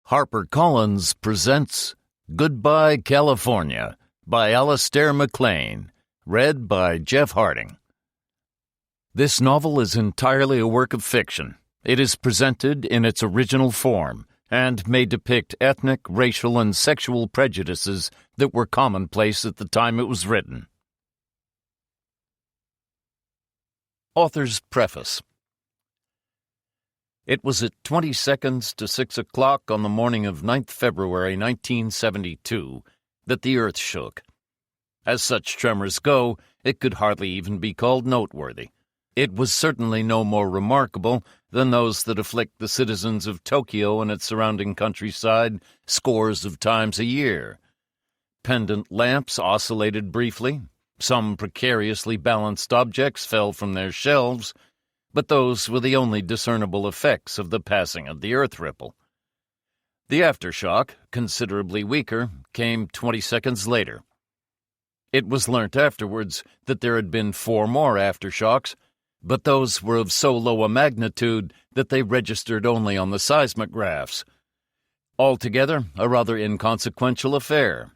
HarperCollins presents Goodbye, California by Alistair MacLean, read by Jeff Harding. This novel is entirely a work of fiction. It is presented in its original form and may depict ethnic, racial, and sexual prejudices that were commonplace at the time it was written. Author's Preface. It was at 20 seconds to 6 o'clock on the morning of 9th February 1972 that the earth shook. As such tremors go, it could hardly even be called noteworthy. It was certainly no more remarkable than those that afflict the citizens of Tokyo and its surrounding countryside scores of times a year. Pendant lamps oscillated briefly, some precariously balanced objects fell from their shelves, but those were the only discernible effects of the passing of the earth ripple. The aftershock, considerably weaker, came 20 seconds later. It was learnt afterwards that there had been 4 more aftershocks, but those were of so low a magnitude that they registered only on the seismographs. Altogether, a rather inconsequential affair,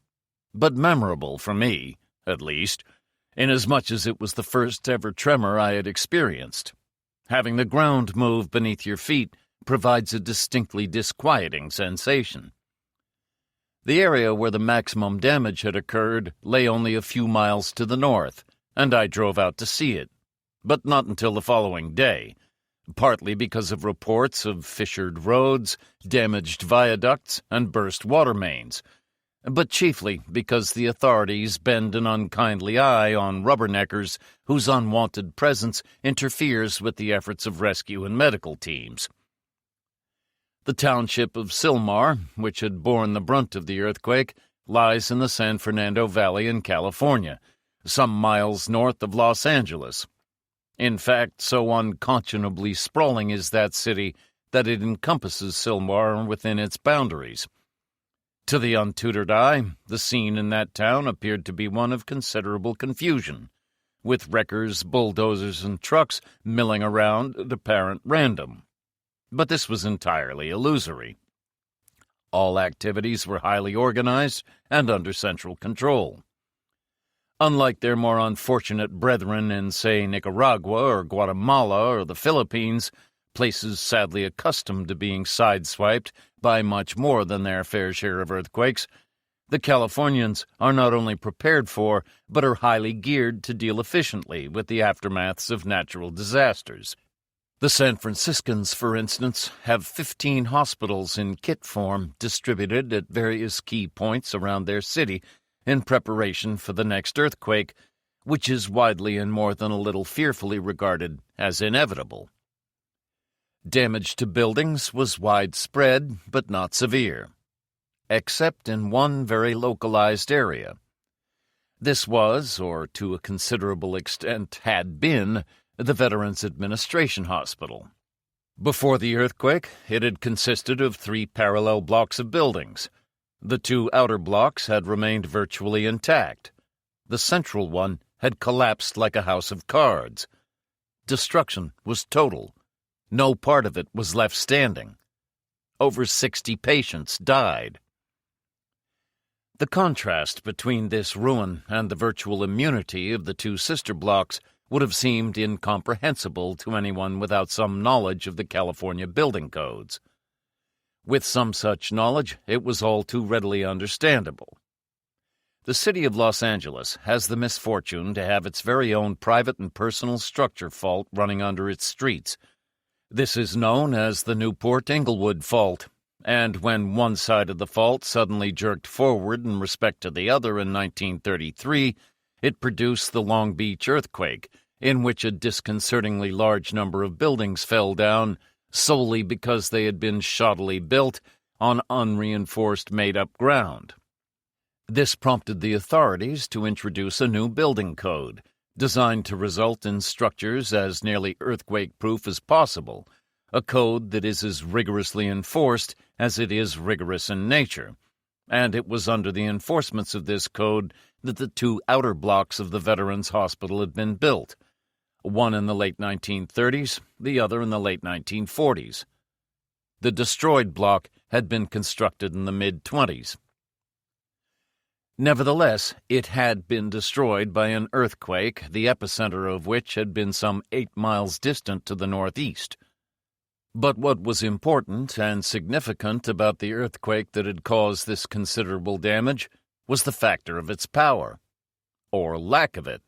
but memorable for me, at least, inasmuch as it was the first ever tremor I had experienced. Having the ground move beneath your feet provides a distinctly disquieting sensation. The area where the maximum damage had occurred lay only a few miles to the north, and I drove out to see it, but not until the following day, partly because of reports of fissured roads, damaged viaducts, and burst water mains, but chiefly because the authorities bend an unkindly eye on rubberneckers whose unwanted presence interferes with the efforts of rescue and medical teams. The township of Sylmar, which had borne the brunt of the earthquake, lies in the San Fernando Valley in California, some miles north of Los Angeles. In fact, so unconscionably sprawling is that city that it encompasses Sylmar within its boundaries. To the untutored eye, the scene in that town appeared to be one of considerable confusion, with wreckers, bulldozers, and trucks milling around at apparent random. But this was entirely illusory. All activities were highly organized and under central control. Unlike their more unfortunate brethren in, say, Nicaragua or Guatemala or the Philippines, places sadly accustomed to being sideswiped by much more than their fair share of earthquakes, the Californians are not only prepared for, but are highly geared to deal efficiently with the aftermaths of natural disasters. The San Franciscans, for instance, have 15 hospitals in kit form distributed at various key points around their city in preparation for the next earthquake, which is widely and more than a little fearfully regarded as inevitable. Damage to buildings was widespread, but not severe, except in one very localized area. This was, or to a considerable extent had been, the Veterans Administration Hospital. Before the earthquake, it had consisted of 3 parallel blocks of buildings. The 2 outer blocks had remained virtually intact. The central one had collapsed like a house of cards. Destruction was total. No part of it was left standing. Over 60 patients died. The contrast between this ruin and the virtual immunity of the 2 sister blocks would have seemed incomprehensible to anyone without some knowledge of the California building codes. With some such knowledge, it was all too readily understandable. The city of Los Angeles has the misfortune to have its very own private and personal structure fault running under its streets. This is known as the Newport-Inglewood Fault, and when one side of the fault suddenly jerked forward in respect to the other in 1933, it produced the Long Beach earthquake, in which a disconcertingly large number of buildings fell down solely because they had been shoddily built on unreinforced made-up ground. This prompted the authorities to introduce a new building code, designed to result in structures as nearly earthquake-proof as possible, a code that is as rigorously enforced as it is rigorous in nature, and it was under the enforcements of this code that the 2 outer blocks of the Veterans Hospital had been built, one in the late 1930s, the other in the late 1940s. The destroyed block had been constructed in the mid-20s. Nevertheless, it had been destroyed by an earthquake, the epicenter of which had been some 8 miles distant to the northeast. But what was important and significant about the earthquake that had caused this considerable damage was the factor of its power, or lack of it.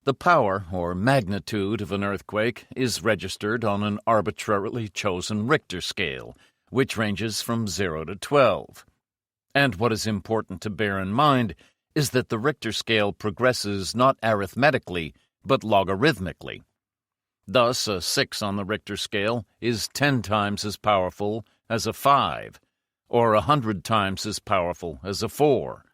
The power, or magnitude, of an earthquake is registered on an arbitrarily chosen Richter scale, which ranges from 0 to 12. And what is important to bear in mind is that the Richter scale progresses not arithmetically, but logarithmically. Thus, a 6 on the Richter scale is 10 times as powerful as a 5, or 100 times as powerful as a 4.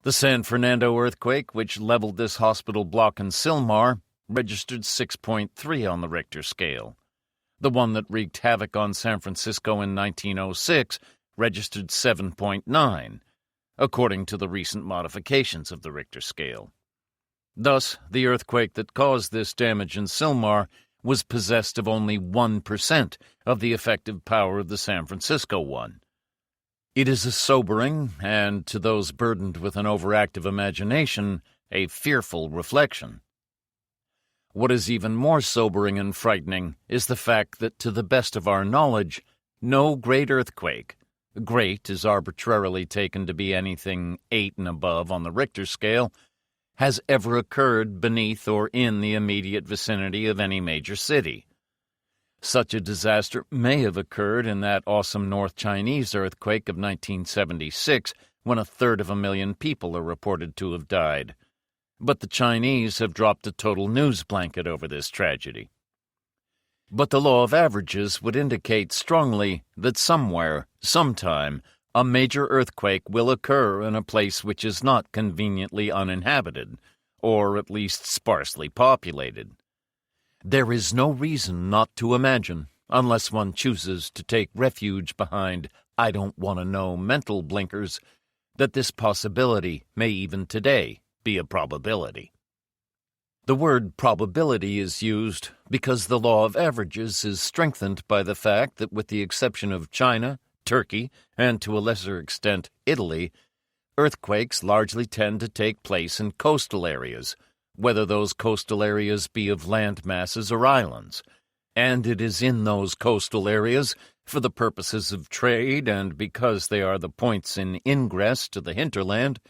The San Fernando earthquake, which leveled this hospital block in Sylmar, registered 6.3 on the Richter scale. The one that wreaked havoc on San Francisco in 1906 registered 7.9, according to the recent modifications of the Richter scale. Thus, the earthquake that caused this damage in Sylmar was possessed of only 1% of the effective power of the San Francisco one. It is a sobering, and to those burdened with an overactive imagination, a fearful reflection. What is even more sobering and frightening is the fact that, to the best of our knowledge, no great earthquake — great is arbitrarily taken to be anything 8 and above on the Richter scale — has ever occurred beneath or in the immediate vicinity of any major city. Such a disaster may have occurred in that awesome North Chinese earthquake of 1976, when 1/3 people are reported to have died. But the Chinese have dropped a total news blanket over this tragedy. But the law of averages would indicate strongly that somewhere, sometime, a major earthquake will occur in a place which is not conveniently uninhabited, or at least sparsely populated. There is no reason not to imagine, unless one chooses to take refuge behind I-don't-want-to-know mental blinkers, that this possibility may even today be a probability. The word probability is used because the law of averages is strengthened by the fact that, with the exception of China, Turkey, and to a lesser extent Italy, earthquakes largely tend to take place in coastal areas, whether those coastal areas be of land masses or islands, and it is in those coastal areas, for the purposes of trade and because they are the points in ingress to the hinterland,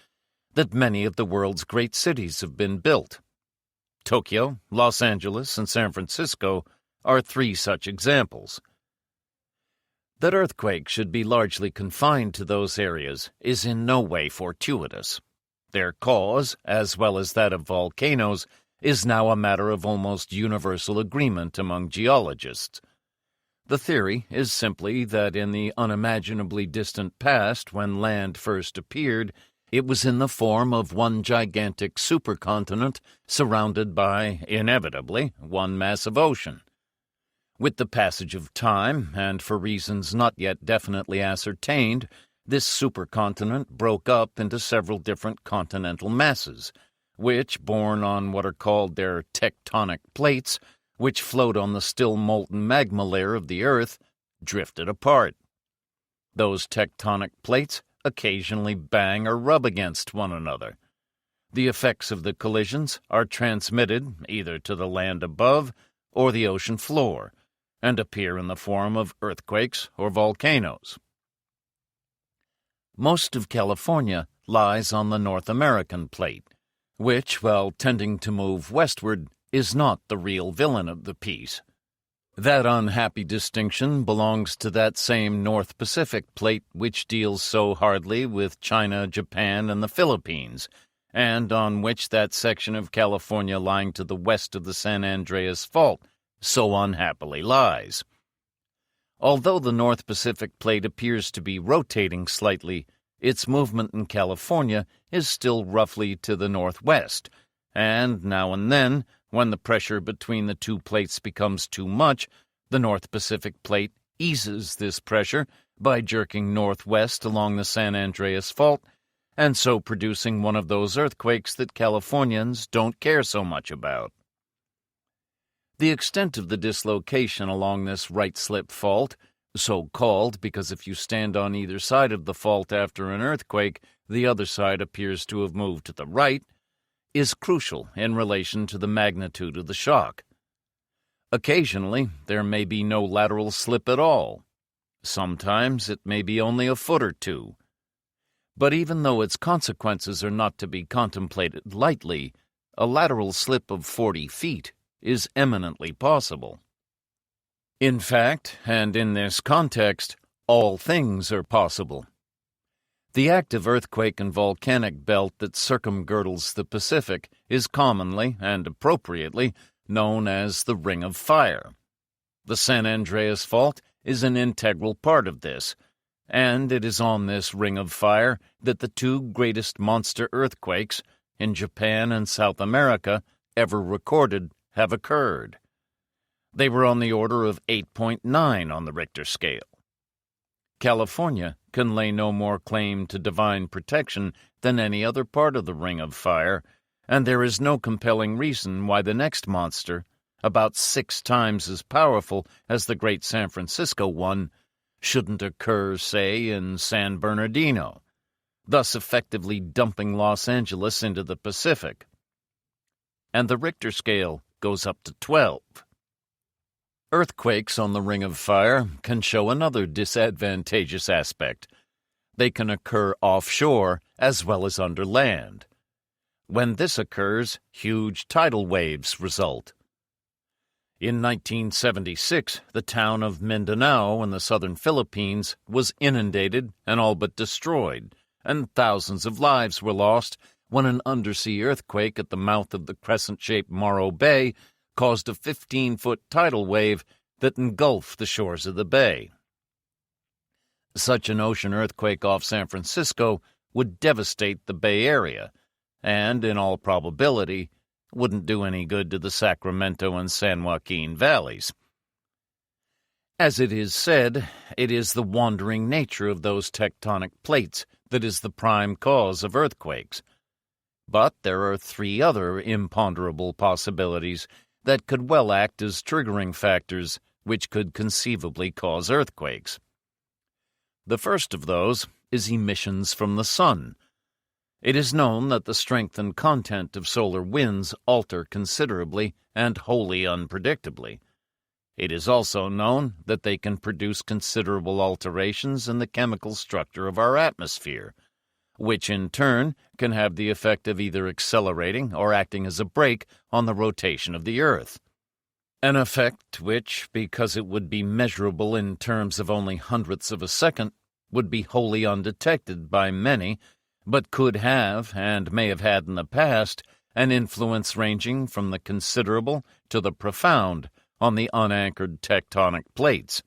that many of the world's great cities have been built. Tokyo, Los Angeles, and San Francisco are 3 such examples. That earthquakes should be largely confined to those areas is in no way fortuitous. Their cause, as well as that of volcanoes, is now a matter of almost universal agreement among geologists. The theory is simply that in the unimaginably distant past, when land first appeared, it was in the form of one gigantic supercontinent surrounded by, inevitably, one massive ocean. With the passage of time, and for reasons not yet definitely ascertained, this supercontinent broke up into several different continental masses, which, borne on what are called their tectonic plates, which float on the still molten magma layer of the Earth, drifted apart. Those tectonic plates occasionally bang or rub against one another. The effects of the collisions are transmitted either to the land above or the ocean floor, and appear in the form of earthquakes or volcanoes. Most of California lies on the North American plate, which, while tending to move westward, is not the real villain of the piece. That unhappy distinction belongs to that same North Pacific plate which deals so hardly with China, Japan, and the Philippines, and on which that section of California lying to the west of the San Andreas Fault so unhappily lies. Although the North Pacific plate appears to be rotating slightly, its movement in California is still roughly to the northwest, and now and then, when the pressure between the two plates becomes too much, the North Pacific plate eases this pressure by jerking northwest along the San Andreas Fault, and so producing one of those earthquakes that Californians don't care so much about. The extent of the dislocation along this right-slip fault, So called because if you stand on either side of the fault after an earthquake, the other side appears to have moved to the right, is crucial in relation to the magnitude of the shock. Occasionally, there may be no lateral slip at all. Sometimes it may be only a foot or two. But even though its consequences are not to be contemplated lightly, a lateral slip of 40 feet is eminently possible. In fact, and in this context, all things are possible. The active earthquake and volcanic belt that circumgirdles the Pacific is commonly, and appropriately, known as the Ring of Fire. The San Andreas Fault is an integral part of this, and it is on this Ring of Fire that the two greatest monster earthquakes, in Japan and South America, ever recorded have occurred. They were on the order of 8.9 on the Richter scale. California can lay no more claim to divine protection than any other part of the Ring of Fire, and there is no compelling reason why the next monster, about 6 times as powerful as the great San Francisco one, shouldn't occur, say, in San Bernardino, thus effectively dumping Los Angeles into the Pacific. And the Richter scale goes up to 12. Earthquakes on the Ring of Fire can show another disadvantageous aspect. They can occur offshore as well as under land. When this occurs, huge tidal waves result. In 1976, the town of Mindanao in the southern Philippines was inundated and all but destroyed, and thousands of lives were lost when an undersea earthquake at the mouth of the crescent-shaped Morro Bay caused a 15-foot tidal wave that engulfed the shores of the bay. Such an ocean earthquake off San Francisco would devastate the Bay Area, and, in all probability, wouldn't do any good to the Sacramento and San Joaquin valleys. As it is said, it is the wandering nature of those tectonic plates that is the prime cause of earthquakes. But there are 3 other imponderable possibilities that could well act as triggering factors which could conceivably cause earthquakes. The first of those is emissions from the sun. It is known that the strength and content of solar winds alter considerably and wholly unpredictably. It is also known that they can produce considerable alterations in the chemical structure of our atmosphere, which in turn can have the effect of either accelerating or acting as a brake on the rotation of the Earth. An effect which, because it would be measurable in terms of only hundredths of a second, would be wholly undetected by many, but could have, and may have had in the past, an influence ranging from the considerable to the profound on the unanchored tectonic plates.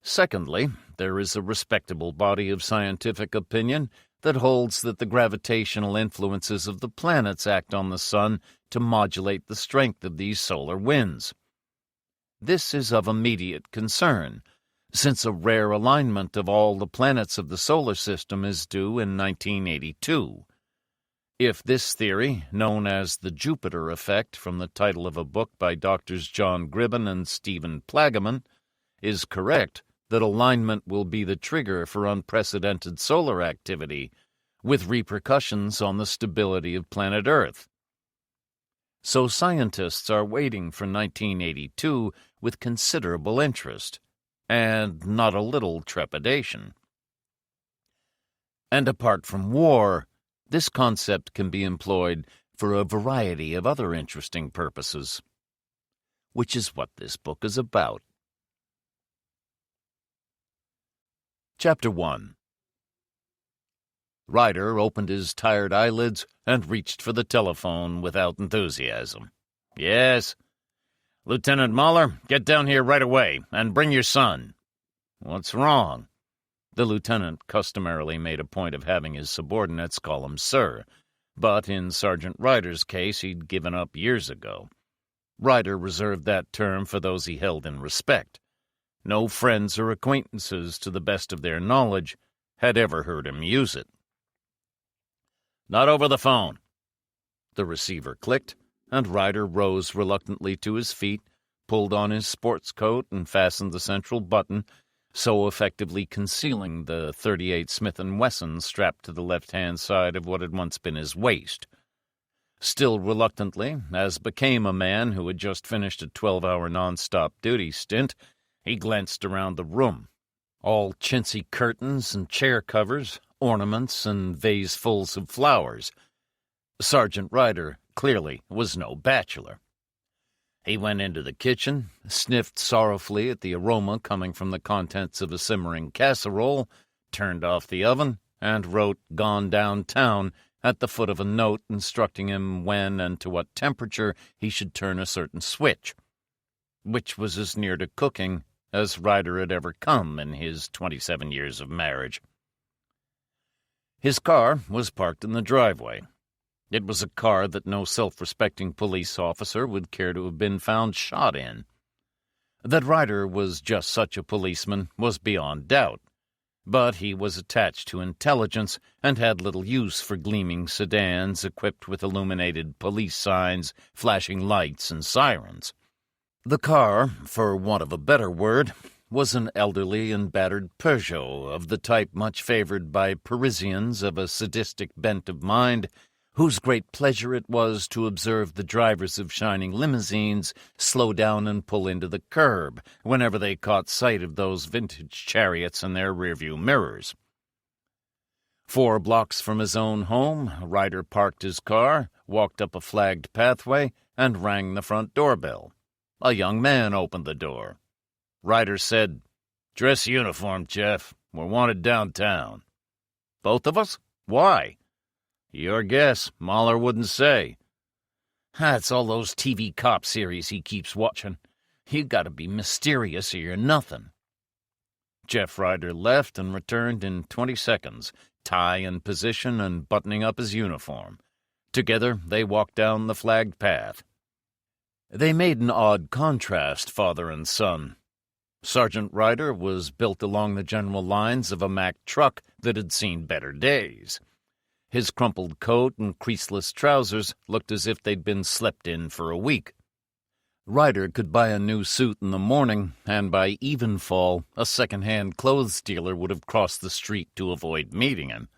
Secondly, there is a respectable body of scientific opinion that holds that the gravitational influences of the planets act on the sun to modulate the strength of these solar winds. This is of immediate concern, since a rare alignment of all the planets of the solar system is due in 1982. If this theory, known as the Jupiter effect from the title of a book by Drs. John Gribben and Stephen Plageman, is correct, that alignment will be the trigger for unprecedented solar activity, with repercussions on the stability of planet Earth. So scientists are waiting for 1982 with considerable interest, and not a little trepidation. And apart from war, this concept can be employed for a variety of other interesting purposes, which is what this book is about. Chapter 1. Ryder opened his tired eyelids and reached for the telephone without enthusiasm. Yes? Lieutenant Mahler, get down here right away, and bring your son. What's wrong? The lieutenant customarily made a point of having his subordinates call him sir, but in Sergeant Ryder's case he'd given up years ago. Ryder reserved that term for those he held in respect. No friends or acquaintances, to the best of their knowledge, had ever heard him use it. Not over the phone. The receiver clicked, and Ryder rose reluctantly to his feet, pulled on his sports coat and fastened the central button, so effectively concealing the .38 Smith & Wesson strapped to the left-hand side of what had once been his waist. Still reluctantly, as became a man who had just finished a 12-hour non-stop duty stint, he glanced around the room. All chintzy curtains and chair covers, ornaments and vasefuls of flowers. Sergeant Ryder, clearly, was no bachelor. He went into the kitchen, sniffed sorrowfully at the aroma coming from the contents of a simmering casserole, turned off the oven, and wrote "Gone Downtown" at the foot of a note instructing him when and to what temperature he should turn a certain switch, which was as near to cooking as Ryder had ever come in his 27 years of marriage. His car was parked in the driveway. It was a car that no self-respecting police officer would care to have been found shot in. That Ryder was just such a policeman was beyond doubt, but he was attached to intelligence and had little use for gleaming sedans equipped with illuminated police signs, flashing lights, and sirens. The car, for want of a better word, was an elderly and battered Peugeot of the type much favored by Parisians of a sadistic bent of mind, whose great pleasure it was to observe the drivers of shining limousines slow down and pull into the curb whenever they caught sight of those vintage chariots in their rearview mirrors. 4 blocks from his own home, Ryder parked his car, walked up a flagged pathway, and rang the front doorbell. A young man opened the door. Ryder said, "Dress uniform, Jeff. We're wanted downtown." "Both of us? Why?" "Your guess. Mahler wouldn't say." "It's all those TV cop series he keeps watching. You gotta be mysterious or you're nothing." Jeff Ryder left and returned in 20 seconds, tie in position and buttoning up his uniform. Together they walked down the flagged path. They made an odd contrast, father and son. Sergeant Ryder was built along the general lines of a Mack truck that had seen better days. His crumpled coat and creaseless trousers looked as if they'd been slept in for a week. Ryder could buy a new suit in the morning, and by evenfall, a second-hand clothes dealer would have crossed the street to avoid meeting him.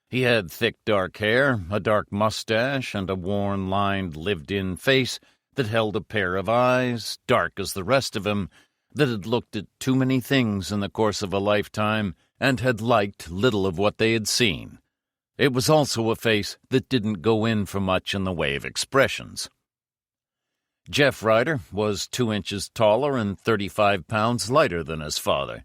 He had thick dark hair, a dark mustache, and a worn, lined, lived-in face that held a pair of eyes, dark as the rest of him, that had looked at too many things in the course of a lifetime and had liked little of what they had seen. It was also a face that didn't go in for much in the way of expressions. Jeff Ryder was 2 inches taller and 35 pounds lighter than his father.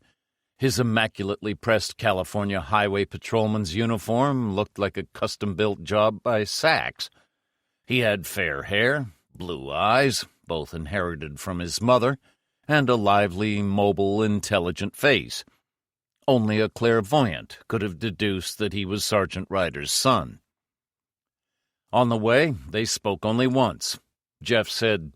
His immaculately pressed California Highway Patrolman's uniform looked like a custom-built job by Saks. He had fair hair, blue eyes, both inherited from his mother, and a lively, mobile, intelligent face. Only a clairvoyant could have deduced that he was Sergeant Ryder's son. On the way, they spoke only once. Jeff said,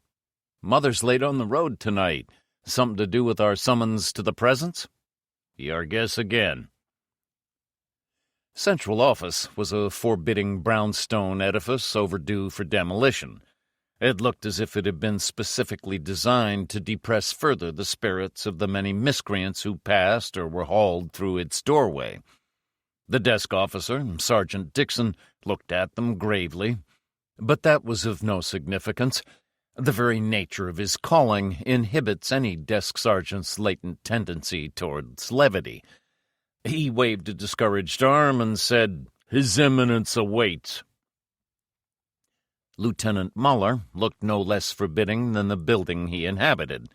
"Mother's late on the road tonight. Something to do with our summons to the presence?" "Your guess again." Central Office was a forbidding brownstone edifice overdue for demolition. It looked as if it had been specifically designed to depress further the spirits of the many miscreants who passed or were hauled through its doorway. The desk officer, Sergeant Dixon, looked at them gravely, but that was of no significance. The very nature of his calling inhibits any desk sergeant's latent tendency towards levity. He waved a discouraged arm and said, "His Eminence awaits." Lieutenant Mahler looked no less forbidding than the building he inhabited.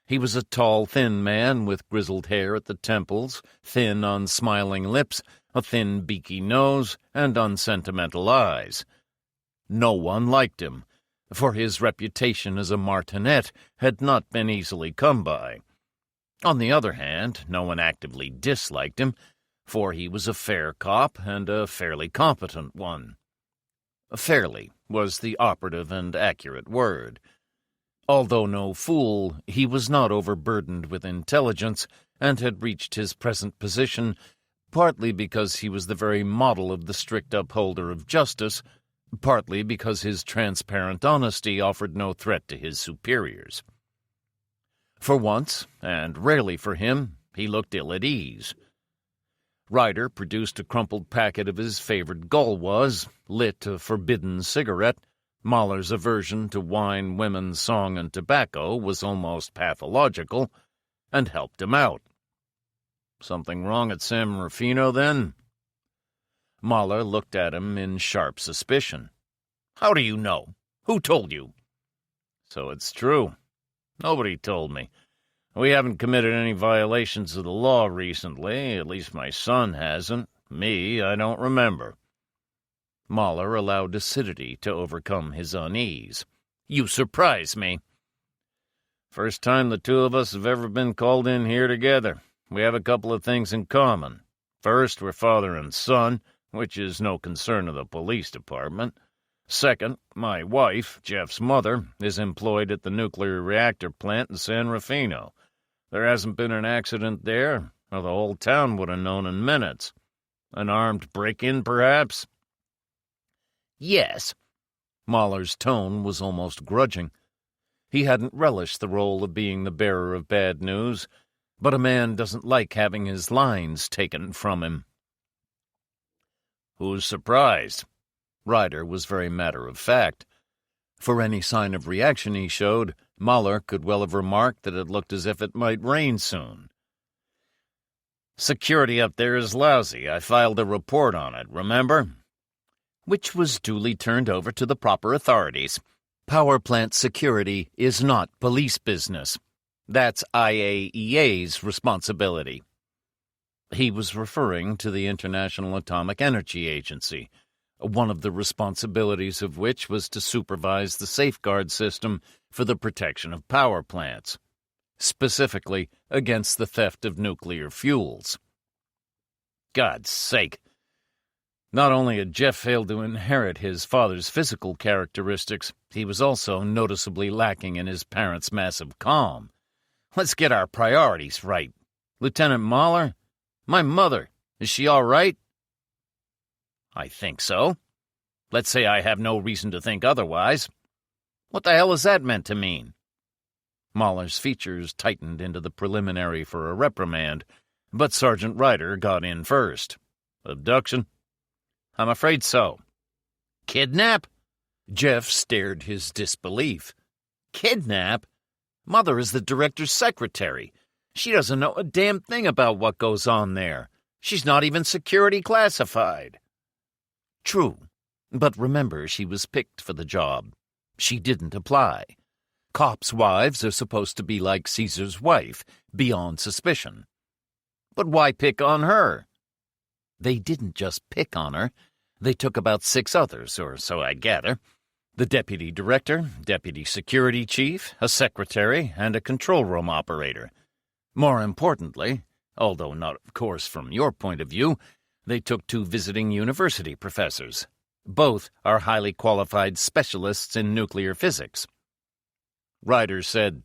He was a tall, thin man with grizzled hair at the temples, thin, unsmiling lips, a thin, beaky nose, and unsentimental eyes. No one liked him, for his reputation as a martinet had not been easily come by. On the other hand, no one actively disliked him, for he was a fair cop and a fairly competent one. Fairly was the operative and accurate word. Although no fool, he was not overburdened with intelligence, and had reached his present position partly because he was the very model of the strict upholder of justice, partly because his transparent honesty offered no threat to his superiors. For once, and rarely for him, he looked ill at ease. Ryder produced a crumpled packet of his favorite Gauloise, lit a forbidden cigarette. Mahler's aversion to wine, women, song, and tobacco was almost pathological, and helped him out. Something wrong at San Rufino, then? Mahler looked at him in sharp suspicion. How do you know? Who told you? So it's true. Nobody told me. We haven't committed any violations of the law recently, at least my son hasn't. Me, I don't remember. Mahler allowed acidity to overcome his unease. You surprise me. First time the two of us have ever been called in here together. We have a couple of things in common. First, we're father and son, which is no concern of the police department. Second, my wife, Jeff's mother, is employed at the nuclear reactor plant in San Rufino. There hasn't been an accident there, or the whole town would have known in minutes. An armed break-in, perhaps? Yes. Mahler's tone was almost grudging. He hadn't relished the role of being the bearer of bad news, but a man doesn't like having his lines taken from him. Who's surprised? Ryder was very matter-of-fact. For any sign of reaction he showed, Mahler could well have remarked that it looked as if it might rain soon. Security up there is lousy. I filed a report on it, remember? Which was duly turned over to the proper authorities. Power plant security is not police business. That's IAEA's responsibility. He was referring to the International Atomic Energy Agency, one of the responsibilities of which was to supervise the safeguard system for the protection of power plants, specifically against the theft of nuclear fuels. God's sake! Not only had Jeff failed to inherit his father's physical characteristics, he was also noticeably lacking in his parents' massive calm. Let's get our priorities right. Lieutenant Mahler? My mother. Is she all right? I think so. Let's say I have no reason to think otherwise. What the hell is that meant to mean? Mahler's features tightened into the preliminary for a reprimand, but Sergeant Ryder got in first. Abduction? I'm afraid so. Kidnap? Jeff stared his disbelief. Kidnap? Mother is the director's secretary. She doesn't know a damn thing about what goes on there. She's not even security classified. True, but remember she was picked for the job. She didn't apply. Cops' wives are supposed to be like Caesar's wife, beyond suspicion. But why pick on her? They didn't just pick on her. They took about 6 others, or so I gather. The deputy director, deputy security chief, a secretary, and a control room operator. More importantly, although not, of course, from your point of view, they took 2 visiting university professors. Both are highly qualified specialists in nuclear physics. Ryder said,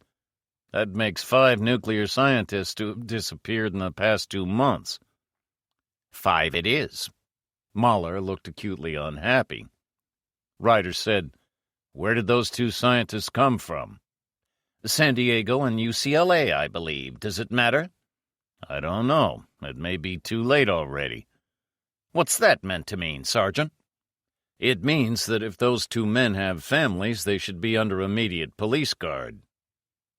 That makes 5 nuclear scientists who have disappeared in the past 2 months. 5 it is. Mahler looked acutely unhappy. Ryder said, Where did those 2 scientists come from? San Diego and UCLA, I believe. Does it matter? I don't know. It may be too late already. What's that meant to mean, Sergeant? It means that if those 2 men have families, they should be under immediate police guard.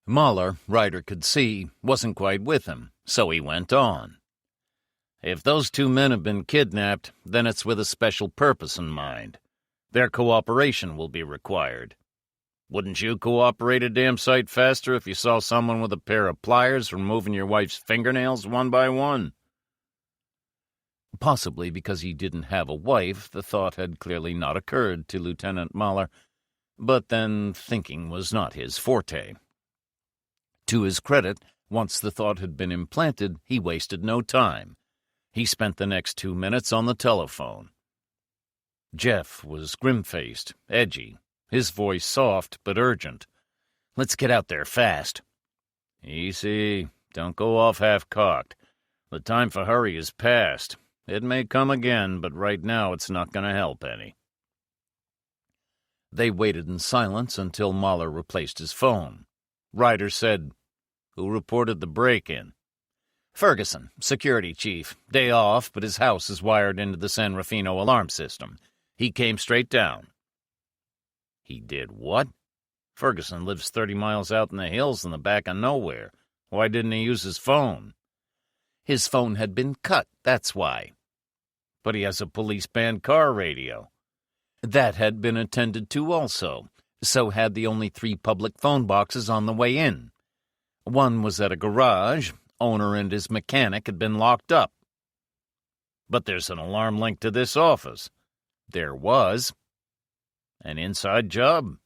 Mahler, Ryder could see, wasn't quite with him, so he went on. If those 2 men have been kidnapped, then it's with a special purpose in mind. Their cooperation will be required. Wouldn't you cooperate a damn sight faster if you saw someone with a pair of pliers removing your wife's fingernails one by one? Possibly because he didn't have a wife, the thought had clearly not occurred to Lieutenant Mahler, but then thinking was not his forte. To his credit, once the thought had been implanted, he wasted no time. He spent the next 2 minutes on the telephone. Jeff was grim-faced, edgy, his voice soft but urgent. Let's get out there fast. Easy. Don't go off half-cocked. The time for hurry is past. It may come again, but right now it's not going to help any. They waited in silence until Mahler replaced his phone. Ryder said, Who reported the break-in? Ferguson, security chief. Day off, but his house is wired into the San Rufino alarm system. He came straight down. He did what? Ferguson lives 30 miles out in the hills in the back of nowhere. Why didn't he use his phone? His phone had been cut, that's why. But he has a police-banned car radio. That had been attended to also. So had the only 3 public phone boxes on the way in. One was at a garage. Owner and his mechanic had been locked up. But there's an alarm linked to this office. There was. An inside job?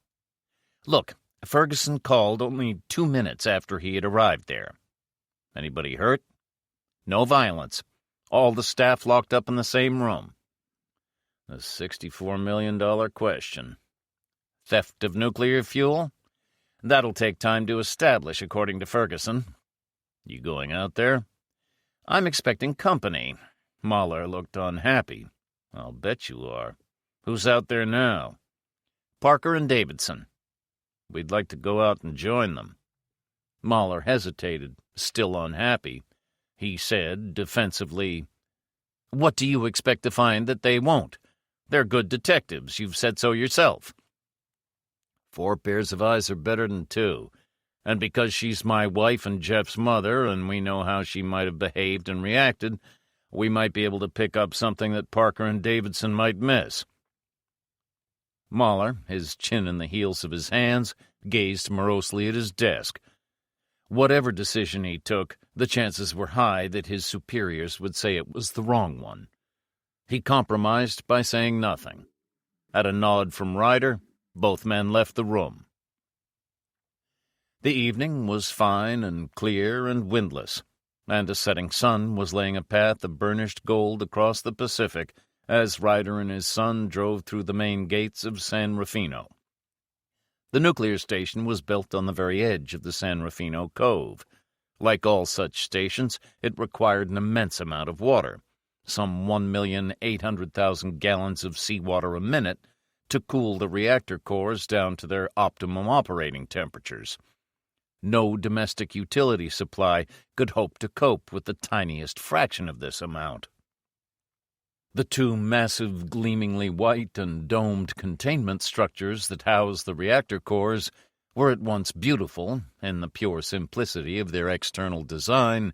Look, Ferguson called only 2 minutes after he had arrived there. Anybody hurt? No violence. All the staff locked up in the same room. The $64 million question. Theft of nuclear fuel? That'll take time to establish, according to Ferguson. You going out there? I'm expecting company. Mahler looked unhappy. I'll bet you are. Who's out there now? Parker and Davidson. We'd like to go out and join them. Mahler hesitated, still unhappy. He said, defensively, What do you expect to find that they won't? They're good detectives. You've said so yourself. 4 pairs of eyes are better than 2. And because she's my wife and Jeff's mother, and we know how she might have behaved and reacted, we might be able to pick up something that Parker and Davidson might miss. Mahler, his chin in the heels of his hands, gazed morosely at his desk. Whatever decision he took, the chances were high that his superiors would say it was the wrong one. He compromised by saying nothing. At a nod from Ryder, both men left the room. The evening was fine and clear and windless, and a setting sun was laying a path of burnished gold across the Pacific as Ryder and his son drove through the main gates of San Rufino. The nuclear station was built on the very edge of the San Rufino Cove. Like all such stations, it required an immense amount of water, some 1,800,000 gallons of seawater a minute, to cool the reactor cores down to their optimum operating temperatures. No domestic utility supply could hope to cope with the tiniest fraction of this amount. The 2 massive, gleamingly white and domed containment structures that housed the reactor cores were at once beautiful in the pure simplicity of their external design,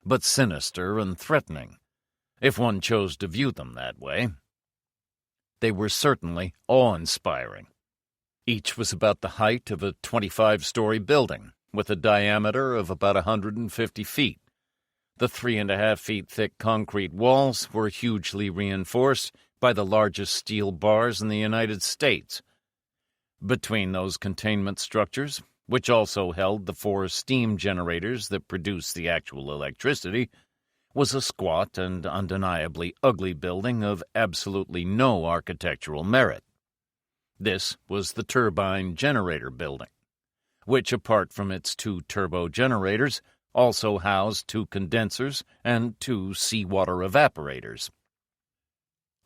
but sinister and threatening, if one chose to view them that way. They were certainly awe-inspiring. Each was about the height of a 25-story building, with a diameter of about 150 feet. The 3.5 feet thick concrete walls were hugely reinforced by the largest steel bars in the United States. Between those containment structures, which also held the 4 steam generators that produced the actual electricity, was a squat and undeniably ugly building of absolutely no architectural merit. This was the turbine generator building, which, apart from its 2 turbo generators, also housed 2 condensers and 2 seawater evaporators.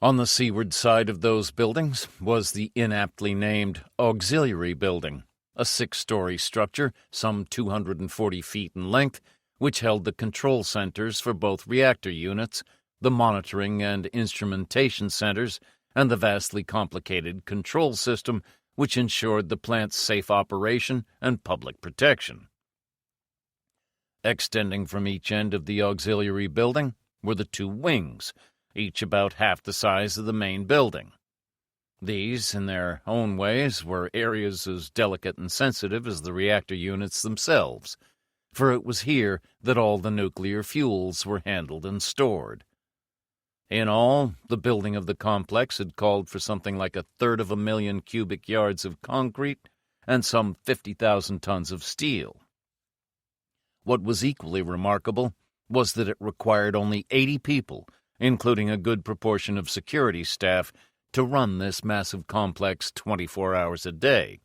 On the seaward side of those buildings was the inaptly named auxiliary building, a 6-story structure some 240 feet in length, which held the control centers for both reactor units, the monitoring and instrumentation centers, and the vastly complicated control system which ensured the plant's safe operation and public protection. Extending from each end of the auxiliary building were the 2 wings, each about half the size of the main building. These, in their own ways, were areas as delicate and sensitive as the reactor units themselves, for it was here that all the nuclear fuels were handled and stored. In all, the building of the complex had called for something like 1/3 cubic yards of concrete and some 50,000 tons of steel. What was equally remarkable was that it required only 80 people, including a good proportion of security staff, to run this massive complex 24 hours a day.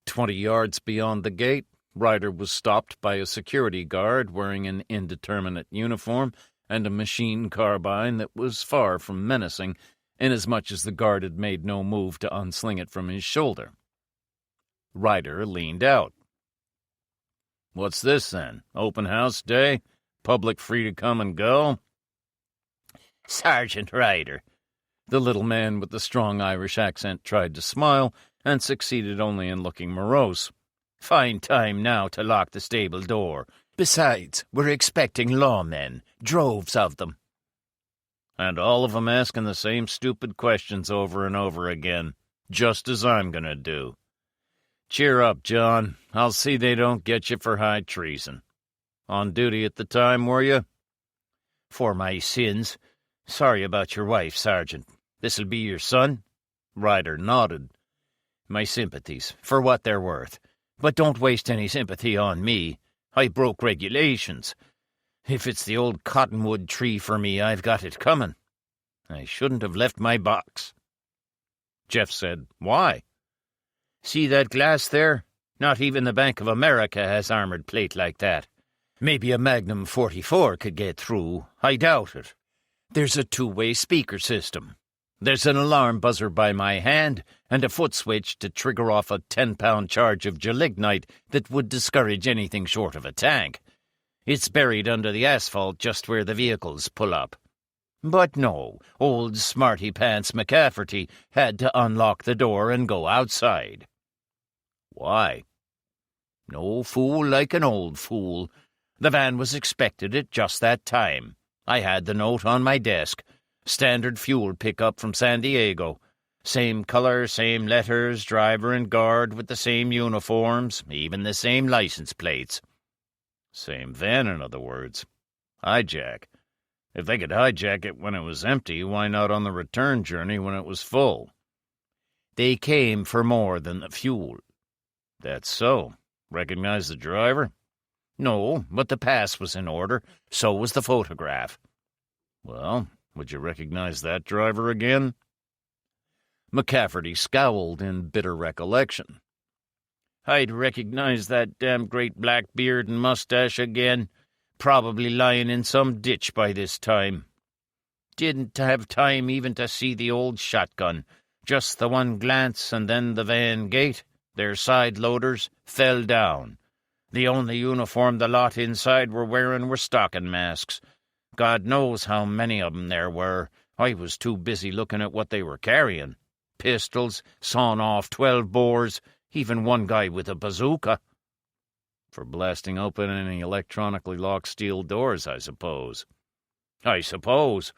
20 yards beyond the gate, Ryder was stopped by a security guard wearing an indeterminate uniform and a machine carbine that was far from menacing, inasmuch as the guard had made no move to unsling it from his shoulder. Ryder leaned out. What's this, then? Open house day? Public free to come and go? Sergeant Ryder. The little man with the strong Irish accent tried to smile, and succeeded only in looking morose. Fine time now to lock the stable door. Besides, we're expecting lawmen, droves of them. And all of 'em asking the same stupid questions over and over again, just as I'm going to do. Cheer up, John. I'll see they don't get you for high treason. On duty at the time, were you? For my sins. Sorry about your wife, Sergeant. This'll be your son? Ryder nodded. My sympathies, for what they're worth. But don't waste any sympathy on me. I broke regulations. If it's the old cottonwood tree for me, I've got it coming. I shouldn't have left my box. Jeff said, Why? See that glass there? Not even the Bank of America has armored plate like that. Maybe a Magnum 44 could get through. I doubt it. There's a two-way speaker system. There's an alarm buzzer by my hand, and a foot switch to trigger off a 10-pound charge of gelignite that would discourage anything short of a tank. It's buried under the asphalt just where the vehicles pull up. But no, old smarty-pants McCafferty had to unlock the door and go outside. Why? No fool like an old fool. The van was expected at just that time. I had the note on my desk. Standard fuel pickup from San Diego. Same color, same letters, driver and guard with the same uniforms, even the same license plates. Same van, in other words. Hijack. If they could hijack it when it was empty, why not on the return journey when it was full? They came for more than the fuel. That's so. Recognize the driver? No, but the pass was in order. So was the photograph. Well, would you recognize that driver again? McCafferty scowled in bitter recollection. I'd recognize that damn great black beard and mustache again. Probably lying in some ditch by this time. Didn't have time even to see the old shotgun. Just the one glance, and then the van gate, their side loaders, fell down. The only uniform the lot inside were wearing were stocking masks. God knows how many of 'em there were. I was too busy looking at what they were carrying. Pistols, sawn-off 12 bores, even one guy with a bazooka. For blasting open any electronically locked steel doors, I suppose. I suppose.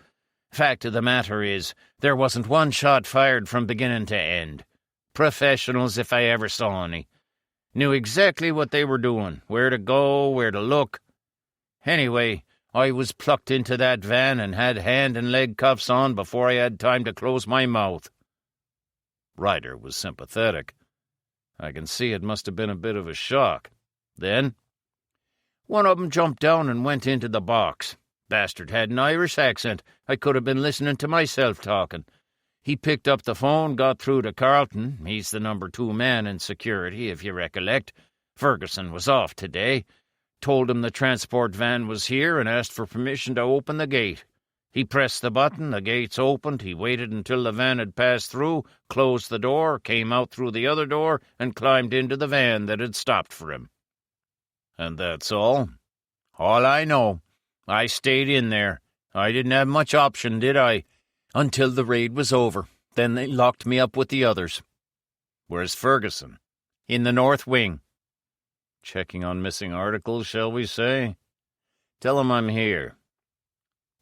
Fact of the matter is, there wasn't one shot fired from beginning to end. Professionals if I ever saw any. Knew exactly what they were doing, where to go, where to look. Anyway, I was plucked into that van and had hand and leg cuffs on before I had time to close my mouth. Ryder was sympathetic. I can see it must have been a bit of a shock. Then? One of 'em jumped down and went into the box. Bastard had an Irish accent. I could have been listening to myself talking. He picked up the phone, got through to Carlton. He's the number 2 man in security, if you recollect. Ferguson was off today. Told him the transport van was here and asked for permission to open the gate. He pressed the button, the gates opened, he waited until the van had passed through, closed the door, came out through the other door, and climbed into the van that had stopped for him. And that's all? All I know. I stayed in there. I didn't have much option, did I? Until the raid was over. Then they locked me up with the others. Where's Ferguson? In the north wing. Checking on missing articles, shall we say? Tell him I'm here.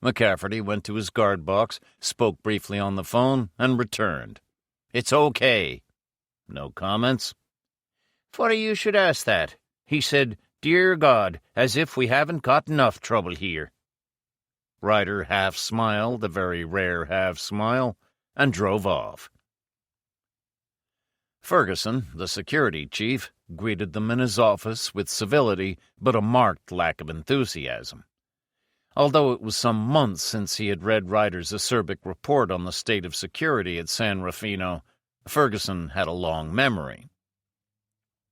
McCafferty went to his guard box, spoke briefly on the phone, and returned. It's okay. No comments? Funny you should ask that. He said, Dear God, as if we haven't got enough trouble here. Ryder half-smiled, a very rare half-smile, and drove off. Ferguson, the security chief, greeted them in his office with civility but a marked lack of enthusiasm. Although it was some months since he had read Ryder's acerbic report on the state of security at San Rufino, Ferguson had a long memory.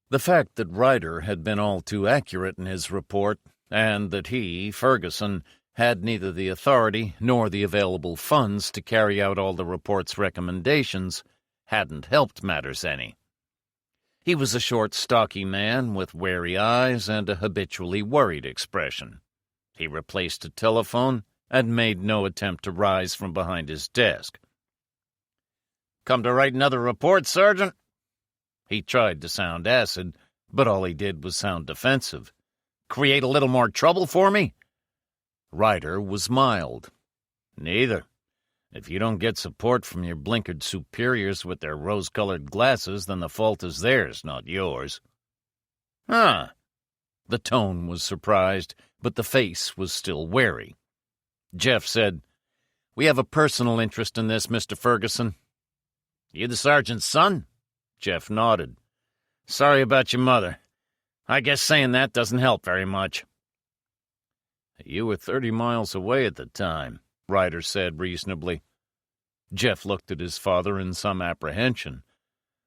The fact that Ryder had been all too accurate in his report, and that he, Ferguson, had neither the authority nor the available funds to carry out all the report's recommendations, hadn't helped matters any. He was a short, stocky man with wary eyes and a habitually worried expression. He replaced a telephone and made no attempt to rise from behind his desk. "Come to write another report, Sergeant?" He tried to sound acid, but all he did was sound defensive. "Create a little more trouble for me?" Ryder was mild. "Neither. If you don't get support from your blinkered superiors with their rose-colored glasses, then the fault is theirs, not yours." "Huh." The tone was surprised, but the face was still wary. Jeff said, "We have a personal interest in this, Mr. Ferguson." "You the sergeant's son?" Jeff nodded. "Sorry about your mother. I guess saying that doesn't help very much." "You were 30 miles away at the time," Ryder said reasonably. Jeff looked at his father in some apprehension.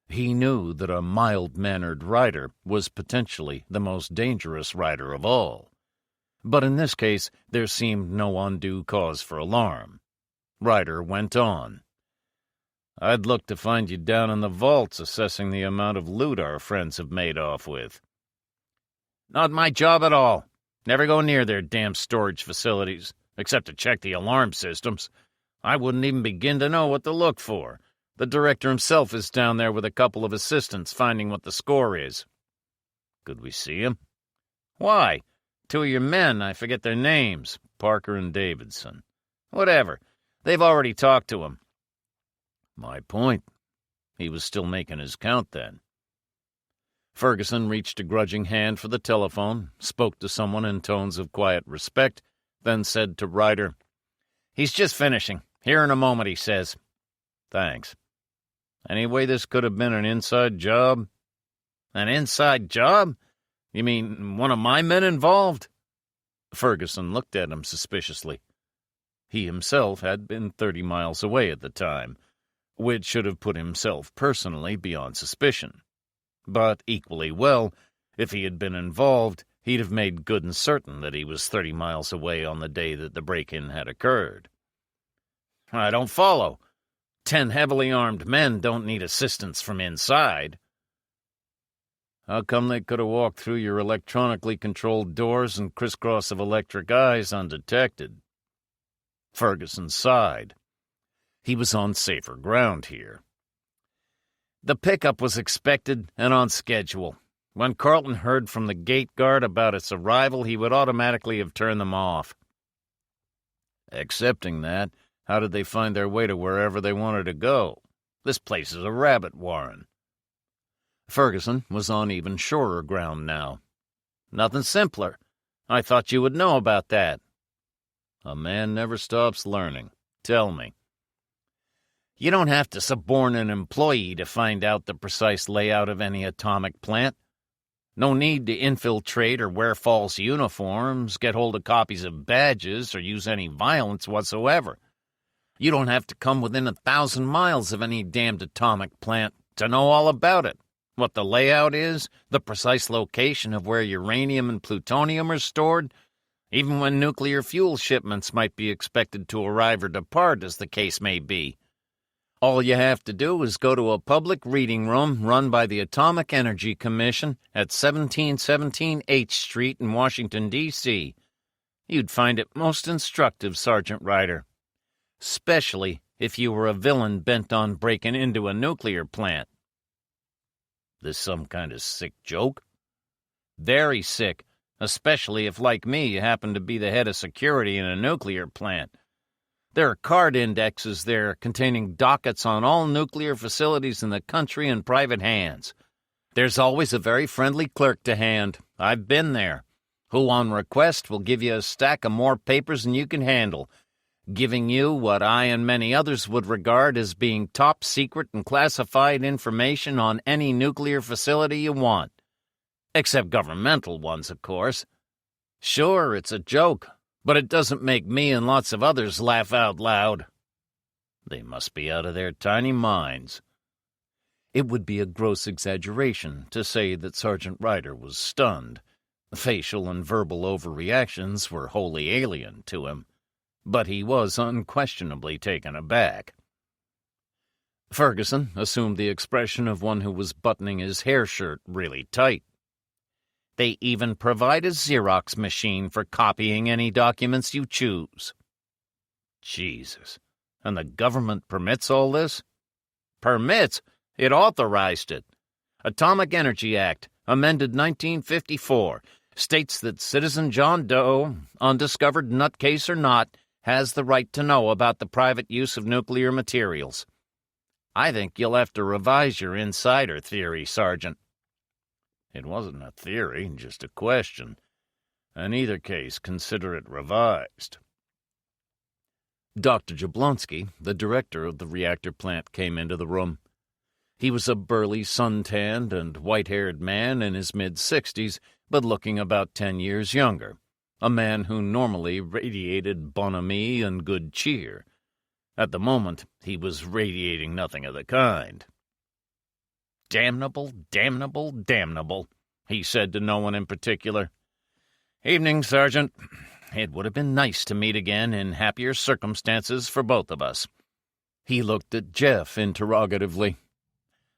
He knew that a mild-mannered rider was potentially the most dangerous rider of all. But in this case, there seemed no undue cause for alarm. Ryder went on. "I'd look to find you down in the vaults assessing the amount of loot our friends have made off with." "Not my job at all. Never go near their damn storage facilities, except to check the alarm systems. I wouldn't even begin to know what to look for. The director himself is down there with a couple of assistants finding what the score is." "Could we see him?" "Why? 2 of your men, I forget their names." "Parker and Davidson." "Whatever. They've already talked to him." "My point. He was still making his count then." Ferguson reached a grudging hand for the telephone, spoke to someone in tones of quiet respect, then said to Ryder, "He's just finishing. Here in a moment, he says." "Thanks. Anyway, this could have been an inside job?" "An inside job? You mean one of my men involved?" Ferguson looked at him suspiciously. He himself had been 30 miles away at the time, which should have put himself personally beyond suspicion. But equally well, if he had been involved, he'd have made good and certain that he was 30 miles away on the day that the break-in had occurred. "I don't follow. 10 heavily armed men don't need assistance from inside." "How come they could have walked through your electronically controlled doors and crisscross of electric eyes undetected?" Ferguson sighed. He was on safer ground here. "The pickup was expected and on schedule. When Carlton heard from the gate guard about its arrival, he would automatically have turned them off." "Accepting that, how did they find their way to wherever they wanted to go? This place is a rabbit warren." Ferguson was on even surer ground now. "Nothing simpler. I thought you would know about that." "A man never stops learning. Tell me." "You don't have to suborn an employee to find out the precise layout of any atomic plant. No need to infiltrate or wear false uniforms, get hold of copies of badges, or use any violence whatsoever. You don't have to come within 1,000 miles of any damned atomic plant to know all about it. What the layout is, the precise location of where uranium and plutonium are stored, even when nuclear fuel shipments might be expected to arrive or depart, as the case may be. All you have to do is go to a public reading room run by the Atomic Energy Commission at 1717 H Street in Washington, D.C. You'd find it most instructive, Sergeant Ryder. Especially if you were a villain bent on breaking into a nuclear plant." "This some kind of sick joke?" "Very sick, especially if, like me, you happen to be the head of security in a nuclear plant. There are card indexes there containing dockets on all nuclear facilities in the country in private hands. There's always a very friendly clerk to hand, I've been there, who on request will give you a stack of more papers than you can handle, giving you what I and many others would regard as being top secret and classified information on any nuclear facility you want. Except governmental ones, of course. Sure, it's a joke, but it doesn't make me and lots of others laugh out loud." "They must be out of their tiny minds." It would be a gross exaggeration to say that Sergeant Ryder was stunned. Facial and verbal overreactions were wholly alien to him, but he was unquestionably taken aback. Ferguson assumed the expression of one who was buttoning his hair shirt really tight. They even provide a Xerox machine for copying any documents you choose. Jesus. And the government permits all this? Permits? It authorized it. Atomic Energy Act, amended 1954, states that Citizen John Doe, undiscovered nutcase or not, has the right to know about the private use of nuclear materials. I think you'll have to revise your insider theory, Sergeant. It wasn't a theory, just a question. In either case, consider it revised. Dr. Jablonski, the director of the reactor plant, came into the room. He was a burly, sun-tanned and white-haired man in his mid-60s, but looking about 10 years younger, a man who normally radiated bonhomie and good cheer. At the moment, he was radiating nothing of the kind. "Damnable, damnable, damnable," he said to no one in particular. "Evening, Sergeant. It would have been nice to meet again in happier circumstances for both of us." He looked at Jeff interrogatively.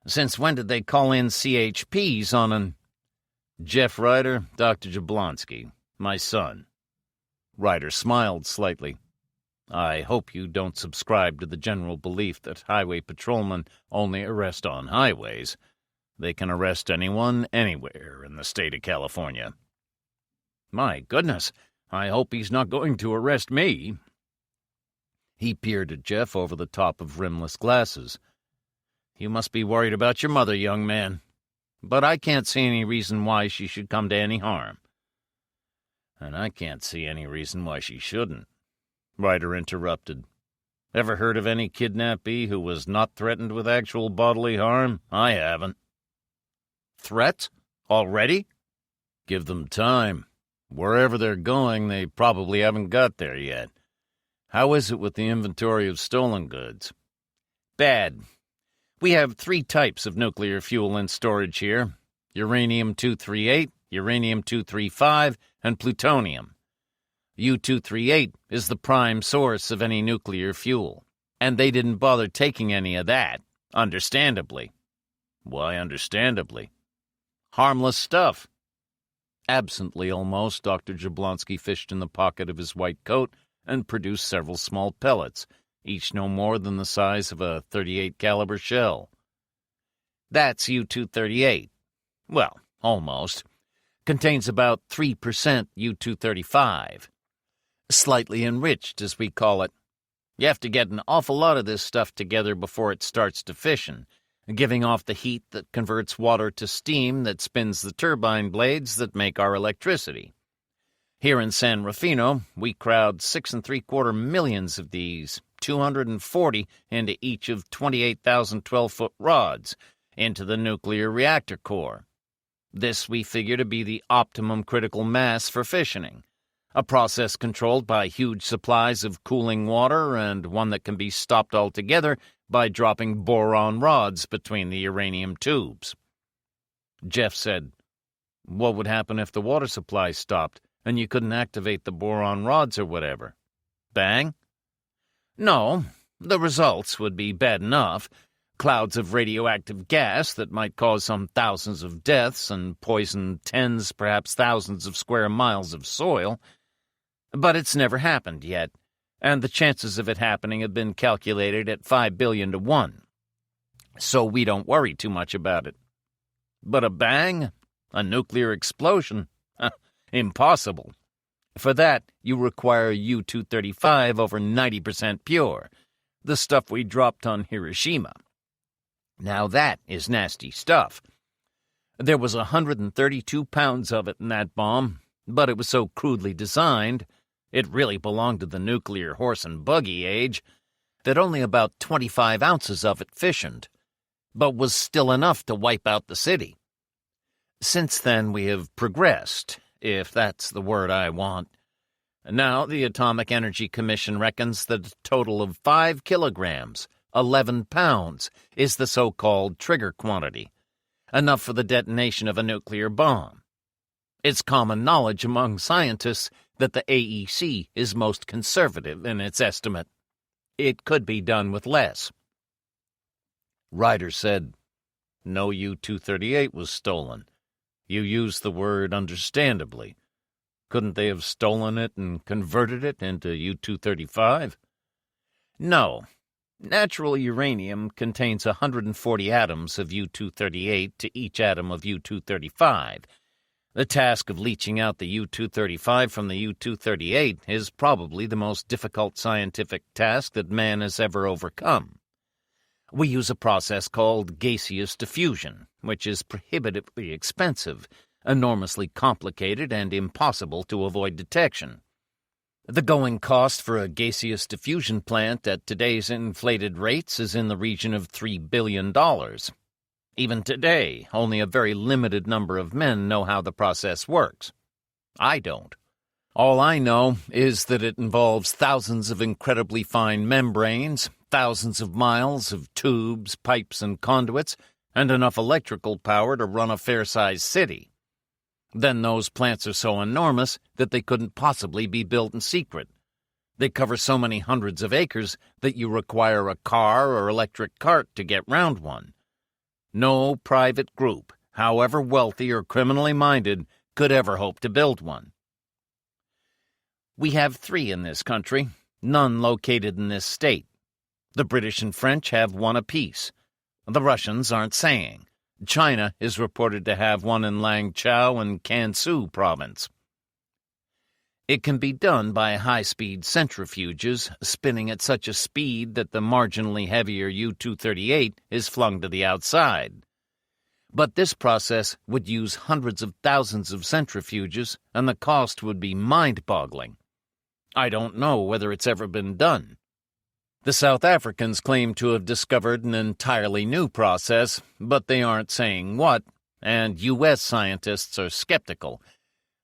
"Since when did they call in CHPs on an—" "Jeff Ryder, Dr. Jablonski, my son." Ryder smiled slightly. "I hope you don't subscribe to the general belief that highway patrolmen only arrest on highways. They can arrest anyone, anywhere in the state of California." "My goodness, I hope he's not going to arrest me." He peered at Jeff over the top of rimless glasses. "You must be worried about your mother, young man. But I can't see any reason why she should come to any harm." "And I can't see any reason why she shouldn't," Ryder interrupted. "Ever heard of any kidnappee who was not threatened with actual bodily harm? I haven't." "Threats? Already?" "Give them time. Wherever they're going, they probably haven't got there yet. How is it with the inventory of stolen goods?" "Bad. We have 3 types of nuclear fuel in storage here: uranium-238, uranium-235, and plutonium. U-238 is the prime source of any nuclear fuel, and they didn't bother taking any of that, understandably." "Why understandably?" "Harmless stuff." Absently almost, Dr. Jablonski fished in the pocket of his white coat and produced several small pellets, each no more than the size of a .38 caliber shell. "That's U-238. Well, almost. Contains about 3% U-235. Slightly enriched, as we call it. You have to get an awful lot of this stuff together before it starts to fission, giving off the heat that converts water to steam that spins the turbine blades that make our electricity. Here in San Rufino, we crowd 6.75 millions of these, 240 into each of 28,000 12-foot rods, into the nuclear reactor core. This we figure to be the optimum critical mass for fissioning, a process controlled by huge supplies of cooling water and one that can be stopped altogether by dropping boron rods between the uranium tubes." Jeff said, "What would happen if the water supply stopped and you couldn't activate the boron rods or whatever? Bang?" "No, the results would be bad enough. Clouds of radioactive gas that might cause some thousands of deaths and poison tens, perhaps thousands of square miles of soil. But it's never happened yet, and the chances of it happening have been calculated at 5 billion to 1. So we don't worry too much about it. But a bang? A nuclear explosion? Impossible. For that, you require U-235 over 90% pure, the stuff we dropped on Hiroshima. Now that is nasty stuff. There was 132 pounds of it in that bomb, but it was so crudely designed, it really belonged to the nuclear horse and buggy age, that only about 25 ounces of it fissioned, but was still enough to wipe out the city. Since then we have progressed, if that's the word I want. Now the Atomic Energy Commission reckons that a total of 5 kilograms, 11 pounds, is the so-called trigger quantity, enough for the detonation of a nuclear bomb. It's common knowledge among scientists that the AEC is most conservative in its estimate. It could be done with less." Ryder said, "No U-238 was stolen. You used the word understandably. Couldn't they have stolen it and converted it into U-235? No. Natural uranium contains 140 atoms of U-238 to each atom of U-235. The task of leaching out the U-235 from the U-238 is probably the most difficult scientific task that man has ever overcome. We use a process called gaseous diffusion, which is prohibitively expensive, enormously complicated, and impossible to avoid detection. The going cost for a gaseous diffusion plant at today's inflated rates is in the region of $3 billion. Even today, only a very limited number of men know how the process works. I don't. All I know is that it involves thousands of incredibly fine membranes, thousands of miles of tubes, pipes, and conduits, and enough electrical power to run a fair-sized city. Then those plants are so enormous that they couldn't possibly be built in secret. They cover so many hundreds of acres that you require a car or electric cart to get round one. No private group, however wealthy or criminally minded, could ever hope to build one. We have 3 in this country, none located in this state. The British and French have 1 apiece. The Russians aren't saying. China is reported to have 1 in Langchao and Kansu province. It can be done by high-speed centrifuges spinning at such a speed that the marginally heavier U-238 is flung to the outside. But this process would use hundreds of thousands of centrifuges, and the cost would be mind-boggling. I don't know whether it's ever been done. The South Africans claim to have discovered an entirely new process, but they aren't saying what, and U.S. scientists are skeptical.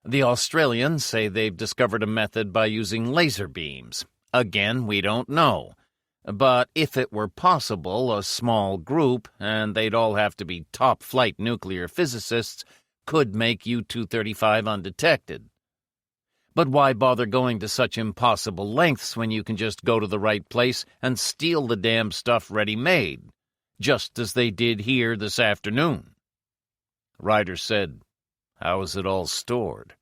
The Australians say they've discovered a method by using laser beams. Again, we don't know. But if it were possible, a small group, and they'd all have to be top-flight nuclear physicists, could make U-235 undetected. But why bother going to such impossible lengths when you can just go to the right place and steal the damn stuff ready-made, just as they did here this afternoon? Ryder said, "How is it all stored?"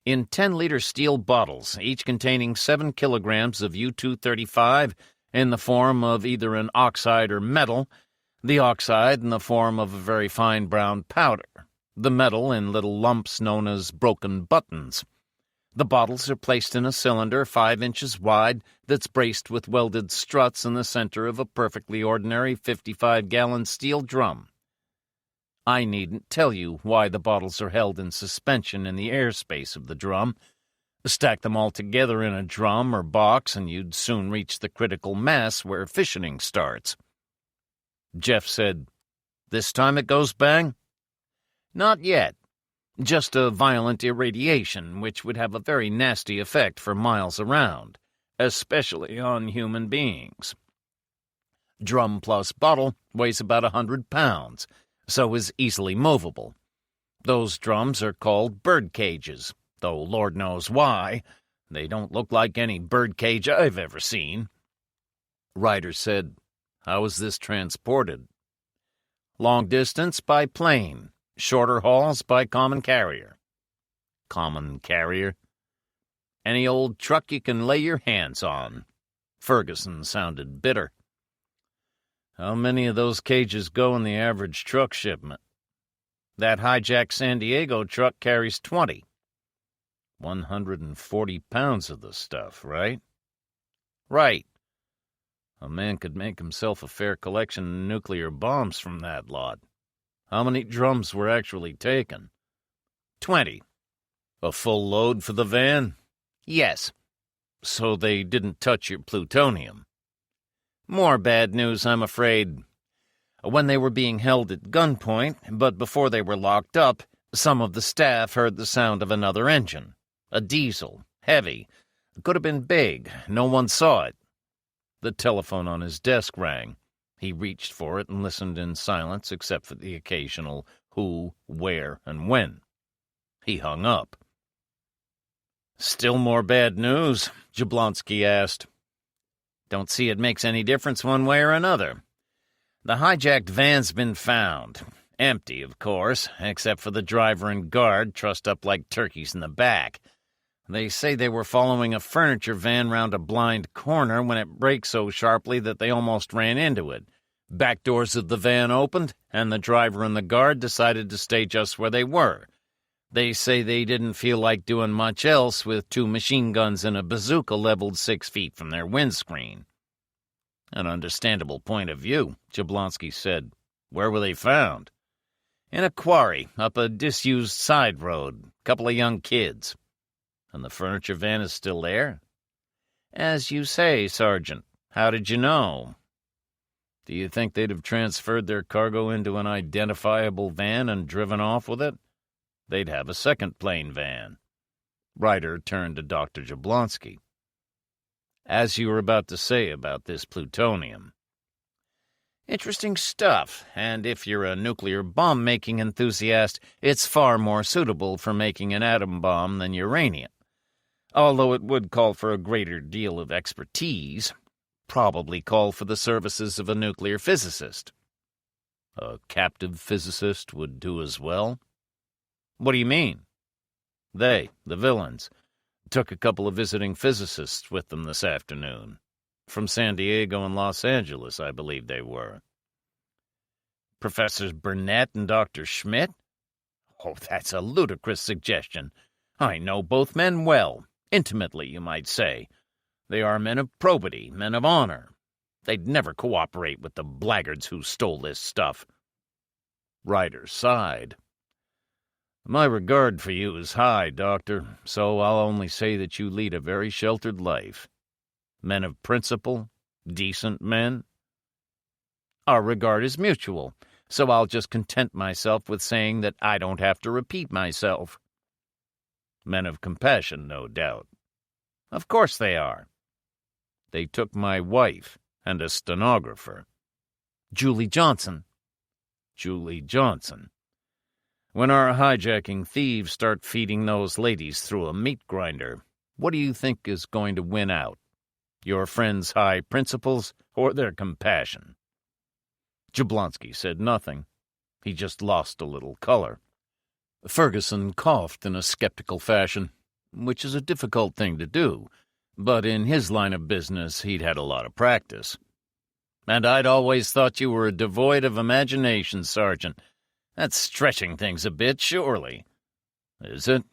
In 10-liter steel bottles, each containing 7 kilograms of U-235 in the form of either an oxide or metal, the oxide in the form of a very fine brown powder, the metal in little lumps known as broken buttons. The bottles are placed in a cylinder 5 inches wide that's braced with welded struts in the center of a perfectly ordinary 55-gallon steel drum. I needn't tell you why the bottles are held in suspension in the airspace of the drum. Stack them all together in a drum or box and you'd soon reach the critical mass where fissioning starts. Jeff said, "This time it goes bang?" Not yet. Just a violent irradiation, which would have a very nasty effect for miles around, especially on human beings. Drum plus bottle weighs about 100 pounds, so is easily movable. Those drums are called bird cages, though Lord knows why. They don't look like any bird cage I've ever seen. Ryder said, "How is this transported?" Long distance by plane. Shorter hauls by common carrier. Common carrier? Any old truck you can lay your hands on. Ferguson sounded bitter. How many of those cages go in the average truck shipment? That hijacked San Diego truck carries 20. 140 pounds of the stuff, right? Right. A man could make himself a fair collection of nuclear bombs from that lot. How many drums were actually taken? 20. A full load for the van? Yes. So they didn't touch your plutonium? More bad news, I'm afraid. When they were being held at gunpoint, but before they were locked up, some of the staff heard the sound of another engine. A diesel, heavy. Could have been big. No one saw it. The telephone on his desk rang. He reached for it and listened in silence except for the occasional who, where, and when. He hung up. "Still more bad news?" Jablonski asked. "Don't see it makes any difference one way or another. The hijacked van's been found. Empty, of course, except for the driver and guard trussed up like turkeys in the back. They say they were following a furniture van round a blind corner when it braked so sharply that they almost ran into it. Back doors of the van opened, and the driver and the guard decided to stay just where they were. They say they didn't feel like doing much else with 2 machine guns and a bazooka leveled 6 feet from their windscreen. An understandable point of view, Jablonski said. Where were they found? In a quarry, up a disused side road. Couple of young kids. And the furniture van is still there? As you say, Sergeant. How did you know? Do you think they'd have transferred their cargo into an identifiable van and driven off with it? They'd have a second plane van. Ryder turned to Dr. Jablonski. As you were about to say about this plutonium. Interesting stuff, and if you're a nuclear bomb-making enthusiast, it's far more suitable for making an atom bomb than uranium. Although it would call for a greater deal of expertise, probably call for the services of a nuclear physicist. A captive physicist would do as well? What do you mean? They, the villains, took a couple of visiting physicists with them this afternoon. From San Diego and Los Angeles, I believe they were. Professors Burnett and Dr. Schmidt? Oh, that's a ludicrous suggestion. I know both men well. Intimately, you might say. They are men of probity, men of honor. They'd never cooperate with the blackguards who stole this stuff. Ryder sighed. My regard for you is high, Doctor, so I'll only say that you lead a very sheltered life. Men of principle, decent men. Our regard is mutual, so I'll just content myself with saying that I don't have to repeat myself. Men of compassion, no doubt. Of course they are. They took my wife and a stenographer. Julie Johnson. Julie Johnson. When our hijacking thieves start feeding those ladies through a meat grinder, what do you think is going to win out? Your friend's high principles or their compassion? Jablonski said nothing. He just lost a little color. Ferguson coughed in a skeptical fashion, which is a difficult thing to do, but in his line of business he'd had a lot of practice. And I'd always thought you were devoid of imagination, Sergeant. That's stretching things a bit, surely. Is it?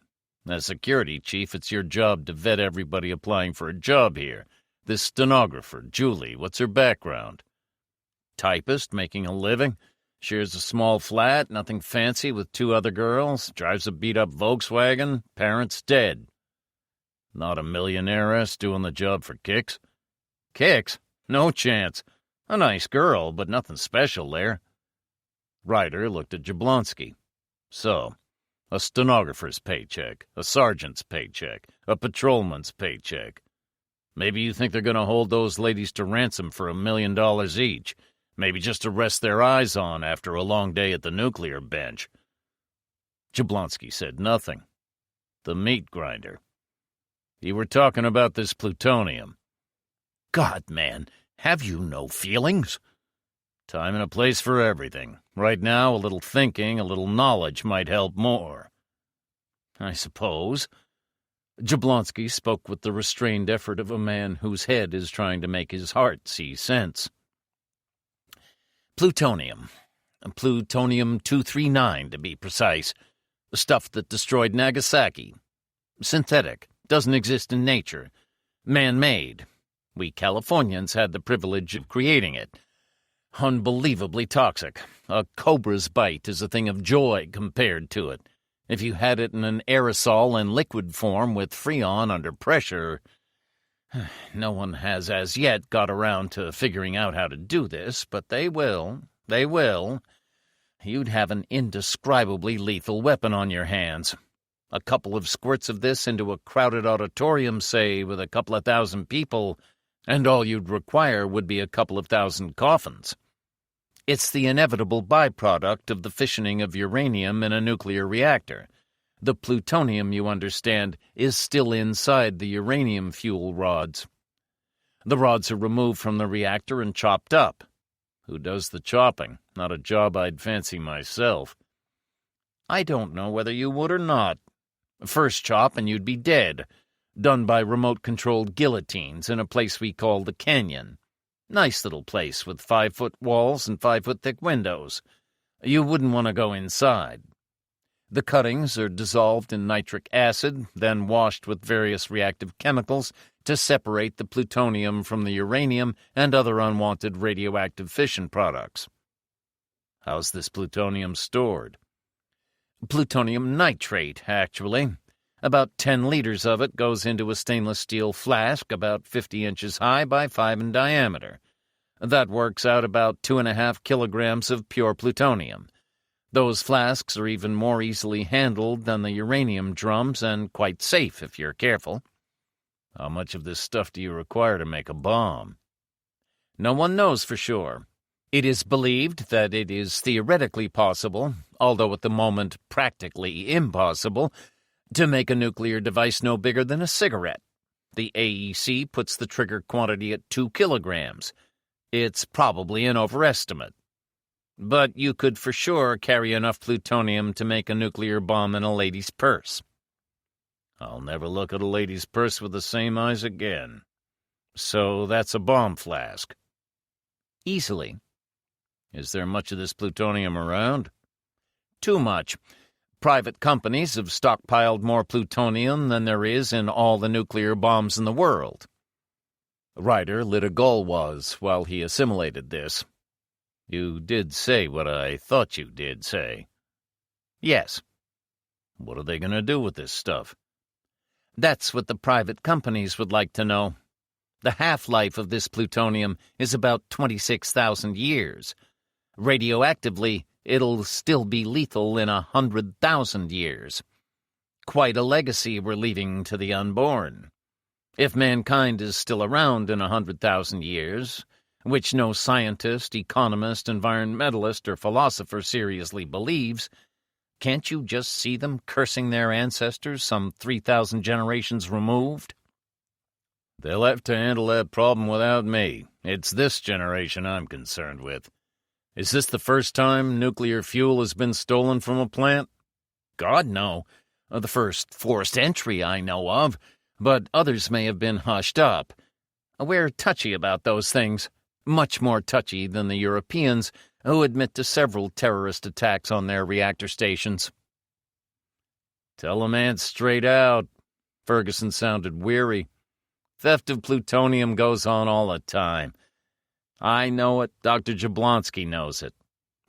As security chief, it's your job to vet everybody applying for a job here. This stenographer, Julie, what's her background? Typist, making a living. Shares a small flat, nothing fancy, with 2 other girls. Drives a beat-up Volkswagen. Parents dead. Not a millionairess doing the job for kicks? Kicks? No chance. A nice girl, but nothing special there. Ryder looked at Jablonski. So, a stenographer's paycheck, a sergeant's paycheck, a patrolman's paycheck. Maybe you think they're going to hold those ladies to ransom for $1 million each. Maybe just to rest their eyes on after a long day at the nuclear bench. Jablonski said nothing. The meat grinder. You were talking about this plutonium. God, man, have you no feelings? Time and a place for everything. Right now, a little thinking, a little knowledge might help more. I suppose. Jablonski spoke with the restrained effort of a man whose head is trying to make his heart see sense. Plutonium. Plutonium-239, to be precise. The stuff that destroyed Nagasaki. Synthetic. Doesn't exist in nature. Man-made. We Californians had the privilege of creating it. Unbelievably toxic. A cobra's bite is a thing of joy compared to it. If you had it in an aerosol and liquid form with Freon under pressure... No one has as yet got around to figuring out how to do this, but they will. They will. You'd have an indescribably lethal weapon on your hands. A couple of squirts of this into a crowded auditorium, say, with a couple of thousand people, and all you'd require would be a couple of thousand coffins. It's the inevitable byproduct of the fissioning of uranium in a nuclear reactor. The plutonium, you understand, is still inside the uranium fuel rods. The rods are removed from the reactor and chopped up. Who does the chopping? Not a job I'd fancy myself. I don't know whether you would or not. First chop and you'd be dead. Done by remote-controlled guillotines in a place we call the Canyon. Nice little place with 5-foot walls and 5-foot-thick windows. You wouldn't want to go inside. The cuttings are dissolved in nitric acid, then washed with various reactive chemicals to separate the plutonium from the uranium and other unwanted radioactive fission products. How's this plutonium stored? Plutonium nitrate, actually. About 10 liters of it goes into a stainless steel flask about 50 inches high by 5 in diameter. That works out about 2.5 kilograms of pure plutonium. Those flasks are even more easily handled than the uranium drums and quite safe if you're careful. How much of this stuff do you require to make a bomb? No one knows for sure. It is believed that it is theoretically possible, although at the moment practically impossible, to make a nuclear device no bigger than a cigarette. The AEC puts the trigger quantity at 2 kilograms. It's probably an overestimate. But you could for sure carry enough plutonium to make a nuclear bomb in a lady's purse. I'll never look at a lady's purse with the same eyes again. So that's a bomb flask. Easily. Is there much of this plutonium around? Too much. Private companies have stockpiled more plutonium than there is in all the nuclear bombs in the world. Ryder lit a Gauloise while he assimilated this. You did say what I thought you did say. Yes. What are they going to do with this stuff? That's what the private companies would like to know. The half-life of this plutonium is about 26,000 years. Radioactively, it'll still be lethal in 100,000 years. Quite a legacy we're leaving to the unborn. If mankind is still around in 100,000 years, which no scientist, economist, environmentalist, or philosopher seriously believes, can't you just see them cursing their ancestors some 3,000 generations removed? They'll have to handle that problem without me. It's this generation I'm concerned with. Is this the first time nuclear fuel has been stolen from a plant? God, no. The first forced entry I know of, but others may have been hushed up. We're touchy about those things. Much more touchy than the Europeans, who admit to several terrorist attacks on their reactor stations. Tell a man straight out. Ferguson sounded weary. Theft of plutonium goes on all the time. I know it. Dr. Jablonski knows it.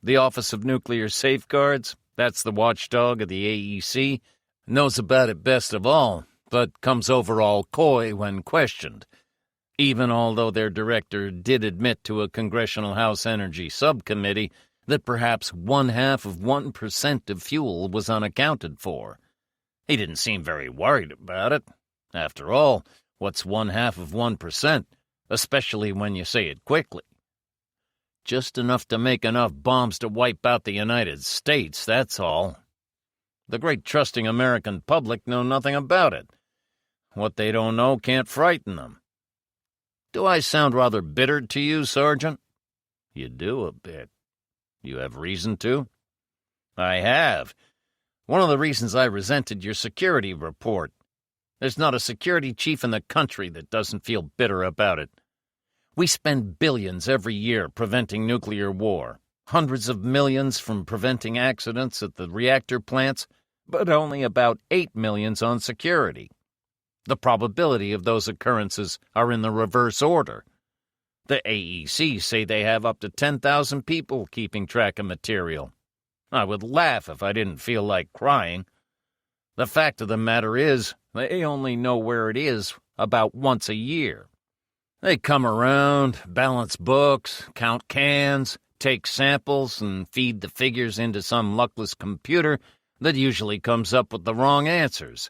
The Office of Nuclear Safeguards, that's the watchdog of the AEC, knows about it best of all, but comes over all coy when questioned. Even although their director did admit to a Congressional House Energy Subcommittee that perhaps 0.5% of fuel was unaccounted for. He didn't seem very worried about it. After all, what's 0.5%, especially when you say it quickly? Just enough to make enough bombs to wipe out the United States, that's all. The great trusting American public know nothing about it. What they don't know can't frighten them. Do I sound rather bitter to you, Sergeant? You do a bit. You have reason to? I have. One of the reasons I resented your security report. There's not a security chief in the country that doesn't feel bitter about it. We spend billions every year preventing nuclear war, hundreds of millions from preventing accidents at the reactor plants, but only about 8 million on security. The probability of those occurrences are in the reverse order. The AEC say they have up to 10,000 people keeping track of material. I would laugh if I didn't feel like crying. The fact of the matter is, they only know where it is about once a year. They come around, balance books, count cans, take samples, and feed the figures into some luckless computer that usually comes up with the wrong answers.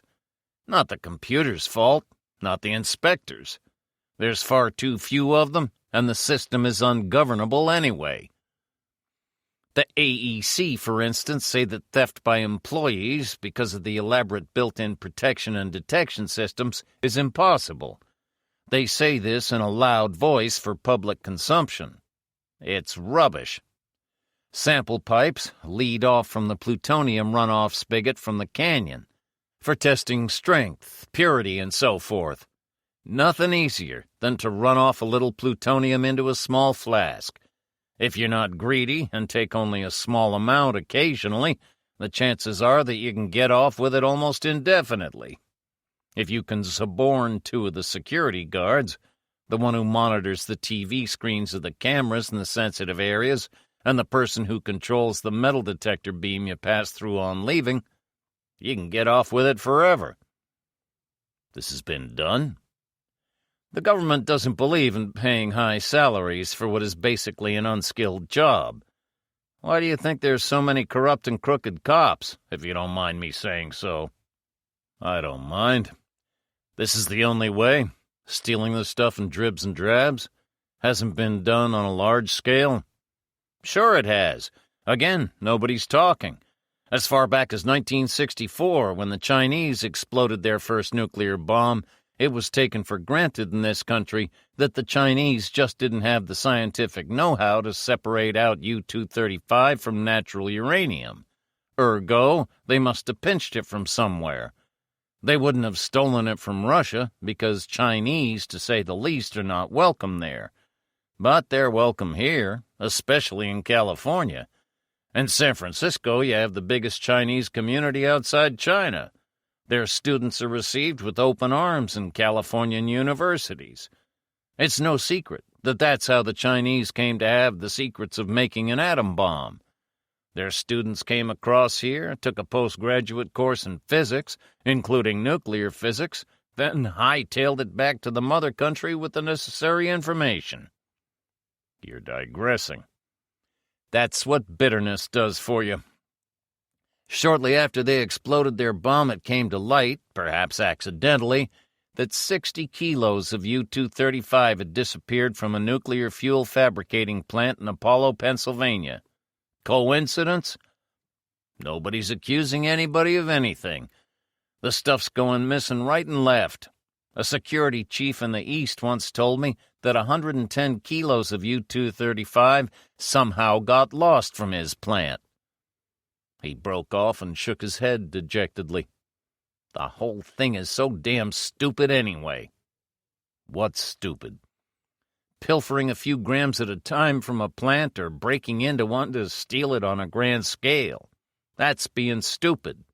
Not the computer's fault, not the inspector's. There's far too few of them, and the system is ungovernable anyway. The AEC, for instance, say that theft by employees, because of the elaborate built-in protection and detection systems, is impossible. They say this in a loud voice for public consumption. It's rubbish. Sample pipes lead off from the plutonium runoff spigot from the canyon for testing strength, purity, and so forth. Nothing easier than to run off a little plutonium into a small flask. If you're not greedy and take only a small amount occasionally, the chances are that you can get off with it almost indefinitely. If you can suborn two of the security guards, the one who monitors the TV screens of the cameras in the sensitive areas, and the person who controls the metal detector beam you pass through on leaving, you can get off with it forever. This has been done. The government doesn't believe in paying high salaries for what is basically an unskilled job. Why do you think there's so many corrupt and crooked cops, if you don't mind me saying so? I don't mind. This is the only way. Stealing the stuff in dribs and drabs hasn't been done on a large scale. Sure it has. Again, nobody's talking. As far back as 1964, when the Chinese exploded their first nuclear bomb, it was taken for granted in this country that the Chinese just didn't have the scientific know-how to separate out U-235 from natural uranium. Ergo, they must have pinched it from somewhere. They wouldn't have stolen it from Russia, because Chinese, to say the least, are not welcome there. But they're welcome here, especially in California. In San Francisco, you have the biggest Chinese community outside China. Their students are received with open arms in Californian universities. It's no secret that that's how the Chinese came to have the secrets of making an atom bomb. Their students came across here, took a postgraduate course in physics, including nuclear physics, then hightailed it back to the mother country with the necessary information. You're digressing. That's what bitterness does for you. Shortly after they exploded their bomb, it came to light, perhaps accidentally, that 60 kilos of U-235 had disappeared from a nuclear fuel fabricating plant in Apollo, Pennsylvania. Coincidence? Nobody's accusing anybody of anything. The stuff's going missing right and left. A security chief in the East once told me that 110 kilos of U-235 somehow got lost from his plant. He broke off and shook his head dejectedly. The whole thing is so damn stupid anyway. What's stupid? Pilfering a few grams at a time from a plant or breaking into one to steal it on a grand scale. That's being stupid.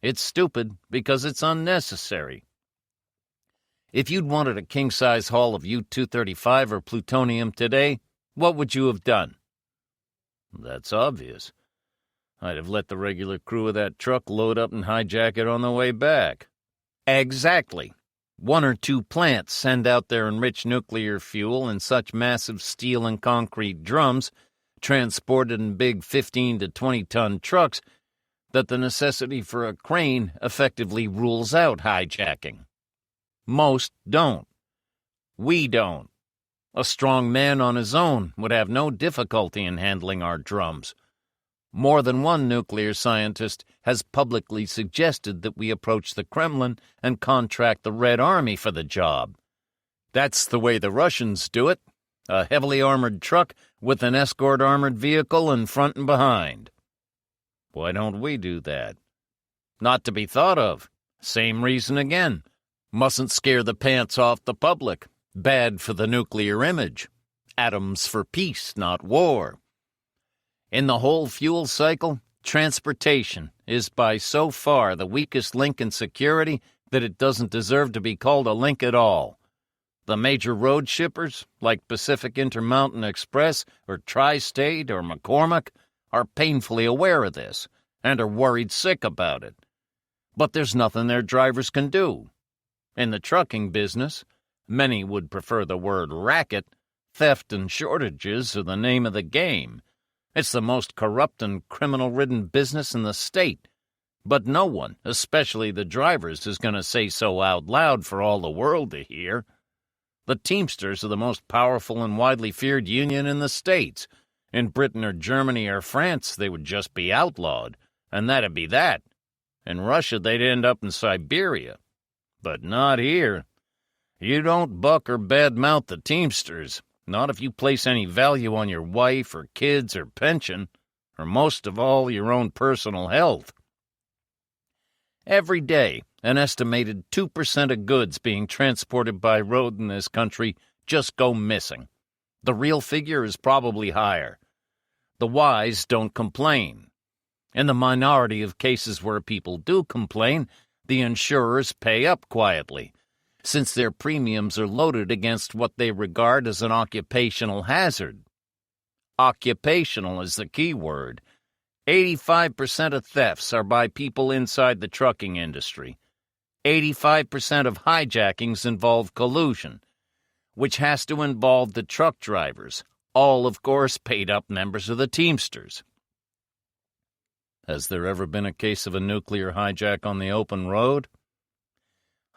It's stupid because it's unnecessary. If you'd wanted a king-size haul of U-235 or plutonium today, what would you have done? That's obvious. I'd have let the regular crew of that truck load up and hijack it on the way back. Exactly. One or two plants send out their enriched nuclear fuel in such massive steel and concrete drums, transported in big 15 to 20-ton trucks, that the necessity for a crane effectively rules out hijacking. Most don't. We don't. A strong man on his own would have no difficulty in handling our drums. More than one nuclear scientist has publicly suggested that we approach the Kremlin and contract the Red Army for the job. That's the way the Russians do it, a heavily armored truck with an escort armored vehicle in front and behind. Why don't we do that? Not to be thought of. Same reason again. Mustn't scare the pants off the public. Bad for the nuclear image. Atoms for peace, not war. In the whole fuel cycle, transportation is by so far the weakest link in security that it doesn't deserve to be called a link at all. The major road shippers, like Pacific Intermountain Express or Tri-State or McCormick, are painfully aware of this and are worried sick about it. But there's nothing their drivers can do. In the trucking business, many would prefer the word racket. Theft and shortages are the name of the game. It's the most corrupt and criminal-ridden business in the state. But no one, especially the drivers, is going to say so out loud for all the world to hear. The Teamsters are the most powerful and widely feared union in the States. In Britain or Germany or France, they would just be outlawed, and that'd be that. In Russia, they'd end up in Siberia. But not here. You don't buck or badmouth the Teamsters. Not if you place any value on your wife or kids or pension, or most of all, your own personal health. Every day, an estimated 2% of goods being transported by road in this country just go missing. The real figure is probably higher. The wise don't complain. In the minority of cases where people do complain, the insurers pay up quietly, since their premiums are loaded against what they regard as an occupational hazard. Occupational is the key word. 85% of thefts are by people inside the trucking industry. 85% of hijackings involve collusion, which has to involve the truck drivers, all, of course, paid-up members of the Teamsters. Has there ever been a case of a nuclear hijack on the open road?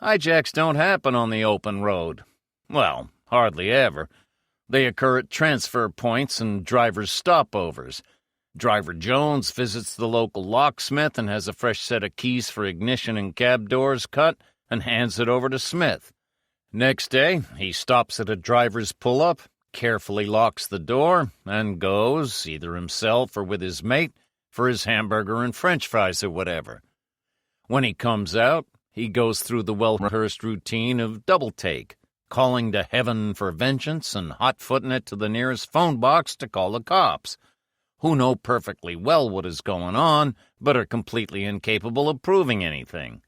Hijacks don't happen on the open road. Well, hardly ever. They occur at transfer points and drivers' stopovers. Driver Jones visits the local locksmith and has a fresh set of keys for ignition and cab doors cut and hands it over to Smith. Next day, he stops at a driver's pull-up, carefully locks the door, and goes, either himself or with his mate, for his hamburger and french fries or whatever. When he comes out, he goes through the well-rehearsed routine of double-take, calling to heaven for vengeance and hot-footing it to the nearest phone box to call the cops, who know perfectly well what is going on, but are completely incapable of proving anything.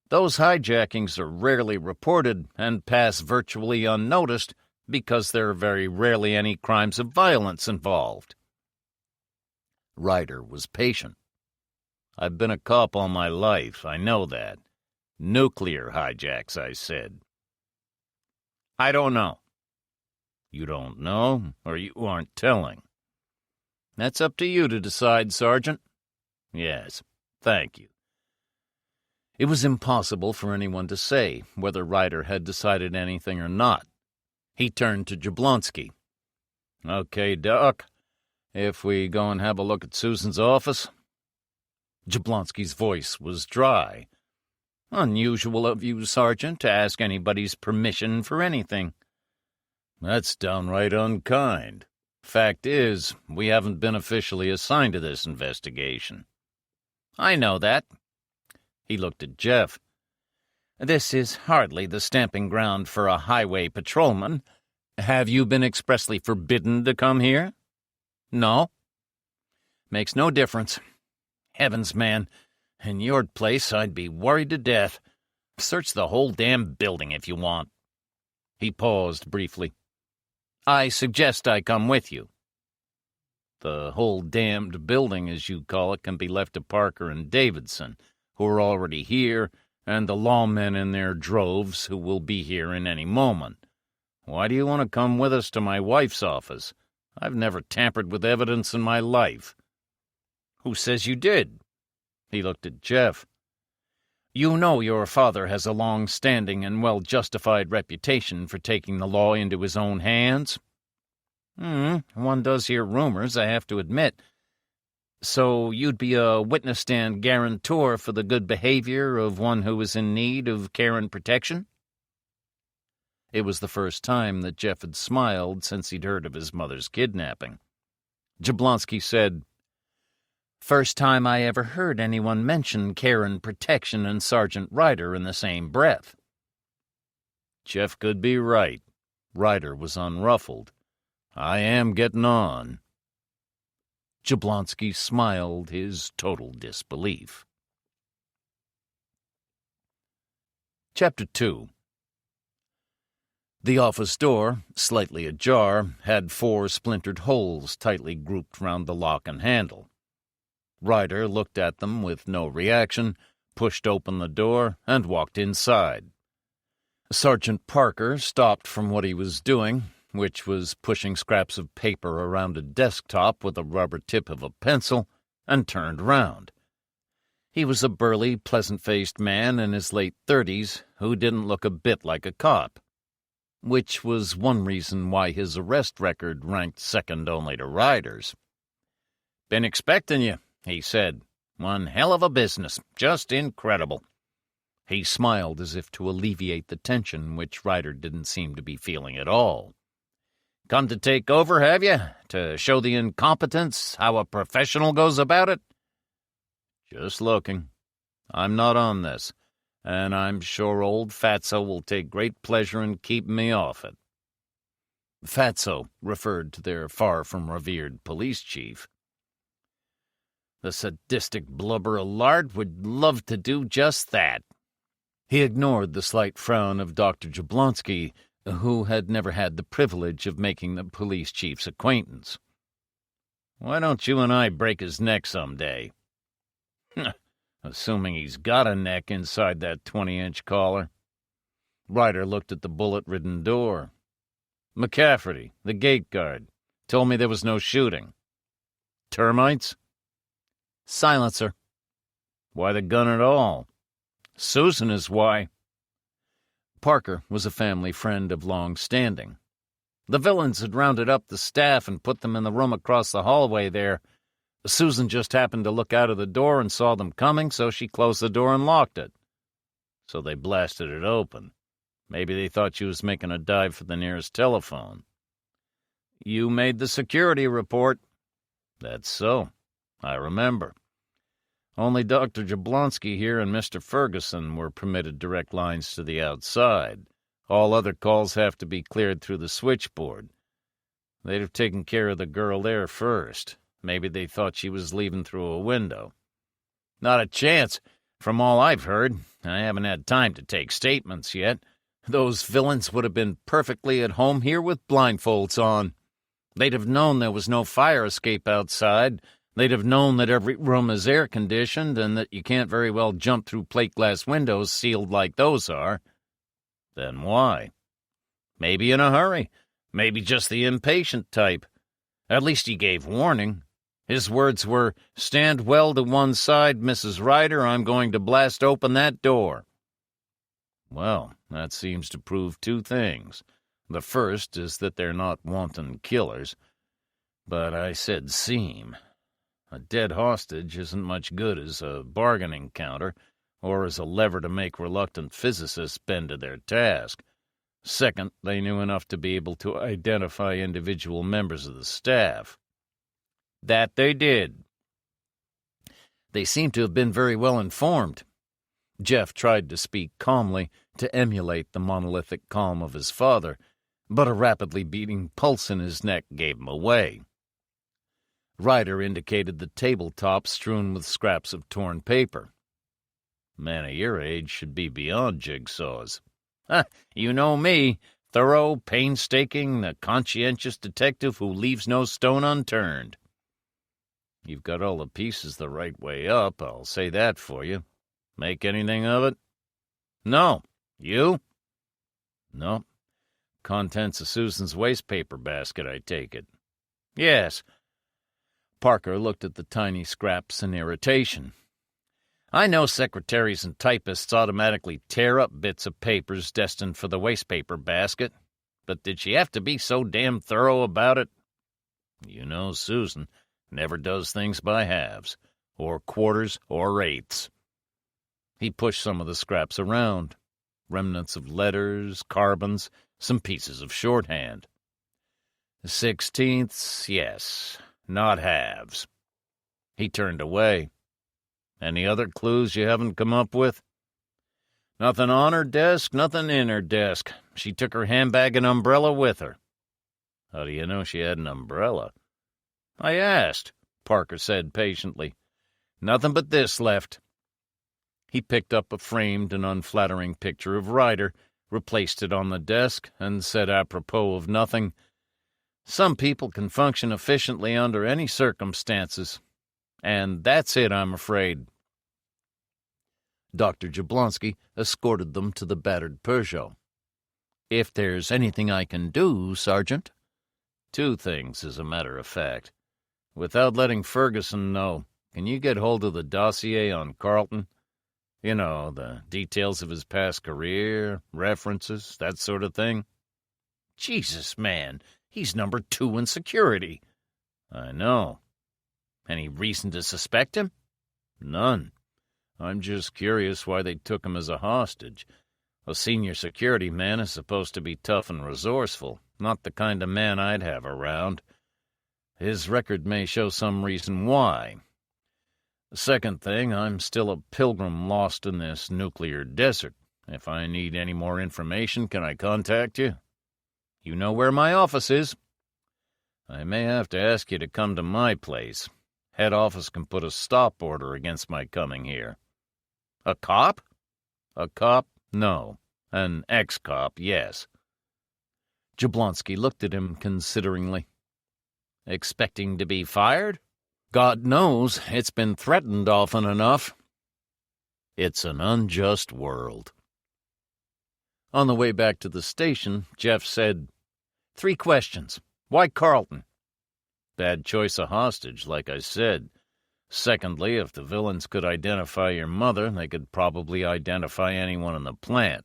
Those hijackings are rarely reported and pass virtually unnoticed because there are very rarely any crimes of violence involved. Ryder was patient. I've been a cop all my life, I know that. Nuclear hijacks, I said. I don't know. You don't know, or you aren't telling. That's up to you to decide, Sergeant. Yes, thank you. It was impossible for anyone to say whether Ryder had decided anything or not. He turned to Jablonski. Okay, Doc, if we go and have a look at Susan's office? Jablonski's voice was dry. Unusual of you, Sergeant, to ask anybody's permission for anything. That's downright unkind. Fact is, we haven't been officially assigned to this investigation. I know that. He looked at Jeff. This is hardly the stamping ground for a highway patrolman. Have you been expressly forbidden to come here? No. Makes no difference. Heavens, man, in your place I'd be worried to death. Search the whole damn building if you want. He paused briefly. I suggest I come with you. The whole damned building, as you call it, can be left to Parker and Davidson, who are already here, and the lawmen in their droves who will be here in any moment. Why do you want to come with us to my wife's office? I've never tampered with evidence in my life. Who says you did? He looked at Jeff. You know your father has a long-standing and well-justified reputation for taking the law into his own hands. One does hear rumors, I have to admit. So you'd be a witness stand guarantor for the good behavior of one who is in need of care and protection? It was the first time that Jeff had smiled since he'd heard of his mother's kidnapping. Jablonski said, First time I ever heard anyone mention care and protection and Sergeant Ryder in the same breath. Jeff could be right. Ryder was unruffled. I am getting on. Jablonski smiled his total disbelief. Chapter 2. The office door, slightly ajar, had 4 splintered holes tightly grouped round the lock and handle. Ryder looked at them with no reaction, pushed open the door, and walked inside. Sergeant Parker stopped from what he was doing, which was pushing scraps of paper around a desktop with a rubber tip of a pencil, and turned round. He was a burly, pleasant-faced man in his late 30s who didn't look a bit like a cop, which was one reason why his arrest record ranked second only to Ryder's. Been expecting you, he said. One hell of a business. Just incredible. He smiled as if to alleviate the tension which Ryder didn't seem to be feeling at all. Come to take over, have you? To show the incompetents how a professional goes about it? Just looking. I'm not on this, and I'm sure old Fatso will take great pleasure in keeping me off it. Fatso referred to their far-from-revered police chief. The sadistic blubber lard would love to do just that. He ignored the slight frown of Dr. Jablonski, who had never had the privilege of making the police chief's acquaintance. Why don't you and I break his neck someday? Assuming he's got a neck inside that 20-inch collar. Ryder looked at the bullet-ridden door. McCafferty, the gate guard, told me there was no shooting. Termites? Silencer. Why the gun at all? Susan is why. Parker was a family friend of long standing. The villains had rounded up the staff and put them in the room across the hallway there. Susan just happened to look out of the door and saw them coming, so she closed the door and locked it. So they blasted it open. Maybe they thought she was making a dive for the nearest telephone. You made the security report. That's so. I remember. Only Dr. Jablonski here and Mr. Ferguson were permitted direct lines to the outside. All other calls have to be cleared through the switchboard. They'd have taken care of the girl there first. Maybe they thought she was leaving through a window. Not a chance, from all I've heard. I haven't had time to take statements yet. Those villains would have been perfectly at home here with blindfolds on. They'd have known there was no fire escape outside. They'd have known that every room is air-conditioned and that you can't very well jump through plate glass windows sealed like those are. Then why? Maybe in a hurry. Maybe just the impatient type. At least he gave warning. His words were, "Stand well to one side, Mrs. Ryder, I'm going to blast open that door." Well, that seems to prove two things. The first is that they're not wanton killers. But I said seem. A dead hostage isn't much good as a bargaining counter or as a lever to make reluctant physicists bend to their task. Second, they knew enough to be able to identify individual members of the staff. That they did. They seem to have been very well informed. Jeff tried to speak calmly to emulate the monolithic calm of his father, but a rapidly beating pulse in his neck gave him away. Ryder indicated the tabletop strewn with scraps of torn paper. Man of your age should be beyond jigsaws. You know me. Thorough, painstaking, the conscientious detective who leaves no stone unturned. You've got all the pieces the right way up, I'll say that for you. Make anything of it? No. You? No. Contents of Susan's wastepaper basket, I take it. Yes. Parker looked at the tiny scraps in irritation. I know secretaries and typists automatically tear up bits of papers destined for the wastepaper basket, but did she have to be so damn thorough about it? You know Susan never does things by halves, or quarters, or eighths. He pushed some of the scraps around. Remnants of letters, carbons, some pieces of shorthand. 16ths, yes, not halves. He turned away. Any other clues you haven't come up with? Nothing on her desk, nothing in her desk. She took her handbag and umbrella with her. How do you know she had an umbrella? I asked, Parker said patiently. Nothing but this left. He picked up a framed and unflattering picture of Ryder, replaced it on the desk, and said apropos of nothing, "Some people can function efficiently under any circumstances. And that's it, I'm afraid." Dr. Jablonski escorted them to the battered Peugeot. "If there's anything I can do, Sergeant." "Two things, as a matter of fact. Without letting Ferguson know, can you get hold of the dossier on Carlton? You know, the details of his past career, references, that sort of thing." "Jesus, man, he's number 2 in security." "I know." "Any reason to suspect him?" "None. I'm just curious why they took him as a hostage. A senior security man is supposed to be tough and resourceful, not the kind of man I'd have around. His record may show some reason why. The second thing, I'm still a pilgrim lost in this nuclear desert. If I need any more information, can I contact you? You know where my office is. I may have to ask you to come to my place. Head office can put a stop order against my coming here. A cop? A cop? No. An ex-cop, yes. Jablonski looked at him consideringly. Expecting to be fired? God knows, it's been threatened often enough. It's an unjust world. On the way back to the station, Jeff said, 3 questions. Why Carlton? Bad choice of hostage, like I said. Secondly, if the villains could identify your mother, they could probably identify anyone in the plant.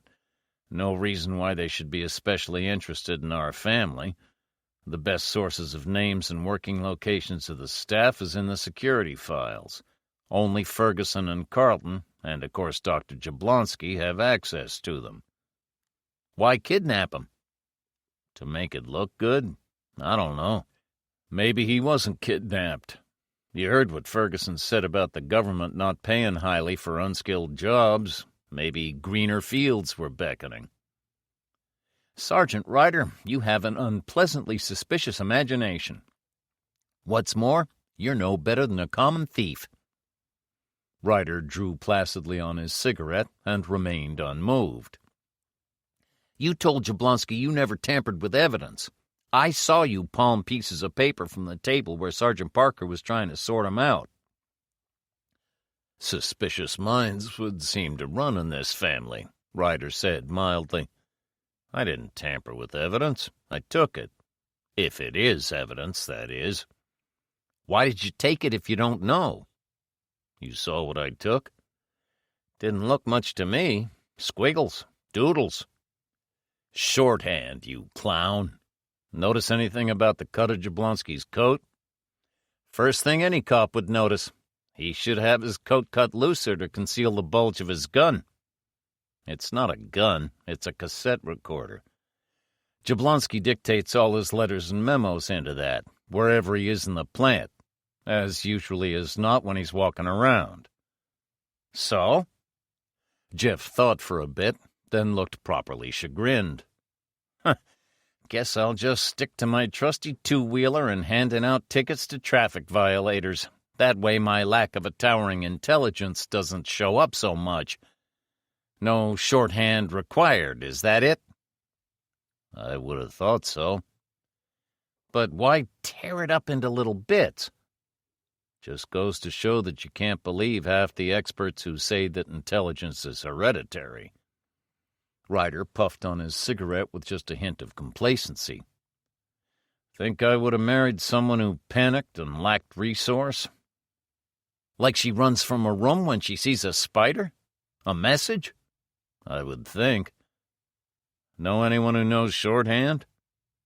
No reason why they should be especially interested in our family. The best sources of names and working locations of the staff is in the security files. Only Ferguson and Carlton, and of course Dr. Jablonski, have access to them. Why kidnap him? To make it look good? I don't know. Maybe he wasn't kidnapped. You heard what Ferguson said about the government not paying highly for unskilled jobs. Maybe greener fields were beckoning. Sergeant Ryder, you have an unpleasantly suspicious imagination. What's more, you're no better than a common thief. Ryder drew placidly on his cigarette and remained unmoved. You told Jablonski you never tampered with evidence. I saw you palm pieces of paper from the table where Sergeant Parker was trying to sort 'em out. Suspicious minds would seem to run in this family, Ryder said mildly. I didn't tamper with evidence. I took it. If it is evidence, that is. Why did you take it if you don't know? You saw what I took? Didn't look much to me. Squiggles. Doodles. Shorthand, you clown. Notice anything about the cut of Jablonski's coat? First thing any cop would notice. He should have his coat cut looser to conceal the bulge of his gun. It's not a gun, it's a cassette recorder. Jablonski dictates all his letters and memos into that, wherever he is in the plant, as usually as not when he's walking around. So? Jeff thought for a bit, then looked properly chagrined. Guess I'll just stick to my trusty two-wheeler and handing out tickets to traffic violators. That way my lack of a towering intelligence doesn't show up so much. No shorthand required, is that it? I would have thought so. But why tear it up into little bits? Just goes to show that you can't believe half the experts who say that intelligence is hereditary. Ryder puffed on his cigarette with just a hint of complacency. Think I would have married someone who panicked and lacked resource? Like she runs from a room when she sees a spider? A message? I would think. Know anyone who knows shorthand?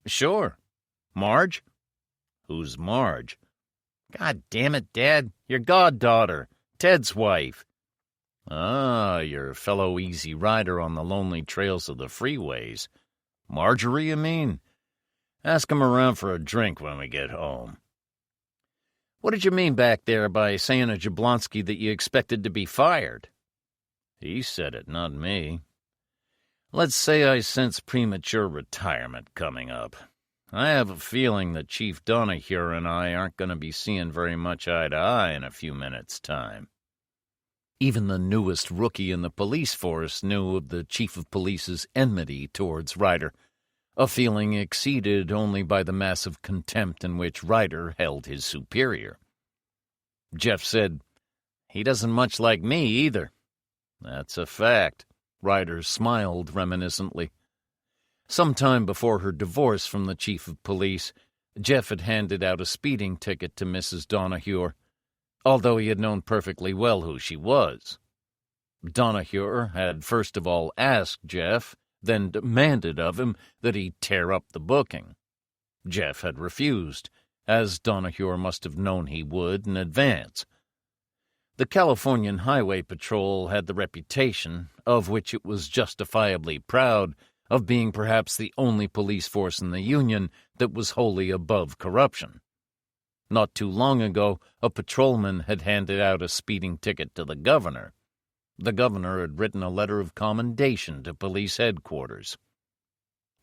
Sure. Marge? Who's Marge? God damn it, Dad. Your goddaughter. Ted's wife. Ah, your fellow easy rider on the lonely trails of the freeways. Marjorie, you mean? Ask him around for a drink when we get home. What did you mean back there by saying to Jablonski that you expected to be fired? He said it, not me. Let's say I sense premature retirement coming up. I have a feeling that Chief Donahue and I aren't going to be seeing very much eye to eye in a few minutes' time. Even the newest rookie in the police force knew of the chief of police's enmity towards Ryder, a feeling exceeded only by the massive contempt in which Ryder held his superior. Jeff said, He doesn't much like me either. That's a fact. Ryder smiled reminiscently. Some time before her divorce from the chief of police, Jeff had handed out a speeding ticket to Mrs. Donahue, although he had known perfectly well who she was. Donahue had first of all asked Jeff, then demanded of him that he tear up the booking. Jeff had refused, as Donahue must have known he would in advance. The Californian Highway Patrol had the reputation, of which it was justifiably proud, of being perhaps the only police force in the Union that was wholly above corruption. Not too long ago, a patrolman had handed out a speeding ticket to the governor. The governor had written a letter of commendation to police headquarters.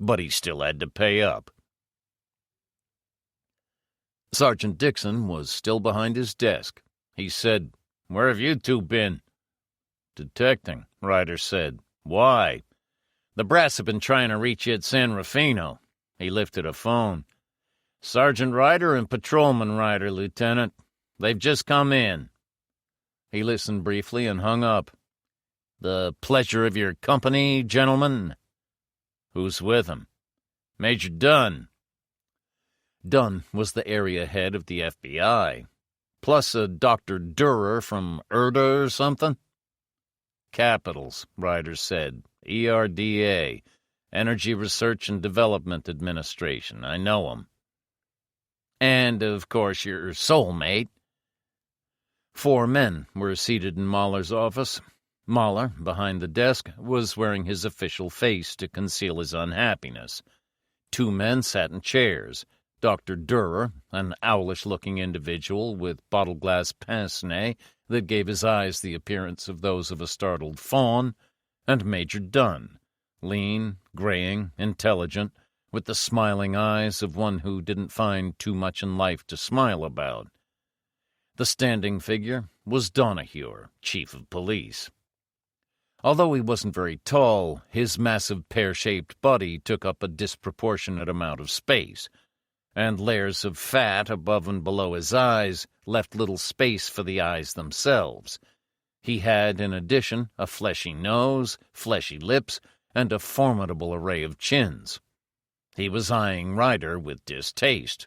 But he still had to pay up. Sergeant Dixon was still behind his desk. He said, "Where have you two been?" "Detecting," Ryder said. "Why?" "The brass have been trying to reach you at San Rufino." He lifted a phone. "Sergeant Ryder and Patrolman Ryder, Lieutenant. They've just come in." He listened briefly and hung up. "The pleasure of your company, gentlemen." "Who's with him?" "Major Dunn." Dunn was the area head of the FBI. Plus a Dr. Durer from ERDA or something? "Capitals," Ryder said. ERDA, Energy Research and Development Administration. I know 'em. "And, of course, your soulmate." 4 men were seated in Mahler's office. Mahler, behind the desk, was wearing his official face to conceal his unhappiness. 2 men sat in chairs. Dr. Durer, an owlish-looking individual with bottle-glass pince-nez that gave his eyes the appearance of those of a startled fawn, and Major Dunn, lean, graying, intelligent, with the smiling eyes of one who didn't find too much in life to smile about. The standing figure was Donahue, chief of police. Although he wasn't very tall, his massive pear-shaped body took up a disproportionate amount of space, and layers of fat above and below his eyes left little space for the eyes themselves. He had, in addition, a fleshy nose, fleshy lips, and a formidable array of chins. He was eyeing Ryder with distaste.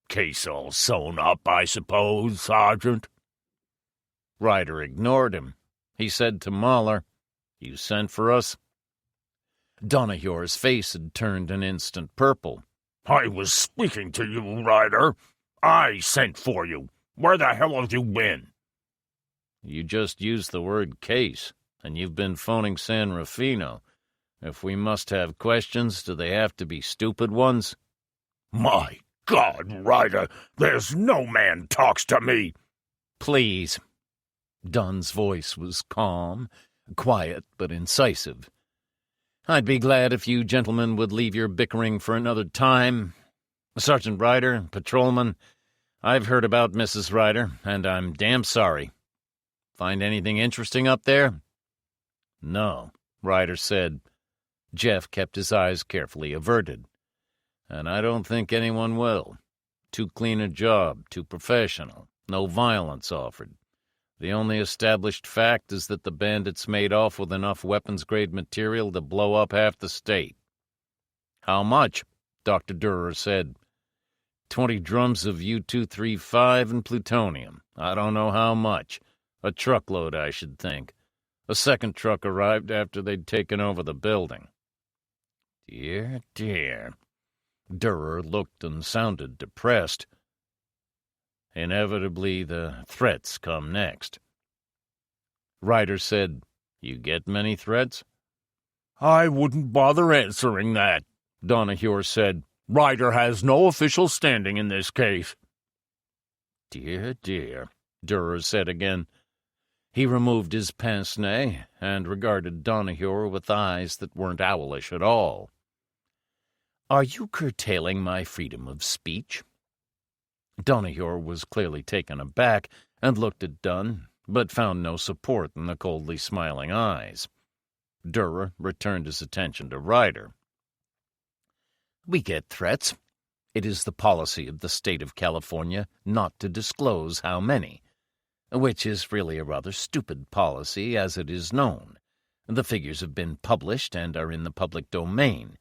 "Case all sewn up, I suppose, Sergeant?" Ryder ignored him. He said to Mahler, "You sent for us?" Donahue's face had turned an instant purple. "I was speaking to you, Ryder. I sent for you. Where the hell have you been?" "You just used the word case, and you've been phoning San Rufino. If we must have questions, do they have to be stupid ones?" "My God, Ryder, there's no man talks to me." "Please." Dunn's voice was calm, quiet but incisive. "I'd be glad if you gentlemen would leave your bickering for another time. Sergeant Ryder, Patrolman, I've heard about Mrs. Ryder, and I'm damn sorry. Find anything interesting up there?" "No," Ryder said. Jeff kept his eyes carefully averted. "And I don't think anyone will. Too clean a job, too professional, no violence offered. The only established fact is that the bandits made off with enough weapons-grade material to blow up half the state." "How much?" Dr. Durer said. 20 drums of U-235 and plutonium. I don't know how much. A truckload, I should think. A second truck arrived after they'd taken over the building." "Dear, dear." Durer looked and sounded depressed. "Inevitably, the threats come next." Ryder said, "You get many threats?" "I wouldn't bother answering that," Donahue said. "Ryder has no official standing in this case." "Dear, dear," Durer said again. He removed his pince-nez and regarded Donahue with eyes that weren't owlish at all. "Are you curtailing my freedom of speech?" Donahue was clearly taken aback and looked at Dunn, but found no support in the coldly smiling eyes. Durer returned his attention to Ryder. "We get threats. It is the policy of the state of California not to disclose how many, which is really a rather stupid policy as it is known. The figures have been published and are in the public domain.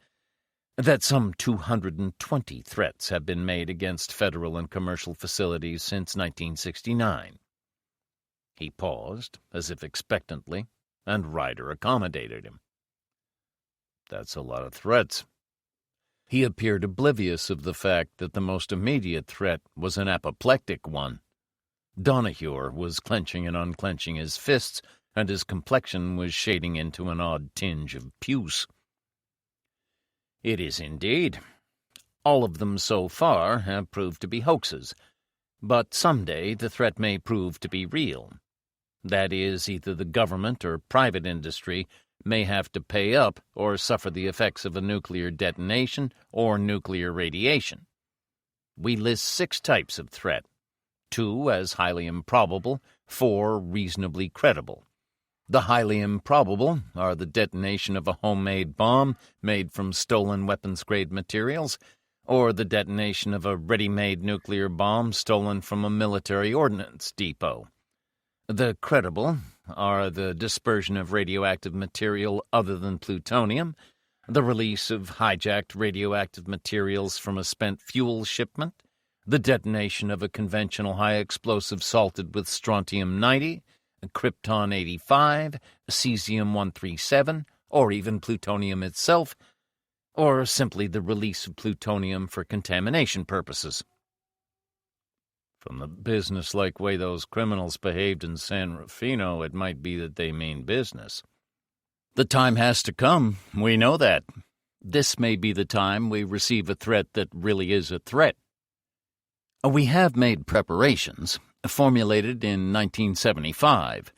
That some 220 threats have been made against federal and commercial facilities since 1969. He paused, as if expectantly, and Ryder accommodated him. "That's a lot of threats." He appeared oblivious of the fact that the most immediate threat was an apoplectic one. Donahue was clenching and unclenching his fists, and his complexion was shading into an odd tinge of puce. "It is indeed. All of them so far have proved to be hoaxes, but someday the threat may prove to be real. That is, either the government or private industry may have to pay up or suffer the effects of a nuclear detonation or nuclear radiation. We list 6 types of threat, 2 as highly improbable, 4 reasonably credible. The highly improbable are the detonation of a homemade bomb made from stolen weapons-grade materials, or the detonation of a ready-made nuclear bomb stolen from a military ordnance depot. The credible are the dispersion of radioactive material other than plutonium, the release of hijacked radioactive materials from a spent fuel shipment, the detonation of a conventional high-explosive salted with strontium-90, krypton-85, cesium-137, or even plutonium itself, or simply the release of plutonium for contamination purposes. From the business-like way those criminals behaved in San Rufino, it might be that they mean business. The time has to come, we know that. This may be the time we receive a threat that really is a threat. We have made preparations, formulated in 1975.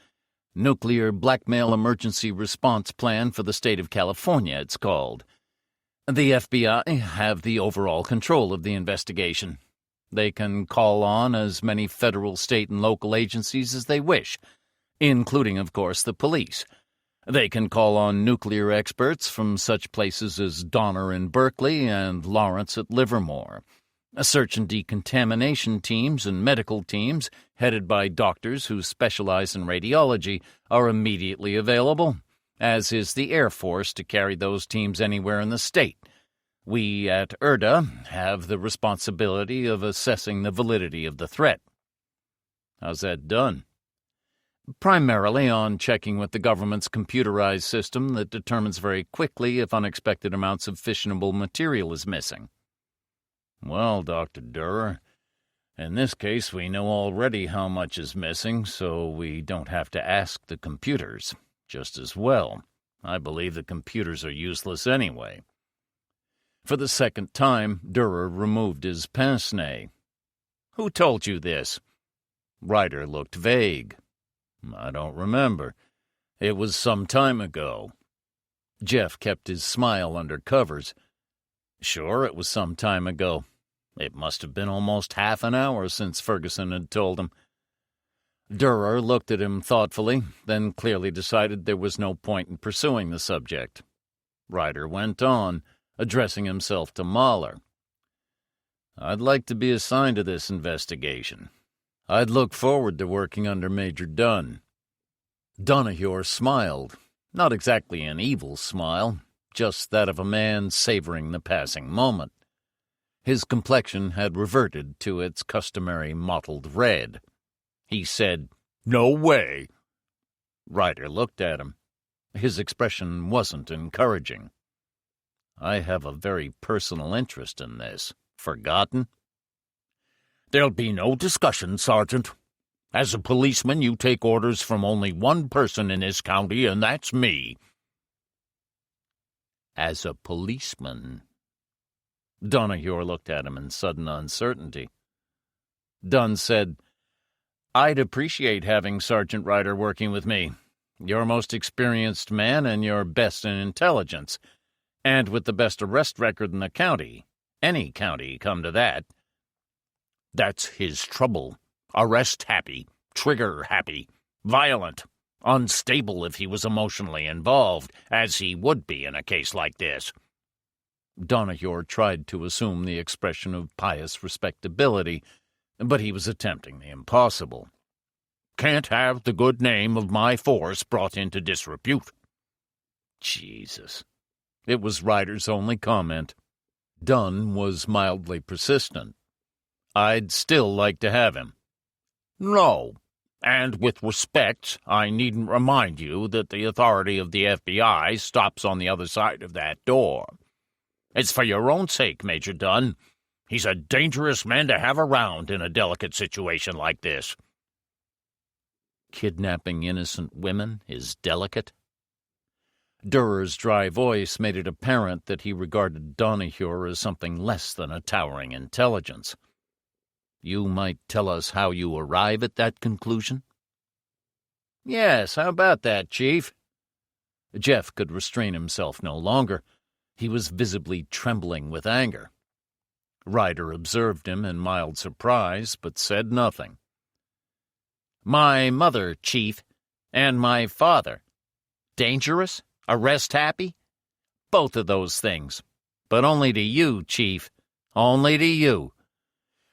Nuclear Blackmail Emergency Response Plan for the State of California, it's called. The FBI have the overall control of the investigation. They can call on as many federal, state, and local agencies as they wish, including, of course, the police. They can call on nuclear experts from such places as Donner in Berkeley and Lawrence at Livermore. Search and decontamination teams and medical teams, headed by doctors who specialize in radiology, are immediately available, as is the Air Force to carry those teams anywhere in the state. We at IRDA have the responsibility of assessing the validity of the threat. How's that done? Primarily on checking with the government's computerized system that determines very quickly if unexpected amounts of fissionable material is missing. Well, Dr. Durer, in this case we know already how much is missing, so we don't have to ask the computers. Just as well. I believe the computers are useless anyway. For the second time, Durer removed his pince-nez. Who told you this? Ryder looked vague. I don't remember. It was some time ago. Jeff kept his smile under covers. Sure, it was some time ago. It must have been almost half an hour since Ferguson had told him. Durer looked at him thoughtfully, then clearly decided there was no point in pursuing the subject. Ryder went on, addressing himself to Mahler. I'd like to be assigned to this investigation. I'd look forward to working under Major Dunn. Donahue smiled, not exactly an evil smile, just that of a man savoring the passing moment. His complexion had reverted to its customary mottled red. He said, "No way." Ryder looked at him. His expression wasn't encouraging. I have a very personal interest in this. Forgotten? There'll be no discussion, Sergeant. As a policeman, you take orders from only one person in this county, and that's me. As a policeman? Donahue looked at him in sudden uncertainty. Dunn said, I'd appreciate having Sergeant Ryder working with me. Your most experienced man and your best in intelligence, and with the best arrest record in the county. Any county, come to that. That's his trouble. Arrest-happy, trigger-happy, violent, unstable if he was emotionally involved, as he would be in a case like this. Donahue tried to assume the expression of pious respectability, but he was attempting the impossible. Can't have the good name of my force brought into disrepute. Jesus. It was Ryder's only comment. Dunn was mildly persistent. I'd still like to have him. No, and with respect, I needn't remind you that the authority of the FBI stops on the other side of that door. It's for your own sake, Major Dunn. He's a dangerous man to have around in a delicate situation like this. Kidnapping innocent women is delicate. Durer's dry voice made it apparent that he regarded Donahue as something less than a towering intelligence. You might tell us how you arrive at that conclusion? Yes, how about that, Chief? Jeff could restrain himself no longer. He was visibly trembling with anger. Ryder observed him in mild surprise, but said nothing. My mother, Chief, and my father. Dangerous? Arrest-happy? Both of those things. But only to you, Chief. Only to you.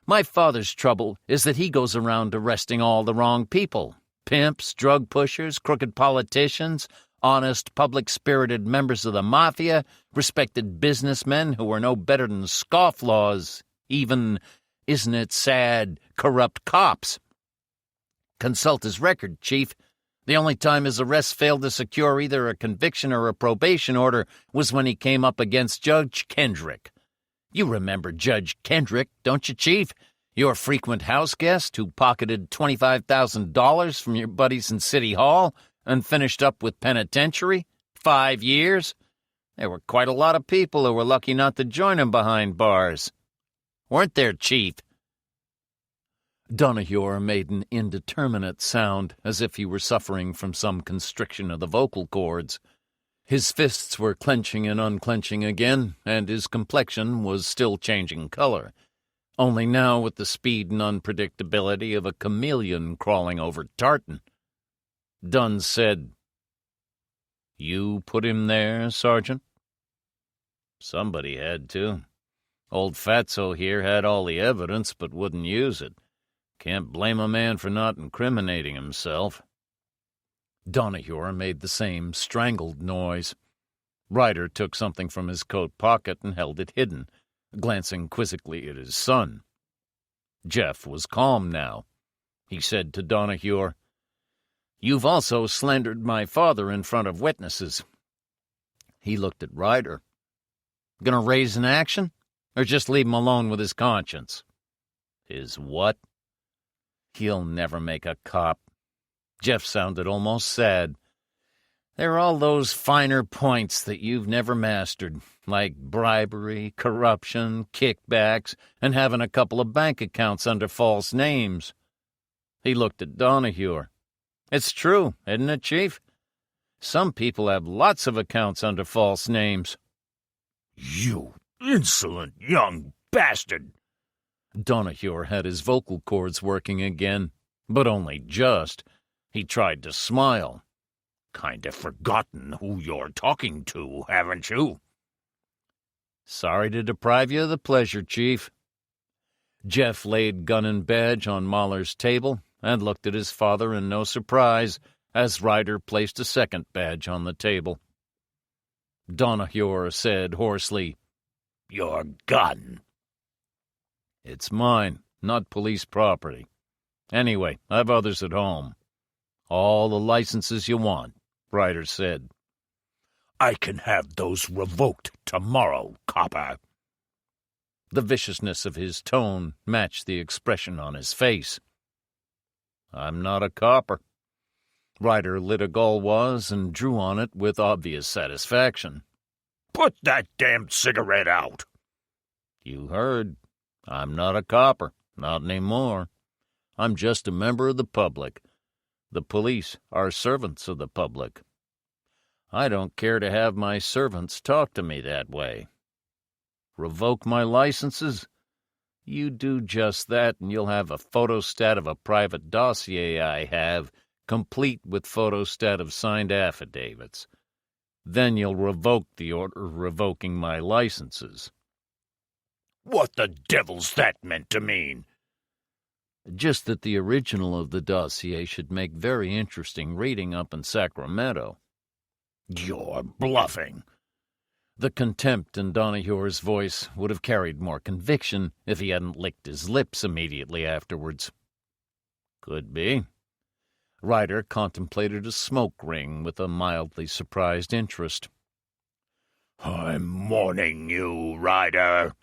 My father's trouble is that he goes around arresting all the wrong people. Pimps, drug pushers, crooked politicians, honest, public-spirited members of the mafia, respected businessmen who are no better than scofflaws, even, isn't it sad, corrupt cops. Consult his record, Chief. The only time his arrests failed to secure either a conviction or a probation order was when he came up against Judge Kendrick. You remember Judge Kendrick, don't you, Chief? Your frequent house guest who pocketed $25,000 from your buddies in City Hall and finished up with penitentiary? 5 years? There were quite a lot of people who were lucky not to join him behind bars. Weren't there, Chief? Donahue made an indeterminate sound, as if he were suffering from some constriction of the vocal cords. His fists were clenching and unclenching again, and his complexion was still changing color, only now with the speed and unpredictability of a chameleon crawling over tartan. Dunn said, "You put him there, Sergeant?" "Somebody had to. Old Fatso here had all the evidence, but wouldn't use it. Can't blame a man for not incriminating himself." Donahue made the same strangled noise. Ryder took something from his coat pocket and held it hidden, glancing quizzically at his son. Jeff was calm now. He said to Donahue, "You've also slandered my father in front of witnesses." He looked at Ryder. "Gonna raise an action, or just leave him alone with his conscience?" "His what?" "He'll never make a cop." Jeff sounded almost sad. "There are all those finer points that you've never mastered, like bribery, corruption, kickbacks, and having a couple of bank accounts under false names." He looked at Donahue. "It's true, isn't it, Chief? Some people have lots of accounts under false names." "You insolent young bastard!" Donahue had his vocal cords working again, but only just. He tried to smile. "Kinda forgotten who you're talking to, haven't you?" "Sorry to deprive you of the pleasure, Chief." Jeff laid gun and badge on Mahler's table and looked at his father in no surprise as Ryder placed a second badge on the table. Donahue said hoarsely, "Your gun." "It's mine, not police property. Anyway, I've others at home." "All the licenses you want," Ryder said. "I can have those revoked tomorrow, copper." The viciousness of his tone matched the expression on his face. "I'm not a copper." Ryder lit a Gauloise and drew on it with obvious satisfaction. "Put that damned cigarette out." "You heard. I'm not a copper. Not anymore. I'm just a member of the public. The police are servants of the public. I don't care to have my servants talk to me that way. Revoke my licenses? You do just that, and you'll have a photostat of a private dossier I have, complete with photostat of signed affidavits. Then you'll revoke the order revoking my licenses." "What the devil's that meant to mean?" "Just that the original of the dossier should make very interesting reading up in Sacramento." "You're bluffing." The contempt in Donahue's voice would have carried more conviction if he hadn't licked his lips immediately afterwards. "Could be." Ryder contemplated a smoke ring with a mildly surprised interest. "I'm warning you, Ryder."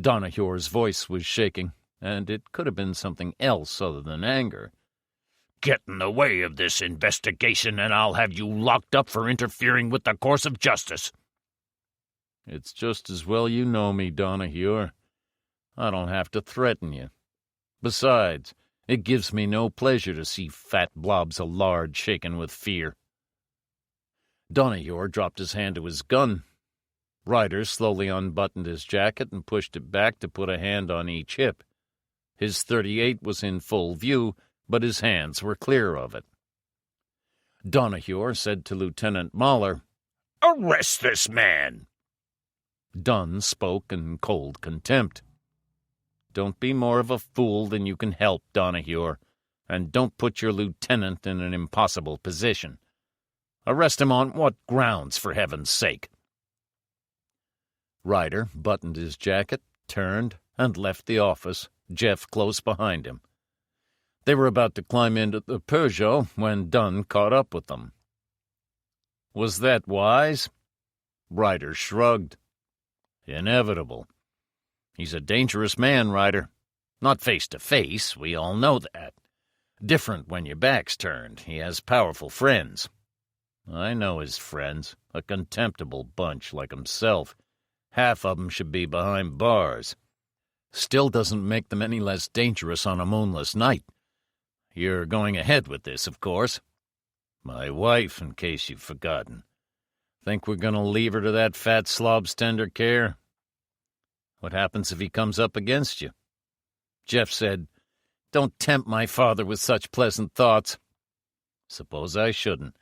Donahue's voice was shaking, and it could have been something else other than anger. Get in the way of this investigation, and I'll have you locked up for interfering with the course of justice." "It's just as well you know me, Donahue. I don't have to threaten you. Besides, it gives me no pleasure to see fat blobs of lard shaken with fear." Donahue dropped his hand to his gun. Ryder slowly unbuttoned his jacket and pushed it back to put a hand on each hip. His .38 was in full view, but his hands were clear of it. Donahue said to Lieutenant Mahler, "Arrest this man!" Dunn spoke in cold contempt. "Don't be more of a fool than you can help, Donahue, and don't put your lieutenant in an impossible position. Arrest him on what grounds, for heaven's sake?" Ryder buttoned his jacket, turned, and left the office, Jeff close behind him. They were about to climb into the Peugeot when Dunn caught up with them. "Was that wise?" Ryder shrugged. "Inevitable. He's a dangerous man, Ryder. Not face to face, we all know that. Different when your back's turned. He has powerful friends. I know his friends, a contemptible bunch like himself. Half of them should be behind bars. Still doesn't make them any less dangerous on a moonless night. You're going ahead with this, of course. My wife, in case you've forgotten. Think we're going to leave her to that fat slob's tender care? What happens if he comes up against you?" Jeff said, "Don't tempt my father with such pleasant thoughts." "Suppose I shouldn't.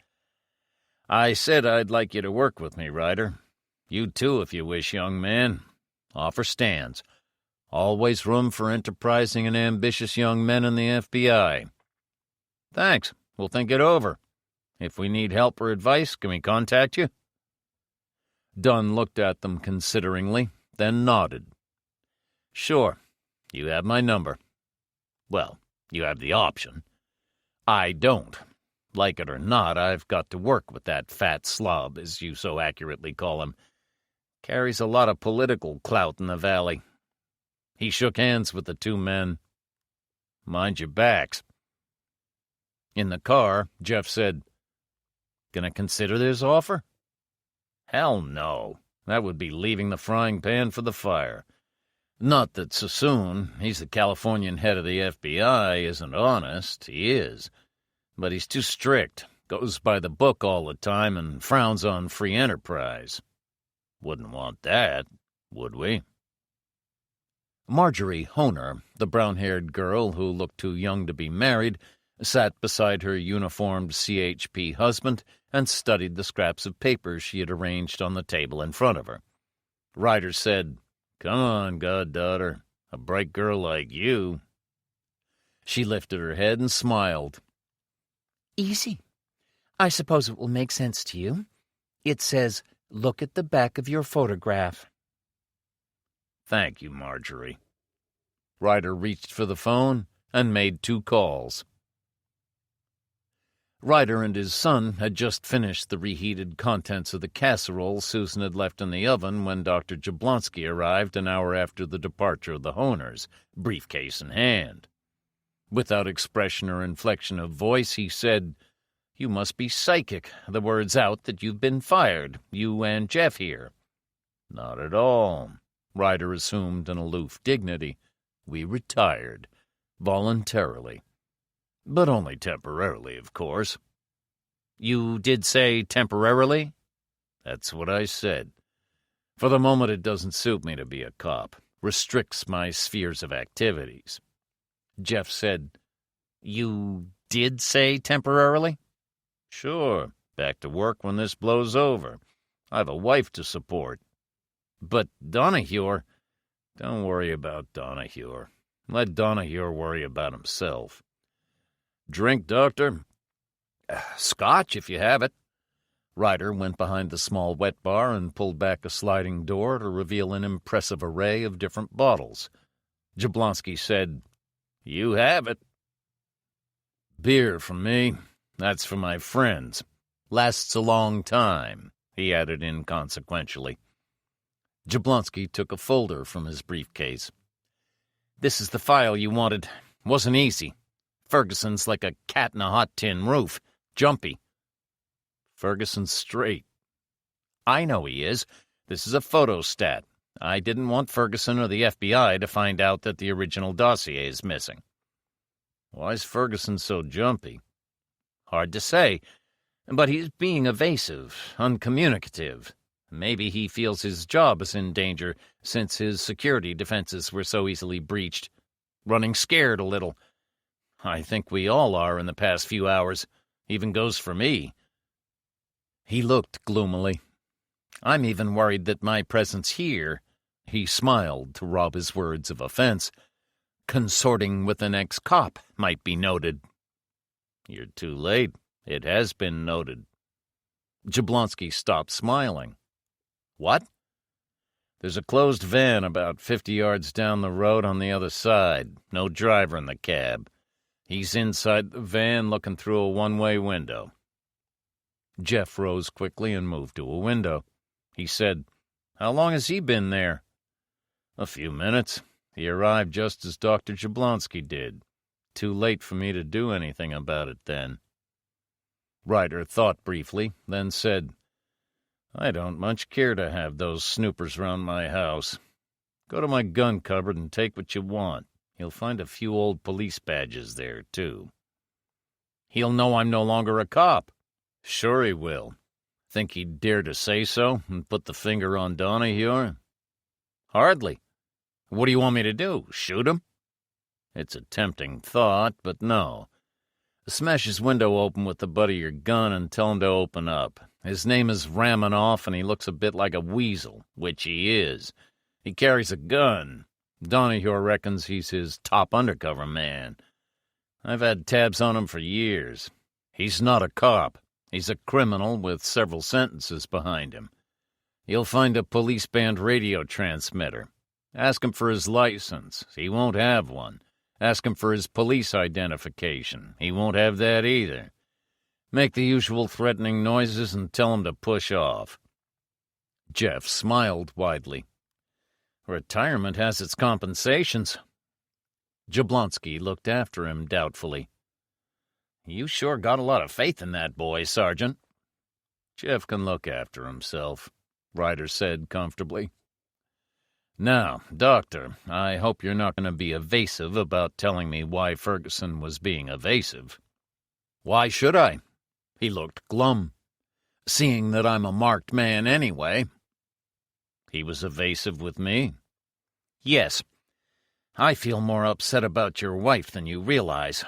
I said I'd like you to work with me, Ryder. You too, if you wish, young man. Offer stands. Always room for enterprising and ambitious young men in the FBI. Thanks. We'll think it over. If we need help or advice, can we contact you?" Dunn looked at them consideringly, then nodded. "Sure. You have my number. Well, you have the option. I don't. Like it or not, I've got to work with that fat slob, as you so accurately call him. Carries a lot of political clout in the valley." He shook hands with the two men. "Mind your backs." In the car, Jeff said, "Gonna consider this offer?" "Hell no. That would be leaving the frying pan for the fire. Not that Sassoon, he's the Californian head of the FBI, isn't honest. He is. But he's too strict, goes by the book all the time, and frowns on free enterprise. Wouldn't want that, would we?" Marjorie Honer, the brown-haired girl who looked too young to be married, sat beside her uniformed CHP husband and studied the scraps of paper she had arranged on the table in front of her. Ryder said, "Come on, goddaughter. A bright girl like you." She lifted her head and smiled. "Easy. I suppose it will make sense to you. It says, 'Look at the back of your photograph.'" "Thank you, Marjorie." Ryder reached for the phone and made 2 calls. Ryder and his son had just finished the reheated contents of the casserole Susan had left in the oven when Dr. Jablonski arrived an hour after the departure of the Honers, briefcase in hand. Without expression or inflection of voice, he said, "You must be psychic. The word's out that you've been fired, you and Jeff here." "Not at all," Ryder assumed an aloof dignity. "We retired. Voluntarily. But only temporarily, of course." "You did say temporarily?" "That's what I said. For the moment it doesn't suit me to be a cop. Restricts my spheres of activities." Jeff said, "You did say temporarily?" "Sure. Back to work when this blows over. I've a wife to support." "But Donahue—" "Don't worry about Donahue. Let Donahue worry about himself. Drink, Doctor?" "Scotch, if you have it." Ryder went behind the small wet bar and pulled back a sliding door to reveal an impressive array of different bottles. Jablonski said, "You have it." "Beer for me. That's for my friends. Lasts a long time," he added inconsequentially. Jablonski took a folder from his briefcase. "This is the file you wanted. Wasn't easy. Ferguson's like a cat in a hot tin roof. Jumpy. Ferguson's straight. I know he is. This is a photostat. I didn't want Ferguson or the FBI to find out that the original dossier is missing. Why's Ferguson so jumpy? Hard to say, but he's being evasive, uncommunicative. Maybe he feels his job is in danger since his security defenses were so easily breached. Running scared a little. I think we all are in the past few hours. Even goes for me. He looked gloomily. I'm even worried that my presence here, he smiled to rob his words of offense, consorting with an ex-cop, might be noted. You're too late. It has been noted. Jablonski stopped smiling. What? There's a closed van about 50 yards down the road on the other side. No driver in the cab. He's inside the van looking through a one-way window. Jeff rose quickly and moved to a window. He said, "How long has he been there?" "A few minutes. He arrived just as Dr. Jablonski did. Too late for me to do anything about it then." Ryder thought briefly, then said, "I don't much care to have those snoopers round my house. Go to my gun cupboard and take what you want. You'll find a few old police badges there, too." "He'll know I'm no longer a cop." "Sure he will. Think he'd dare to say so and put the finger on Donahue?" "Hardly. What do you want me to do, shoot him?" "It's a tempting thought, but no. Smash his window open with the butt of your gun and tell him to open up. His name is Ramanoff, and he looks a bit like a weasel, which he is. He carries a gun. Donahue reckons he's his top undercover man. I've had tabs on him for years. He's not a cop. He's a criminal with several sentences behind him. You'll find a police band radio transmitter. Ask him for his license. He won't have one. Ask him for his police identification. He won't have that either. Make the usual threatening noises and tell him to push off." Jeff smiled widely. "Retirement has its compensations." Jablonski looked after him doubtfully. "You sure got a lot of faith in that boy, Sergeant." "Jeff can look after himself," Ryder said comfortably. "Now, Doctor, I hope you're not going to be evasive about telling me why Ferguson was being evasive." "Why should I?" He looked glum. "Seeing that I'm a marked man anyway." "He was evasive with me?" "Yes. I feel more upset about your wife than you realize.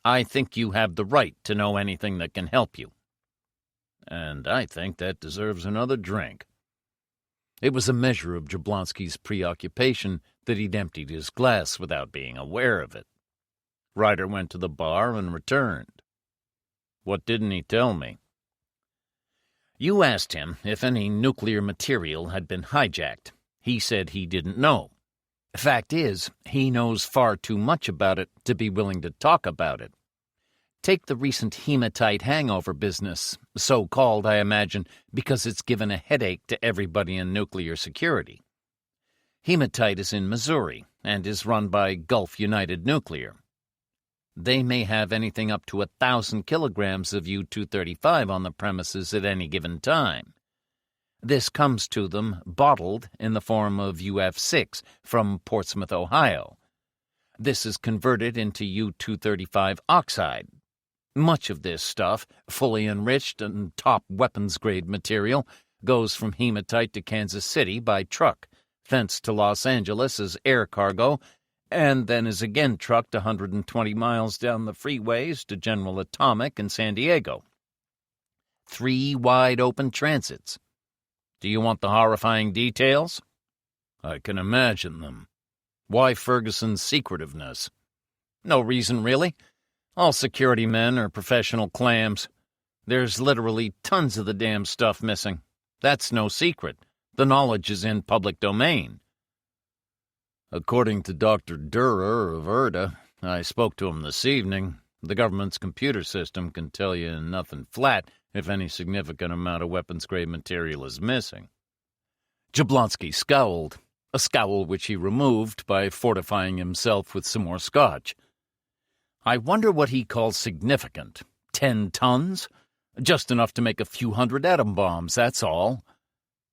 I think you have the right to know anything that can help you." "And I think that deserves another drink." It was a measure of Jablonski's preoccupation that he'd emptied his glass without being aware of it. Ryder went to the bar and returned. "What didn't he tell me?" "You asked him if any nuclear material had been hijacked. He said he didn't know. Fact is, he knows far too much about it to be willing to talk about it. Take the recent hematite hangover business, so-called, I imagine, because it's given a headache to everybody in nuclear security. Hematite is in Missouri and is run by Gulf United Nuclear. They may have anything up to 1,000 kilograms of U-235 on the premises at any given time. This comes to them bottled in the form of UF6 from Portsmouth, Ohio. This is converted into U-235 oxide. Much of this stuff, fully enriched and top weapons-grade material, goes from hematite to Kansas City by truck, thence to Los Angeles as air cargo, and then is again trucked 120 miles down the freeways to General Atomic in San Diego. 3 wide-open transits. Do you want the horrifying details?" "I can imagine them. Why Ferguson's secretiveness?" "No reason, really. All security men are professional clams. There's literally tons of the damn stuff missing. That's no secret. The knowledge is in public domain." "According to Dr. Durer of ERDA, I spoke to him this evening, the government's computer system can tell you nothing flat if any significant amount of weapons-grade material is missing." Jablonski scowled, a scowl which he removed by fortifying himself with some more scotch. I wonder what he calls significant. 10 tons? Just enough to make a few hundred atom bombs, that's all.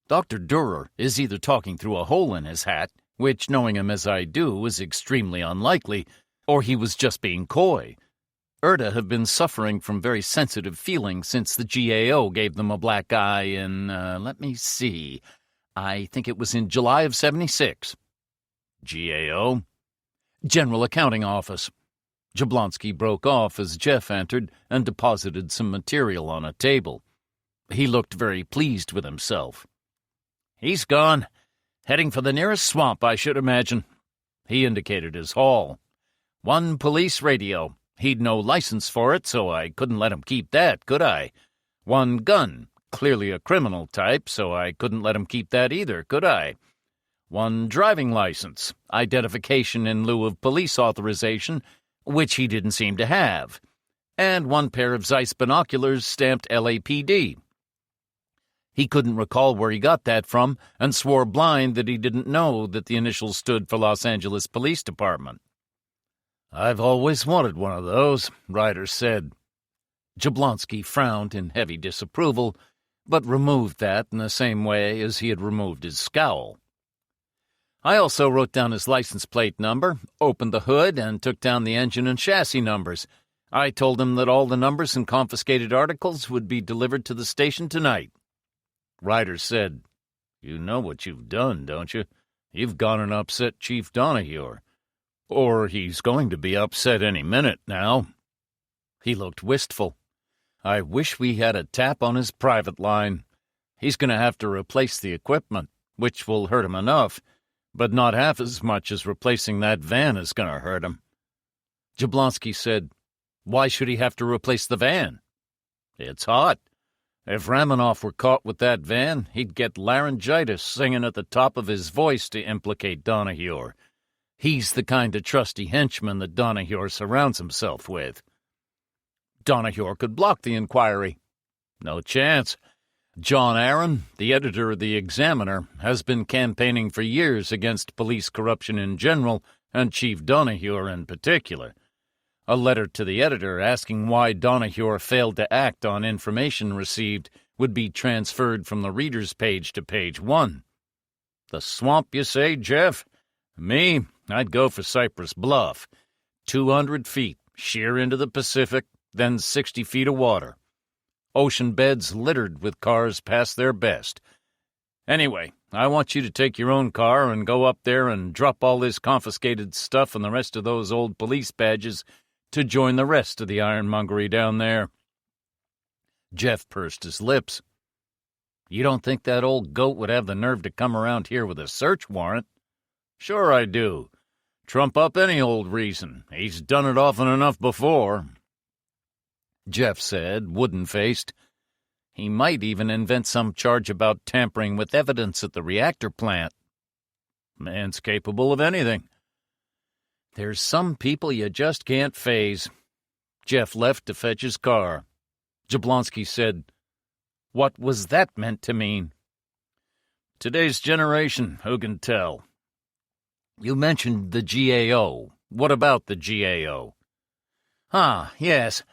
Dr. Durer is either talking through a hole in his hat, which, knowing him as I do, is extremely unlikely, or he was just being coy. Erda have been suffering from very sensitive feelings since the GAO gave them a black eye in, let me see, I think it was in July of 76. GAO? General Accounting Office. Jablonski broke off as Jeff entered and deposited some material on a table. He looked very pleased with himself. He's gone. Heading for the nearest swamp, I should imagine. He indicated his haul. 1 police radio. He'd no license for it, so I couldn't let him keep that, could I? 1 gun. Clearly a criminal type, so I couldn't let him keep that either, could I? 1 driving license. Identification in lieu of police authorization, which he didn't seem to have. And 1 pair of Zeiss binoculars stamped LAPD. He couldn't recall where he got that from and swore blind that he didn't know that the initials stood for Los Angeles Police Department. I've always wanted one of those, Ryder said. Jablonski frowned in heavy disapproval, but removed that in the same way as he had removed his scowl. I also wrote down his license plate number, opened the hood, and took down the engine and chassis numbers. I told him that all the numbers and confiscated articles would be delivered to the station tonight. Ryder said, You know what you've done, don't you? You've gone and upset Chief Donahue. Or he's going to be upset any minute now. He looked wistful. I wish we had a tap on his private line. He's going to have to replace the equipment, which will hurt him enough, but not half as much as replacing that van is going to hurt him. Jablonski said, Why should he have to replace the van? It's hot. If Ramanoff were caught with that van, he'd get laryngitis singing at the top of his voice to implicate Donahue. He's the kind of trusty henchman that Donahue surrounds himself with. Donahue could block the inquiry. No chance. John Aaron, the editor of the Examiner, has been campaigning for years against police corruption in general and Chief Donahue in particular. A letter to the editor asking why Donahue failed to act on information received would be transferred from the reader's page to page 1. The swamp, you say, Jeff? Me, I'd go for Cypress Bluff. 200 feet, sheer into the Pacific, then 60 feet of water. Ocean beds littered with cars past their best. Anyway, I want you to take your own car and go up there and drop all this confiscated stuff and the rest of those old police badges to join the rest of the ironmongery down there. Jeff pursed his lips. You don't think that old goat would have the nerve to come around here with a search warrant? Sure I do. Trump up any old reason. He's done it often enough before. Jeff said, wooden-faced. He might even invent some charge about tampering with evidence at the reactor plant. Man's capable of anything. There's some people you just can't faze. Jeff left to fetch his car. Jablonski said, What was that meant to mean? Today's generation, who can tell? You mentioned the GAO. What about the GAO? Yes.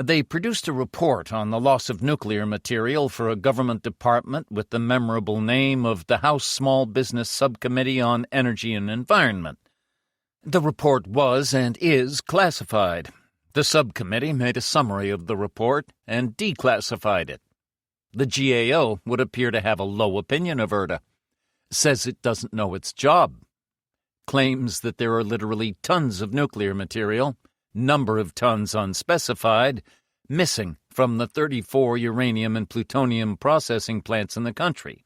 They produced a report on the loss of nuclear material for a government department with the memorable name of the House Small Business Subcommittee on Energy and Environment. The report was and is classified. The subcommittee made a summary of the report and declassified it. The GAO would appear to have a low opinion of ERDA. Says it doesn't know its job. Claims that there are literally tons of nuclear material, number of tons unspecified, missing from the 34 uranium and plutonium processing plants in the country.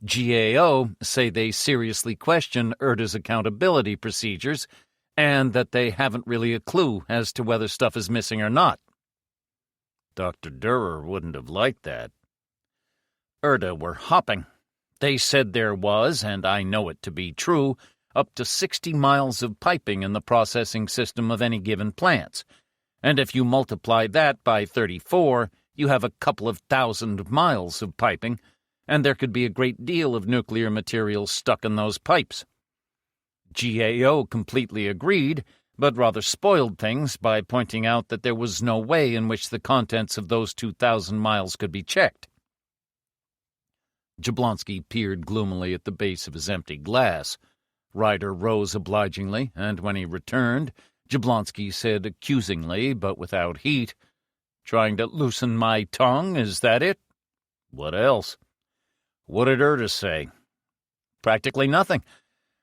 GAO say they seriously question ERDA's accountability procedures and that they haven't really a clue as to whether stuff is missing or not. Dr. Durer wouldn't have liked that. ERDA were hopping. They said there was, and I know it to be true, up to 60 miles of piping in the processing system of any given plants, and if you multiply that by 34, you have a couple of thousand miles of piping, and there could be a great deal of nuclear material stuck in those pipes. GAO completely agreed, but rather spoiled things by pointing out that there was no way in which the contents of those 2,000 miles could be checked. Jablonski peered gloomily at the base of his empty glass. Ryder rose obligingly, and when he returned, Jablonski said accusingly, but without heat, "Trying to loosen my tongue, is that it?" "What else?" "What did Erta say?" "Practically nothing.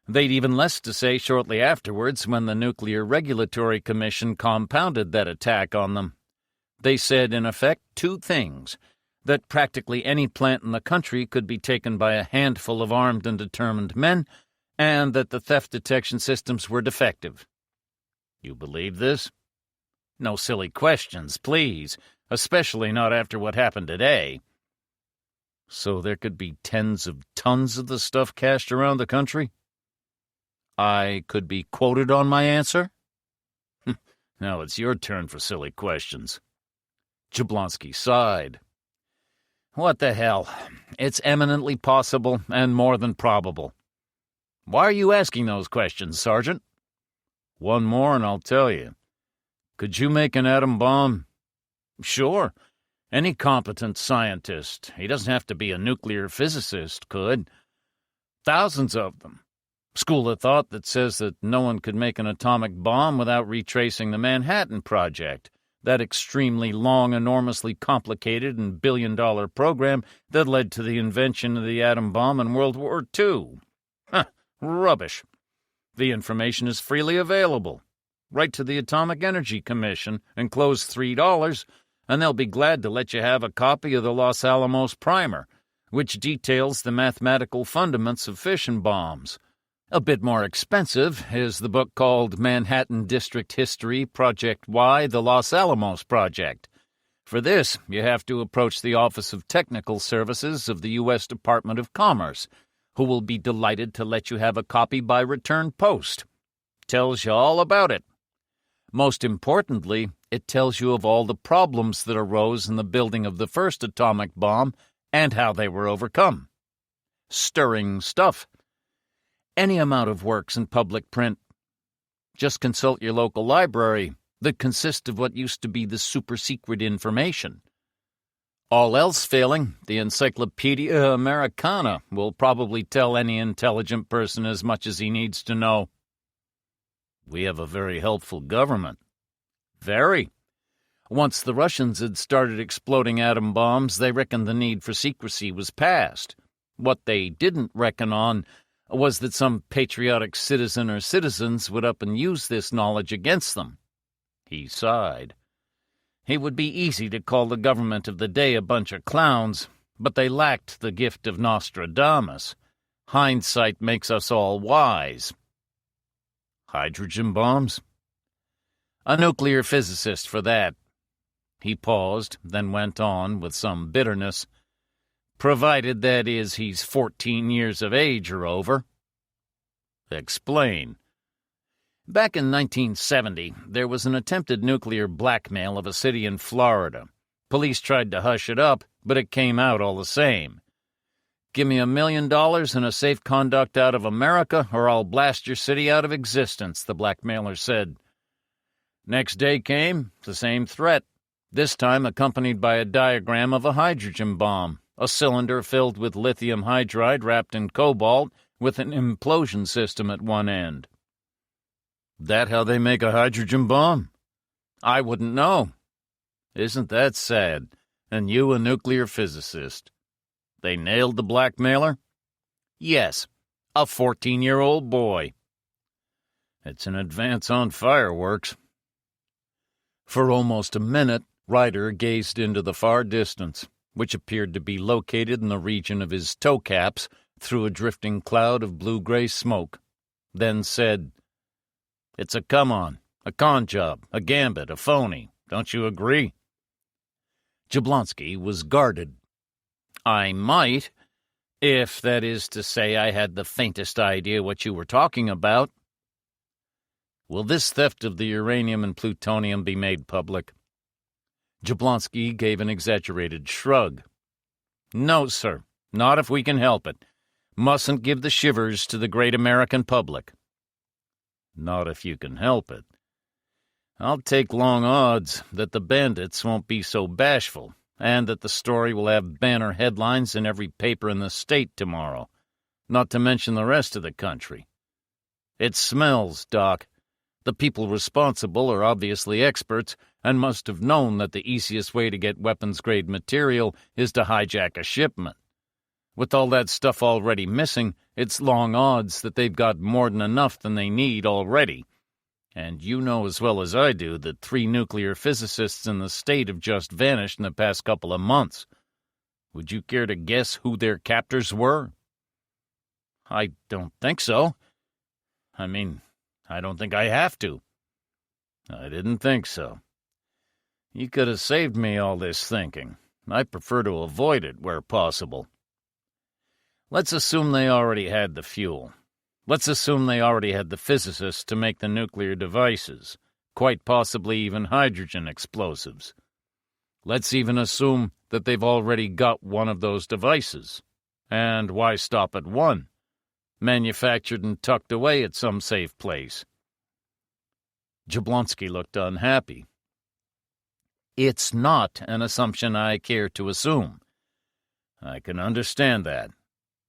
They'd even less to say shortly afterwards when the Nuclear Regulatory Commission compounded that attack on them. They said, in effect, two things: that practically any plant in the country could be taken by a handful of armed and determined men, and that the theft detection systems were defective." "You believe this?" "No silly questions, please, especially not after what happened today." "So there could be tens of tons of the stuff cached around the country?" "I could be quoted on my answer?" "Now it's your turn for silly questions." Jablonski sighed. "What the hell? It's eminently possible and more than probable." "Why are you asking those questions, Sergeant?" "One more and I'll tell you. Could you make an atom bomb?" "Sure. Any competent scientist, he doesn't have to be a nuclear physicist, could. Thousands of them. School of thought that says that no one could make an atomic bomb without retracing the Manhattan Project, that extremely long, enormously complicated and billion-dollar program that led to the invention of the atom bomb in World War II. Rubbish. The information is freely available. Write to the Atomic Energy Commission, enclose $3, and they'll be glad to let you have a copy of the Los Alamos Primer, which details the mathematical fundaments of fission bombs. A bit more expensive is the book called Manhattan District History, Project Y, the Los Alamos Project. For this, you have to approach the Office of Technical Services of the U.S. Department of Commerce, who will be delighted to let you have a copy by return post. Tells you all about it. Most importantly, it tells you of all the problems that arose in the building of the first atomic bomb and how they were overcome. Stirring stuff. Any amount of works in public print. Just consult your local library that consists of what used to be the super-secret information. All else failing, the Encyclopedia Americana will probably tell any intelligent person as much as he needs to know. We have a very helpful government. Very. Once the Russians had started exploding atom bombs, they reckoned the need for secrecy was past. What they didn't reckon on was that some patriotic citizen or citizens would up and use this knowledge against them. He sighed. It would be easy to call the government of the day a bunch of clowns, but they lacked the gift of Nostradamus. Hindsight makes us all wise. Hydrogen bombs? A nuclear physicist for that. He paused, then went on with some bitterness. Provided, that is, he's 14 years of age or over. Explain. Back in 1970, there was an attempted nuclear blackmail of a city in Florida. Police tried to hush it up, but it came out all the same. Give me $1 million and a safe conduct out of America, or I'll blast your city out of existence, the blackmailer said. Next day came, the same threat, this time accompanied by a diagram of a hydrogen bomb, a cylinder filled with lithium hydride wrapped in cobalt with an implosion system at one end. That how they make a hydrogen bomb? I wouldn't know. Isn't that sad? And you a nuclear physicist. They nailed the blackmailer? Yes, a 14-year-old boy. It's an advance on fireworks. For almost a minute, Ryder gazed into the far distance, which appeared to be located in the region of his toe caps through a drifting cloud of blue-gray smoke, then said, It's a come-on, a con job, a gambit, a phony. Don't you agree? Jablonski was guarded. I might, if that is to say I had the faintest idea what you were talking about. Will this theft of the uranium and plutonium be made public? Jablonski gave an exaggerated shrug. No, sir, not if we can help it. Mustn't give the shivers to the great American public. Not if you can help it. I'll take long odds that the bandits won't be so bashful, and that the story will have banner headlines in every paper in the state tomorrow, not to mention the rest of the country. It smells, Doc. The people responsible are obviously experts and must have known that the easiest way to get weapons-grade material is to hijack a shipment. With all that stuff already missing, it's long odds that they've got more than enough than they need already. And you know as well as I do that 3 nuclear physicists in the state have just vanished in the past couple of months. Would you care to guess who their captors were? I don't think so. I mean, I don't think I have to. I didn't think so. You could have saved me all this thinking. I prefer to avoid it where possible. Let's assume they already had the fuel. Let's assume they already had the physicists to make the nuclear devices, quite possibly even hydrogen explosives. Let's even assume that they've already got one of those devices. And why stop at one? Manufactured and tucked away at some safe place. Jablonski looked unhappy. It's not an assumption I care to assume. I can understand that.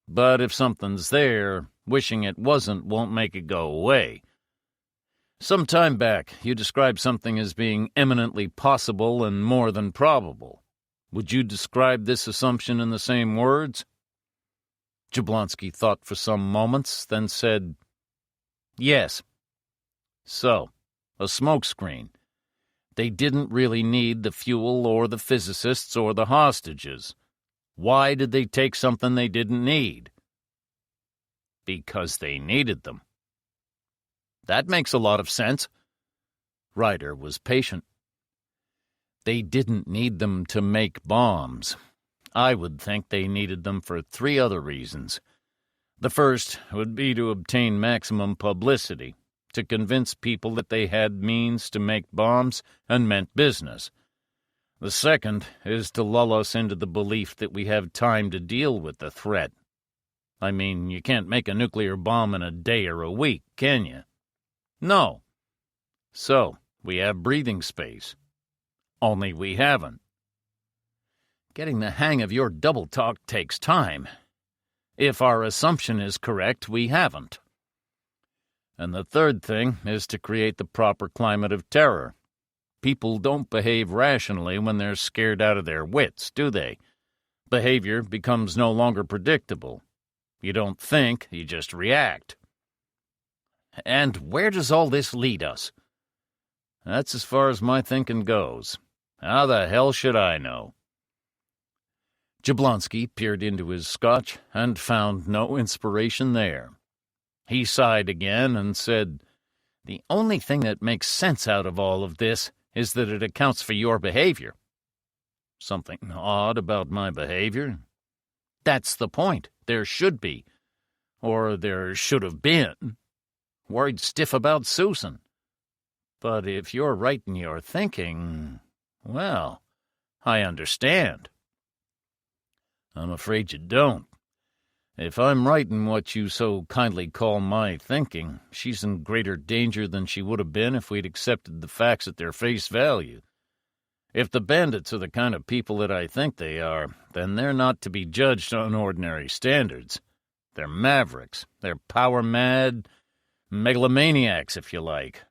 But if something's there, wishing it wasn't won't make it go away. Some time back, you described something as being eminently possible and more than probable. Would you describe this assumption in the same words? Jablonski thought for some moments, then said, Yes. So, a smokescreen. They didn't really need the fuel or the physicists or the hostages. Why did they take something they didn't need? Because they needed them. That makes a lot of sense. Ryder was patient. They didn't need them to make bombs. I would think they needed them for 3 other reasons. The first would be to obtain maximum publicity, to convince people that they had means to make bombs and meant business. The second is to lull us into the belief that we have time to deal with the threat. I mean, you can't make a nuclear bomb in a day or a week, can you? No. So, we have breathing space. Only we haven't. Getting the hang of your double talk takes time. If our assumption is correct, we haven't. And the third thing is to create the proper climate of terror. People don't behave rationally when they're scared out of their wits, do they? Behavior becomes no longer predictable. You don't think, you just react. And where does all this lead us? That's as far as my thinking goes. How the hell should I know? Jablonski peered into his scotch and found no inspiration there. He sighed again and said, The only thing that makes sense out of all of this is that it accounts for your behavior. Something odd about my behavior? That's the point. There should be. Or there should have been. Worried stiff about Susan. But if you're right in your thinking, well, I understand. I'm afraid you don't. If I'm right in what you so kindly call my thinking, she's in greater danger than she would have been if we'd accepted the facts at their face value. If the bandits are the kind of people that I think they are, then they're not to be judged on ordinary standards. They're mavericks. They're power-mad megalomaniacs, if you like.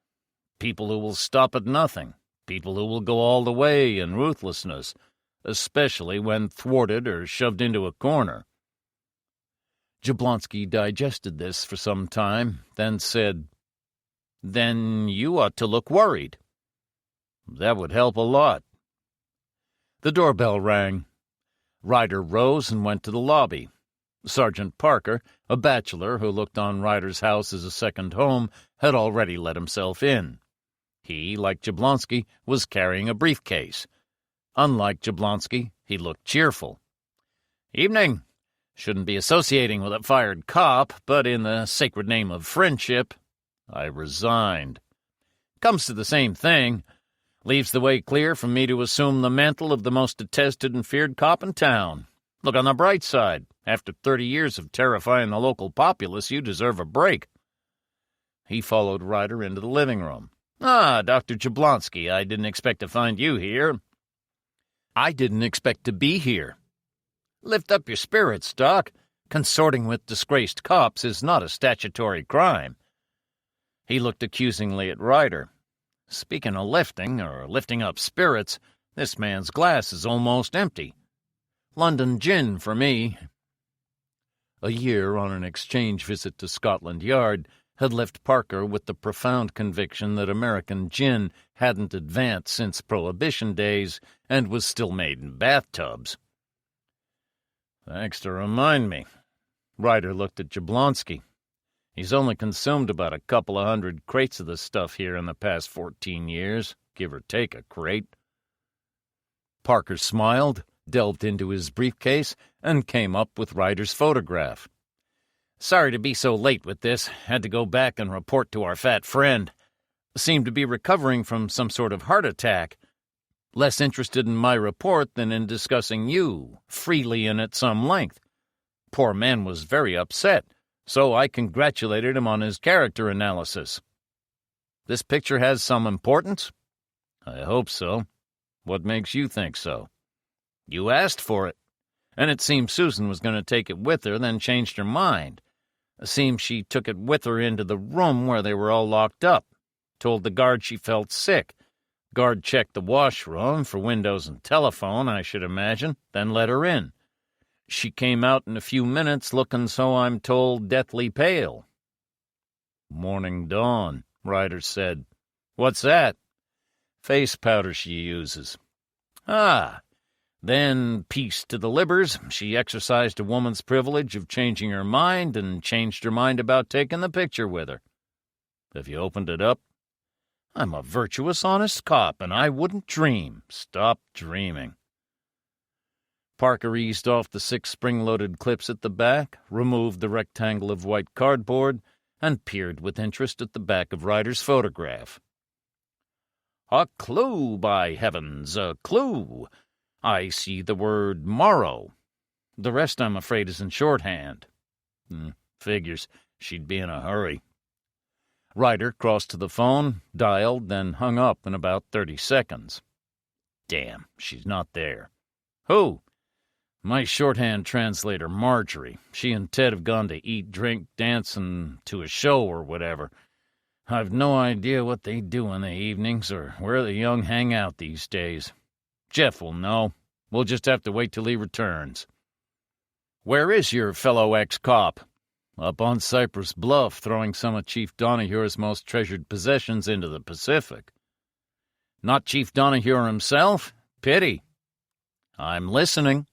People who will stop at nothing. People who will go all the way in ruthlessness, especially when thwarted or shoved into a corner. Jablonski digested this for some time, then said, Then you ought to look worried. That would help a lot. The doorbell rang. Ryder rose and went to the lobby. Sergeant Parker, a bachelor who looked on Ryder's house as a second home, had already let himself in. He, like Jablonski, was carrying a briefcase. Unlike Jablonski, he looked cheerful. Evening. Shouldn't be associating with a fired cop, but in the sacred name of friendship, I resigned. Comes to the same thing. Leaves the way clear for me to assume the mantle of the most detested and feared cop in town. Look on the bright side. After 30 years of terrifying the local populace, you deserve a break. He followed Ryder into the living room. "Ah, Dr. Jablonski, I didn't expect to find you here." "I didn't expect to be here." "Lift up your spirits, Doc. Consorting with disgraced cops is not a statutory crime." He looked accusingly at Ryder. "Speaking of lifting up spirits, this man's glass is almost empty. London gin for me." A year on an exchange visit to Scotland Yard had left Parker with the profound conviction that American gin hadn't advanced since Prohibition days and was still made in bathtubs. "Thanks to remind me." Ryder looked at Jablonski. "He's only consumed about a couple of 100 crates of the stuff here in the past 14 years, give or take a crate." Parker smiled, delved into his briefcase, and came up with Ryder's photograph. "Sorry to be so late with this. Had to go back and report to our fat friend. Seemed to be recovering from some sort of heart attack. Less interested in my report than in discussing you, freely and at some length. Poor man was very upset, so I congratulated him on his character analysis. This picture has some importance?" "I hope so. What makes you think so?" "You asked for it, and it seemed Susan was going to take it with her, then changed her mind. Seems she took it with her into the room where they were all locked up. Told the guard she felt sick. Guard checked the washroom for windows and telephone, I should imagine, then let her in. She came out in a few minutes looking, so I'm told, deathly pale." "Morning dawn," Ryder said. "What's that?" "Face powder she uses." "Ah. Then, peace to the Libbers, she exercised a woman's privilege of changing her mind and changed her mind about taking the picture with her." "Have you opened it up?" "I'm a virtuous, honest cop, and I wouldn't dream." "Stop dreaming." Parker eased off the 6 spring-loaded clips at the back, removed the rectangle of white cardboard, and peered with interest at the back of Ryder's photograph. "A clue, by heavens, a clue! I see the word morrow. The rest, I'm afraid, is in shorthand." "Figures. She'd be in a hurry." Ryder crossed to the phone, dialed, then hung up in about 30 seconds. "Damn, she's not there." "Who?" "My shorthand translator, Marjorie. She and Ted have gone to eat, drink, dance, and to a show or whatever. I've no idea what they do in the evenings or where the young hang out these days. Jeff will know. We'll just have to wait till he returns." "Where is your fellow ex-cop?" "Up on Cypress Bluff, throwing some of Chief Donahue's most treasured possessions into the Pacific." "Not Chief Donahue himself? Pity." "I'm listening."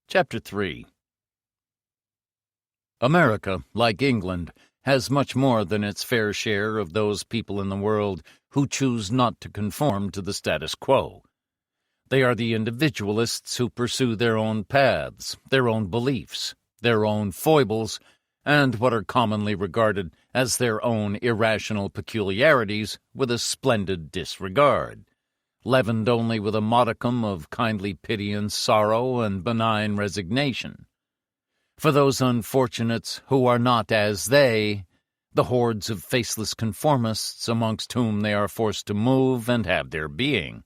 Chapter 3. America, like England, has much more than its fair share of those people in the world who choose not to conform to the status quo. They are the individualists who pursue their own paths, their own beliefs, their own foibles, and what are commonly regarded as their own irrational peculiarities with a splendid disregard, leavened only with a modicum of kindly pity and sorrow and benign resignation. For those unfortunates who are not as they, the hordes of faceless conformists amongst whom they are forced to move and have their being.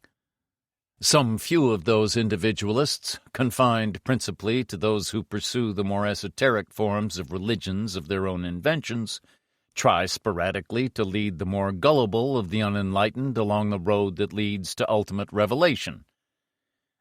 Some few of those individualists, confined principally to those who pursue the more esoteric forms of religions of their own inventions, try sporadically to lead the more gullible of the unenlightened along the road that leads to ultimate revelation.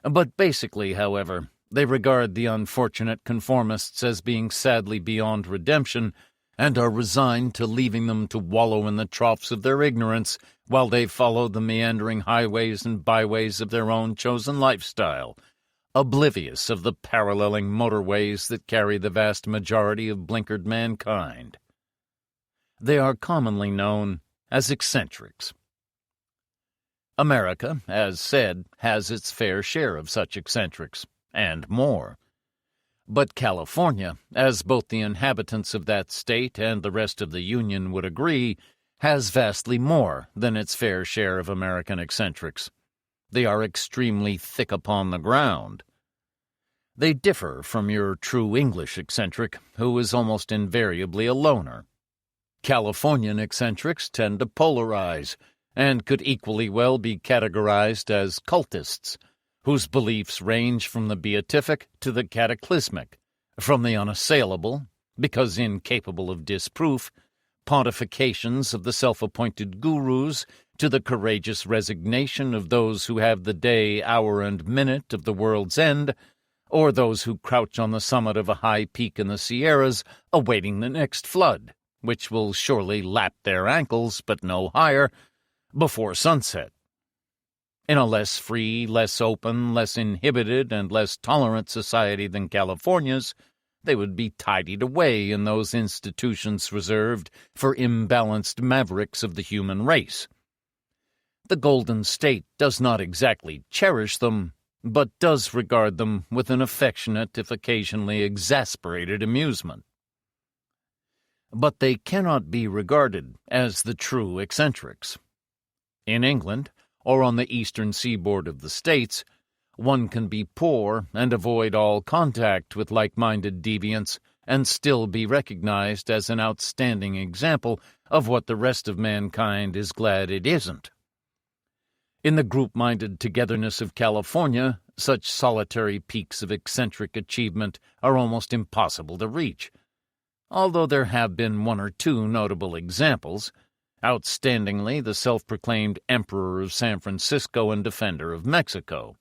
But basically, however, they regard the unfortunate conformists as being sadly beyond redemption and are resigned to leaving them to wallow in the troughs of their ignorance while they follow the meandering highways and byways of their own chosen lifestyle, oblivious of the paralleling motorways that carry the vast majority of blinkered mankind. They are commonly known as eccentrics. America, as said, has its fair share of such eccentrics, and more. But California, as both the inhabitants of that state and the rest of the Union would agree, has vastly more than its fair share of American eccentrics. They are extremely thick upon the ground. They differ from your true English eccentric, who is almost invariably a loner. Californian eccentrics tend to polarize, and could equally well be categorized as cultists, whose beliefs range from the beatific to the cataclysmic, from the unassailable, because incapable of disproof, pontifications of the self-appointed gurus, to the courageous resignation of those who have the day, hour, and minute of the world's end, or those who crouch on the summit of a high peak in the Sierras, awaiting the next flood, which will surely lap their ankles, but no higher, before sunset. In a less free, less open, less inhibited, and less tolerant society than California's, they would be tidied away in those institutions reserved for imbalanced mavericks of the human race. The Golden State does not exactly cherish them, but does regard them with an affectionate, if occasionally exasperated, amusement. But they cannot be regarded as the true eccentrics. In England, or on the eastern seaboard of the States, one can be poor and avoid all contact with like-minded deviants and still be recognized as an outstanding example of what the rest of mankind is glad it isn't. In the group-minded togetherness of California, such solitary peaks of eccentric achievement are almost impossible to reach, although there have been one or two notable examples, outstandingly the self-proclaimed Emperor of San Francisco and Defender of Mexico.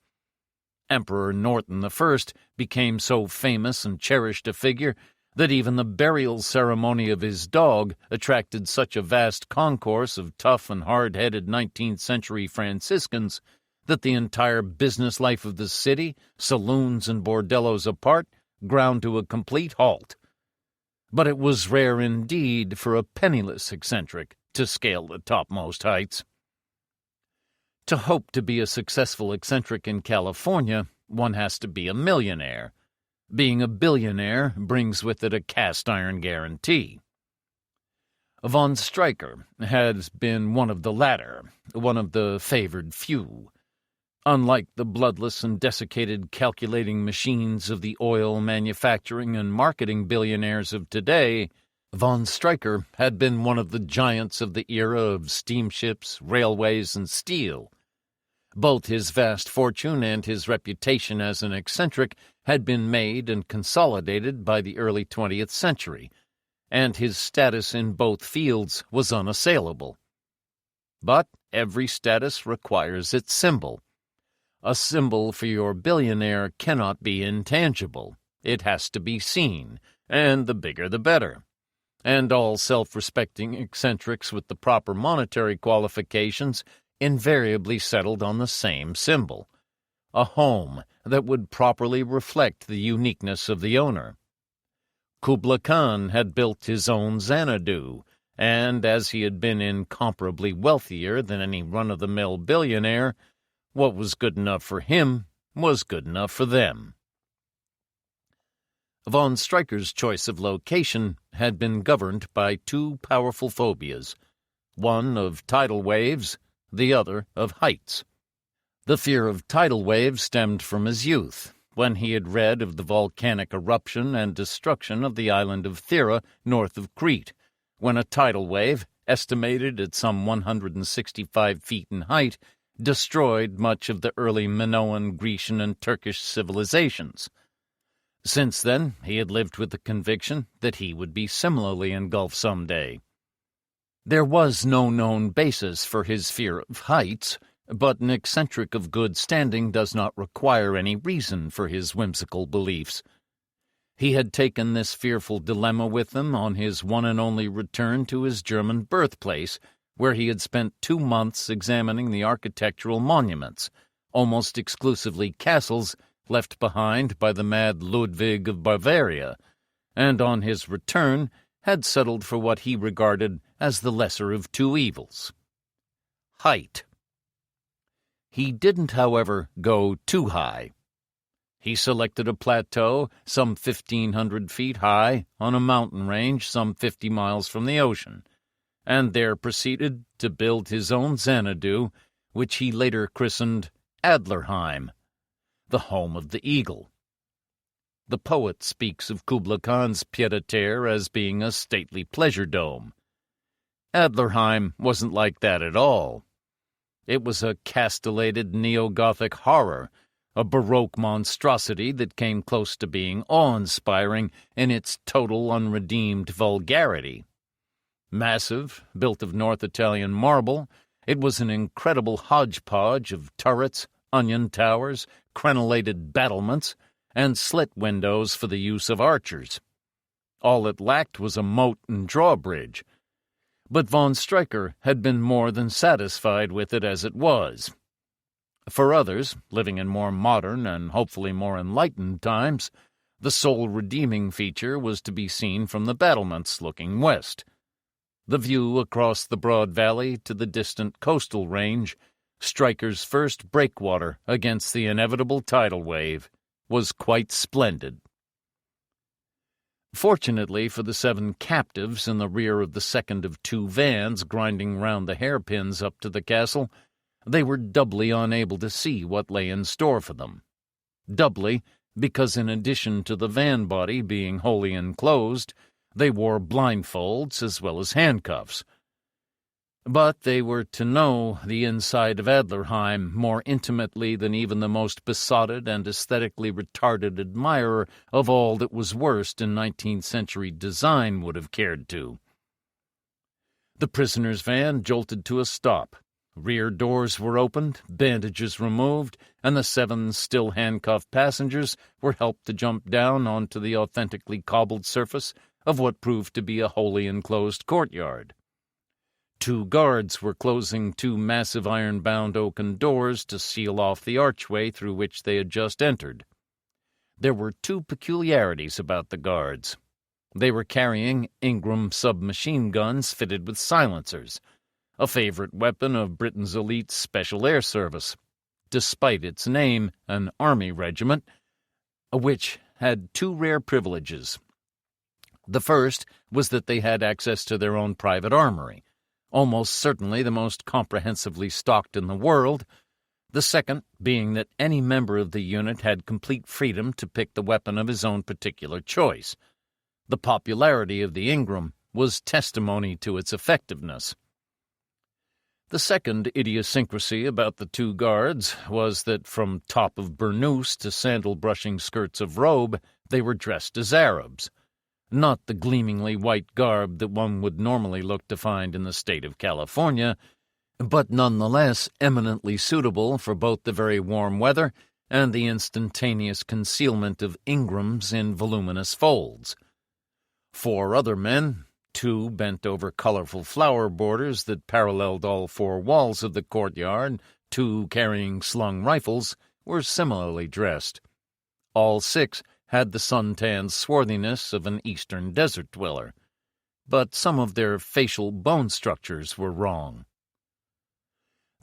Emperor Norton I became so famous and cherished a figure that even the burial ceremony of his dog attracted such a vast concourse of tough and hard-headed 19th-century Franciscans that the entire business life of the city, saloons and bordellos apart, ground to a complete halt. But it was rare indeed for a penniless eccentric to scale the topmost heights. To hope to be a successful eccentric in California, one has to be a millionaire. Being a billionaire brings with it a cast-iron guarantee. Von Stryker has been one of the latter, one of the favored few. Unlike the bloodless and desiccated calculating machines of the oil manufacturing and marketing billionaires of today, von Stryker had been one of the giants of the era of steamships, railways, and steel. Both his vast fortune and his reputation as an eccentric had been made and consolidated by the early 20th century, and his status in both fields was unassailable. But every status requires its symbol. A symbol for your billionaire cannot be intangible. It has to be seen, and the bigger the better. And all self-respecting eccentrics with the proper monetary qualifications invariably settled on the same symbol, a home that would properly reflect the uniqueness of the owner. Kubla Khan had built his own Xanadu, and as he had been incomparably wealthier than any run-of-the-mill billionaire, what was good enough for him was good enough for them. Von Stryker's choice of location had been governed by two powerful phobias, one of tidal waves, the other of heights. The fear of tidal waves stemmed from his youth, when he had read of the volcanic eruption and destruction of the island of Thera north of Crete, when a tidal wave, estimated at some 165 feet in height, destroyed much of the early Minoan, Grecian, and Turkish civilizations. Since then, he had lived with the conviction that he would be similarly engulfed someday. There was no known basis for his fear of heights, but an eccentric of good standing does not require any reason for his whimsical beliefs. He had taken this fearful dilemma with him on his one and only return to his German birthplace, where he had spent 2 months examining the architectural monuments, almost exclusively castles, left behind by the mad Ludwig of Bavaria, and on his return had settled for what he regarded as the lesser of two evils: height. He didn't, however, go too high. He selected a plateau some 1,500 feet high on a mountain range some 50 miles from the ocean, and there proceeded to build his own Xanadu, which he later christened Adlerheim, the home of the eagle. The poet speaks of Kubla Khan's pied-à-terre as being a stately pleasure dome. Adlerheim wasn't like that at all. It was a castellated neo-Gothic horror, a Baroque monstrosity that came close to being awe-inspiring in its total unredeemed vulgarity. Massive, built of North Italian marble, it was an incredible hodgepodge of turrets, onion towers, crenellated battlements, and slit windows for the use of archers. All it lacked was a moat and drawbridge. But von Stryker had been more than satisfied with it as it was. For others, living in more modern and hopefully more enlightened times, the sole redeeming feature was to be seen from the battlements looking west. The view across the broad valley to the distant coastal range, Stryker's first breakwater against the inevitable tidal wave, was quite splendid. Fortunately for the 7 captives in the rear of the second of 2 vans grinding round the hairpins up to the castle, they were doubly unable to see what lay in store for them. Doubly because in addition to the van body being wholly enclosed, they wore blindfolds as well as handcuffs. But they were to know the inside of Adlerheim more intimately than even the most besotted and aesthetically retarded admirer of all that was worst in 19th-century design would have cared to. The prisoner's van jolted to a stop. Rear doors were opened, bandages removed, and the 7 still handcuffed passengers were helped to jump down onto the authentically cobbled surface of what proved to be a wholly enclosed courtyard. 2 guards were closing 2 massive iron-bound oaken doors to seal off the archway through which they had just entered. There were 2 peculiarities about the guards. They were carrying Ingram submachine guns fitted with silencers, a favorite weapon of Britain's elite Special Air Service, despite its name, an army regiment, which had 2 rare privileges. The first was that they had access to their own private armory, almost certainly the most comprehensively stocked in the world, the second being that any member of the unit had complete freedom to pick the weapon of his own particular choice. The popularity of the Ingram was testimony to its effectiveness. The second idiosyncrasy about the 2 guards was that from top of burnous to sandal-brushing skirts of robe, they were dressed as Arabs, not the gleamingly white garb that one would normally look to find in the state of California, but nonetheless eminently suitable for both the very warm weather and the instantaneous concealment of Ingrams in voluminous folds. 4 other men, 2 bent over colorful flower borders that paralleled all 4 walls of the courtyard, 2 carrying slung rifles, were similarly dressed. All 6 had the suntanned swarthiness of an eastern desert dweller, but some of their facial bone structures were wrong.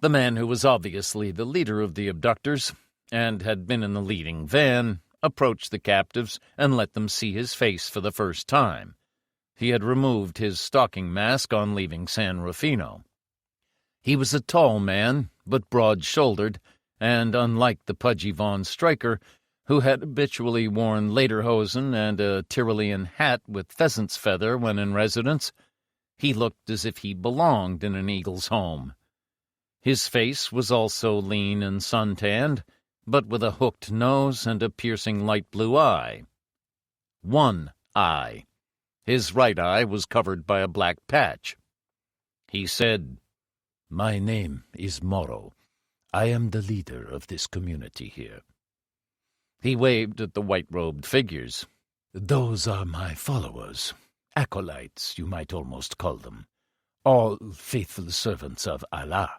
The man who was obviously the leader of the abductors, and had been in the leading van, approached the captives and let them see his face for the first time. He had removed his stocking mask on leaving San Rufino. He was a tall man, but broad-shouldered, and unlike the pudgy von Stryker, who had habitually worn lederhosen and a Tyrolean hat with pheasant's feather when in residence, he looked as if he belonged in an eagle's home. His face was also lean and suntanned, but with a hooked nose and a piercing light blue eye. One eye. His right eye was covered by a black patch. He said, "My name is Morrow. I am the leader of this community here." He waved at the white-robed figures. "Those are my followers, acolytes, you might almost call them, all faithful servants of Allah."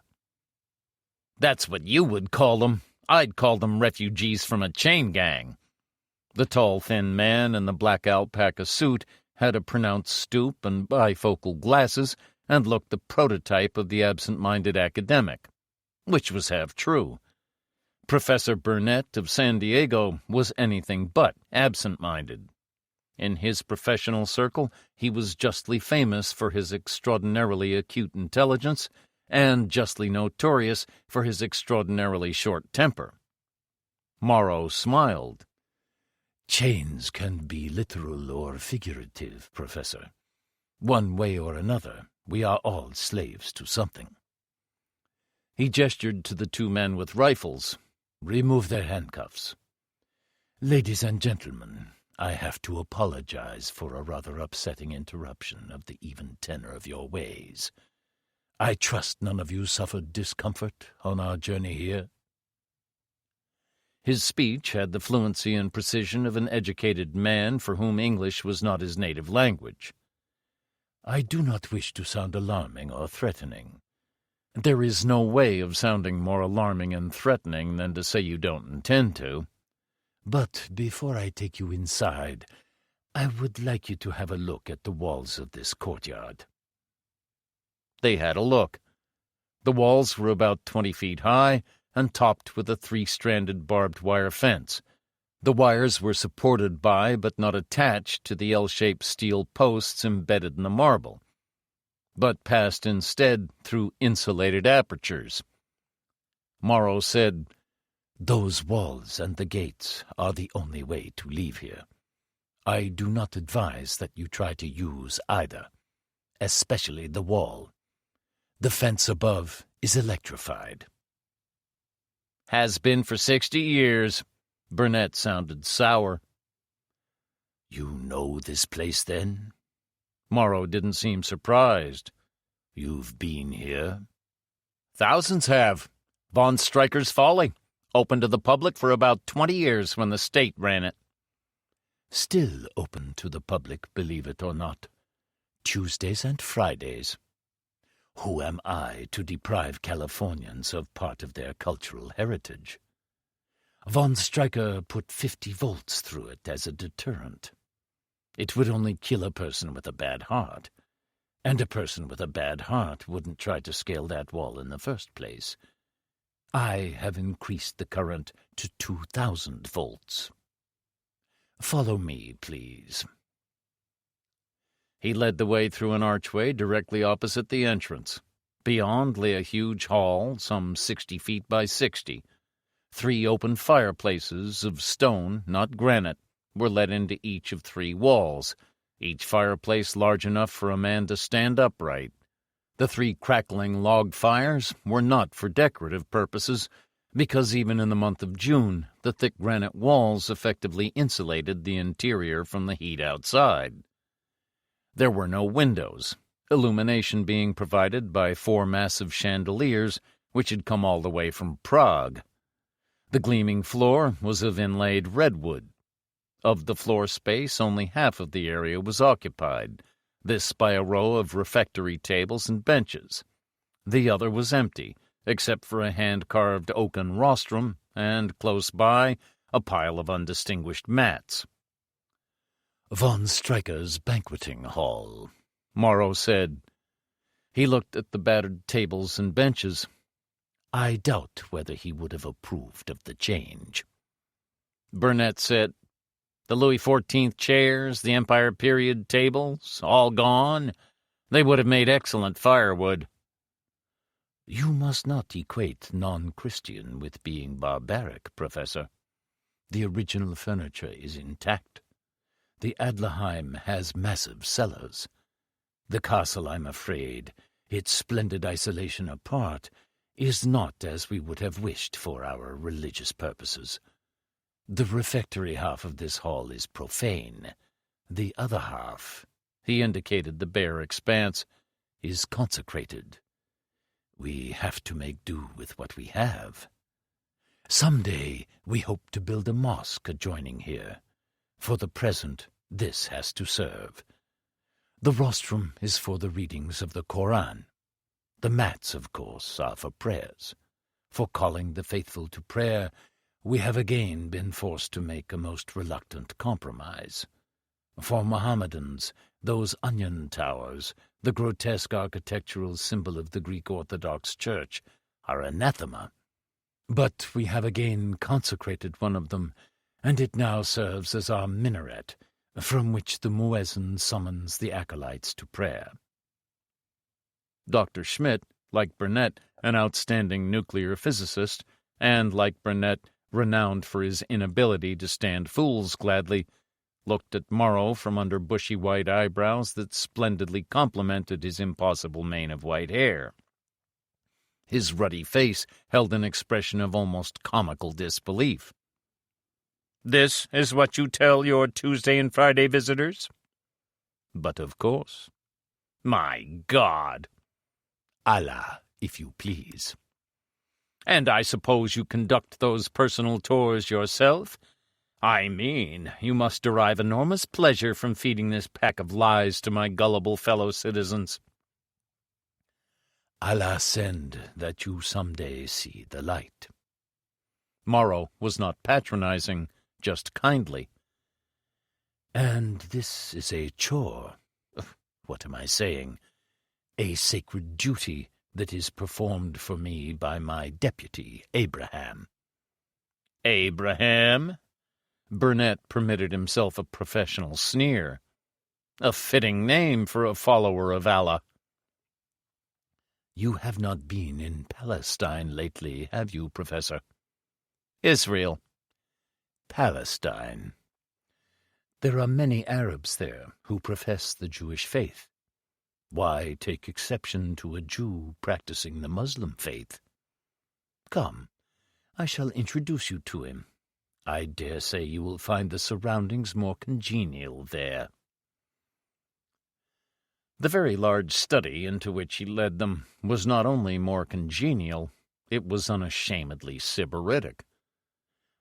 "That's what you would call them. I'd call them refugees from a chain gang." The tall, thin man in the black alpaca suit had a pronounced stoop and bifocal glasses and looked the prototype of the absent-minded academic, which was half true. Professor Burnett of San Diego was anything but absent-minded. In his professional circle, he was justly famous for his extraordinarily acute intelligence and justly notorious for his extraordinarily short temper. Morrow smiled. "Chains can be literal or figurative, Professor. One way or another, We are all slaves to something." He gestured to the two men with rifles. "Remove their handcuffs. Ladies and gentlemen, I have to apologize for a rather upsetting interruption of the even tenor of your ways. I trust none of you suffered discomfort on our journey here." His speech had the fluency and precision of an educated man for whom English was not his native language. "I do not wish to sound alarming or threatening." There is no way of sounding more alarming and threatening than to say you don't intend to. "But before I take you inside, I would like you to have a look at the walls of this courtyard." They had a look. The walls were about 20 feet high and topped with a 3-stranded barbed wire fence. The wires were supported by, but not attached to, the L-shaped steel posts embedded in the marble, but passed instead through insulated apertures. Morrow said, "Those walls and the gates are the only way to leave here. I do not advise that you try to use either, especially the wall. The fence above is electrified." "Has been for 60 years. Burnett sounded sour. "You know this place, then?" Morrow didn't seem surprised. "You've been here?" "Thousands have. Von Stryker's Folly. Open to the public for about 20 years when the state ran it." "Still open to the public, believe it or not. Tuesdays and Fridays. Who am I to deprive Californians of part of their cultural heritage? Von Stryker put 50 volts through it as a deterrent. It would only kill a person with a bad heart, and a person with a bad heart wouldn't try to scale that wall in the first place. I have increased the current to 2,000 volts. Follow me, please." He led the way through an archway directly opposite the entrance. Beyond lay a huge hall, some 60 feet by 60. 3 open fireplaces of stone, not granite, were let into each of 3 walls, each fireplace large enough for a man to stand upright. The 3 crackling log fires were not for decorative purposes, because even in the month of June, the thick granite walls effectively insulated the interior from the heat outside. There were no windows, illumination being provided by 4 massive chandeliers which had come all the way from Prague. The gleaming floor was of inlaid redwood. Of the floor space, only half of the area was occupied, this by a row of refectory tables and benches. The other was empty, except for a hand-carved oaken rostrum and, close by, a pile of undistinguished mats. "Von Stryker's banqueting hall," Morrow said. He looked at the battered tables and benches. "I doubt whether he would have approved of the change." Burnett said, "The Louis XIV chairs, the Empire period tables, all gone. They would have made excellent firewood." "You must not equate non-Christian with being barbaric, Professor. The original furniture is intact. The Adlerheim has massive cellars. The castle, I'm afraid, its splendid isolation apart, is not as we would have wished for our religious purposes. The refectory half of this hall is profane. The other half," he indicated the bare expanse, "is consecrated. We have to make do with what we have. Some day we hope to build a mosque adjoining here. For the present, this has to serve. The rostrum is for the readings of the Koran. The mats, of course, are for prayers. For calling the faithful to prayer, we have again been forced to make a most reluctant compromise. For Mohammedans, those onion towers, the grotesque architectural symbol of the Greek Orthodox Church, are anathema. But we have again consecrated one of them, and it now serves as our minaret, from which the muezzin summons the acolytes to prayer." Dr. Schmidt, like Burnett, an outstanding nuclear physicist, and, like Burnett, renowned for his inability to stand fools gladly, looked at Morrow from under bushy white eyebrows that splendidly complemented his impossible mane of white hair. His ruddy face held an expression of almost comical disbelief. "This is what you tell your Tuesday and Friday visitors?" "But of course." "My God!" "Allah, if you please." "And I suppose you conduct those personal tours yourself? I mean, you must derive enormous pleasure from feeding this pack of lies to my gullible fellow citizens." "Allah send that you some day see the light." Morrow was not patronizing, just kindly. "And this is a chore. What am I saying? A sacred duty that is performed for me by my deputy, Abraham." "Abraham?" Burnett permitted himself a professional sneer. "A fitting name for a follower of Allah." "You have not been in Palestine lately, have you, Professor?" "Israel." "Palestine. There are many Arabs there who profess the Jewish faith. Why take exception to a Jew practicing the Muslim faith? Come, I shall introduce you to him. I dare say you will find the surroundings more congenial there." The very large study into which he led them was not only more congenial, it was unashamedly sybaritic.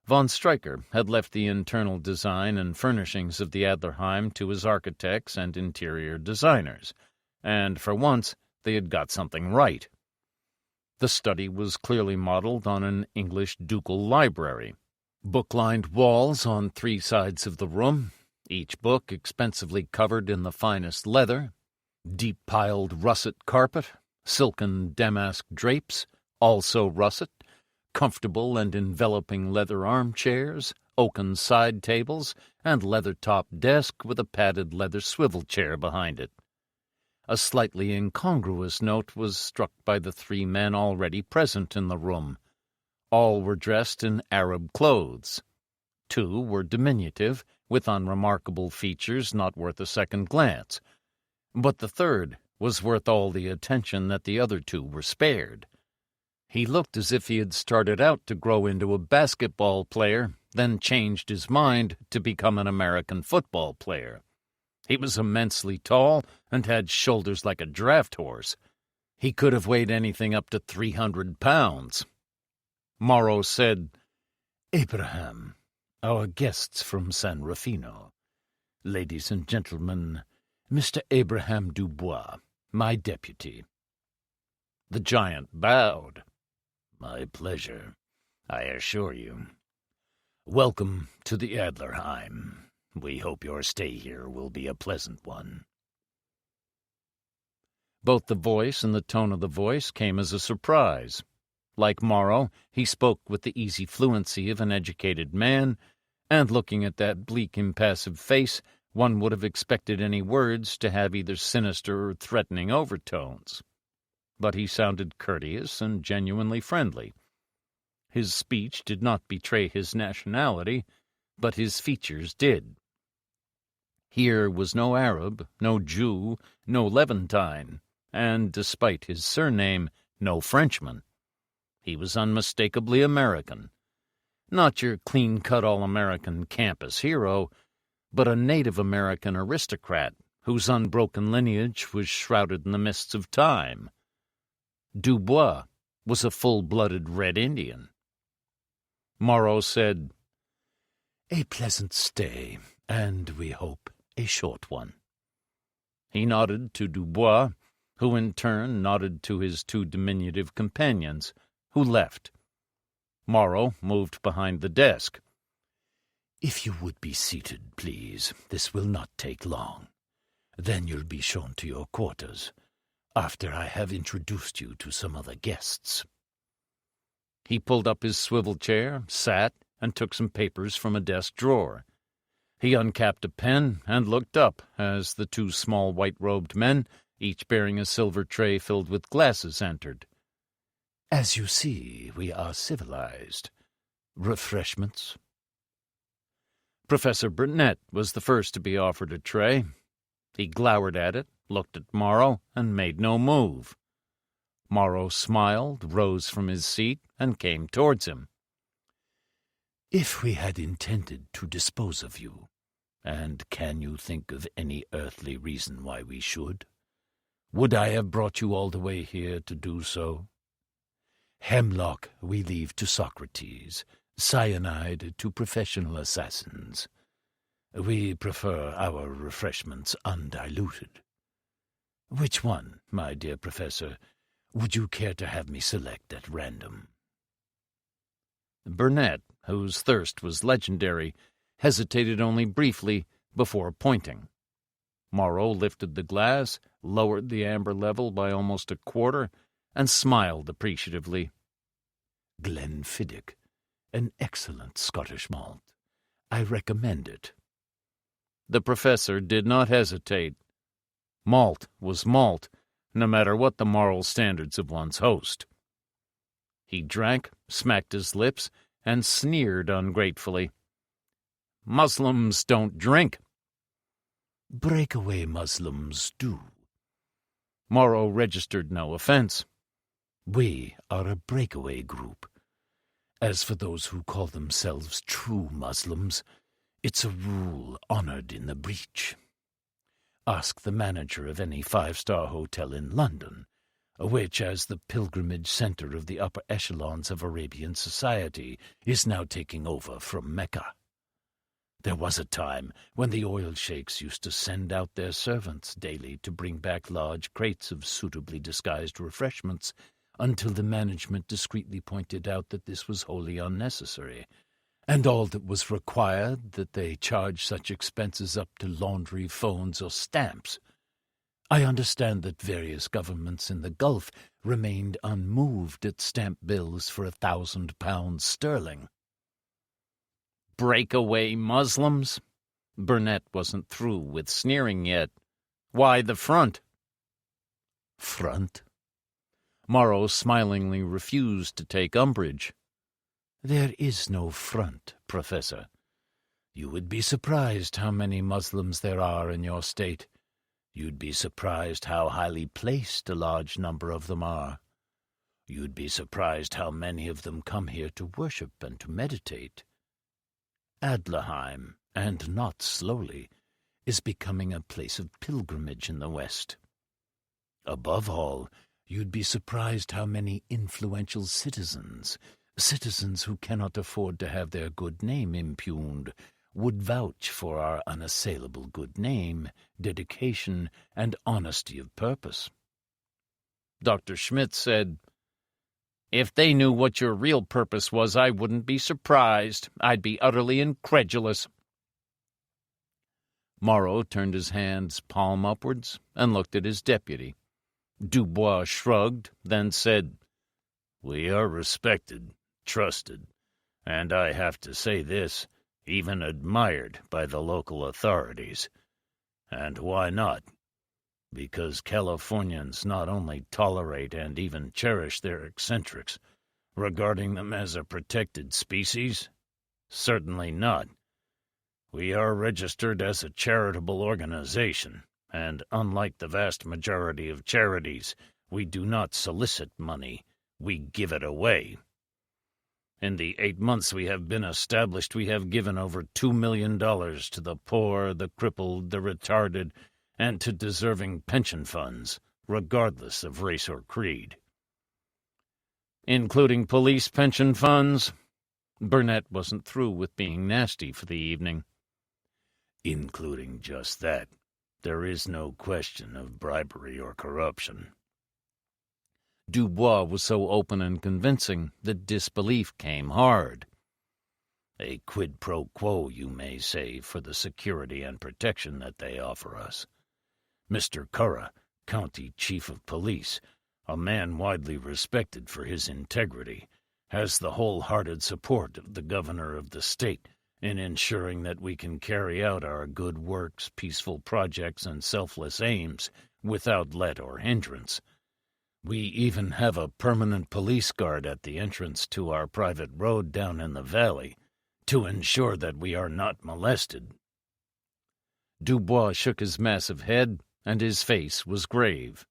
Von Stryker had left the internal design and furnishings of the Adlerheim to his architects and interior designers, and for once they had got something right. The study was clearly modeled on an English ducal library. Book-lined walls on 3 sides of the room, each book expensively covered in the finest leather, deep-piled russet carpet, silken damask drapes, also russet, comfortable and enveloping leather armchairs, oaken side tables, and leather-topped desk with a padded leather swivel chair behind it. A slightly incongruous note was struck by the 3 men already present in the room. All were dressed in Arab clothes. 2 were diminutive, with unremarkable features not worth a second glance. But the third was worth all the attention that the other 2 were spared. He looked as if he had started out to grow into a basketball player, then changed his mind to become an American football player. He was immensely tall and had shoulders like a draft horse. He could have weighed anything up to 300 pounds. Morrow said, "Abraham, our guests from San Rufino. Ladies and gentlemen, Mr. Abraham Dubois, my deputy." The giant bowed. "My pleasure, I assure you. Welcome to the Adlerheim. We hope your stay here will be a pleasant one." Both the voice and the tone of the voice came as a surprise. Like Morrow, he spoke with the easy fluency of an educated man, and looking at that bleak, impassive face, one would have expected any words to have either sinister or threatening overtones. But he sounded courteous and genuinely friendly. His speech did not betray his nationality, but his features did. Here was no Arab, no Jew, no Levantine, and, despite his surname, no Frenchman. He was unmistakably American. Not your clean-cut all-American campus hero, but a Native American aristocrat whose unbroken lineage was shrouded in the mists of time. Dubois was a full-blooded Red Indian. Morrow said, "A pleasant stay, and we hope a short one." He nodded to Dubois, who in turn nodded to his 2 diminutive companions, who left. Morrow moved behind the desk. "If you would be seated, please. This will not take long. Then you'll be shown to your quarters, after I have introduced you to some other guests." He pulled up his swivel chair, sat, and took some papers from a desk drawer. He uncapped a pen and looked up as the 2 small white-robed men, each bearing a silver tray filled with glasses, entered. "As you see, we are civilized. Refreshments?" Professor Burnett was the first to be offered a tray. He glowered at it, looked at Morrow, and made no move. Morrow smiled, rose from his seat, and came towards him. "If we had intended to dispose of you, and can you think of any earthly reason why we should? Would I have brought you all the way here to do so? Hemlock we leave to Socrates, cyanide to professional assassins. We prefer our refreshments undiluted. Which one, my dear Professor, would you care to have me select at random?" Burnett, whose thirst was legendary, hesitated only briefly before pointing. Morrow lifted the glass, lowered the amber level by almost a quarter, and smiled appreciatively. "Glenfiddich, an excellent Scottish malt. I recommend it." The professor did not hesitate. Malt was malt, no matter what the moral standards of one's host. He drank, smacked his lips, and sneered ungratefully. "Muslims don't drink." "Breakaway Muslims do." Morrow registered no offense. "We are a breakaway group. As for those who call themselves true Muslims, it's a rule honored in the breach. Ask the manager of any five-star hotel in London, which, as the pilgrimage center of the upper echelons of Arabian society, is now taking over from Mecca. There was a time when the oil sheikhs used to send out their servants daily to bring back large crates of suitably disguised refreshments, until the management discreetly pointed out that this was wholly unnecessary, and all that was required that they charge such expenses up to laundry, phones, or stamps. I understand that various governments in the Gulf remained unmoved at stamp bills for £1,000 sterling. Breakaway Muslims? Burnett wasn't through with sneering yet. Why the front? Front? Morrow smilingly refused to take umbrage. There is no front, Professor. You would be surprised how many Muslims there are in your state. You'd be surprised how highly placed a large number of them are. You'd be surprised how many of them come here to worship and to meditate. Adlerheim, and not slowly, is becoming a place of pilgrimage in the West. Above all, you'd be surprised how many influential citizens who cannot afford to have their good name impugned, would vouch for our unassailable good name, dedication, and honesty of purpose. Dr. Schmidt said, "If they knew what your real purpose was, I wouldn't be surprised. I'd be utterly incredulous." Morrow turned his hands palm upwards and looked at his deputy. Dubois shrugged, then said, "We are respected, trusted, and I have to say this, even admired by the local authorities. And why not? Because Californians not only tolerate and even cherish their eccentrics, regarding them as a protected species? Certainly not. We are registered as a charitable organization, and unlike the vast majority of charities, we do not solicit money, we give it away. In the 8 months we have been established, we have given over $2 million to the poor, the crippled, the retarded, and to deserving pension funds, regardless of race or creed." "Including police pension funds?" Burnett wasn't through with being nasty for the evening. "Including just that. There is no question of bribery or corruption." Dubois was so open and convincing that disbelief came hard. "A quid pro quo, you may say, for the security and protection that they offer us. Mr. Curra, County Chief of Police, a man widely respected for his integrity, has the wholehearted support of the governor of the state in ensuring that we can carry out our good works, peaceful projects, and selfless aims without let or hindrance. We even have a permanent police guard at the entrance to our private road down in the valley, To ensure that we are not molested. Dubois shook his massive head, and his face was grave.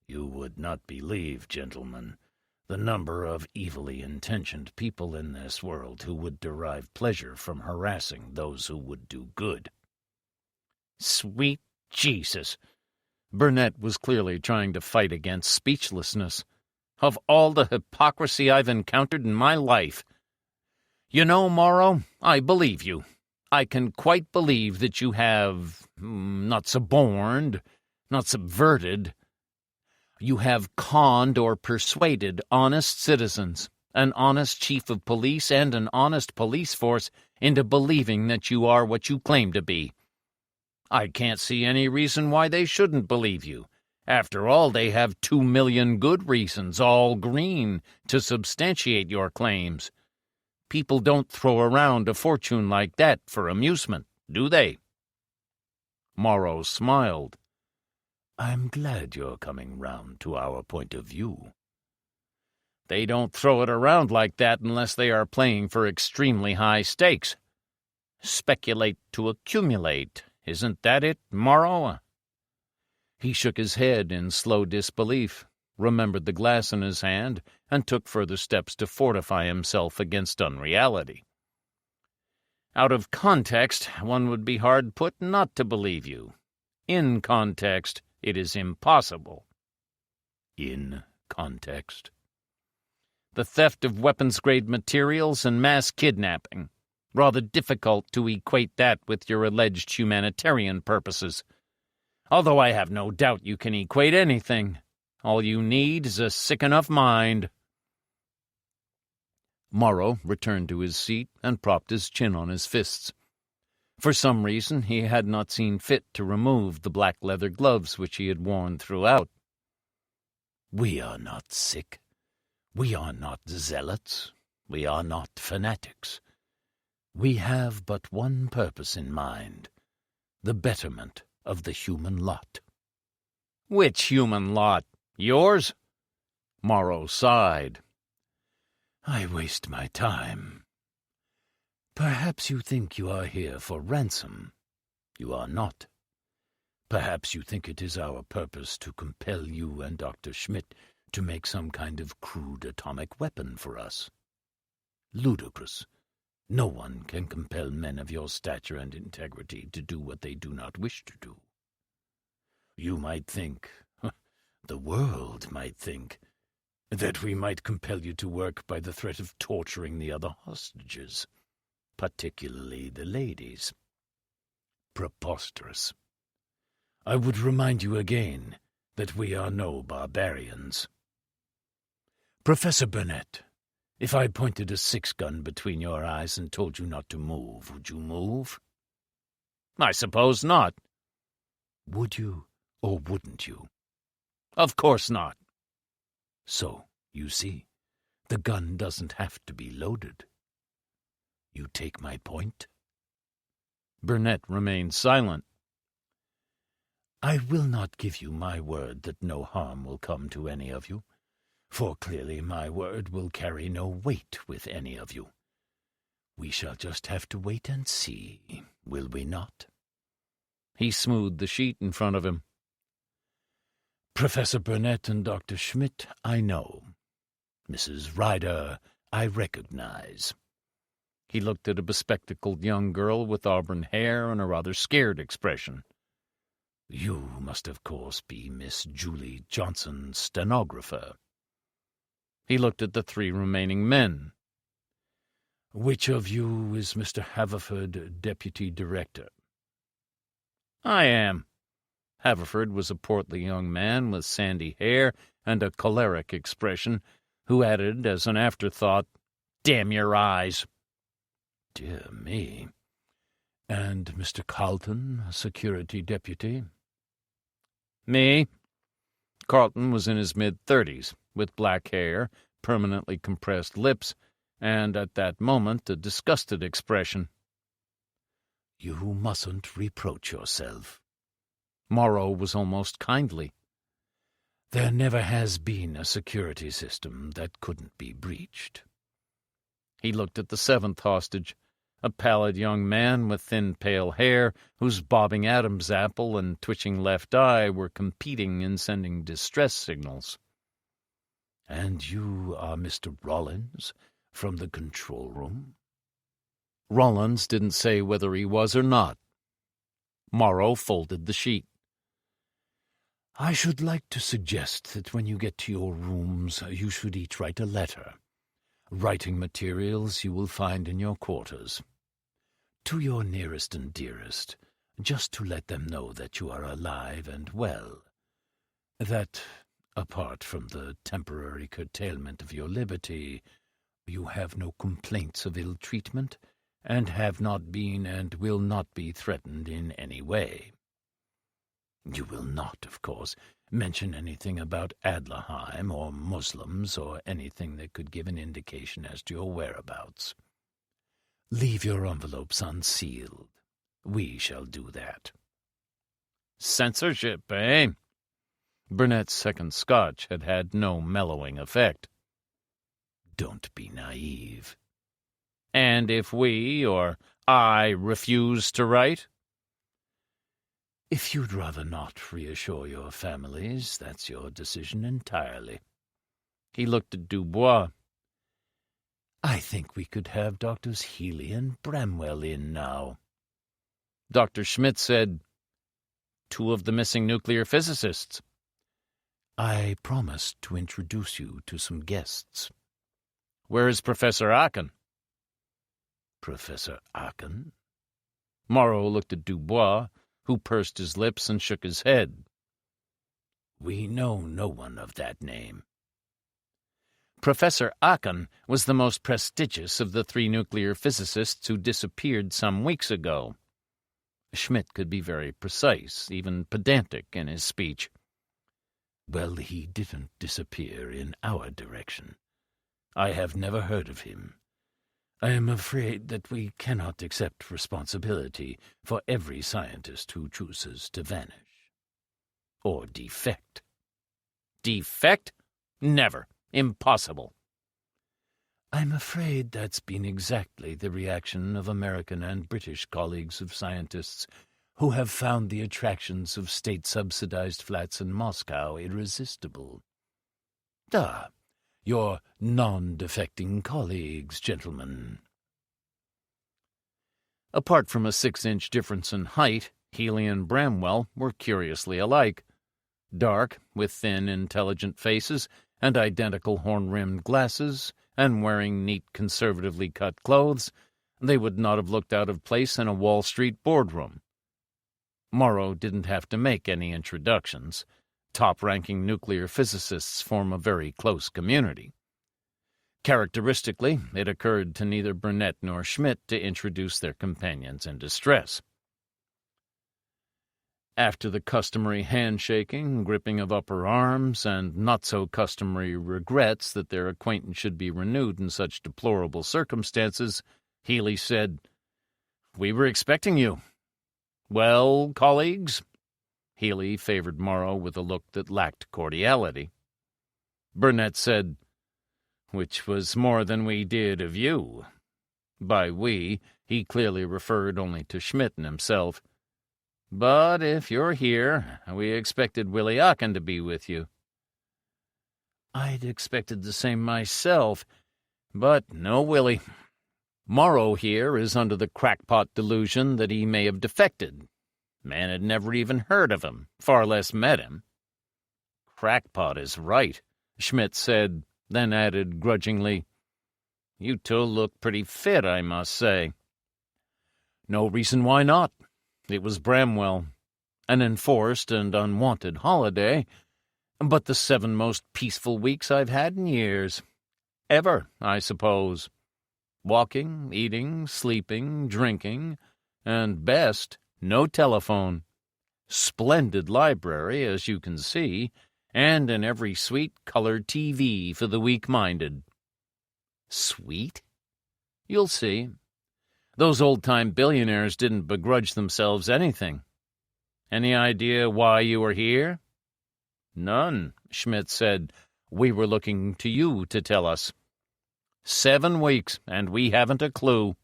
You would not believe, gentlemen, the number of evilly intentioned people in this world who would derive pleasure from harassing those who would do good. Sweet Jesus! Burnett was clearly trying to fight against speechlessness. Of all the hypocrisy I've encountered in my life. You know, Morrow, I believe you. I can quite believe that you have not suborned, not subverted. You have conned or persuaded honest citizens, an honest chief of police, and an honest police force into believing that you are what you claim to be. I can't see any reason why they shouldn't believe you. After all, they have 2 million good reasons, all green, to substantiate your claims. People don't throw around a fortune like that for amusement, do they? Morrow smiled. I'm glad you're coming round to our point of view. They don't throw it around like that unless they are playing for extremely high stakes. Speculate to accumulate, isn't that it, Morrow? He shook his head in slow disbelief, remembered the glass in his hand, and took further steps to fortify himself against unreality. Out of context, one would be hard put not to believe you. In context, it is impossible. In context? The theft of weapons-grade materials and mass kidnapping. Rather difficult to equate that with your alleged humanitarian purposes. Although I have no doubt you can equate anything. All you need is a sick enough mind. Morrow returned to his seat and propped his chin on his fists. For some reason, he had not seen fit to remove the black leather gloves which he had worn throughout. We are not sick. We are not zealots. We are not fanatics. We have but one purpose in mind, the betterment of the human lot. Which human lot? Yours? Morrow sighed. I waste my time. Perhaps you think you are here for ransom. You are not. Perhaps you think it is our purpose to compel you and Dr. Schmidt to make some kind of crude atomic weapon for us. Ludicrous. No one can compel men of your stature and integrity to do what they do not wish to do. You might think, the world might think, that we might compel you to work by the threat of torturing the other hostages, particularly the ladies. Preposterous. I would remind you again that we are no barbarians. Professor Burnett, if I pointed a 6-gun between your eyes and told you not to move, would you move? I suppose not. Would you, or wouldn't you? Of course not. So, you see, the gun doesn't have to be loaded. You take my point? Burnett remained silent. I will not give you my word that no harm will come to any of you, for clearly my word will carry no weight with any of you. We shall just have to wait and see, will we not? He smoothed the sheet in front of him. Professor Burnett and Dr. Schmidt, I know. Mrs. Ryder, I recognize. He looked at a bespectacled young girl with auburn hair and a rather scared expression. You must, of course, be Miss Julie Johnson, stenographer. He looked at the 3 remaining men. Which of you is Mr. Haverford, deputy director? I am. Haverford was a portly young man with sandy hair and a choleric expression, who added as an afterthought, "Damn your eyes." Dear me. And Mr. Carlton, security deputy? Me. Carlton was in his mid-30s, with black hair, permanently compressed lips, and at that moment a disgusted expression. You mustn't reproach yourself. Morrow was almost kindly. There never has been a security system that couldn't be breached. He looked at the seventh hostage, a pallid young man with thin pale hair, whose bobbing Adam's apple and twitching left eye were competing in sending distress signals. "And you are Mr. Rollins, from the control room?" Rollins didn't say whether he was or not. Morrow folded the sheet. "I should like to suggest that when you get to your rooms, you should each write a letter. Writing materials you will find in your quarters. To your nearest and dearest, just to let them know that you are alive and well. That, apart from the temporary curtailment of your liberty, you have no complaints of ill treatment, and have not been and will not be threatened in any way. You will not, of course, mention anything about Adlerheim or Muslims or anything that could give an indication as to your whereabouts. Leave your envelopes unsealed. We shall do that." Censorship, eh? Burnett's second scotch had had no mellowing effect. Don't be naive. And if we, or I, refuse to write? If you'd rather not reassure your families, that's your decision entirely. He looked at Dubois. I think we could have Doctors Healy and Bramwell in now. Dr. Schmidt said, 2 of the missing nuclear physicists. I promised to introduce you to some guests. Where is Professor Aachen? Professor Aachen? Morrow looked at Dubois, who pursed his lips and shook his head. We know no one of that name. Professor Aachen was the most prestigious of the 3 nuclear physicists who disappeared some weeks ago. Schmidt could be very precise, even pedantic in his speech. Well, he didn't disappear in our direction. I have never heard of him. I am afraid that we cannot accept responsibility for every scientist who chooses to vanish. Or defect. Defect? Never. Impossible. I'm afraid that's been exactly the reaction of American and British colleagues of scientists who have found the attractions of state-subsidized flats in Moscow irresistible. Your non-defecting colleagues, gentlemen. Apart from a 6-inch difference in height, Healy and Bramwell were curiously alike. Dark, with thin, intelligent faces, and identical horn-rimmed glasses, and wearing neat, conservatively cut clothes, they would not have looked out of place in a Wall Street boardroom. Morrow didn't have to make any introductions. Top-ranking nuclear physicists form a very close community. Characteristically, it occurred to neither Burnett nor Schmidt to introduce their companions in distress. After the customary handshaking, gripping of upper arms, and not-so-customary regrets that their acquaintance should be renewed in such deplorable circumstances, Healy said, "We were expecting you." "Well, colleagues?" Healy favored Morrow with a look that lacked cordiality. Burnett said, "Which was more than we did of you." By we, he clearly referred only to Schmidt and himself. "But if you're here, we expected Willie Aachen to be with you." "I'd expected the same myself, but no Willie. Morrow here is under the crackpot delusion that he may have defected. Man had never even heard of him, far less met him." "Crackpot is right," Schmidt said, then added grudgingly, "You 2 look pretty fit, I must say." "No reason why not. It was Bramwell. An enforced and unwanted holiday, but the 7 most peaceful weeks I've had in years. Ever, I suppose. Walking, eating, sleeping, drinking, and best, no telephone. Splendid library, as you can see, and in every sweet colored TV for the weak-minded." "Sweet?" "You'll see. Those old-time billionaires didn't begrudge themselves anything. Any idea why you were here?" "None," Schmidt said. "We were looking to you to tell us." 7 weeks, and we haven't a clue.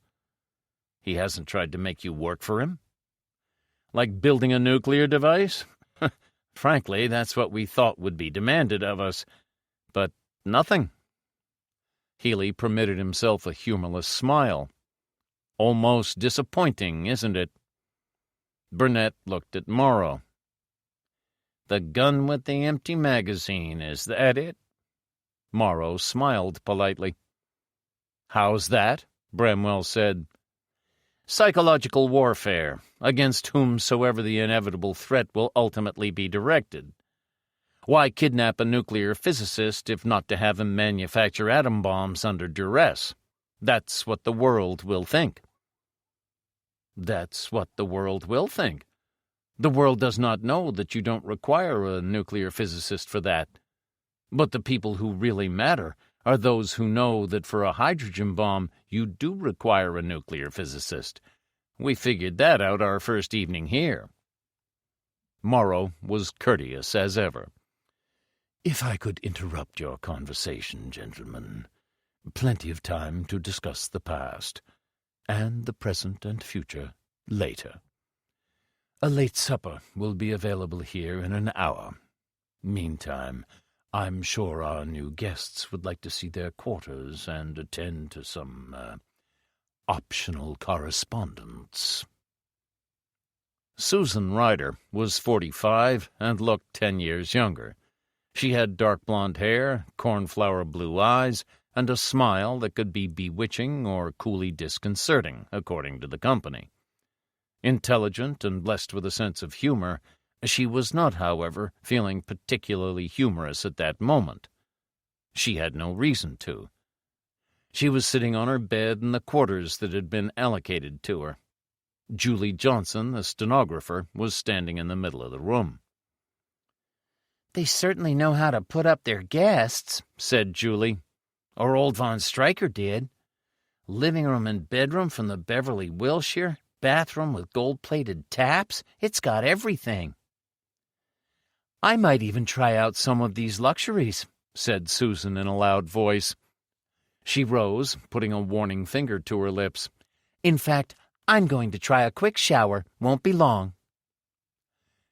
He hasn't tried to make you work for him? Like building a nuclear device? Frankly, that's what we thought would be demanded of us. But nothing. Healy permitted himself a humorless smile. Almost disappointing, isn't it? Burnett looked at Morrow. The gun with the empty magazine, is that it? Morrow smiled politely. How's that? Bramwell said. Psychological warfare, against whomsoever the inevitable threat will ultimately be directed. Why kidnap a nuclear physicist if not to have him manufacture atom bombs under duress? That's what the world will think. That's what the world will think. The world does not know that you don't require a nuclear physicist for that. But the people who really matter are those who know that for a hydrogen bomb you do require a nuclear physicist. We figured that out our first evening here. Morrow was courteous as ever. If I could interrupt your conversation, gentlemen, plenty of time to discuss the past, and the present and future later. A late supper will be available here in an hour. Meantime, I'm sure our new guests would like to see their quarters and attend to some, optional correspondence. Susan Ryder was 45 and looked 10 years younger. She had dark blonde hair, cornflower blue eyes, and a smile that could be bewitching or coolly disconcerting, according to the company. Intelligent and blessed with a sense of humor, she was not, however, feeling particularly humorous at that moment. She had no reason to. She was sitting on her bed in the quarters that had been allocated to her. Julie Johnson, the stenographer, was standing in the middle of the room. "They certainly know how to put up their guests," said Julie. "Or old Von Stryker did. Living room and bedroom from the Beverly Wilshire, bathroom with gold-plated taps. It's got everything." "I might even try out some of these luxuries," said Susan in a loud voice. She rose, putting a warning finger to her lips. "In fact, I'm going to try a quick shower. Won't be long."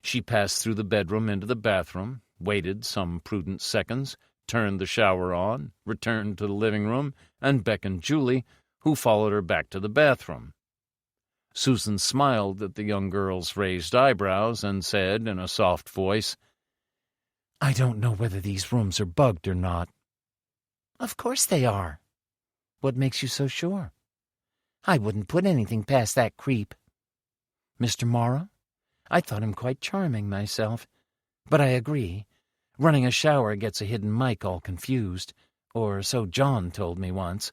She passed through the bedroom into the bathroom, waited some prudent seconds, turned the shower on, returned to the living room, and beckoned Julie, who followed her back to the bathroom. Susan smiled at the young girl's raised eyebrows and said in a soft voice, "I don't know whether these rooms are bugged or not." "Of course they are." "What makes you so sure?" "I wouldn't put anything past that creep." "Mr. Morrow? I thought him quite charming myself. But I agree. Running a shower gets a hidden mic all confused, or so John told me once."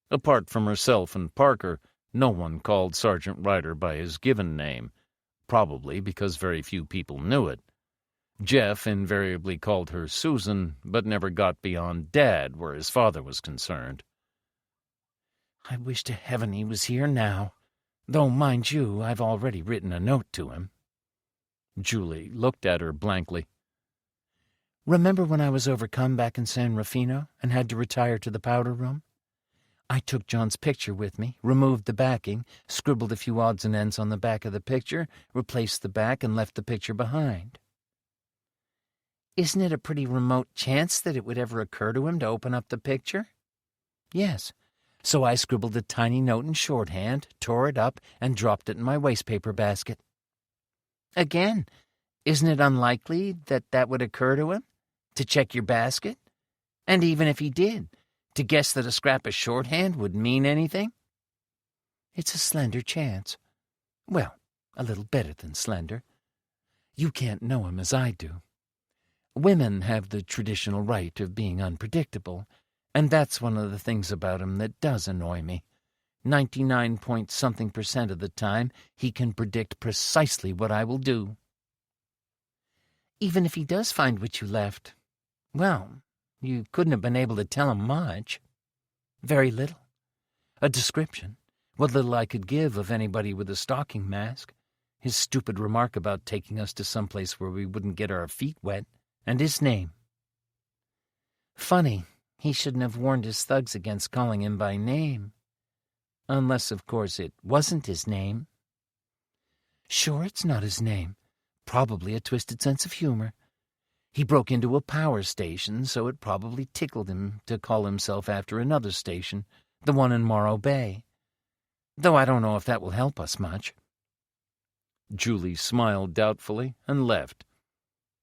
Apart from herself and Parker, no one called Sergeant Ryder by his given name, probably because very few people knew it. Jeff invariably called her Susan, but never got beyond Dad where his father was concerned. "I wish to heaven he was here now, though, mind you, I've already written a note to him." Julie looked at her blankly. "Remember when I was overcome back in San Rufino and had to retire to the powder room? I took John's picture with me, removed the backing, scribbled a few odds and ends on the back of the picture, replaced the back, and left the picture behind. Isn't it a pretty remote chance that it would ever occur to him to open up the picture? Yes. So I scribbled a tiny note in shorthand, tore it up, and dropped it in my wastepaper basket. Again, isn't it unlikely that that would occur to him? To check your basket? And even if he did, to guess that a scrap of shorthand would mean anything? It's a slender chance. Well, a little better than slender. You can't know him as I do. Women have the traditional right of being unpredictable, and that's one of the things about him that does annoy me. 99-point-something% of the time, he can predict precisely what I will do. Even if he does find what you left, well, you couldn't have been able to tell him much. Very little. A description, what little I could give of anybody with a stocking mask, his stupid remark about taking us to some place where we wouldn't get our feet wet, and his name. Funny, He shouldn't have warned his thugs against calling him by name. Unless, of course, it wasn't his name. Sure, it's not his name. Probably a twisted sense of humor. He broke into a power station, so it probably tickled him to call himself after another station, the one in Morro Bay. Though I don't know if that will help us much. Julie smiled doubtfully and left.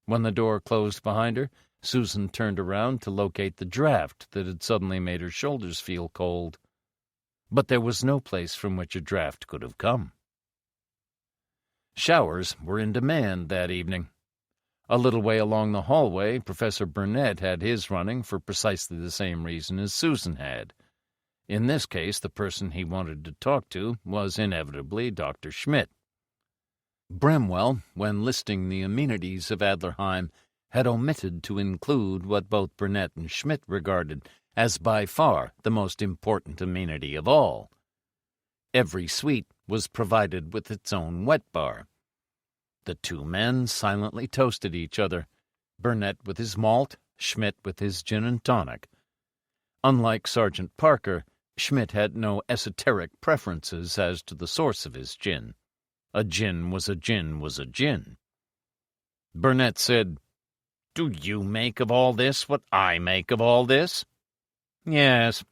When the door closed behind her, Susan turned around to locate the draft that had suddenly made her shoulders feel cold. But there was no place from which a draft could have come. Showers were in demand that evening. A little way along the hallway, Professor Burnett had his running for precisely the same reason as Susan had. In this case, the person he wanted to talk to was inevitably Dr. Schmidt. Bramwell, when listing the amenities of Adlerheim, had omitted to include what both Burnett and Schmidt regarded as by far the most important amenity of all. Every suite was provided with its own wet bar. The two men silently toasted each other, Burnett with his malt, Schmidt with his gin and tonic. Unlike Sergeant Parker, Schmidt had no esoteric preferences as to the source of his gin. A gin was a gin was a gin. Burnett said, "Do you make of all this what I make of all this?" Yes.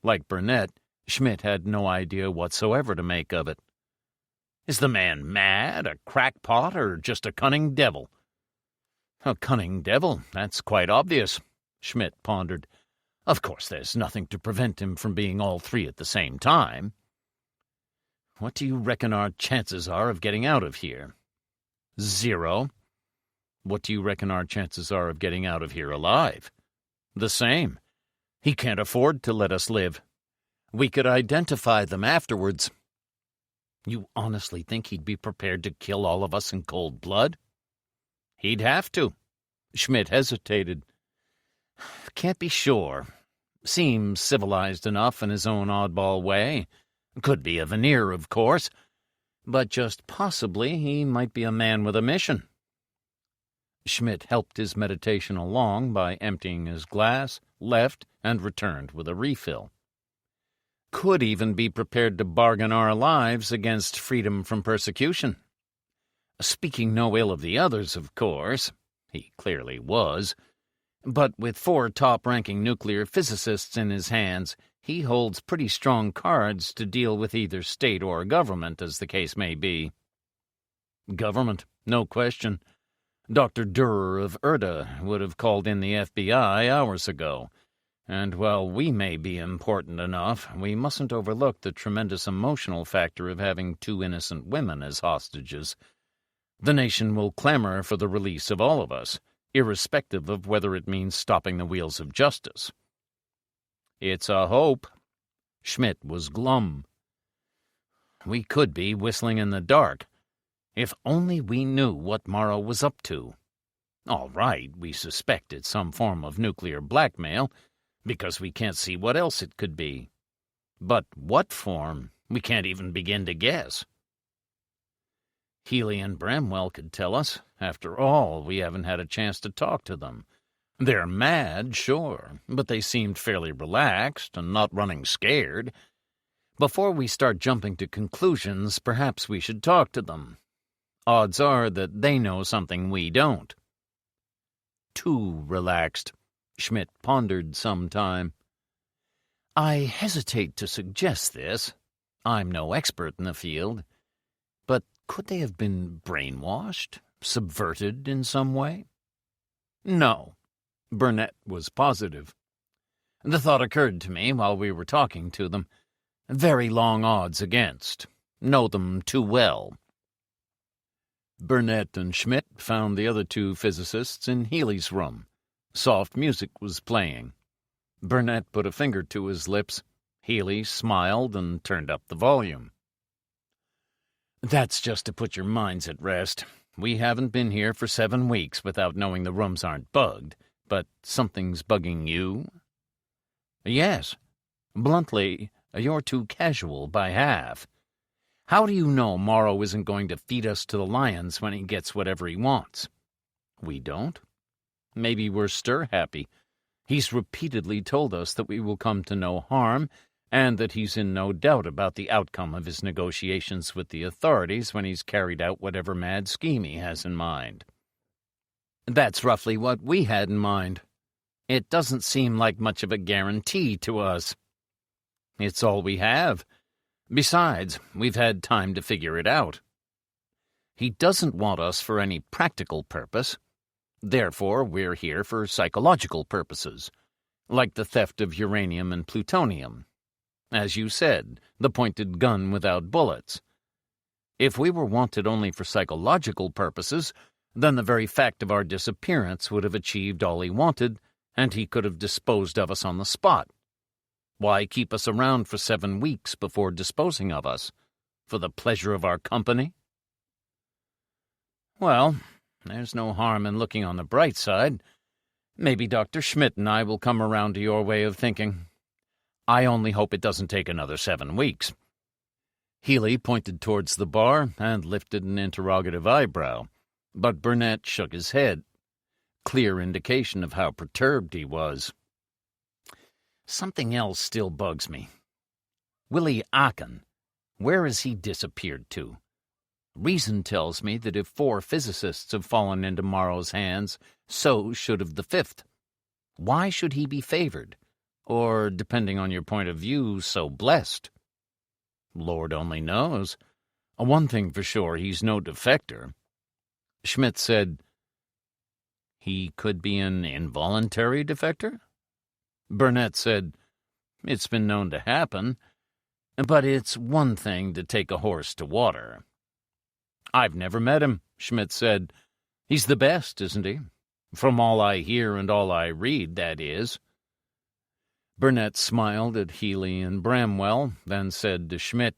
Like Burnett, Schmidt had no idea whatsoever to make of it. Is the man mad, a crackpot, or just a cunning devil? A cunning devil, that's quite obvious, Schmidt pondered. Of course, there's nothing to prevent him from being all three at the same time. What do you reckon our chances are of getting out of here? 0. What do you reckon our chances are of getting out of here alive? The same. He can't afford to let us live. We could identify them afterwards. You honestly think he'd be prepared to kill all of us in cold blood? He'd have to. Schmidt hesitated. Can't be sure. Seems civilized enough in his own oddball way. Could be a veneer, of course. But just possibly he might be a man with a mission. Schmidt helped his meditation along by emptying his glass, left, and returned with a refill. Could even be prepared to bargain our lives against freedom from persecution. Speaking no ill of the others, of course. He clearly was. But with 4 top-ranking nuclear physicists in his hands, he holds pretty strong cards to deal with either state or government, as the case may be. Government, no question. Dr. Durer of Erda would have called in the FBI hours ago. And while we may be important enough, we mustn't overlook the tremendous emotional factor of having 2 innocent women as hostages. The nation will clamor for the release of all of us, irrespective of whether it means stopping the wheels of justice. It's a hope. Schmidt was glum. We could be whistling in the dark. If only we knew what Morrow was up to. All right, we suspect it's some form of nuclear blackmail, because we can't see what else it could be. But what form, we can't even begin to guess. Healy and Bramwell could tell us. After all, we haven't had a chance to talk to them. They're mad, sure, but they seemed fairly relaxed and not running scared. Before we start jumping to conclusions, perhaps we should talk to them. Odds are that they know something we don't. Too relaxed. Schmidt pondered some time. I hesitate to suggest this. I'm no expert in the field. But could they have been brainwashed, subverted in some way? No. Burnett was positive. The thought occurred to me while we were talking to them. Very long odds against. Know them too well. Burnett and Schmidt found the other 2 physicists in Healy's room. Soft music was playing. Burnett put a finger to his lips. Healy smiled and turned up the volume. That's just to put your minds at rest. We haven't been here for 7 weeks without knowing the rooms aren't bugged, but something's bugging you? Yes. Bluntly, you're too casual by half. How do you know Morrow isn't going to feed us to the lions when he gets whatever he wants? We don't? Maybe we're stir-happy. He's repeatedly told us that we will come to no harm, and that he's in no doubt about the outcome of his negotiations with the authorities when he's carried out whatever mad scheme he has in mind. That's roughly what we had in mind. It doesn't seem like much of a guarantee to us. It's all we have. Besides, we've had time to figure it out. He doesn't want us for any practical purpose. Therefore, we're here for psychological purposes, like the theft of uranium and plutonium. As you said, the pointed gun without bullets. If we were wanted only for psychological purposes, then the very fact of our disappearance would have achieved all he wanted, and he could have disposed of us on the spot. Why keep us around for 7 weeks before disposing of us? For the pleasure of our company? Well, there's no harm in looking on the bright side. Maybe Dr. Schmidt and I will come around to your way of thinking. I only hope it doesn't take another 7 weeks. Healy pointed towards the bar and lifted an interrogative eyebrow, but Burnett shook his head. Clear indication of how perturbed he was. Something else still bugs me. Willie Aachen, where has he disappeared to? Reason tells me that if 4 physicists have fallen into Morrow's hands, so should have the 5th. Why should he be favored? Or, depending on your point of view, so blessed? Lord only knows. One thing for sure, he's no defector. Schmidt said, "He could be an involuntary defector?" Burnett said, "It's been known to happen, but it's one thing to take a horse to water." "I've never met him," Schmidt said. "He's the best, isn't he? From all I hear and all I read, that is." Burnett smiled at Healy and Bramwell, then said to Schmidt,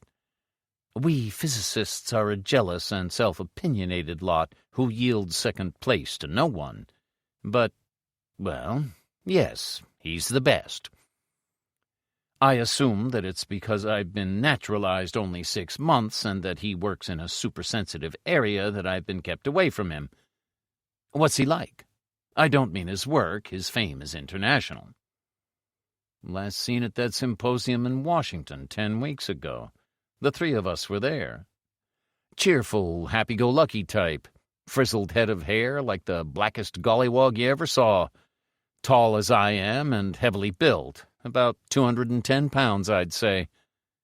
"We physicists are a jealous and self-opinionated lot who yield second place to no one. But, well, yes, he's the best. I assume that it's because I've been naturalized only 6 months and that he works in a supersensitive area that I've been kept away from him. What's he like? I don't mean his work. His fame is international." "Last seen at that symposium in Washington 10 weeks ago. The 3 of us were there. Cheerful, happy-go-lucky type. Frizzled head of hair like the blackest gollywog you ever saw. Tall as I am and heavily built. About 210 pounds, I'd say.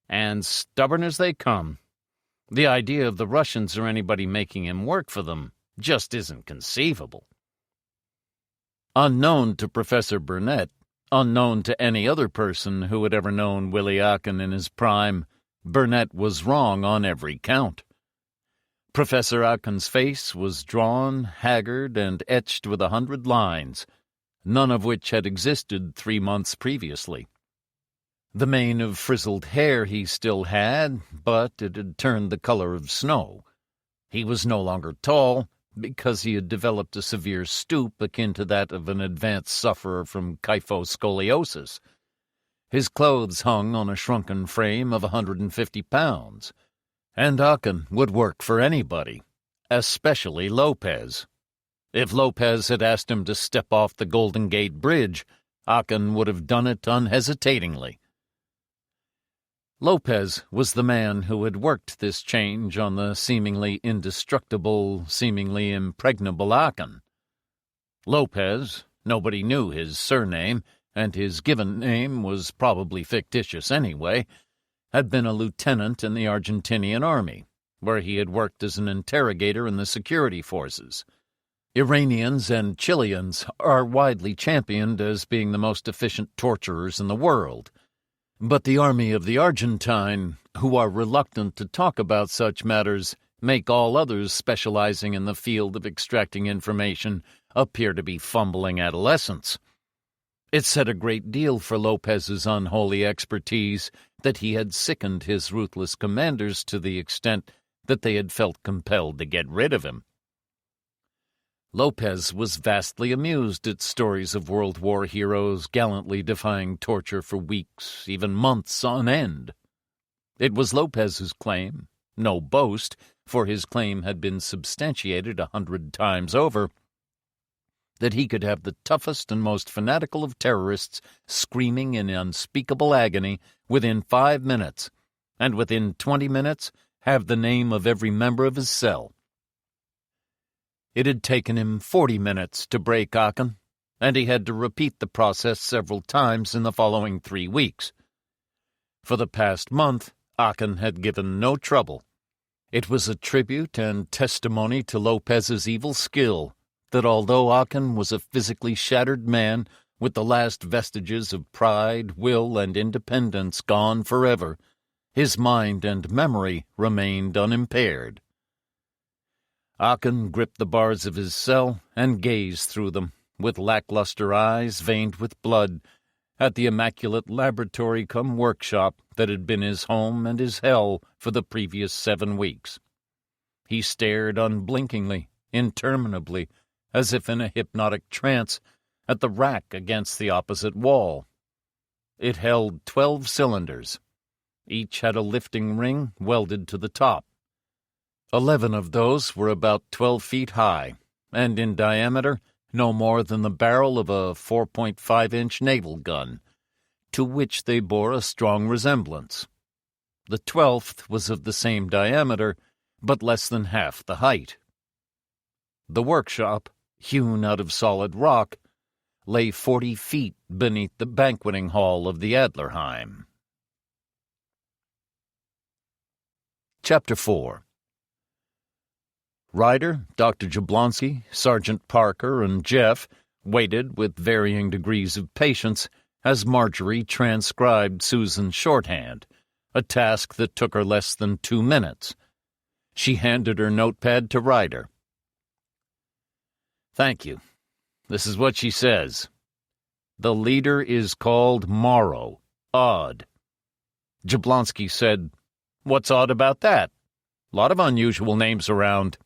And stubborn as they come. The idea of the Russians or anybody making him work for them just isn't conceivable." Unknown to Professor Burnett, unknown to any other person who had ever known Willie Aachen in his prime, Burnett was wrong on every count. Professor Aachen's face was drawn, haggard, and etched with 100 lines, none of which had existed 3 months previously. The mane of frizzled hair he still had, but it had turned the color of snow. He was no longer tall, because he had developed a severe stoop akin to that of an advanced sufferer from kyphoscoliosis. His clothes hung on a shrunken frame of 150 pounds, and Aachen would work for anybody, especially Lopez. If Lopez had asked him to step off the Golden Gate Bridge, Aachen would have done it unhesitatingly. Lopez was the man who had worked this change on the seemingly indestructible, seemingly impregnable Aachen. Lopez, nobody knew his surname, and his given name was probably fictitious anyway, had been a lieutenant in the Argentinian army, where he had worked as an interrogator in the security forces. Iranians and Chileans are widely championed as being the most efficient torturers in the world. But the army of the Argentine, who are reluctant to talk about such matters, make all others specializing in the field of extracting information appear to be fumbling adolescents. It said a great deal for Lopez's unholy expertise that he had sickened his ruthless commanders to the extent that they had felt compelled to get rid of him. Lopez was vastly amused at stories of World War heroes gallantly defying torture for weeks, even months on end. It was Lopez's claim, no boast, for his claim had been substantiated 100 times over, that he could have the toughest and most fanatical of terrorists screaming in unspeakable agony within 5 minutes, and within 20 minutes have the name of every member of his cell. It had taken him 40 minutes to break Aachen, and he had to repeat the process several times in the following 3 weeks. For the past month, Aachen had given no trouble. It was a tribute and testimony to Lopez's evil skill that although Aachen was a physically shattered man with the last vestiges of pride, will, and independence gone forever, his mind and memory remained unimpaired. Aachen gripped the bars of his cell and gazed through them, with lackluster eyes veined with blood, at the immaculate laboratory-cum-workshop that had been his home and his hell for the previous 7 weeks. He stared unblinkingly, interminably, as if in a hypnotic trance, at the rack against the opposite wall. It held 12 cylinders. Each had a lifting ring welded to the top. 11 of those were about 12 feet high, and in diameter no more than the barrel of a 4.5-inch naval gun, to which they bore a strong resemblance. The 12th was of the same diameter, but less than half the height. The workshop, hewn out of solid rock, lay 40 feet beneath the banqueting hall of the Adlerheim. Chapter 4. Ryder, Dr. Jablonski, Sergeant Parker, and Jeff waited with varying degrees of patience as Marjorie transcribed Susan's shorthand, a task that took her less than 2 minutes. She handed her notepad to Ryder. "Thank you. This is what she says. The leader is called Morrow. Odd." Jablonski said, "What's odd about that? Lot of unusual names around."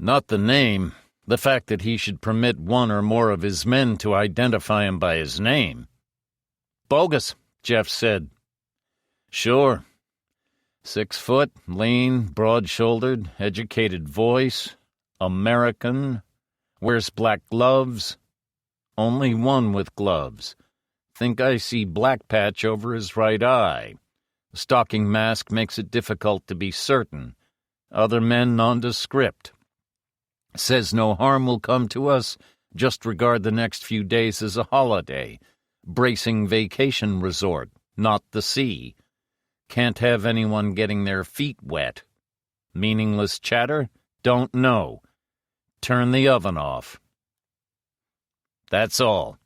"Not the name, the fact that he should permit one or more of his men to identify him by his name." "Bogus," Jeff said. "Sure. 6 foot, lean, broad-shouldered, educated voice, American, wears black gloves. Only one with gloves. Think I see black patch over his right eye. Stocking mask makes it difficult to be certain. Other men nondescript. Says no harm will come to us, just regard the next few days as a holiday. Bracing vacation resort, not the sea. Can't have anyone getting their feet wet. Meaningless chatter? Don't know. Turn the oven off." "That's all."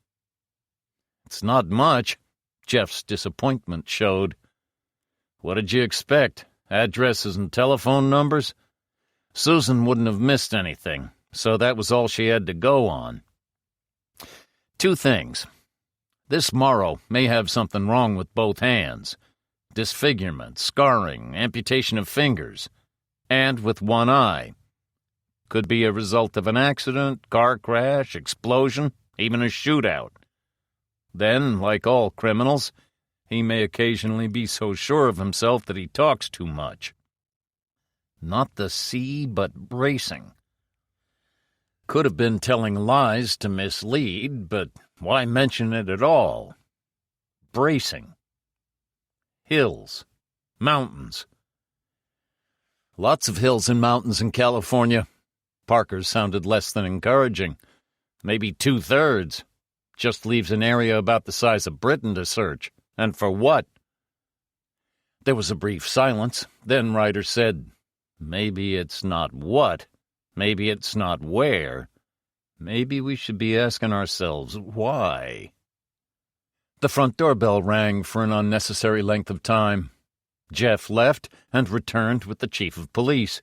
"It's not much," Jeff's disappointment showed. "What did you expect? Addresses and telephone numbers? Susan wouldn't have missed anything, so that was all she had to go on. 2 things. This Morrow may have something wrong with both hands. Disfigurement, scarring, amputation of fingers, and with one eye. Could be a result of an accident, car crash, explosion, even a shootout. Then, like all criminals, he may occasionally be so sure of himself that he talks too much. Not the sea, but bracing. Could have been telling lies to mislead, but why mention it at all? Bracing. Hills. Mountains. Lots of hills and mountains in California. Parker sounded less than encouraging. Maybe 2/3. Just leaves an area about the size of Britain to search. And for what? There was a brief silence. Then Ryder said, "Maybe it's not what. Maybe it's not where. Maybe we should be asking ourselves why." The front doorbell rang for an unnecessary length of time. Jeff left and returned with the chief of police,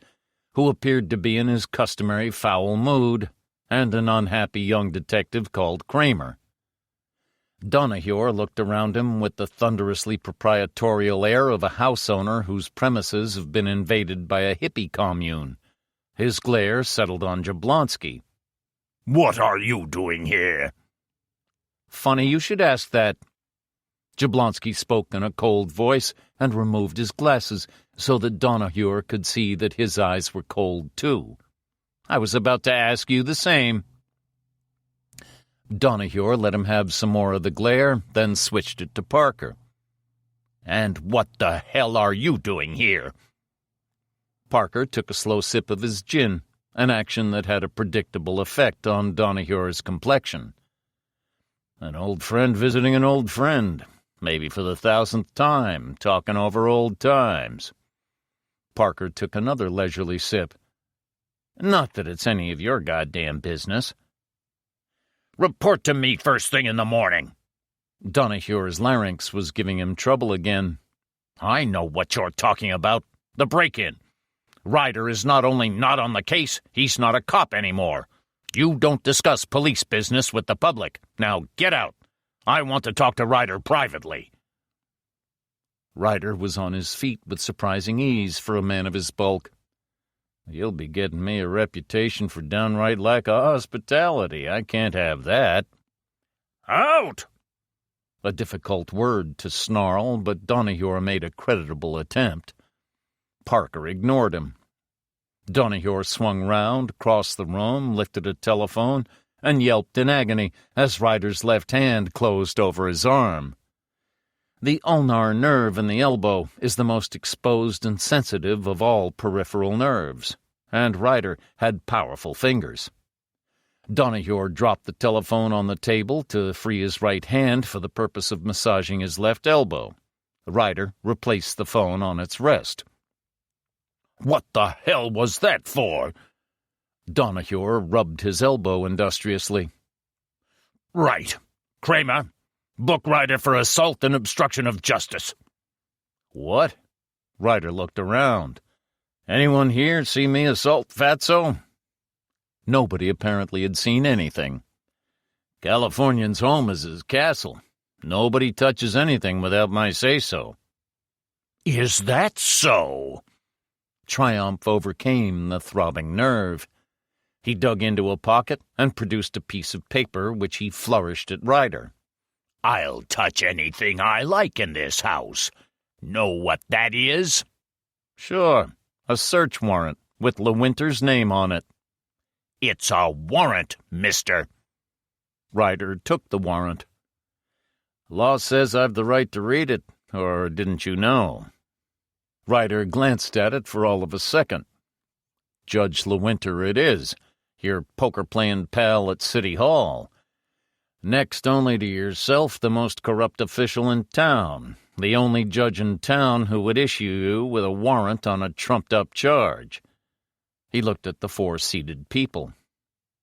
who appeared to be in his customary foul mood, and an unhappy young detective called Kramer. Donahue looked around him with the thunderously proprietorial air of a house owner whose premises have been invaded by a hippie commune. His glare settled on Jablonski. "What are you doing here?" "Funny you should ask that." Jablonski spoke in a cold voice and removed his glasses so that Donahue could see that his eyes were cold, too. "I was about to ask you the same." Donahue let him have some more of the glare, then switched it to Parker. "And what the hell are you doing here?" Parker took a slow sip of his gin, an action that had a predictable effect on Donahue's complexion. "An old friend visiting an old friend, maybe for the 1,000th time, talking over old times." Parker took another leisurely sip. "Not that it's any of your goddamn business." "Report to me first thing in the morning." Donahue's larynx was giving him trouble again. "I know what you're talking about. The break-in. Ryder is not only not on the case, he's not a cop anymore. You don't discuss police business with the public. Now get out. I want to talk to Ryder privately." Ryder was on his feet with surprising ease for a man of his bulk. "You'll be getting me a reputation for downright lack of hospitality. I can't have that." "Out!" A difficult word to snarl, but Donahue made a creditable attempt. Parker ignored him. Donahue swung round, crossed the room, lifted a telephone, and yelped in agony as Ryder's left hand closed over his arm. The ulnar nerve in the elbow is the most exposed and sensitive of all peripheral nerves, and Ryder had powerful fingers. Donahue dropped the telephone on the table to free his right hand for the purpose of massaging his left elbow. Ryder replaced the phone on its rest. "What the hell was that for?" Donahue rubbed his elbow industriously. "Right. Kramer, book Ryder for assault and obstruction of justice." "What?" Ryder looked around. "Anyone here see me assault Fatso?" Nobody apparently had seen anything. "Californian's home is his castle. Nobody touches anything without my say-so." "Is that so?" Triumph overcame the throbbing nerve. He dug into a pocket and produced a piece of paper which he flourished at Ryder. "I'll touch anything I like in this house. Know what that is?" "Sure. A search warrant with LeWinter's name on it." "It's a warrant, mister." Ryder took the warrant. "Law says I've the right to read it, or didn't you know?" Ryder glanced at it for all of a second. "Judge LeWinter it is, your poker-playing pal at City Hall. Next only to yourself, the most corrupt official in town, the only judge in town who would issue you with a warrant on a trumped-up charge." He looked at the four seated people.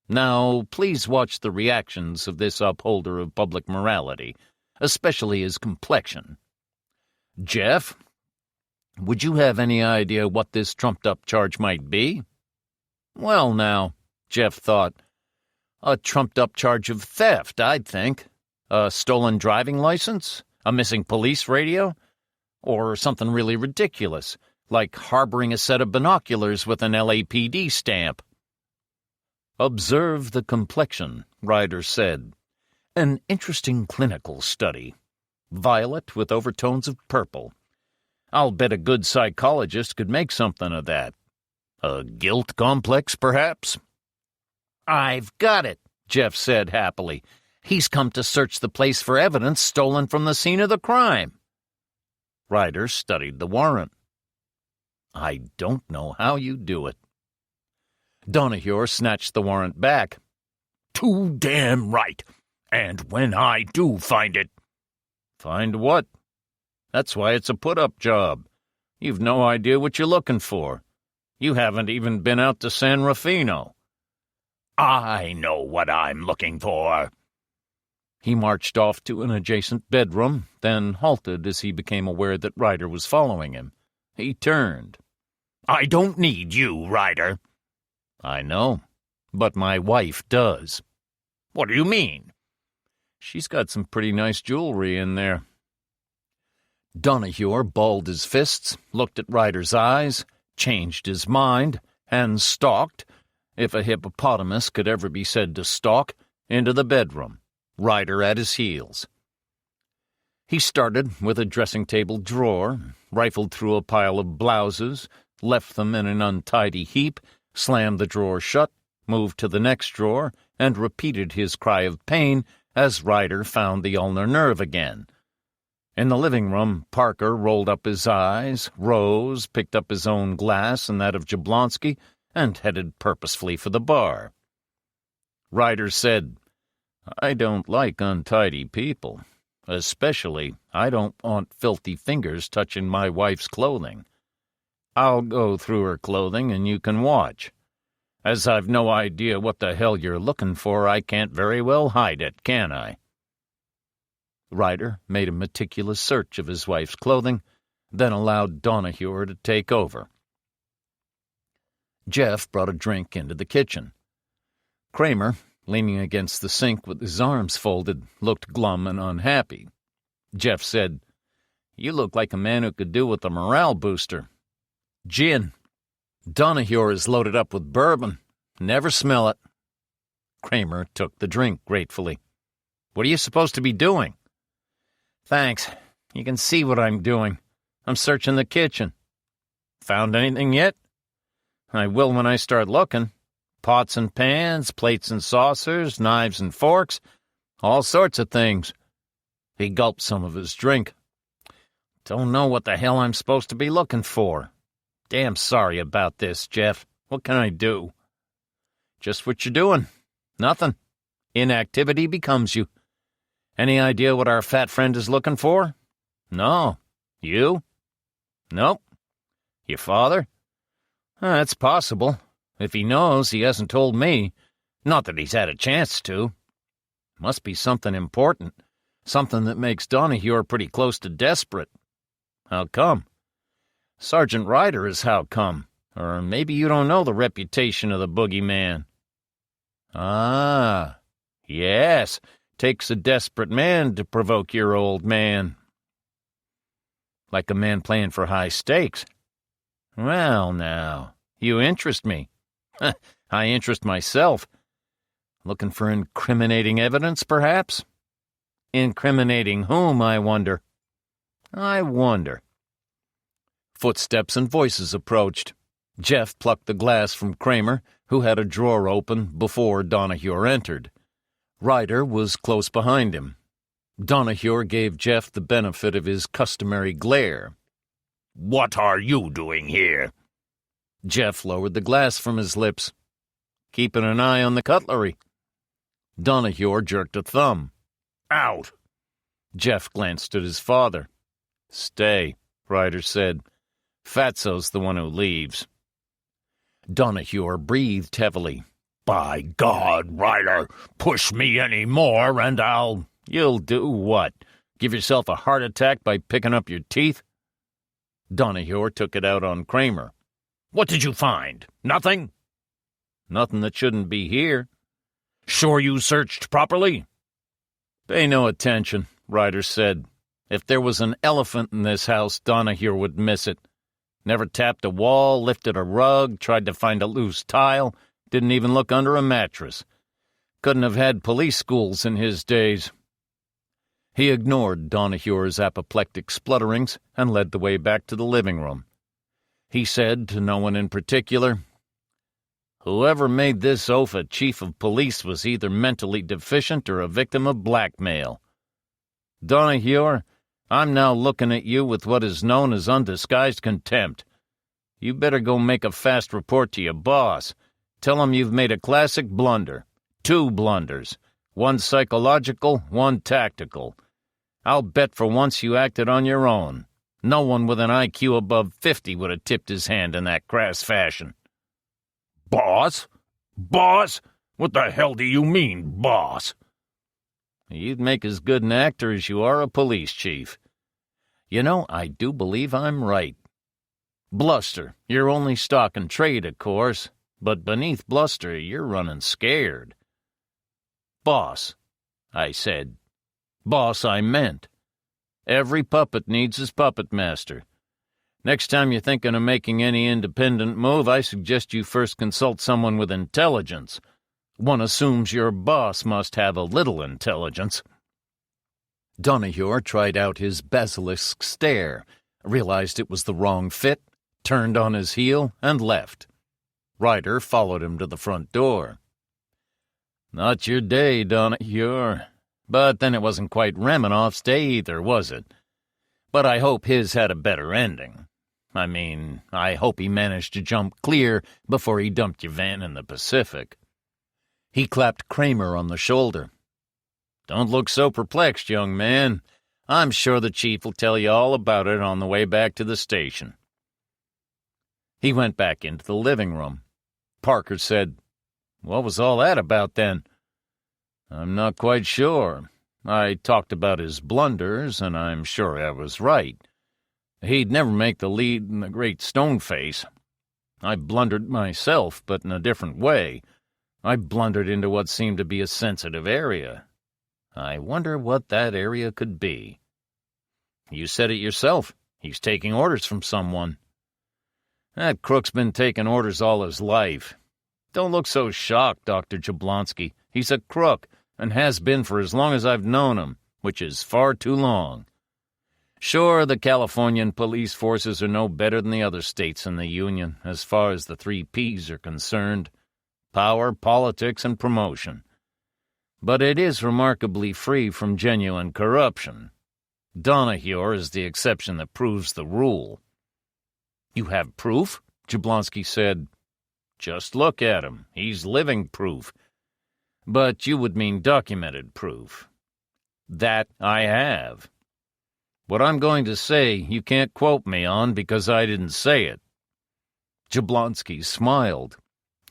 "Now, please watch the reactions of this upholder of public morality, especially his complexion. Jeff, would you have any idea what this trumped-up charge might be?" "Well, now," Jeff thought, "a trumped-up charge of theft, I'd think. A stolen driving license? A missing police radio? Or something really ridiculous, like harboring a set of binoculars with an LAPD stamp." "Observe the complexion," Ryder said. "An interesting clinical study. Violet with overtones of purple. I'll bet a good psychologist could make something of that. A guilt complex, perhaps?" "I've got it," Jeff said happily. "He's come to search the place for evidence stolen from the scene of the crime." Ryder studied the warrant. "I don't know how you do it." Donahue snatched the warrant back. "Too damn right. And when I do find it—" "Find what? That's why it's a put-up job. You've no idea what you're looking for. You haven't even been out to San Rufino." "I know what I'm looking for." He marched off to an adjacent bedroom, then halted as he became aware that Ryder was following him. He turned. "I don't need you, Ryder." "I know, but my wife does." "What do you mean?" "She's got some pretty nice jewelry in there." Donahue balled his fists, looked at Ryder's eyes, changed his mind, and stalked, if a hippopotamus could ever be said to stalk, into the bedroom, Ryder at his heels. He started with a dressing-table drawer, rifled through a pile of blouses, left them in an untidy heap, slammed the drawer shut, moved to the next drawer, and repeated his cry of pain as Ryder found the ulnar nerve again. In the living room, Parker rolled up his eyes, rose, picked up his own glass and that of Jablonski, and headed purposefully for the bar. Ryder said, "I don't like untidy people. Especially, I don't want filthy fingers touching my wife's clothing. I'll go through her clothing and you can watch. As I've no idea what the hell you're looking for, I can't very well hide it, can I?" Ryder made a meticulous search of his wife's clothing, then allowed Donahue to take over. Jeff brought a drink into the kitchen. Kramer, leaning against the sink with his arms folded, looked glum and unhappy. Jeff said, "You look like a man who could do with a morale booster." "Gin. Donahue is loaded up with bourbon. Never smell it." Kramer took the drink gratefully. "What are you supposed to be doing?" "Thanks. You can see what I'm doing. I'm searching the kitchen." "Found anything yet?" "I will when I start looking. Pots and pans, plates and saucers, knives and forks, all sorts of things." He gulped some of his drink. "Don't know what the hell I'm supposed to be looking for. Damn sorry about this, Jeff. What can I do?" "Just what you're doing. Nothing. Inactivity becomes you. Any idea what our fat friend is looking for?" "No. You?" "Nope." "Your father?" "That's possible. If he knows, he hasn't told me. Not that he's had a chance to. Must be something important. Something that makes Donahue pretty close to desperate." "How come?" "Sergeant Ryder is how come. Or maybe you don't know the reputation of the boogeyman." "Ah, yes. Takes a desperate man to provoke your old man." "Like a man playing for high stakes." "Well, now, you interest me." "I interest myself. Looking for incriminating evidence, perhaps?" "Incriminating whom, I wonder?" "I wonder." Footsteps and voices approached. Jeff plucked the glass from Kramer, who had a drawer open before Donahue entered. Ryder was close behind him. Donahue gave Jeff the benefit of his customary glare. "What are you doing here?" Jeff lowered the glass from his lips. "Keeping an eye on the cutlery." Donahue jerked a thumb. "Out!" Jeff glanced at his father. "Stay," Ryder said. "Fatso's the one who leaves." Donahue breathed heavily. "By God, Ryder, push me any more and I'll—" "You'll do what? Give yourself a heart attack by picking up your teeth?" Donahue took it out on Kramer. "What did you find? Nothing?" "Nothing that shouldn't be here." "Sure you searched properly?" "Pay no attention," Ryder said. "If there was an elephant in this house, Donahue would miss it. Never tapped a wall, lifted a rug, tried to find a loose tile, didn't even look under a mattress. Couldn't have had police schools in his days." He ignored Donahue's apoplectic splutterings and led the way back to the living room. He said to no one in particular, "Whoever made this oath a chief of police was either mentally deficient or a victim of blackmail. Donahue, I'm now looking at you with what is known as undisguised contempt. You better go make a fast report to your boss. Tell him you've made a classic blunder. 2 blunders. One psychological, one tactical. I'll bet for once you acted on your own. No one with an IQ above 50 would have tipped his hand in that crass fashion." "Boss? Boss? What the hell do you mean, boss?" "You'd make as good an actor as you are a police chief. You know, I do believe I'm right. Bluster, you're only stock and trade, of course, but beneath bluster, you're running scared." "Boss," I said. "Boss, I meant. Every puppet needs his puppet master. Next time you're thinking of making any independent move, I suggest you first consult someone with intelligence. One assumes your boss must have a little intelligence." Donahue tried out his basilisk stare, realized it was the wrong fit, turned on his heel, and left. Ryder followed him to the front door. Not your day, Donahue. But then it wasn't quite Reminoff's day either, was it? But I hope his had a better ending. I mean, I hope he managed to jump clear before he dumped your van in the Pacific. He clapped Kramer on the shoulder. Don't look so perplexed, young man. I'm sure the chief will tell you all about it on the way back to the station. He went back into the living room. Parker said, What was all that about then? I'm not quite sure. I talked about his blunders, and I'm sure I was right. He'd never make the lead in the Great Stone Face. I blundered myself, but in a different way. I blundered into what seemed to be a sensitive area. I wonder what that area could be. You said it yourself. He's taking orders from someone. That crook's been taking orders all his life. Don't look so shocked, Dr. Jablonski. He's a crook, and has been for as long as I've known him, which is far too long. Sure, the Californian police forces are no better than the other states in the Union, as far as the 3 Ps are concerned: power, politics, and promotion. But it is remarkably free from genuine corruption. Donahue is the exception that proves the rule. You have proof? Jablonski said. Just look at him. He's living proof. But you would mean documented proof. That I have. What I'm going to say you can't quote me on because I didn't say it. Jablonski smiled.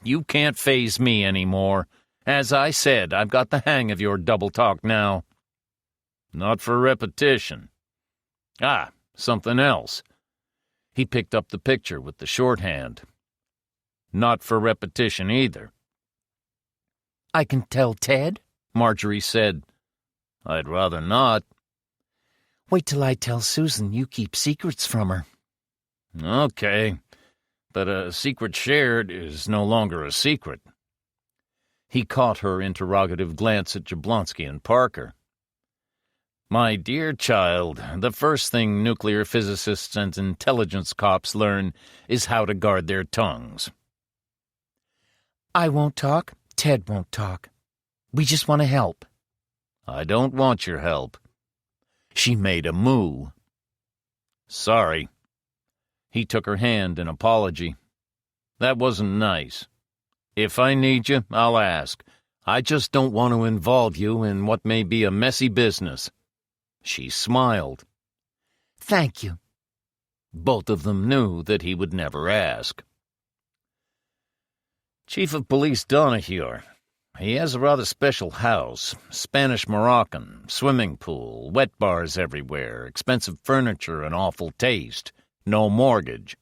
You can't faze me anymore. As I said, I've got the hang of your double talk now. Not for repetition. Ah, something else. He picked up the picture with the shorthand. Not for repetition either. I can tell Ted? Marjorie said. I'd rather not. Wait till I tell Susan you keep secrets from her. Okay, but a secret shared is no longer a secret. He caught her interrogative glance at Jablonski and Parker. My dear child, the first thing nuclear physicists and intelligence cops learn is how to guard their tongues. I won't talk. Ted won't talk. We just want to help. I don't want your help. She made a moo. Sorry. He took her hand in apology. That wasn't nice. If I need you, I'll ask. I just don't want to involve you in what may be a messy business. She smiled. Thank you. Both of them knew that he would never ask. Chief of Police Donahue. He has a rather special house, Spanish Moroccan, swimming pool, wet bars everywhere, expensive furniture and awful taste, no mortgage.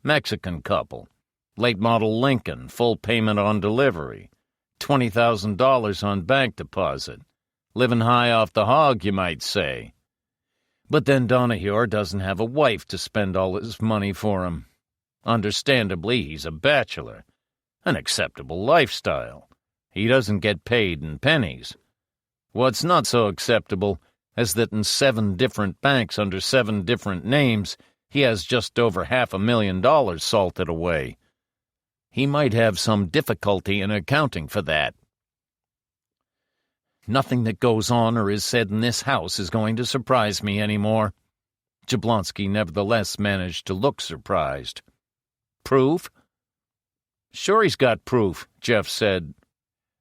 Mexican couple, late model Lincoln, full payment on delivery, $20,000 on bank deposit. Living high off the hog, you might say. But then Donahue doesn't have a wife to spend all his money for him. Understandably, he's a bachelor. An acceptable lifestyle. He doesn't get paid in pennies. What's not so acceptable is that in 7 different banks under 7 different names, he has just over $500,000 salted away. He might have some difficulty in accounting for that. Nothing that goes on or is said in this house is going to surprise me anymore. Jablonski nevertheless managed to look surprised. Proof? Sure he's got proof, Jeff said.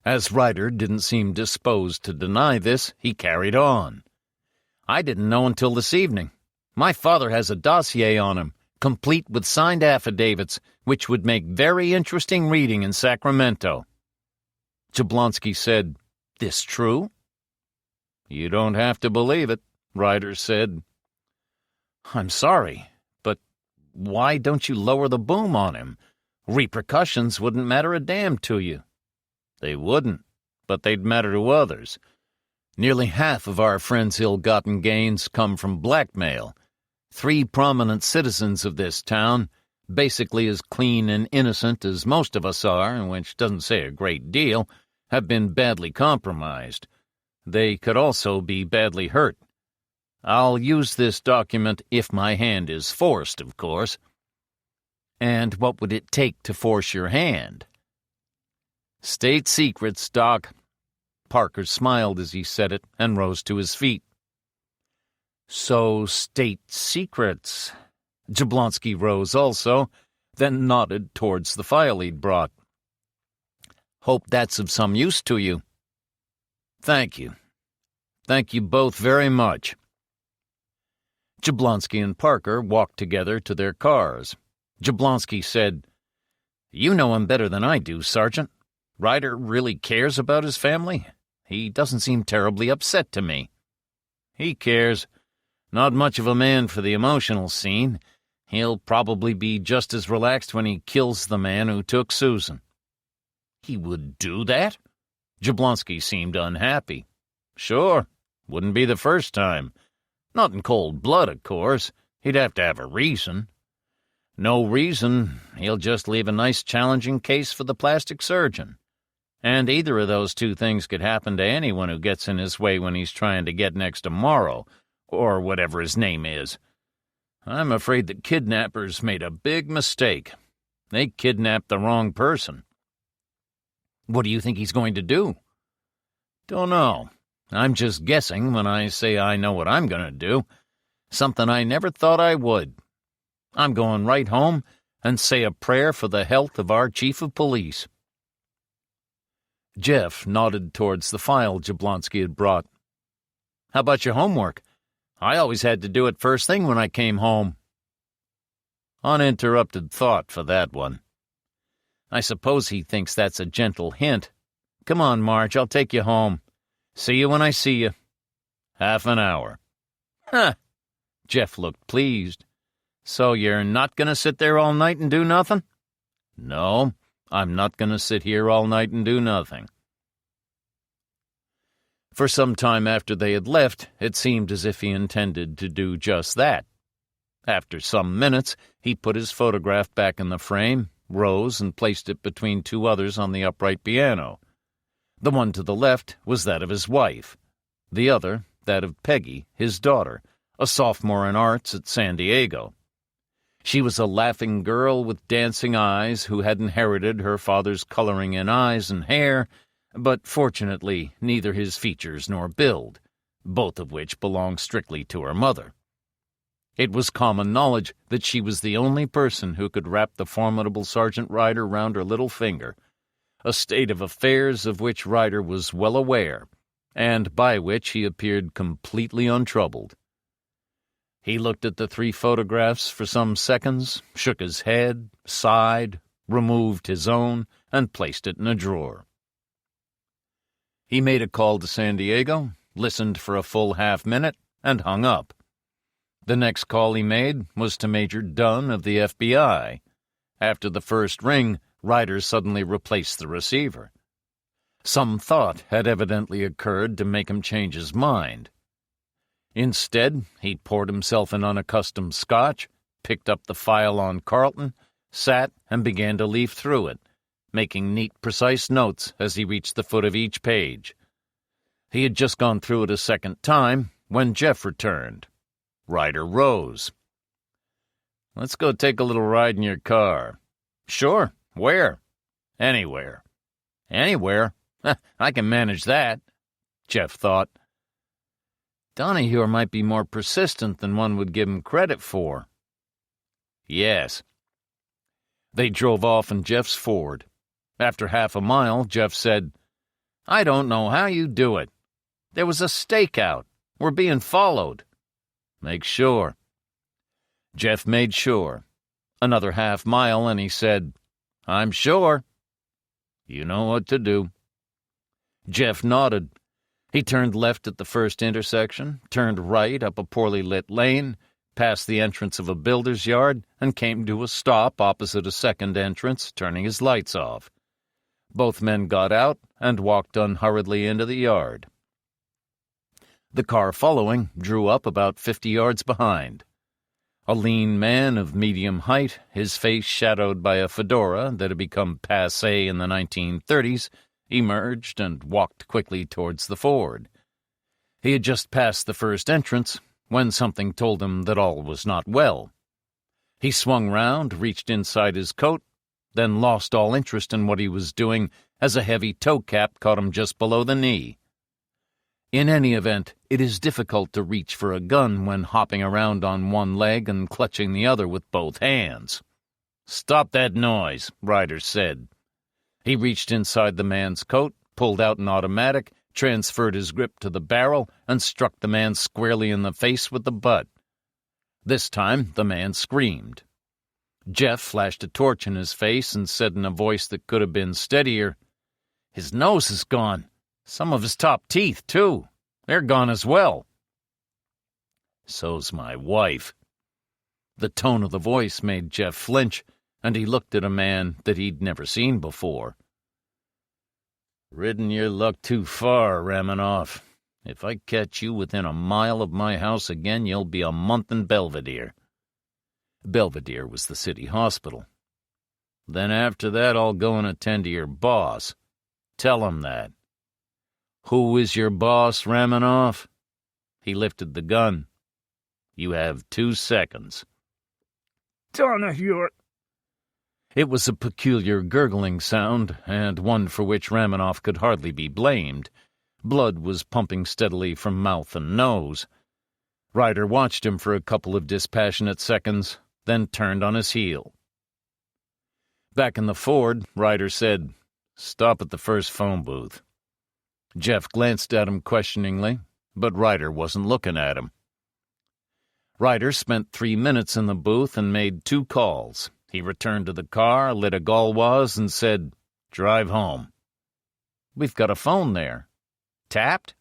As Ryder didn't seem disposed to deny this, he carried on. I didn't know until this evening. My father has a dossier on him, complete with signed affidavits, which would make very interesting reading in Sacramento. Jablonski said, This true? You don't have to believe it, Ryder said. I'm sorry, but why don't you lower the boom on him? Repercussions wouldn't matter a damn to you. They wouldn't, but they'd matter to others. Nearly half of our friends' ill-gotten gains come from blackmail. 3 prominent citizens of this town, basically as clean and innocent as most of us are, which doesn't say a great deal, have been badly compromised. They could also be badly hurt. I'll use this document if my hand is forced, of course. And what would it take to force your hand? State secrets, Doc. Parker smiled as he said it and rose to his feet. "So, state secrets." Jablonski rose also, then nodded towards the file he'd brought. "Hope that's of some use to you." "Thank you. Thank you both very much." Jablonski and Parker walked together to their cars. Jablonski said, "You know him better than I do, Sergeant. Ryder really cares about his family? He doesn't seem terribly upset to me." "He cares. Not much of a man for the emotional scene. He'll probably be just as relaxed when he kills the man who took Susan." "He would do that?" Jablonski seemed unhappy. "Sure. Wouldn't be the first time. Not in cold blood, of course. He'd have to have a reason." "No reason. He'll just leave a nice challenging case for the plastic surgeon. And either of those two things could happen to anyone who gets in his way when he's trying to get next to Morrow, or whatever his name is. I'm afraid the kidnappers made a big mistake. They kidnapped the wrong person." "What do you think he's going to do?" "Don't know. I'm just guessing when I say I know what I'm going to do. Something I never thought I would. I'm going right home and say a prayer for the health of our chief of police." Jeff nodded towards the file Jablonski had brought. "How about your homework? I always had to do it first thing when I came home." Uninterrupted thought for that one. "I suppose he thinks that's a gentle hint. Come on, Marge, I'll take you home. See you when I see you." "Half an hour." "Huh." Jeff looked pleased. "So you're not going to sit there all night and do nothing?" "No, I'm not going to sit here all night and do nothing." For some time after they had left, it seemed as if he intended to do just that. After some minutes, he put his photograph back in the frame, rose and placed it between two others on the upright piano. The one to the left was that of his wife. The other, that of Peggy, his daughter, a sophomore in arts at San Diego. She was a laughing girl with dancing eyes who had inherited her father's coloring in eyes and hair, but fortunately neither his features nor build, both of which belonged strictly to her mother. It was common knowledge that she was the only person who could wrap the formidable Sergeant Ryder round her little finger, a state of affairs of which Ryder was well aware, and by which he appeared completely untroubled. He looked at the three photographs for some seconds, shook his head, sighed, removed his own, and placed it in a drawer. He made a call to San Diego, listened for a full half-minute, and hung up. The next call he made was to Major Dunn of the FBI. After the first ring, Ryder suddenly replaced the receiver. Some thought had evidently occurred to make him change his mind. Instead, he poured himself an unaccustomed scotch, picked up the file on Carlton, sat and began to leaf through it, making neat, precise notes as he reached the foot of each page. He had just gone through it a second time when Jeff returned. Ryder rose. "Let's go take a little ride in your car." "Sure. Where?" "Anywhere." "Anywhere? I can manage that," Jeff thought. Donahue might be more persistent than one would give him credit for. Yes. They drove off in Jeff's Ford. After half a mile, Jeff said, "I don't know how you do it. There was a stakeout. We're being followed." "Make sure." Jeff made sure. Another half mile, and he said, "I'm sure." "You know what to do." Jeff nodded. He turned left at the first intersection, turned right up a poorly lit lane, passed the entrance of a builder's yard, and came to a stop opposite a second entrance, turning his lights off. Both men got out and walked unhurriedly into the yard. The car following drew up about 50 yards behind. A lean man of medium height, his face shadowed by a fedora that had become passé in the 1930s, emerged and walked quickly towards the Ford. He had just passed the first entrance when something told him that all was not well. He swung round, reached inside his coat, then lost all interest in what he was doing as a heavy toe cap caught him just below the knee. In any event, it is difficult to reach for a gun when hopping around on one leg and clutching the other with both hands. "Stop that noise," Ryder said. He reached inside the man's coat, pulled out an automatic, transferred his grip to the barrel, and struck the man squarely in the face with the butt. This time, the man screamed. Jeff flashed a torch in his face and said in a voice that could have been steadier, "His nose is gone. Some of his top teeth, too. They're gone as well." "So's my wife." The tone of the voice made Jeff flinch, and he looked at a man that he'd never seen before. "Ridden your luck too far, Ramanoff. If I catch you within a mile of my house again, you'll be a month in Belvedere." Belvedere was the city hospital. "Then after that, I'll go and attend to your boss. Tell him that." "Who is your boss, Ramanoff?" He lifted the gun. "You have 2 seconds." "Donahue." It was a peculiar gurgling sound, and one for which Ramanoff could hardly be blamed. Blood was pumping steadily from mouth and nose. Ryder watched him for a couple of dispassionate seconds, then turned on his heel. Back in the Ford, Ryder said, "Stop at the first phone booth." Jeff glanced at him questioningly, but Ryder wasn't looking at him. Ryder spent 3 minutes in the booth and made 2 calls. He returned to the car, lit a Gauloise, and said, "Drive home." "We've got a phone there." "Tapped?"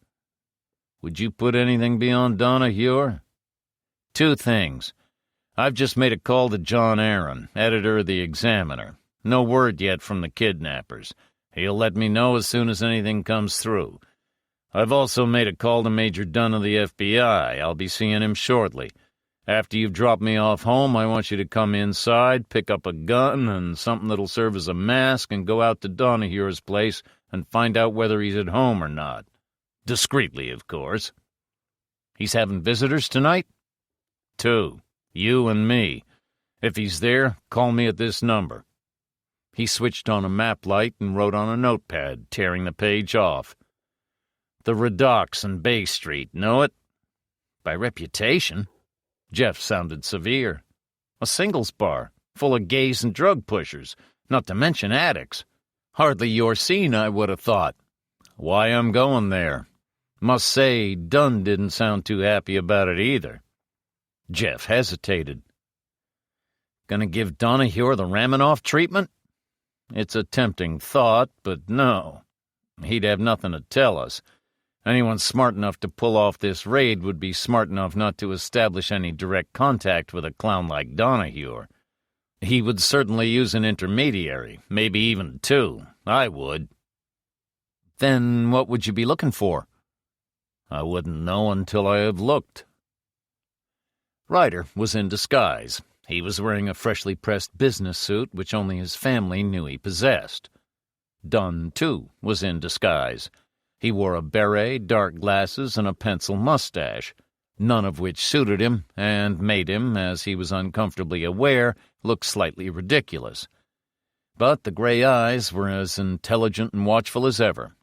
"Would you put anything beyond Donahue?" "2 things. I've just made a call to John Aaron, editor of the Examiner. No word yet from the kidnappers. He'll let me know as soon as anything comes through. I've also made a call to Major Dunn of the FBI. I'll be seeing him shortly. After you've dropped me off home, I want you to come inside, pick up a gun and something that'll serve as a mask, and go out to Donahue's place and find out whether he's at home or not. Discreetly, of course." "He's having visitors tonight?" 2. You and me. If he's there, call me at this number." He switched on a map light and wrote on a notepad, tearing the page off. "The Redox and Bay Street, know it?" "By reputation." Jeff sounded severe. "A singles bar, full of gays and drug pushers, not to mention addicts. Hardly your scene, I would have thought." "Why I'm going there. Must say, Dunn didn't sound too happy about it either." Jeff hesitated. "Gonna give Donahue the Ramanoff treatment?" "It's a tempting thought, but no. He'd have nothing to tell us. Anyone smart enough to pull off this raid would be smart enough not to establish any direct contact with a clown like Donahue. He would certainly use an intermediary, maybe even 2. I would." "Then what would you be looking for?" "I wouldn't know until I have looked." Ryder was in disguise. He was wearing a freshly pressed business suit which only his family knew he possessed. Dunn, too, was in disguise. He wore a beret, dark glasses, and a pencil mustache, none of which suited him and made him, as he was uncomfortably aware, look slightly ridiculous. But the gray eyes were as intelligent and watchful as ever.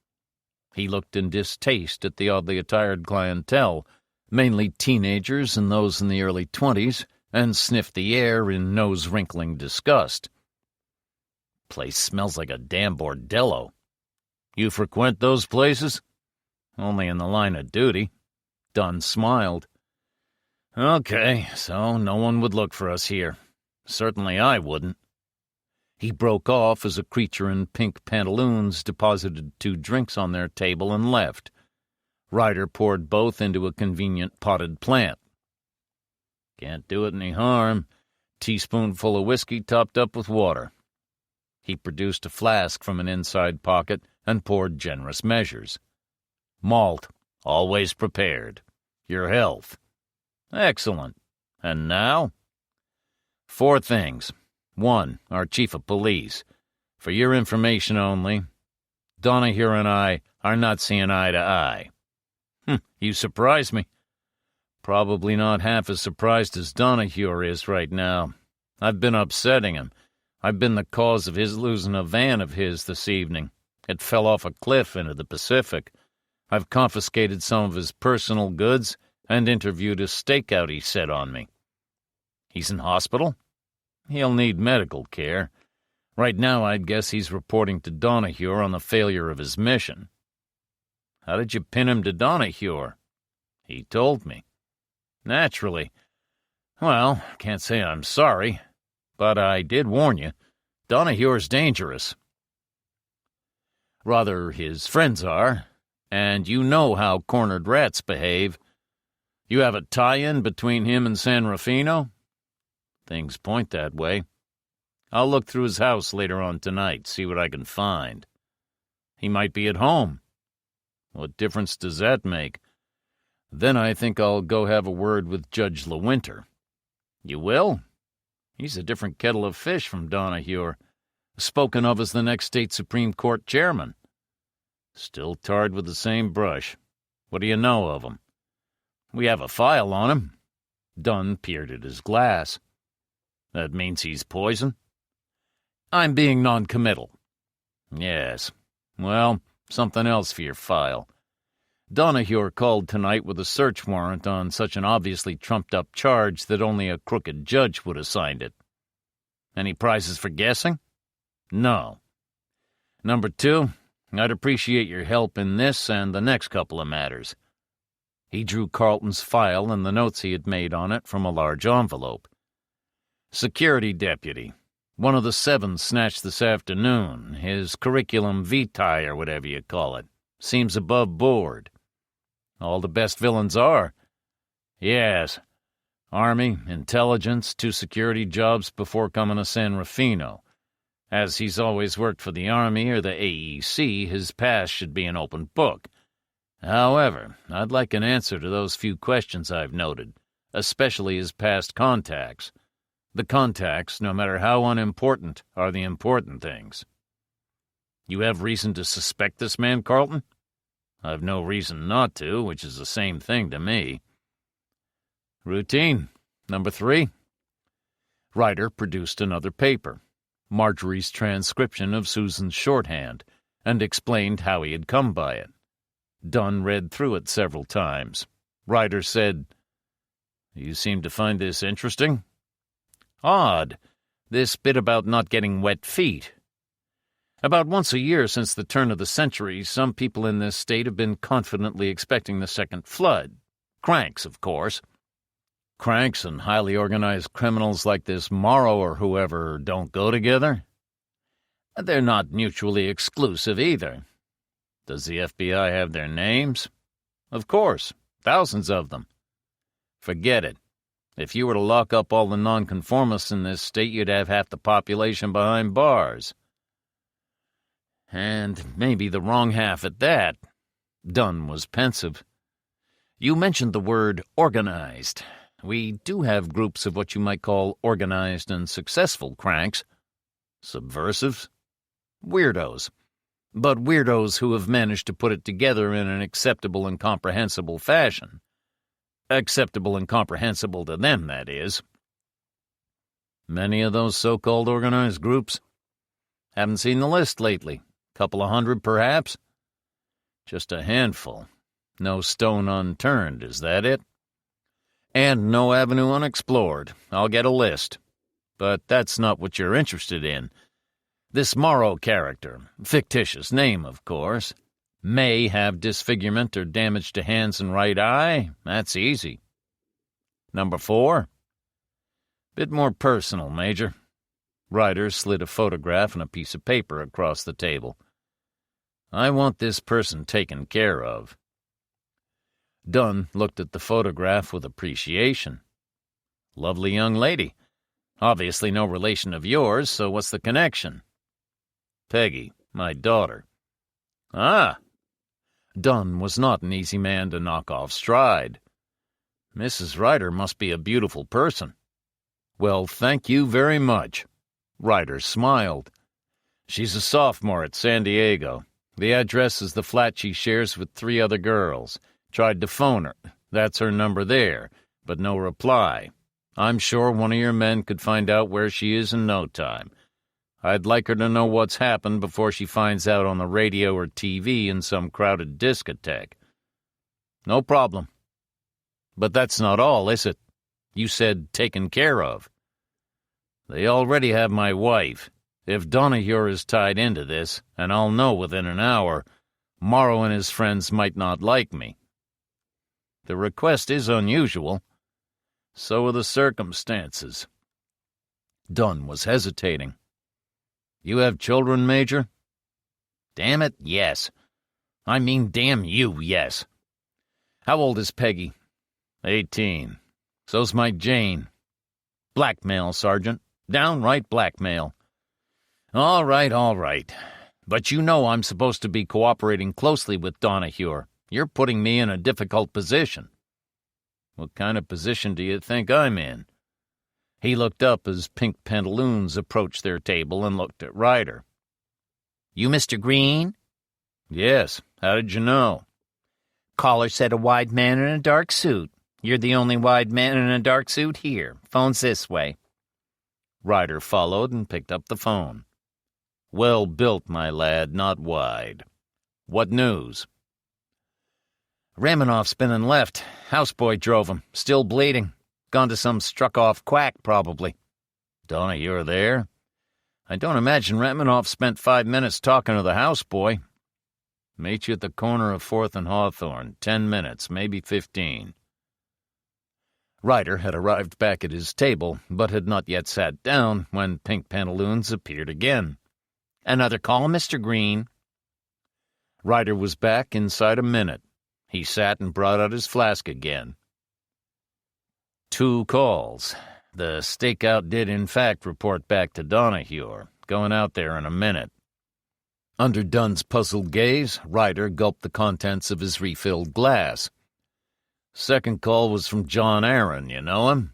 He looked in distaste at the oddly attired clientele, mainly teenagers and those in the early 20s, and sniffed the air in nose-wrinkling disgust. "Place smells like a damn bordello." "You frequent those places?" "Only in the line of duty." Dunn smiled. "Okay, so no one would look for us here. Certainly I wouldn't." He broke off as a creature in pink pantaloons deposited 2 drinks on their table and left. Ryder poured both into a convenient potted plant. "Can't do it any harm. Teaspoonful of whiskey topped up with water." He produced a flask from an inside pocket and poured generous measures. "Malt, always prepared. Your health." "Excellent. And now?" "4 things. 1, our chief of police. For your information only, Donahue and I are not seeing eye to eye." You surprise me." "Probably not half as surprised as Donahue is right now. I've been upsetting him. I've been the cause of his losing a van of his this evening. It fell off a cliff into the Pacific. I've confiscated some of his personal goods and interviewed a stakeout he set on me. He's in hospital? He'll need medical care. Right now, I'd guess he's reporting to Donahue on the failure of his mission. How did you pin him to Donahue? He told me. Naturally. Well, can't say I'm sorry, but I did warn you. Donahue's dangerous. Rather, his friends are, and you know how cornered rats behave. You have a tie-in between him and San Rufino? Things point that way. I'll look through his house later on tonight, see what I can find. He might be at home. What difference does that make? Then I think I'll go have a word with Judge LeWinter. You will? He's a different kettle of fish from Donahue, spoken of as the next state Supreme Court chairman. Still tarred with the same brush. What do you know of him? We have a file on him. Dunn peered at his glass. That means he's poison? I'm being non-committal. Yes. Well, something else for your file. Donahue called tonight with a search warrant on such an obviously trumped-up charge that only a crooked judge would have signed it. Any prizes for guessing? No. Number 2, I'd appreciate your help in this and the next couple of matters. He drew Carlton's file and the notes he had made on it from a large envelope. Security deputy. One of the 7 snatched this afternoon. His curriculum vitae, or whatever you call it, seems above board. All the best villains are. Yes. Army, intelligence, 2 security jobs before coming to San Rufino. As he's always worked for the Army or the AEC, his past should be an open book. However, I'd like an answer to those few questions I've noted, especially his past contacts. The contacts, no matter how unimportant, are the important things. You have reason to suspect this man, Carlton? I've no reason not to, which is the same thing to me. Routine. Number 3. Ryder produced another paper, Marjorie's transcription of Susan's shorthand, and explained how he had come by it. Dunn read through it several times. Ryder said, You seem to find this interesting? Odd. This bit about not getting wet feet. About once a year since the turn of the century, some people in this state have been confidently expecting the second flood. Cranks, of course. Cranks and highly organized criminals like this Morrow or whoever don't go together. They're not mutually exclusive either. Does the FBI have their names? Of course, thousands of them. Forget it. If you were to lock up all the nonconformists in this state, you'd have half the population behind bars. And maybe the wrong half at that. Dunn was pensive. You mentioned the word organized. We do have groups of what you might call organized and successful cranks. Subversives? Weirdos. But weirdos who have managed to put it together in an acceptable and comprehensible fashion. Acceptable and comprehensible to them, that is. Many of those so-called organized groups? Haven't seen the list lately. Couple of hundred, perhaps? Just a handful. No stone unturned, is that it? And no avenue unexplored. I'll get a list. But that's not what you're interested in. This Morrow character, fictitious name, of course, may have disfigurement or damage to hands and right eye. That's easy. Number 4? Bit more personal, Major. Ryder slid a photograph and a piece of paper across the table. I want this person taken care of. Dunn looked at the photograph with appreciation. Lovely young lady. Obviously no relation of yours, so what's the connection? Peggy, my daughter. Ah! Dunn was not an easy man to knock off stride. Mrs. Ryder must be a beautiful person. Well, thank you very much. Ryder smiled. She's a sophomore at San Diego. The address is the flat she shares with 3 other girls. Tried to phone her. That's her number there, but no reply. I'm sure one of your men could find out where she is in no time. I'd like her to know what's happened before she finds out on the radio or TV in some crowded discotheque. No problem. But that's not all, is it? You said taken care of. They already have my wife. If Donahue is tied into this, and I'll know within an hour, Morrow and his friends might not like me. The request is unusual. So are the circumstances. Dunn was hesitating. You have children, Major? Damn it, yes. I mean, damn you, yes. How old is Peggy? 18. So's my Jane. Blackmail, Sergeant. Downright blackmail. All right. But you know I'm supposed to be cooperating closely with Donahue. You're putting me in a difficult position. What kind of position do you think I'm in? He looked up as pink pantaloons approached their table and looked at Ryder. You Mr. Green? Yes. How did you know? Caller said a wide man in a dark suit. You're the only wide man in a dark suit here. Phone's this way. Ryder followed and picked up the phone. Well built, my lad, not wide. What news? Ramanoff's been and left. Houseboy drove him. Still bleeding. Gone to some struck-off quack, probably. Donahue there? I don't imagine Ramanoff spent 5 minutes talking to the houseboy. Meet you at the corner of 4th and Hawthorne. 10 minutes, maybe 15. Ryder had arrived back at his table, but had not yet sat down when Pink Pantaloons appeared again. Another call, Mr. Green? Ryder was back inside a minute. He sat and brought out his flask again. 2 calls. The stakeout did in fact report back to Donahue. Going out there in a minute. Under Dunn's puzzled gaze, Ryder gulped the contents of his refilled glass. Second call was from John Aaron, you know him?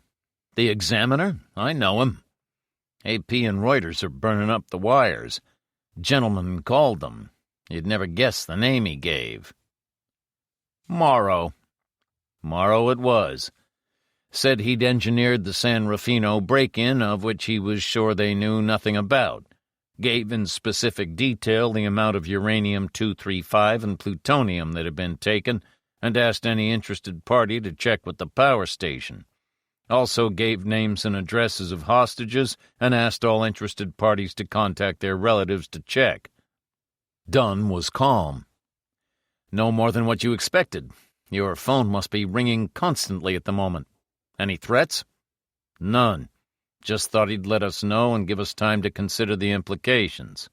The Examiner? I know him. AP and Reuters are burning up the wires. Gentleman called them. You'd never guess the name he gave. Morrow. Morrow it was. Said he'd engineered the San Rufino break-in, of which he was sure they knew nothing about. Gave in specific detail the amount of uranium-235 and plutonium that had been taken, and asked any interested party to check with the power station. Also gave names and addresses of hostages and asked all interested parties to contact their relatives to check. Dunn was calm. No more than what you expected. Your phone must be ringing constantly at the moment. Any threats? None. Just thought he'd let us know and give us time to consider the implications.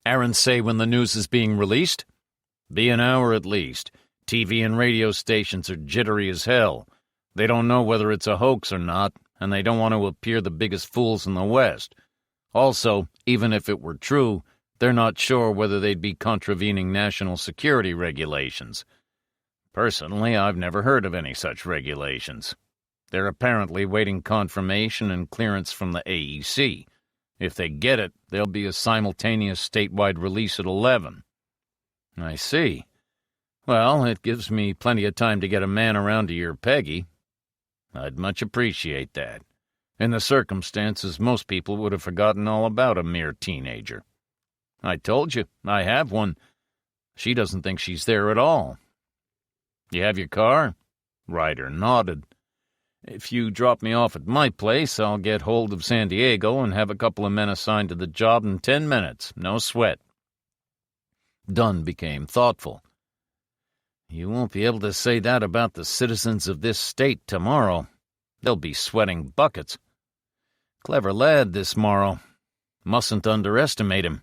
Aaron say when the news is being released? Be an hour at least. TV and radio stations are jittery as hell. They don't know whether it's a hoax or not, and they don't want to appear the biggest fools in the West. Also, even if it were true, they're not sure whether they'd be contravening national security regulations. Personally, I've never heard of any such regulations. They're apparently waiting confirmation and clearance from the AEC. If they get it, there'll be a simultaneous statewide release at 11. I see. Well, it gives me plenty of time to get a man around to your Peggy. I'd much appreciate that. In the circumstances, most people would have forgotten all about a mere teenager. I told you, I have one. She doesn't think she's there at all. You have your car? Ryder nodded. If you drop me off at my place, I'll get hold of San Diego and have a couple of men assigned to the job in 10 minutes. No sweat. Dunn became thoughtful. You won't be able to say that about the citizens of this state tomorrow. They'll be sweating buckets. Clever lad, this Morrow. Mustn't underestimate him.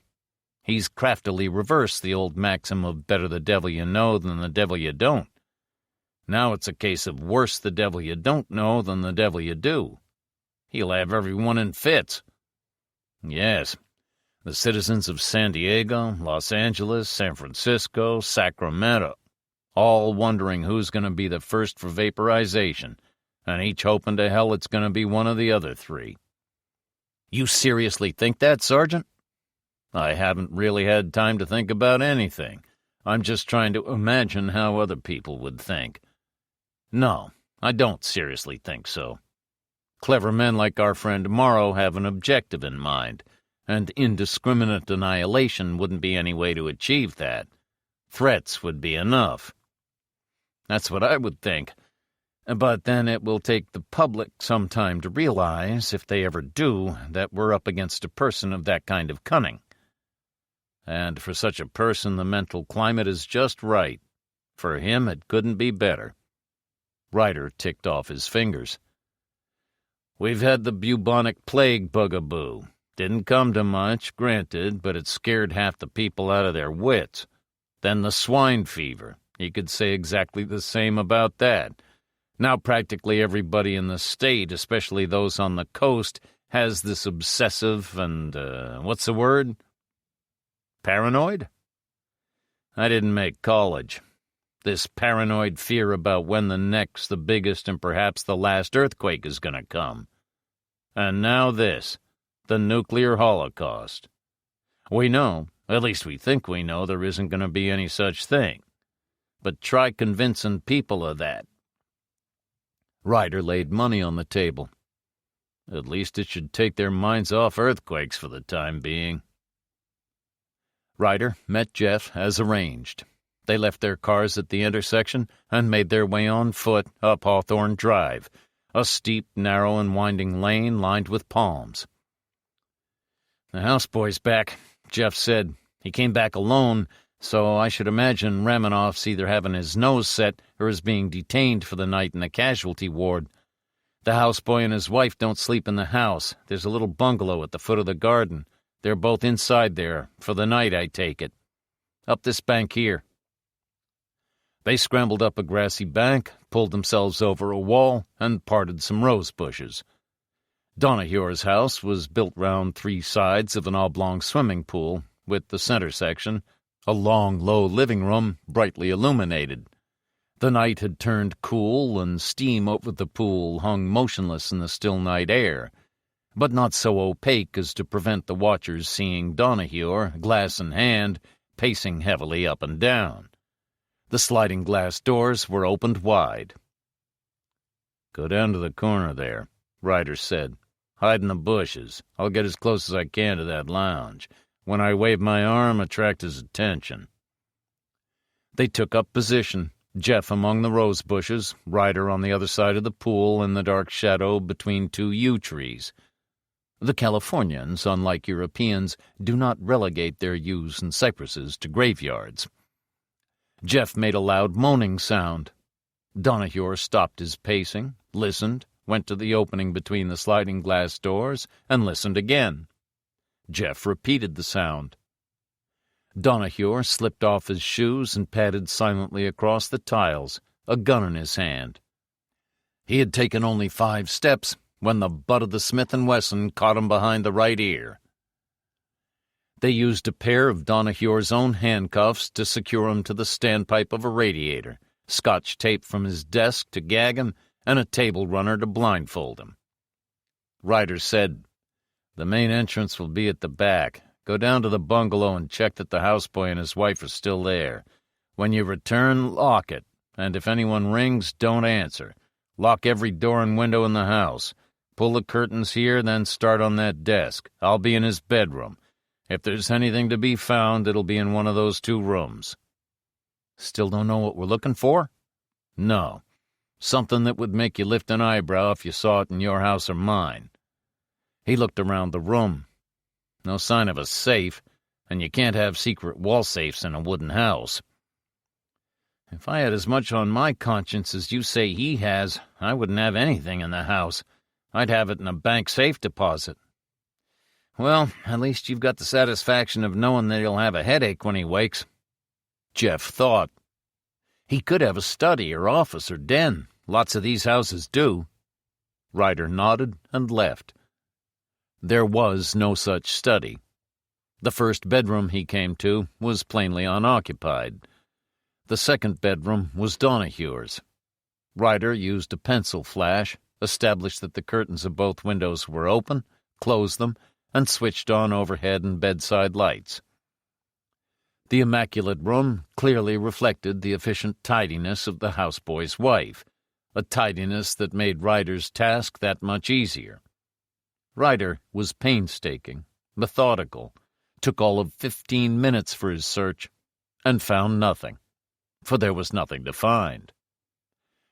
He's craftily reversed the old maxim of better the devil you know than the devil you don't. Now it's a case of worse the devil you don't know than the devil you do. He'll have everyone in fits. Yes, the citizens of San Diego, Los Angeles, San Francisco, Sacramento, all wondering who's going to be the first for vaporization, and each hoping to hell it's going to be one of the other 3. You seriously think that, Sergeant? I haven't really had time to think about anything. I'm just trying to imagine how other people would think. No, I don't seriously think so. Clever men like our friend Morrow have an objective in mind, and indiscriminate annihilation wouldn't be any way to achieve that. Threats would be enough. That's what I would think. But then it will take the public some time to realize, if they ever do, that we're up against a person of that kind of cunning. And for such a person, the mental climate is just right. For him, it couldn't be better. Ryder ticked off his fingers. We've had the bubonic plague bugaboo. Didn't come to much, granted, but it scared half the people out of their wits. Then the swine fever. You could say exactly the same about that. Now practically everybody in the state, especially those on the coast, has this obsessive and, what's the word? Paranoid? I didn't make college. This paranoid fear about when the next, the biggest, and perhaps the last earthquake is going to come. And now this, the nuclear holocaust. We know, at least we think we know, there isn't going to be any such thing. But try convincing people of that. Ryder laid money on the table. At least it should take their minds off earthquakes for the time being. Ryder met Jeff as arranged. They left their cars at the intersection and made their way on foot up Hawthorne Drive, a steep, narrow, and winding lane lined with palms. The houseboy's back, Jeff said. He came back alone, so I should imagine Ramanoff's either having his nose set or is being detained for the night in the casualty ward. The houseboy and his wife don't sleep in the house. There's a little bungalow at the foot of the garden. They're both inside there, for the night, I take it. Up this bank here. They scrambled up a grassy bank, pulled themselves over a wall, and parted some rose bushes. Donahue's house was built round three sides of an oblong swimming pool, with the center section, a long, low living room, brightly illuminated. The night had turned cool, and steam over the pool hung motionless in the still night air, but not so opaque as to prevent the watchers seeing Donahue, glass in hand, pacing heavily up and down. The sliding glass doors were opened wide. "Go down to the corner there," Ryder said. "Hide in the bushes. I'll get as close as I can to that lounge. When I wave my arm, attract his attention." They took up position, Jeff among the rose bushes, Ryder on the other side of the pool in the dark shadow between two yew trees. The Californians, unlike Europeans, do not relegate their yews and cypresses to graveyards. Jeff made a loud moaning sound. Donahue stopped his pacing, listened, went to the opening between the sliding glass doors, and listened again. Jeff repeated the sound. Donahue slipped off his shoes and padded silently across the tiles, a gun in his hand. He had taken only 5 steps when the butt of the Smith & Wesson caught him behind the right ear. They used a pair of Donahue's own handcuffs to secure him to the standpipe of a radiator, Scotch tape from his desk to gag him, and a table runner to blindfold him. Ryder said, "The main entrance will be at the back. Go down to the bungalow and check that the houseboy and his wife are still there. When you return, lock it, and if anyone rings, don't answer. Lock every door and window in the house. Pull the curtains here, then start on that desk. I'll be in his bedroom. If there's anything to be found, it'll be in one of those 2 rooms. Still don't know what we're looking for? No. Something that would make you lift an eyebrow if you saw it in your house or mine." He looked around the room. No sign of a safe, and you can't have secret wall safes in a wooden house. If I had as much on my conscience as you say he has, I wouldn't have anything in the house. I'd have it in a bank safe deposit. Well, at least you've got the satisfaction of knowing that he'll have a headache when he wakes. Jeff thought. He could have a study or office or den. Lots of these houses do. Ryder nodded and left. There was no such study. The first bedroom he came to was plainly unoccupied. The second bedroom was Donahue's. Ryder used a pencil flash, established that the curtains of both windows were open, closed them, and switched on overhead and bedside lights. The immaculate room clearly reflected the efficient tidiness of the houseboy's wife, a tidiness that made Ryder's task that much easier. Ryder was painstaking, methodical, took all of 15 minutes for his search, and found nothing, for there was nothing to find.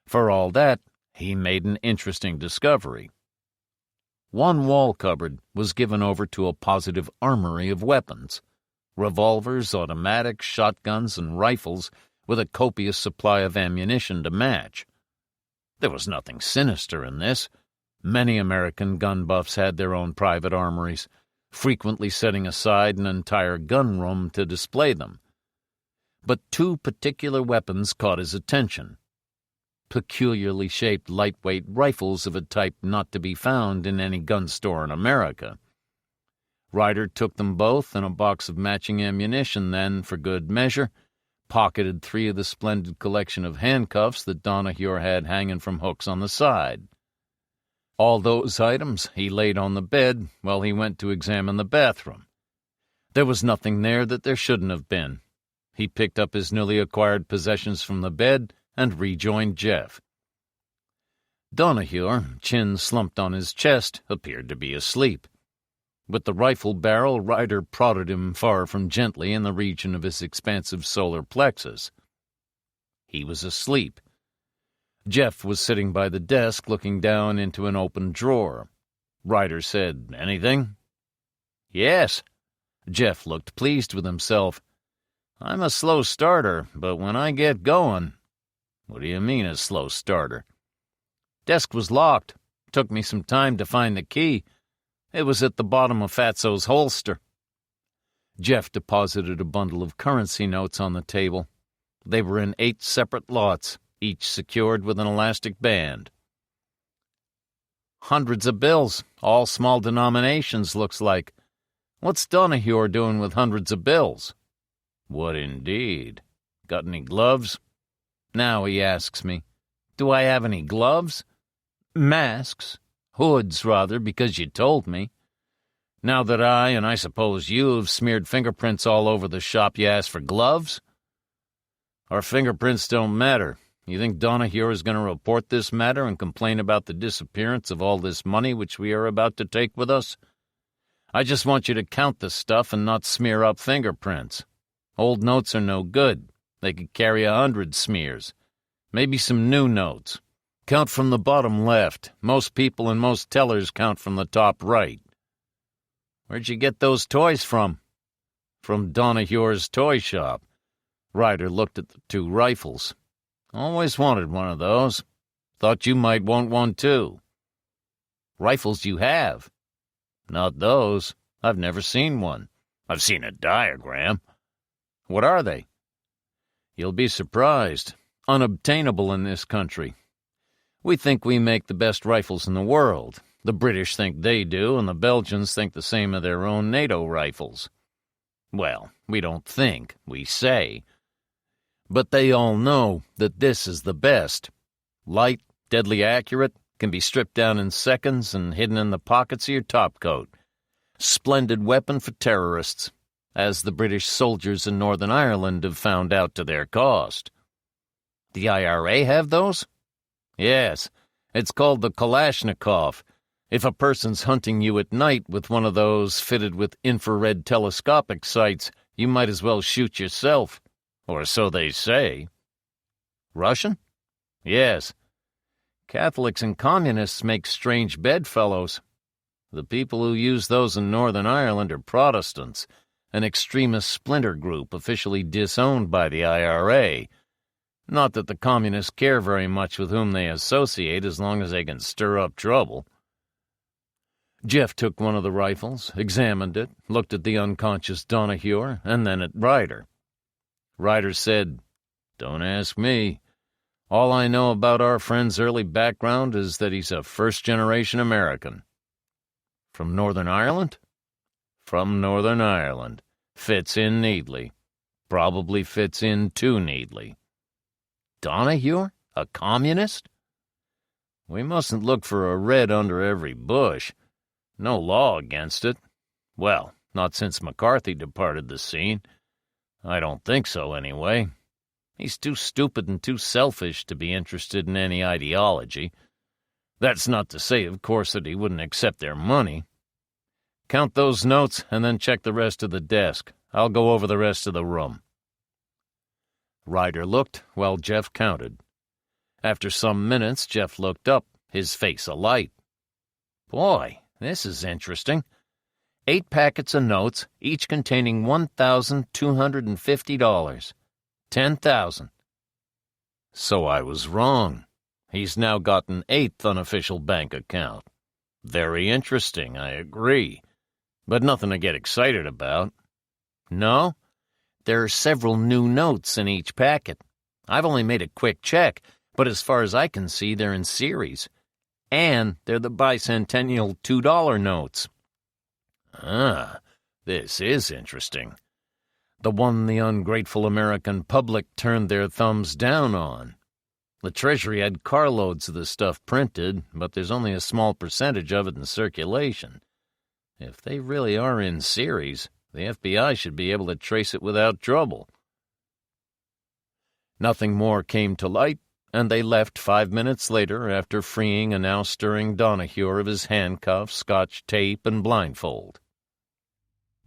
For all that, he made an interesting discovery. One wall cupboard was given over to a positive armory of weapons: revolvers, automatics, shotguns, and rifles, with a copious supply of ammunition to match. There was nothing sinister in this. Many American gun buffs had their own private armories, frequently setting aside an entire gun room to display them. But two particular weapons caught his attention: peculiarly shaped lightweight rifles of a type not to be found in any gun store in America. Ryder took them both and a box of matching ammunition, then, for good measure, pocketed 3 of the splendid collection of handcuffs that Donahue had hanging from hooks on the side. All those items he laid on the bed while he went to examine the bathroom. There was nothing there that there shouldn't have been. He picked up his newly acquired possessions from the bed and rejoined Jeff. Donahue, chin slumped on his chest, appeared to be asleep. With the rifle barrel, Ryder prodded him far from gently in the region of his expansive solar plexus. He was asleep. Jeff was sitting by the desk, looking down into an open drawer. Ryder said, "Anything?" "Yes." Jeff looked pleased with himself. "I'm a slow starter, but when I get going—" "What do you mean, a slow starter?" "Desk was locked. Took me some time to find the key. It was at the bottom of Fatso's holster." Jeff deposited a bundle of currency notes on the table. They were in 8 separate lots, each secured with an elastic band. "Hundreds of bills, all small denominations, looks like. What's Donahue doing with hundreds of bills?" "What indeed? Got any gloves?" Now he asks me, do I have any gloves? Masks. Hoods, rather, because you told me. Now that I suppose you, have smeared fingerprints all over the shop, you ask for gloves? Our fingerprints don't matter. You think Donahue is going to report this matter and complain about the disappearance of all this money which we are about to take with us? I just want you to count the stuff and not smear up fingerprints. Old notes are no good. They could carry 100 smears. Maybe some new notes. Count from the bottom left. Most people and most tellers count from the top right. Where'd you get those toys from? From Donahue's toy shop. Ryder looked at the 2 rifles. Always wanted one of those. Thought you might want one too. Rifles you have? Not those. I've never seen one. I've seen a diagram. What are they? You'll be surprised. Unobtainable in this country. We think we make the best rifles in the world. The British think they do, and the Belgians think the same of their own NATO rifles. Well, we don't think, we say. But they all know that this is the best. Light, deadly accurate, can be stripped down in seconds and hidden in the pockets of your topcoat. Splendid weapon for terrorists, as the British soldiers in Northern Ireland have found out to their cost. The IRA have those? Yes, it's called the Kalashnikov. If a person's hunting you at night with one of those fitted with infrared telescopic sights, you might as well shoot yourself. Or so they say. Russian? Yes. Catholics and communists make strange bedfellows. The people who use those in Northern Ireland are Protestants, an extremist splinter group officially disowned by the IRA. Not that the communists care very much with whom they associate as long as they can stir up trouble. Jeff took one of the rifles, examined it, looked at the unconscious Donahue, and then at Ryder. Ryder said, "Don't ask me. All I know about our friend's early background is that he's a first-generation American." From Northern Ireland? From Northern Ireland. Fits in neatly. Probably fits in too neatly. Donahue? A communist? We mustn't look for a red under every bush. No law against it. Well, not since McCarthy departed the scene. I don't think so, anyway. He's too stupid and too selfish to be interested in any ideology. That's not to say, of course, that he wouldn't accept their money. Count those notes and then check the rest of the desk. I'll go over the rest of the room. Ryder looked while Jeff counted. After some minutes, Jeff looked up, his face alight. Boy, this is interesting. 8 packets of notes, each containing $1,250. 10,000. So I was wrong. He's now got an 8th unofficial bank account. Very interesting, I agree. But nothing to get excited about. No? There are several new notes in each packet. I've only made a quick check, but as far as I can see, they're in series. And they're the bicentennial $2 notes. Ah, this is interesting. The one the ungrateful American public turned their thumbs down on. The Treasury had carloads of the stuff printed, but there's only a small percentage of it in circulation. If they really are in series, the FBI should be able to trace it without trouble. Nothing more came to light, and they left 5 minutes later after freeing a now-stirring Donahue of his handcuffs, scotch tape, and blindfold.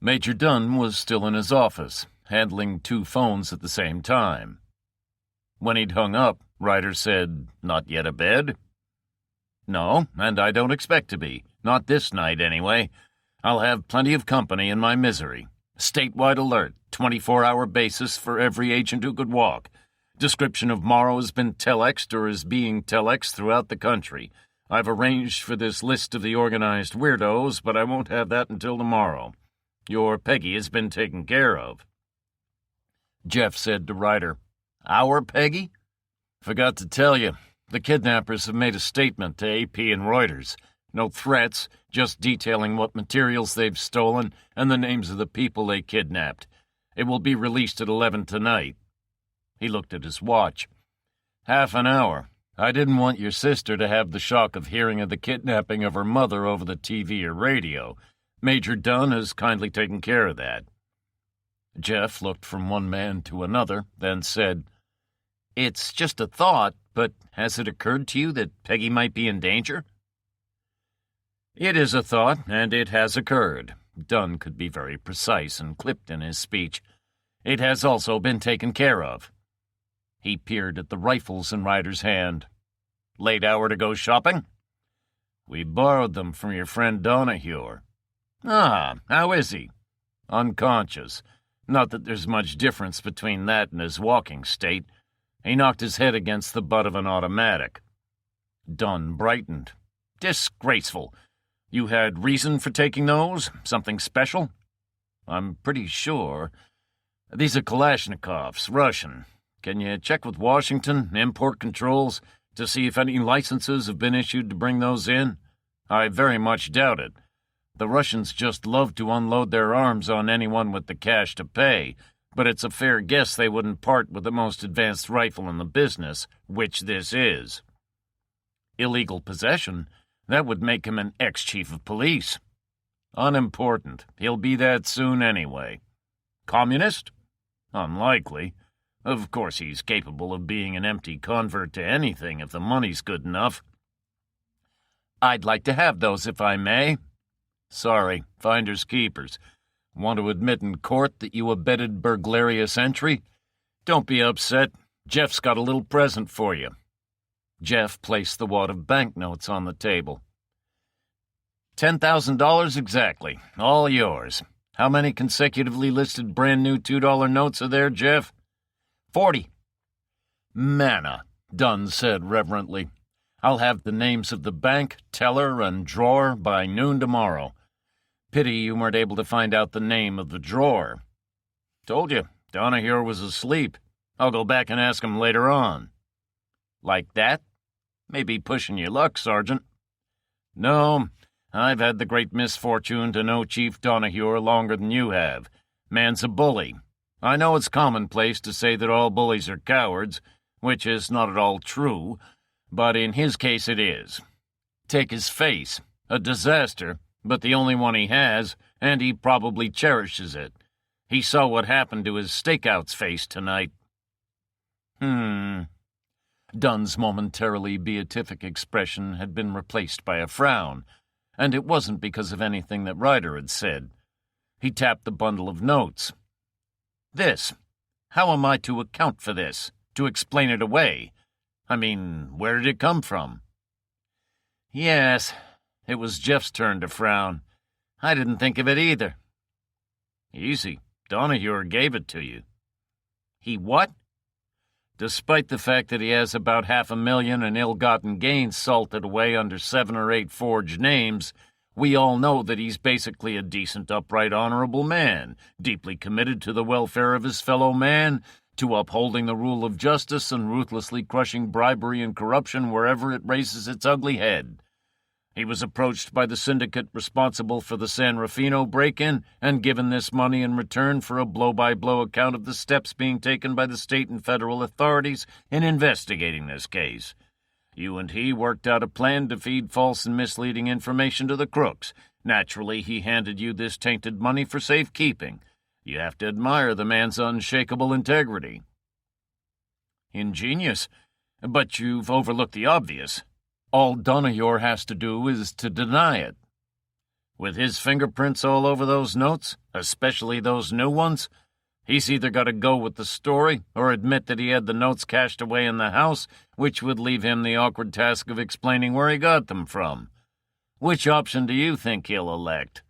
Major Dunn was still in his office, handling 2 phones at the same time. When he'd hung up, Ryder said, "Not yet abed?" "No, and I don't expect to be. Not this night, anyway. I'll have plenty of company in my misery. Statewide alert, 24-hour basis for every agent who could walk. Description of Morrow has been telexed or is being telexed throughout the country. I've arranged for this list of the organized weirdos, but I won't have that until tomorrow. Your Peggy has been taken care of." Jeff said to Ryder, "Our Peggy?" "Forgot to tell you. The kidnappers have made a statement to AP and Reuters. No threats, just detailing what materials they've stolen and the names of the people they kidnapped. It will be released at 11 tonight." He looked at his watch. "Half an hour. I didn't want your sister to have the shock of hearing of the kidnapping of her mother over the TV or radio. Major Dunn has kindly taken care of that." Jeff looked from one man to another, then said, "It's just a thought, but has it occurred to you that Peggy might be in danger?" "It is a thought, and it has occurred." Dunn could be very precise and clipped in his speech. "It has also been taken care of." He peered at the rifles in Ryder's hand. "Late hour to go shopping?" "We borrowed them from your friend Donahue." "Ah, how is he?" "Unconscious. Not that there's much difference between that and his walking state. He knocked his head against the butt of an automatic." Dunn brightened. "Disgraceful. You had reason for taking those? Something special?" "I'm pretty sure. These are Kalashnikovs, Russian. Can you check with Washington, import controls, to see if any licenses have been issued to bring those in? I very much doubt it. The Russians just love to unload their arms on anyone with the cash to pay, but it's a fair guess they wouldn't part with the most advanced rifle in the business, which this is." "Illegal possession? That would make him an ex-chief of police." "Unimportant. He'll be that soon anyway." "Communist?" "Unlikely. Of course he's capable of being an empty convert to anything if the money's good enough." "I'd like to have those if I may." "Sorry, finders keepers. Want to admit in court that you abetted burglarious entry? Don't be upset. Jeff's got a little present for you." Jeff placed the wad of banknotes on the table. $10,000 exactly. All yours. How many consecutively listed brand-new $2 notes are there, Jeff? 40. "Manna," Dunn said reverently. "I'll have the names of the bank, teller, and drawer by noon tomorrow. Pity you weren't able to find out the name of the drawer." "Told you, Donahue was asleep. I'll go back and ask him later on." "Like that? Maybe pushing your luck, Sergeant." "No, I've had the great misfortune to know Chief Donahue longer than you have. Man's a bully. I know it's commonplace to say that all bullies are cowards, which is not at all true, but in his case it is. Take his face. A disaster, but the only one he has, and he probably cherishes it. He saw what happened to his stakeout's face tonight." Dunn's momentarily beatific expression had been replaced by a frown, and it wasn't because of anything that Ryder had said. He tapped the bundle of notes. "This. How am I to account for this? To explain it away? I mean, where did it come from? Yes, it was Jeff's turn to frown. I didn't think of it either. Easy. Donahue gave it to you. He what? Despite the fact that he has about $500,000 in ill-gotten gains salted away under 7 or 8 forged names, we all know that he's basically a decent, upright, honorable man, deeply committed to the welfare of his fellow man, to upholding the rule of justice and ruthlessly crushing bribery and corruption wherever it raises its ugly head. He was approached by the syndicate responsible for the San Rufino break-in and given this money in return for a blow-by-blow account of the steps being taken by the state and federal authorities in investigating this case. You and he worked out a plan to feed false and misleading information to the crooks. Naturally, he handed you this tainted money for safekeeping. You have to admire the man's unshakable integrity. Ingenious, but you've overlooked the obvious. All Donahue has to do is to deny it. With his fingerprints all over those notes, especially those new ones, he's either got to go with the story or admit that he had the notes cached away in the house, which would leave him the awkward task of explaining where he got them from. Which option do you think he'll elect?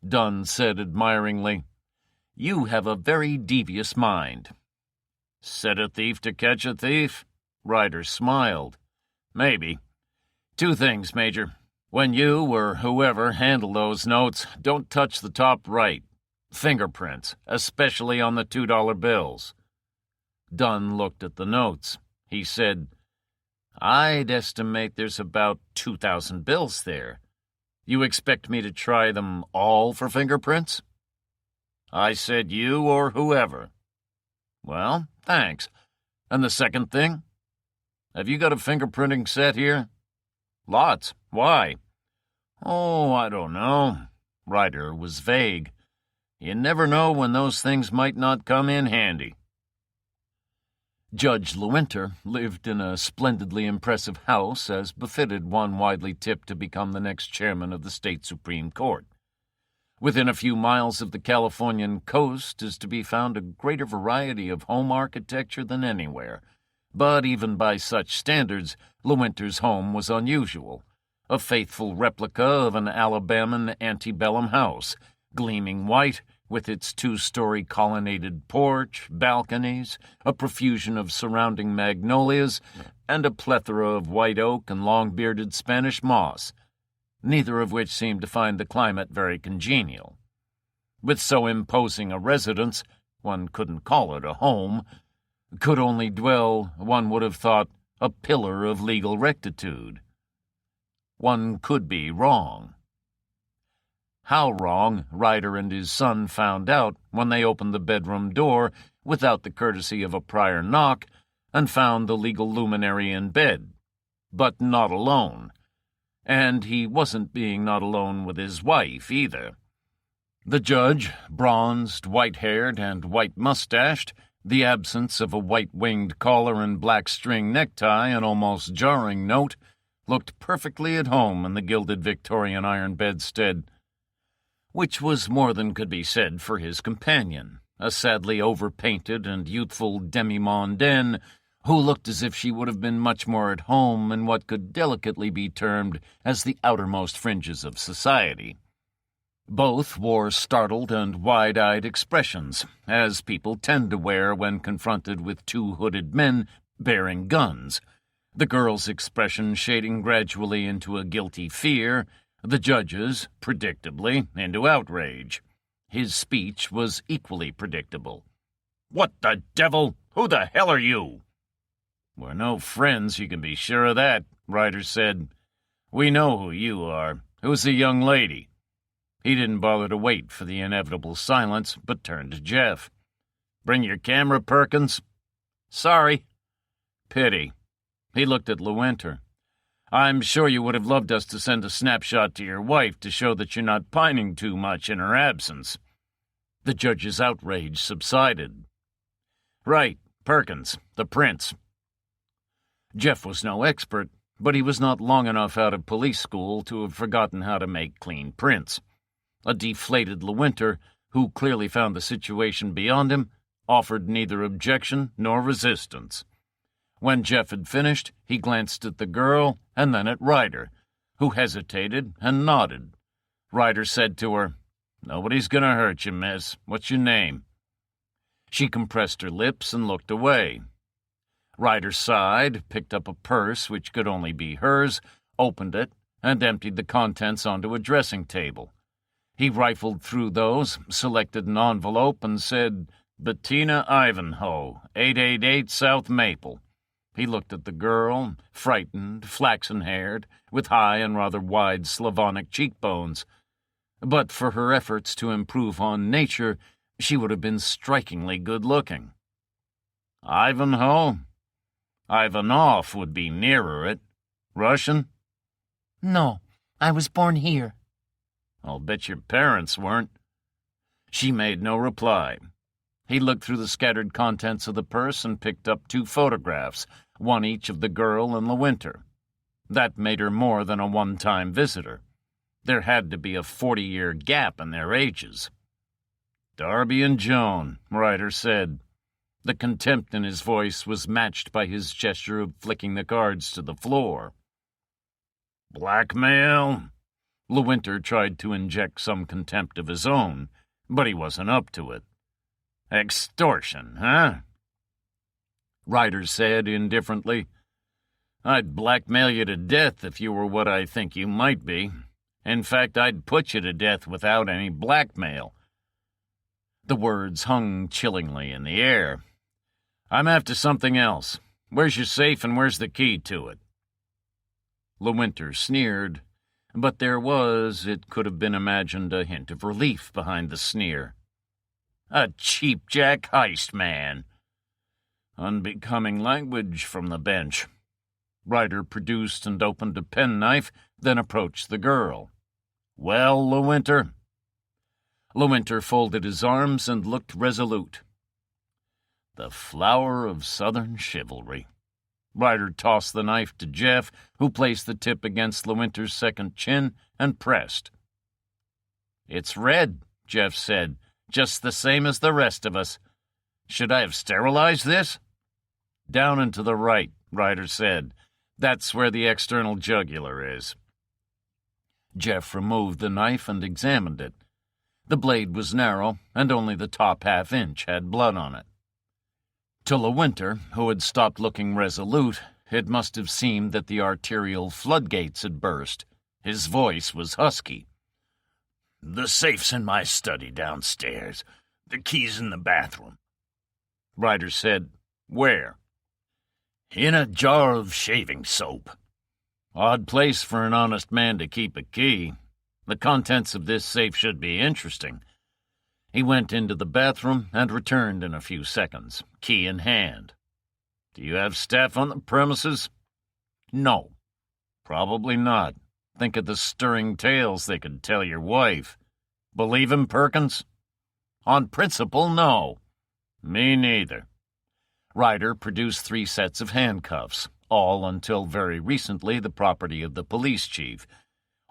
Dunn said admiringly, "You have a very devious mind." Set a thief to catch a thief? Ryder smiled. Maybe. 2 things, Major. When you or whoever handle those notes, don't touch the top right. Fingerprints, especially on the $2 bills. Dunn looked at the notes. He said, "I'd estimate there's about 2,000 bills there. You expect me to try them all for fingerprints?" "I said you or whoever." "Well, thanks. And the second thing? Have you got a fingerprinting set here?" "Lots. Why?" "Oh, I don't know." Ryder was vague. "You never know when those things might not come in handy." Judge Lewinter lived in a splendidly impressive house, as befitted one widely tipped to become the next chairman of the state Supreme Court. Within a few miles of the Californian coast is to be found a greater variety of home architecture than anywhere. But even by such standards, Lewinter's home was unusual. A faithful replica of an Alabaman antebellum house, gleaming white, with its 2-story colonnaded porch, balconies, a profusion of surrounding magnolias, and a plethora of white oak and long-bearded Spanish moss, neither of which seemed to find the climate very congenial. With so imposing a residence, one couldn't call it a home, could only dwell, one would have thought, a pillar of legal rectitude. One could be wrong. How wrong, Ryder and his son found out when they opened the bedroom door without the courtesy of a prior knock and found the legal luminary in bed, but not alone. And he wasn't being not alone with his wife, either. The judge, bronzed, white-haired, and white-mustached, the absence of a white-winged collar and black string necktie, an almost jarring note, looked perfectly at home in the gilded Victorian iron bedstead, which was more than could be said for his companion, a sadly overpainted and youthful demi-mondaine who looked as if she would have been much more at home in what could delicately be termed as the outermost fringes of society. Both wore startled and wide-eyed expressions, as people tend to wear when confronted with 2 hooded men bearing guns, the girl's expression shading gradually into a guilty fear, the judge's, predictably, into outrage. His speech was equally predictable. "What the devil? Who the hell are you?" "We're no friends, you can be sure of that," Ryder said. "We know who you are. Who's the young lady?" He didn't bother to wait for the inevitable silence, but turned to Jeff. "Bring your camera, Perkins?" "Sorry." "Pity." He looked at Lewinter. "I'm sure you would have loved us to send a snapshot to your wife to show that you're not pining too much in her absence." The judge's outrage subsided. "Right, Perkins, the prince." Jeff was no expert, but he was not long enough out of police school to have forgotten how to make clean prints. A deflated Lewinter, who clearly found the situation beyond him, offered neither objection nor resistance. When Jeff had finished, he glanced at the girl and then at Ryder, who hesitated and nodded. Ryder said to her, "Nobody's going to hurt you, miss. What's your name?" She compressed her lips and looked away. Ryder sighed, picked up a purse which could only be hers, opened it, and emptied the contents onto a dressing table. He rifled through those, selected an envelope, and said, "Bettina Ivanhoe, 888 South Maple." He looked at the girl, frightened, flaxen-haired, with high and rather wide Slavonic cheekbones. But for her efforts to improve on nature, she would have been strikingly good-looking. "Ivanhoe? Ivanov would be nearer it. Russian?" No, I was born here. "I'll bet your parents weren't." She made no reply. He looked through the scattered contents of the purse and picked up 2 photographs, one each of the girl and Lewinter. That made her more than a one-time visitor. There had to be a 40-year gap in their ages. "Darby and Joan," Ryder said. The contempt in his voice was matched by his gesture of flicking the cards to the floor. "Blackmail?" Lewinter tried to inject some contempt of his own, but he wasn't up to it. "Extortion, huh?" Ryder said indifferently, "I'd blackmail you to death if you were what I think you might be. In fact, I'd put you to death without any blackmail." The words hung chillingly in the air. "I'm after something else. Where's your safe and where's the key to it?" Lewinter sneered, but there was, it could have been imagined, a hint of relief behind the sneer. "A cheapjack heist man." Unbecoming language from the bench. Ryder produced and opened a penknife, then approached the girl. "Well, Lewinter?" Lewinter folded his arms and looked resolute. "The flower of Southern chivalry." Ryder tossed the knife to Jeff, who placed the tip against Lewinter's second chin and pressed. "It's red," Jeff said, "just the same as the rest of us. Should I have sterilized this?" "Down and to the right," Ryder said. "That's where the external jugular is." Jeff removed the knife and examined it. The blade was narrow, and only the top half-inch had blood on it. To Lewinter, who had stopped looking resolute, it must have seemed that the arterial floodgates had burst. His voice was husky. "The safe's in my study downstairs. The key's in the bathroom." Ryder said, "Where?" "In a jar of shaving soap." "Odd place for an honest man to keep a key. The contents of this safe should be interesting." He went into the bathroom and returned in a few seconds, key in hand. "Do you have staff on the premises?" "No." "Probably not. Think of the stirring tales they could tell your wife. Believe him, Perkins?" "On principle, no." "Me neither." Ryder produced 3 sets of handcuffs, all until very recently the property of the police chief.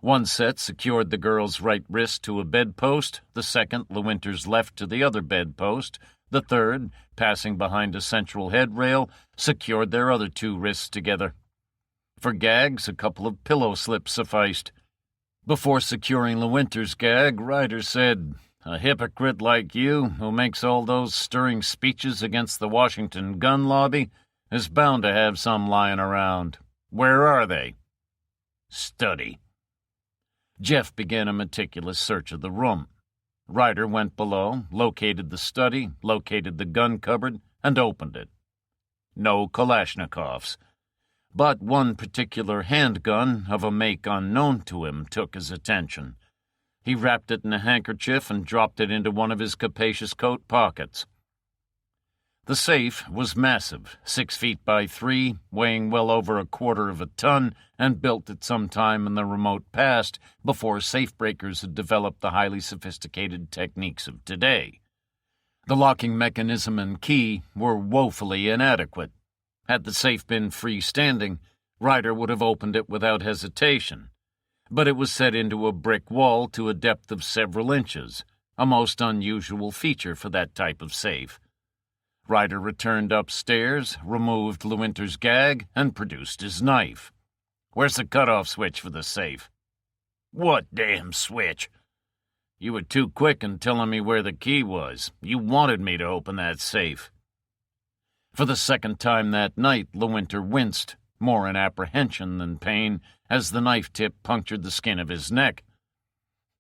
One set secured the girl's right wrist to a bedpost, the second Lewinter's left to the other bedpost, the third, passing behind a central headrail, secured their other 2 wrists together. For gags, a couple of pillow slips sufficed. Before securing Lewinter's gag, Ryder said, "A hypocrite like you, who makes all those stirring speeches against the Washington gun lobby, is bound to have some lying around. Where are they?" "Study." Jeff began a meticulous search of the room. Ryder went below, located the study, located the gun cupboard, and opened it. No Kalashnikovs. But one particular handgun of a make unknown to him took his attention. He wrapped it in a handkerchief and dropped it into one of his capacious coat pockets. The safe was massive, 6 feet by 3, weighing well over a quarter of a ton, and built at some time in the remote past before safe breakers had developed the highly sophisticated techniques of today. The locking mechanism and key were woefully inadequate. Had the safe been freestanding, Ryder would have opened it without hesitation. But it was set into a brick wall to a depth of several inches, a most unusual feature for that type of safe. Ryder returned upstairs, removed Lewinter's gag, and produced his knife. "Where's the cutoff switch for the safe?" "What damn switch?" "You were too quick in telling me where the key was. You wanted me to open that safe." For the second time that night, Lewinter winced, more in apprehension than pain, as the knife tip punctured the skin of his neck.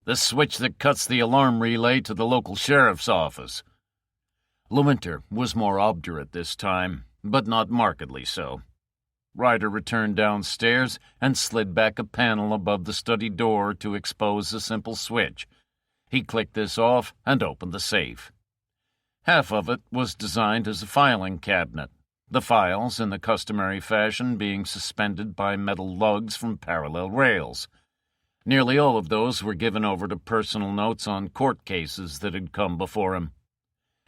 "The switch that cuts the alarm relay to the local sheriff's office." Lewinter was more obdurate this time, but not markedly so. Ryder returned downstairs and slid back a panel above the study door to expose a simple switch. He clicked this off and opened the safe. Half of it was designed as a filing cabinet, the files in the customary fashion being suspended by metal lugs from parallel rails. Nearly all of those were given over to personal notes on court cases that had come before him.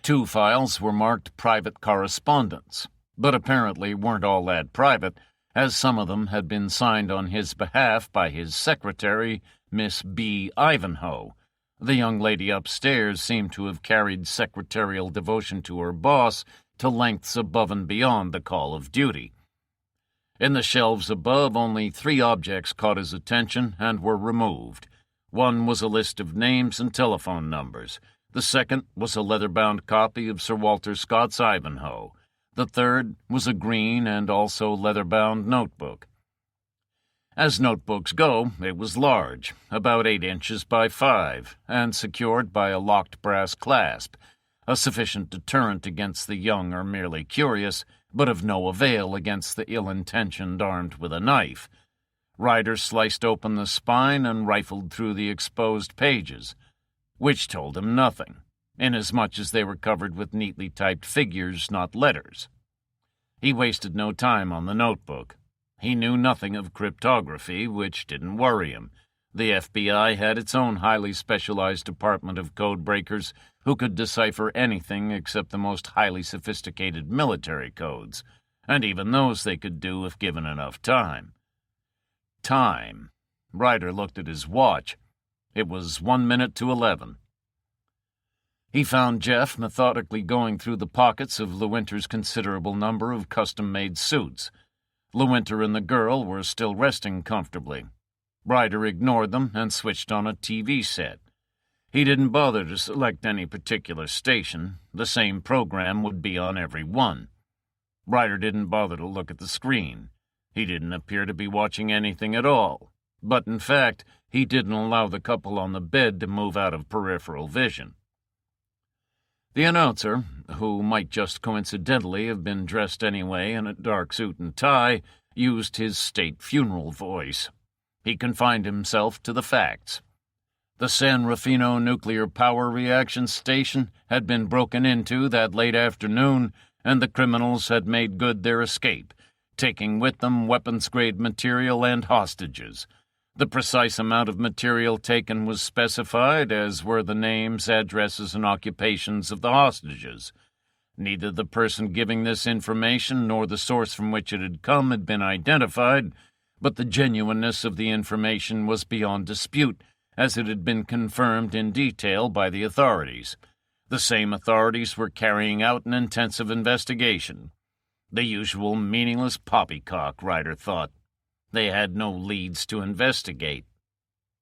2 files were marked private correspondence, but apparently weren't all that private, as some of them had been signed on his behalf by his secretary, Miss B. Ivanhoe. The young lady upstairs seemed to have carried secretarial devotion to her boss to lengths above and beyond the call of duty. In the shelves above, only 3 objects caught his attention and were removed. One was a list of names and telephone numbers. The second was a leather-bound copy of Sir Walter Scott's Ivanhoe. The third was a green and also leather-bound notebook. As notebooks go, it was large, about 8 inches by 5, and secured by a locked brass clasp, a sufficient deterrent against the young or merely curious, but of no avail against the ill-intentioned armed with a knife. Ryder sliced open the spine and rifled through the exposed pages, which told him nothing, inasmuch as they were covered with neatly typed figures, not letters. He wasted no time on the notebook. He knew nothing of cryptography, which didn't worry him. The FBI had its own highly specialized department of code breakers who could decipher anything except the most highly sophisticated military codes, and even those they could do if given enough time. Time. Ryder looked at his watch. It was 1 minute to 11. He found Jeff methodically going through the pockets of Lewinter's considerable number of custom-made suits. Lewinter and the girl were still resting comfortably. Ryder ignored them and switched on a TV set. He didn't bother to select any particular station. The same program would be on every one. Ryder didn't bother to look at the screen. He didn't appear to be watching anything at all. But in fact, he didn't allow the couple on the bed to move out of peripheral vision. The announcer, who might just coincidentally have been dressed anyway in a dark suit and tie, used his state funeral voice. He confined himself to the facts. The San Rufino nuclear power reaction station had been broken into that late afternoon, and the criminals had made good their escape, taking with them weapons-grade material and hostages. The precise amount of material taken was specified, as were the names, addresses, and occupations of the hostages. Neither the person giving this information nor the source from which it had come had been identified, but the genuineness of the information was beyond dispute, as it had been confirmed in detail by the authorities. The same authorities were carrying out an intensive investigation. The usual meaningless poppycock, Ryder thought. They had no leads to investigate.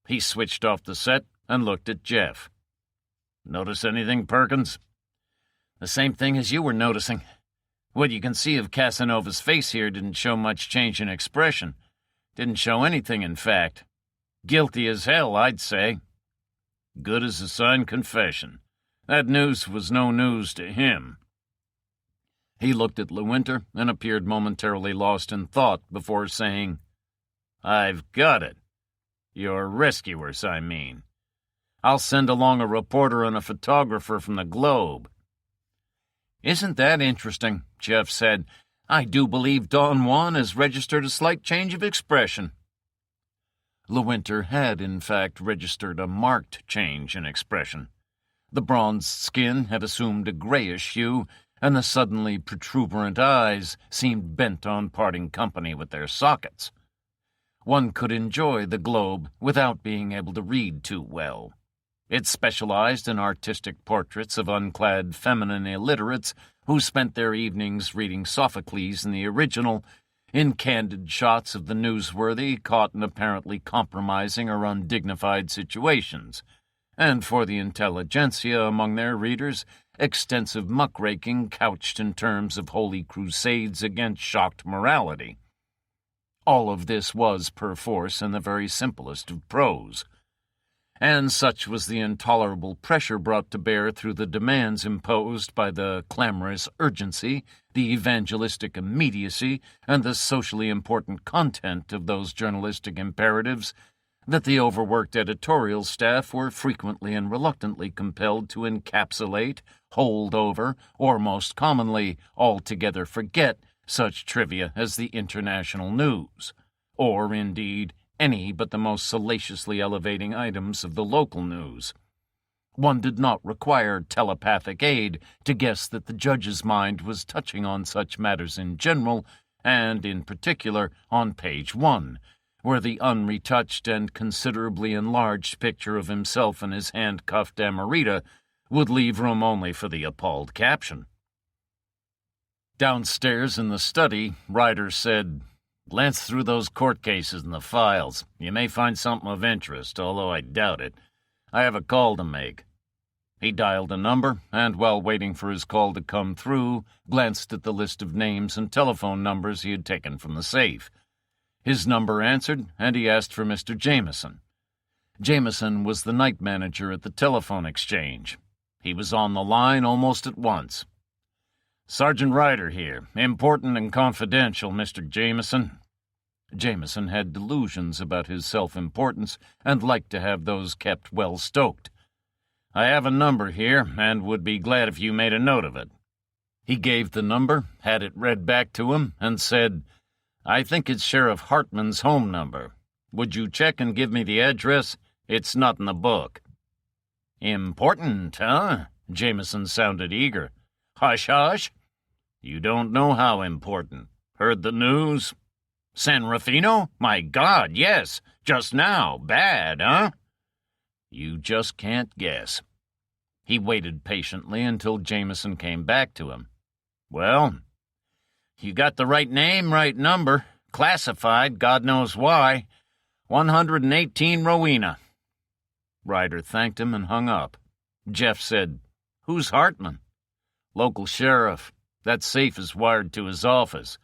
He switched off the set and looked at Jeff. "Notice anything, Perkins?" "The same thing as you were noticing. What you can see of Casanova's face here didn't show much change in expression. Didn't show anything, in fact. Guilty as hell, I'd say." "Good as a signed confession. That news was no news to him." He looked at Lewinter and appeared momentarily lost in thought before saying, "I've got it. Your rescuers, I mean. I'll send along a reporter and a photographer from the Globe." "Isn't that interesting?" Jeff said. "I do believe Don Juan has registered a slight change of expression." Lewinter had, in fact, registered a marked change in expression. The bronzed skin had assumed a grayish hue, and the suddenly protuberant eyes seemed bent on parting company with their sockets. One could enjoy the Globe without being able to read too well. It specialized in artistic portraits of unclad feminine illiterates who spent their evenings reading Sophocles in the original, in candid shots of the newsworthy caught in apparently compromising or undignified situations, and for the intelligentsia among their readers, extensive muckraking couched in terms of holy crusades against shocked morality. All of this was, perforce, in the very simplest of prose. And such was the intolerable pressure brought to bear through the demands imposed by the clamorous urgency, the evangelistic immediacy, and the socially important content of those journalistic imperatives, that the overworked editorial staff were frequently and reluctantly compelled to encapsulate, hold over, or most commonly altogether forget such trivia as the international news, or, indeed, any but the most salaciously elevating items of the local news. One did not require telepathic aid to guess that the judge's mind was touching on such matters in general, and in particular on page 1, where the unretouched and considerably enlarged picture of himself and his handcuffed Amarita would leave room only for the appalled caption. Downstairs in the study, Ryder said, "Glance through those court cases and the files. You may find something of interest, although I doubt it. I have a call to make." He dialed a number, and while waiting for his call to come through, glanced at the list of names and telephone numbers he had taken from the safe. His number answered, and he asked for Mr. Jameson. Jameson was the night manager at the telephone exchange. He was on the line almost at once. "Sergeant Ryder here. Important and confidential, Mr. Jameson." Jameson had delusions about his self-importance and liked to have those kept well stoked. "I have a number here, and would be glad if you made a note of it." He gave the number, had it read back to him, and said, "I think it's Sheriff Hartman's home number. Would you check and give me the address? It's not in the book." "Important, huh?" Jameson sounded eager. "Hush, hush. You don't know how important. Heard the news? San Rufino? My God, yes. Just now. Bad, huh?" "You just can't guess." He waited patiently until Jameson came back to him. "Well, you got the right name, right number. Classified, God knows why. 118 Rowena." Ryder thanked him and hung up. Jeff said, "Who's Hartman?" "Local sheriff. That safe is wired to his office.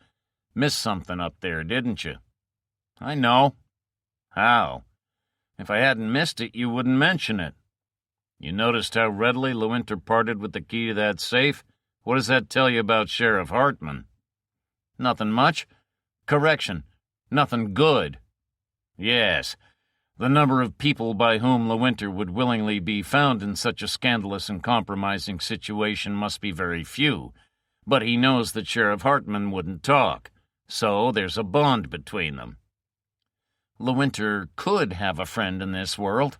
Missed something up there, didn't you?" "I know." "How?" "If I hadn't missed it, you wouldn't mention it." "You noticed how readily Lewinter parted with the key to that safe? What does that tell you about Sheriff Hartman?" "Nothing much. Correction, nothing good." "Yes. The number of people by whom Lewinter would willingly be found in such a scandalous and compromising situation must be very few, but he knows that Sheriff Hartman wouldn't talk, so there's a bond between them." "Lewinter could have a friend in this world."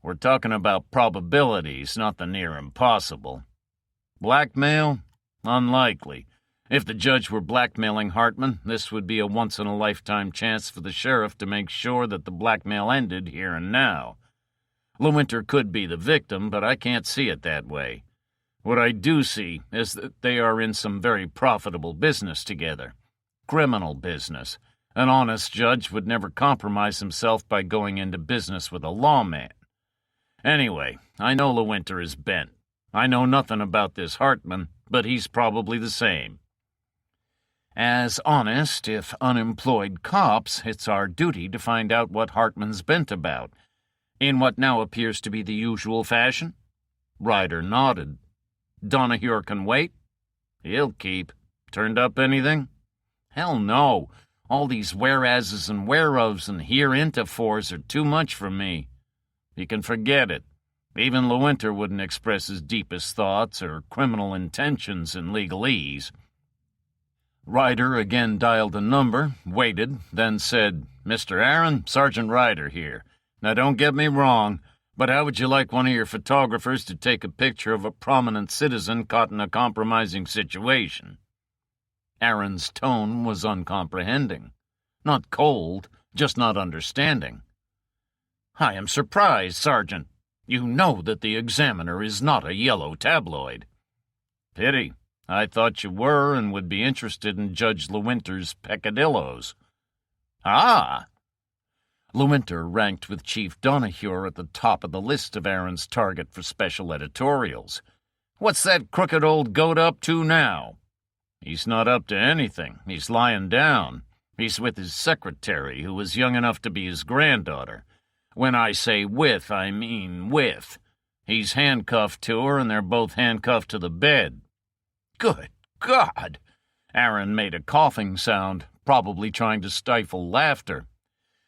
"We're talking about probabilities, not the near impossible." "Blackmail? Unlikely. If the judge were blackmailing Hartman, this would be a once-in-a-lifetime chance for the sheriff to make sure that the blackmail ended here and now. Lewinter could be the victim, but I can't see it that way. What I do see is that they are in some very profitable business together. Criminal business. An honest judge would never compromise himself by going into business with a lawman. Anyway, I know Lewinter is bent. I know nothing about this Hartman, but he's probably the same. As honest, if unemployed cops, it's our duty to find out what Hartman's bent about, in what now appears to be the usual fashion." Ryder nodded. "Donahue can wait?" "He'll keep. Turned up anything?" "Hell no. All these whereases and whereofs and hereintophores are too much for me." "You can forget it. Even Lewinter wouldn't express his deepest thoughts or criminal intentions in legalese." Ryder again dialed a number, waited, then said, "Mr. Aaron, Sergeant Ryder here. Now don't get me wrong, but how would you like one of your photographers to take a picture of a prominent citizen caught in a compromising situation?" Aaron's tone was uncomprehending. Not cold, just not understanding. "I am surprised, Sergeant. You know that the Examiner is not a yellow tabloid." "Pity. I thought you were and would be interested in Judge LeWinter's peccadillos. Ah! LeWinter ranked with Chief Donahue at the top of the list of Aaron's target for special editorials. What's that crooked old goat up to now? He's not up to anything. He's lying down. He's with his secretary, who was young enough to be his granddaughter. When I say with, I mean with. He's handcuffed to her, and they're both handcuffed to the bed. Good God! Aaron made a coughing sound, probably trying to stifle laughter.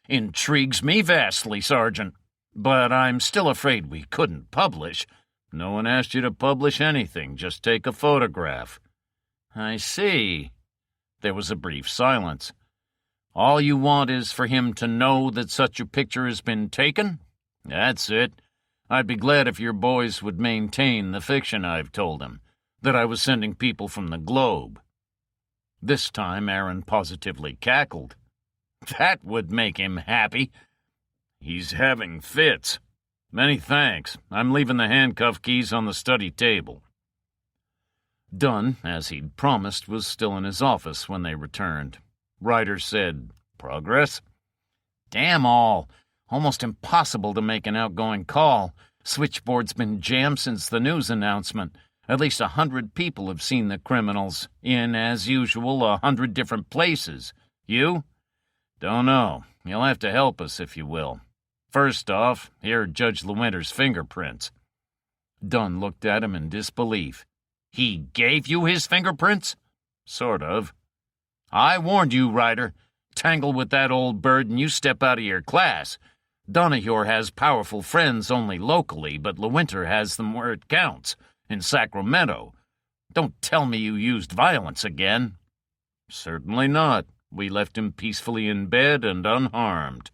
Intrigues me vastly, Sergeant. But I'm still afraid we couldn't publish. No one asked you to publish anything, just take a photograph. I see. There was a brief silence. All you want is for him to know that such a picture has been taken? That's it. I'd be glad if your boys would maintain the fiction I've told him, that I was sending people from the globe. This time Aaron positively cackled. That would make him happy. He's having fits. Many thanks. I'm leaving the handcuff keys on the study table. Dunn, as he'd promised, was still in his office when they returned. Ryder said, "Progress?" "Damn all. Almost impossible to make an outgoing call. Switchboard's been jammed since the news announcement. At least 100 people have seen the criminals, in, as usual, 100 different places. You? Don't know. You'll have to help us, if you will. First off, here are Judge LeWinter's fingerprints." Dunn looked at him in disbelief. "He gave you his fingerprints?" "Sort of." "I warned you, Ryder. Tangle with that old bird and you step out of your class. Donahue has powerful friends only locally, but LeWinter has them where it counts, in Sacramento. Don't tell me you used violence again." "Certainly not. We left him peacefully in bed and unharmed."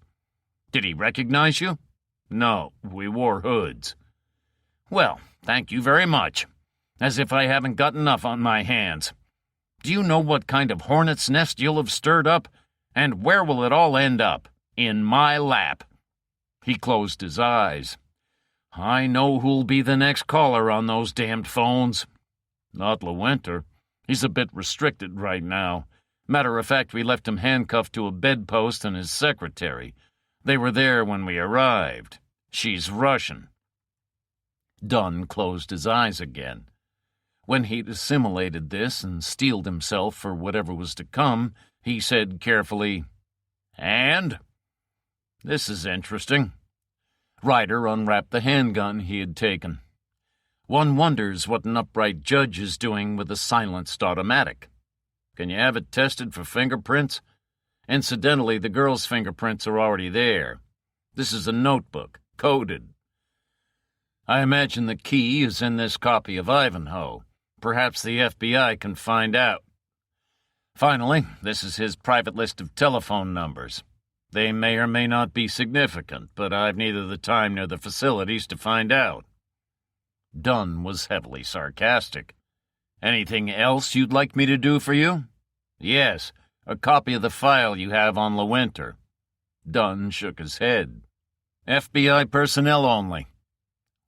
"Did he recognize you?" "No, we wore hoods." "Well, thank you very much. As if I haven't got enough on my hands. Do you know what kind of hornet's nest you'll have stirred up? And where will it all end up? In my lap." He closed his eyes. "I know who'll be the next caller on those damned phones." "Not LeWinter. He's a bit restricted right now. Matter of fact, we left him handcuffed to a bedpost and his secretary. They were there when we arrived. She's Russian." Dunn closed his eyes again. When he'd assimilated this and steeled himself for whatever was to come, he said carefully, "And? This is interesting." Ryder unwrapped the handgun he had taken. "One wonders what an upright judge is doing with a silenced automatic. Can you have it tested for fingerprints? Incidentally, the girl's fingerprints are already there. This is a notebook, coded. I imagine the key is in this copy of Ivanhoe. Perhaps the FBI can find out. Finally, this is his private list of telephone numbers. They may or may not be significant, but I've neither the time nor the facilities to find out." Dunn was heavily sarcastic. "Anything else you'd like me to do for you?" "Yes, a copy of the file you have on LeWinter." Dunn shook his head. "FBI personnel only."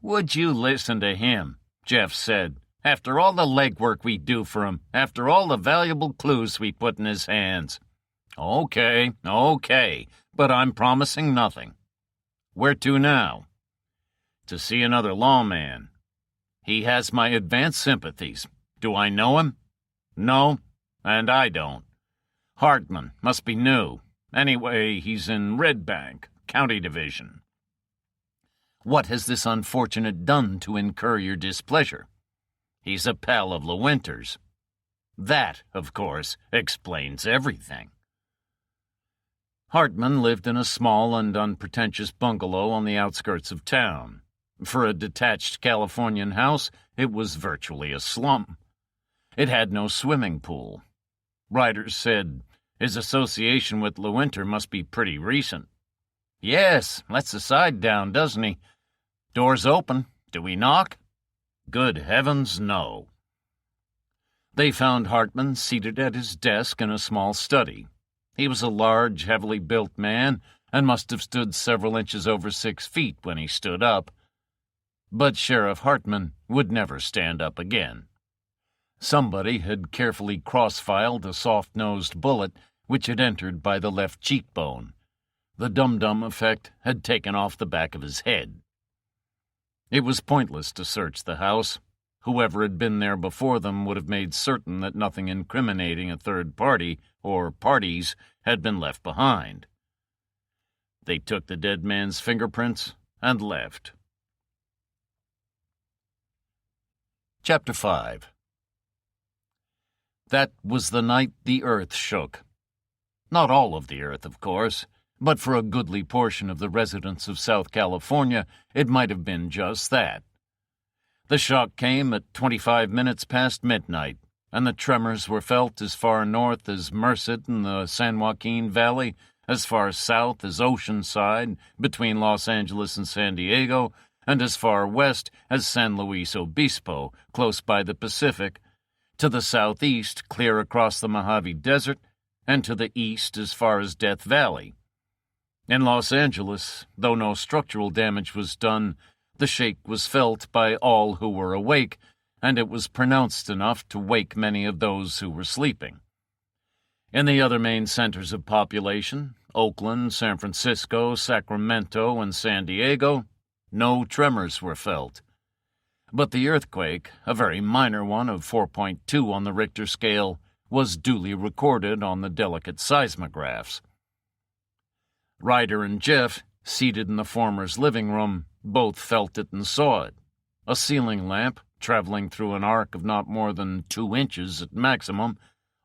"Would you listen to him?" Jeff said. "After all the legwork we do for him, after all the valuable clues we put in his hands." Okay, but I'm promising nothing." "Where to now?" "To see another lawman. He has my advanced sympathies. Do I know him?" "No, and I don't. Hartman must be new. Anyway, he's in Red Bank, County Division." "What has this unfortunate done to incur your displeasure?" "He's a pal of LeWinter's." "That, of course, explains everything." Hartman lived in a small and unpretentious bungalow on the outskirts of town. For a detached Californian house, it was virtually a slum. It had no swimming pool. Ryder said his association with LeWinter must be pretty recent. "Yes, lets the side down, doesn't he? Door's open. Do we knock?" "Good heavens, no." They found Hartman seated at his desk in a small study. He was a large, heavily built man and must have stood several inches over 6 feet when he stood up. But Sheriff Hartman would never stand up again. Somebody had carefully cross-filed a soft-nosed bullet which had entered by the left cheekbone. The dum-dum effect had taken off the back of his head. It was pointless to search the house. Whoever had been there before them would have made certain that nothing incriminating a third party or parties had been left behind. They took the dead man's fingerprints and left. Chapter 5. That was the night the earth shook. Not all of the earth, of course, but for a goodly portion of the residents of South California, it might have been just that. The shock came at 25 minutes past midnight, and the tremors were felt as far north as Merced in the San Joaquin Valley, as far south as Oceanside, between Los Angeles and San Diego, and as far west as San Luis Obispo, close by the Pacific, to the southeast clear across the Mojave Desert, and to the east as far as Death Valley. In Los Angeles, though no structural damage was done, the shake was felt by all who were awake, and it was pronounced enough to wake many of those who were sleeping. In the other main centers of population, Oakland, San Francisco, Sacramento, and San Diego, no tremors were felt. But the earthquake, a very minor one of 4.2 on the Richter scale, was duly recorded on the delicate seismographs. Ryder and Jeff, seated in the former's living room, both felt it and saw it. A ceiling lamp, traveling through an arc of not more than 2 inches at maximum,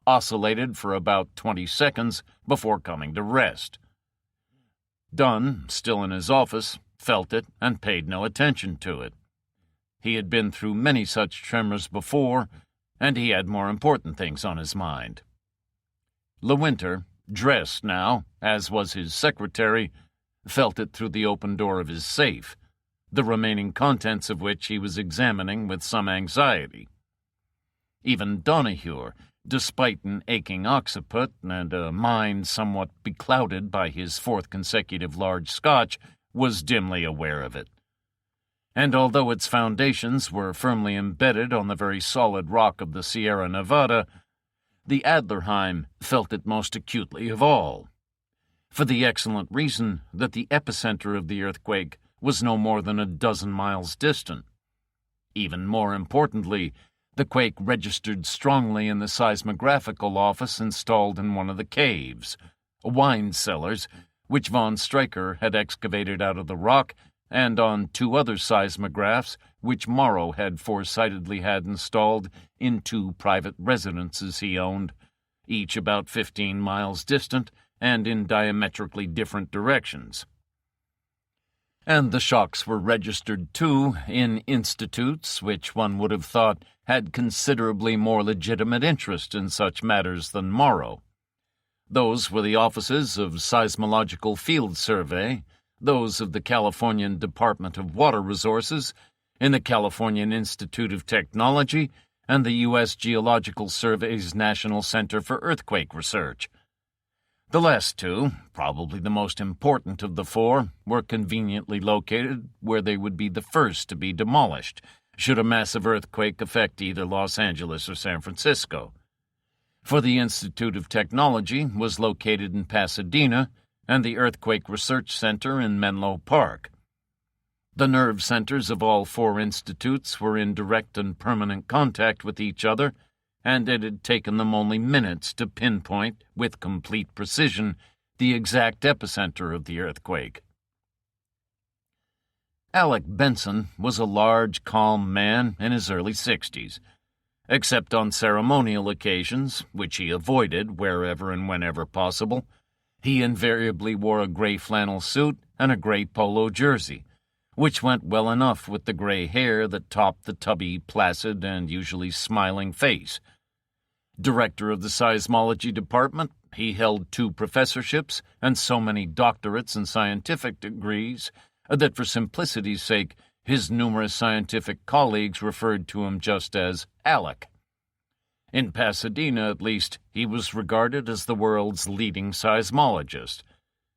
oscillated for about 20 seconds before coming to rest. Dunn, still in his office, felt it and paid no attention to it. He had been through many such tremors before, and he had more important things on his mind. LeWinter, dressed now, as was his secretary, felt it through the open door of his safe, the remaining contents of which he was examining with some anxiety. Even Donahue, despite an aching occiput and a mind somewhat beclouded by his 4th consecutive large Scotch, was dimly aware of it. And although its foundations were firmly embedded on the very solid rock of the Sierra Nevada, the Adlerheim felt it most acutely of all, for the excellent reason that the epicenter of the earthquake was no more than a dozen miles distant. Even more importantly, the quake registered strongly in the seismographical office installed in one of the caves, wine cellars, which von Stryker had excavated out of the rock, and on 2 other seismographs which Morrow had foresightedly had installed in 2 private residences he owned, each about 15 miles distant and in diametrically different directions. And the shocks were registered, too, in institutes which one would have thought had considerably more legitimate interest in such matters than Morrow. Those were the offices of Seismological Field Survey, those of the Californian Department of Water Resources, in the Californian Institute of Technology, and the U.S. Geological Survey's National Center for Earthquake Research. The last 2, probably the most important of the 4, were conveniently located where they would be the first to be demolished, should a massive earthquake affect either Los Angeles or San Francisco. For the Institute of Technology was located in Pasadena, and the Earthquake Research Center in Menlo Park. The nerve centers of all 4 institutes were in direct and permanent contact with each other, and it had taken them only minutes to pinpoint, with complete precision, the exact epicenter of the earthquake. Alec Benson was a large, calm man in his early 60s. Except on ceremonial occasions, which he avoided wherever and whenever possible, he invariably wore a gray flannel suit and a gray polo jersey, which went well enough with the gray hair that topped the tubby, placid, and usually smiling face. Director of the seismology department, he held 2 professorships and so many doctorates and scientific degrees that for simplicity's sake his numerous scientific colleagues referred to him just as Alec. In Pasadena, at least, he was regarded as the world's leading seismologist.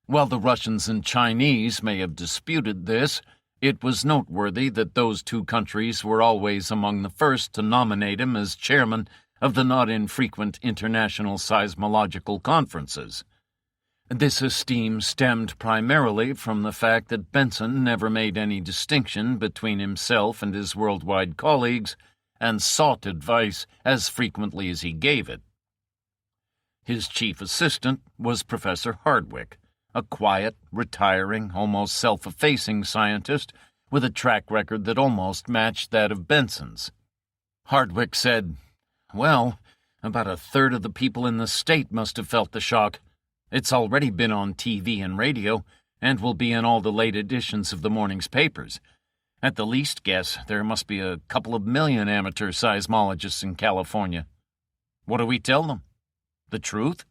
While the Russians and Chinese may have disputed this, It was noteworthy that those two countries were always among the first to nominate him as chairman of the not infrequent international seismological conferences. This esteem stemmed primarily from the fact that Benson never made any distinction between himself and his worldwide colleagues and sought advice as frequently as he gave it. His chief assistant was Professor Hardwick, a quiet, retiring, almost self-effacing scientist with a track record that almost matched that of Benson's. Hardwick said, "Well, about a third of the people in the state must have felt the shock. It's already been on TV and radio, and will be in all the late editions of the morning's papers. At the least guess, there must be a couple of million amateur seismologists in California. What do we tell them? The truth?"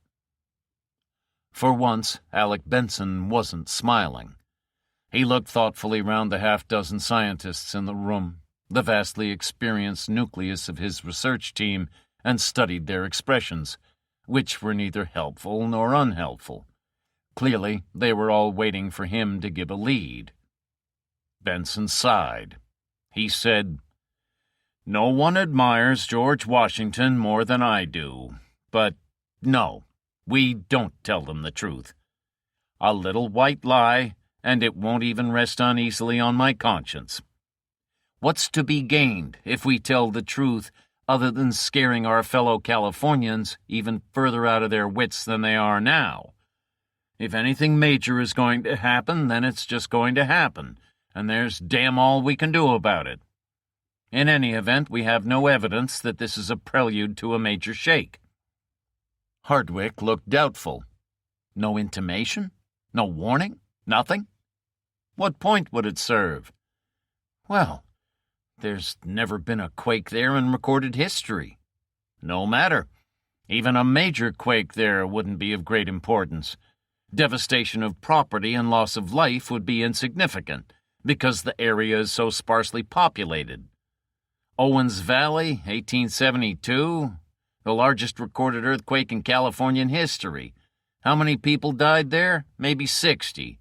For once, Alec Benson wasn't smiling. He looked thoughtfully round the half-dozen scientists in the room, the vastly experienced nucleus of his research team, and studied their expressions, which were neither helpful nor unhelpful. Clearly, they were all waiting for him to give a lead. Benson sighed. He said, "No one admires George Washington more than I do, but no, we don't tell them the truth. A little white lie, and it won't even rest uneasily on my conscience. What's to be gained if we tell the truth other than scaring our fellow Californians even further out of their wits than they are now? If anything major is going to happen, then it's just going to happen, and there's damn all we can do about it. In any event, we have no evidence that this is a prelude to a major shake." Hardwick looked doubtful. No intimation? No warning? Nothing? What point would it serve? Well, there's never been a quake there in recorded history. No matter. Even a major quake there wouldn't be of great importance. Devastation of property and loss of life would be insignificant, because the area is so sparsely populated. Owens Valley, 1872, the largest recorded earthquake in Californian history. How many people died there? Maybe 60.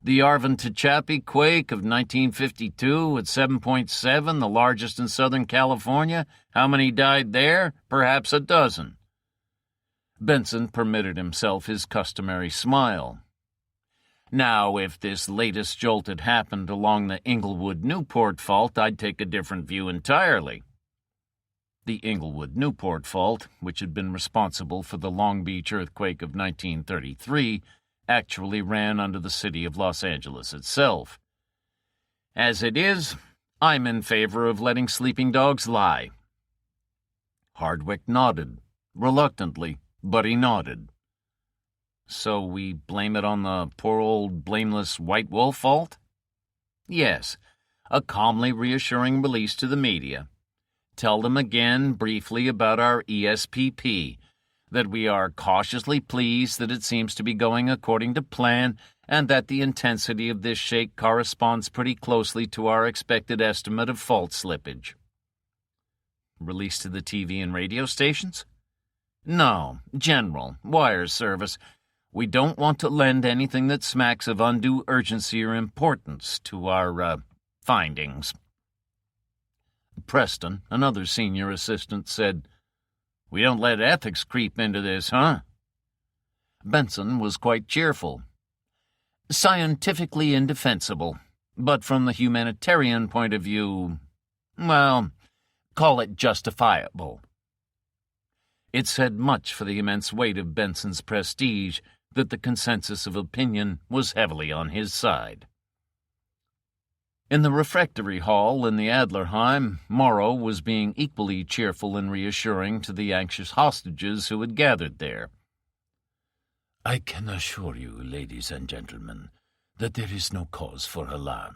The Arvin Tehachapi quake of 1952 at 7.7, the largest in Southern California. How many died there? Perhaps a dozen. Benson permitted himself his customary smile. Now, if this latest jolt had happened along the Inglewood-Newport fault, I'd take a different view entirely. The Inglewood-Newport fault, which had been responsible for the Long Beach earthquake of 1933, actually ran under the city of Los Angeles itself. As it is, I'm in favor of letting sleeping dogs lie. Hardwick nodded, reluctantly, but he nodded. So we blame it on the poor old blameless White Wolf fault? Yes, a calmly reassuring release to the media. Tell them again briefly about our ESPP, that we are cautiously pleased that it seems to be going according to plan, and that the intensity of this shake corresponds pretty closely to our expected estimate of fault slippage. Release to the TV and radio stations? No, general, wire service. We don't want to lend anything that smacks of undue urgency or importance to our, findings. Preston, another senior assistant, said, "We don't let ethics creep into this, huh?" Benson was quite cheerful. "Scientifically indefensible, but from the humanitarian point of view, well, call it justifiable." It said much for the immense weight of Benson's prestige that the consensus of opinion was heavily on his side. In the refectory hall in the Adlerheim, Morrow was being equally cheerful and reassuring to the anxious hostages who had gathered there. "I can assure you, ladies and gentlemen, that there is no cause for alarm.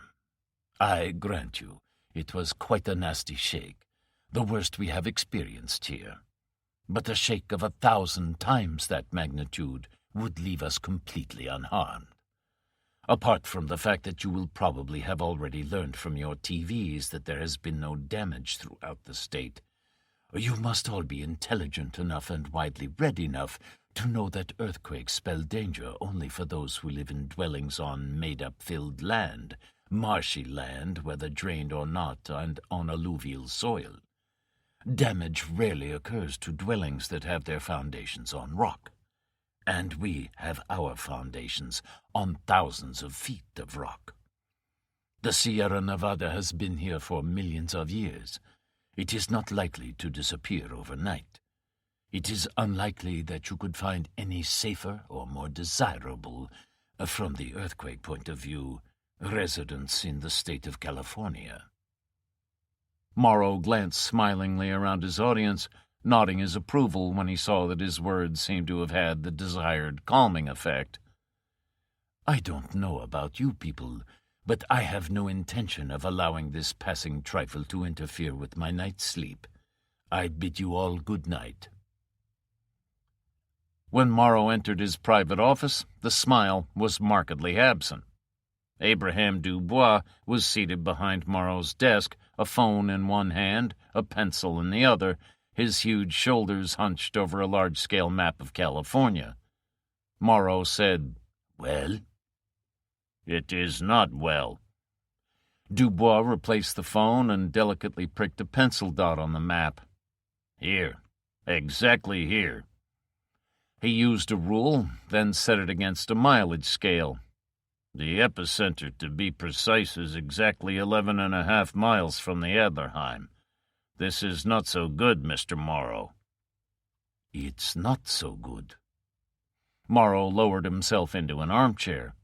I grant you, it was quite a nasty shake, the worst we have experienced here. But a shake of 1,000 times that magnitude would leave us completely unharmed. Apart from the fact that you will probably have already learned from your TVs that there has been no damage throughout the state, you must all be intelligent enough and widely read enough to know that earthquakes spell danger only for those who live in dwellings on made-up filled land, marshy land, whether drained or not, and on alluvial soil. Damage rarely occurs to dwellings that have their foundations on rock, and we have our foundations on thousands of feet of rock. The Sierra Nevada has been here for millions of years. It is not likely to disappear overnight. It is unlikely that you could find any safer or more desirable, from the earthquake point of view, residence in the state of California. Morrow glanced smilingly around his audience, nodding his approval when he saw that his words seemed to have had the desired calming effect. I don't know about you people, but I have no intention of allowing this passing trifle to interfere with my night's sleep. I bid you all good night. When Morrow entered his private office, the smile was markedly absent. Abraham Dubois was seated behind Morrow's desk, a phone in one hand, a pencil in the other, his huge shoulders hunched over a large-scale map of California. Morrow said, "Well?" "It is not well." Dubois replaced the phone and delicately pricked a pencil dot on the map. "Here. Exactly here." He used a rule, then set it against a mileage scale. "The epicenter, to be precise, is exactly 11.5 miles from the Adlerheim. This is not so good, Mr. Morrow." "It's not so good." Morrow lowered himself into an armchair.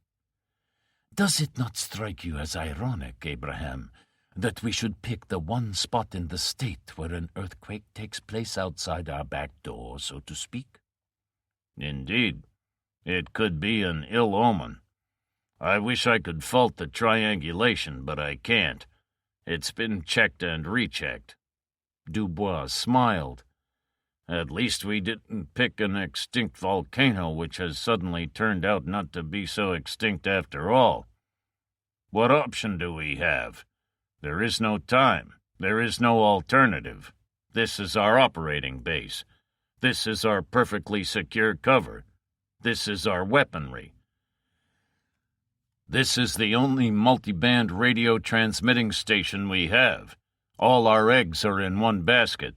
"Does it not strike you as ironic, Abraham, that we should pick the one spot in the state where an earthquake takes place outside our back door, so to speak?" "Indeed. It could be an ill omen. I wish I could fault the triangulation, but I can't. It's been checked and rechecked." Dubois smiled. "At least we didn't pick an extinct volcano which has suddenly turned out not to be so extinct after all. What option do we have? There is no time. There is no alternative. This is our operating base. This is our perfectly secure cover. This is our weaponry. This is the only multiband radio transmitting station we have. All our eggs are in one basket.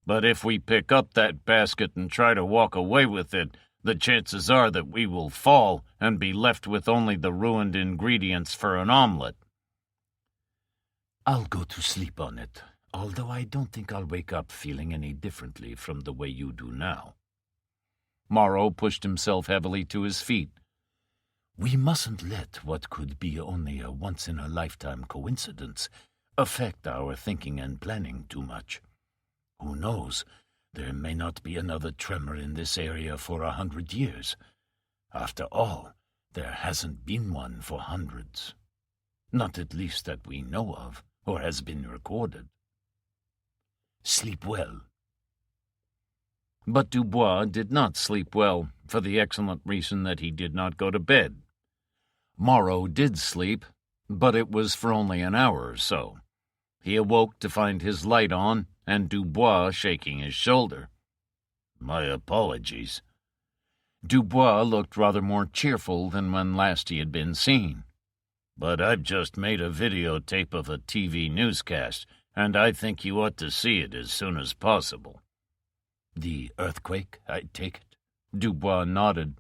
But if we pick up that basket and try to walk away with it, the chances are that we will fall and be left with only the ruined ingredients for an omelet." "I'll go to sleep on it, although I don't think I'll wake up feeling any differently from the way you do now." Morrow pushed himself heavily to his feet. "We mustn't let what could be only a once-in-a-lifetime coincidence affect our thinking and planning too much. Who knows, there may not be another tremor in this area for 100 years. After all, there hasn't been one for hundreds. Not at least that we know of, or has been recorded. Sleep well." But Dubois did not sleep well, for the excellent reason that he did not go to bed. Morrow did sleep, but it was for only an hour or so. He awoke to find his light on, and Dubois shaking his shoulder. "My apologies." Dubois looked rather more cheerful than when last he had been seen. "But I've just made a videotape of a TV newscast, and I think you ought to see it as soon as possible." "The earthquake, I take it?" Dubois nodded.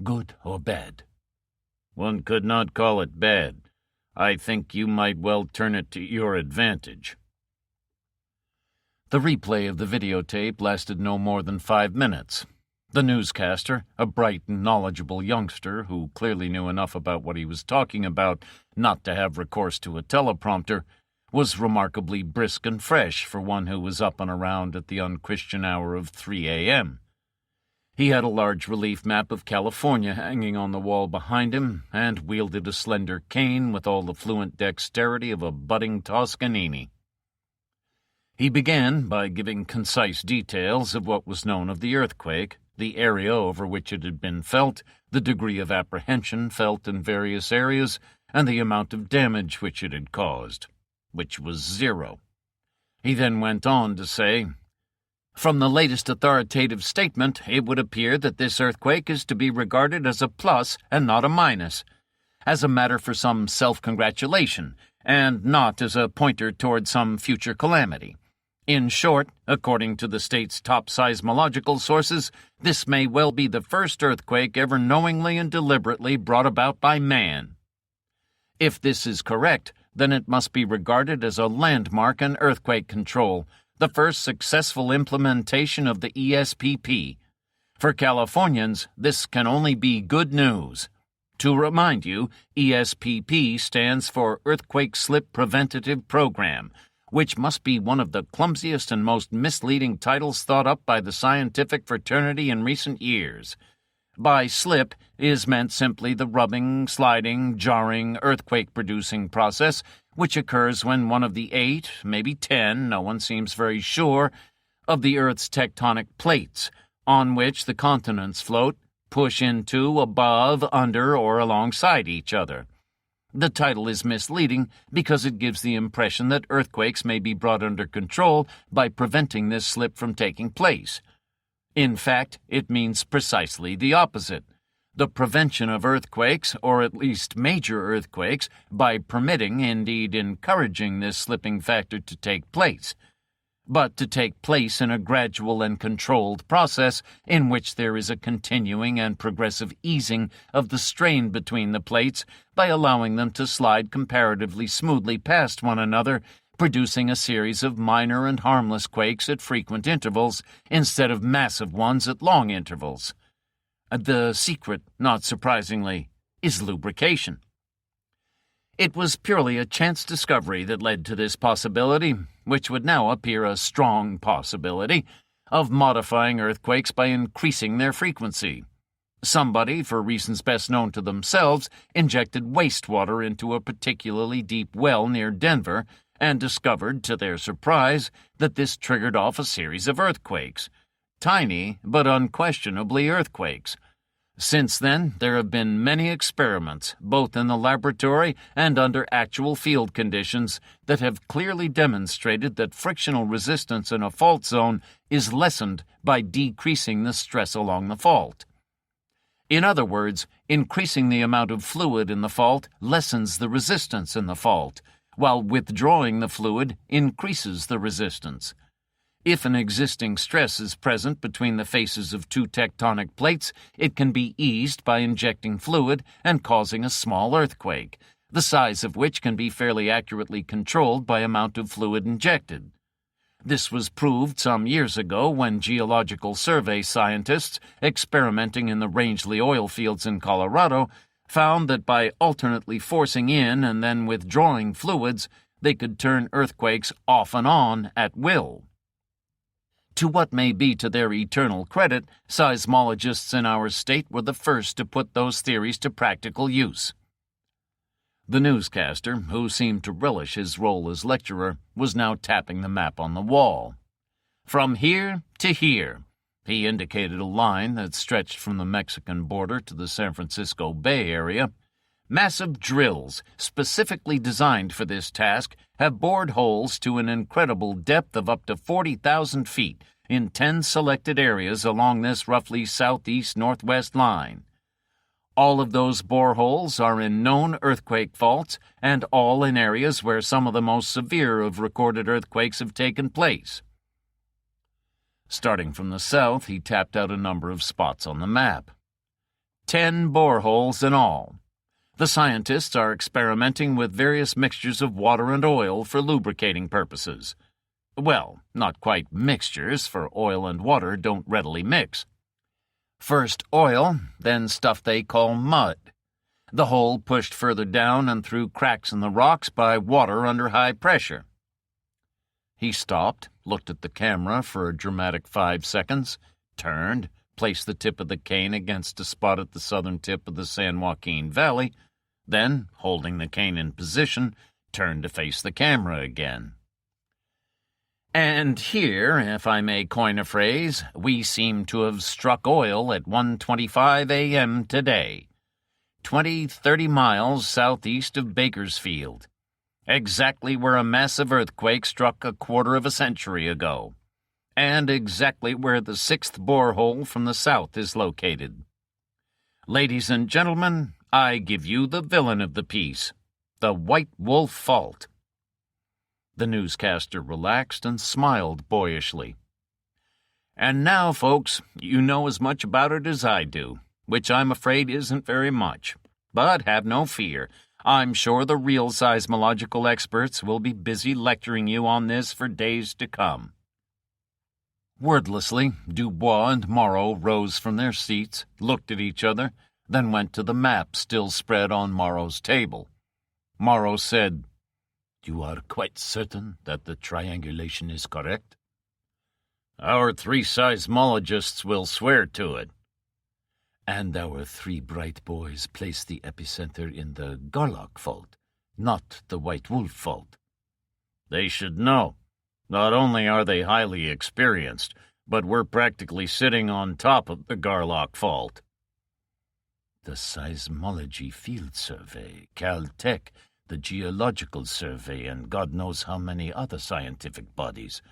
"Good or bad?" "One could not call it bad. I think you might well turn it to your advantage." The replay of the videotape lasted no more than 5 minutes. The newscaster, a bright and knowledgeable youngster who clearly knew enough about what he was talking about not to have recourse to a teleprompter, was remarkably brisk and fresh for one who was up and around at the unchristian hour of 3 a.m. He had a large relief map of California hanging on the wall behind him, and wielded a slender cane with all the fluent dexterity of a budding Toscanini. He began by giving concise details of what was known of the earthquake, the area over which it had been felt, the degree of apprehension felt in various areas, and the amount of damage which it had caused, which was 0. He then went on to say, "From the latest authoritative statement, it would appear that this earthquake is to be regarded as a plus and not a minus. as a matter for some self-congratulation, and not as a pointer toward some future calamity. In short, according to the state's top seismological sources, this may well be the first earthquake ever knowingly and deliberately brought about by man. If this is correct, then it must be regarded as a landmark in earthquake control, the first successful implementation of the ESPP. For Californians, this can only be good news. To remind you, ESPP stands for Earthquake Slip Preventative Program, which must be one of the clumsiest and most misleading titles thought up by the scientific fraternity in recent years. By slip is meant simply the rubbing, sliding, jarring, earthquake-producing process which occurs when one of the 8, maybe 10, no one seems very sure, of the Earth's tectonic plates, on which the continents float, push into, above, under, or alongside each other. The title is misleading because it gives the impression that earthquakes may be brought under control by preventing this slip from taking place. In fact, it means precisely the opposite: the prevention of earthquakes, or at least major earthquakes, by permitting, indeed encouraging, this slipping factor to take place, but to take place in a gradual and controlled process in which there is a continuing and progressive easing of the strain between the plates by allowing them to slide comparatively smoothly past one another, producing a series of minor and harmless quakes at frequent intervals instead of massive ones at long intervals. The secret, not surprisingly, is lubrication. It was purely a chance discovery that led to this possibility, which would now appear a strong possibility, of modifying earthquakes by increasing their frequency. Somebody, for reasons best known to themselves, injected wastewater into a particularly deep well near Denver and discovered, to their surprise, that this triggered off a series of earthquakes. Tiny, but unquestionably earthquakes. Since then, there have been many experiments, both in the laboratory and under actual field conditions, that have clearly demonstrated that frictional resistance in a fault zone is lessened by decreasing the stress along the fault. In other words, increasing the amount of fluid in the fault lessens the resistance in the fault, while withdrawing the fluid increases the resistance. If an existing stress is present between the faces of two tectonic plates, it can be eased by injecting fluid and causing a small earthquake, the size of which can be fairly accurately controlled by amount of fluid injected. This was proved some years ago when Geological Survey scientists, experimenting in the Rangeley oil fields in Colorado, found that by alternately forcing in and then withdrawing fluids, they could turn earthquakes off and on at will. To what may be to their eternal credit, seismologists in our state were the first to put those theories to practical use. The newscaster, who seemed to relish his role as lecturer, was now tapping the map on the wall. From here to here, he indicated a line that stretched from the Mexican border to the San Francisco Bay Area. Massive drills, specifically designed for this task, have bored holes to an incredible depth of up to 40,000 feet in 10 selected areas along this roughly southeast-northwest line. All of those boreholes are in known earthquake faults, and all in areas where some of the most severe of recorded earthquakes have taken place. Starting from the south, he tapped out a number of spots on the map. 10 boreholes in all. The scientists are experimenting with various mixtures of water and oil for lubricating purposes. Well, not quite mixtures, for oil and water don't readily mix. First oil, then stuff they call mud. The whole pushed further down and through cracks in the rocks by water under high pressure. He stopped, looked at the camera for a dramatic 5 seconds, turned, placed the tip of the cane against a spot at the southern tip of the San Joaquin Valley, then, holding the cane in position, turned to face the camera again. And here, if I may coin a phrase, we seem to have struck oil at 1:25 a.m. today, 20-30 miles southeast of Bakersfield, exactly where a massive earthquake struck a quarter of a century ago, and exactly where the 6th borehole from the south is located. Ladies and gentlemen, I give you the villain of the piece, the White Wolf Fault." The newscaster relaxed and smiled boyishly. "And now, folks, you know as much about it as I do, which I'm afraid isn't very much. But have no fear. I'm sure the real seismological experts will be busy lecturing you on this for days to come." Wordlessly, Dubois and Morrow rose from their seats, looked at each other, then went to the map still spread on Morrow's table. Morrow said, "You are quite certain that the triangulation is correct?" "Our 3 seismologists will swear to it." "And our 3 bright boys place the epicenter in the Garlock Fault, not the White Wolf Fault?" "They should know. Not only are they highly experienced, but we're practically sitting on top of the Garlock Fault." "The Seismology Field Survey, Caltech, the Geological Survey, and God knows how many other scientific bodies.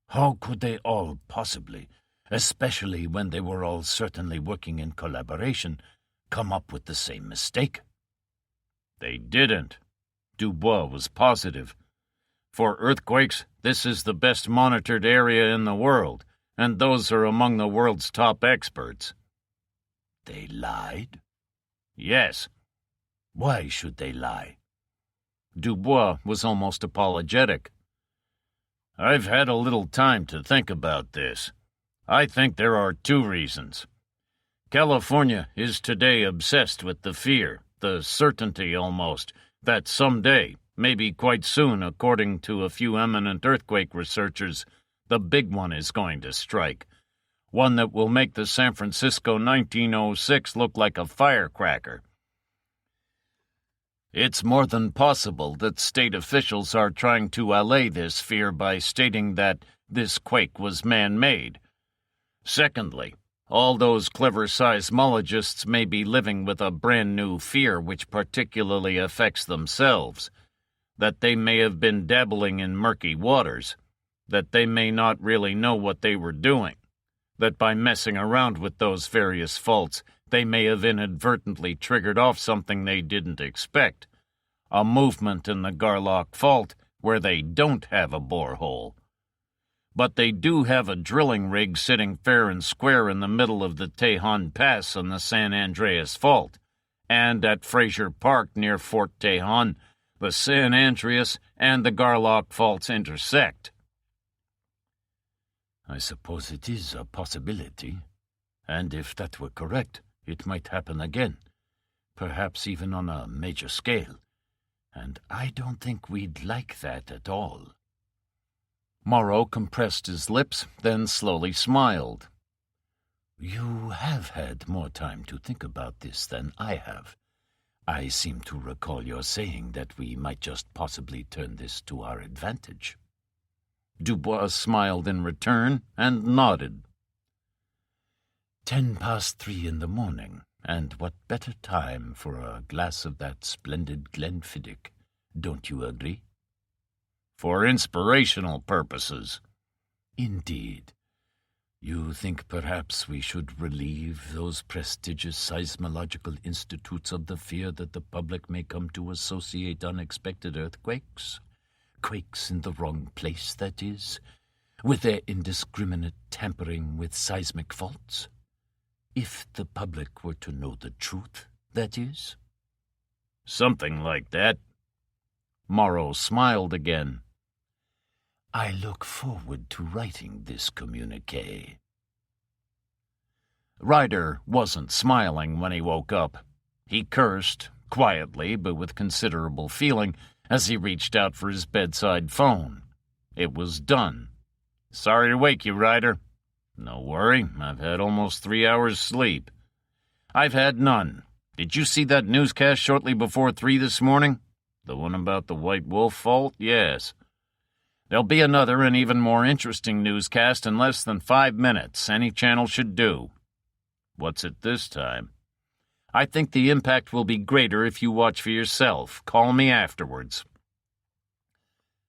How could they all possibly, especially when they were all certainly working in collaboration, come up with the same mistake?" "They didn't." Dubois was positive. "For earthquakes, this is the best monitored area in the world, and those are among the world's top experts." "They lied?" "Yes." "Why should they lie?" Dubois was almost apologetic. "I've had a little time to think about this. I think there are 2 reasons. California is today obsessed with the fear, the certainty almost, that someday, maybe quite soon according to a few eminent earthquake researchers, the big one is going to strike. One that will make the San Francisco 1906 look like a firecracker. It's more than possible that state officials are trying to allay this fear by stating that this quake was man-made. Secondly, all those clever seismologists may be living with a brand-new fear which particularly affects themselves, that they may have been dabbling in murky waters, that they may not really know what they were doing, that by messing around with those various faults, they may have inadvertently triggered off something they didn't expect, a movement in the Garlock Fault where they don't have a borehole. But they do have a drilling rig sitting fair and square in the middle of the Tejon Pass on the San Andreas Fault, and at Fraser Park near Fort Tejon, the San Andreas and the Garlock Faults intersect." "I suppose it is a possibility, and if that were correct, it might happen again, perhaps even on a major scale, and I don't think we'd like that at all." Morrow compressed his lips, then slowly smiled. "You have had more time to think about this than I have. I seem to recall your saying that we might just possibly turn this to our advantage." Dubois smiled in return and nodded. 3:10 in the morning, and what better time for a glass of that splendid Glenfiddich, don't you agree? "For inspirational purposes." "Indeed. You think perhaps we should relieve those prestigious seismological institutes of the fear that the public may come to associate unexpected earthquakes? Quakes in the wrong place, that is, with their indiscriminate tampering with seismic faults? If the public were to know the truth, that is?" "Something like that." Morrow smiled again. "I look forward to writing this communiqué." Ryder wasn't smiling when he woke up. He cursed, quietly but with considerable feeling, as he reached out for his bedside phone. It was done. "Sorry to wake you, Ryder." "No worry, I've had almost 3 hours' sleep." "I've had none. Did you see that newscast shortly before 3 this morning? The one about the White Wolf Fault? Yes. There'll be another and even more interesting newscast in less than 5 minutes. Any channel should do." "What's it this time?" "I think the impact will be greater if you watch for yourself. Call me afterwards."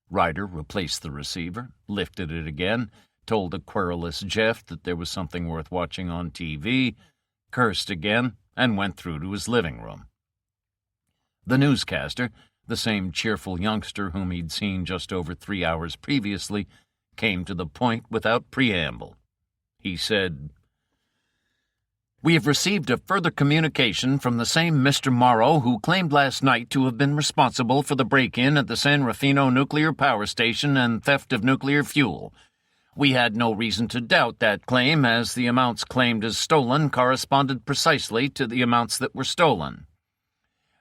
Ryder replaced the receiver, lifted it again, told a querulous Jeff that there was something worth watching on TV, cursed again, and went through to his living room. The newscaster, the same cheerful youngster whom he'd seen just over 3 hours previously, came to the point without preamble. He said, "We have received a further communication from the same Mr. Morrow who claimed last night to have been responsible for the break-in at the San Rufino nuclear power station and theft of nuclear fuel. We had no reason to doubt that claim, as the amounts claimed as stolen corresponded precisely to the amounts that were stolen.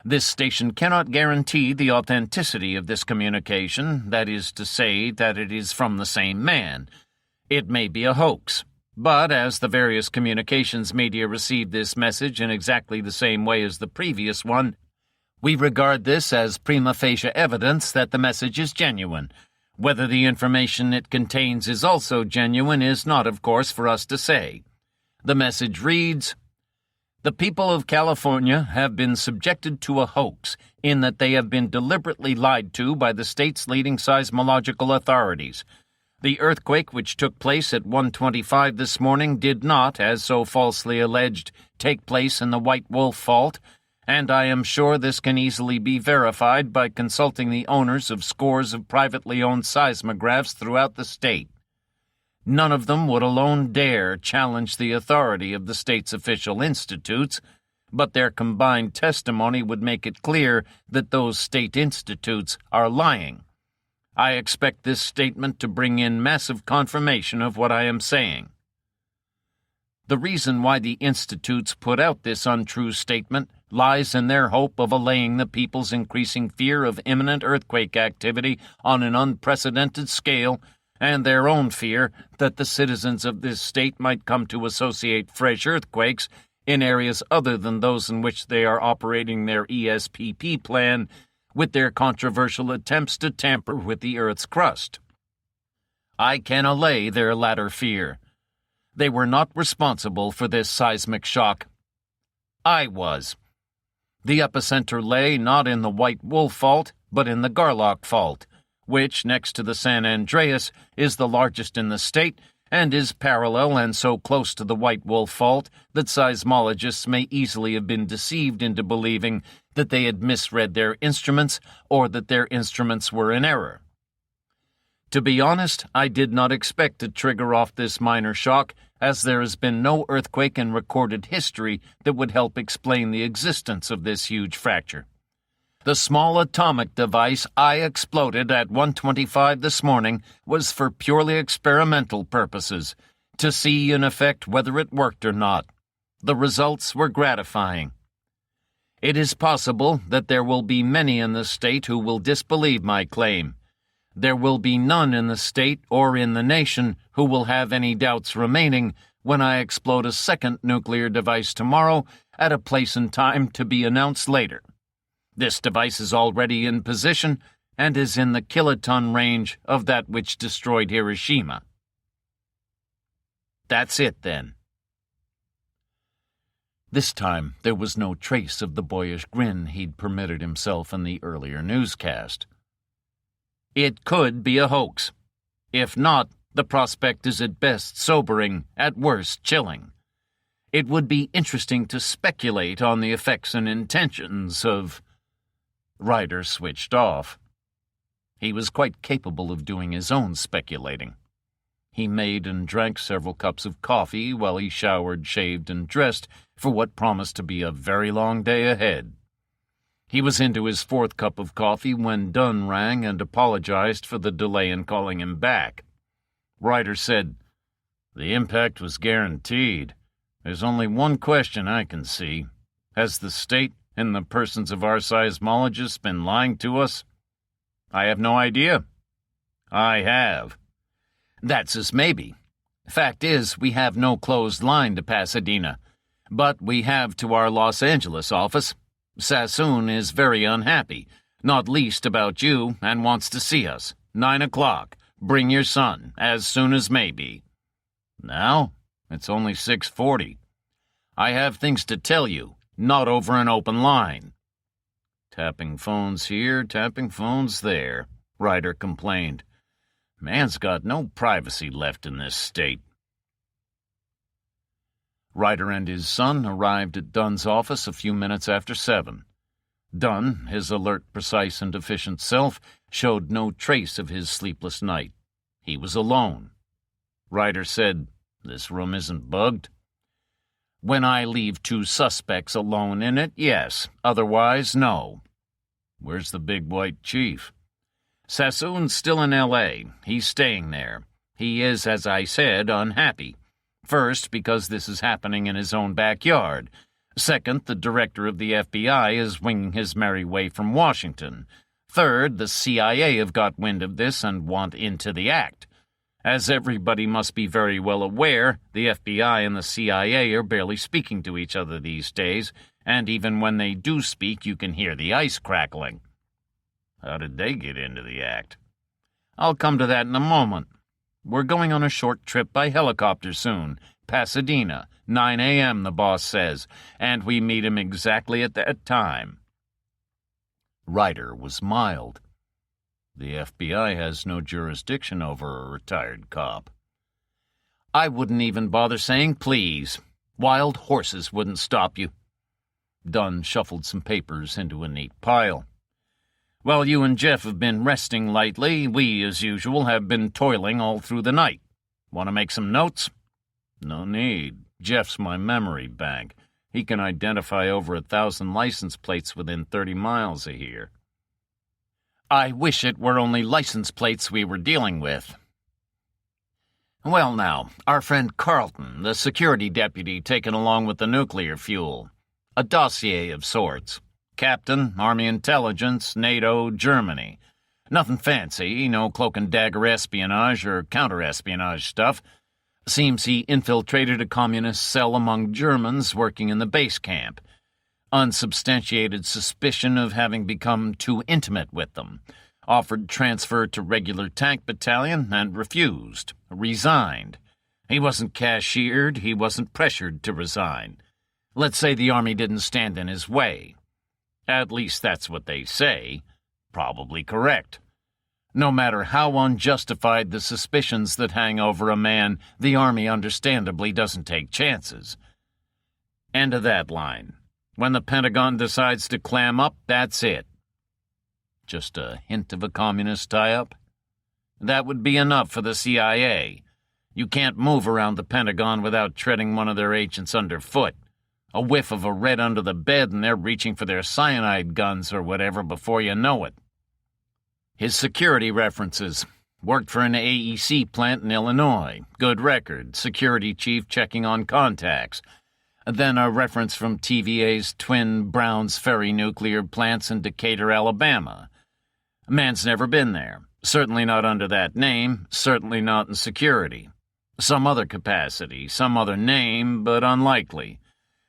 This station cannot guarantee the authenticity of this communication, that is to say, that it is from the same man. It may be a hoax, but as the various communications media received this message in exactly the same way as the previous one, we regard this as prima facie evidence that the message is genuine. Whether the information it contains is also genuine is not, of course, for us to say. The message reads, "The people of California have been subjected to a hoax in that they have been deliberately lied to by the state's leading seismological authorities. The earthquake which took place at 1:25 this morning did not, as so falsely alleged, take place in the White Wolf Fault, and I am sure this can easily be verified by consulting the owners of scores of privately owned seismographs throughout the state. None of them would alone dare challenge the authority of the state's official institutes, but their combined testimony would make it clear that those state institutes are lying. I expect this statement to bring in massive confirmation of what I am saying. The reason why the institutes put out this untrue statement lies in their hope of allaying the people's increasing fear of imminent earthquake activity on an unprecedented scale, and their own fear that the citizens of this state might come to associate fresh earthquakes in areas other than those in which they are operating their ESPP plan with their controversial attempts to tamper with the Earth's crust. I can allay their latter fear. They were not responsible for this seismic shock. I was. The epicenter lay not in the White Wolf Fault, but in the Garlock Fault, which, next to the San Andreas, is the largest in the state and is parallel and so close to the White Wolf Fault that seismologists may easily have been deceived into believing that they had misread their instruments or that their instruments were in error. To be honest, I did not expect to trigger off this minor shock, as there has been no earthquake in recorded history that would help explain the existence of this huge fracture. The small atomic device I exploded at 1:25 this morning was for purely experimental purposes, to see in effect whether it worked or not. The results were gratifying. It is possible that there will be many in the state who will disbelieve my claim. There will be none in the state or in the nation who will have any doubts remaining when I explode a second nuclear device tomorrow at a place and time to be announced later. This device is already in position and is in the kiloton range of that which destroyed Hiroshima. That's it, then. This time there was no trace of the boyish grin he'd permitted himself in the earlier newscast. It could be a hoax. If not, the prospect is at best sobering, at worst chilling. It would be interesting to speculate on the effects and intentions of... Ryder switched off. He was quite capable of doing his own speculating. He made and drank several cups of coffee while he showered, shaved, and dressed for what promised to be a very long day ahead. He was into his fourth cup of coffee when Dunn rang and apologized for the delay in calling him back. Ryder said, "The impact was guaranteed. There's only one question I can see. Has the state, in the persons of our seismologists, been lying to us?" "I have no idea." "I have." "That's as maybe. Fact is, we have no closed line to Pasadena, but we have to our Los Angeles office. Sassoon is very unhappy, not least about you, and wants to see us. 9 o'clock. Bring your son, as soon as may be." "Now? It's only 6:40. "I have things to tell you, not over an open line." "Tapping phones here, tapping phones there," Ryder complained. "Man's got no privacy left in this state." Ryder and his son arrived at Dunn's office a few minutes after 7. Dunn, his alert, precise, and efficient self, showed no trace of his sleepless night. He was alone. Ryder said, "This room isn't bugged." "When I leave 2 suspects alone in it, yes. Otherwise, no." "Where's the big white chief?" "Sassoon's still in L.A. He's staying there. He is, as I said, unhappy. First, because this is happening in his own backyard. Second, the director of the FBI is winging his merry way from Washington. Third, the CIA have got wind of this and want into the act. As everybody must be very well aware, the FBI and the CIA are barely speaking to each other these days, and even when they do speak, you can hear the ice crackling." "How did they get into the act?" "I'll come to that in a moment. We're going on a short trip by helicopter soon. Pasadena, 9 a.m., the boss says, and we meet him exactly at that time." Ryder was mild. The FBI has no jurisdiction over a retired cop. "I wouldn't even bother saying please. Wild horses wouldn't stop you." Dunn shuffled some papers into a neat pile. "While you and Jeff have been resting lightly, we, as usual, have been toiling all through the night. Want to make some notes?" "No need. Jeff's my memory bank. He can identify over 1,000 license plates within 30 miles of here." "I wish it were only license plates we were dealing with." "Well now, our friend Carlton, the security deputy taken along with the nuclear fuel. A dossier of sorts. Captain, Army Intelligence, NATO, Germany. Nothing fancy, no cloak and dagger espionage or counter-espionage stuff. Seems he infiltrated a communist cell among Germans working in the base camp. Unsubstantiated suspicion of having become too intimate with them. Offered transfer to regular tank battalion and refused. Resigned. He wasn't cashiered, he wasn't pressured to resign. Let's say the Army didn't stand in his way. At least that's what they say. Probably correct. No matter how unjustified the suspicions that hang over a man, the Army understandably doesn't take chances. End of that line. When the Pentagon decides to clam up, that's it. Just a hint of a communist tie-up? That would be enough for the CIA. You can't move around the Pentagon without treading one of their agents underfoot. A whiff of a red under the bed and they're reaching for their cyanide guns or whatever before you know it. His security references. Worked for an AEC plant in Illinois. Good record. Security chief checking on contacts. Then a reference from TVA's twin Browns Ferry nuclear plants in Decatur, Alabama. Man's never been there. Certainly not under that name. Certainly not in security. Some other capacity, some other name, but unlikely.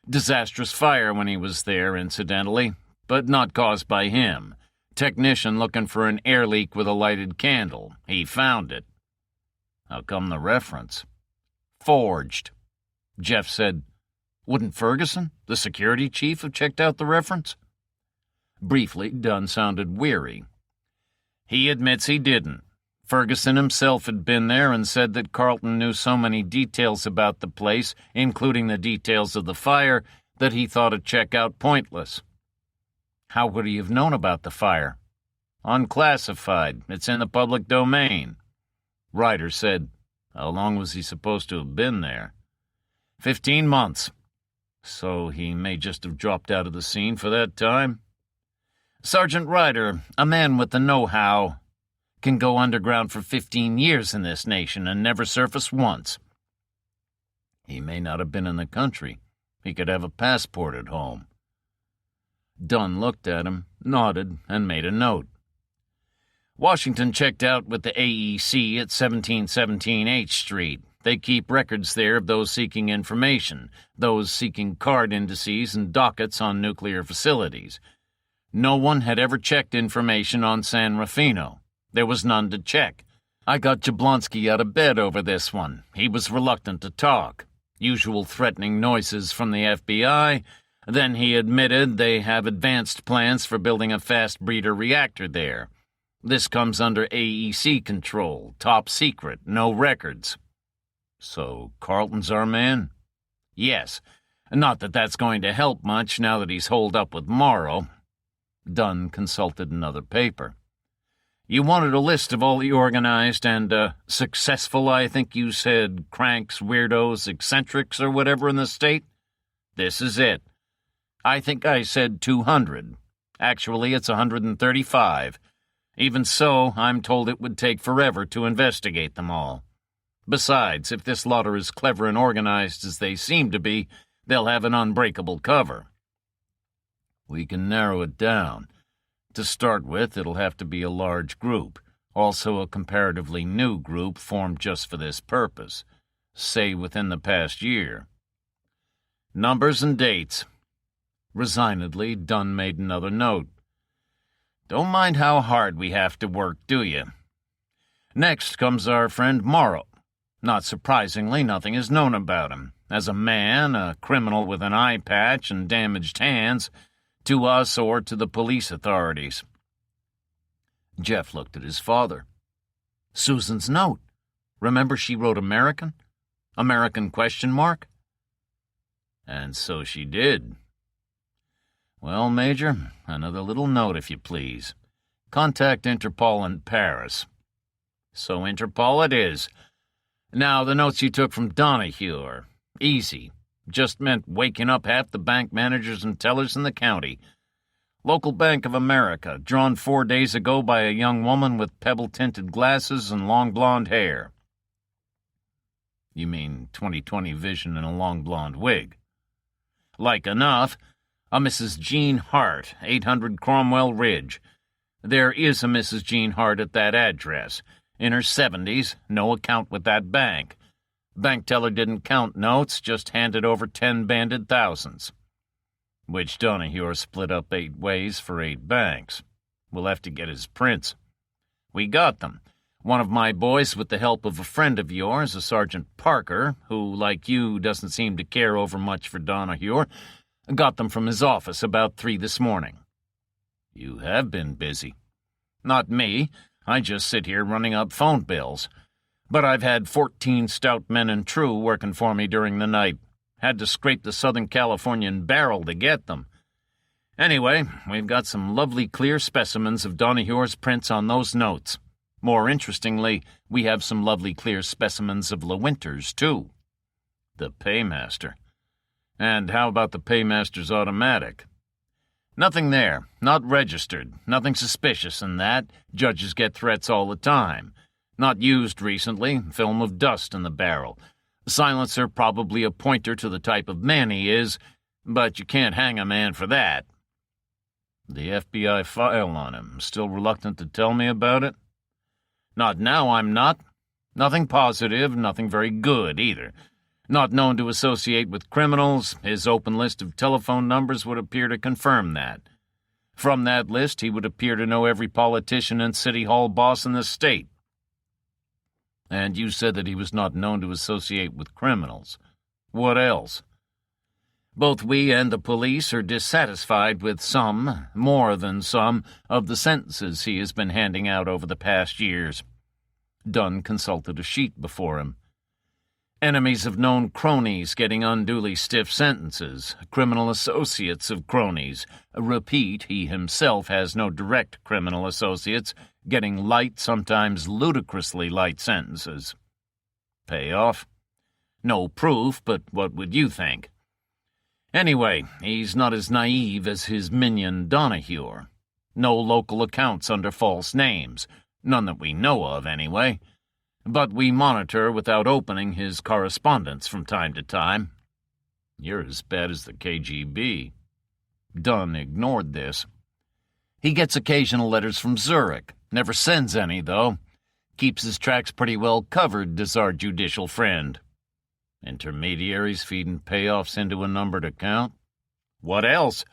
Disastrous fire when he was there, incidentally, but not caused by him. Technician looking for an air leak with a lighted candle. He found it. How come the reference? Forged. Jeff said, "Wouldn't Ferguson, the security chief, have checked out the reference?" Briefly, Dunn sounded weary. He admits he didn't. Ferguson himself had been there and said that Carlton knew so many details about the place, including the details of the fire, that he thought a checkout pointless. How would he have known about the fire? Unclassified. It's in the public domain. Ryder said, "How long was he supposed to have been there?" 15 months. So he may just have dropped out of the scene for that time? Sergeant Ryder, a man with the know-how, can go underground for 15 years in this nation and never surface once. He may not have been in the country. He could have a passport at home. Dunn looked at him, nodded, and made a note. Washington checked out with the AEC at 1717 H Street. They keep records there of those seeking information, those seeking card indices and dockets on nuclear facilities. No one had ever checked information on San Rufino. There was none to check. I got Jablonski out of bed over this one. He was reluctant to talk. Usual threatening noises from the FBI. Then he admitted they have advanced plans for building a fast breeder reactor there. This comes under AEC control, top secret, no records. So Carlton's our man? Yes. Not that that's going to help much now that he's holed up with Morrow. Dunn consulted another paper. "You wanted a list of all the organized and, successful, I think you said, cranks, weirdos, eccentrics, or whatever in the state? This is it. I think I said 200. Actually, it's 135. Even so, I'm told it would take forever to investigate them all. Besides, if this lot are as clever and organized as they seem to be, they'll have an unbreakable cover. We can narrow it down. To start with, it'll have to be a large group, also a comparatively new group formed just for this purpose, say within the past year. Numbers and dates." Resignedly, Dunn made another note. "Don't mind how hard we have to work, do you? Next comes our friend Morrow. Not surprisingly, nothing is known about him. As a man, a criminal with an eye patch and damaged hands, to us or to the police authorities." Jeff looked at his father. "Susan's note. Remember she wrote American? American question mark?" "And so she did. Well, Major, another little note if you please. Contact Interpol in Paris." "So Interpol it is. Now, the notes you took from Donahue are easy. Just meant waking up half the bank managers and tellers in the county. Local Bank of America, drawn 4 days ago by a young woman with pebble-tinted glasses and long blonde hair." "You mean 20/20 vision and a long blonde wig?" "Like enough. A Mrs. Jean Hart, 800 Cromwell Ridge. There is a Mrs. Jean Hart at that address. In her 70s, no account with that bank. Bank teller didn't count notes, just handed over 10 banded thousands. Which Donahue split up 8 ways for 8 banks. We'll have to get his prints. We got them. One of my boys, with the help of a friend of yours, a Sergeant Parker, who, like you, doesn't seem to care over much for Donahue, got them from his office about 3 this morning." "You have been busy." "Not me. I just sit here running up phone bills. But I've had 14 stout men and true working for me during the night. Had to scrape the Southern Californian barrel to get them. Anyway, we've got some lovely clear specimens of Donahue's prints on those notes. More interestingly, we have some lovely clear specimens of LeWinter's, too." "The paymaster. And how about the paymaster's automatic?" "Nothing there. Not registered. Nothing suspicious in that. Judges get threats all the time. Not used recently. Film of dust in the barrel. Silencer probably a pointer to the type of man he is, but you can't hang a man for that." "The FBI file on him. Still reluctant to tell me about it?" "Not now, I'm not. Nothing positive, nothing very good, either. Not known to associate with criminals. His open list of telephone numbers would appear to confirm that. From that list, he would appear to know every politician and city hall boss in the state." "And you said that he was not known to associate with criminals. What else?" "Both we and the police are dissatisfied with some, more than some, of the sentences he has been handing out over the past years." Dunn consulted a sheet before him. "Enemies of known cronies getting unduly stiff sentences, criminal associates of cronies. Repeat, he himself has no direct criminal associates, getting light, sometimes ludicrously light sentences." "Payoff?" "No proof, but what would you think? Anyway, he's not as naive as his minion Donahue. No local accounts under false names, none that we know of, anyway. But we monitor without opening his correspondence from time to time." "You're as bad as the KGB." Dunn ignored this. "He gets occasional letters from Zurich. Never sends any, though. Keeps his tracks pretty well covered, does our judicial friend." "Intermediaries feeding payoffs into a numbered account?" "What else?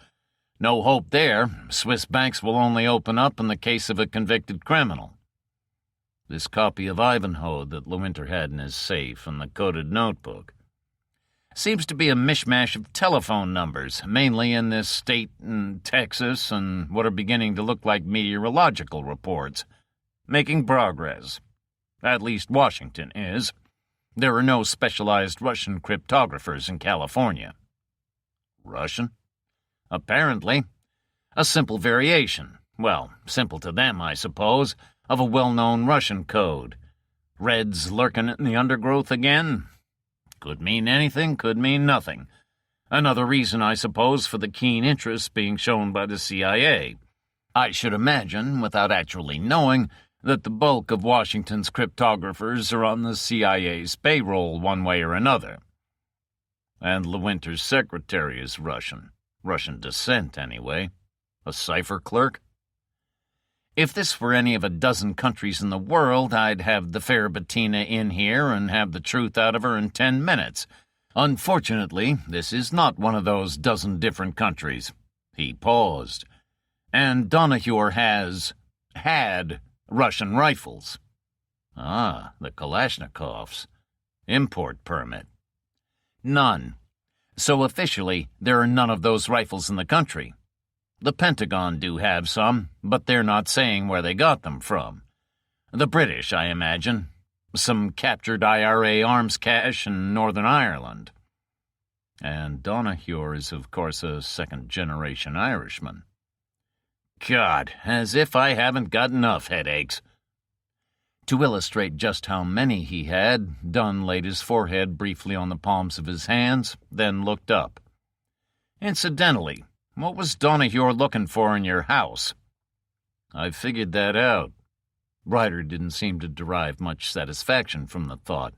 No hope there. Swiss banks will only open up in the case of a convicted criminal." "This copy of Ivanhoe that LeWinter had in his safe and the coded notebook." "Seems to be a mishmash of telephone numbers, mainly in this state and Texas, and what are beginning to look like meteorological reports. Making progress. At least Washington is. There are no specialized Russian cryptographers in California." "Russian?" "Apparently. A simple variation, well, simple to them, I suppose, of a well-known Russian code. Reds lurking in the undergrowth again? Could mean anything, could mean nothing. Another reason, I suppose, for the keen interest being shown by the CIA. I should imagine, without actually knowing, that the bulk of Washington's cryptographers are on the CIA's payroll one way or another. And LeWinter's secretary is Russian. Russian descent, anyway. A cipher clerk? If this were any of a dozen countries in the world, I'd have the fair Bettina in here and have the truth out of her in 10 minutes. Unfortunately, this is not one of those dozen different countries. He paused. And Donahue had Russian rifles. Ah, the Kalashnikovs. Import permit. None. So officially, there are none of those rifles in the country. The Pentagon do have some, but they're not saying where they got them from. The British, I imagine. Some captured IRA arms cache in Northern Ireland. And Donahue is, of course, a second-generation Irishman. God, as if I haven't got enough headaches. To illustrate just how many he had, Dunn laid his forehead briefly on the palms of his hands, then looked up. Incidentally, what was Donahue looking for in your house? I figured that out. Ryder didn't seem to derive much satisfaction from the thought.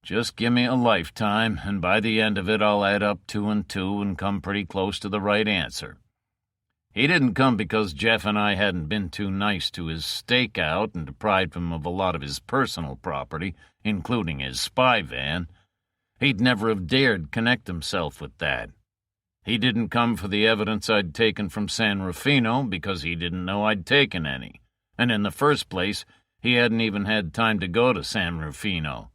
Just give me a lifetime, and by the end of it I'll add up 2 and 2 and come pretty close to the right answer. He didn't come because Jeff and I hadn't been too nice to his stakeout and deprived him of a lot of his personal property, including his spy van. He'd never have dared connect himself with that. He didn't come for the evidence I'd taken from San Rufino because he didn't know I'd taken any. And in the first place, he hadn't even had time to go to San Rufino.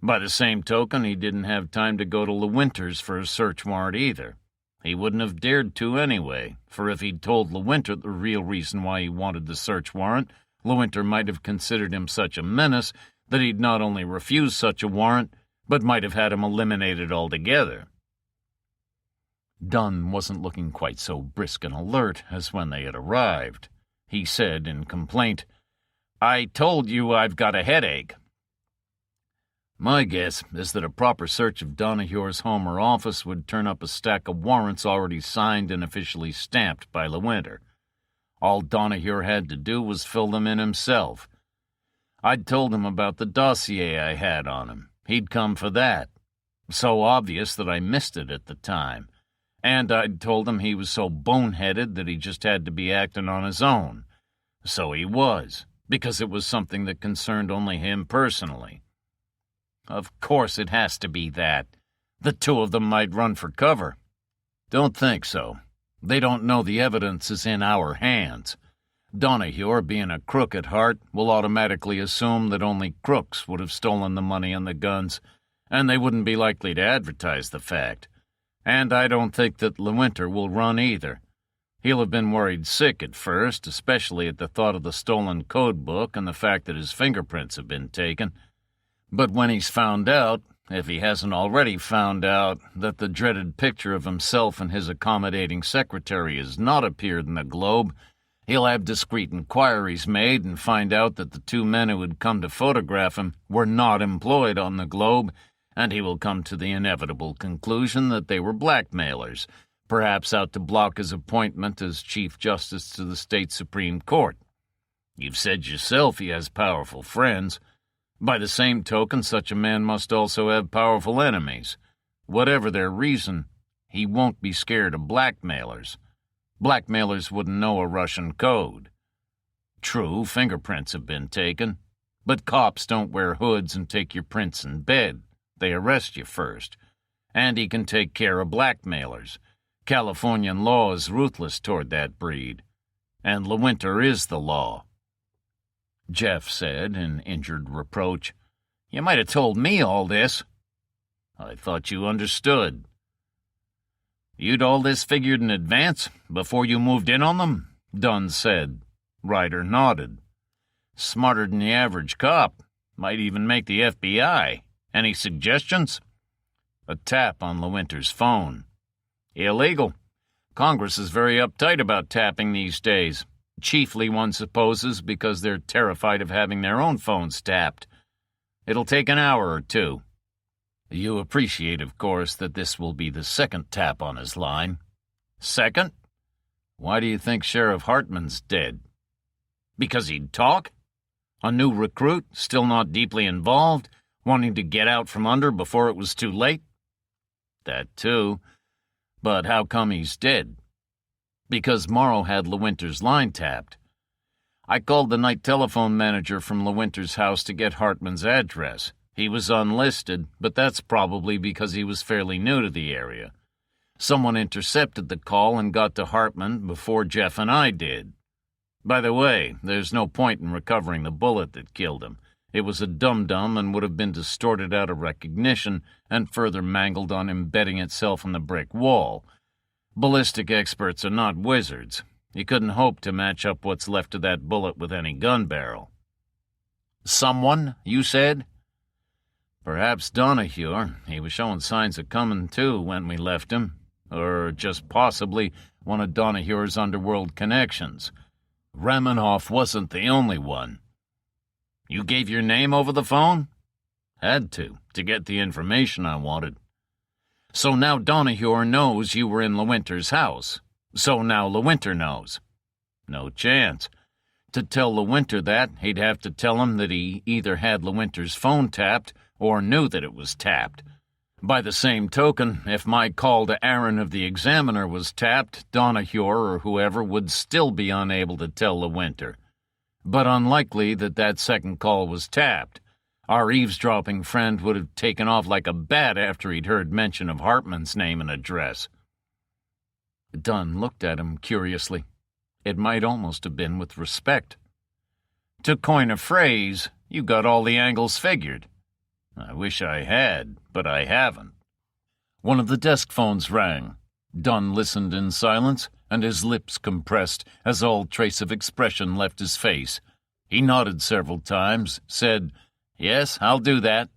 By the same token, he didn't have time to go to LeWinter's for a search warrant either. He wouldn't have dared to anyway, for if he'd told LeWinter the real reason why he wanted the search warrant, LeWinter might have considered him such a menace that he'd not only refused such a warrant, but might have had him eliminated altogether. Dunn wasn't looking quite so brisk and alert as when they had arrived. He said in complaint, "I told you I've got a headache." My guess is that a proper search of Donahue's home or office would turn up a stack of warrants already signed and officially stamped by LeWinter. All Donahue had to do was fill them in himself. I'd told him about the dossier I had on him. He'd come for that. So obvious that I missed it at the time. And I'd told him he was so boneheaded that he just had to be acting on his own. So he was, because it was something that concerned only him personally. Of course it has to be that. The two of them might run for cover. Don't think so. They don't know the evidence is in our hands. Donahue, being a crook at heart, will automatically assume that only crooks would have stolen the money and the guns, and they wouldn't be likely to advertise the fact. And I don't think that LeWinter will run either. He'll have been worried sick at first, especially at the thought of the stolen code book and the fact that his fingerprints have been taken. But when he's found out, if he hasn't already found out, that the dreaded picture of himself and his accommodating secretary has not appeared in the Globe, he'll have discreet inquiries made and find out that the two men who had come to photograph him were not employed on the Globe, and he will come to the inevitable conclusion that they were blackmailers, perhaps out to block his appointment as Chief Justice to the state Supreme Court. You've said yourself he has powerful friends. By the same token, such a man must also have powerful enemies. Whatever their reason, he won't be scared of blackmailers. Blackmailers wouldn't know a Russian code. True, fingerprints have been taken, but cops don't wear hoods and take your prints in bed. They arrest you first. And he can take care of blackmailers. Californian law is ruthless toward that breed. And LeWinter is the law. Jeff said in injured reproach, "You might have told me all this." "I thought you understood." "You'd all this figured in advance, before you moved in on them?" Dunn said. Ryder nodded. "Smarter than the average cop. Might even make the FBI. Any suggestions?" A tap on LeWinter's phone. "Illegal. Congress is very uptight about tapping these days. Chiefly, one supposes, because they're terrified of having their own phones tapped. It'll take an hour or two. You appreciate, of course, that this will be the second tap on his line. Second? Why do you think Sheriff Hartman's dead? Because he'd talk? A new recruit, still not deeply involved, wanting to get out from under before it was too late? That too. But how come he's dead? Because Morrow had LeWinter's line tapped. I called the night telephone manager from LeWinter's house to get Hartman's address. He was unlisted, but that's probably because he was fairly new to the area. Someone intercepted the call and got to Hartman before Jeff and I did. By the way, there's no point in recovering the bullet that killed him. It was a dum-dum and would have been distorted out of recognition and further mangled on embedding itself in the brick wall. Ballistic experts are not wizards. You couldn't hope to match up what's left of that bullet with any gun barrel. Someone, you said? Perhaps Donahue. He was showing signs of coming to when we left him. Or just possibly one of Donahue's underworld connections. Ramanoff wasn't the only one. You gave your name over the phone? Had to get the information I wanted. So now Donahue knows you were in LeWinter's house. So now LeWinter knows. No chance. To tell LeWinter that, he'd have to tell him that he either had LeWinter's phone tapped or knew that it was tapped. By the same token, if my call to Aaron of the Examiner was tapped, Donahue or whoever would still be unable to tell LeWinter. But unlikely that second call was tapped. Our eavesdropping friend would have taken off like a bat after he'd heard mention of Hartman's name and address. Dunn looked at him curiously. It might almost have been with respect. To coin a phrase, you got all the angles figured. I wish I had, but I haven't. One of the desk phones rang. Dunn listened in silence, and his lips compressed as all trace of expression left his face. He nodded several times, said, "Yes, I'll do that,"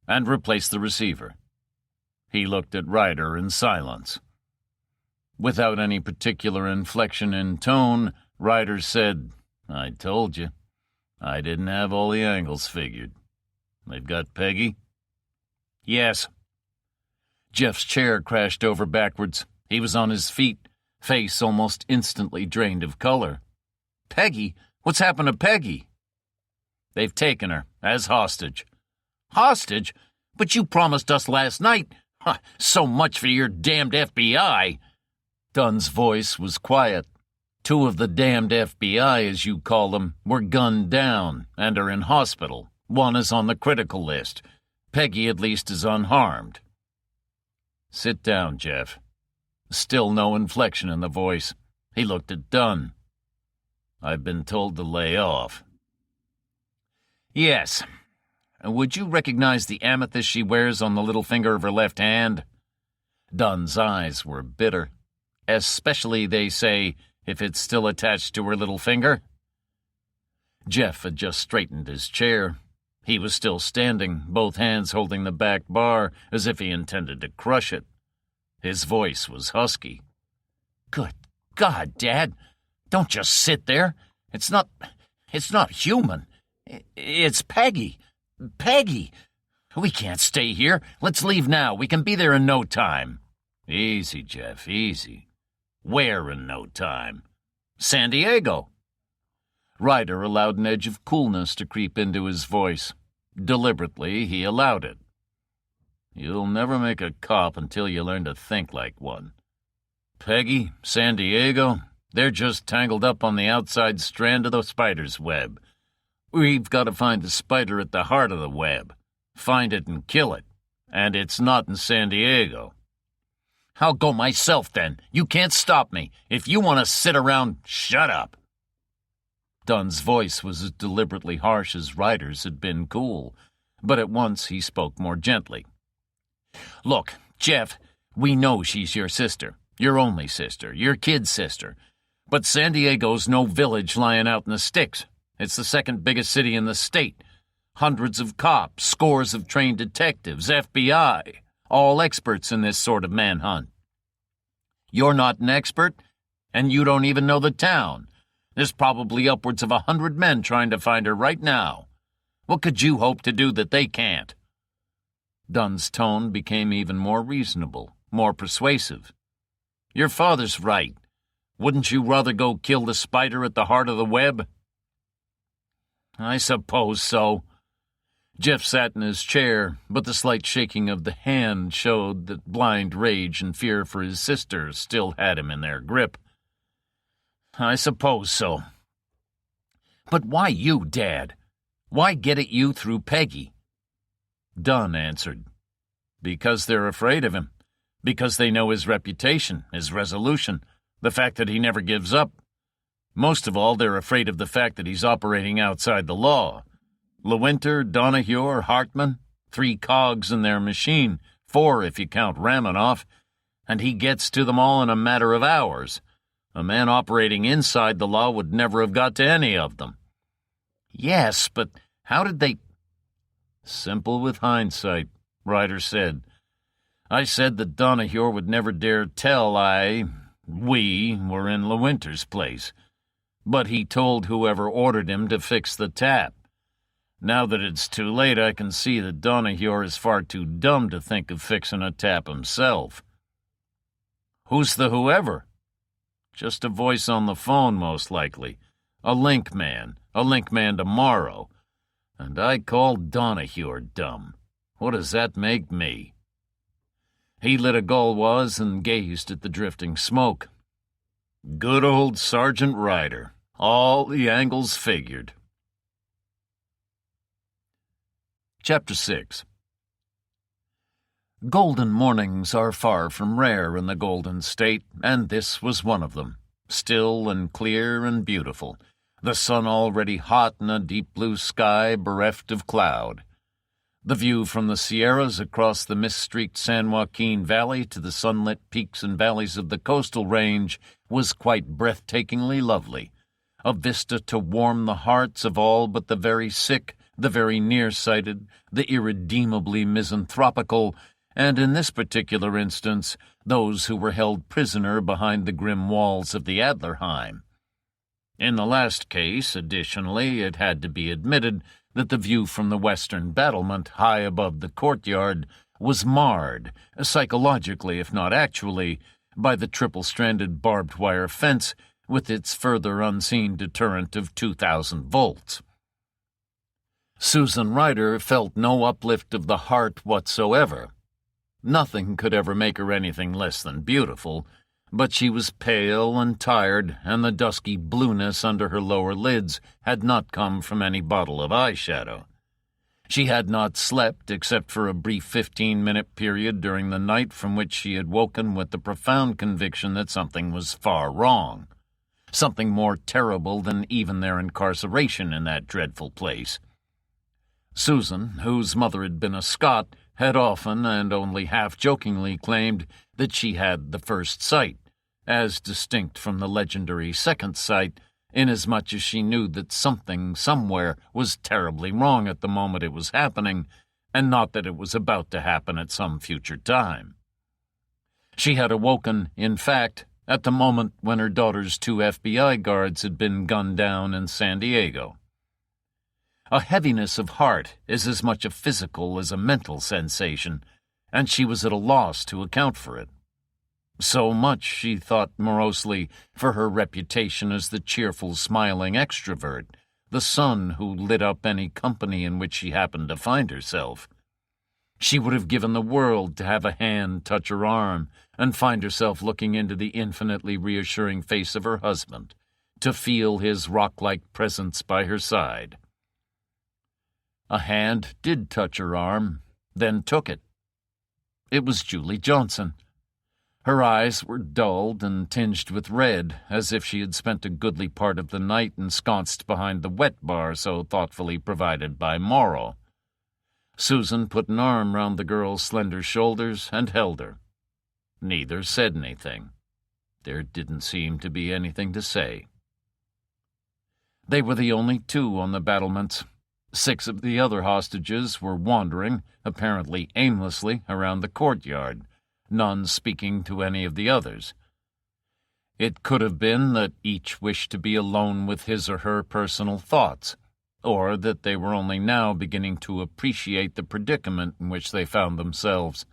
and replaced the receiver. He looked at Ryder in silence. Without any particular inflection in tone, Ryder said, "I told you. I didn't have all the angles figured. They've got Peggy?" "Yes." Jeff's chair crashed over backwards. He was on his feet, face almost instantly drained of color. "Peggy? What's happened to Peggy?" "They've taken her, as hostage." "Hostage? But you promised us last night. So much for your damned FBI." Dunn's voice was quiet. "Two of the damned FBI, as you call them, were gunned down and are in hospital. One is on the critical list. Peggy at least is unharmed." "Sit down, Jeff." Still no inflection in the voice. He looked at Dunn. "I've been told to lay off." "Yes. Would you recognize the amethyst she wears on the little finger of her left hand?" Dunn's eyes were bitter. "Especially, they say, if it's still attached to her little finger?" Jeff had just straightened his chair. He was still standing, both hands holding the back bar, as if he intended to crush it. His voice was husky. "Good God, Dad! Don't just sit there. It's not human. It's Peggy. Peggy! We can't stay here. Let's leave now. We can be there in no time." "Easy, Jeff, easy. Where in no time?" "San Diego." Ryder allowed an edge of coolness to creep into his voice. Deliberately, he allowed it. "You'll never make a cop until you learn to think like one. Peggy, San Diego, they're just tangled up on the outside strand of the spider's web. We've got to find the spider at the heart of the web. Find it and kill it. And it's not in San Diego." "I'll go myself, then. You can't stop me. If you want to sit around, shut up." Dunn's voice was as deliberately harsh as Ryder's had been cool, but at once he spoke more gently. "Look, Jeff, we know she's your sister, your only sister, your kid's sister. But San Diego's no village lying out in the sticks. It's the second biggest city in the state. Hundreds of cops, scores of trained detectives, FBI, all experts in this sort of manhunt. You're not an expert, and you don't even know the town. There's probably upwards of 100 men trying to find her right now. What could you hope to do that they can't?" Dunn's tone became even more reasonable, more persuasive. "Your father's right. Wouldn't you rather go kill the spider at the heart of the web?" "I suppose so." Jeff sat in his chair, but the slight shaking of the hand showed that blind rage and fear for his sister still had him in their grip. "I suppose so. But why you, Dad? Why get at you through Peggy?" Dunn answered, "Because they're afraid of him. Because they know his reputation, his resolution, the fact that he never gives up. Most of all, they're afraid of the fact that he's operating outside the law. Lewinter, Donahue, Hartman, 3 cogs in their machine, 4 if you count Ramanoff, and he gets to them all in a matter of hours. A man operating inside the law would never have got to any of them." "Yes, but how did they—" "Simple with hindsight," Ryder said. "I said that Donahue would never dare tell we were in Lewinter's place. But he told whoever ordered him to fix the tap. Now that it's too late, I can see that Donahue is far too dumb to think of fixing a tap himself." "Who's the whoever?" "Just a voice on the phone, most likely. A link man tomorrow. And I call Donahue dumb. What does that make me?" He lit a Gauloise and gazed at the drifting smoke. Good old Sergeant Ryder. All the angles figured. Chapter 6. Golden mornings are far from rare in the Golden State, and this was one of them, still and clear and beautiful, the sun already hot in a deep blue sky bereft of cloud. The view from the Sierras across the mist-streaked San Joaquin Valley to the sunlit peaks and valleys of the coastal range was quite breathtakingly lovely, a vista to warm the hearts of all but the very sick, the very nearsighted, the irredeemably misanthropical, and in this particular instance, those who were held prisoner behind the grim walls of the Adlerheim. In the last case, additionally, it had to be admitted that the view from the western battlement high above the courtyard was marred, psychologically if not actually, by the triple-stranded barbed wire fence with its further unseen deterrent of 2,000 volts. Susan Ryder felt no uplift of the heart whatsoever. Nothing could ever make her anything less than beautiful, but she was pale and tired, and the dusky blueness under her lower lids had not come from any bottle of eyeshadow. She had not slept except for a brief 15-minute period during the night from which she had woken with the profound conviction that something was far wrong, something more terrible than even their incarceration in that dreadful place. Susan, whose mother had been a Scot, had often and only half-jokingly claimed that she had the first sight, as distinct from the legendary second sight, inasmuch as she knew that something somewhere was terribly wrong at the moment it was happening, and not that it was about to happen at some future time. She had awoken, in fact, at the moment when her daughter's 2 FBI guards had been gunned down in San Diego. A heaviness of heart is as much a physical as a mental sensation, and she was at a loss to account for it. So much, she thought morosely, for her reputation as the cheerful, smiling extrovert, the sun who lit up any company in which she happened to find herself. She would have given the world to have a hand touch her arm and find herself looking into the infinitely reassuring face of her husband, to feel his rock-like presence by her side. A hand did touch her arm, then took it. It was Julie Johnson. Her eyes were dulled and tinged with red, as if she had spent a goodly part of the night ensconced behind the wet bar so thoughtfully provided by Morrow. Susan put an arm round the girl's slender shoulders and held her. Neither said anything. There didn't seem to be anything to say. They were the only 2 on the battlements. 6 of the other hostages were wandering, apparently aimlessly, around the courtyard, none speaking to any of the others. It could have been that each wished to be alone with his or her personal thoughts, or that they were only now beginning to appreciate the predicament in which they found themselves.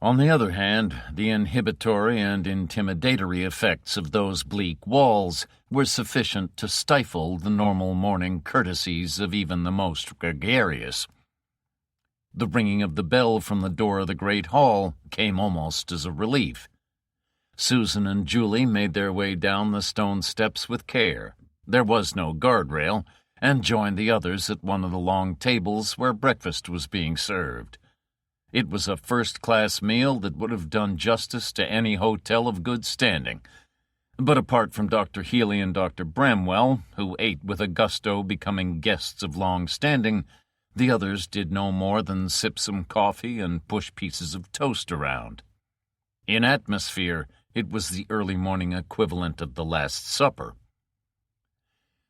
On the other hand, the inhibitory and intimidatory effects of those bleak walls were sufficient to stifle the normal morning courtesies of even the most gregarious. The ringing of the bell from the door of the great hall came almost as a relief. Susan and Julie made their way down the stone steps with care. There was no guardrail, and joined the others at one of the long tables where breakfast was being served. It was a first-class meal that would have done justice to any hotel of good standing. But apart from Dr. Healy and Dr. Bramwell, who ate with a gusto becoming guests of long standing, the others did no more than sip some coffee and push pieces of toast around. In atmosphere, it was the early morning equivalent of the Last Supper.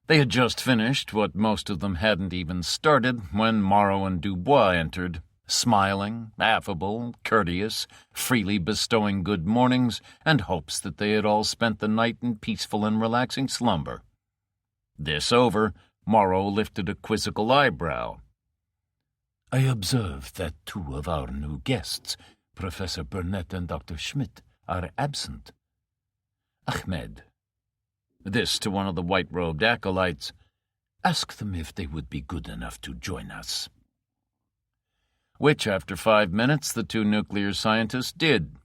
They had just finished what most of them hadn't even started when Morrow and Dubois entered, smiling, affable, courteous, freely bestowing good mornings and hopes that they had all spent the night in peaceful and relaxing slumber. This over, Morrow lifted a quizzical eyebrow. "I observe that 2 of our new guests, Professor Burnett and Dr. Schmidt, are absent. Ahmed," this to one of the white-robed acolytes, "ask them if they would be good enough to join us." Which, after 5 minutes, the 2 nuclear scientists did.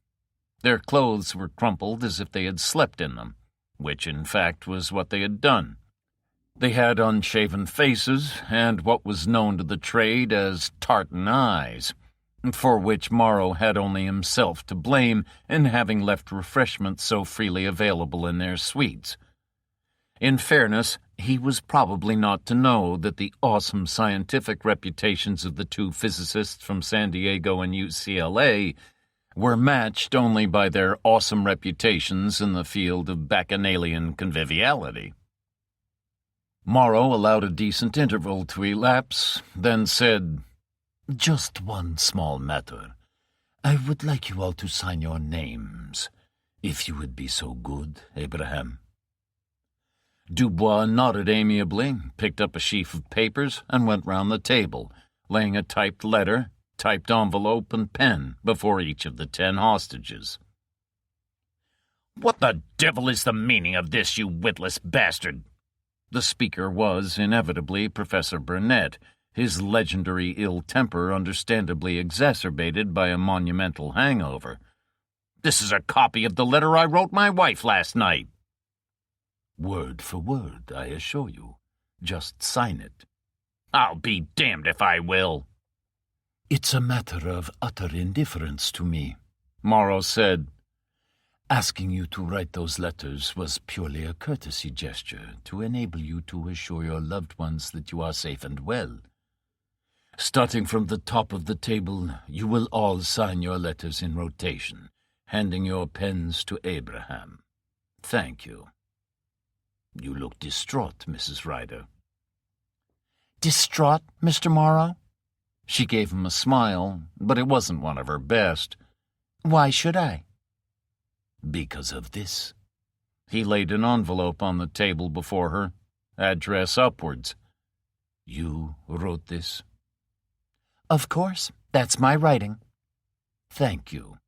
Their clothes were crumpled as if they had slept in them, which, in fact, was what they had done. They had unshaven faces and what was known to the trade as tartan eyes, for which Morrow had only himself to blame in having left refreshments so freely available in their suites. In fairness, he was probably not to know that the awesome scientific reputations of the 2 physicists from San Diego and UCLA were matched only by their awesome reputations in the field of bacchanalian conviviality. Morrow allowed a decent interval to elapse, then said, "Just one small matter. I would like you all to sign your names, if you would be so good, Abraham." Dubois nodded amiably, picked up a sheaf of papers, and went round the table, laying a typed letter, typed envelope, and pen before each of the 10 hostages. "What the devil is the meaning of this, you witless bastard?" The speaker was, inevitably, Professor Burnett, his legendary ill temper understandably exacerbated by a monumental hangover. "This is a copy of the letter I wrote my wife last night." "Word for word, I assure you. Just sign it." "I'll be damned if I will." "It's a matter of utter indifference to me," Morrow said. "Asking you to write those letters was purely a courtesy gesture to enable you to assure your loved ones that you are safe and well. Starting from the top of the table, you will all sign your letters in rotation, handing your pens to Abraham. Thank you. You look distraught, Mrs. Ryder." "Distraught, Mr. Morrow?" She gave him a smile, but it wasn't one of her best. "Why should I?" "Because of this." He laid an envelope on the table before her, address upwards. "You wrote this?" "Of course. That's my writing." "Thank you."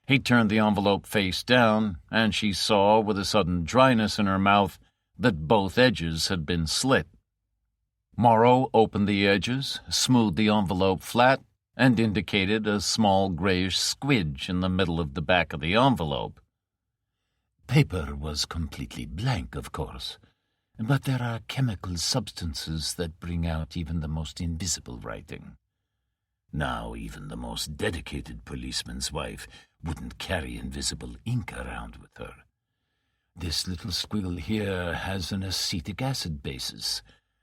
He turned the envelope face down, and she saw, with a sudden dryness in her mouth, that both edges had been slit. Morrow opened the edges, smoothed the envelope flat, and indicated a small grayish squidge in the middle of the back of the envelope. "Paper was completely blank, of course, but there are chemical substances that bring out even the most invisible writing. Now even the most dedicated policeman's wife wouldn't carry invisible ink around with her. This little squiggle here has an acetic acid basis,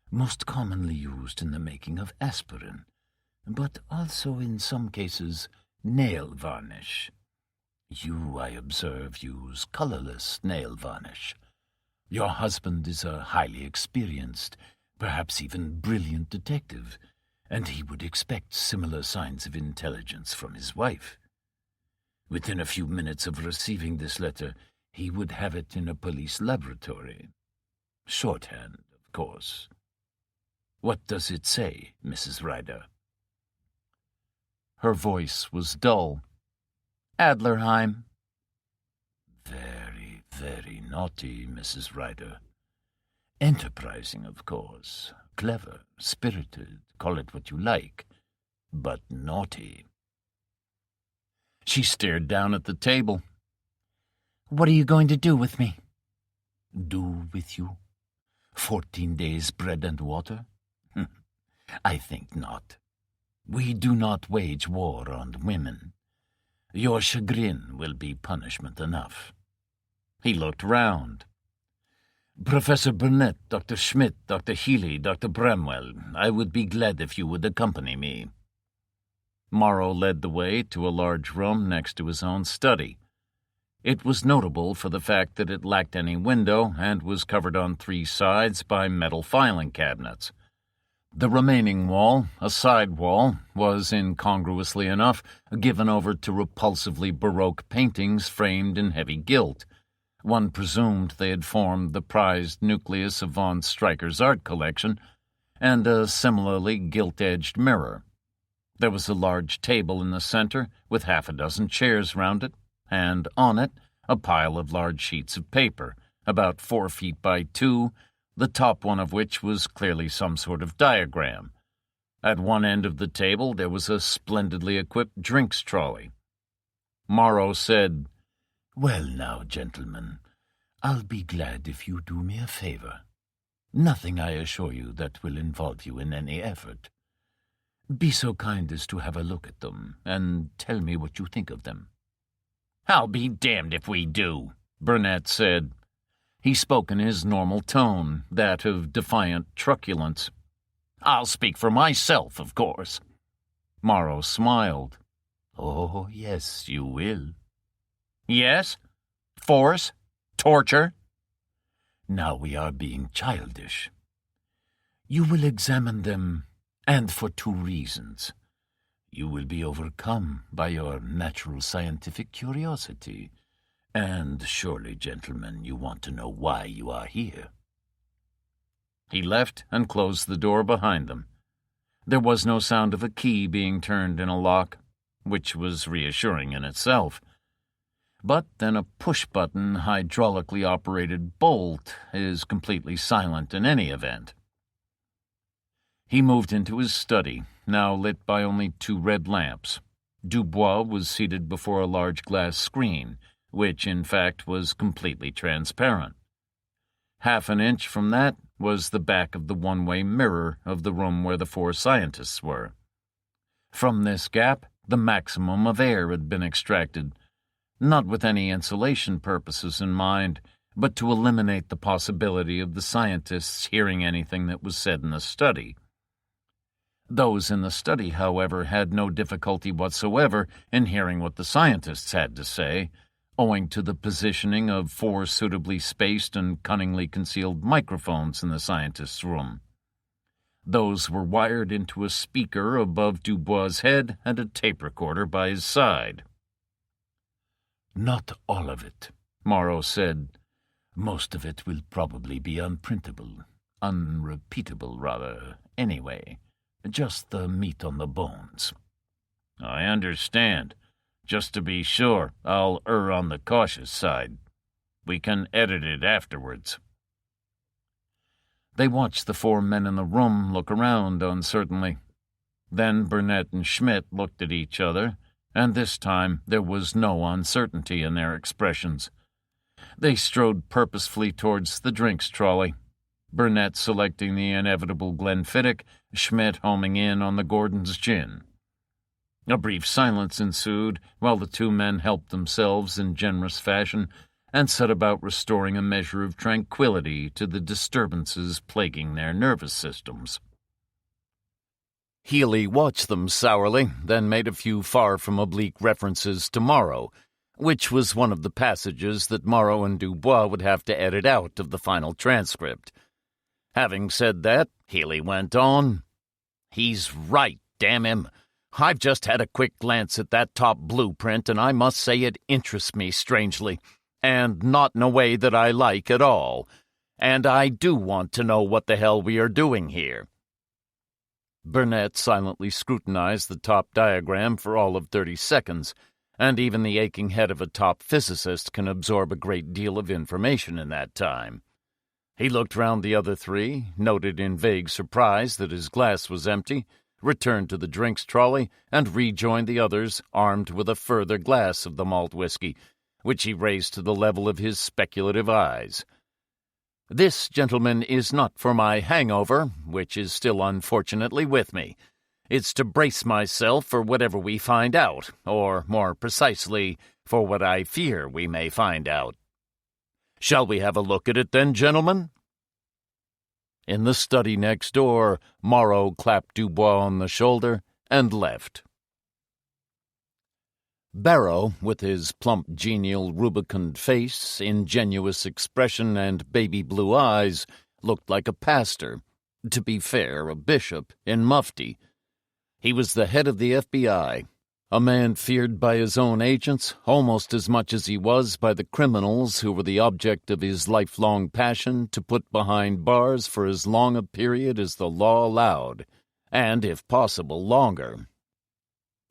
most commonly used in the making of aspirin, but also in some cases nail varnish. You, I observe, use colorless nail varnish. Your husband is a highly experienced, perhaps even brilliant detective, and he would expect similar signs of intelligence from his wife. Within a few minutes of receiving this letter, He would have it in a police laboratory. Shorthand, of course. What does it say, Mrs. Ryder? Her voice was dull. Adlerheim. Very, very naughty, Mrs. Ryder. Enterprising, of course. Clever, spirited, call it what you like. But naughty. She stared down at the table. What are you going to do with me? Do with you? 14 days bread and water? I think not. We do not wage war on women. Your chagrin will be punishment enough. He looked round. Professor Burnett, Dr. Schmidt, Dr. Healy, Dr. Bramwell, I would be glad if you would accompany me. Morrow led the way to a large room next to his own study. It was notable for the fact that it lacked any window and was covered on 3 sides by metal filing cabinets. The remaining wall, a side wall, was, incongruously enough, given over to repulsively Baroque paintings framed in heavy gilt. One presumed they had formed the prized nucleus of von Stryker's art collection, and a similarly gilt-edged mirror. There was a large table in the center, with 6 chairs round it, and on it a pile of large sheets of paper, about 4 feet by 2, the top one of which was clearly some sort of diagram. At one end of the table there was a splendidly equipped drinks trolley. Morrow said, Well now, gentlemen, I'll be glad if you do me a favor. Nothing, I assure you, that will involve you in any effort. Be so kind as to have a look at them, and tell me what you think of them. I'll be damned if we do, Burnett said. He spoke in his normal tone, that of defiant truculence. I'll speak for myself, of course. Morrow smiled. Oh, yes, you will. Yes? Force? Torture? Now we are being childish. You will examine them, and for 2 reasons. You will be overcome by your natural scientific curiosity, and surely, gentlemen, you want to know why you are here. He left and closed the door behind them. There was no sound of a key being turned in a lock, which was reassuring in itself. But then a push-button, hydraulically operated bolt is completely silent in any event. He moved into his study, now lit by only 2 red lamps. Dubois was seated before a large glass screen, which, in fact, was completely transparent. 1/2 inch from that was the back of the one-way mirror of the room where the 4 scientists were. From this gap, the maximum of air had been extracted, not with any insulation purposes in mind, but to eliminate the possibility of the scientists hearing anything that was said in the study. Those in the study, however, had no difficulty whatsoever in hearing what the scientists had to say, owing to the positioning of 4 suitably spaced and cunningly concealed microphones in the scientist's room. Those were wired into a speaker above Dubois' head and a tape recorder by his side. Not all of it, Morrow said. Most of it will probably be unprintable, unrepeatable, rather, anyway. Just the meat on the bones. I understand. Just to be sure, I'll err on the cautious side. We can edit it afterwards. They watched the 4 men in the room look around uncertainly. Then Burnett and Schmidt looked at each other, and this time there was no uncertainty in their expressions. They strode purposefully towards the drinks trolley, Burnett selecting the inevitable Glenfiddich, Schmidt homing in on the Gordon's gin. A brief silence ensued while the 2 men helped themselves in generous fashion and set about restoring a measure of tranquility to the disturbances plaguing their nervous systems. Healy watched them sourly, then made a few far-from-oblique references to Morrow, which was one of the passages that Morrow and Dubois would have to edit out of the final transcript. Having said that, Healy went on. "He's right, damn him. I've just had a quick glance at that top blueprint, and I must say it interests me strangely. and not in a way that I like at all. And I do want to know what the hell we are doing here." Burnett silently scrutinized the top diagram for all of 30 seconds, and even the aching head of a top physicist can absorb a great deal of information in that time. He looked round the other three, noted in vague surprise that his glass was empty, returned to the drinks trolley, and rejoined the others, armed with a further glass of the malt whiskey, which he raised to the level of his speculative eyes. "This, gentlemen, is not for my hangover, which is still unfortunately with me. It's to brace myself for whatever we find out, or, more precisely, for what I fear we may find out. Shall we have a look at it then, gentlemen?" In the study next door, Morrow clapped Dubois on the shoulder and left. Barrow, with his plump, genial, rubicund face, ingenuous expression, and baby blue eyes, looked like a pastor, to be fair, a bishop, in mufti. He was the head of the FBI, a man feared by his own agents almost as much as he was by the criminals who were the object of his lifelong passion to put behind bars for as long a period as the law allowed, and, if possible, longer.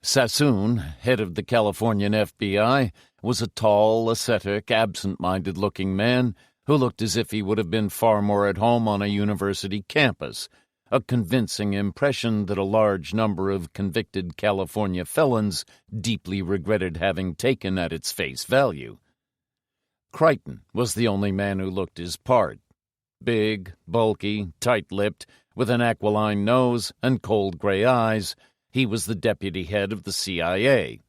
Sassoon, head of the Californian FBI, was a tall, ascetic, absent-minded-looking man who looked as if he would have been far more at home on a university campus, a convincing impression that a large number of convicted California felons deeply regretted having taken at its face value. Crichton was the only man who looked his part. Big, bulky, tight-lipped, with an aquiline nose and cold gray eyes, he was the deputy head of the CIA.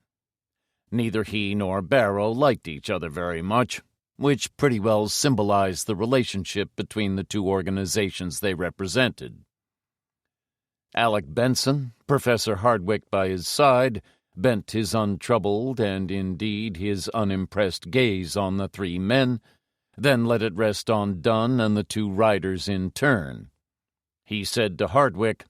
Neither he nor Barrow liked each other very much, which pretty well symbolized the relationship between the two organizations they represented. Alec Benson, Professor Hardwick by his side, bent his untroubled and, indeed, his unimpressed gaze on the three men, then let it rest on Dunn and the two riders in turn. He said to Hardwick,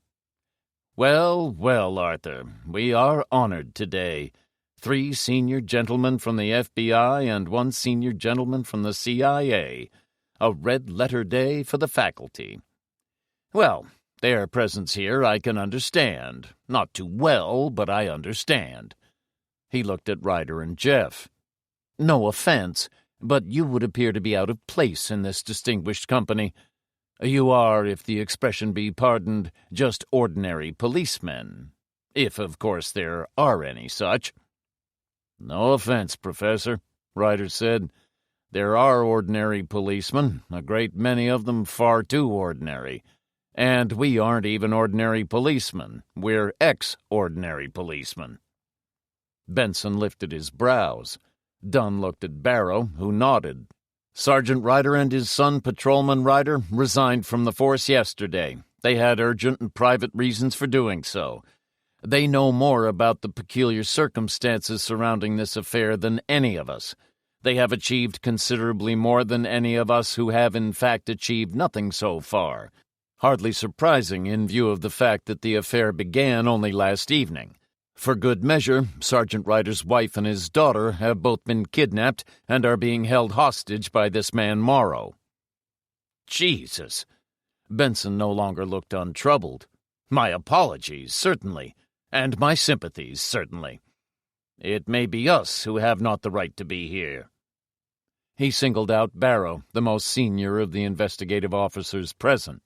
"Well, well, Arthur, we are honored today. 3 senior gentlemen from the FBI and 1 senior gentleman from the CIA. A red-letter day for the faculty. Well, their presence here I can understand. Not too well, but I understand." He looked at Ryder and Jeff. "No offense, but you would appear to be out of place in this distinguished company. You are, if the expression be pardoned, just ordinary policemen. If, of course, there are any such." "No offense, Professor," Ryder said. "There are ordinary policemen, a great many of them far too ordinary. And we aren't even ordinary policemen. We're extraordinary policemen." Benson lifted his brows. Dunn looked at Barrow, who nodded. "Sergeant Ryder and his son, Patrolman Ryder, resigned from the force yesterday. They had urgent and private reasons for doing so. They know more about the peculiar circumstances surrounding this affair than any of us. They have achieved considerably more than any of us who have in fact achieved nothing so far. Hardly surprising in view of the fact that the affair began only last evening. For good measure, Sergeant Ryder's wife and his daughter have both been kidnapped and are being held hostage by this man Morrow." "Jesus!" Benson no longer looked untroubled. "My apologies, certainly, and my sympathies, certainly. It may be us who have not the right to be here." He singled out Barrow, the most senior of the investigative officers present.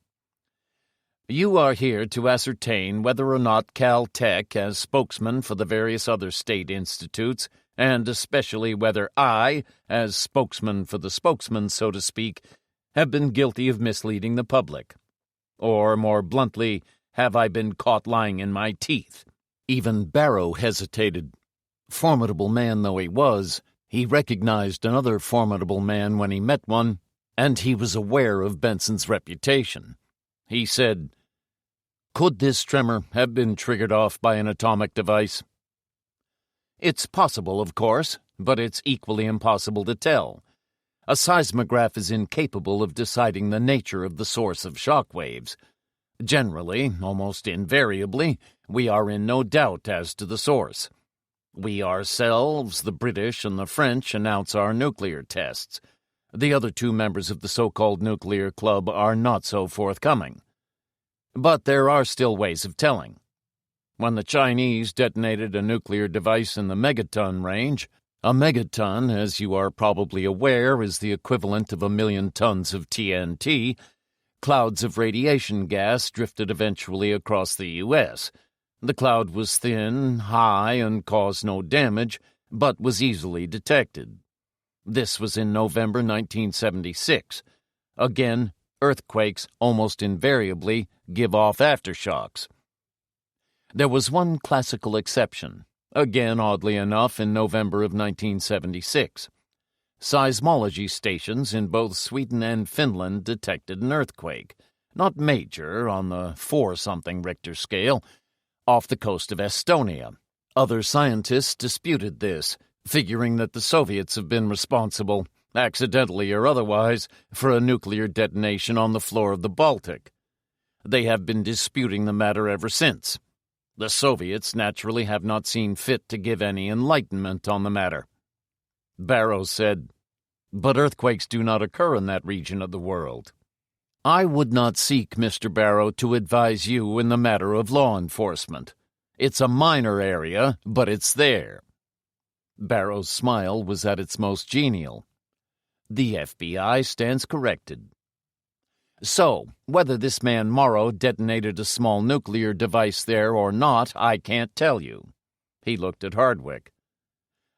"You are here to ascertain whether or not Cal-Tech, as spokesman for the various other state institutes, and especially whether I, as spokesman for the spokesman, so to speak, have been guilty of misleading the public. Or, more bluntly, have I been caught lying in my teeth?" Even Barrow hesitated. Formidable man though he was, he recognized another formidable man when he met one, and he was aware of Benson's reputation. He said, "Could this tremor have been triggered off by an atomic device?" "It's possible, of course, but it's equally impossible to tell. A seismograph is incapable of deciding the nature of the source of shock waves. Generally, almost invariably, we are in no doubt as to the source. We ourselves, the British and the French, announce our nuclear tests. The other two members of the so-called nuclear club are not so forthcoming. But there are still ways of telling. When the Chinese detonated a nuclear device in the megaton range, a megaton, as you are probably aware, is the equivalent of 1 million tons of TNT, clouds of radiation gas drifted eventually across the U.S. The cloud was thin, high, and caused no damage, but was easily detected. This was in November 1976. Again, earthquakes almost invariably give off aftershocks. There was one classical exception, again oddly enough in November of 1976. Seismology stations in both Sweden and Finland detected an earthquake, not major, on the 4-something Richter scale, off the coast of Estonia. Other scientists disputed this, figuring that the Soviets have been responsible, accidentally or otherwise, for a nuclear detonation on the floor of the Baltic. They have been disputing the matter ever since. The Soviets naturally have not seen fit to give any enlightenment on the matter. Barrow said, "But earthquakes do not occur in that region of the world." I would not seek, Mr. Barrow, to advise you in the matter of law enforcement. It's a minor area, but it's there. Barrow's smile was at its most genial. The FBI stands corrected. So, whether this man Morrow detonated a small nuclear device there or not, I can't tell you. He looked at Hardwick.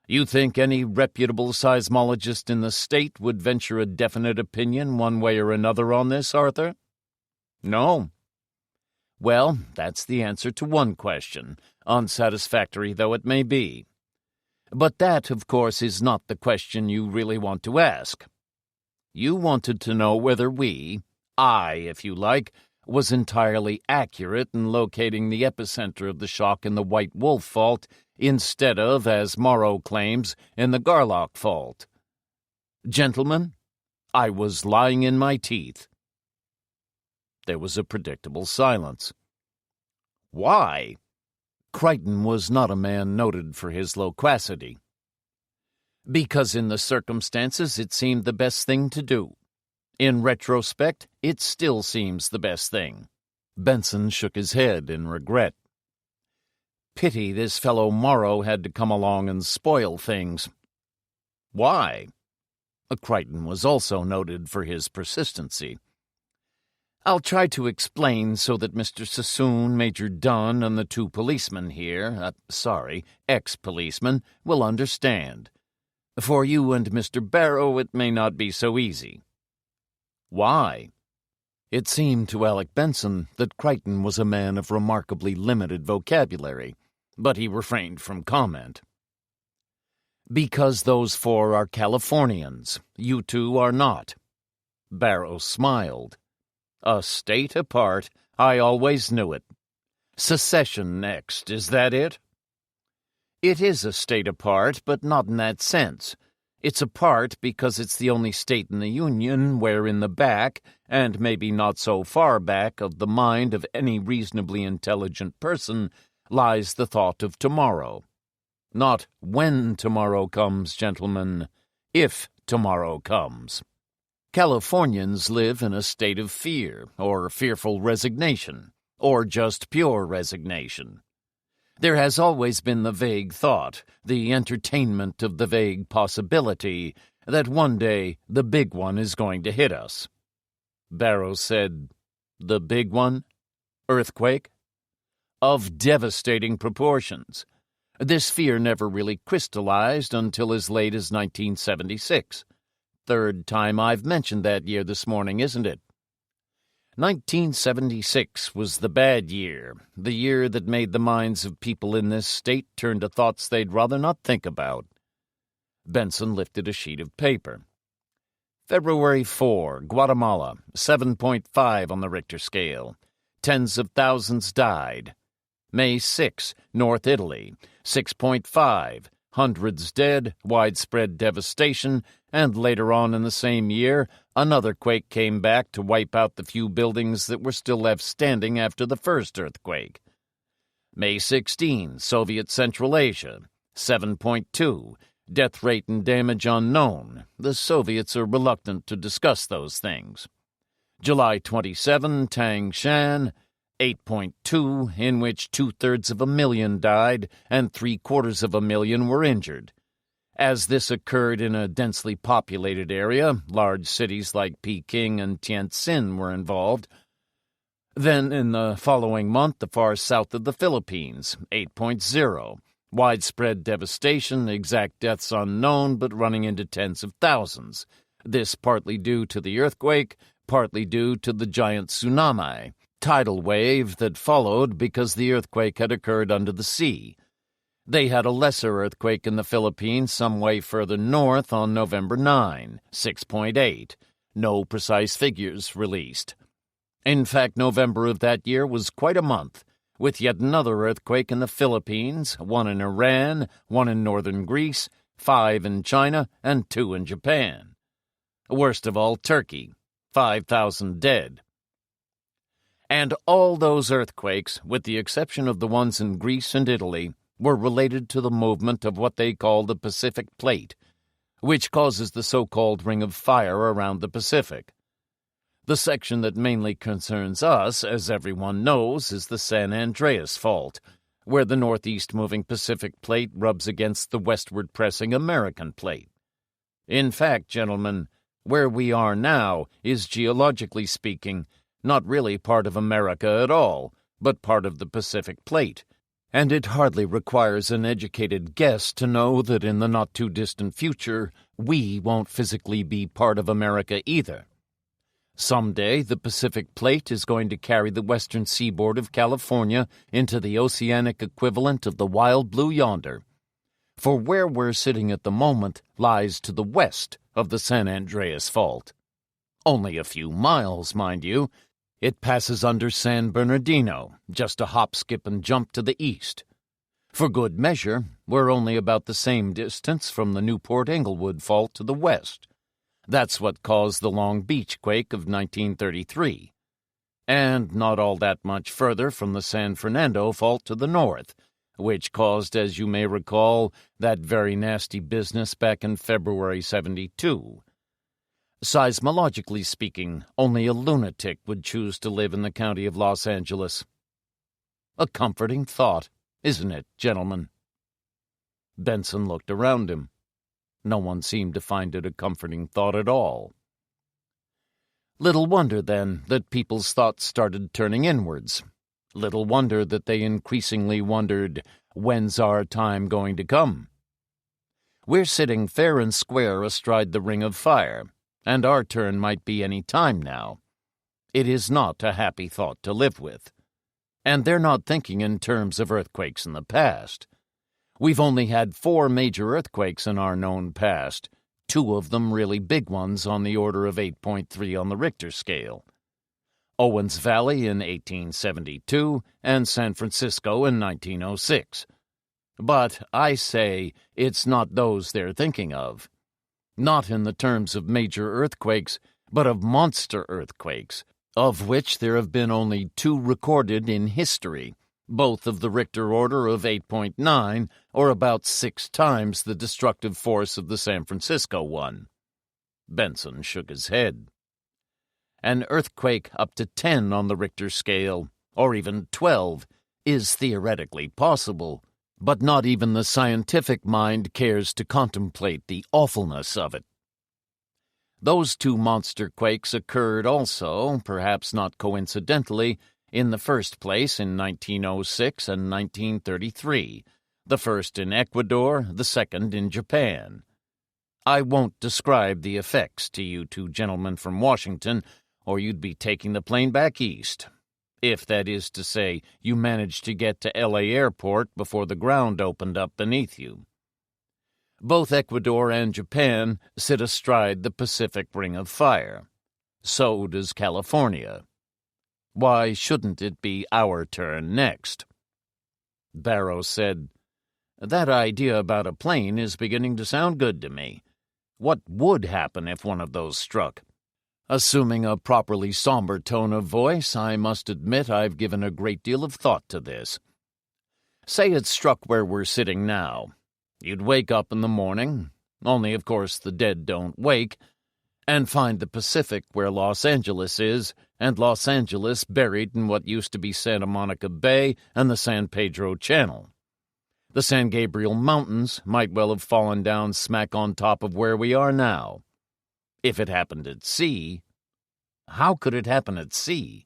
You think any reputable seismologist in the state would venture a definite opinion one way or another on this, Arthur? No. Well, that's the answer to one question, unsatisfactory though it may be. But that, of course, is not the question you really want to ask. You wanted to know whether I, if you like, was entirely accurate in locating the epicenter of the shock in the White Wolf Fault instead of, as Morrow claims, in the Garlock Fault. Gentlemen, I was lying in my teeth. There was a predictable silence. Why? Crichton was not a man noted for his loquacity. Because in the circumstances it seemed the best thing to do. In retrospect, it still seems the best thing. Benson shook his head in regret. Pity this fellow Morrow had to come along and spoil things. Why? Crichton was also noted for his persistency. I'll try to explain so that Mr. Sassoon, Major Dunn, and the two policemen here, ex-policemen, will understand. For you and Mr. Barrow it may not be so easy. Why? It seemed to Alec Benson that Crichton was a man of remarkably limited vocabulary, but he refrained from comment. Because those four are Californians. You two are not. Barrow smiled. A state apart. I always knew it. Secession next, is that it? It is a state apart, but not in that sense. It's apart because it's the only state in the Union where in the back, and maybe not so far back, of the mind of any reasonably intelligent person lies the thought of tomorrow. Not when tomorrow comes, gentlemen, if tomorrow comes. Californians live in a state of fear, or fearful resignation, or just pure resignation. There has always been the vague thought, the entertainment of the vague possibility, that one day the big one is going to hit us. Barrow said, The big one? Earthquake? Of devastating proportions. This fear never really crystallized until as late as 1976. Third time I've mentioned that year this morning, isn't it? 1976 was the bad year, the year that made the minds of people in this state turn to thoughts they'd rather not think about. Benson lifted a sheet of paper. February 4, Guatemala, 7.5 on the Richter scale. Tens of thousands died. May 6, North Italy, 6.5. Hundreds dead, widespread devastation, and later on in the same year, another quake came back to wipe out the few buildings that were still left standing after the first earthquake. May 16, Soviet Central Asia, 7.2. Death rate and damage unknown. The Soviets are reluctant to discuss those things. July 27, Tangshan, 8.2, in which 2/3 died and 3/4 were injured. As this occurred in a densely populated area, large cities like Peking and Tientsin were involved. Then, in the following month, the far south of the Philippines, 8.0. Widespread devastation, exact deaths unknown, but running into tens of thousands. This partly due to the earthquake, partly due to the giant tsunami, tidal wave that followed because the earthquake had occurred under the sea. They had a lesser earthquake in the Philippines some way further north on November 9, 6.8. No precise figures released. In fact, November of that year was quite a month, with yet another earthquake in the Philippines, one in Iran, one in northern Greece, 5 in China, and 2 in Japan. Worst of all, Turkey, 5,000 dead. And all those earthquakes, with the exception of the ones in Greece and Italy, were related to the movement of what they call the Pacific Plate, which causes the so-called Ring of Fire around the Pacific. The section that mainly concerns us, as everyone knows, is the San Andreas Fault, where the northeast-moving Pacific Plate rubs against the westward-pressing American Plate. In fact, gentlemen, where we are now is, geologically speaking, not really part of America at all, but part of the Pacific Plate, and it hardly requires an educated guess to know that in the not-too-distant future, we won't physically be part of America either. Someday, the Pacific Plate is going to carry the western seaboard of California into the oceanic equivalent of the wild blue yonder. For where we're sitting at the moment lies to the west of the San Andreas Fault. Only a few miles, mind you. It passes under San Bernardino, just a hop, skip, and jump to the east. For good measure, we're only about the same distance from the Newport-Englewood Fault to the west. That's what caused the Long Beach quake of 1933. And not all that much further from the San Fernando Fault to the north, which caused, as you may recall, that very nasty business back in February 72. Seismologically speaking, only a lunatic would choose to live in the county of Los Angeles. A comforting thought, isn't it, gentlemen? Benson looked around him. No one seemed to find it a comforting thought at all. Little wonder, then, that people's thoughts started turning inwards. Little wonder that they increasingly wondered, when's our time going to come? We're sitting fair and square astride the Ring of Fire, and our turn might be any time now. It is not a happy thought to live with. And they're not thinking in terms of earthquakes in the past. We've only had 4 major earthquakes in our known past, 2 of them really big ones on the order of 8.3 on the Richter scale. Owens Valley in 1872 and San Francisco in 1906. But I say it's not those they're thinking of. Not in the terms of major earthquakes, but of monster earthquakes, of which there have been only 2 recorded in history, both of the Richter order of 8.9, or about 6 times the destructive force of the San Francisco one. Benson shook his head. An earthquake up to 10 on the Richter scale, or even 12, is theoretically possible, but not even the scientific mind cares to contemplate the awfulness of it. Those 2 monster quakes occurred also, perhaps not coincidentally, in the first place in 1906 and 1933, the first in Ecuador, the second in Japan. I won't describe the effects to you 2 gentlemen from Washington, or you'd be taking the plane back east. If, that is to say, you managed to get to L.A. Airport before the ground opened up beneath you. Both Ecuador and Japan sit astride the Pacific Ring of Fire. So does California. Why shouldn't it be our turn next? Barrow said, "That idea about a plane is beginning to sound good to me. What would happen if one of those struck?" Assuming a properly somber tone of voice, I must admit I've given a great deal of thought to this. Say it struck where we're sitting now. You'd wake up in the morning, only of course the dead don't wake, and find the Pacific where Los Angeles is, and Los Angeles buried in what used to be Santa Monica Bay and the San Pedro Channel. The San Gabriel Mountains might well have fallen down smack on top of where we are now. If it happened at sea, how could it happen at sea?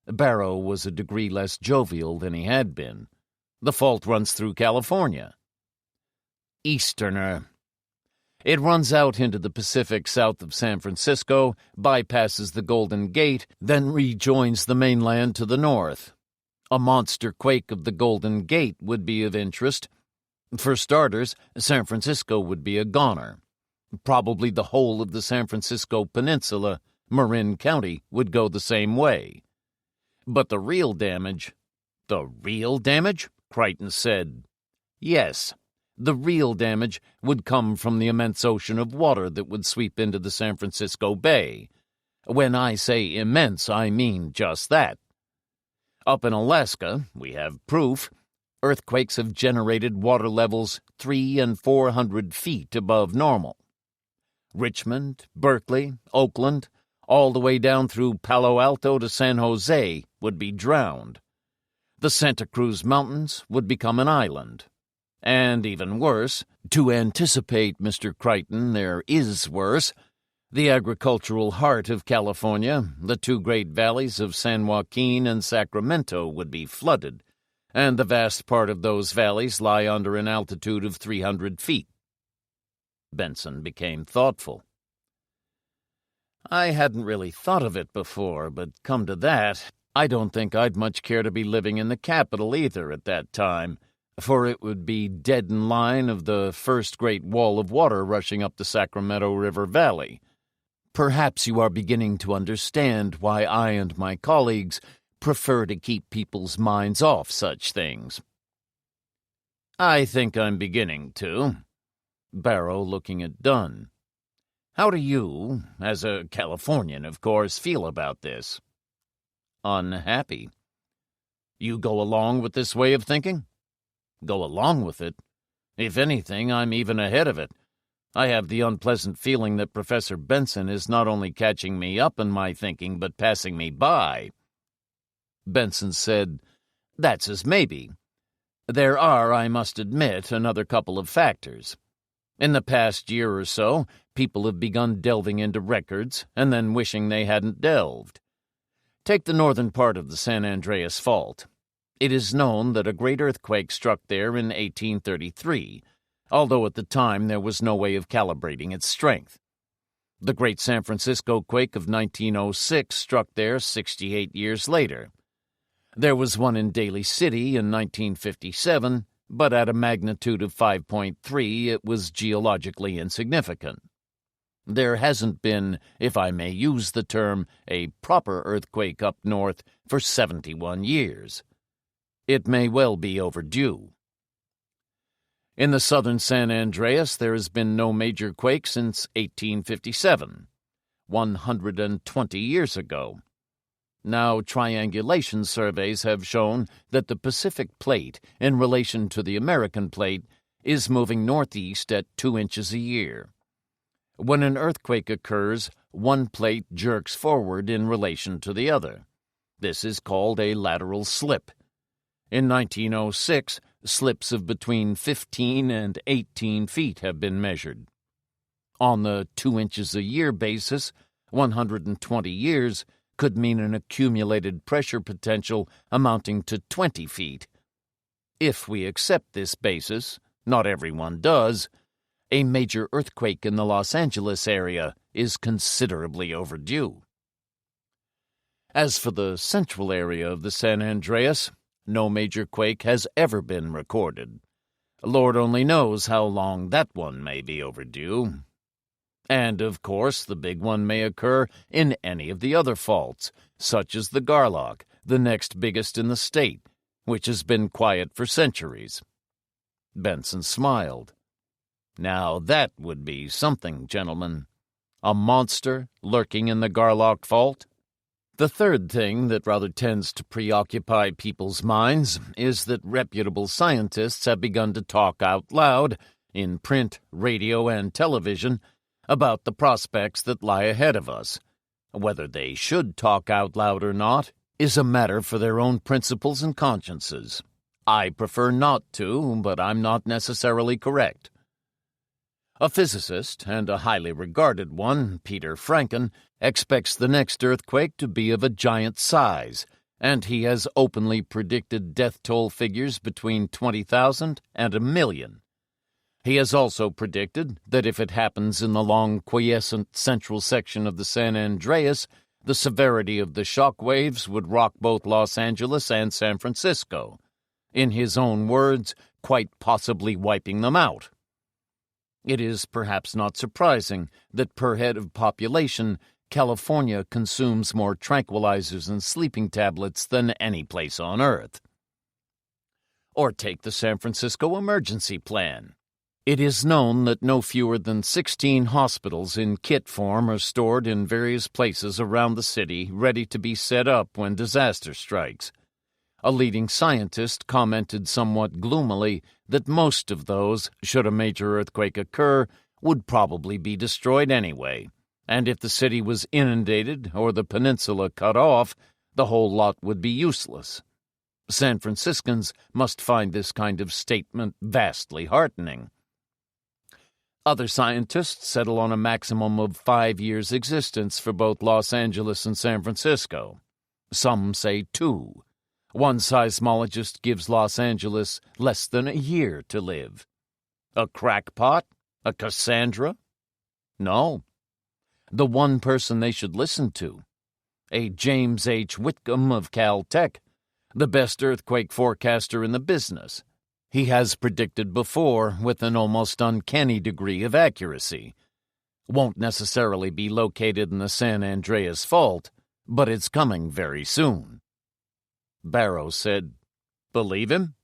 Barrow was a degree less jovial than he had been. The fault runs through California. Easterner. It runs out into the Pacific south of San Francisco, bypasses the Golden Gate, then rejoins the mainland to the north. A monster quake of the Golden Gate would be of interest. For starters, San Francisco would be a goner. Probably the whole of the San Francisco Peninsula, Marin County, would go the same way. But the real damage... The real damage? Crichton said. Yes. The real damage would come from the immense ocean of water that would sweep into the San Francisco Bay. When I say immense, I mean just that. Up in Alaska, we have proof, earthquakes have generated water levels 300 and 400 feet above normal. Richmond, Berkeley, Oakland, all the way down through Palo Alto to San Jose would be drowned. The Santa Cruz Mountains would become an island. And even worse, to anticipate, Mr. Crichton, there is worse. The agricultural heart of California, the two great valleys of San Joaquin and Sacramento, would be flooded, and the vast part of those valleys lie under an altitude of 300 feet. Benson became thoughtful. I hadn't really thought of it before, but come to that, I don't think I'd much care to be living in the capital either at that time, for it would be dead in line of the first great wall of water rushing up the Sacramento River Valley. Perhaps you are beginning to understand why I and my colleagues prefer to keep people's minds off such things. I think I'm beginning to. Barrow looking at Dunn. How do you, as a Californian, of course, feel about this? Unhappy. You go along with this way of thinking? Go along with it? If anything, I'm even ahead of it. I have the unpleasant feeling that Professor Benson is not only catching me up in my thinking, but passing me by. Benson said, That's as maybe. There are, I must admit, another couple of factors. In the past year or so, people have begun delving into records and then wishing they hadn't delved. Take the northern part of the San Andreas Fault. It is known that a great earthquake struck there in 1833, although at the time there was no way of calibrating its strength. The Great San Francisco Quake of 1906 struck there 68 years later. There was one in Daly City in 1957, but at a magnitude of 5.3 it was geologically insignificant. There hasn't been, if I may use the term, a proper earthquake up north for 71 years. It may well be overdue. In the southern San Andreas, there has been no major quake since 1857, 120 years ago. Now, triangulation surveys have shown that the Pacific Plate, in relation to the American Plate, is moving northeast at 2 inches a year. When an earthquake occurs, one plate jerks forward in relation to the other. This is called a lateral slip. In 1906, slips of between 15 and 18 feet have been measured. On the 2 inches a year basis, 120 years could mean an accumulated pressure potential amounting to 20 feet. If we accept this basis, not everyone does, a major earthquake in the Los Angeles area is considerably overdue. As for the central area of the San Andreas, no major quake has ever been recorded. Lord only knows how long that one may be overdue. And, of course, the big one may occur in any of the other faults, such as the Garlock, the next biggest in the state, which has been quiet for centuries. Benson smiled. Now that would be something, gentlemen. A monster lurking in the Garlock Fault? The third thing that rather tends to preoccupy people's minds is that reputable scientists have begun to talk out loud, in print, radio, and television, about the prospects that lie ahead of us. Whether they should talk out loud or not is a matter for their own principles and consciences. I prefer not to, but I'm not necessarily correct. A physicist, and a highly regarded one, Peter Franken, expects the next earthquake to be of a giant size, and he has openly predicted death toll figures between 20,000 and 1,000,000. He has also predicted that if it happens in the long quiescent central section of the San Andreas, the severity of the shock waves would rock both Los Angeles and San Francisco. In his own words, quite possibly wiping them out. It is perhaps not surprising that per head of population, California consumes more tranquilizers and sleeping tablets than any place on Earth. Or take the San Francisco emergency plan. It is known that no fewer than 16 hospitals in kit form are stored in various places around the city ready to be set up when disaster strikes. A leading scientist commented somewhat gloomily that most of those, should a major earthquake occur, would probably be destroyed anyway, and if the city was inundated or the peninsula cut off, the whole lot would be useless. San Franciscans must find this kind of statement vastly heartening. Other scientists settle on a maximum of 5 years' existence for both Los Angeles and San Francisco. Some say 2. One seismologist gives Los Angeles less than a year to live. A crackpot? A Cassandra? No. The one person they should listen to. A James H. Whitcomb of Caltech, the best earthquake forecaster in the business. He has predicted before with an almost uncanny degree of accuracy. Won't necessarily be located in the San Andreas Fault, but it's coming very soon. Barrow said, "Believe him?"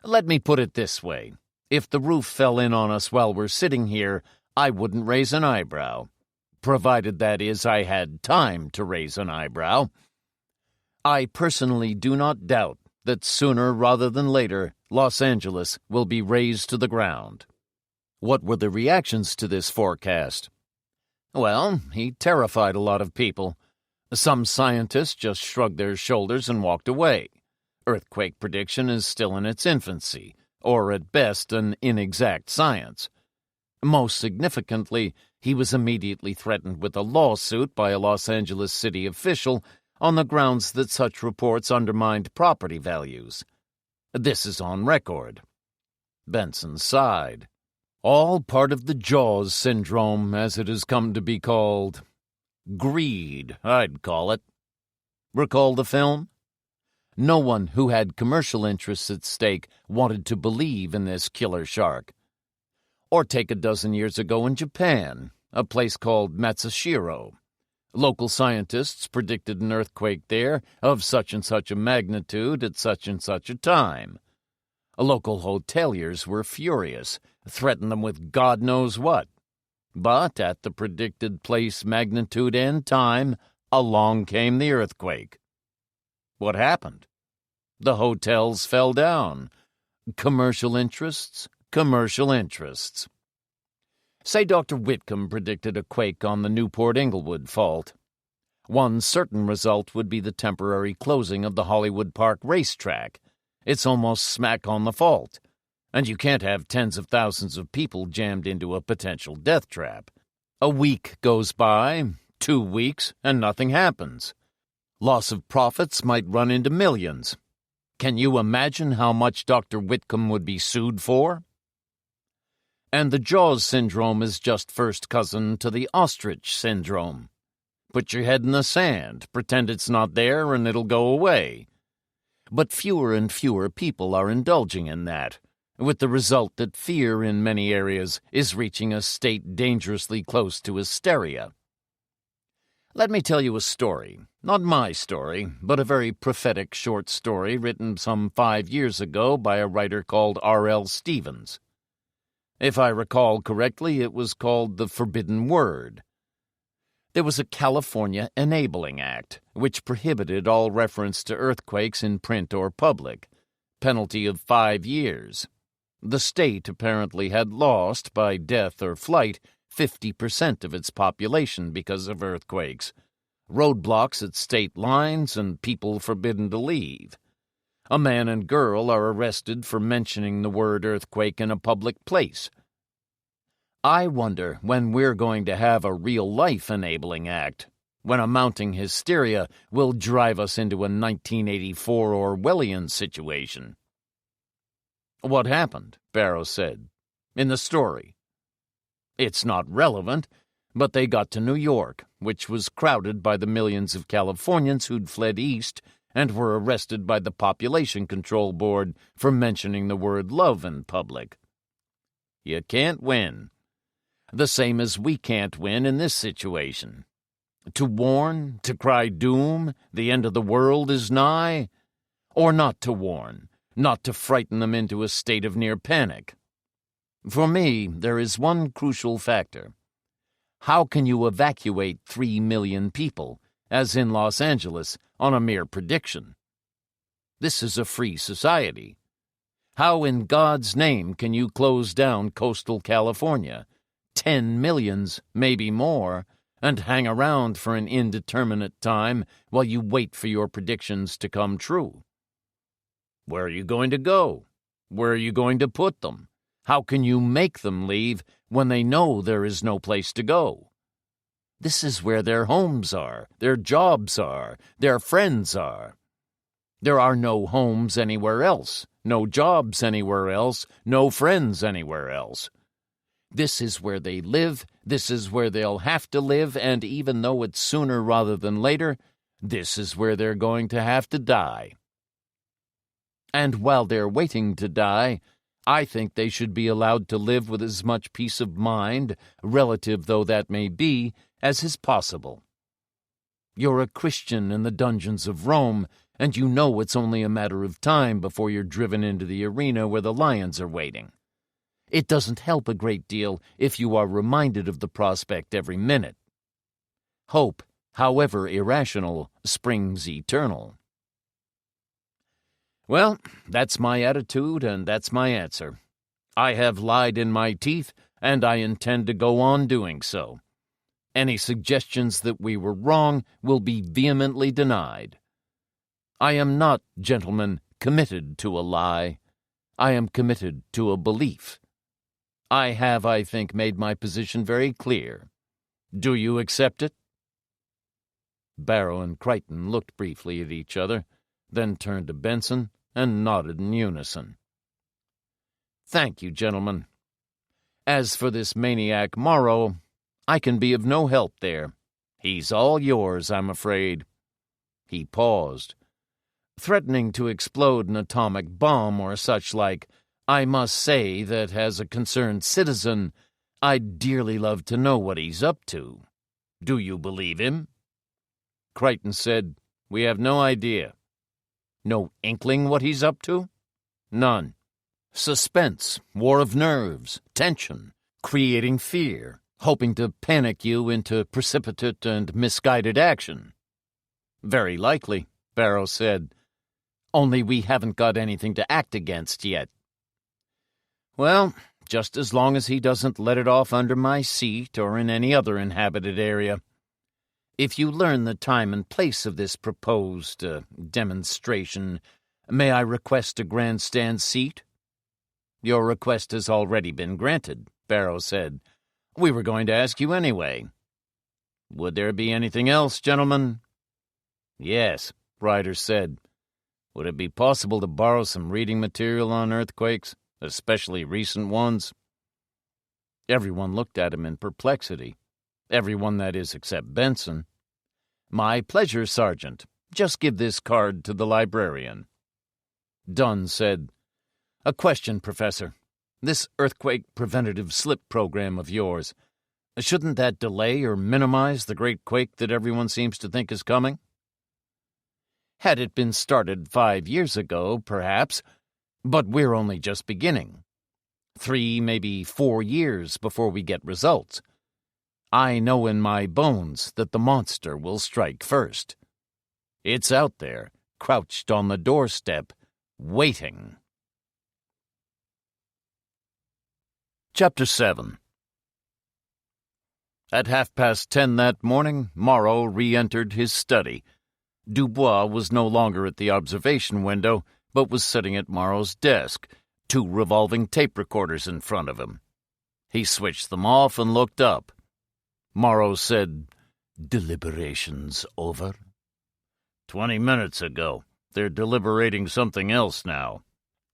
"Let me put it this way. If the roof fell in on us while we're sitting here, I wouldn't raise an eyebrow. Provided, that is, I had time to raise an eyebrow. I personally do not doubt that sooner rather than later, Los Angeles will be razed to the ground." What were the reactions to this forecast? Well, he terrified a lot of people. Some scientists just shrugged their shoulders and walked away. Earthquake prediction is still in its infancy, or at best an inexact science. Most significantly, he was immediately threatened with a lawsuit by a Los Angeles city official on the grounds that such reports undermined property values. This is on record. Benson sighed. All part of the Jaws syndrome, as it has come to be called. Greed, I'd call it. Recall the film? No one who had commercial interests at stake wanted to believe in this killer shark. Or take a dozen years ago in Japan, a place called Matsushiro. Local scientists predicted an earthquake there of such and such a magnitude at such and such a time. Local hoteliers were furious, threatened them with God knows what. But at the predicted place, magnitude, and time, along came the earthquake. What happened? The hotels fell down. Commercial interests, commercial interests. Say Dr. Whitcomb predicted a quake on the Newport-Inglewood Fault. One certain result would be the temporary closing of the Hollywood Park racetrack. It's almost smack on the fault, and you can't have tens of thousands of people jammed into a potential death trap. A week goes by, 2 weeks, and nothing happens. Loss of profits might run into millions. Can you imagine how much Dr. Whitcomb would be sued for? And the Jaws syndrome is just first cousin to the ostrich syndrome. Put your head in the sand, pretend it's not there, and it'll go away. But fewer and fewer people are indulging in that, with the result that fear in many areas is reaching a state dangerously close to hysteria. Let me tell you a story. Not my story, but a very prophetic short story written some 5 years ago by a writer called R.L. Stevens. If I recall correctly, it was called The Forbidden Word. There was a California Enabling Act, which prohibited all reference to earthquakes in print or public, penalty of 5 years. The state apparently had lost, by death or flight, 50% of its population because of earthquakes, roadblocks at state lines, and people forbidden to leave. A man and girl are arrested for mentioning the word earthquake in a public place. I wonder when we're going to have a real-life Enabling Act, when a mounting hysteria will drive us into a 1984 Orwellian situation. "What happened?" Barrow said. "In the story." "It's not relevant, but they got to New York, which was crowded by the millions of Californians who'd fled east and were arrested by the Population Control Board for mentioning the word love in public. You can't win. The same as we can't win in this situation. To warn, to cry doom, the end of the world is nigh, or not to warn, not to frighten them into a state of near panic. For me, there is one crucial factor. How can you evacuate 3 million people, as in Los Angeles, on a mere prediction? This is a free society. How in God's name can you close down coastal California, 10 millions, maybe more, and hang around for an indeterminate time while you wait for your predictions to come true? Where are you going to go? Where are you going to put them? How can you make them leave when they know there is no place to go? This is where their homes are, their jobs are, their friends are. There are no homes anywhere else, no jobs anywhere else, no friends anywhere else. This is where they live, this is where they'll have to live, and even though it's sooner rather than later, this is where they're going to have to die. And while they're waiting to die, I think they should be allowed to live with as much peace of mind, relative though that may be, as is possible. You're a Christian in the dungeons of Rome, and you know it's only a matter of time before you're driven into the arena where the lions are waiting. It doesn't help a great deal if you are reminded of the prospect every minute. Hope, however irrational, springs eternal. Well, that's my attitude, and that's my answer. I have lied in my teeth, and I intend to go on doing so. Any suggestions that we were wrong will be vehemently denied. I am not, gentlemen, committed to a lie. I am committed to a belief. I have, I think, made my position very clear. Do you accept it?" Barrow and Crichton looked briefly at each other, then turned to Benson and nodded in unison. "Thank you, gentlemen. As for this maniac Morrow, I can be of no help there. He's all yours, I'm afraid." He paused. Threatening to explode an atomic bomb or such like, I must say that as a concerned citizen, I'd dearly love to know what he's up to. Do you believe him? Crichton said, "We have no idea." "No inkling what he's up to?" "None. Suspense, war of nerves, tension, creating fear, hoping to panic you into precipitate and misguided action." "Very likely," Barrow said. "Only we haven't got anything to act against yet." "Well, just as long as he doesn't let it off under my seat or in any other inhabited area. If you learn the time and place of this proposed demonstration, may I request a grandstand seat?" "Your request has already been granted," Barrow said. "We were going to ask you anyway." "Would there be anything else, gentlemen?" "Yes," Ryder said. "Would it be possible to borrow some reading material on earthquakes, especially recent ones?" Everyone looked at him in perplexity. Everyone, that is, except Benson. "My pleasure, Sergeant. Just give this card to the librarian." Dunn said, "A question, Professor. This earthquake preventative slip program of yours, shouldn't that delay or minimize the great quake that everyone seems to think is coming?" "Had it been started 5 years ago, perhaps, but we're only just beginning. 3, maybe 4 years before we get results. I know in my bones that the monster will strike first. It's out there, crouched on the doorstep, waiting. Chapter 7. At 10:30 that morning, Morrow re-entered his study. Dubois was no longer at the observation window, but was sitting at Morrow's desk, 2 revolving tape recorders in front of him. He switched them off and looked up. Morrow said, "Deliberations over?" 20 minutes ago. They're deliberating something else now.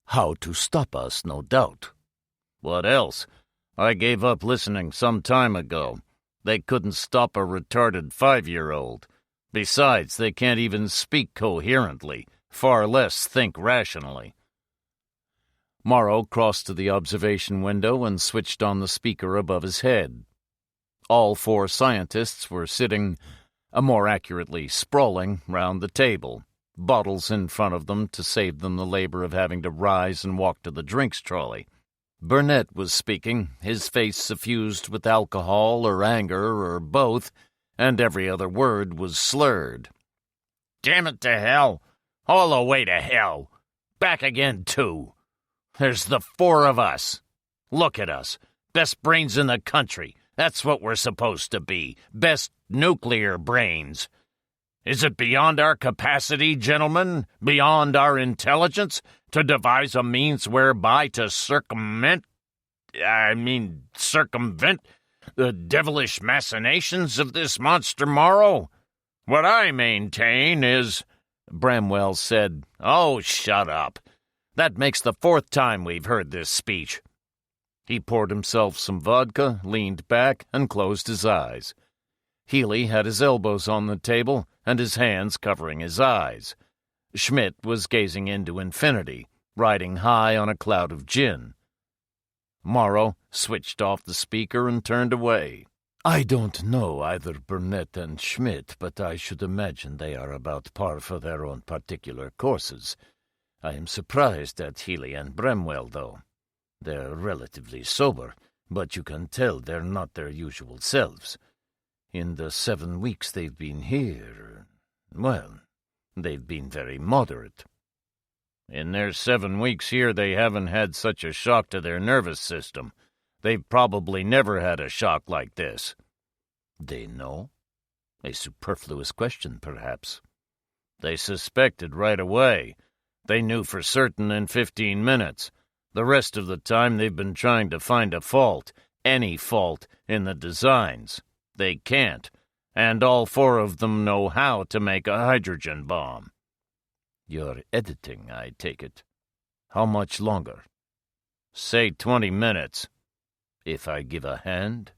How to stop us, no doubt. What else? I gave up listening some time ago. They couldn't stop a retarded 5-year-old. Besides, they can't even speak coherently, far less think rationally. Morrow crossed to the observation window and switched on the speaker above his head. All 4 scientists were sitting, more accurately sprawling, round the table, bottles in front of them to save them the labor of having to rise and walk to the drinks trolley. Burnett was speaking, his face suffused with alcohol or anger or both, and every other word was slurred. "Damn it to hell! All the way to hell! Back again, too! There's the 4 of us! Look at us! Best brains in the country! That's what we're supposed to be! Best nuclear brains! Is it beyond our capacity, gentlemen, beyond our intelligence, to devise a means whereby to circumvent the devilish machinations of this monster Morrow? What I maintain is—" Bramwell said, "Oh, shut up. That makes the 4th time we've heard this speech." He poured himself some vodka, leaned back, and closed his eyes. Healy had his elbows on the table and his hands covering his eyes. Schmidt was gazing into infinity, riding high on a cloud of gin. Morrow switched off the speaker and turned away. "I don't know either Burnett and Schmidt, but I should imagine they are about par for their own particular courses. I am surprised at Healy and Bramwell, though. They're relatively sober, but you can tell they're not their usual selves. In the 7 weeks they've been here, well, they've been very moderate." "In their 7 weeks here, they haven't had such a shock to their nervous system. They've probably never had a shock like this." "They know? A superfluous question, perhaps." "They suspected right away. They knew for certain in 15 minutes. The rest of the time they've been trying to find a fault, any fault, in the designs. They can't, and all 4 of them know how to make a hydrogen bomb." "You're editing, I take it. How much longer?" "Say 20 minutes. If I give a hand?"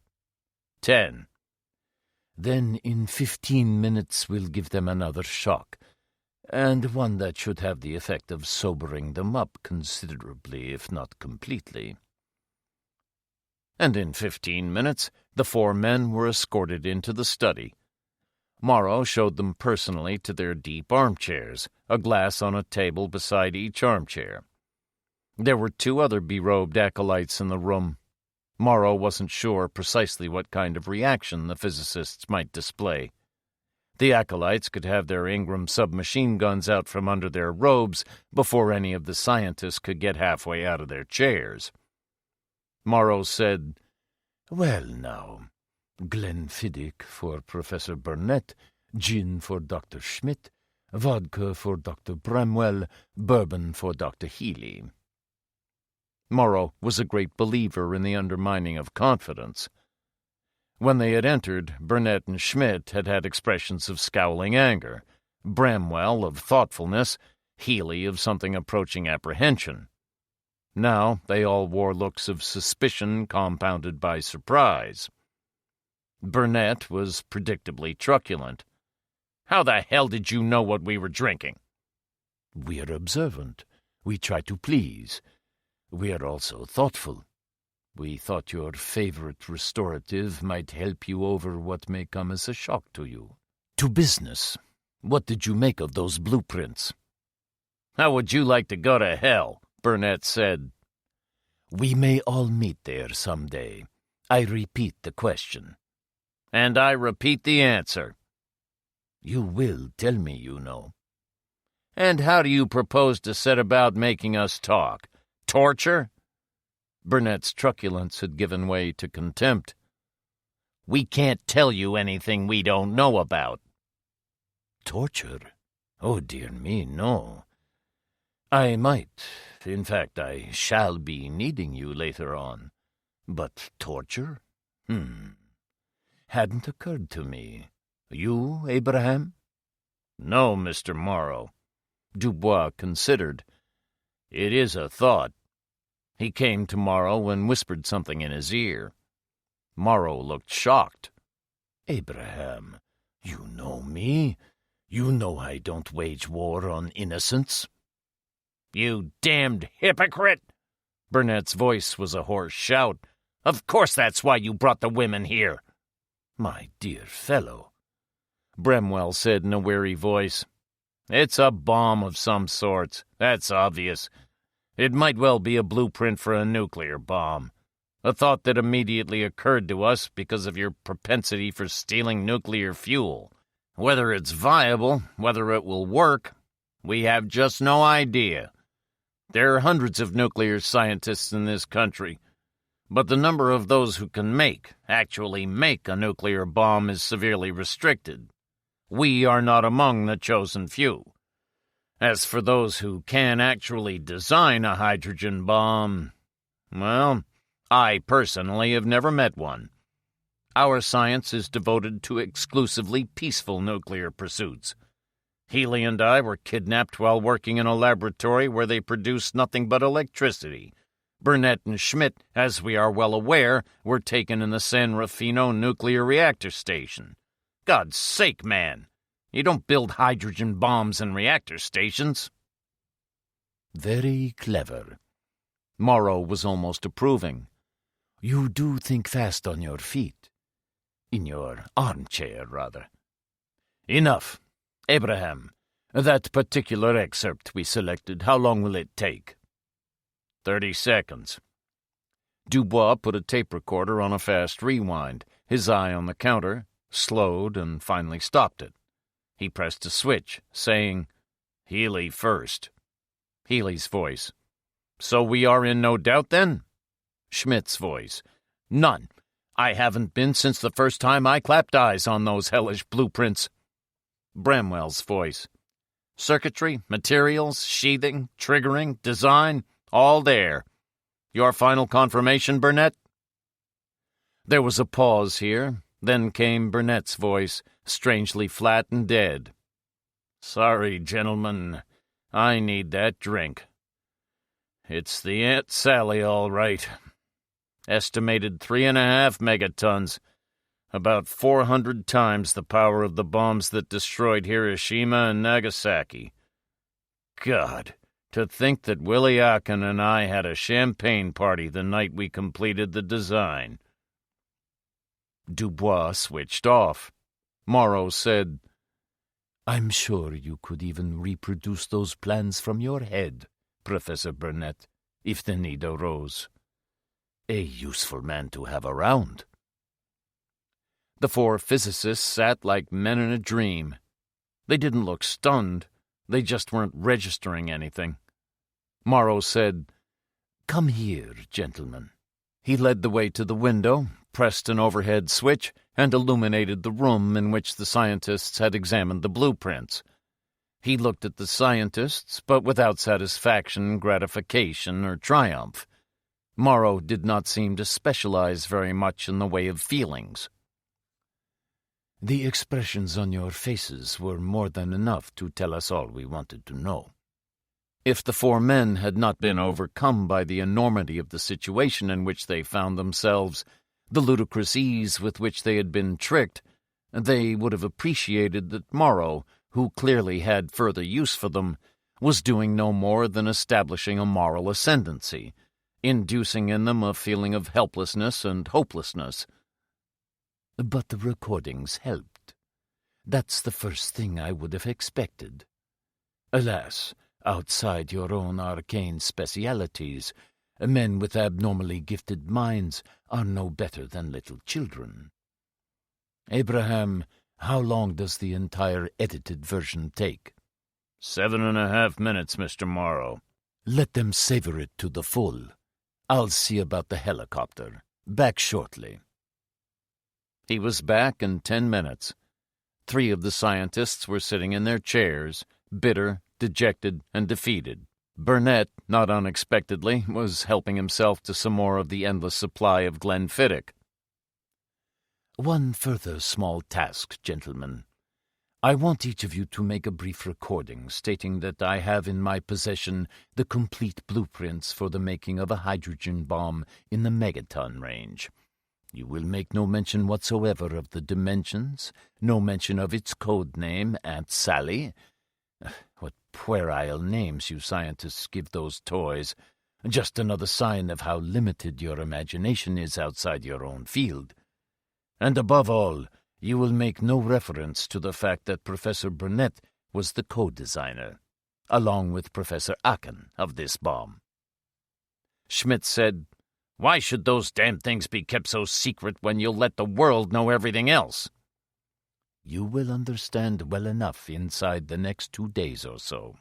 10. "Then in 15 minutes we'll give them another shock, and one that should have the effect of sobering them up considerably, if not completely." And in 15 minutes the 4 men were escorted into the study. Morrow showed them personally to their deep armchairs, a glass on a table beside each armchair. There were 2 other berobed acolytes in the room. Morrow wasn't sure precisely what kind of reaction the physicists might display. The acolytes could have their Ingram submachine guns out from under their robes before any of the scientists could get halfway out of their chairs. Morrow said, "Well, now, Glenfiddich for Professor Burnett, gin for Dr. Schmidt, vodka for Dr. Bramwell, bourbon for Dr. Healy." Morrow was a great believer in the undermining of confidence. When they had entered, Burnett and Schmidt had had expressions of scowling anger, Bramwell of thoughtfulness, Healy of something approaching apprehension. Now they all wore looks of suspicion compounded by surprise. Burnett was predictably truculent. "How the hell did you know what we were drinking?" "We're observant. We try to please. We are also thoughtful. We thought your favorite restorative might help you over what may come as a shock to you. To business. What did you make of those blueprints?" "How would you like to go to hell?" Burnett said. "We may all meet there some day. I repeat the question. And I repeat the answer. You will tell me, you know. And how do you propose to set about making us talk? Torture? Burnett's truculence had given way to contempt. We can't tell you anything we don't know about. Torture? Oh, dear me, no. I might. In fact, I shall be needing you later on. But torture? Hadn't occurred to me. You, Abraham? No, Mr. Morrow. Dubois considered. It is a thought. He came tomorrow and whispered something in his ear. Morrow looked shocked. Abraham, you know me. You know I don't wage war on innocents. You damned hypocrite! Burnett's voice was a hoarse shout. Of course that's why you brought the women here. My dear fellow, Bremwell said in a weary voice. It's a bomb of some sorts, that's obvious. It might well be a blueprint for a nuclear bomb. A thought that immediately occurred to us because of your propensity for stealing nuclear fuel. Whether it's viable, whether it will work, we have just no idea. There are hundreds of nuclear scientists in this country, but the number of those who can actually make a nuclear bomb is severely restricted. We are not among the chosen few. As for those who can actually design a hydrogen bomb, well, I personally have never met one. Our science is devoted to exclusively peaceful nuclear pursuits. Healy and I were kidnapped while working in a laboratory where they produced nothing but electricity. Burnett and Schmidt, as we are well aware, were taken in the San Rufino nuclear reactor station. God's sake, man! You don't build hydrogen bombs in reactor stations. Very clever. Morrow was almost approving. You do think fast on your feet. In your armchair, rather. Enough. Abraham, that particular excerpt we selected, how long will it take? 30 seconds. Dubois put a tape recorder on a fast rewind, his eye on the counter, slowed, and finally stopped it. He pressed a switch, saying, Healy first. Healy's voice. So we are in no doubt, then? Schmidt's voice. None. I haven't been since the first time I clapped eyes on those hellish blueprints. Bramwell's voice. Circuitry, materials, sheathing, triggering, design, all there. Your final confirmation, Burnett? There was a pause here. Then came Burnett's voice, strangely flat and dead. Sorry, gentlemen. I need that drink. It's the Aunt Sally, all right. Estimated 3.5 megatons. About 400 times the power of the bombs that destroyed Hiroshima and Nagasaki. God, to think that Willie Aachen and I had a champagne party the night we completed the design. Dubois switched off. Morrow said, I'm sure you could even reproduce those plans from your head, Professor Burnett, if the need arose. A useful man to have around. The four physicists sat like men in a dream. They didn't look stunned. They just weren't registering anything. Morrow said, Come here, gentlemen. He led the way to the window, pressed an overhead switch, and illuminated the room in which the scientists had examined the blueprints. He looked at the scientists, but without satisfaction, gratification, or triumph. Morrow did not seem to specialize very much in the way of feelings. The expressions on your faces were more than enough to tell us all we wanted to know. If the four men had not been overcome by the enormity of the situation in which they found themselves, the ludicrous ease with which they had been tricked, they would have appreciated that Morrow, who clearly had further use for them, was doing no more than establishing a moral ascendancy, inducing in them a feeling of helplessness and hopelessness. But the recordings helped. That's the first thing I would have expected. Alas, outside your own arcane specialities, men with abnormally gifted minds are no better than little children. Abraham, how long does the entire edited version take? 7.5 minutes, Mr. Morrow. Let them savor it to the full. I'll see about the helicopter. Back shortly. He was back in 10 minutes. 3 of the scientists were sitting in their chairs, bitter, dejected, and defeated. Burnett, not unexpectedly, was helping himself to some more of the endless supply of Glenfiddich. One further small task, gentlemen. I want each of you to make a brief recording stating that I have in my possession the complete blueprints for the making of a hydrogen bomb in the megaton range. You will make no mention whatsoever of the dimensions, no mention of its code name, Aunt Sally. What puerile names you scientists give those toys. Just another sign of how limited your imagination is outside your own field. And above all, you will make no reference to the fact that Professor Burnett was the co-designer, along with Professor Aachen, of this bomb. Schmidt said, "Why should those damn things be kept so secret when you'll let the world know everything else?" You will understand well enough inside the next 2 days or so.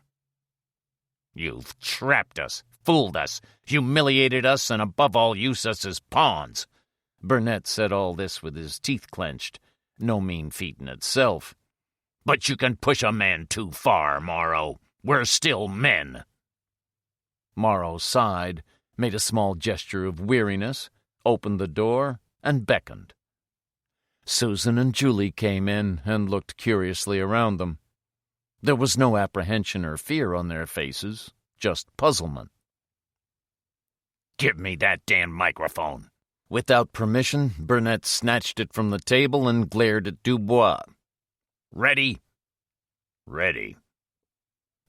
You've trapped us, fooled us, humiliated us, and above all used us as pawns. Burnett said all this with his teeth clenched. No mean feat in itself. But you can push a man too far, Morrow. We're still men. Morrow sighed, made a small gesture of weariness, opened the door, and beckoned. Susan and Julie came in and looked curiously around them. There was no apprehension or fear on their faces, just puzzlement. "Give me that damn microphone." Without permission, Burnett snatched it from the table and glared at Dubois. "Ready?" "Ready."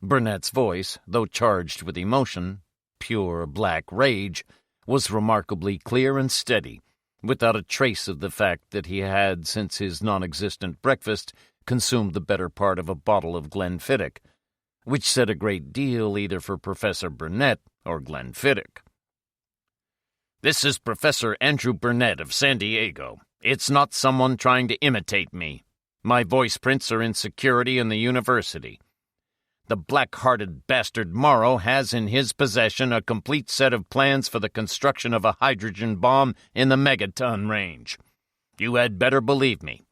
Burnett's voice, though charged with emotion, pure black rage, was remarkably clear and steady, without a trace of the fact that he had, since his non-existent breakfast, consumed the better part of a bottle of Glenfiddich, which said a great deal either for Professor Burnett or Glenfiddich. "This is Professor Andrew Burnett of San Diego. It's not someone trying to imitate me. My voice prints are in security in the university. The black-hearted bastard Morrow has in his possession a complete set of plans for the construction of a hydrogen bomb in the megaton range. You had better believe me.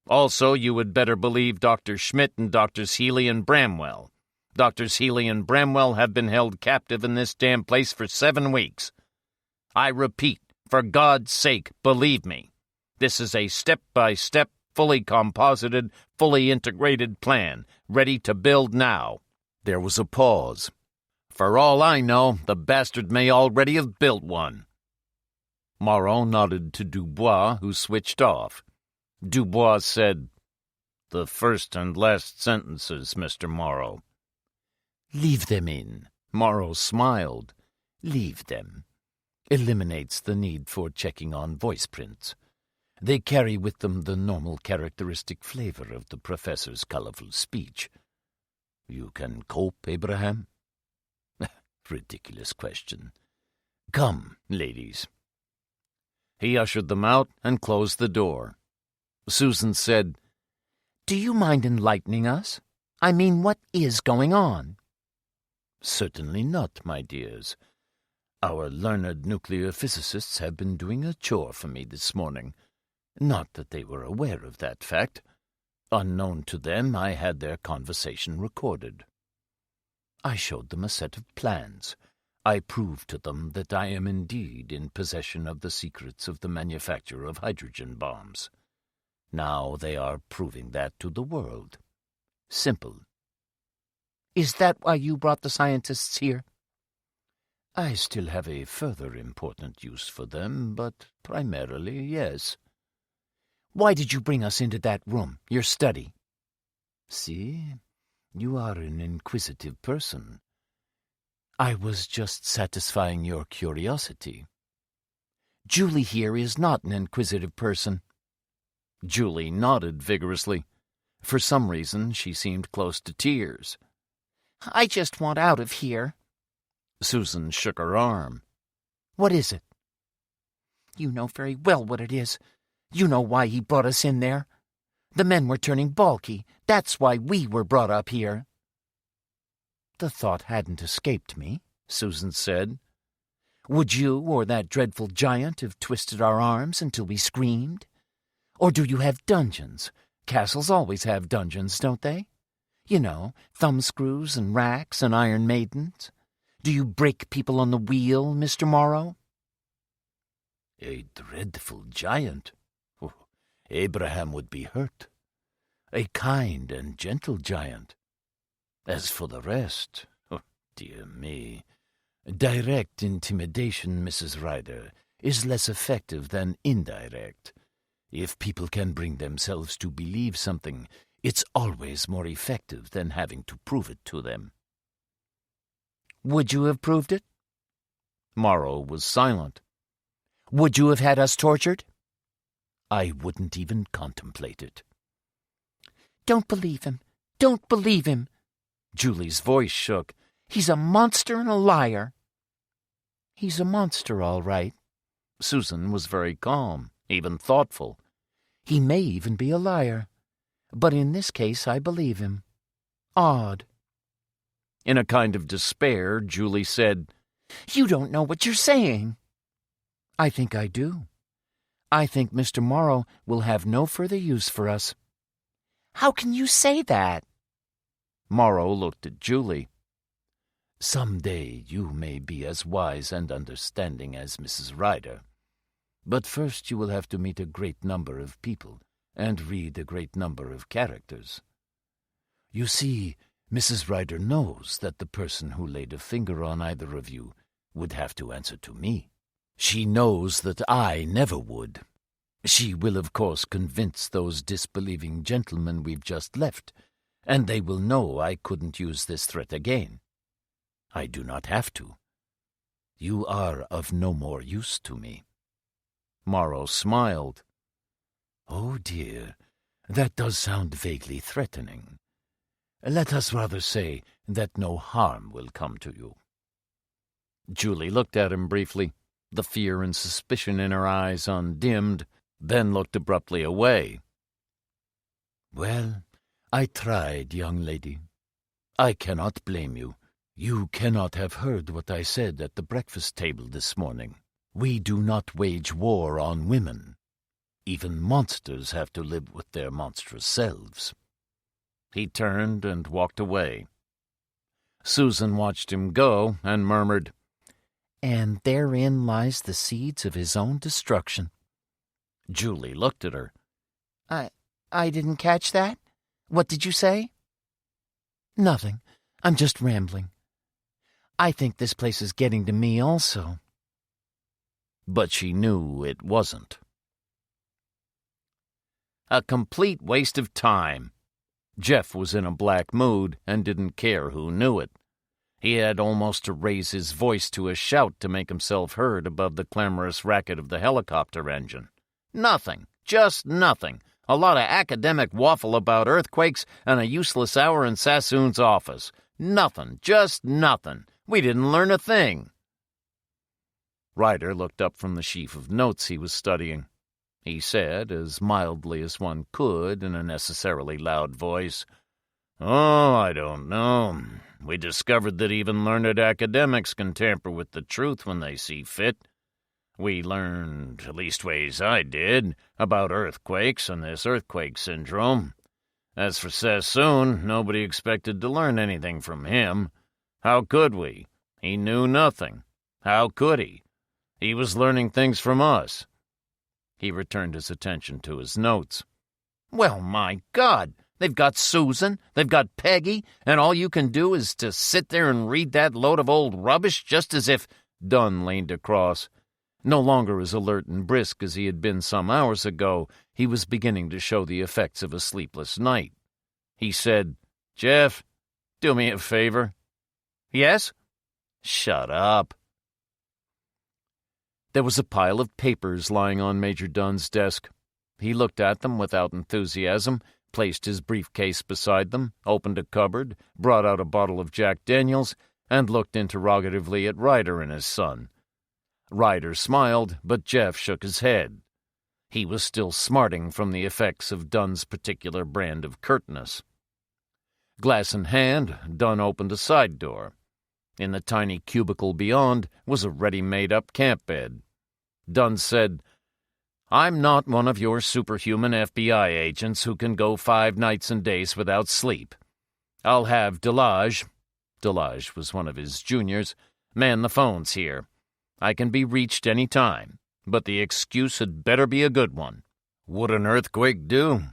Also, you would better believe Dr. Schmidt and Drs. Healy and Bramwell. Drs. Healy and Bramwell have been held captive in this damn place for 7 weeks. I repeat, for God's sake, believe me. This is a step-by-step, fully composited, fully integrated plan, ready to build now." There was a pause. "For all I know, the bastard may already have built one." Morrow nodded to Dubois, who switched off. Dubois said, "The first and last sentences, Mr. Morrow." Leave them in. Morrow smiled. Leave them. Eliminates the need for checking on voice prints. They carry with them the normal characteristic flavor of the professor's colorful speech. You can cope, Abraham? Ridiculous question. Come, ladies. He ushered them out and closed the door. Susan said, "Do you mind enlightening us? I mean, what is going on?" Certainly not, my dears. Our learned nuclear physicists have been doing a chore for me this morning. Not that they were aware of that fact. Unknown to them, I had their conversation recorded. I showed them a set of plans. I proved to them that I am indeed in possession of the secrets of the manufacture of hydrogen bombs. Now they are proving that to the world. Simple. Is that why you brought the scientists here? I still have a further important use for them, but primarily, yes. Why did you bring us into that room, your study? See, you are an inquisitive person. I was just satisfying your curiosity. Julie here is not an inquisitive person. Julie nodded vigorously. For some reason, she seemed close to tears. I just want out of here. Susan shook her arm. What is it? You know very well what it is. You know why he brought us in there. The men were turning balky. That's why we were brought up here." "The thought hadn't escaped me," Susan said. "Would you or that dreadful giant have twisted our arms until we screamed? Or do you have dungeons? Castles always have dungeons, don't they? You know, thumbscrews and racks and iron maidens. Do you break people on the wheel, Mr. Morrow?" "A dreadful giant? Oh, Abraham would be hurt. A kind and gentle giant. As for the rest, oh, dear me, direct intimidation, Mrs. Ryder, is less effective than indirect. If people can bring themselves to believe something, it's always more effective than having to prove it to them." "Would you have proved it?" Morrow was silent. "Would you have had us tortured?" "I wouldn't even contemplate it." "Don't believe him. Don't believe him." Julie's voice shook. "He's a monster and a liar." "He's a monster, all right." Susan was very calm, even thoughtful. "He may even be a liar. But in this case I believe him. Odd." In a kind of despair, Julie said, "You don't know what you're saying." "I think I do. I think Mr. Morrow will have no further use for us." "How can you say that?" Morrow looked at Julie. "Some day you may be as wise and understanding as Mrs. Ryder. But first you will have to meet a great number of people and read a great number of characters. You see, Mrs. Ryder knows that the person who laid a finger on either of you would have to answer to me. She knows that I never would. She will, of course, convince those disbelieving gentlemen we've just left, and they will know I couldn't use this threat again. I do not have to. You are of no more use to me." Morrow smiled. "Oh, dear, that does sound vaguely threatening. Let us rather say that no harm will come to you." Julie looked at him briefly, the fear and suspicion in her eyes undimmed, then looked abruptly away. "Well, I tried, young lady. I cannot blame you. You cannot have heard what I said at the breakfast table this morning. We do not wage war on women. Even monsters have to live with their monstrous selves." He turned and walked away. Susan watched him go and murmured, "And therein lies the seeds of his own destruction." Julie looked at her. I didn't catch that. What did you say?" "Nothing. I'm just rambling. I think this place is getting to me also." But she knew it wasn't. A complete waste of time. Jeff was in a black mood and didn't care who knew it. He had almost to raise his voice to a shout to make himself heard above the clamorous racket of the helicopter engine. Nothing. Just nothing. A lot of academic waffle about earthquakes and a useless hour in Sassoon's office. Nothing. Just nothing. We didn't learn a thing. Ryder looked up from the sheaf of notes he was studying. He said, as mildly as one could in a necessarily loud voice, "Oh, I don't know. We discovered that even learned academics can tamper with the truth when they see fit. We learned, leastways I did, about earthquakes and this earthquake syndrome. As for Sassoon, nobody expected to learn anything from him. How could we? He knew nothing. How could he? He was learning things from us." He returned his attention to his notes. "Well, my God! They've got Susan, they've got Peggy, and all you can do is to sit there and read that load of old rubbish just as if—" Dunn leaned across. No longer as alert and brisk as he had been some hours ago, he was beginning to show the effects of a sleepless night. He said, "Jeff, do me a favor." "Yes?" "Shut up." There was a pile of papers lying on Major Dunn's desk. He looked at them without enthusiasm, placed his briefcase beside them, opened a cupboard, brought out a bottle of Jack Daniels, and looked interrogatively at Ryder and his son. Ryder smiled, but Jeff shook his head. He was still smarting from the effects of Dunn's particular brand of curtness. Glass in hand, Dunn opened a side door. In the tiny cubicle beyond was a ready-made-up camp bed. Dunn said, "I'm not one of your superhuman FBI agents who can go 5 nights and days without sleep. I'll have Delage," Delage was one of his juniors, "man the phones here. I can be reached any time, but the excuse had better be a good one." "Would an earthquake do?"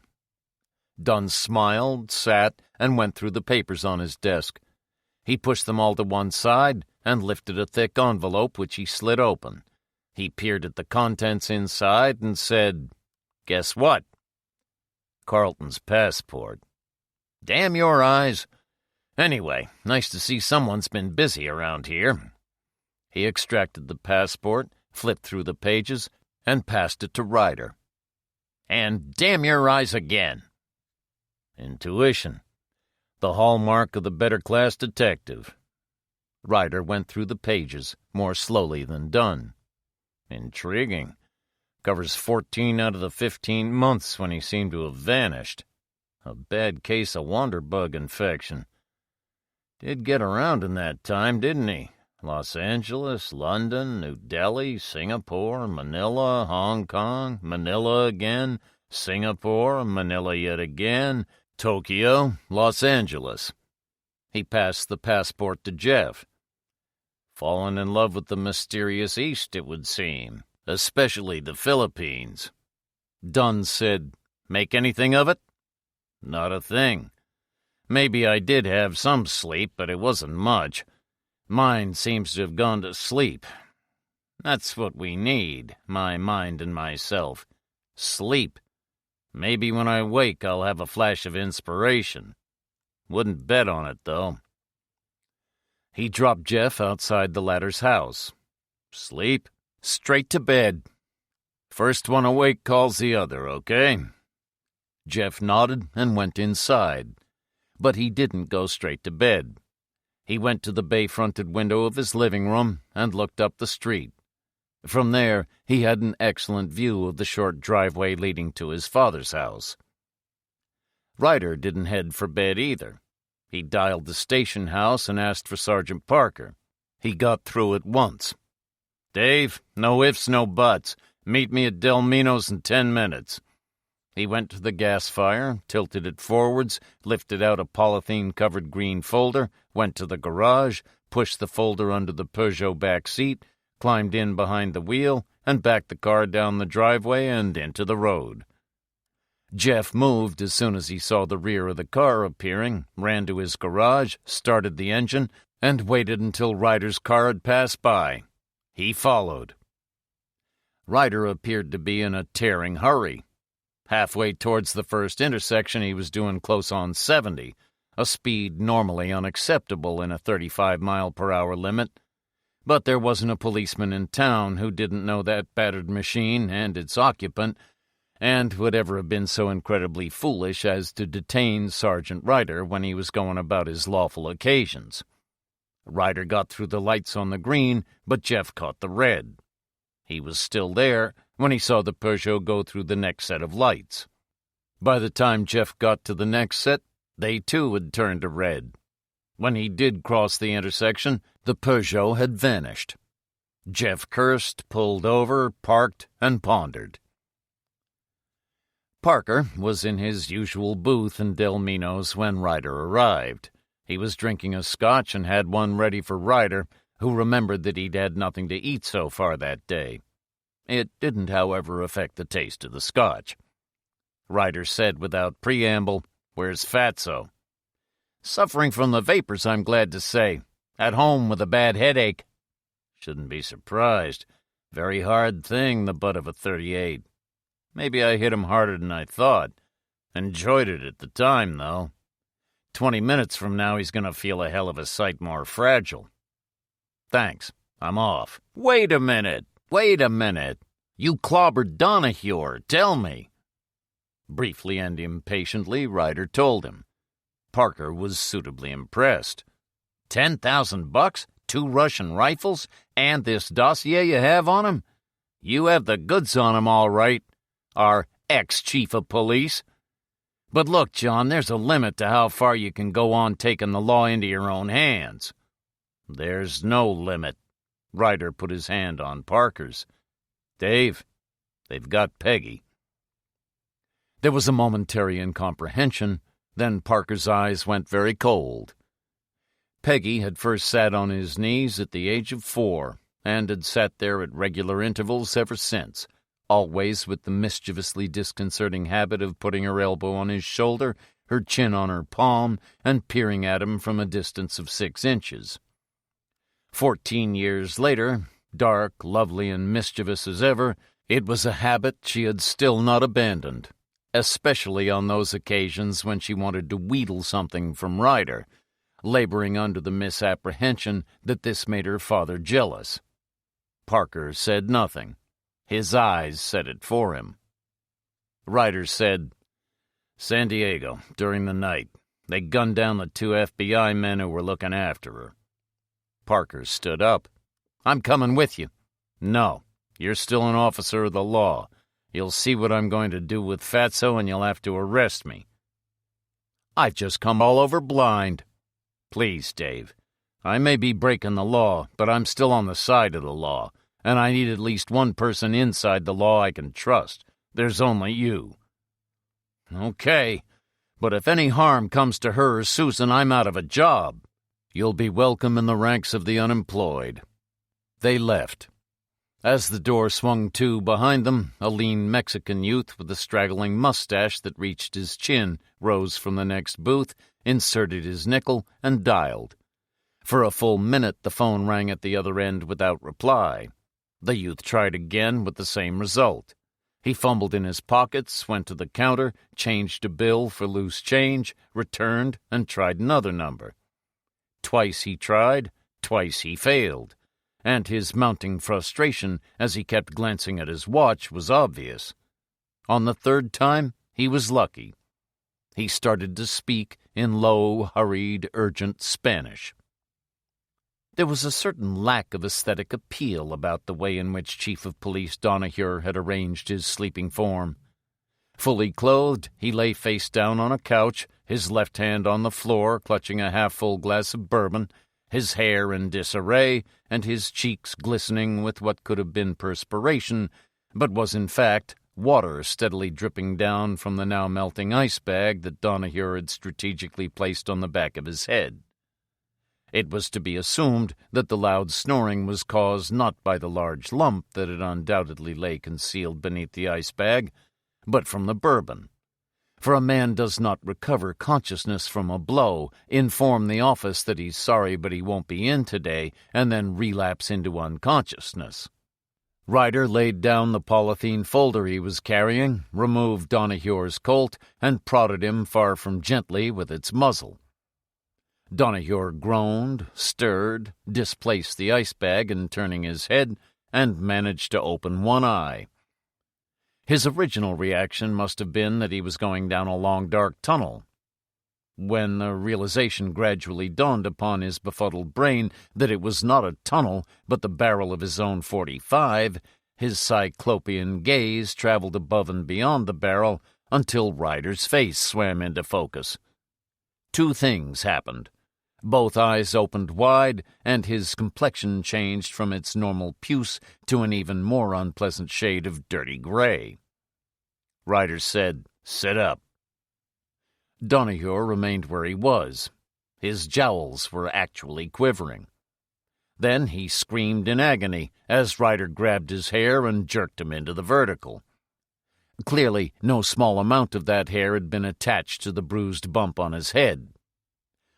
Dunn smiled, sat, and went through the papers on his desk. He pushed them all to one side and lifted a thick envelope which he slid open. He peered at the contents inside and said, "Guess what?" Carlton's passport. "Damn your eyes. Anyway, nice to see someone's been busy around here." He extracted the passport, flipped through the pages, and passed it to Ryder. "And damn your eyes again." Intuition. The hallmark of the better-class detective. Ryder went through the pages, more slowly than Dunn. Intriguing. Covers 14 out of the 15 months when he seemed to have vanished. A bad case of wanderbug infection. Did get around in that time, didn't he? Los Angeles, London, New Delhi, Singapore, Manila, Hong Kong, Manila again, Singapore, Manila yet again, Tokyo, Los Angeles. He passed the passport to Jeff. Fallen in love with the mysterious East, it would seem, especially the Philippines. Dunn said, "Make anything of it?" "Not a thing. Maybe I did have some sleep, but it wasn't much. Mine seems to have gone to sleep. That's what we need, my mind and myself. Sleep. Maybe when I wake I'll have a flash of inspiration. Wouldn't bet on it, though." He dropped Jeff outside the latter's house. "Sleep? Straight to bed. First one awake calls the other, okay?" Jeff nodded and went inside. But he didn't go straight to bed. He went to the bay-fronted window of his living room and looked up the street. From there, he had an excellent view of the short driveway leading to his father's house. Ryder didn't head for bed either. He dialed the station house and asked for Sergeant Parker. He got through at once. "Dave, no ifs, no buts. Meet me at Del Mino's in 10 minutes. He went to the gas fire, tilted it forwards, lifted out a polythene-covered green folder, went to the garage, pushed the folder under the Peugeot back seat, climbed in behind the wheel, and backed the car down the driveway and into the road. Jeff moved as soon as he saw the rear of the car appearing, ran to his garage, started the engine, and waited until Ryder's car had passed by. He followed. Ryder appeared to be in a tearing hurry. Halfway towards the first intersection, he was doing close on 70, a speed normally unacceptable in a 35-mile-per-hour limit. But there wasn't a policeman in town who didn't know that battered machine and its occupant, and would ever have been so incredibly foolish as to detain Sergeant Ryder when he was going about his lawful occasions. Ryder got through the lights on the green, but Jeff caught the red. He was still there when he saw the Peugeot go through the next set of lights. By the time Jeff got to the next set, they too had turned to red. When he did cross the intersection, the Peugeot had vanished. Jeff cursed, pulled over, parked, and pondered. Parker was in his usual booth in Del Mino's when Ryder arrived. He was drinking a scotch and had one ready for Ryder, who remembered that he'd had nothing to eat so far that day. It didn't, however, affect the taste of the scotch. Ryder said without preamble, "Where's Fatso?" "Suffering from the vapors, I'm glad to say. At home with a bad headache." "Shouldn't be surprised. Very hard thing, the butt of a .38. Maybe I hit him harder than I thought. Enjoyed it at the time, though. 20 minutes from now he's going to feel a hell of a sight more fragile. Thanks. I'm off." Wait a minute. You clobbered Donahue, tell me." Briefly and impatiently, Ryder told him. Parker was suitably impressed. $10,000, 2 Russian rifles, and this dossier you have on him? You have the goods on him, all right. our ex-chief of police. But look, John, there's a limit to how far you can go on taking the law into your own hands. There's no limit. Ryder put his hand on Parker's. Dave, they've got Peggy. There was a momentary incomprehension, then Parker's eyes went very cold. Peggy had first sat on his knees at the age of 4, and had sat there at regular intervals ever since, always with the mischievously disconcerting habit of putting her elbow on his shoulder, her chin on her palm, and peering at him from a distance of 6 inches. 14 years later, dark, lovely, and mischievous as ever, it was a habit she had still not abandoned, especially on those occasions when she wanted to wheedle something from Ryder, laboring under the misapprehension that this made her father jealous. Parker said nothing. His eyes said it for him. Ryder said, "San Diego, during the night. They gunned down the 2 FBI men who were looking after her." Parker stood up. "I'm coming with you." "No, you're still an officer of the law. You'll see what I'm going to do with Fatso, and you'll have to arrest me." "I've just come all over blind." "Please, Dave. I may be breaking the law, but I'm still on the side of the law, and I need at least one person inside the law I can trust. There's only you." "Okay, but if any harm comes to her or Susan, I'm out of a job." "You'll be welcome in the ranks of the unemployed." They left. As the door swung to behind them, a lean Mexican youth with a straggling mustache that reached his chin rose from the next booth, inserted his nickel, and dialed. For a full minute the phone rang at the other end without reply. The youth tried again with the same result. He fumbled in his pockets, went to the counter, changed a bill for loose change, returned, and tried another number. Twice he tried, twice he failed, and his mounting frustration as he kept glancing at his watch was obvious. On the third time, he was lucky. He started to speak in low, hurried, urgent Spanish. There was a certain lack of aesthetic appeal about the way in which Chief of Police Donahue had arranged his sleeping form. Fully clothed, he lay face down on a couch, his left hand on the floor, clutching a half-full glass of bourbon, his hair in disarray, and his cheeks glistening with what could have been perspiration, but was in fact water steadily dripping down from the now-melting ice bag that Donahue had strategically placed on the back of his head. It was to be assumed that the loud snoring was caused not by the large lump that it undoubtedly lay concealed beneath the ice bag, but from the bourbon. For a man does not recover consciousness from a blow, inform the office that he's sorry but he won't be in today, and then relapse into unconsciousness. Ryder laid down the polythene folder he was carrying, removed Donahue's Colt, and prodded him far from gently with its muzzle. Donahue groaned, stirred, displaced the ice bag in turning his head, and managed to open one eye. His original reaction must have been that he was going down a long, dark tunnel. When the realization gradually dawned upon his befuddled brain that it was not a tunnel but the barrel of his own .45, his cyclopean gaze traveled above and beyond the barrel until Ryder's face swam into focus. Two things happened. Both eyes opened wide, and his complexion changed from its normal puce to an even more unpleasant shade of dirty gray. Ryder said, "Sit up." Donahue remained where he was. His jowls were actually quivering. Then he screamed in agony as Ryder grabbed his hair and jerked him into the vertical. Clearly, no small amount of that hair had been attached to the bruised bump on his head.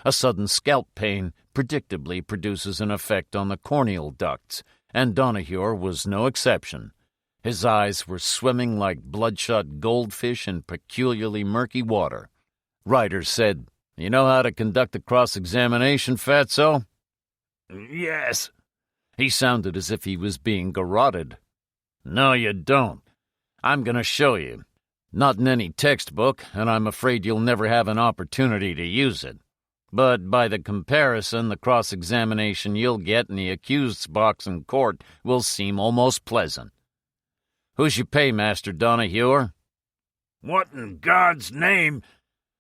A sudden scalp pain predictably produces an effect on the corneal ducts, and Donahue was no exception. His eyes were swimming like bloodshot goldfish in peculiarly murky water. Ryder said, "You know how to conduct a cross-examination, Fatso?" "Yes." He sounded as if he was being garroted. "No, you don't. I'm going to show you. Not in any textbook, and I'm afraid you'll never have an opportunity to use it. But by the comparison, the cross-examination you'll get in the accused's box in court will seem almost pleasant. Who's your paymaster, Donahue? What in God's name?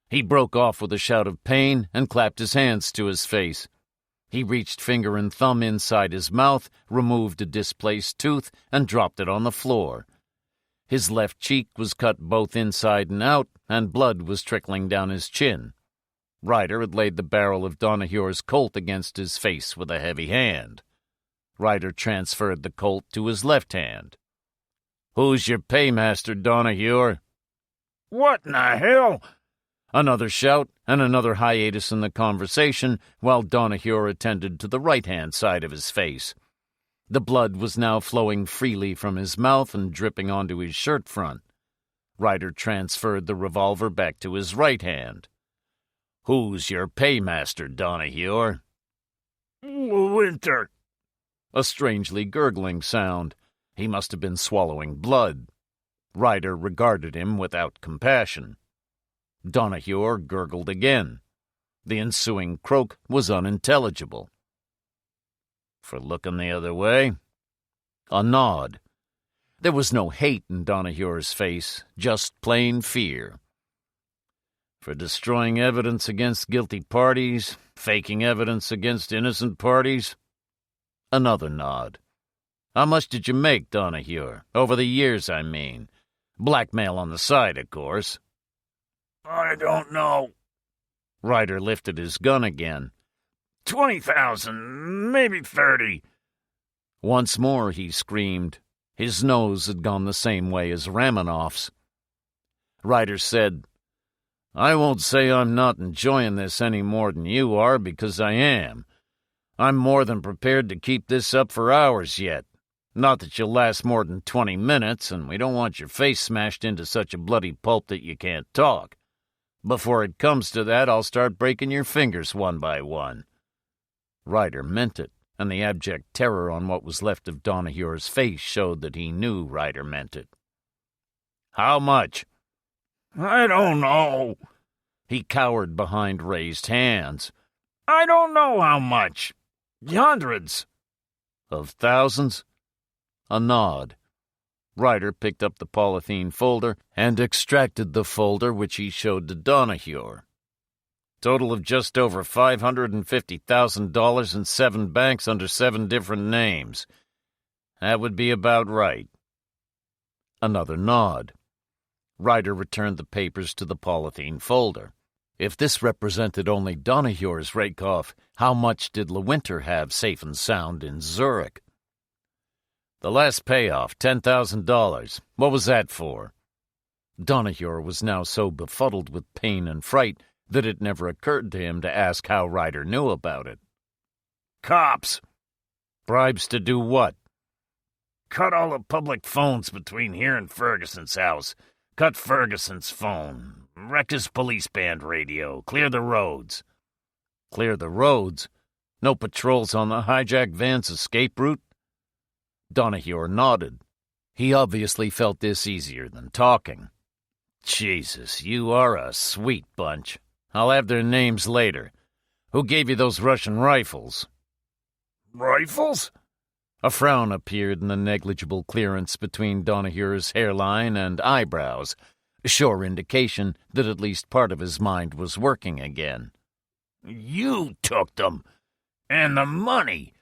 He broke off with a shout of pain and clapped his hands to his face. He reached finger and thumb inside his mouth, removed a displaced tooth, and dropped it on the floor. His left cheek was cut both inside and out, and blood was trickling down his chin. Ryder had laid the barrel of Donahue's Colt against his face with a heavy hand. Ryder transferred the Colt to his left hand. "Who's your paymaster, Donahue?" What in the hell? Another shout and another hiatus in the conversation while Donahue attended to the right-hand side of his face. The blood was now flowing freely from his mouth and dripping onto his shirt front. Ryder transferred the revolver back to his right hand. "Who's your paymaster, Donahue?" Winter. A strangely gurgling sound. He must have been swallowing blood. Ryder regarded him without compassion. Donahue gurgled again. The ensuing croak was unintelligible. "For looking the other way?" A nod. There was no hate in Donahue's face, just plain fear. "For destroying evidence against guilty parties, faking evidence against innocent parties?" Another nod. "How much did you make, Donahue? Over the years, I mean. Blackmail on the side, of course." I don't know. Ryder lifted his gun again. 20,000, maybe 30. Once more he screamed. His nose had gone the same way as Ramanoff's. Ryder said, "I won't say I'm not enjoying this any more than you are, because I am. I'm more than prepared to keep this up for hours yet. Not that you'll last more than 20 minutes, and we don't want your face smashed into such a bloody pulp that you can't talk. Before it comes to that, I'll start breaking your fingers one by one." Ryder meant it, and the abject terror on what was left of Donahue's face showed that he knew Ryder meant it. "How much?" I don't know. He cowered behind raised hands. I don't know how much. Hundreds. Of thousands? A nod. Ryder picked up the polythene folder and extracted the folder which he showed to Donahue. Total of just over $550,000 in 7 banks under 7 different names. That would be about right. Another nod. Ryder returned the papers to the polythene folder. If this represented only Donahue's rake-off, how much did LeWinter have safe and sound in Zurich? The last payoff, $10,000. What was that for? Donahue was now so befuddled with pain and fright that it never occurred to him to ask how Ryder knew about it. Cops. Bribes to do what? Cut all the public phones between here and Ferguson's house. Cut Ferguson's phone. Wreck his police band radio. Clear the roads. Clear the roads? No patrols on the hijacked van's escape route? Donahue nodded. He obviously felt this easier than talking. Jesus, you are a sweet bunch. I'll have their names later. Who gave you those Russian rifles? Rifles? A frown appeared in the negligible clearance between Donahue's hairline and eyebrows, a sure indication that at least part of his mind was working again. You took them. And the money.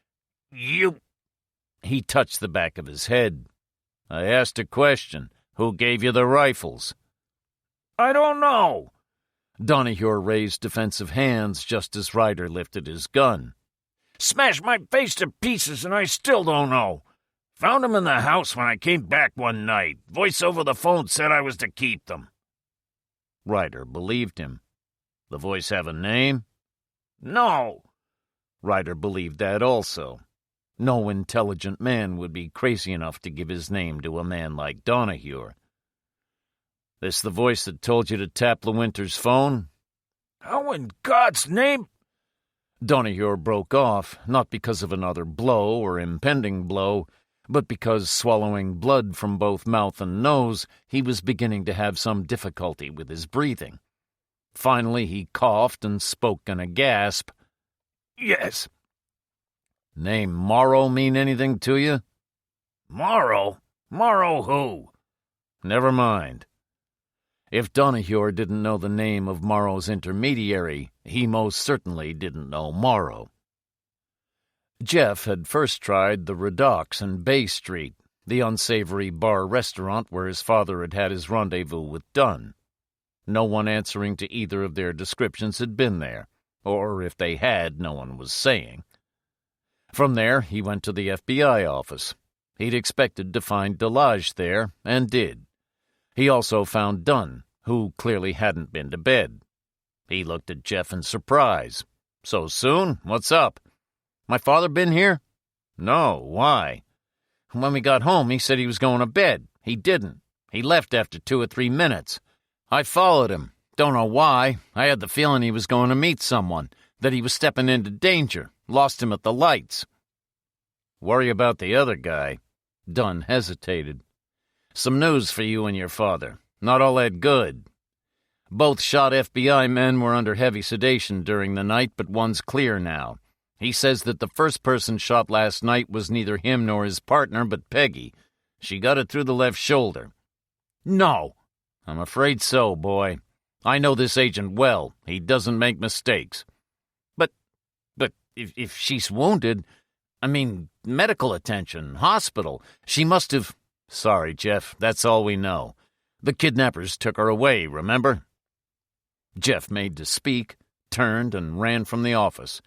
You... He touched the back of his head. I asked a question. Who gave you the rifles? I don't know. Donahue raised defensive hands just as Ryder lifted his gun. Smashed my face to pieces and I still don't know. Found them in the house when I came back one night. Voice over the phone said I was to keep them. Ryder believed him. The voice have a name? No. Ryder believed that also. No intelligent man would be crazy enough to give his name to a man like Donahue. This the voice that told you to tap LeWinter's phone? How in God's name? Donahue broke off, not because of another blow or impending blow, but because, swallowing blood from both mouth and nose, he was beginning to have some difficulty with his breathing. Finally he coughed and spoke in a gasp. Yes. Name Morrow mean anything to you? Morrow? Morrow who? Never mind. If Donahue didn't know the name of Morrow's intermediary, he most certainly didn't know Morrow. Jeff had first tried the Redux in Bay Street, the unsavory bar-restaurant where his father had had his rendezvous with Dunn. No one answering to either of their descriptions had been there, or if they had, no one was saying. From there, he went to the FBI office. He'd expected to find Delage there, and did. He also found Dunn, who clearly hadn't been to bed. He looked at Jeff in surprise. "So soon? What's up?" "My father been here?" "No. Why?" "When we got home, he said he was going to bed. He didn't. He left after 2 or 3 minutes. I followed him. Don't know why. I had the feeling he was going to meet someone, that he was stepping into danger. Lost him at the lights." "Worry about the other guy." Dunn hesitated. "Some news for you and your father. Not all that good. Both shot FBI men were under heavy sedation during the night, but one's clear now. He says that the first person shot last night was neither him nor his partner, but Peggy. She got it through the left shoulder." "No." "I'm afraid so, boy. I know this agent well. He doesn't make mistakes." But if she's wounded, I mean, medical attention, hospital. She must have—" "Sorry, Jeff, that's all we know. The kidnappers took her away, remember?" Jeff made to speak, turned, and ran from the office.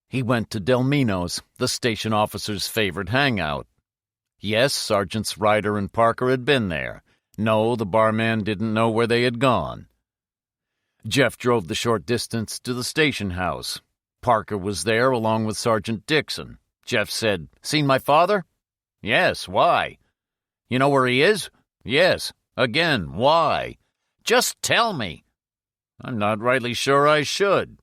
He went to Delmino's, the station officer's favorite hangout. Yes, Sergeants Ryder and Parker had been there. No, the barman didn't know where they had gone. Jeff drove the short distance to the station house. Parker was there along with Sergeant Dixon. Jeff said, "Seen my father?" "Yes, why?" "You know where he is?" "Yes. Again, why?" "Just tell me." "I'm not rightly sure I should."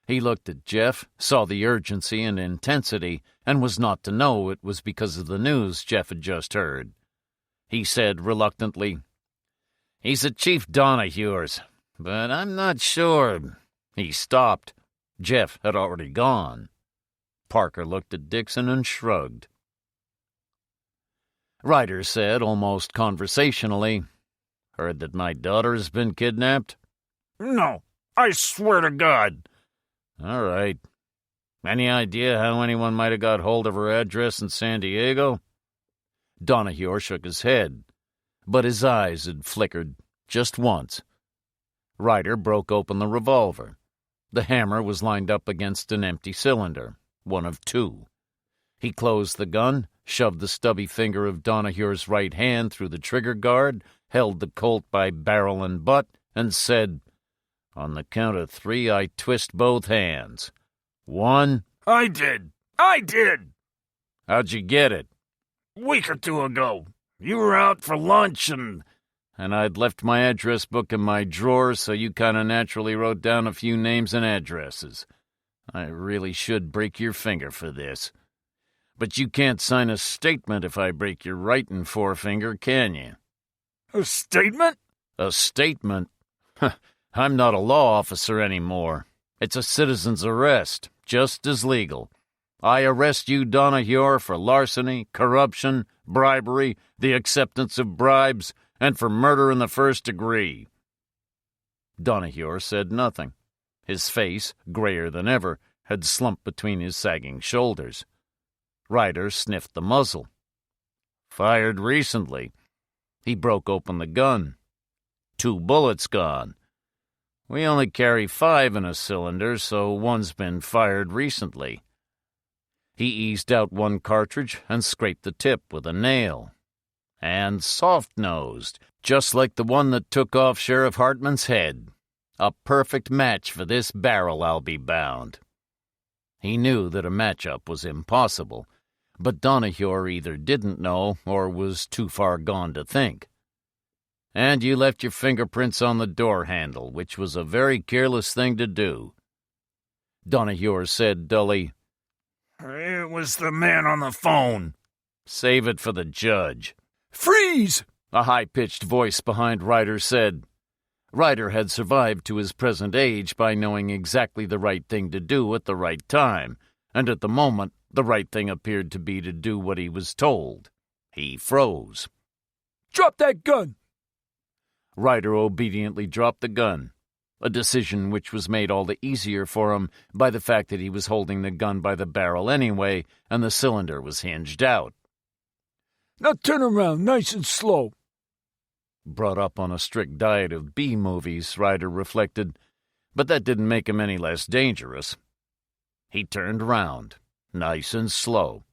He looked at Jeff, saw the urgency and intensity, and was not to know it was because of the news Jeff had just heard. He said reluctantly, "He's a Chief Donahue's, but I'm not sure." He stopped. Jeff had already gone. Parker looked at Dixon and shrugged. Ryder said, almost conversationally, "Heard that my daughter's been kidnapped?" "No, I swear to God." "All right. Any idea how anyone might have got hold of her address in San Diego?" Donahue shook his head, but his eyes had flickered just once. Ryder broke open the revolver. The hammer was lined up against an empty cylinder, one of 2. He closed the gun, shoved the stubby finger of Donahue's right hand through the trigger guard, held the Colt by barrel and butt, and said, "On the count of 3, I twist both hands. 1... I did. "How'd you get it?" "Week or 2 ago. You were out for lunch And I'd left my address book in my drawer, so you kind of naturally wrote down a few names and addresses. I really should break your finger for this. But you can't sign a statement if I break your writing forefinger, can you?" A statement? "A statement? I'm not a law officer anymore. It's a citizen's arrest, just as legal. I arrest you, Donahue, for larceny, corruption, bribery, the acceptance of bribes, and for murder in the first degree." Donahue said nothing. His face, grayer than ever, had slumped between his sagging shoulders. Ryder sniffed the muzzle. "Fired recently." He broke open the gun. 2 bullets gone. We only carry 5 in a cylinder, so one's been fired recently. He eased out one cartridge and scraped the tip with a nail. And soft-nosed, just like the one that took off Sheriff Hartman's head. A perfect match for this barrel, I'll be bound. He knew that a match-up was impossible, but Donahue either didn't know or was too far gone to think. "And you left your fingerprints on the door handle, which was a very careless thing to do." Donahue said dully, "It was the man on the phone." "Save it for the judge." "Freeze!" a high-pitched voice behind Ryder said. Ryder had survived to his present age by knowing exactly the right thing to do at the right time, and at the moment the right thing appeared to be to do what he was told. He froze. "Drop that gun!" Ryder obediently dropped the gun, a decision which was made all the easier for him by the fact that he was holding the gun by the barrel anyway, and the cylinder was hinged out. "Now turn around, nice and slow." Brought up on a strict diet of B-movies, Ryder reflected, but that didn't make him any less dangerous. He turned round, nice and slow.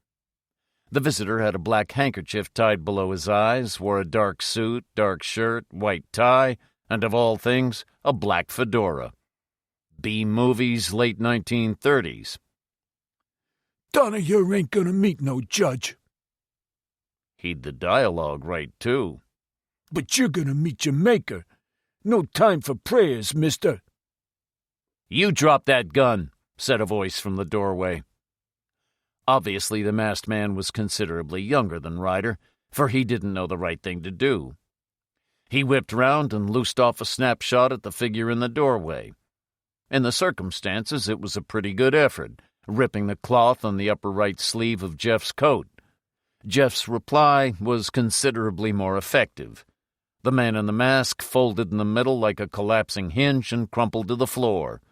The visitor had a black handkerchief tied below his eyes, wore a dark suit, dark shirt, white tie, and of all things, a black fedora. B-movies, late 1930s. "Donahue ain't gonna meet no judge." He'd the dialogue right, too. "But you're gonna meet your maker. No time for prayers, mister." "You drop that gun," said a voice from the doorway. Obviously, the masked man was considerably younger than Ryder, for he didn't know the right thing to do. He whipped round and loosed off a snapshot at the figure in the doorway. In the circumstances, it was a pretty good effort, ripping the cloth on the upper right sleeve of Jeff's coat. Jeff's reply was considerably more effective. The man in the mask folded in the middle like a collapsing hinge and crumpled to the floor.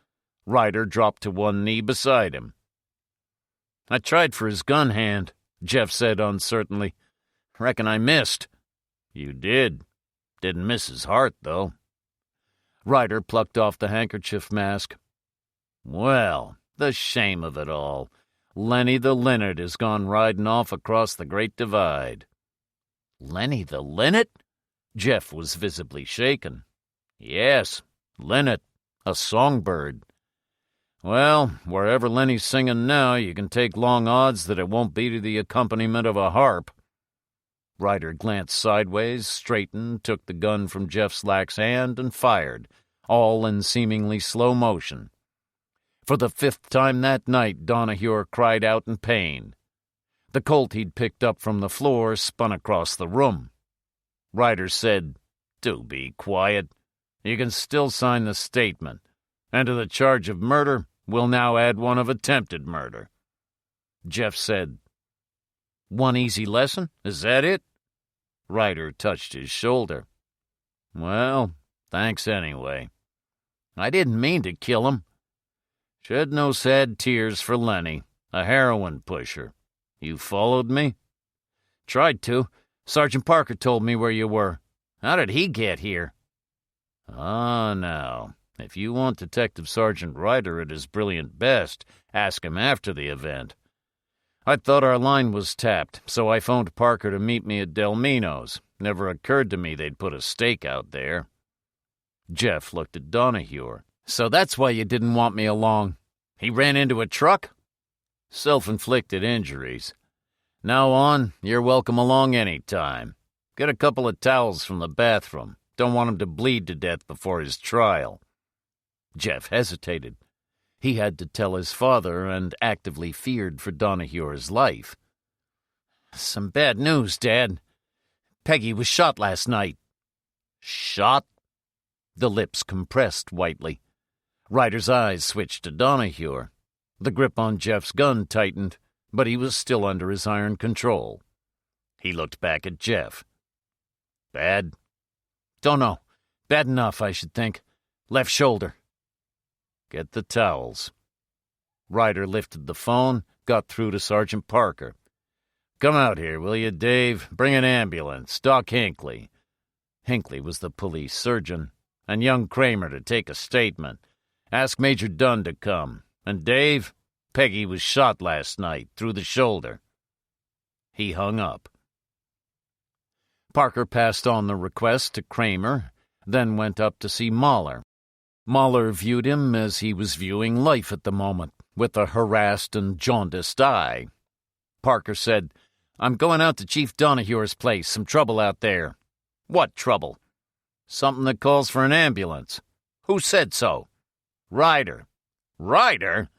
Ryder dropped to one knee beside him. "I tried for his gun hand," Jeff said uncertainly. "Reckon I missed." "You did. Didn't miss his heart, though." Ryder plucked off the handkerchief mask. "Well, the shame of it all. Lenny the Linnet has gone riding off across the Great Divide." "Lenny the Linnet?" Jeff was visibly shaken. "Yes, Linnet, a songbird. Well, wherever Lenny's singing now, you can take long odds that it won't be to the accompaniment of a harp." Ryder glanced sideways, straightened, took the gun from Jeff's lax hand, and fired, all in seemingly slow motion. For the 5th time that night, Donahue cried out in pain. The Colt he'd picked up from the floor spun across the room. Ryder said, "Do be quiet. You can still sign the statement. And to the charge of murder, we'll now add one of attempted murder." Jeff said, "One easy lesson? Is that it?" Ryder touched his shoulder. "Well, thanks anyway. I didn't mean to kill him. Shed no sad tears for Lenny, a heroin pusher. You followed me?" "Tried to. Sergeant Parker told me where you were. How did he get here?" "Ah, now, if you want Detective Sergeant Ryder at his brilliant best, ask him after the event. I thought our line was tapped, so I phoned Parker to meet me at Delmino's. Never occurred to me they'd put a stake out there." Jeff looked at Donahue. "So that's why you didn't want me along. He ran into a truck?" "Self-inflicted injuries. Now on, you're welcome along any time. Get a couple of towels from the bathroom. Don't want him to bleed to death before his trial." Jeff hesitated. He had to tell his father and actively feared for Donahue's life. "Some bad news, Dad. Peggy was shot last night." "Shot?" The lips compressed whitely. Ryder's eyes switched to Donahue. The grip on Jeff's gun tightened, but he was still under his iron control. He looked back at Jeff. "Bad?" "Don't know. Bad enough, I should think. Left shoulder." "Get the towels." Ryder lifted the phone, got through to Sergeant Parker. "Come out here, will you, Dave? Bring an ambulance. Doc Hinckley." Hinckley was the police surgeon. "And young Kramer to take a statement. Ask Major Dunn to come. And Dave, Peggy was shot last night, through the shoulder." He hung up. Parker passed on the request to Kramer, then went up to see Mahler. Mahler viewed him as he was viewing life at the moment, with a harassed and jaundiced eye. Parker said, "I'm going out to Chief Donahue's place. Some trouble out there." "What trouble?" "Something that calls for an ambulance." "Who said so?" "Ryder." "Ryder?"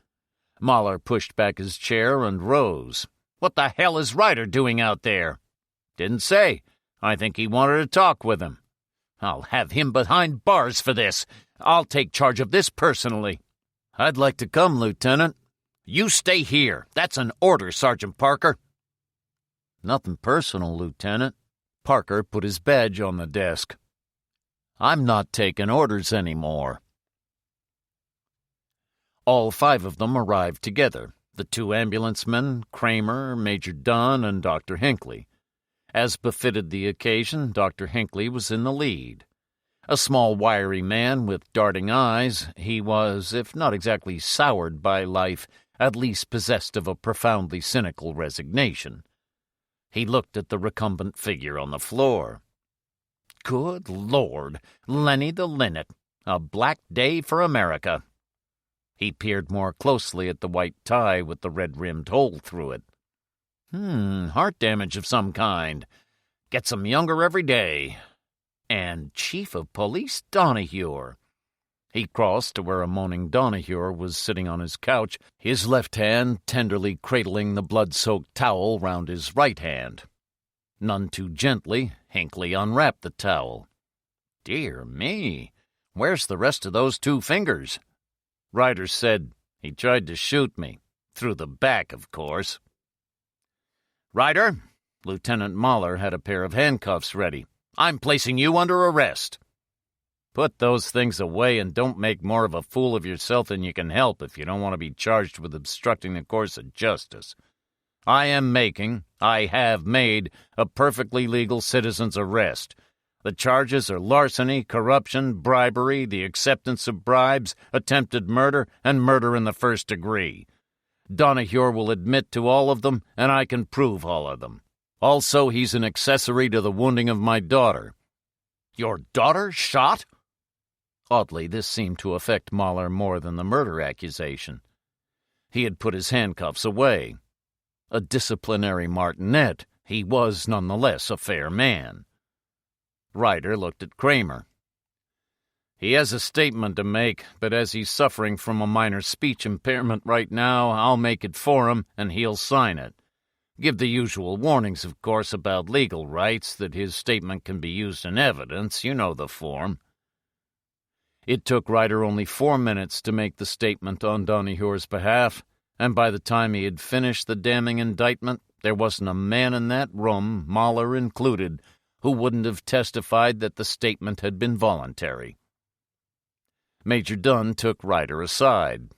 Mahler pushed back his chair and rose. "What the hell is Ryder doing out there?" "Didn't say. I think he wanted to talk with him." "I'll have him behind bars for this. I'll take charge of this personally." "I'd like to come, Lieutenant." "You stay here. That's an order, Sergeant Parker." Nothing personal, Lieutenant. Parker put his badge on the desk. I'm not taking orders anymore. All 5 of them arrived together, the 2 ambulance men, Kramer, Major Dunn, and Dr. Hinckley. As befitted the occasion, Dr. Hinckley was in the lead. A small, wiry man with darting eyes, he was, if not exactly soured by life, at least possessed of a profoundly cynical resignation. He looked at the recumbent figure on the floor. Good Lord, Lenny the Linnet, a black day for America. He peered more closely at the white tie with the red-rimmed hole through it. Heart damage of some kind. Gets 'em younger every day. And Chief of Police Donahue. He crossed to where a moaning Donahue was sitting on his couch, his left hand tenderly cradling the blood-soaked towel round his right hand. None too gently, Hinckley unwrapped the towel. Dear me, where's the rest of those 2 fingers? Ryder said, he tried to shoot me. Through the back, of course. Ryder, Lieutenant Mahler had a pair of handcuffs ready. I'm placing you under arrest. Put those things away and don't make more of a fool of yourself than you can help if you don't want to be charged with obstructing the course of justice. I have made a perfectly legal citizen's arrest. The charges are larceny, corruption, bribery, the acceptance of bribes, attempted murder, and murder in the first degree. Donahue will admit to all of them, and I can prove all of them. Also, he's an accessory to the wounding of my daughter. Your daughter shot? Oddly, this seemed to affect Mahler more than the murder accusation. He had put his handcuffs away. A disciplinary martinet, he was nonetheless a fair man. Ryder looked at Kramer. He has a statement to make, but as he's suffering from a minor speech impairment right now, I'll make it for him, and he'll sign it. Give the usual warnings, of course, about legal rights, that his statement can be used in evidence. You know the form. It took Ryder only 4 minutes to make the statement on Donahue's behalf, and by the time he had finished the damning indictment, there wasn't a man in that room, Mahler included, who wouldn't have testified that the statement had been voluntary. Major Dunn took Ryder aside.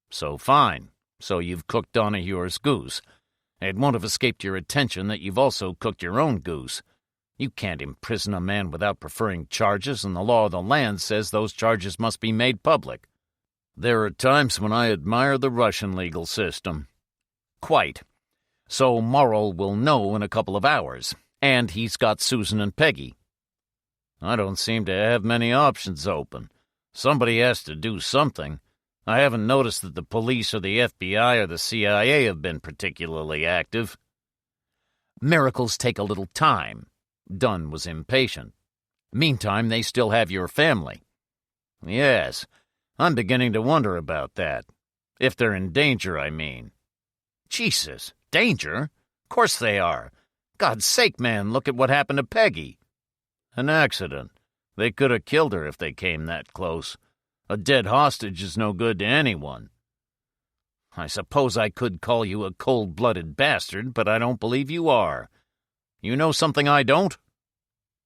So fine. So you've cooked Donahue's goose. It won't have escaped your attention that you've also cooked your own goose. You can't imprison a man without preferring charges, and the law of the land says those charges must be made public. There are times when I admire the Russian legal system. Quite. So Morrill will know in a couple of hours, and he's got Susan and Peggy. I don't seem to have many options open. Somebody has to do something. I haven't noticed that the police or the FBI or the CIA have been particularly active. Miracles take a little time. Dunn was impatient. Meantime, they still have your family. Yes, I'm beginning to wonder about that. If they're in danger, I mean. Jesus, danger? Of course they are. God's sake, man, look at what happened to Peggy. An accident. They could have killed her if they came that close. A dead hostage is no good to anyone. I suppose I could call you a cold-blooded bastard, but I don't believe you are. You know something I don't?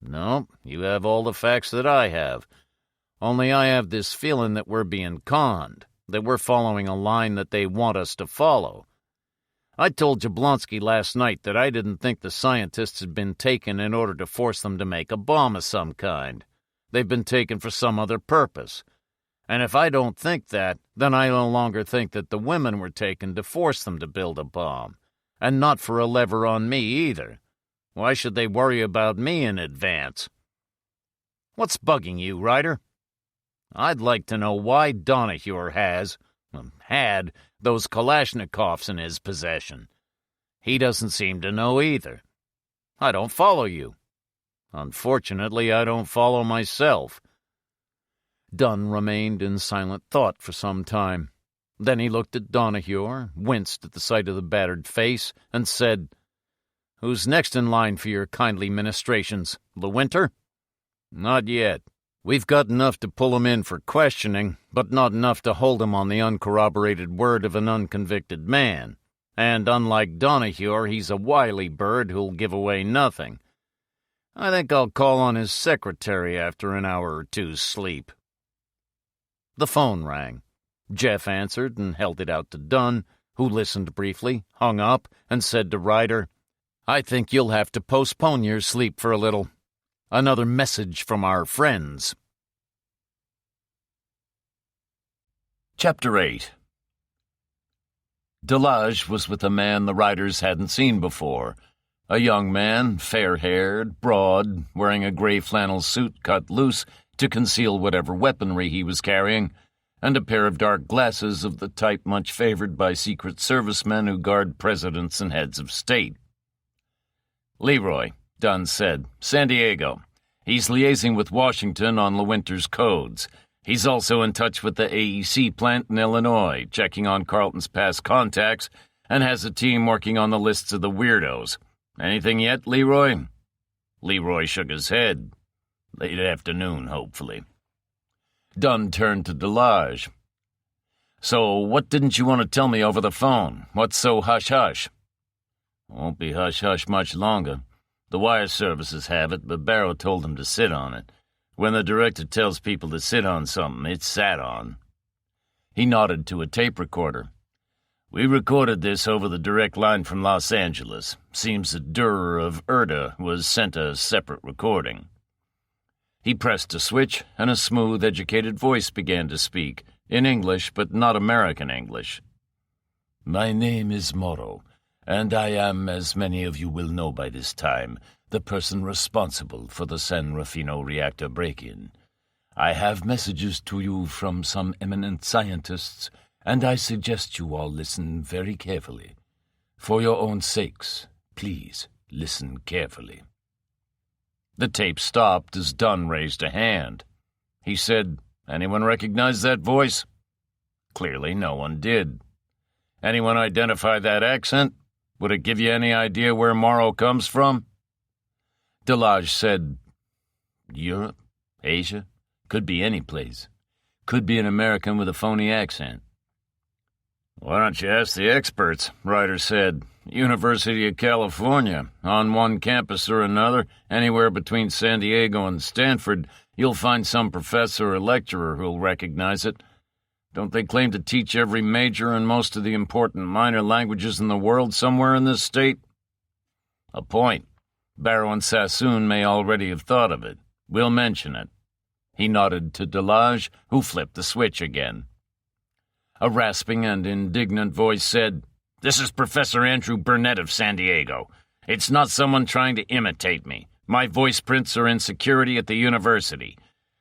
No, you have all the facts that I have. Only I have this feeling that we're being conned, that we're following a line that they want us to follow. I told Jablonski last night that I didn't think the scientists had been taken in order to force them to make a bomb of some kind. They've been taken for some other purpose. And if I don't think that, then I no longer think that the women were taken to force them to build a bomb. And not for a lever on me, either. Why should they worry about me in advance? What's bugging you, Ryder? I'd like to know why Donahue had those Kalashnikovs in his possession. He doesn't seem to know either. I don't follow you. Unfortunately, I don't follow myself. Dunn remained in silent thought for some time. Then he looked at Donahue, winced at the sight of the battered face, and said, "Who's next in line for your kindly ministrations? LeWinter?" "Not yet. We've got enough to pull him in for questioning, but not enough to hold him on the uncorroborated word of an unconvicted man. And unlike Donahue, he's a wily bird who'll give away nothing. I think I'll call on his secretary after an hour or two's sleep. The phone rang. Jeff answered and held it out to Dunn, who listened briefly, hung up, and said to Ryder, "I think you'll have to postpone your sleep for a little. Another message from our friends." Chapter 8. Delage was with a man the writers hadn't seen before. A young man, fair-haired, broad, wearing a gray flannel suit cut loose to conceal whatever weaponry he was carrying, and a pair of dark glasses of the type much favored by Secret Servicemen who guard presidents and heads of state. "Leroy," Dunn said. "San Diego. He's liaising with Washington on LeWinter's codes. He's also in touch with the AEC plant in Illinois, checking on Carlton's past contacts, and has a team working on the lists of the weirdos. Anything yet, Leroy?" Leroy shook his head. "Late afternoon, hopefully." Dunn turned to Delage. "So what didn't you want to tell me over the phone? What's so hush-hush?" "Won't be hush-hush much longer. The wire services have it, but Barrow told them to sit on it. When the director tells people to sit on something, it's sat on." He nodded to a tape recorder. "We recorded this over the direct line from Los Angeles. Seems the Durer of Erda was sent a separate recording." He pressed a switch, and a smooth, educated voice began to speak, in English but not American English. "My name is Morrow, and I am, as many of you will know by this time, the person responsible for the San Rufino reactor break-in. I have messages to you from some eminent scientists, and I suggest you all listen very carefully. For your own sakes, please listen carefully." The tape stopped as Dunn raised a hand. He said, "Anyone recognize that voice?" Clearly no one did. "Anyone identify that accent? Would it give you any idea where Morrow comes from?" Delage said, "Europe, Asia, could be any place. Could be an American with a phony accent." "Why don't you ask the experts?" Ryder said. "University of California. On one campus or another, anywhere between San Diego and Stanford, you'll find some professor or lecturer who'll recognize it. Don't they claim to teach every major and most of the important minor languages in the world somewhere in this state?" "A point. Barrow and Sassoon may already have thought of it. We'll mention it." He nodded to Delage, who flipped the switch again. A rasping and indignant voice said, "This is Professor Andrew Burnett of San Diego. It's not someone trying to imitate me. My voice prints are in security at the university.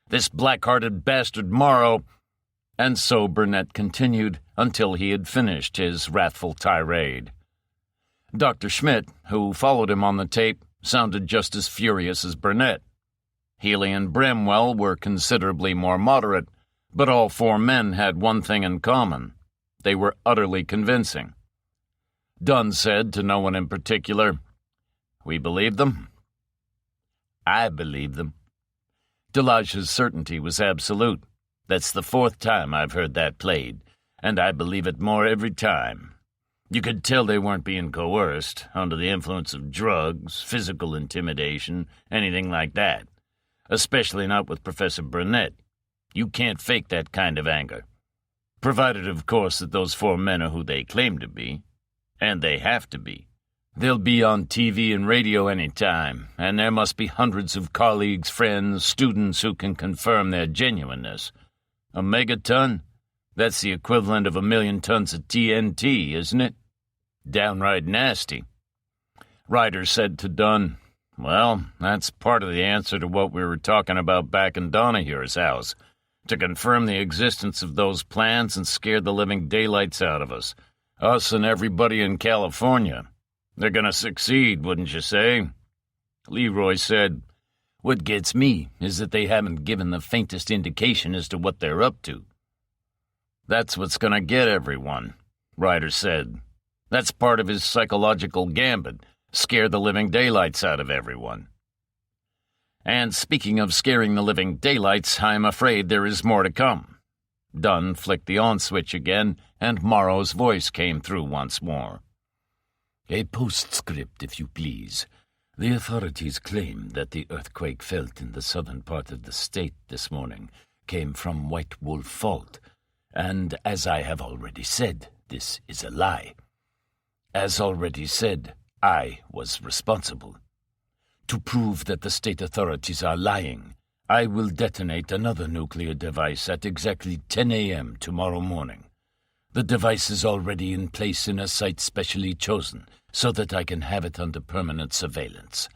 This black-hearted bastard Morrow—" And so Burnett continued until he had finished his wrathful tirade. Dr. Schmidt, who followed him on the tape, sounded just as furious as Burnett. Healy and Bramwell were considerably more moderate, but all four men had one thing in common. They were utterly convincing. Dunn said to no one in particular, "We believe them?" "I believe them." Delage's certainty was absolute. "That's the fourth time I've heard that played, and I believe it more every time. You could tell they weren't being coerced, under the influence of drugs, physical intimidation, anything like that. Especially not with Professor Burnett. You can't fake that kind of anger. Provided, of course, that those four men are who they claim to be. And they have to be. They'll be on TV and radio any time, and there must be hundreds of colleagues, friends, students who can confirm their genuineness. A megaton? That's the equivalent of 1,000,000 tons of TNT, isn't it? Downright nasty." Ryder said to Dunn, "Well, that's part of the answer to what we were talking about back in Donahue's house. To confirm the existence of those plans and scare the living daylights out of us. Us and everybody in California. They're going to succeed, wouldn't you say?" Leroy said, "What gets me is that they haven't given the faintest indication as to what they're up to." "That's what's going to get everyone," Ryder said. "That's part of his psychological gambit, scare the living daylights out of everyone." "And speaking of scaring the living daylights, I'm afraid there is more to come." Dunn flicked the on switch again, and Morrow's voice came through once more. A postscript, if you please. The authorities claim that the earthquake felt in the southern part of the state this morning came from White Wolf Fault, and as I have already said, this is a lie. As already said, I was responsible. To prove that the state authorities are lying, I will detonate another nuclear device at exactly 10 a.m. tomorrow morning. The device is already in place in a site specially chosen, so that I can have it under permanent surveillance.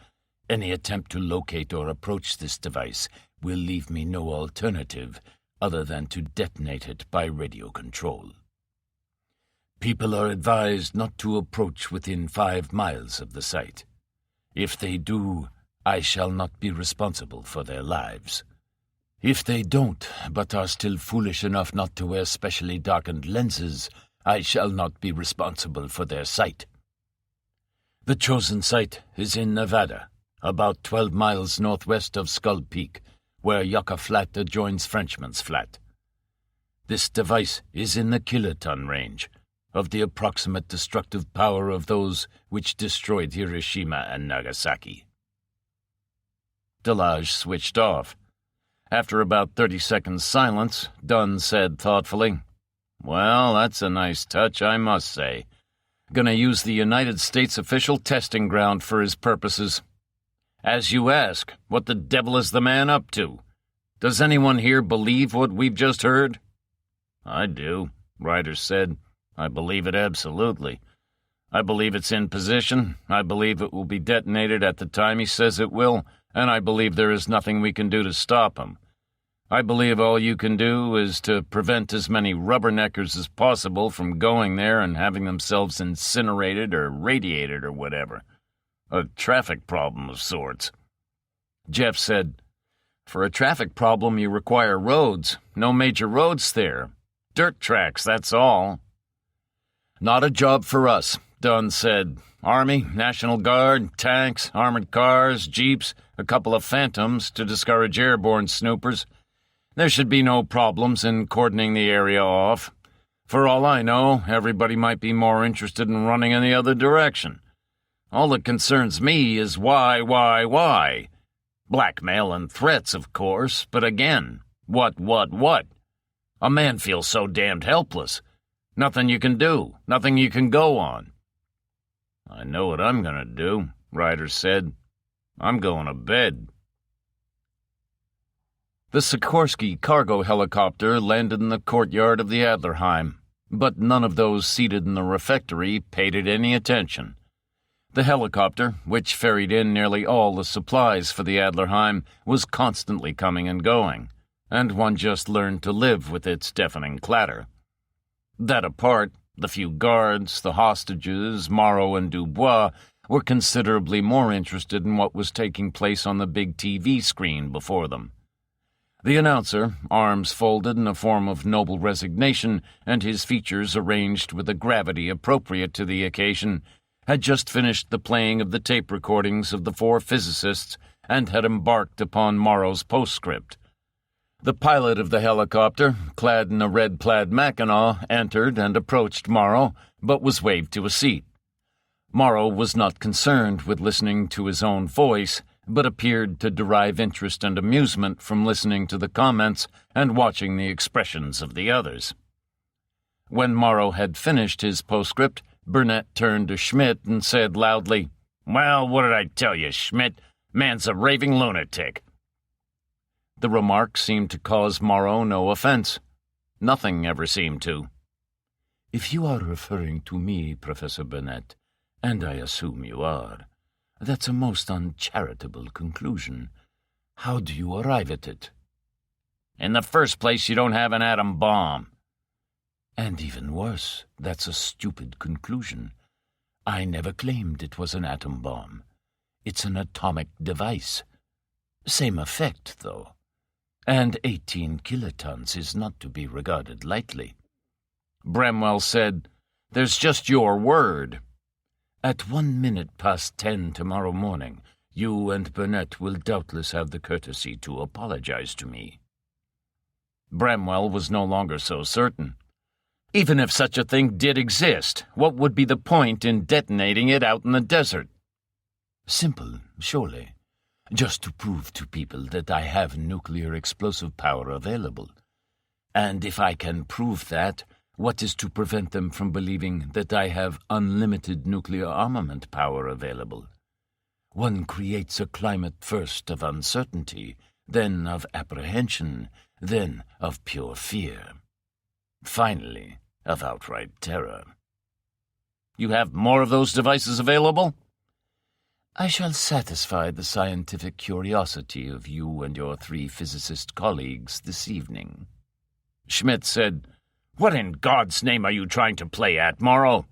Any attempt to locate or approach this device will leave me no alternative other than to detonate it by radio control. People are advised not to approach within 5 miles of the site. If they do, I shall not be responsible for their lives. If they don't, but are still foolish enough not to wear specially darkened lenses, I shall not be responsible for their sight. The chosen site is in Nevada, about 12 miles northwest of Skull Peak, where Yucca Flat adjoins Frenchman's Flat. This device is in the kiloton range, of the approximate destructive power of those which destroyed Hiroshima and Nagasaki. Delage switched off. After about 30 seconds' silence, Dunn said thoughtfully, "Well, that's a nice touch, I must say. Gonna use the United States official testing ground for his purposes. As you ask, what the devil is the man up to? Does anyone here believe what we've just heard?" "I do," Ryder said. "I believe it absolutely. I believe it's in position, I believe it will be detonated at the time he says it will, and I believe there is nothing we can do to stop him. I believe all you can do is to prevent as many rubberneckers as possible from going there and having themselves incinerated or radiated or whatever. A traffic problem of sorts." Jeff said, "For a traffic problem you require roads. No major roads there. Dirt tracks, that's all." "Not a job for us," Dunn said. "Army, National Guard, tanks, armored cars, jeeps, a couple of Phantoms to discourage airborne snoopers. There should be no problems in cordoning the area off. For all I know, everybody might be more interested in running in the other direction. All that concerns me is why? Blackmail and threats, of course, but again, what? A man feels so damned helpless. Nothing you can do, nothing you can go on." "I know what I'm gonna do," Ryder said. "I'm going to bed." The Sikorsky cargo helicopter landed in the courtyard of the Adlerheim, but none of those seated in the refectory paid it any attention. The helicopter, which ferried in nearly all the supplies for the Adlerheim, was constantly coming and going, and one just learned to live with its deafening clatter. That apart, the few guards, the hostages, Morrow and Dubois were considerably more interested in what was taking place on the big TV screen before them. The announcer, arms folded in a form of noble resignation and his features arranged with a gravity appropriate to the occasion, had just finished the playing of the tape recordings of the 4 physicists and had embarked upon Morrow's postscript. The pilot of the helicopter, clad in a red plaid mackinaw, entered and approached Morrow, but was waved to a seat. Morrow was not concerned with listening to his own voice, but appeared to derive interest and amusement from listening to the comments and watching the expressions of the others. When Morrow had finished his postscript, Burnett turned to Schmidt and said loudly, "Well, what did I tell you, Schmidt? Man's a raving lunatic." The remark seemed to cause Morrow no offense. Nothing ever seemed to. "If you are referring to me, Professor Burnett, and I assume you are, that's a most uncharitable conclusion. How do you arrive at it?" "In the first place, you don't have an atom bomb." "And even worse, that's a stupid conclusion. I never claimed it was an atom bomb. It's an atomic device. Same effect, though. And 18 kilotons is not to be regarded lightly." Bramwell said, "There's just your word." "At 10:01 tomorrow morning, you and Burnett will doubtless have the courtesy to apologize to me." Bramwell was no longer so certain. Even if such a thing did exist, what would be the point in detonating it out in the desert? Simple, surely. Just to prove to people that I have nuclear explosive power available. And if I can prove that, what is to prevent them from believing that I have unlimited nuclear armament power available? One creates a climate first of uncertainty, then of apprehension, then of pure fear. Finally, of outright terror. You have more of those devices available? I shall satisfy the scientific curiosity of you and your 3 physicist colleagues this evening. Schmidt said, "What in God's name are you trying to play at, Morrow?"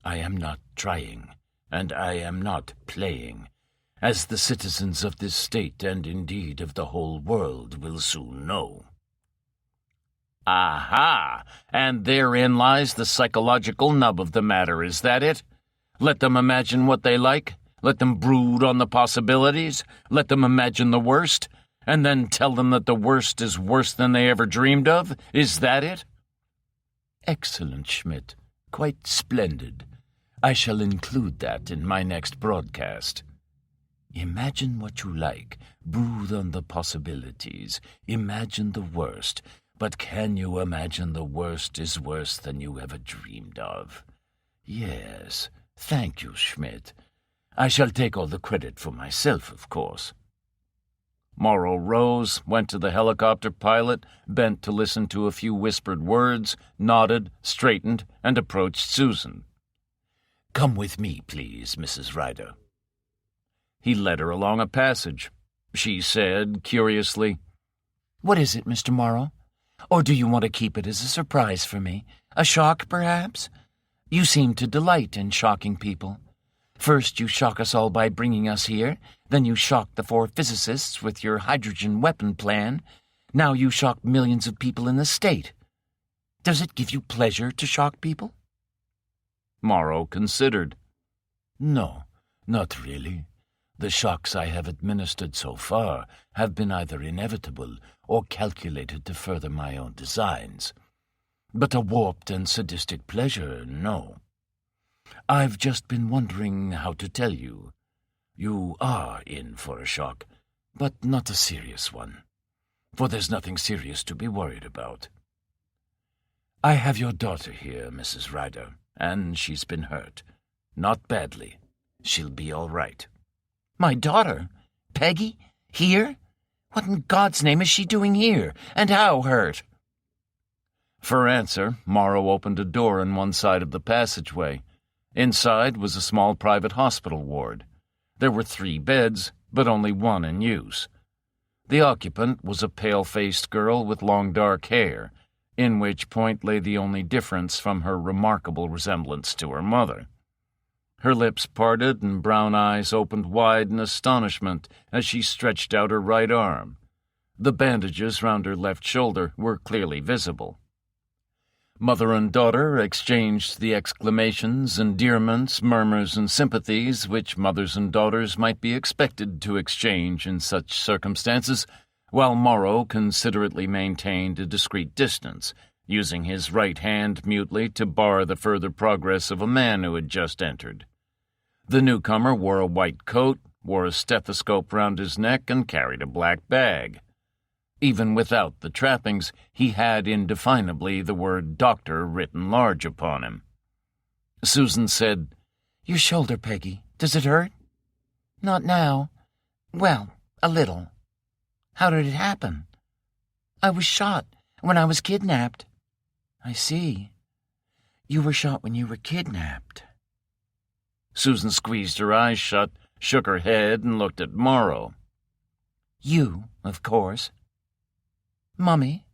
I am not trying, and I am not playing, as the citizens of this state and indeed of the whole world will soon know. Aha! And therein lies the psychological nub of the matter, is that it? Let them imagine what they like, let them brood on the possibilities, let them imagine the worst, and then tell them that the worst is worse than they ever dreamed of? Is that it? Excellent, Schmidt. Quite splendid. I shall include that in my next broadcast. Imagine what you like. Brood on the possibilities. Imagine the worst. But can you imagine the worst is worse than you ever dreamed of? Yes. Thank you, Schmidt. I shall take all the credit for myself, of course. Morrow rose, went to the helicopter pilot, bent to listen to a few whispered words, nodded, straightened, and approached Susan. "Come with me, please, Mrs. Ryder." He led her along a passage. She said, curiously, "What is it, Mr. Morrow? Or do you want to keep it as a surprise for me? A shock, perhaps? You seem to delight in shocking people. First you shock us all by bringing us here, then you shock the 4 physicists with your hydrogen weapon plan. Now you shock millions of people in the state. Does it give you pleasure to shock people?" Morrow considered. "No, not really. The shocks I have administered so far have been either inevitable or calculated to further my own designs. But a warped and sadistic pleasure, no. I've just been wondering how to tell you. You are in for a shock, but not a serious one. For there's nothing serious to be worried about. I have your daughter here, Mrs. Ryder, and she's been hurt. Not badly. She'll be all right." "My daughter? Peggy? Here? What in God's name is she doing here, and how hurt?" For answer, Morrow opened a door in one side of the passageway. Inside was a small private hospital ward. There were 3 beds, but only one in use. The occupant was a pale-faced girl with long dark hair, in which point lay the only difference from her remarkable resemblance to her mother. Her lips parted and brown eyes opened wide in astonishment as she stretched out her right arm. The bandages round her left shoulder were clearly visible. Mother and daughter exchanged the exclamations, endearments, murmurs, and sympathies which mothers and daughters might be expected to exchange in such circumstances, while Morrow considerately maintained a discreet distance, using his right hand mutely to bar the further progress of a man who had just entered. The newcomer wore a white coat, wore a stethoscope round his neck, and carried a black bag. Even without the trappings, he had indefinably the word doctor written large upon him. Susan said, "Your shoulder, Peggy. Does it hurt?" "Not now. Well, a little." "How did it happen?" "I was shot when I was kidnapped." "I see. You were shot when you were kidnapped." Susan squeezed her eyes shut, shook her head, and looked at Morrow. "You, of course." "Mummy?"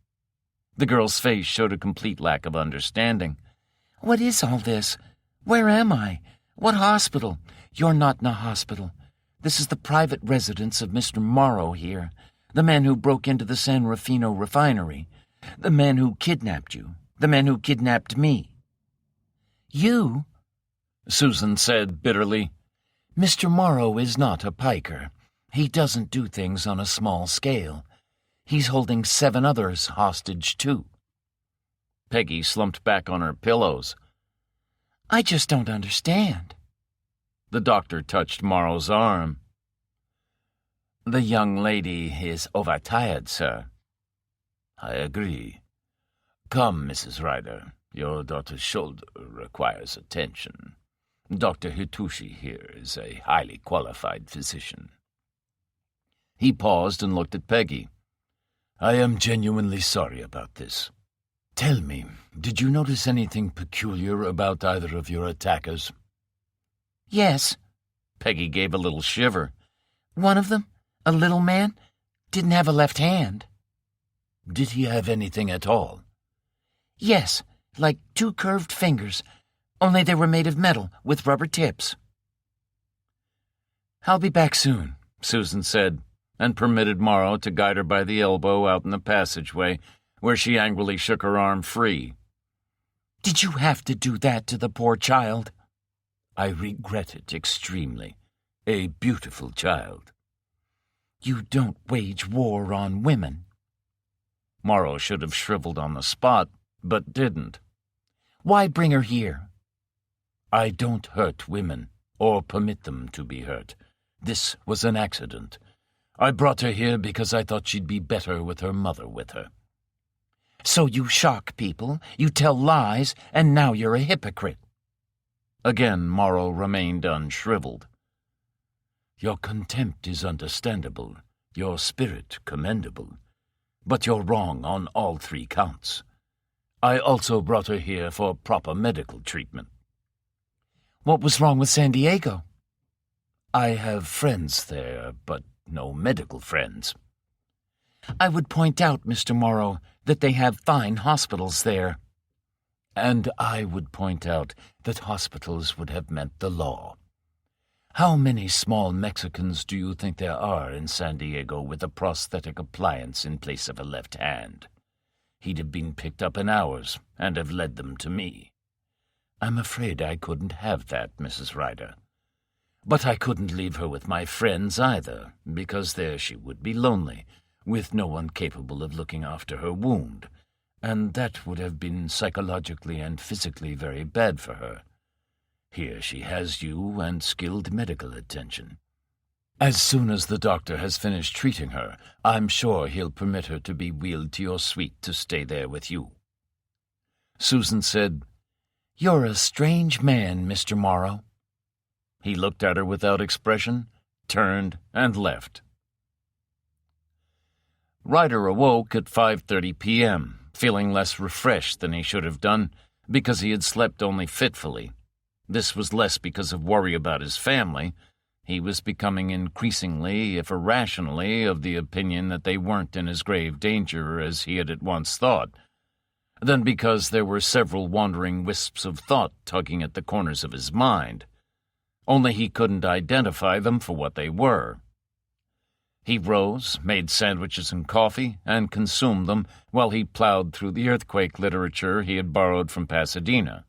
The girl's face showed a complete lack of understanding. "What is all this? Where am I? What hospital?" "You're not in a hospital. This is the private residence of Mr. Morrow here, the man who broke into the San Rufino refinery, the man who kidnapped you, the man who kidnapped me." "You?" Susan said bitterly. "Mr. Morrow is not a piker. He doesn't do things on a small scale. He's holding 7 others hostage, too." Peggy slumped back on her pillows. I just don't understand. The doctor touched Morrow's arm. The young lady is overtired, sir. I agree. Come, Mrs. Ryder. Your daughter's shoulder requires attention. Dr. Hitushi here is a highly qualified physician. He paused and looked at Peggy. I am genuinely sorry about this. Tell me, did you notice anything peculiar about either of your attackers? Yes. Peggy gave a little shiver. One of them, a little man, didn't have a left hand. Did he have anything at all? Yes, like 2 curved fingers, only they were made of metal with rubber tips. I'll be back soon, Susan said, and permitted Morrow to guide her by the elbow out in the passageway, where she angrily shook her arm free. Did you have to do that to the poor child? I regret it extremely. A beautiful child. You don't wage war on women. Morrow should have shriveled on the spot, but didn't. Why bring her here? I don't hurt women, or permit them to be hurt. This was an accident. I brought her here because I thought she'd be better with her mother with her. So you shock people, you tell lies, and now you're a hypocrite. Again Morrow remained unshriveled. Your contempt is understandable, your spirit commendable, but you're wrong on all 3 counts. I also brought her here for proper medical treatment. What was wrong with San Diego? I have friends there, but no medical friends. I would point out, Mr. Morrow, that they have fine hospitals there. And I would point out that hospitals would have meant the law. How many small Mexicans do you think there are in San Diego with a prosthetic appliance in place of a left hand? He'd have been picked up in hours and have led them to me. I'm afraid I couldn't have that, Mrs. Ryder. But I couldn't leave her with my friends either, because there she would be lonely, with no one capable of looking after her wound, and that would have been psychologically and physically very bad for her. Here she has you and skilled medical attention. As soon as the doctor has finished treating her, I'm sure he'll permit her to be wheeled to your suite to stay there with you. Susan said, You're a strange man, Mr. Morrow. He looked at her without expression, turned, and left. Ryder awoke at 5:30 p.m., feeling less refreshed than he should have done, because he had slept only fitfully. This was less because of worry about his family. He was becoming increasingly, if irrationally, of the opinion that they weren't in as grave danger as he had at once thought, than because there were several wandering wisps of thought tugging at the corners of his mind. Only he couldn't identify them for what they were. He rose, made sandwiches and coffee, and consumed them while he plowed through the earthquake literature he had borrowed from Pasadena.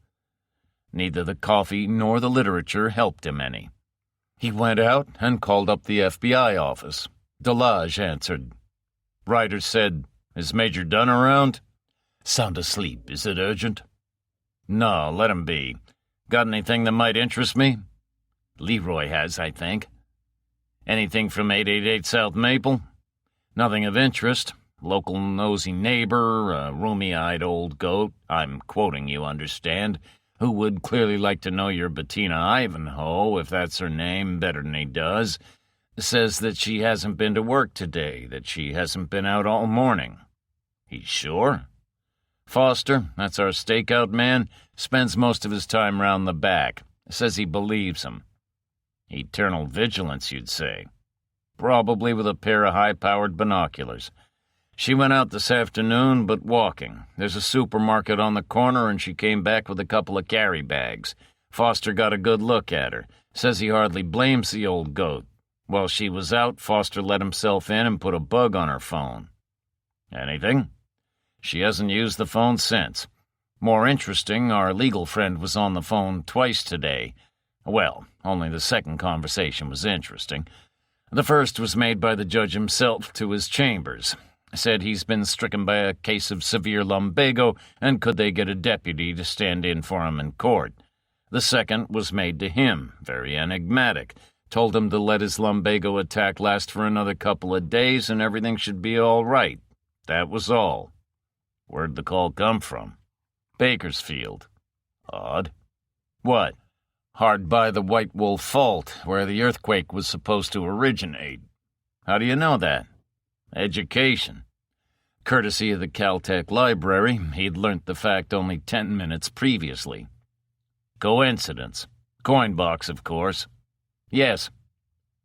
Neither the coffee nor the literature helped him any. He went out and called up the FBI office. Delage answered. Ryder said, Is Major Dunn around? Sound asleep. Is it urgent? No, let him be. Got anything that might interest me? Leroy has, I think. Anything from 888 South Maple? Nothing of interest. Local nosy neighbor, a roomy-eyed old goat, I'm quoting you, understand, who would clearly like to know your Bettina Ivanhoe, if that's her name, better than he does, says that she hasn't been to work today, that she hasn't been out all morning. He's sure? Foster, that's our stakeout man, spends most of his time round the back, says he believes him. Eternal vigilance, you'd say. Probably with a pair of high-powered binoculars. She went out this afternoon, but walking. There's a supermarket on the corner, and she came back with a couple of carry bags. Foster got a good look at her. Says he hardly blames the old goat. While she was out, Foster let himself in and put a bug on her phone. Anything? She hasn't used the phone since. More interesting, our legal friend was on the phone twice today. Well, only the second conversation was interesting. The first was made by the judge himself to his chambers. Said he's been stricken by a case of severe lumbago, and could they get a deputy to stand in for him in court. The second was made to him, very enigmatic. Told him to let his lumbago attack last for another couple of days and everything should be all right. That was all. Where'd the call come from? Bakersfield. Odd. What? Hard by the White Wolf Fault, where the earthquake was supposed to originate. How do you know that? Education. Courtesy of the Caltech library, he'd learnt the fact only 10 minutes previously. Coincidence. Coin box, of course. Yes.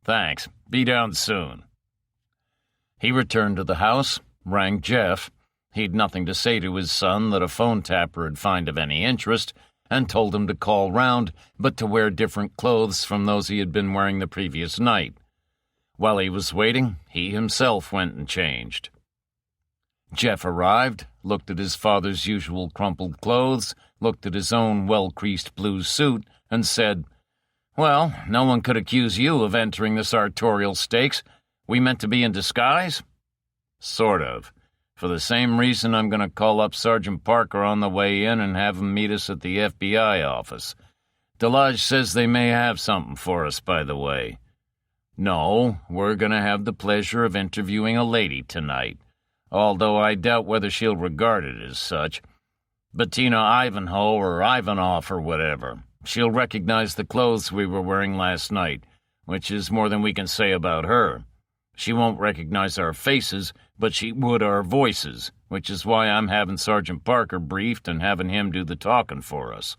Thanks. Be down soon. He returned to the house, rang Jeff. He'd nothing to say to his son that a phone tapper would find of any interest, and told him to call round, but to wear different clothes from those he had been wearing the previous night. While he was waiting, he himself went and changed. Jeff arrived, looked at his father's usual crumpled clothes, looked at his own well-creased blue suit, and said, "Well, no one could accuse you of entering the sartorial stakes. We meant to be in disguise?" "Sort of. For the same reason I'm going to call up Sergeant Parker on the way in and have him meet us at the FBI office. Delage says they may have something for us, by the way. No, we're going to have the pleasure of interviewing a lady tonight, although I doubt whether she'll regard it as such. Bettina Ivanhoe or Ivanoff or whatever. She'll recognize the clothes we were wearing last night, which is more than we can say about her. She won't recognize our faces, but she would our voices, which is why I'm having Sergeant Parker briefed and having him do the talking for us."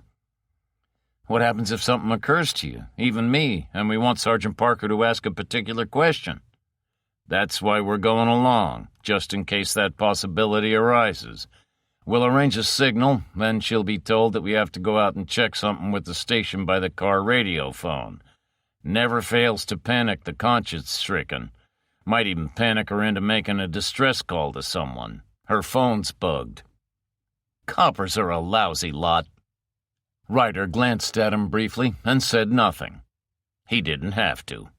"What happens if something occurs to you, even me, and we want Sergeant Parker to ask a particular question?" "That's why we're going along, just in case that possibility arises. We'll arrange a signal, then she'll be told that we have to go out and check something with the station by the car radio phone. Never fails to panic the conscience-stricken. Might even panic her into making a distress call to someone. Her phone's bugged." "Coppers are a lousy lot." Ryder glanced at him briefly and said nothing. He didn't have to.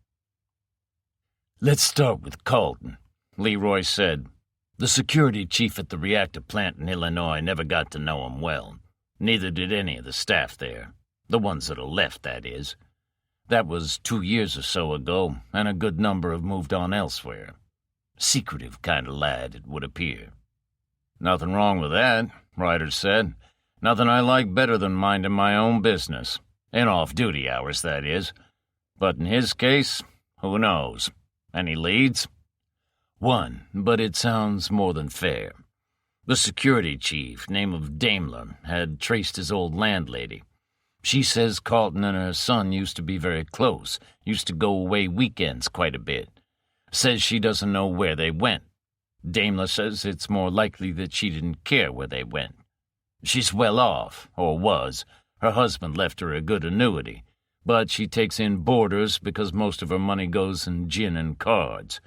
"Let's start with Calden," Leroy said. "The security chief at the reactor plant in Illinois never got to know him well. Neither did any of the staff there. The ones that are left, that is. That was 2 years or so ago, and a good number have moved on elsewhere. Secretive kind of lad, it would appear." "Nothing wrong with that," Ryder said. "Nothing I like better than minding my own business. In off-duty hours, that is. But in his case, who knows? Any leads?" "One, but it sounds more than fair. The security chief, name of Daimler, had traced his old landlady. She says Carlton and her son used to be very close, used to go away weekends quite a bit. Says she doesn't know where they went. Daimler says it's more likely that she didn't care where they went. She's well off, or was. Her husband left her a good annuity, but she takes in boarders because most of her money goes in gin and cards.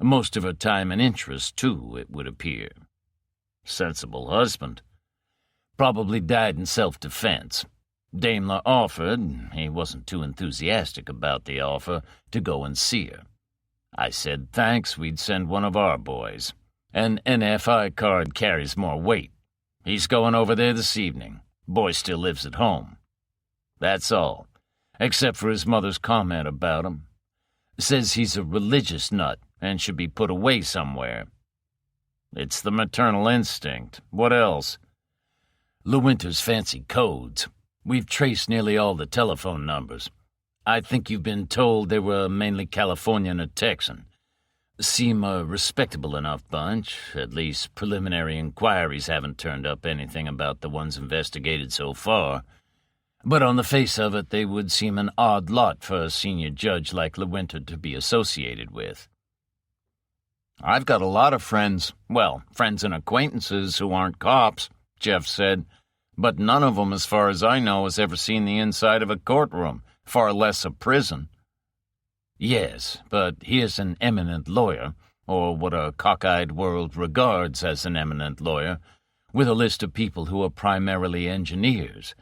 Most of her time and interest, too, it would appear. Sensible husband. Probably died in self-defense. Daimler offered, he wasn't too enthusiastic about the offer, to go and see her. I said thanks, we'd send one of our boys. An NFI card carries more weight. He's going over there this evening. Boy still lives at home. That's all, except for his mother's comment about him. Says he's a religious nut and should be put away somewhere. It's the maternal instinct. What else? LeWinter's fancy codes. We've traced nearly all the telephone numbers. I think you've been told they were mainly Californian or Texan. Seem a respectable enough bunch. At least preliminary inquiries haven't turned up anything about the ones investigated so far. But on the face of it, they would seem an odd lot for a senior judge like LeWinter to be associated with. I've got a lot of friends, well, friends and acquaintances who aren't cops, Jeff said, but none of them, as far as I know, has ever seen the inside of a courtroom, far less a prison. Yes, but here's an eminent lawyer, or what a cockeyed world regards as an eminent lawyer, with a list of people who are primarily engineers,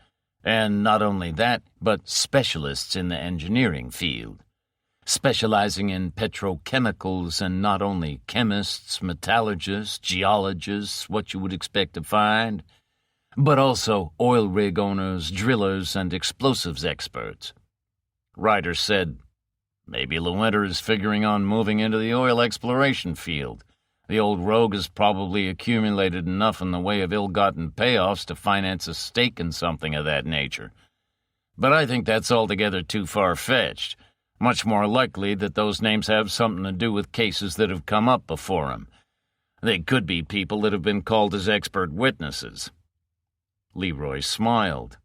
and not only that, but specialists in the engineering field. specializing in petrochemicals and not only chemists, metallurgists, geologists, what you would expect to find, but also oil rig owners, drillers, and explosives experts. Ryder said, "Maybe Lewinter is figuring on moving into the oil exploration field. The old rogue has probably accumulated enough in the way of ill-gotten payoffs to finance a stake in something of that nature. But I think that's altogether too far-fetched. Much more likely that those names have something to do with cases that have come up before him. They could be people that have been called as expert witnesses." Leroy smiled.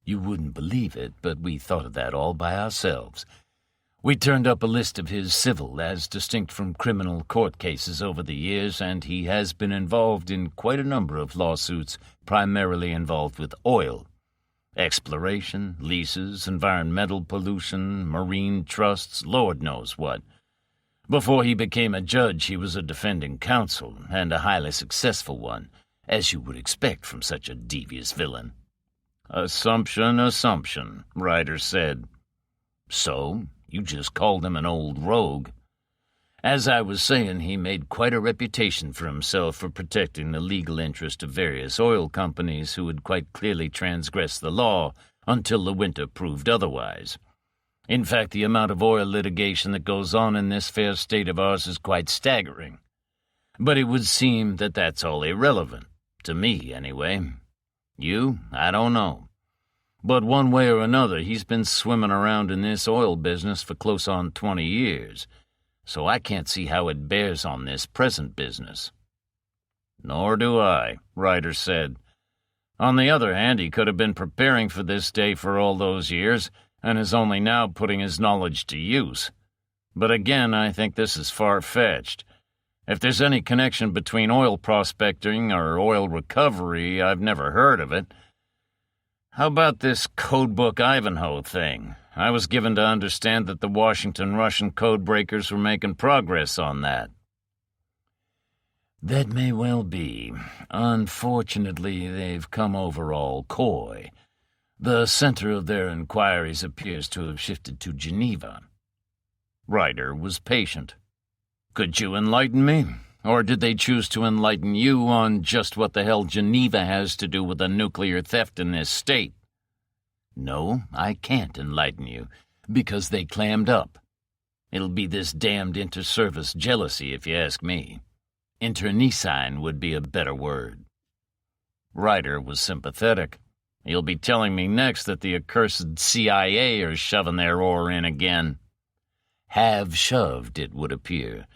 "You wouldn't believe it, but we thought of that all by ourselves. We turned up a list of his civil as distinct from criminal court cases over the years, and he has been involved in quite a number of lawsuits primarily involved with oil. Exploration, leases, environmental pollution, marine trusts, Lord knows what. Before he became a judge, he was a defending counsel, and a highly successful one, as you would expect from such a devious villain." Assumption, Ryder said. "So, you just called him an old rogue. As I was saying, he made quite a reputation for himself for protecting the legal interest of various oil companies who had quite clearly transgressed the law until the winter proved otherwise. In fact, the amount of oil litigation that goes on in this fair state of ours is quite staggering. But it would seem that that's all irrelevant. To me, anyway. You, I don't know. But one way or another, he's been swimming around in this oil business for close on 20 years, so I can't see how it bears on this present business." "Nor do I," Ryder said. "On the other hand, he could have been preparing for this day for all those years, and is only now putting his knowledge to use. But again, I think this is far-fetched. If there's any connection between oil prospecting or oil recovery, I've never heard of it. How about this codebook Ivanhoe thing? I was given to understand that the Washington Russian codebreakers were making progress on that." "That may well be. Unfortunately, they've come over all coy. The center of their inquiries appears to have shifted to Geneva." Ryder was patient. "Could you enlighten me? Or did they choose to enlighten you on just what the hell Geneva has to do with a nuclear theft in this state?" "No, I can't enlighten you, because they clammed up. It'll be this damned inter-service jealousy, if you ask me. Internecine would be a better word." Ryder was sympathetic. "You'll be telling me next that the accursed CIA are shoving their oar in again." "Have shoved, it would appear.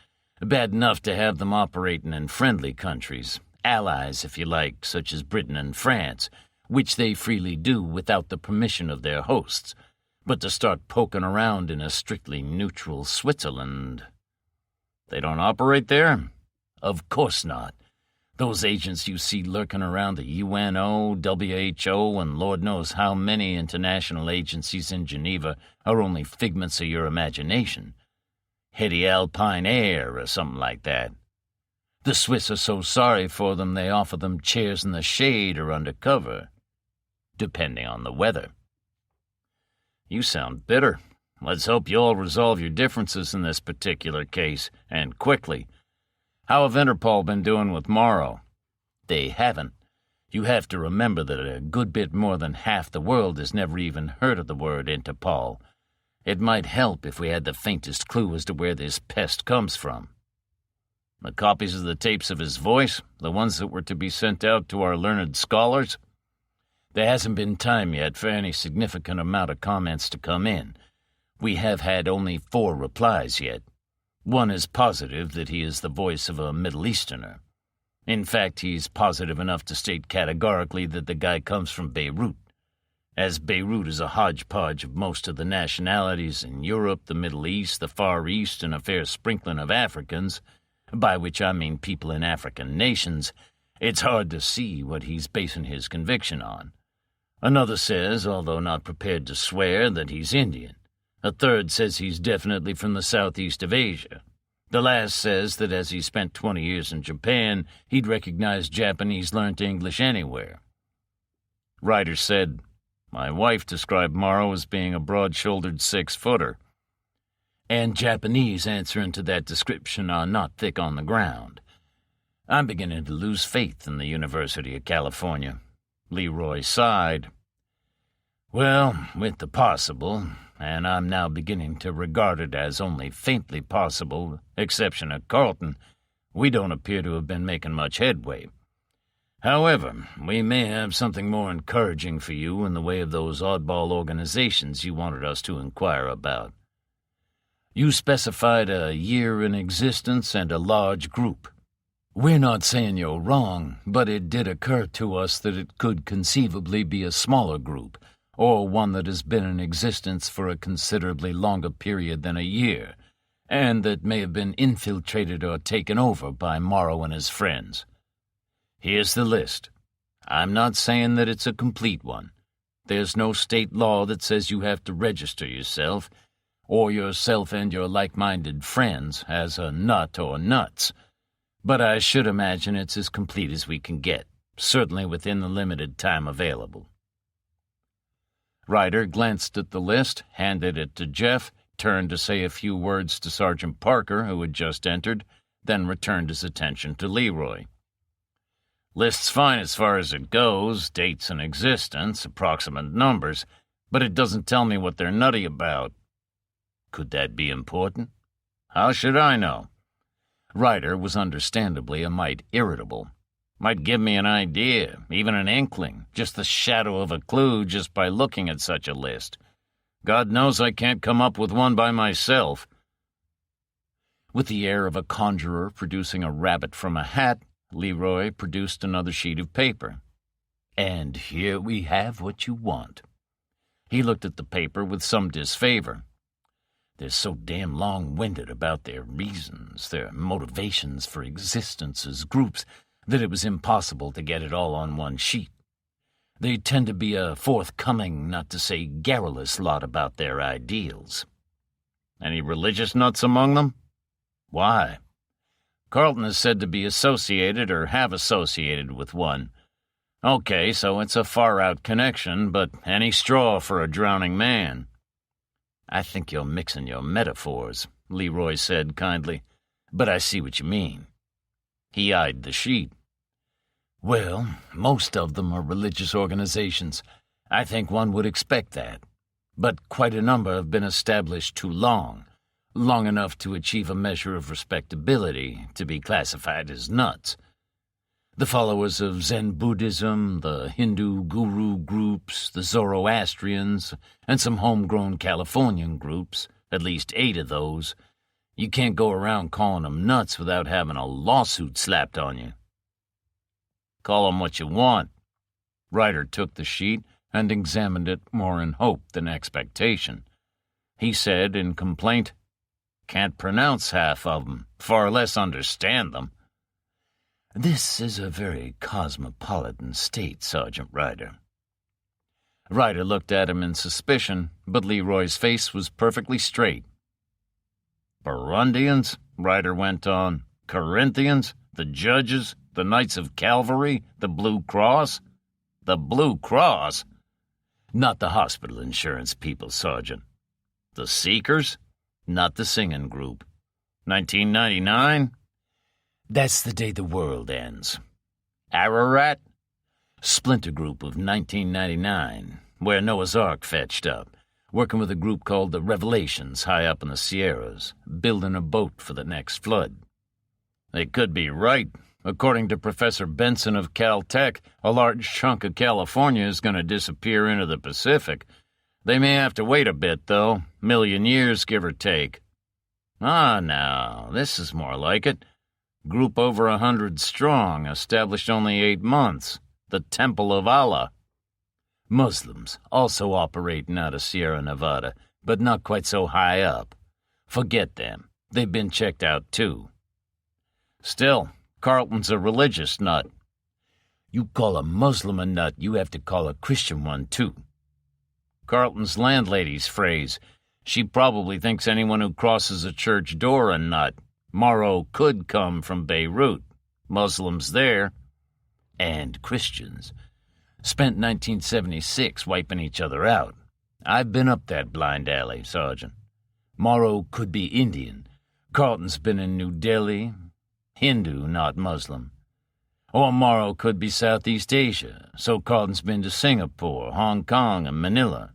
Bad enough to have them operating in friendly countries, allies if you like, such as Britain and France, which they freely do without the permission of their hosts, but to start poking around in a strictly neutral Switzerland." "They don't operate there?" "Of course not. Those agents you see lurking around the UNO, WHO, and Lord knows how many international agencies in Geneva are only figments of your imagination. Heady Alpine Air or something like that. The Swiss are so sorry for them they offer them chairs in the shade or under cover, depending on the weather." "You sound bitter. Let's hope you all resolve your differences in this particular case, and quickly. How have Interpol been doing with Morrow?" "They haven't. You have to remember that a good bit more than half the world has never even heard of the word Interpol. It might help if we had the faintest clue as to where this pest comes from." "The copies of the tapes of his voice, the ones that were to be sent out to our learned scholars?" "There hasn't been time yet for any significant amount of comments to come in. We have had only 4 replies yet. One is positive that he is the voice of a Middle Easterner. In fact, he's positive enough to state categorically that the guy comes from Beirut. As Beirut is a hodgepodge of most of the nationalities in Europe, the Middle East, the Far East, and a fair sprinkling of Africans, by which I mean people in African nations, it's hard to see what he's basing his conviction on. Another says, although not prepared to swear, that he's Indian. A third says he's definitely from the southeast of Asia. The last says that as he spent 20 years in Japan, he'd recognize Japanese learned English anywhere." Ryder said, "My wife described Morrow as being a broad-shouldered 6-footer. and Japanese answering to that description are not thick on the ground. I'm beginning to lose faith in the University of California." Leroy sighed. "Well, with the possible, and I'm now beginning to regard it as only faintly possible, exception of Carlton, we don't appear to have been making much headway. However, we may have something more encouraging for you in the way of those oddball organizations you wanted us to inquire about. You specified a year in existence and a large group. We're not saying you're wrong, but it did occur to us that it could conceivably be a smaller group, or one that has been in existence for a considerably longer period than a year, and that may have been infiltrated or taken over by Morrow and his friends. Here's the list. I'm not saying that it's a complete one. There's no state law that says you have to register yourself, or yourself and your like-minded friends, as a nut or nuts. But I should imagine it's as complete as we can get, certainly within the limited time available." Ryder glanced at the list, handed it to Jeff, turned to say a few words to Sergeant Parker, who had just entered, then returned his attention to Leroy. "List's fine as far as it goes, dates in existence, approximate numbers, but it doesn't tell me what they're nutty about." "Could that be important?" "How should I know?" Ryder was understandably a mite irritable. "Might give me an idea, even an inkling, just the shadow of a clue just by looking at such a list. God knows I can't come up with one by myself." With the air of a conjurer producing a rabbit from a hat, Leroy produced another sheet of paper. "And here we have what you want." He looked at the paper with some disfavor. "They're so damn long-winded about their reasons, their motivations for existence as groups, that it was impossible to get it all on one sheet. They tend to be a forthcoming, not to say garrulous lot about their ideals." "Any religious nuts among them?" "Why?" "Carlton is said to be associated or have associated with one. Okay, so it's a far-out connection, but any straw for a drowning man." "I think you're mixing your metaphors," Leroy said kindly, "but I see what you mean." He eyed the sheet. "Well, most of them are religious organizations. I think one would expect that. But quite a number have been established too long enough to achieve a measure of respectability to be classified as nuts. The followers of Zen Buddhism, the Hindu guru groups, the Zoroastrians, and some homegrown Californian groups, at least 8 of those. You can't go around calling them nuts without having a lawsuit slapped on you." "Call them what you want." Ryder took the sheet and examined it more in hope than expectation. He said in complaint, "Can't pronounce half of them, far less understand them." "This is a very cosmopolitan state, Sergeant Ryder." Ryder looked at him in suspicion, but Leroy's face was perfectly straight. "Burundians," Ryder went on, "Corinthians, the Judges, the Knights of Calvary, the Blue Cross." "The Blue Cross?" "Not the hospital insurance people, Sergeant." "The Seekers?" "Not the singing group." 1999? "That's the day the world ends." "Ararat?" "Splinter group of 1999, where Noah's Ark fetched up, working with a group called the Revelations high up in the Sierras, building a boat for the next flood." "They could be right. According to Professor Benson of Caltech, a large chunk of California is going to disappear into the Pacific. They may have to wait a bit, though. 1,000,000 years, give or take." "Ah, now, this is more like it. Group over 100 strong, established only 8 months. The Temple of Allah." "Muslims, also operating out of Sierra Nevada, but not quite so high up. Forget them. They've been checked out, too." "Still, Carlton's a religious nut." "You call a Muslim a nut, you have to call a Christian one, too." "Carlton's landlady's phrase. She probably thinks anyone who crosses a church door a nut. Morrow could come from Beirut. Muslims there." "And Christians. Spent 1976 wiping each other out. I've been up that blind alley, Sergeant. Morrow could be Indian. Carlton's been in New Delhi. Hindu, not Muslim. Or Morrow could be Southeast Asia, so Carlton's been to Singapore, Hong Kong, and Manila.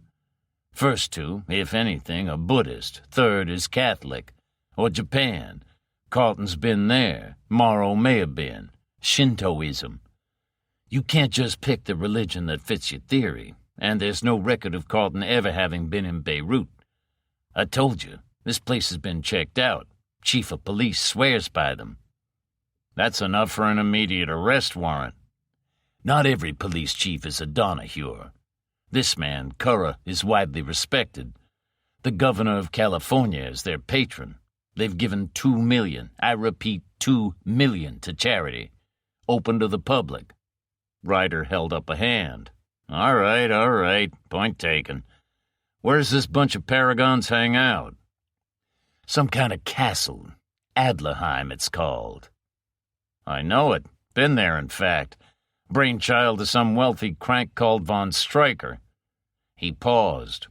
First two, if anything, are Buddhist. Third is Catholic. Or Japan. Carlton's been there. Morrow may have been. Shintoism. You can't just pick the religion that fits your theory, and there's no record of Carlton ever having been in Beirut. I told you, this place has been checked out. Chief of police swears by them. That's enough for an immediate arrest warrant. Not every police chief is a Donahue. This man, Curra, is widely respected. The governor of California is their patron. They've given $2 million, I repeat, $2 million to charity. Open to the public. Ryder held up a hand. All right, point taken. Where's this bunch of paragons hang out? Some kind of castle. Adlerheim, it's called. I know it. Been there, in fact. Brainchild of some wealthy crank called von Stryker. He paused.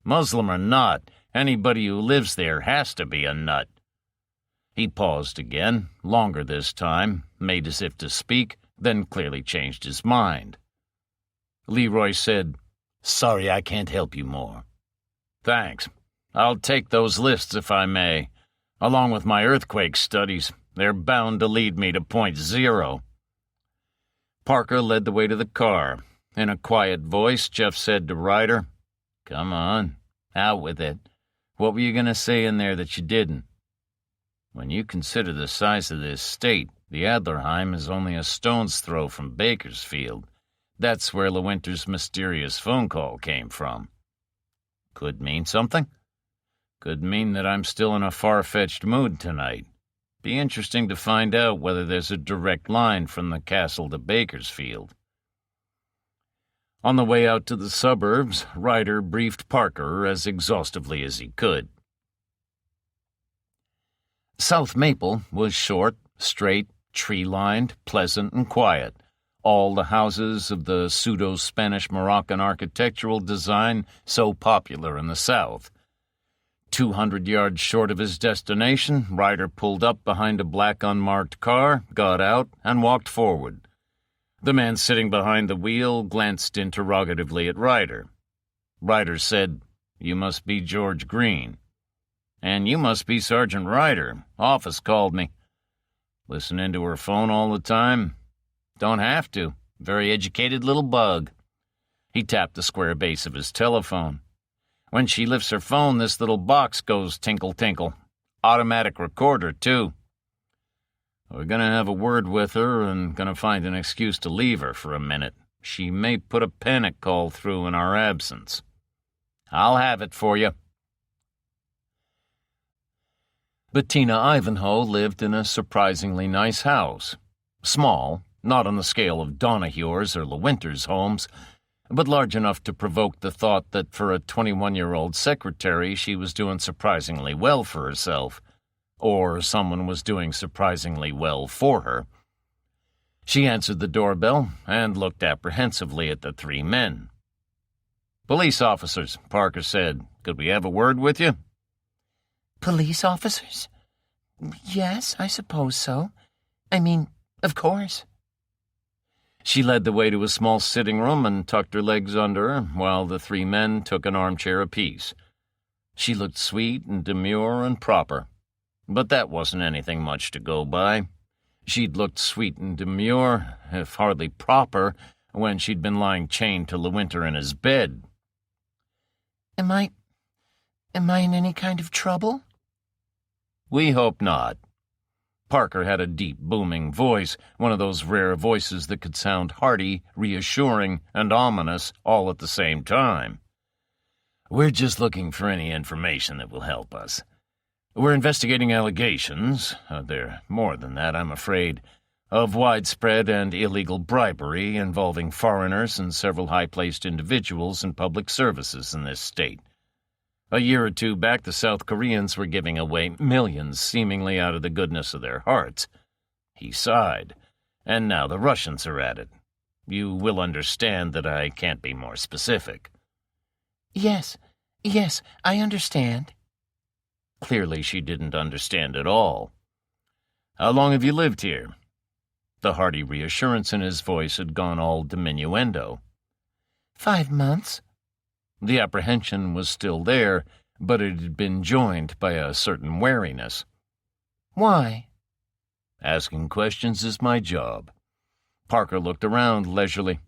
Muslim or not, anybody who lives there has to be a nut. He paused again, longer this time, made as if to speak, then clearly changed his mind. Leroy said, "Sorry I can't help you more." "Thanks. I'll take those lists if I may. Along with my earthquake studies, they're bound to lead me to point zero." Parker led the way to the car. In a quiet voice, Jeff said to Ryder, "Come on, out with it. What were you going to say in there that you didn't?" "When you consider the size of this state, the Adlerheim is only a stone's throw from Bakersfield. That's where LeWinter's mysterious phone call came from." "Could mean something?" "Could mean that I'm still in a far-fetched mood tonight. Be interesting to find out whether there's a direct line from the castle to Bakersfield." On the way out to the suburbs, Ryder briefed Parker as exhaustively as he could. South Maple was short, straight, tree-lined, pleasant, and quiet. All the houses of the pseudo-Spanish Moroccan architectural design so popular in the South. 200 yards short of his destination, Ryder pulled up behind a black unmarked car, got out, and walked forward. The man sitting behind the wheel glanced interrogatively at Ryder. Ryder said, "You must be George Green." "And you must be Sergeant Ryder. Office called me." "Listening to her phone all the time?" "Don't have to. Very educated little bug." He tapped the square base of his telephone. "When she lifts her phone, this little box goes tinkle-tinkle. Automatic recorder, too." "We're going to have a word with her and going to find an excuse to leave her for a minute. She may put a panic call through in our absence." "I'll have it for you." Bettina Ivanhoe lived in a surprisingly nice house. Small, not on the scale of Donahue's or LeWinter's homes, but large enough to provoke the thought that for a 21-year-old secretary she was doing surprisingly well for herself, or someone was doing surprisingly well for her. She answered the doorbell and looked apprehensively at the three men. "Police officers," Parker said. "Could we have a word with you?" "Police officers? Yes, I suppose so. I mean, of course." She led the way to a small sitting room and tucked her legs under her, while the three men took an armchair apiece. She looked sweet and demure and proper, but that wasn't anything much to go by. She'd looked sweet and demure, if hardly proper, when she'd been lying chained to LeWinter in his bed. Am I in any kind of trouble?" "We hope not." Parker had a deep, booming voice, one of those rare voices that could sound hearty, reassuring, and ominous all at the same time. "We're just looking for any information that will help us. We're investigating allegations, they're more than that, I'm afraid, of widespread and illegal bribery involving foreigners and several high-placed individuals in public services in this state. A year or two back, the South Koreans were giving away millions seemingly out of the goodness of their hearts." He sighed. "And now the Russians are at it. You will understand that I can't be more specific." Yes, I understand." Clearly she didn't understand at all. "How long have you lived here?" The hearty reassurance in his voice had gone all diminuendo. 5 months. The apprehension was still there, but it had been joined by a certain wariness. Why? "Asking questions is my job." Parker looked around leisurely.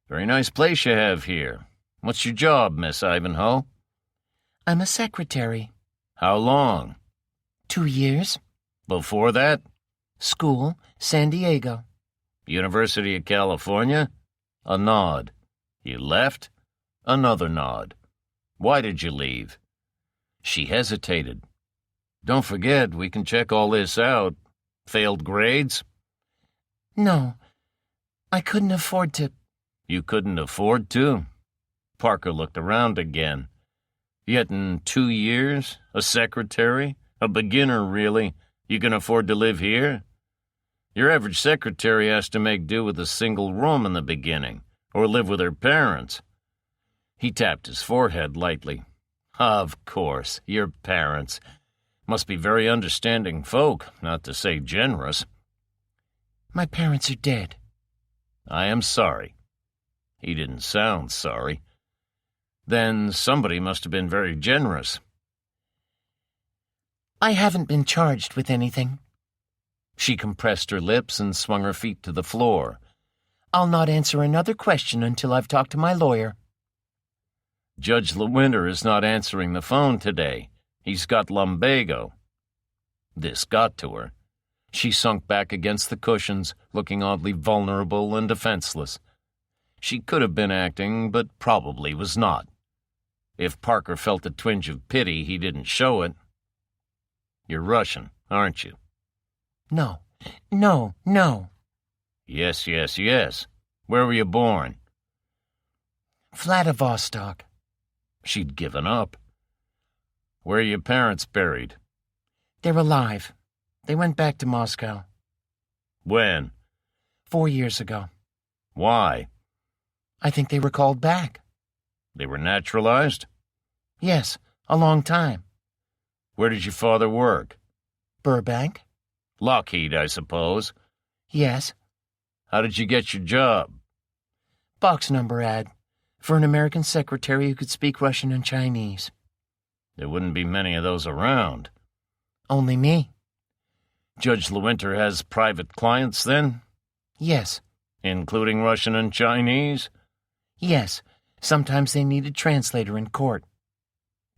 "Very nice place you have here. What's your job, Miss Ivanhoe?" I'm a secretary. "How long?" 2 years. "Before that?" School, San Diego. "University of California?" A nod. "You left?" Another nod. "Why did you leave?" She hesitated. "Don't forget, we can check all this out. Failed grades?" No, I couldn't afford to. "You couldn't afford to?" Parker looked around again. "Yet in 2 years, a secretary, a beginner really, you can afford to live here? Your average secretary has to make do with a single room in the beginning, or live with her parents." He tapped his forehead lightly. "Of course, your parents. Must be very understanding folk, not to say generous." My parents are dead. "I am sorry." He didn't sound sorry. "Then somebody must have been very generous." I haven't been charged with anything. She compressed her lips and swung her feet to the floor. I'll not answer another question until I've talked to my lawyer. "Judge LeWinter is not answering the phone today. He's got lumbago." This got to her. She sunk back against the cushions, looking oddly vulnerable and defenseless. She could have been acting, but probably was not. If Parker felt a twinge of pity, he didn't show it. "You're Russian, aren't you?" No. Yes, yes, yes. Where were you born?" Vladivostok. She'd given up. "Where are your parents buried?" They're alive. They went back to Moscow. "When?" 4 years ago. "Why?" I think they were called back. "They were naturalized?" Yes, a long time. "Where did your father work?" Burbank? Lockheed, I suppose. Yes. "How did you get your job?" Box number ad. For an American secretary who could speak Russian and Chinese. There wouldn't be many of those around. Only me. Judge LeWinter has private clients, then? Yes. Including Russian and Chinese? Yes. Sometimes they need a translator in court.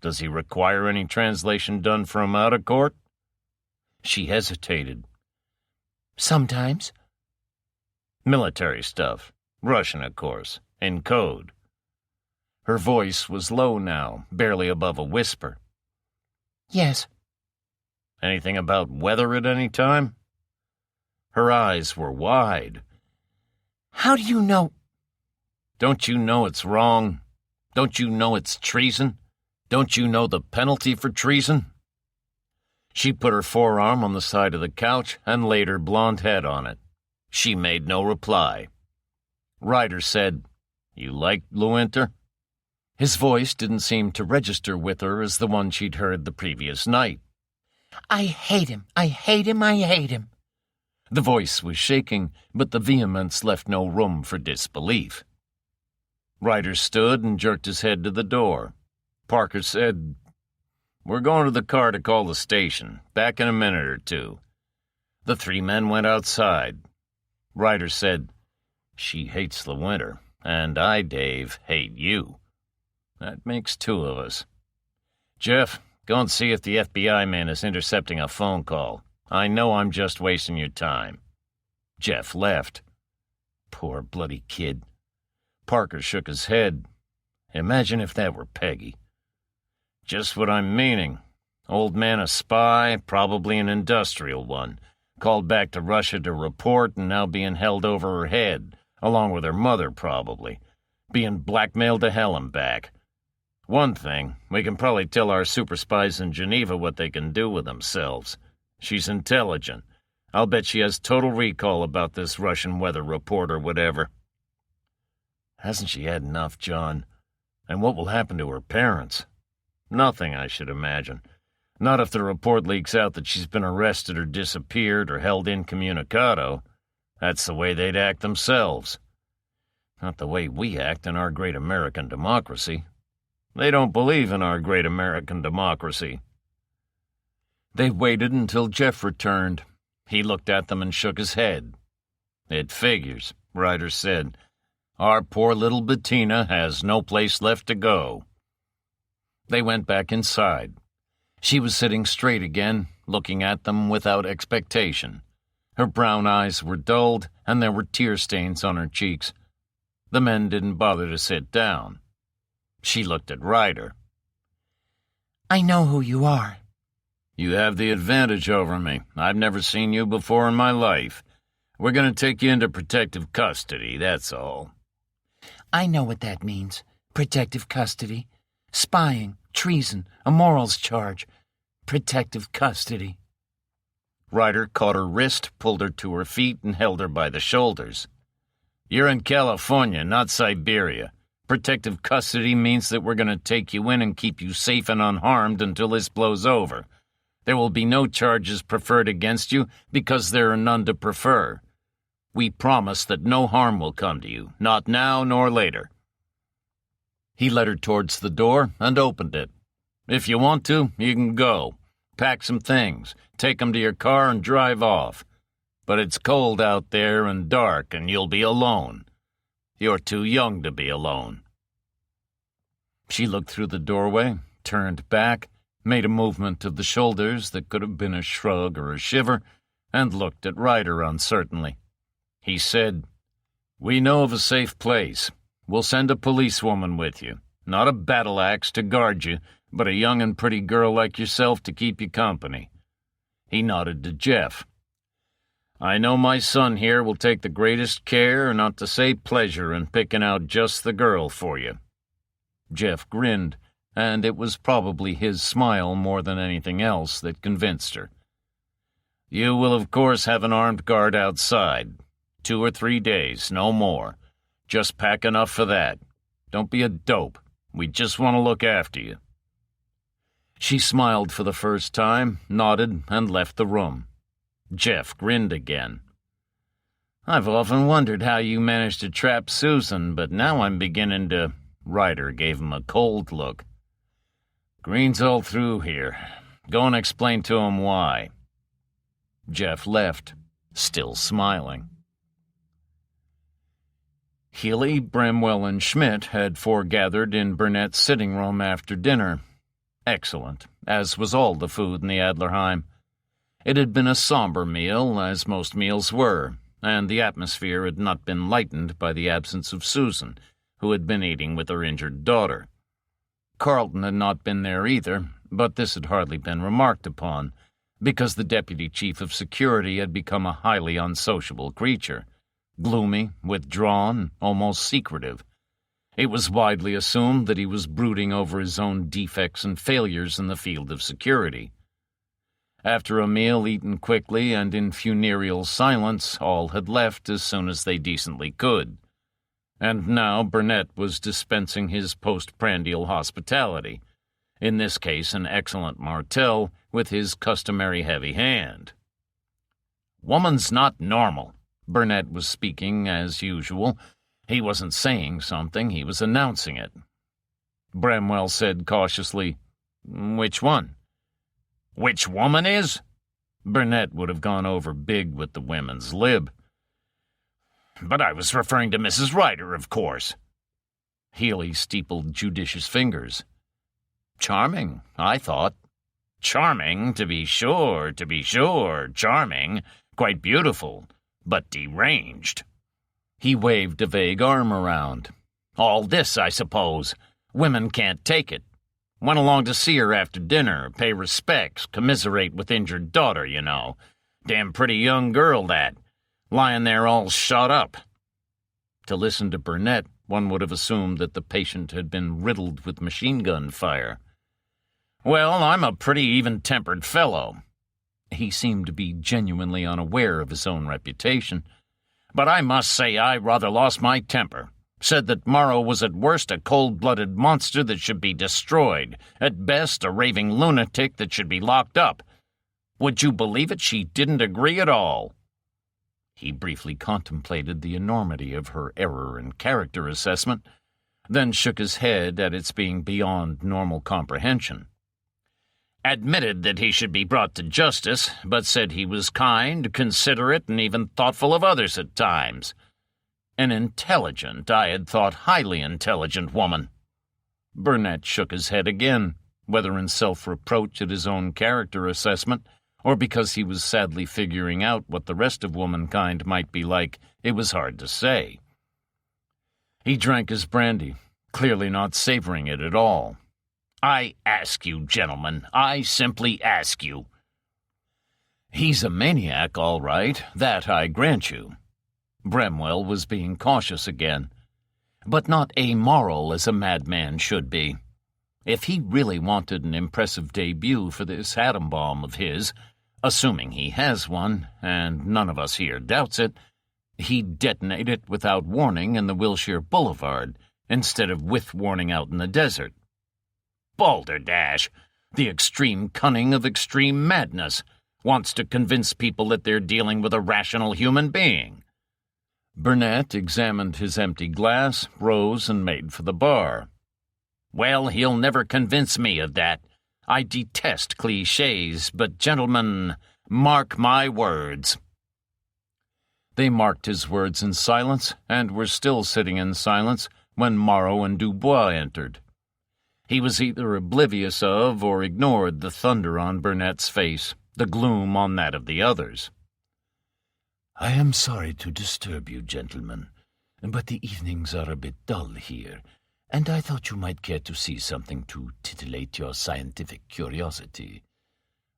Does he require any translation done for him out of court? She hesitated. Sometimes. Military stuff. Russian, of course. In code. Her voice was low now, barely above a whisper. Yes. Anything about weather at any time? Her eyes were wide. How do you know? Don't you know it's wrong? Don't you know it's treason? Don't you know the penalty for treason? She put her forearm on the side of the couch and laid her blonde head on it. She made no reply. Ryder said, "You like LeWinter?" His voice didn't seem to register with her as the one she'd heard the previous night. I hate him. I hate him. I hate him. The voice was shaking, but the vehemence left no room for disbelief. Ryder stood and jerked his head to the door. Parker said, "We're going to the car to call the station. Back in a minute or two." The 3 men went outside. Ryder said, "She hates LeWinter, and I, Dave, hate you. That makes 2 of us. Jeff, go and see if the FBI man is intercepting a phone call. I know I'm just wasting your time." Jeff left. Poor bloody kid. Parker shook his head. Imagine if that were Peggy. Just what I'm meaning. Old man a spy, probably an industrial one. Called back to Russia to report and now being held over her head, along with her mother probably. Being blackmailed to hell and back. One thing, we can probably tell our super spies in Geneva what they can do with themselves. She's intelligent. I'll bet she has total recall about this Russian weather report or whatever. Hasn't she had enough, John? And what will happen to her parents? Nothing, I should imagine. Not if the report leaks out that she's been arrested or disappeared or held incommunicado. That's the way they'd act themselves. Not the way we act in our great American democracy. They don't believe in our great American democracy. They waited until Jeff returned. He looked at them and shook his head. It figures, Ryder said. Our poor little Bettina has no place left to go. They went back inside. She was sitting straight again, looking at them without expectation. Her brown eyes were dulled, and there were tear stains on her cheeks. The men didn't bother to sit down. She looked at Ryder. I know who you are. You have the advantage over me. I've never seen you before in my life. We're going to take you into protective custody, that's all. I know what that means. Protective custody. Spying, treason, a morals charge. Protective custody. Ryder caught her wrist, pulled her to her feet, and held her by the shoulders. You're in California, not Siberia. Protective custody means that we're going to take you in and keep you safe and unharmed until this blows over. There will be no charges preferred against you because there are none to prefer. We promise that no harm will come to you, not now nor later. He led her towards the door and opened it. If you want to, you can go. Pack some things, take them to your car and drive off. But it's cold out there and dark, and you'll be alone. You're too young to be alone. She looked through the doorway, turned back, made a movement of the shoulders that could have been a shrug or a shiver, and looked at Ryder uncertainly. He said, We know of a safe place. We'll send a policewoman with you. Not a battle axe to guard you, but a young and pretty girl like yourself to keep you company. He nodded to Jeff. I know my son here will take the greatest care, not to say pleasure, in picking out just the girl for you. Jeff grinned, and it was probably his smile more than anything else that convinced her. You will, of course, have an armed guard outside. 2 or 3 days, no more. Just pack enough for that. Don't be a dope. We just want to look after you. She smiled for the first time, nodded, and left the room. Jeff grinned again. I've often wondered how you managed to trap Susan, but now I'm beginning to... Ryder gave him a cold look. Green's all through here. Go and explain to him why. Jeff left, still smiling. Healy, Bramwell, and Schmidt had foregathered in Burnett's sitting room after dinner. Excellent, as was all the food in the Adlerheim. It had been a somber meal, as most meals were, and the atmosphere had not been lightened by the absence of Susan, who had been eating with her injured daughter. Carlton had not been there either, but this had hardly been remarked upon, because the deputy chief of security had become a highly unsociable creature, gloomy, withdrawn, almost secretive. It was widely assumed that he was brooding over his own defects and failures in the field of security. After a meal eaten quickly and in funereal silence, all had left as soon as they decently could. And now Burnett was dispensing his postprandial hospitality, in this case an excellent Martell, with his customary heavy hand. Woman's not normal. Burnett was speaking as usual. He wasn't saying something, he was announcing it. Bramwell said cautiously, Which one? Which woman is? Burnett would have gone over big with the women's lib. But I was referring to Mrs. Ryder, of course. Healy steepled judicious fingers. Charming, I thought. Charming, to be sure, charming, quite beautiful, but deranged. He waved a vague arm around. All this, I suppose. Women can't take it. Went along to see her after dinner, pay respects, commiserate with injured daughter, you know. Damn pretty young girl, that. Lying there all shot up. To listen to Burnett, one would have assumed that the patient had been riddled with machine gun fire. Well, I'm a pretty even-tempered fellow. He seemed to be genuinely unaware of his own reputation. But I must say I rather lost my temper. Said that Morrow was at worst a cold-blooded monster that should be destroyed, at best a raving lunatic that should be locked up. Would you believe it? She didn't agree at all." He briefly contemplated the enormity of her error in character assessment, then shook his head at its being beyond normal comprehension. Admitted that he should be brought to justice, but said he was kind, considerate, and even thoughtful of others at times. An intelligent, I had thought highly intelligent woman. Burnett shook his head again, whether in self-reproach at his own character assessment, or because he was sadly figuring out what the rest of womankind might be like, it was hard to say. He drank his brandy, clearly not savoring it at all. "I ask you, gentlemen, I simply ask you." "He's a maniac, all right, that I grant you." Bramwell was being cautious again, but not amoral as a madman should be. If he really wanted an impressive debut for this atom bomb of his, assuming he has one, and none of us here doubts it, he'd detonate it without warning in the Wilshire Boulevard, instead of with warning out in the desert. Balderdash! The extreme cunning of extreme madness, wants to convince people that they're dealing with a rational human being. Burnett examined his empty glass, rose, and made for the bar. "Well, he'll never convince me of that. I detest clichés, but, gentlemen, mark my words." They marked his words in silence, and were still sitting in silence when Morrow and Dubois entered. He was either oblivious of or ignored the thunder on Burnett's face, the gloom on that of the others. "I am sorry to disturb you, gentlemen, but the evenings are a bit dull here, and I thought you might care to see something to titillate your scientific curiosity.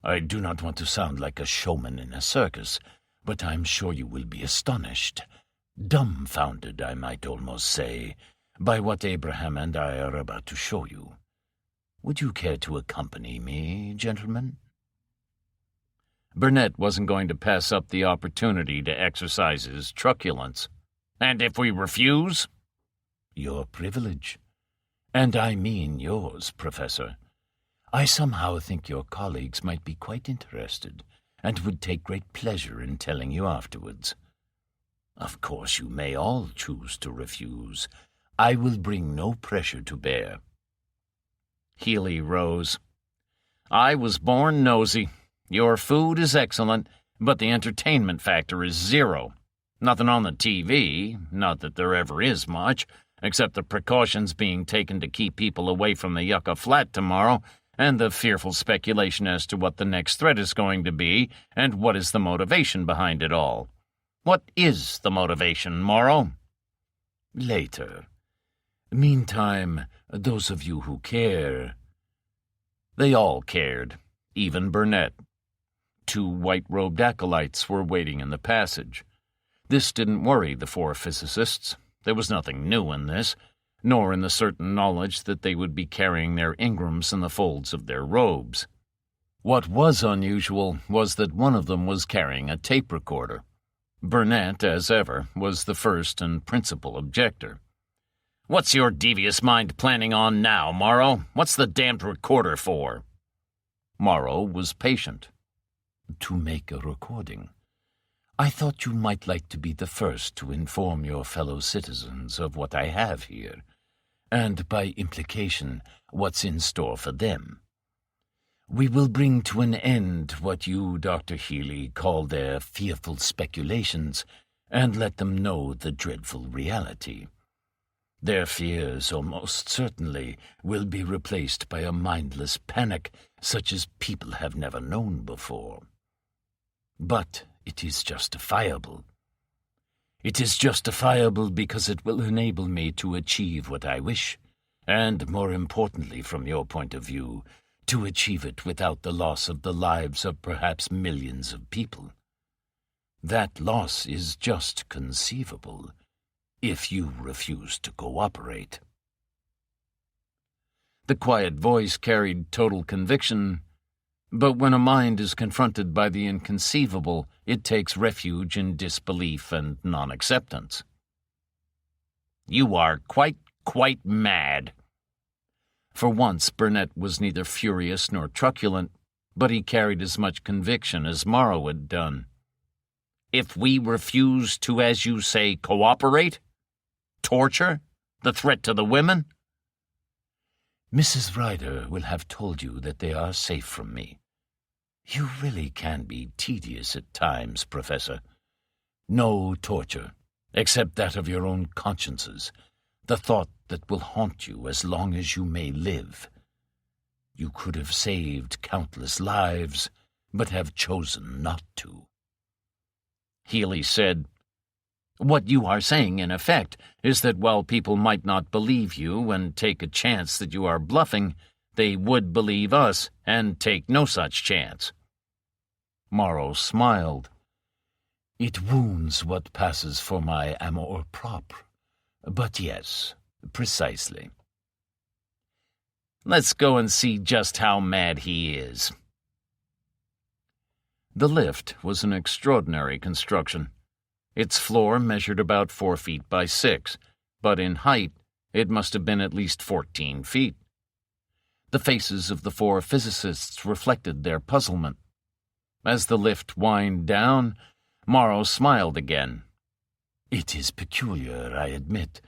I do not want to sound like a showman in a circus, but I'm sure you will be astonished, dumbfounded, I might almost say, by what Abraham and I are about to show you. Would you care to accompany me, gentlemen?" Burnett wasn't going to pass up the opportunity to exercise his truculence. "And if we refuse?" "Your privilege. And I mean yours, Professor. I somehow think your colleagues might be quite interested, and would take great pleasure in telling you afterwards. Of course, you may all choose to refuse. I will bring no pressure to bear." Healy rose. "I was born nosy. Your food is excellent, but the entertainment factor is zero. Nothing on the TV, not that there ever is much, except the precautions being taken to keep people away from the Yucca Flat tomorrow, and the fearful speculation as to what the next threat is going to be, and what is the motivation behind it all. What is the motivation, Morrow?" "Later. Meantime, those of you who care—" They all cared, even Burnett. 2 white-robed acolytes were waiting in the passage. This didn't worry the 4 physicists. There was nothing new in this, nor in the certain knowledge that they would be carrying their Ingrams in the folds of their robes. What was unusual was that one of them was carrying a tape recorder. Burnett, as ever, was the first and principal objector. "What's your devious mind planning on now, Morrow? What's the damned recorder for?" Morrow was patient. "To make a recording. I thought you might like to be the first to inform your fellow citizens of what I have here, and by implication, what's in store for them. We will bring to an end what you, Dr. Healy, call their fearful speculations, and let them know the dreadful reality. Their fears, almost certainly, will be replaced by a mindless panic such as people have never known before. But it is justifiable. It is justifiable because it will enable me to achieve what I wish, and, more importantly from your point of view, to achieve it without the loss of the lives of perhaps millions of people. That loss is just conceivable, if you refuse to cooperate." The quiet voice carried total conviction, but when a mind is confronted by the inconceivable, it takes refuge in disbelief and non-acceptance. You are quite mad." For once, Burnett was neither furious nor truculent, but he carried as much conviction as Morrow had done. "If we refuse to, as you say, cooperate? Torture? The threat to the women?" "Mrs. Ryder will have told you that they are safe from me. You really can be tedious at times, Professor. No torture, except that of your own consciences, the thought that will haunt you as long as you may live. You could have saved countless lives, but have chosen not to." Healy said, "What you are saying, in effect, is that while people might not believe you and take a chance that you are bluffing, they would believe us and take no such chance." Morrow smiled. "It wounds what passes for my amour propre. But yes, precisely." "Let's go and see just how mad he is." The lift was an extraordinary construction. Its floor measured about 4 feet by 6, but in height it must have been at least 14 feet. The faces of the 4 physicists reflected their puzzlement. As the lift whined down, Morrow smiled again. "It is peculiar, I admit.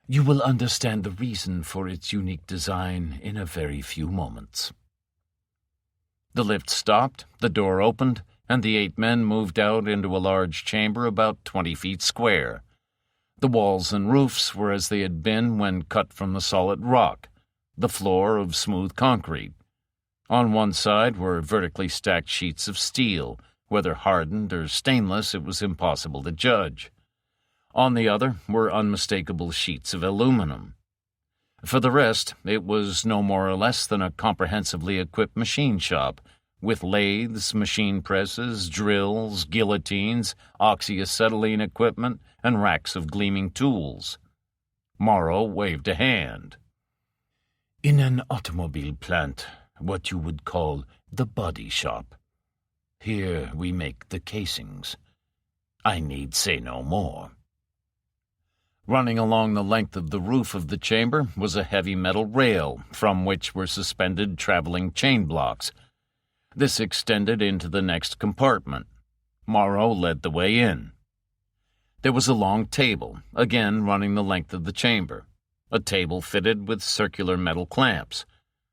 You will understand the reason for its unique design in a very few moments." The lift stopped, the door opened, and the 8 men moved out into a large chamber about 20 feet square. The walls and roofs were as they had been when cut from the solid rock, the floor of smooth concrete. On one side were vertically stacked sheets of steel. Whether hardened or stainless, it was impossible to judge. On the other were unmistakable sheets of aluminum. For the rest, it was no more or less than a comprehensively equipped machine shop, with lathes, machine presses, drills, guillotines, oxyacetylene equipment, and racks of gleaming tools. Morrow waved a hand. "In an automobile plant, what you would call the body shop. Here we make the casings. I need say no more." Running along the length of the roof of the chamber was a heavy metal rail from which were suspended traveling chain blocks. This extended into the next compartment. Morrow led the way in. There was a long table, again running the length of the chamber, a table fitted with circular metal clamps.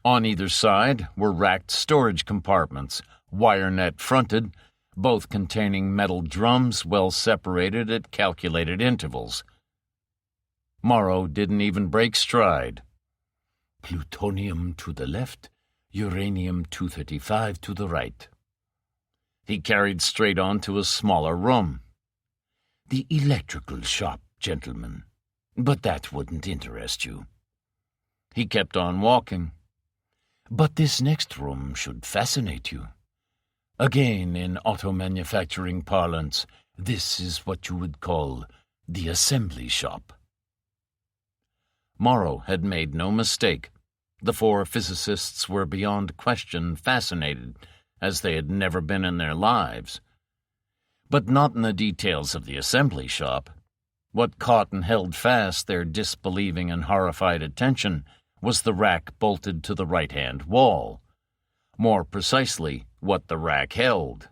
On either side were racked storage compartments, wire-net fronted, both containing metal drums well separated at calculated intervals. Morrow didn't even break stride. "Plutonium to the left, uranium-235 to the right." He carried straight on to a smaller room. "The electrical shop, gentlemen. But that wouldn't interest you." He kept on walking. "But this next room should fascinate you. Again, in auto manufacturing parlance, this is what you would call the assembly shop." Morrow had made no mistake. The 4 physicists were beyond question fascinated, as they had never been in their lives. But not in the details of the assembly shop. What caught and held fast their disbelieving and horrified attention was the rack bolted to the right-hand wall. More precisely, what the rack held.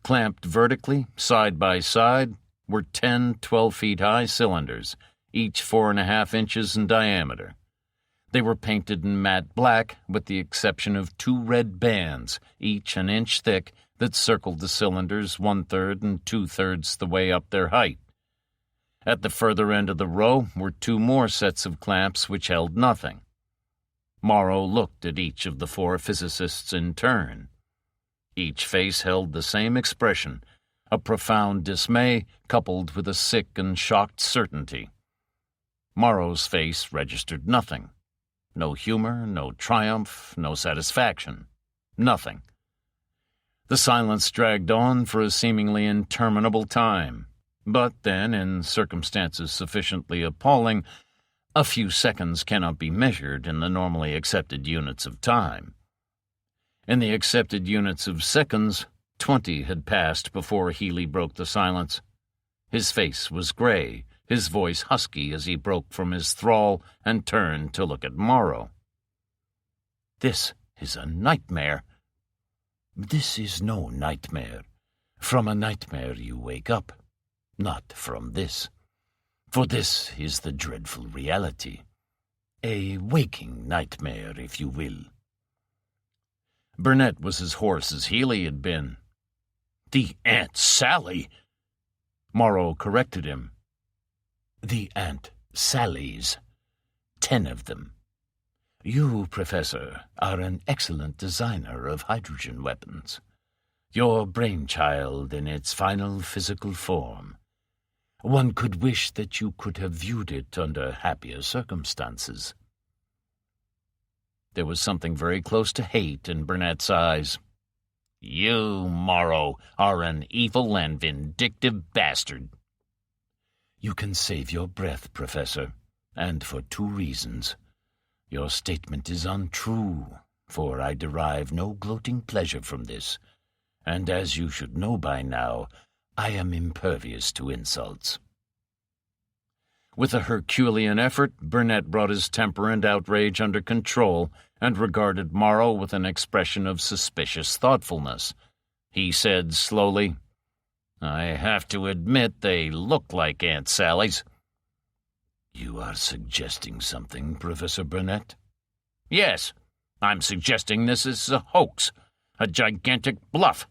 Clamped vertically, side by side, were 10 12-feet-high cylinders, each 4.5 inches in diameter. They were painted in matte black, with the exception of 2 red bands, each an inch thick, that circled the cylinders 1/3 and 2/3 the way up their height. At the further end of the row were 2 more sets of clamps which held nothing. Morrow looked at each of the 4 physicists in turn. Each face held the same expression, a profound dismay coupled with a sick and shocked certainty. Morrow's face registered nothing. No humor, no triumph, no satisfaction. Nothing. The silence dragged on for a seemingly interminable time, but then, in circumstances sufficiently appalling, a few seconds cannot be measured in the normally accepted units of time. In the accepted units of seconds, 20 had passed before Healy broke the silence. His face was gray, his voice husky as he broke from his thrall and turned to look at Morrow. "This is a nightmare." "This is no nightmare. From a nightmare you wake up, not from this. For this is the dreadful reality. A waking nightmare, if you will." Burnett was as hoarse as Healy had been. "The Aunt Sally!" Morrow corrected him. "The Aunt Sallies. 10 of them. You, Professor, are an excellent designer of hydrogen weapons. Your brainchild in its final physical form. One could wish that you could have viewed it under happier circumstances." There was something very close to hate in Burnett's eyes. "You, Morrow, are an evil and vindictive bastard." "You can save your breath, Professor, and for 2 reasons. Your statement is untrue, for I derive no gloating pleasure from this, and as you should know by now, I am impervious to insults." With a Herculean effort, Burnett brought his temper and outrage under control and regarded Morrow with an expression of suspicious thoughtfulness. He said slowly, "I have to admit they look like Aunt Sally's." "You are suggesting something, Professor Burnett?" "Yes, I'm suggesting this is a hoax, a gigantic bluff.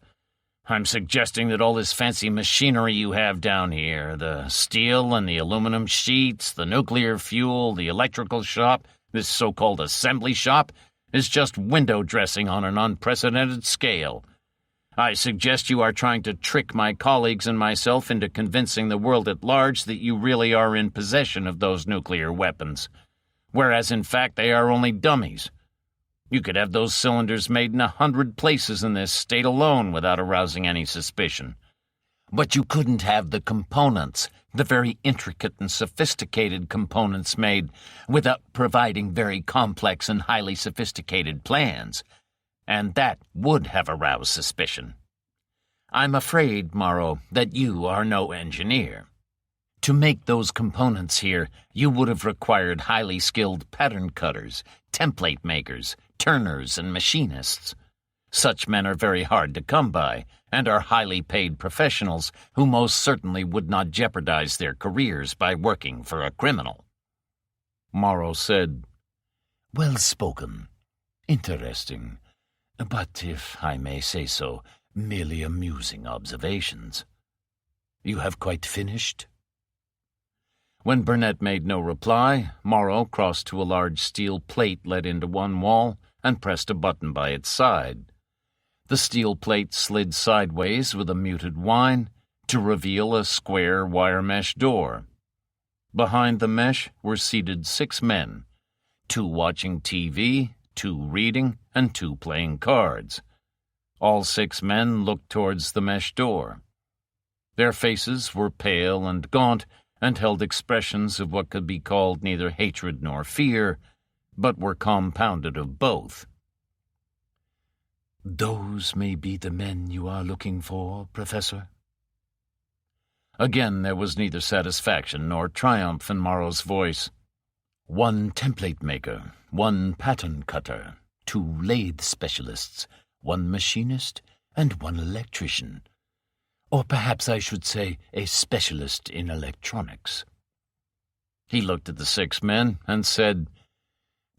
I'm suggesting that all this fancy machinery you have down here, the steel and the aluminum sheets, the nuclear fuel, the electrical shop, this so-called assembly shop, is just window dressing on an unprecedented scale. I suggest you are trying to trick my colleagues and myself into convincing the world at large that you really are in possession of those nuclear weapons, whereas in fact they are only dummies. You could have those cylinders made in 100 places in this state alone without arousing any suspicion. But you couldn't have the components, the very intricate and sophisticated components made, without providing very complex and highly sophisticated plans. And that would have aroused suspicion. I'm afraid, Morrow, that you are no engineer. To make those components here, you would have required highly skilled pattern cutters, template makers, turners, and machinists. Such men are very hard to come by, and are highly paid professionals who most certainly would not jeopardize their careers by working for a criminal." Morrow said, "Well spoken. Interesting. But, if I may say so, merely amusing observations. You have quite finished?" When Burnett made no reply, Morrow crossed to a large steel plate let into one wall and pressed a button by its side. The steel plate slid sideways with a muted whine to reveal a square wire mesh door. Behind the mesh were seated 6 men, 2 watching TV, 2 reading, and 2 playing cards. All 6 men looked towards the mesh door. Their faces were pale and gaunt, and held expressions of what could be called neither hatred nor fear, but were compounded of both. "Those may be the men you are looking for, Professor?" Again there was neither satisfaction nor triumph in Morrow's voice. 1 template maker, 1 pattern cutter, 2 lathe specialists, 1 machinist, and 1 electrician. Or perhaps I should say a specialist in electronics." He looked at the 6 men and said,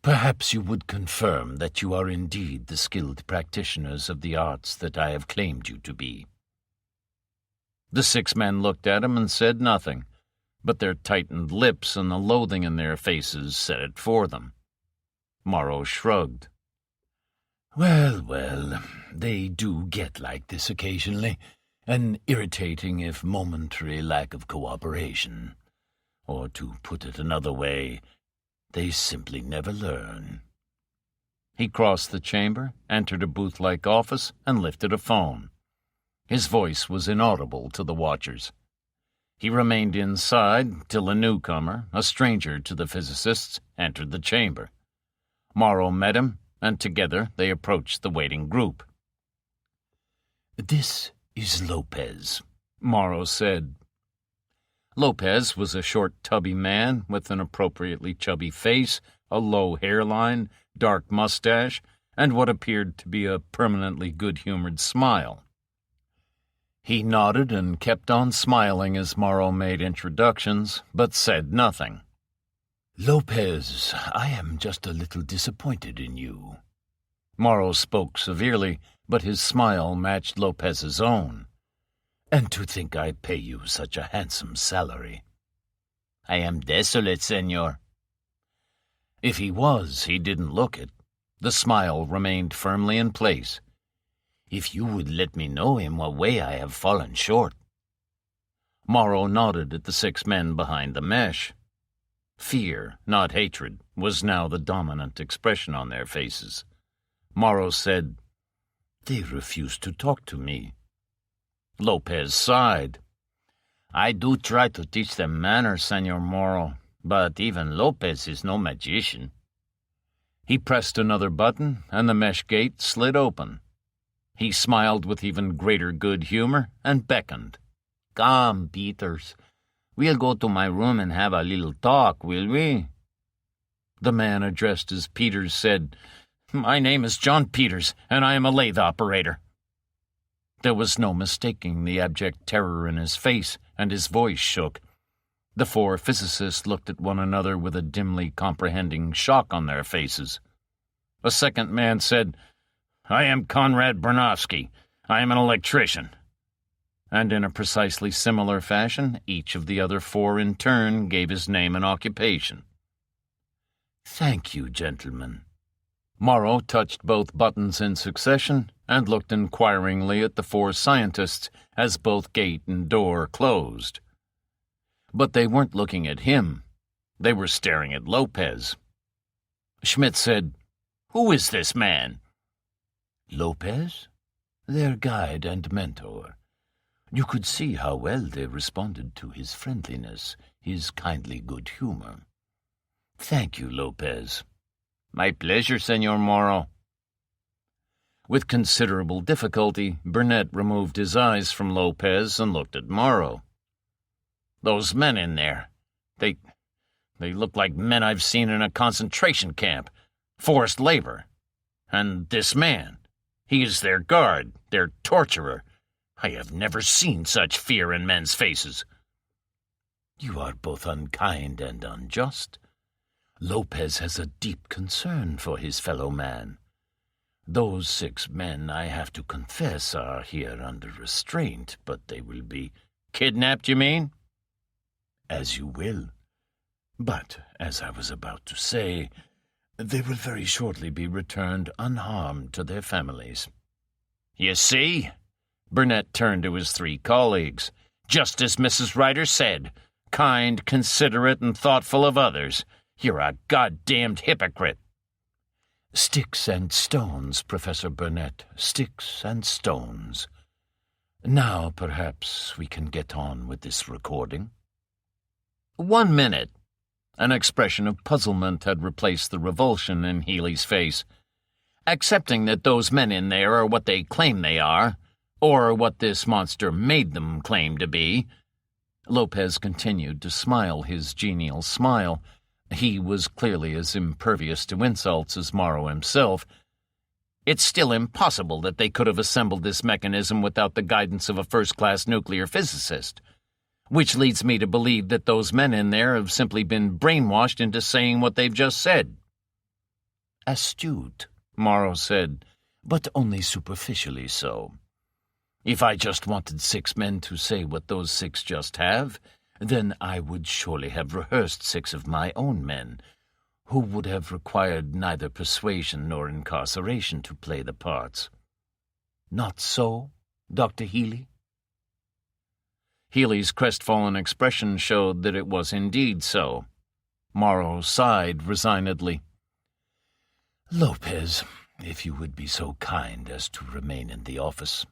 "Perhaps you would confirm that you are indeed the skilled practitioners of the arts that I have claimed you to be." The 6 men looked at him and said nothing, but their tightened lips and the loathing in their faces said it for them. Morrow shrugged. Well, they do get like this occasionally. An irritating if momentary lack of cooperation. Or to put it another way, they simply never learn." He crossed the chamber, entered a booth-like office, and lifted a phone. His voice was inaudible to the watchers. He remained inside till a newcomer, a stranger to the physicists, entered the chamber. Morrow met him, and together they approached the waiting group. "This is Lopez," Morrow said. Lopez was a short, tubby man with an appropriately chubby face, a low hairline, dark mustache, and what appeared to be a permanently good-humored smile. He nodded and kept on smiling as Morrow made introductions, but said nothing. "Lopez, I am just a little disappointed in you." Morrow spoke severely, but his smile matched Lopez's own. "And to think I pay you such a handsome salary." "I am desolate, senor." If he was, he didn't look it. The smile remained firmly in place. "If you would let me know in what way I have fallen short." Morrow nodded at the 6 men behind the mesh. Fear, not hatred, was now the dominant expression on their faces. Morrow said, "They refuse to talk to me." Lopez sighed. "I do try to teach them manners, Senor Morrow, but even Lopez is no magician." He pressed another button, and the mesh gate slid open. He smiled with even greater good humor and beckoned. "Come, Peters. We'll go to my room and have a little talk, will we?" The man addressed as Peters said, "My name is John Peters, and I am a lathe operator." There was no mistaking the abject terror in his face, and his voice shook. The 4 physicists looked at one another with a dimly comprehending shock on their faces. A second man said, "I am Conrad Bernofsky. I am an electrician." And in a precisely similar fashion, each of the other 4 in turn gave his name and occupation. "Thank you, gentlemen." Morrow touched both buttons in succession and looked inquiringly at the 4 scientists as both gate and door closed. But they weren't looking at him. They were staring at Lopez. Schmidt said, "Who is this man?" "Lopez? Their guide and mentor. You could see how well they responded to his friendliness, his kindly good humor. Thank you, Lopez." "My pleasure, Senor Morrow." With considerable difficulty, Burnett removed his eyes from Lopez and looked at Morrow. "Those men in there, they look like men I've seen in a concentration camp, forced labor. And this man, he is their guard, their torturer. I have never seen such fear in men's faces." "You are both unkind and unjust. Lopez has a deep concern for his fellow man. Those 6 men, I have to confess, are here under restraint, but they will be—" "Kidnapped, you mean?" "As you will. But, as I was about to say, they will very shortly be returned unharmed to their families." "You see?" Burnett turned to his 3 colleagues. "Just as Mrs. Ryder said, kind, considerate, and thoughtful of others. You're a goddamned hypocrite." "Sticks and stones, Professor Burnett, sticks and stones. Now, perhaps, we can get on with this recording." "1 minute." An expression of puzzlement had replaced the revulsion in Healy's face. "Accepting that those men in there are what they claim they are, or what this monster made them claim to be." Lopez continued to smile his genial smile. He was clearly as impervious to insults as Morrow himself. "It's still impossible that they could have assembled this mechanism without the guidance of a first-class nuclear physicist. Which leads me to believe that those men in there have simply been brainwashed into saying what they've just said." "Astute," Morrow said, "but only superficially so. If I just wanted 6 men to say what those 6 just have, then I would surely have rehearsed 6 of my own men, who would have required neither persuasion nor incarceration to play the parts. Not so, Dr. Healy?" Healy's crestfallen expression showed that it was indeed so. Morrow sighed resignedly. "Lopez, if you would be so kind as to remain in the office."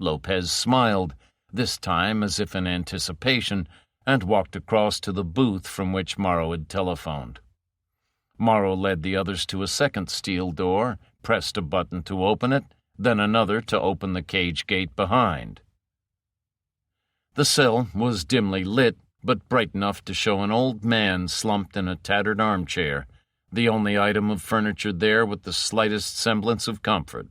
Lopez smiled, this time as if in anticipation, and walked across to the booth from which Morrow had telephoned. Morrow led the others to a second steel door, pressed a button to open it, then another to open the cage gate behind. The cell was dimly lit, but bright enough to show an old man slumped in a tattered armchair, the only item of furniture there with the slightest semblance of comfort.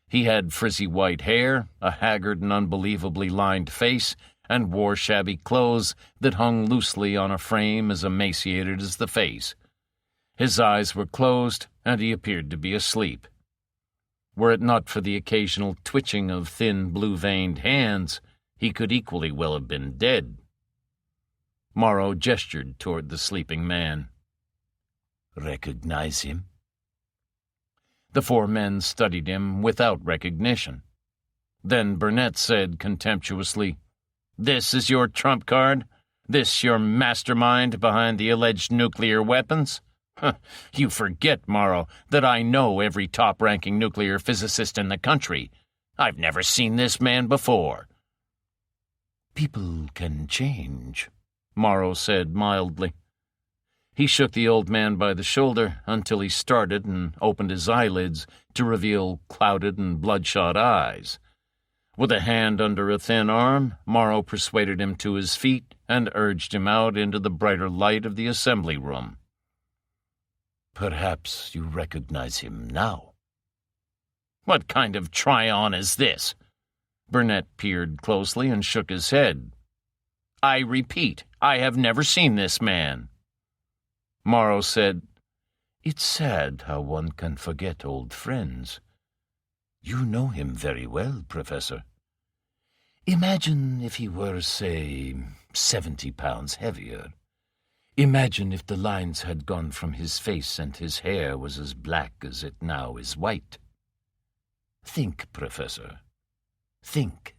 He had frizzy white hair, a haggard and unbelievably lined face, and wore shabby clothes that hung loosely on a frame as emaciated as the face. His eyes were closed, and he appeared to be asleep. Were it not for the occasional twitching of thin, blue-veined hands, he could equally well have been dead. Morrow gestured toward the sleeping man. "Recognize him?" The four men studied him without recognition. Then Burnett said contemptuously, "This is your trump card? This your mastermind behind the alleged nuclear weapons? You forget, Morrow, that I know every top-ranking nuclear physicist in the country. I've never seen this man before." "People can change," Morrow said mildly. He shook the old man by the shoulder until he started and opened his eyelids to reveal clouded and bloodshot eyes. With a hand under a thin arm, Morrow persuaded him to his feet and urged him out into the brighter light of the assembly room. "Perhaps you recognize him now." "What kind of try-on is this?" Burnett peered closely and shook his head. "I repeat, I have never seen this man." Morrow said, "It's sad how one can forget old friends. You know him very well, Professor. Imagine if he were, say, 70 pounds heavier. Imagine if the lines had gone from his face and his hair was as black as it now is white. Think, Professor. Think."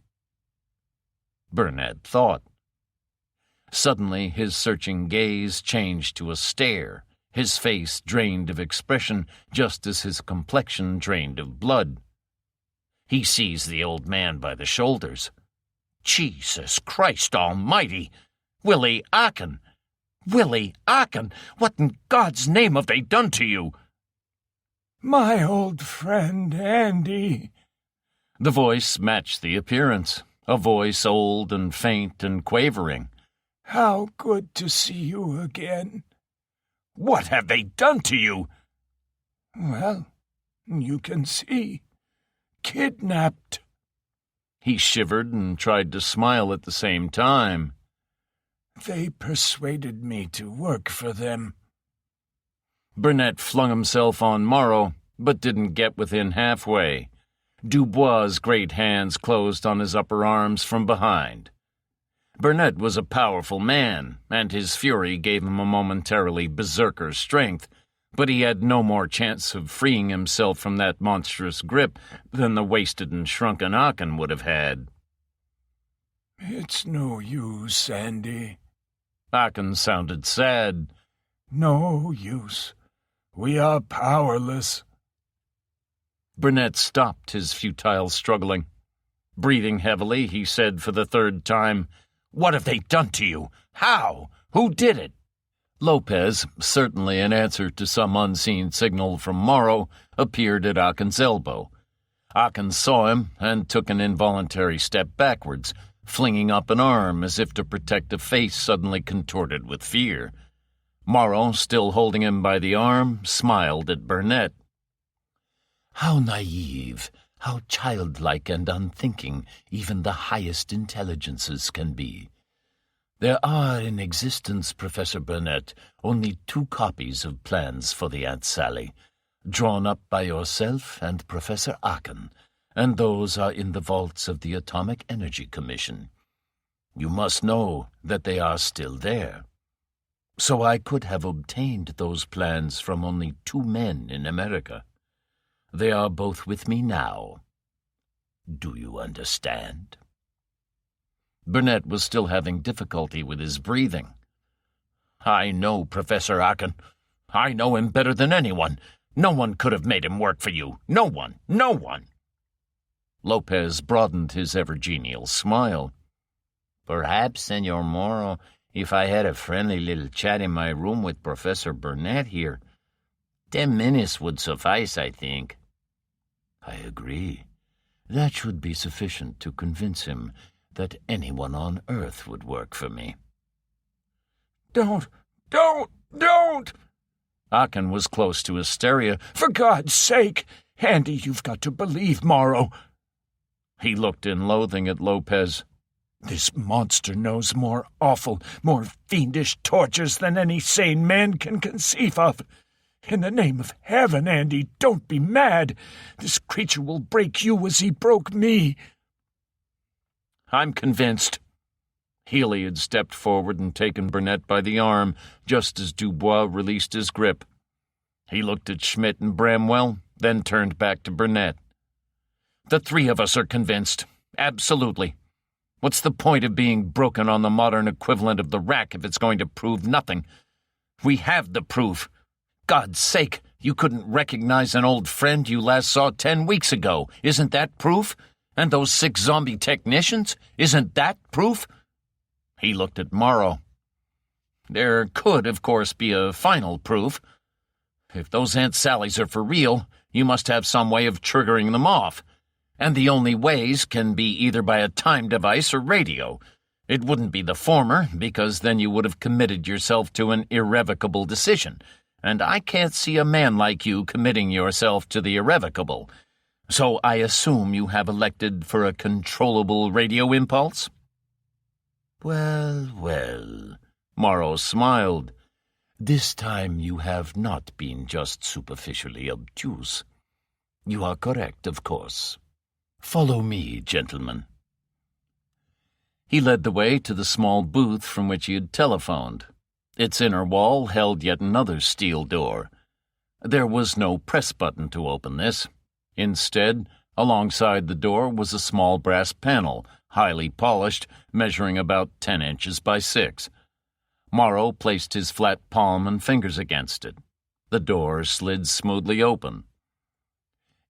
Burnett thought. Suddenly his searching gaze changed to a stare, his face drained of expression just as his complexion drained of blood. He seized the old man by the shoulders. "Jesus Christ Almighty! Willie Aachen! Willie Aachen! What in God's name have they done to you?" "My old friend, Andy." The voice matched the appearance, a voice old and faint and quavering. "How good to see you again." "What have they done to you?" "Well, you can see. Kidnapped." He shivered and tried to smile at the same time. "They persuaded me to work for them." Burnett flung himself on Morrow, but didn't get within halfway. Dubois' great hands closed on his upper arms from behind. Burnett was a powerful man, and his fury gave him a momentarily berserker strength, but he had no more chance of freeing himself from that monstrous grip than the wasted and shrunken Aachen would have had. "It's no use, Andy." Aachen sounded sad. "No use. We are powerless." Burnett stopped his futile struggling. Breathing heavily, he said for the third time, "What have they done to you? How? Who did it?" Lopez, certainly in answer to some unseen signal from Morrow, appeared at Aachen's elbow. Aachen saw him and took an involuntary step backwards, flinging up an arm as if to protect a face suddenly contorted with fear. Morrow, still holding him by the arm, smiled at Burnett. "How naive, how childlike and unthinking even the highest intelligences can be. There are in existence, Professor Burnett, only 2 copies of plans for the Aunt Sally, drawn up by yourself and Professor Aachen, and those are in the vaults of the Atomic Energy Commission. You must know that they are still there. So I could have obtained those plans from only 2 men in America. They are both with me now. Do you understand?" Burnett was still having difficulty with his breathing. "I know Professor Aachen. I know him better than anyone. No one could have made him work for you. No one. No one." Lopez broadened his ever-genial smile. "Perhaps, Senor Morrow, if I had a friendly little chat in my room with Professor Burnett here, 10 minutes would suffice, I think." "I agree. That should be sufficient to convince him that anyone on Earth would work for me." Don't! Aachen was close to hysteria. For God's sake! Andy, you've got to believe Morrow. He looked in loathing at Lopez. This monster knows more awful, more fiendish tortures than any sane man can conceive of. In the name of heaven, Andy, don't be mad. This creature will break you as he broke me. I'm convinced. Healy had stepped forward and taken Burnett by the arm, just as Dubois released his grip. He looked at Schmidt and Bramwell, then turned back to Burnett. The three of us are convinced. Absolutely. What's the point of being broken on the modern equivalent of the rack if it's going to prove nothing? We have the proof. God's sake, you couldn't recognize an old friend you last saw 10 weeks ago. Isn't that proof? And those 6 zombie technicians? Isn't that proof? He looked at Morrow. There could, of course, be a final proof. If those Aunt Sallies are for real, you must have some way of triggering them off. And the only ways can be either by a time device or radio. It wouldn't be the former, because then you would have committed yourself to an irrevocable decision. And I can't see a man like you committing yourself to the irrevocable. So I assume you have elected for a controllable radio impulse? Well, Morrow smiled. This time you have not been just superficially obtuse. You are correct, of course. Follow me, gentlemen. He led the way to the small booth from which he had telephoned. Its inner wall held yet another steel door. There was no press button to open this. Instead, alongside the door was a small brass panel, highly polished, measuring about 10 inches by 6. Morrow placed his flat palm and fingers against it. The door slid smoothly open.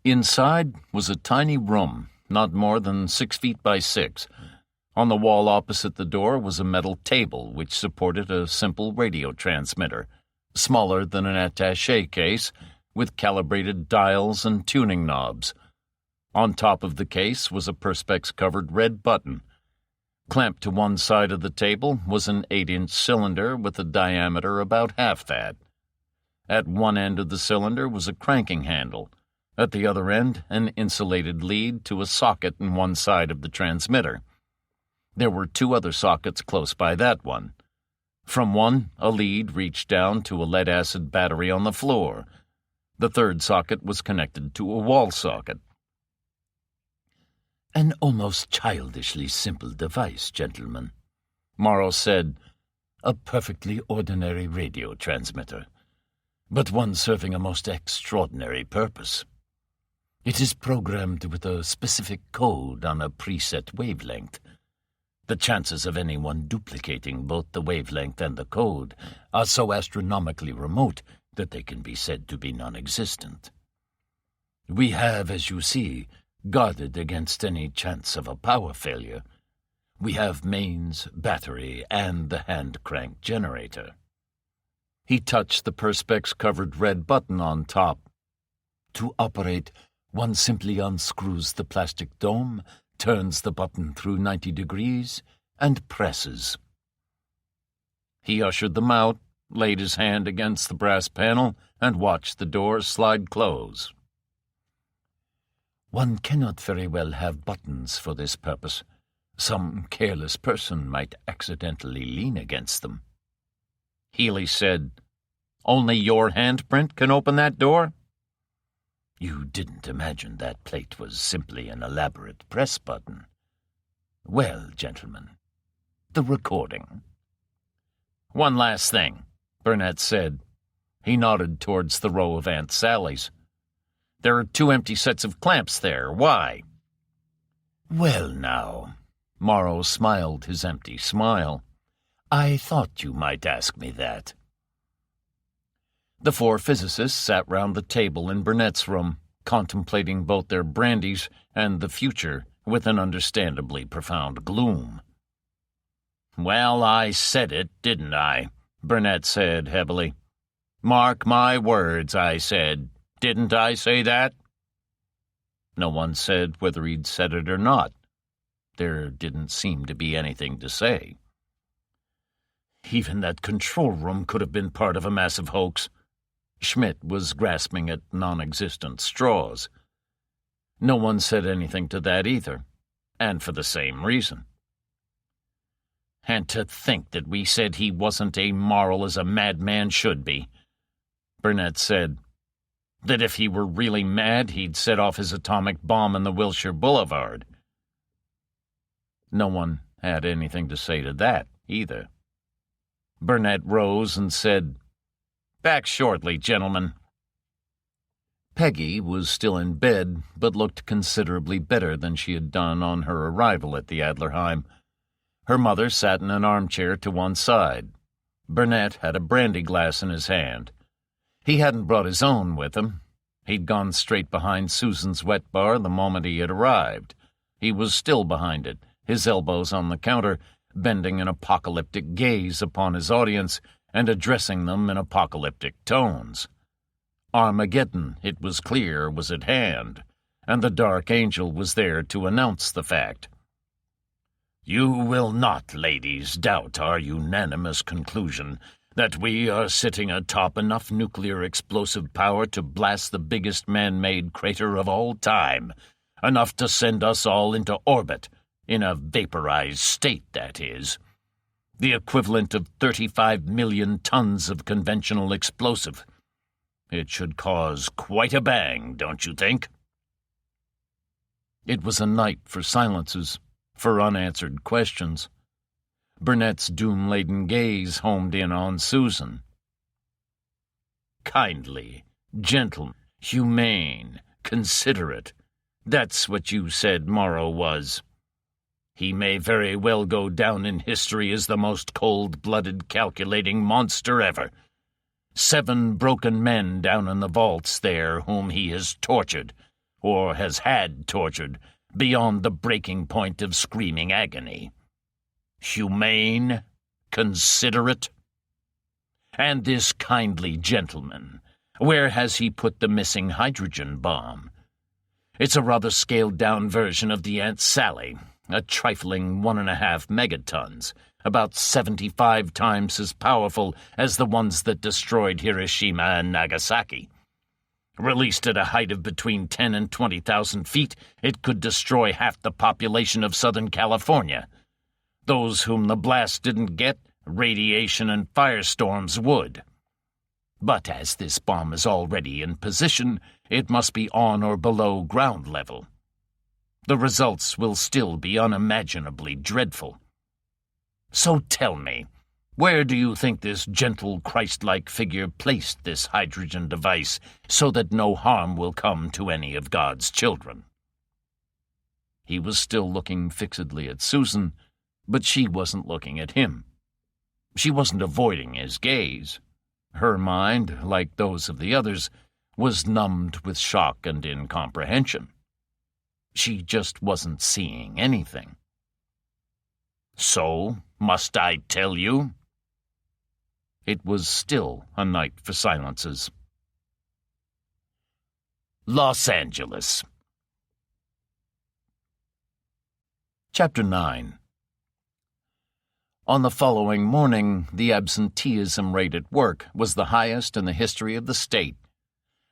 Inside was a tiny room, not more than 6 feet by 6. On the wall opposite the door was a metal table which supported a simple radio transmitter, smaller than an attaché case, with calibrated dials and tuning knobs. On top of the case was a perspex-covered red button. Clamped to one side of the table was an 8-inch cylinder with a diameter about half that. At one end of the cylinder was a cranking handle. At the other end, an insulated lead to a socket in one side of the transmitter. There were 2 other sockets close by that one. From one, a lead reached down to a lead-acid battery on the floor. The third socket was connected to a wall socket. An almost childishly simple device, gentlemen, Morrow said. A perfectly ordinary radio transmitter, but one serving a most extraordinary purpose. It is programmed with a specific code on a preset wavelength. The chances of anyone duplicating both the wavelength and the code are so astronomically remote that they can be said to be non-existent. We have, as you see, guarded against any chance of a power failure. We have mains, battery, and the hand-crank generator. He touched the perspex-covered red button on top. To operate, one simply unscrews the plastic dome, turns the button through 90 degrees, and presses. He ushered them out, laid his hand against the brass panel, and watched the door slide close. One cannot very well have buttons for this purpose. Some careless person might accidentally lean against them. Healy said, Only your handprint can open that door? You didn't imagine that plate was simply an elaborate press button. Well, gentlemen, the recording. One last thing, Burnett said. He nodded towards the row of Aunt Sallies. There are 2 empty sets of clamps there. Why? Well, now, Morrow smiled his empty smile. I thought you might ask me that. The 4 physicists sat round the table in Burnett's room, contemplating both their brandies and the future with an understandably profound gloom. Well, I said it, didn't I? Burnett said heavily. Mark my words, I said. Didn't I say that? No one said whether he'd said it or not. There didn't seem to be anything to say. Even that control room could have been part of a massive hoax. Schmidt was grasping at non-existent straws. No one said anything to that either, and for the same reason. And to think that we said he wasn't amoral as a madman should be, Burnett said. That if he were really mad, he'd set off his atomic bomb in the Wilshire Boulevard. No one had anything to say to that, either. Burnett rose and said, "Back shortly, gentlemen." Peggy was still in bed, but looked considerably better than she had done on her arrival at the Adlerheim. Her mother sat in an armchair to one side. Burnett had a brandy glass in his hand. He hadn't brought his own with him. He'd gone straight behind Susan's wet bar the moment he had arrived. He was still behind it, his elbows on the counter, bending an apocalyptic gaze upon his audience and addressing them in apocalyptic tones. Armageddon, it was clear, was at hand, and the Dark Angel was there to announce the fact. "You will not, ladies, doubt our unanimous conclusion that we are sitting atop enough nuclear explosive power to blast the biggest man-made crater of all time, enough to send us all into orbit, in a vaporized state, that is. The equivalent of 35 million tons of conventional explosive. It should cause quite a bang, don't you think?" It was a night for silences, for unanswered questions. Burnett's doom-laden gaze homed in on Susan. "Kindly, gentle, humane, considerate. That's what you said Morrow was. He may very well go down in history as the most cold-blooded, calculating monster ever. 7 broken men down in the vaults there whom he has tortured, or has had tortured, beyond the breaking point of screaming agony. Humane, considerate. And this kindly gentleman, where has he put the missing hydrogen bomb? It's a rather scaled-down version of the Aunt Sally, a trifling 1.5 megatons, about 75 times as powerful as the ones that destroyed Hiroshima and Nagasaki. Released at a height of between 10 and 20,000 feet, it could destroy half the population of Southern California. Those whom the blast didn't get, radiation and firestorms would. But as this bomb is already in position, it must be on or below ground level. The results will still be unimaginably dreadful. So tell me, where do you think this gentle, Christ-like figure placed this hydrogen device so that no harm will come to any of God's children?" He was still looking fixedly at Susan, but she wasn't looking at him. She wasn't avoiding his gaze. Her mind, like those of the others, was numbed with shock and incomprehension. She just wasn't seeing anything. "So, must I tell you?" It was still a night for silences. Los Angeles. Chapter 9. On the following morning, the absenteeism rate at work was the highest in the history of the state.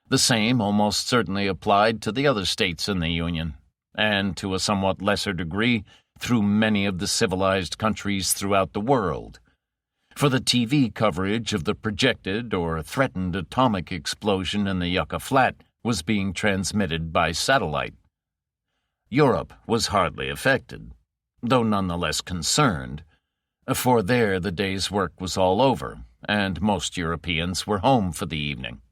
The same almost certainly applied to the other states in the Union, and to a somewhat lesser degree through many of the civilized countries throughout the world. For the TV coverage of the projected or threatened atomic explosion in the Yucca Flat was being transmitted by satellite. Europe was hardly affected, though nonetheless concerned, for there the day's work was all over, and most Europeans were home for the evening.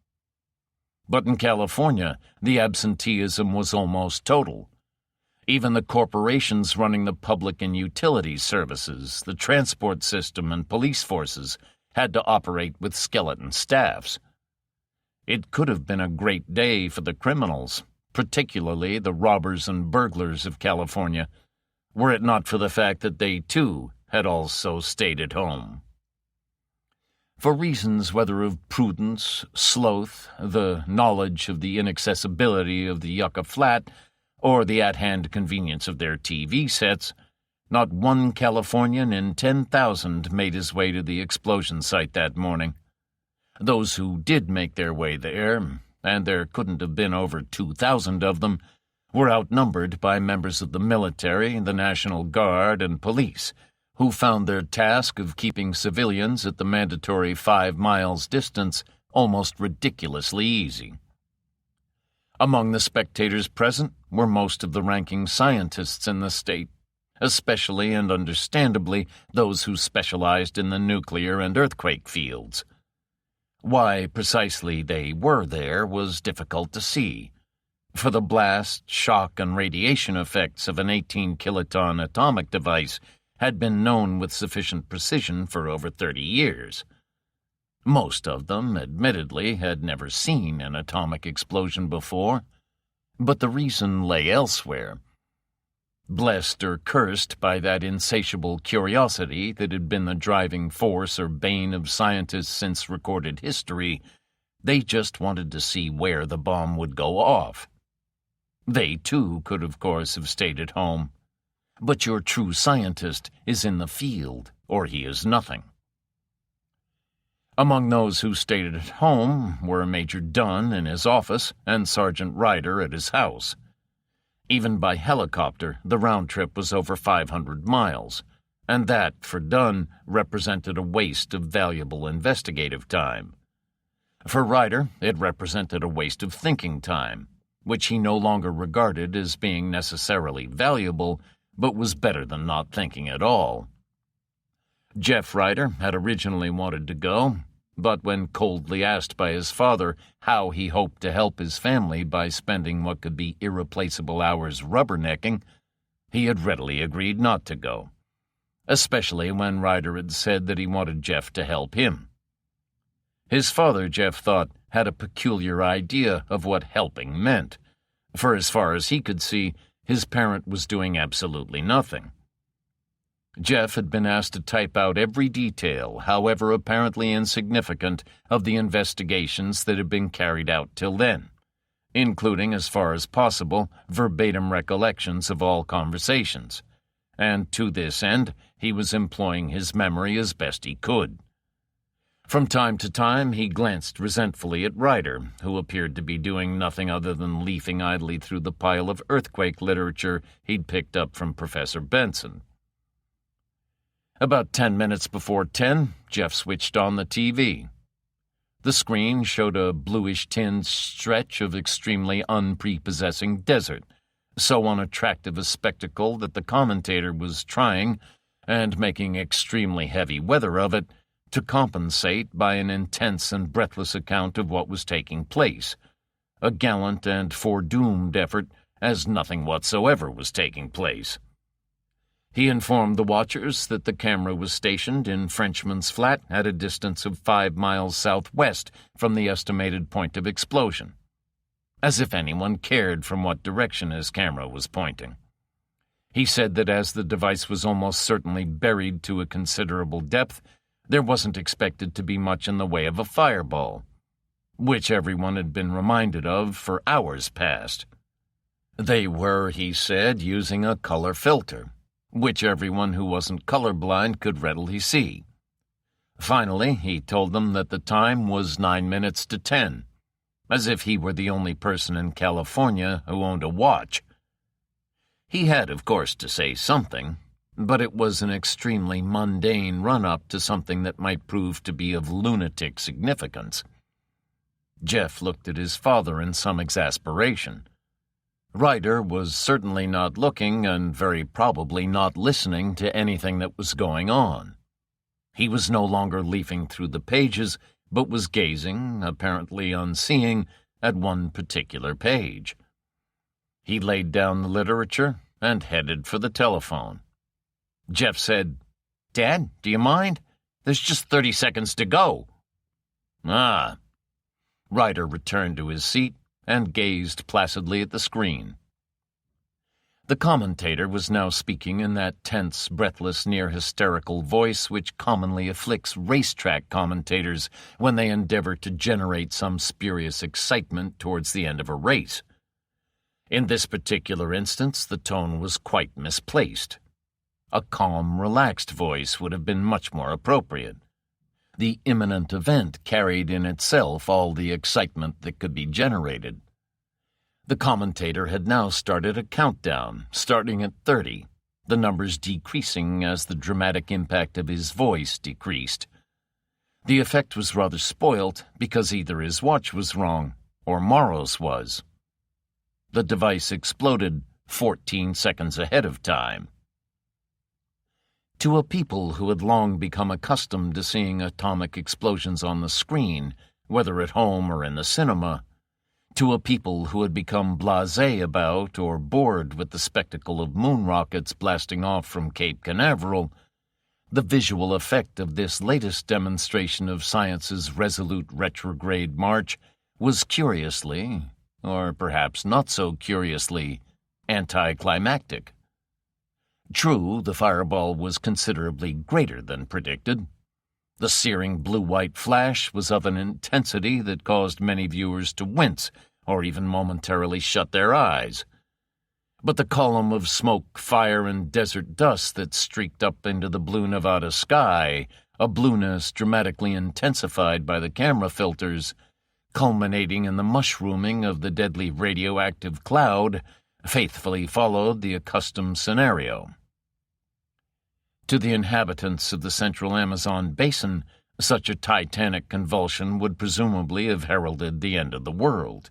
But in California, the absenteeism was almost total. Even the corporations running the public and utility services, the transport system, and police forces had to operate with skeleton staffs. It could have been a great day for the criminals, particularly the robbers and burglars of California, were it not for the fact that they, too, had also stayed at home. For reasons whether of prudence, sloth, the knowledge of the inaccessibility of the Yucca Flat, or the at-hand convenience of their TV sets, Not one Californian in 10,000 made his way to the explosion site that morning. Those who did make their way there, and there couldn't have been over 2,000 of them, were outnumbered by members of the military, the National Guard, and police, who found their task of keeping civilians at the mandatory 5 miles distance almost ridiculously easy. Among the spectators present were most of the ranking scientists in the state, especially and understandably those who specialized in the nuclear and earthquake fields. Why precisely they were there was difficult to see, for the blast, shock, and radiation effects of an 18-kiloton atomic device had been known with sufficient precision for over 30 years. Most of them, admittedly, had never seen an atomic explosion before, but the reason lay elsewhere. Blessed or cursed by that insatiable curiosity that had been the driving force or bane of scientists since recorded history, they just wanted to see where the bomb would go off. They, too, could of course have stayed at home, but your true scientist is in the field, or he is nothing. Among those who stayed at home were Major Dunn in his office and Sergeant Ryder at his house. Even by helicopter, the round trip was over 500 miles, and that, for Dunn, represented a waste of valuable investigative time. For Ryder, it represented a waste of thinking time, which he no longer regarded as being necessarily valuable, but was better than not thinking at all. Jeff Ryder had originally wanted to go, but when coldly asked by his father how he hoped to help his family by spending what could be irreplaceable hours rubbernecking, he had readily agreed not to go, especially when Ryder had said that he wanted Jeff to help him. His father, Jeff thought, had a peculiar idea of what helping meant, for as far as he could see, his parent was doing absolutely nothing. Jeff had been asked to type out every detail, however apparently insignificant, of the investigations that had been carried out till then, including, as far as possible, verbatim recollections of all conversations, and to this end he was employing his memory as best he could. From time to time he glanced resentfully at Ryder, who appeared to be doing nothing other than leafing idly through the pile of earthquake literature he'd picked up from Professor Benson. About 10 minutes before 10, Jeff switched on the TV. The screen showed a bluish-tinged stretch of extremely unprepossessing desert, so unattractive a spectacle that the commentator was trying, and making extremely heavy weather of it, to compensate by an intense and breathless account of what was taking place, a gallant and foredoomed effort, as nothing whatsoever was taking place. He informed the watchers that the camera was stationed in Frenchman's Flat at a distance of 5 miles southwest from the estimated point of explosion, as if anyone cared from what direction his camera was pointing. He said that as the device was almost certainly buried to a considerable depth, there wasn't expected to be much in the way of a fireball, which everyone had been reminded of for hours past. They were, he said, using a color filter, which everyone who wasn't colorblind could readily see. Finally, he told them that the time was 9 minutes to 10, as if he were the only person in California who owned a watch. He had, of course, to say something, but it was an extremely mundane run-up to something that might prove to be of lunatic significance. Jeff looked at his father in some exasperation. Ryder was certainly not looking and very probably not listening to anything that was going on. He was no longer leafing through the pages, but was gazing, apparently unseeing, at one particular page. He laid down the literature and headed for the telephone. Jeff said, "Dad, do you mind? There's just 30 seconds to go." "Ah." Ryder returned to his seat and gazed placidly at the screen. The commentator was now speaking in that tense, breathless, near-hysterical voice which commonly afflicts racetrack commentators when they endeavor to generate some spurious excitement towards the end of a race. In this particular instance, the tone was quite misplaced. A calm, relaxed voice would have been much more appropriate. The imminent event carried in itself all the excitement that could be generated. The commentator had now started a countdown, starting at 30, the numbers decreasing as the dramatic impact of his voice decreased. The effect was rather spoilt because either his watch was wrong or Morrow's was. The device exploded 14 seconds ahead of time. To a people who had long become accustomed to seeing atomic explosions on the screen, whether at home or in the cinema, to a people who had become blasé about or bored with the spectacle of moon rockets blasting off from Cape Canaveral, the visual effect of this latest demonstration of science's resolute retrograde march was curiously, or perhaps not so curiously, anticlimactic. True, the fireball was considerably greater than predicted. The searing blue-white flash was of an intensity that caused many viewers to wince or even momentarily shut their eyes. But the column of smoke, fire, and desert dust that streaked up into the blue Nevada sky, a blueness dramatically intensified by the camera filters, culminating in the mushrooming of the deadly radioactive cloud, faithfully followed the accustomed scenario. To the inhabitants of the central Amazon basin, such a titanic convulsion would presumably have heralded the end of the world.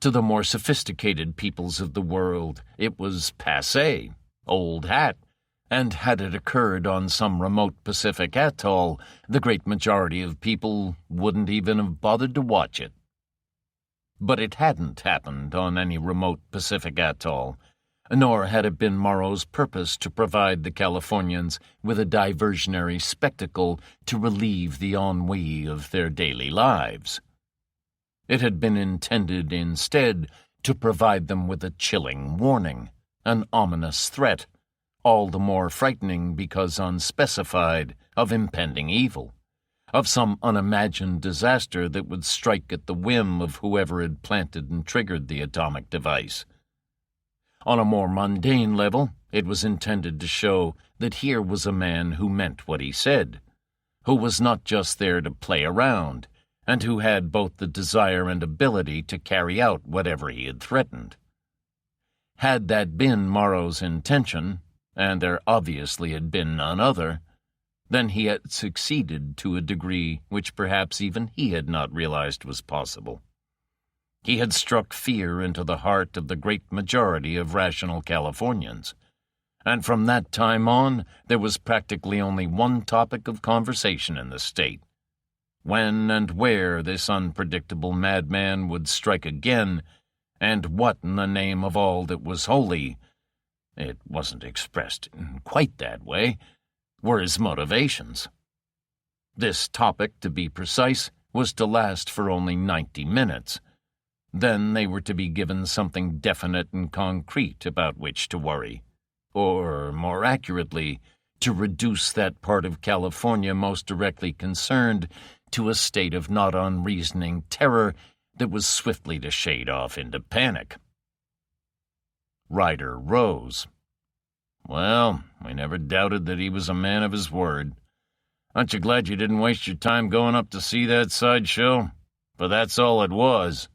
To the more sophisticated peoples of the world, it was passé, old hat, and had it occurred on some remote Pacific atoll, the great majority of people wouldn't even have bothered to watch it. But it hadn't happened on any remote Pacific atoll, nor had it been Morrow's purpose to provide the Californians with a diversionary spectacle to relieve the ennui of their daily lives. It had been intended instead to provide them with a chilling warning, an ominous threat, all the more frightening because unspecified, of impending evil, of some unimagined disaster that would strike at the whim of whoever had planted and triggered the atomic device. On a more mundane level, it was intended to show that here was a man who meant what he said, who was not just there to play around, and who had both the desire and ability to carry out whatever he had threatened. Had that been Morrow's intention, and there obviously had been none other, then he had succeeded to a degree which perhaps even he had not realized was possible. He had struck fear into the heart of the great majority of rational Californians, and from that time on there was practically only one topic of conversation in the state: when and where this unpredictable madman would strike again, and what in the name of all that was holy — it wasn't expressed in quite that way — were his motivations. This topic, to be precise, was to last for only 90 minutes. Then they were to be given something definite and concrete about which to worry, or, more accurately, to reduce that part of California most directly concerned to a state of not unreasoning terror that was swiftly to shade off into panic. Ryder rose. "Well, we never doubted that he was a man of his word. Aren't you glad you didn't waste your time going up to see that sideshow? For that's all it was.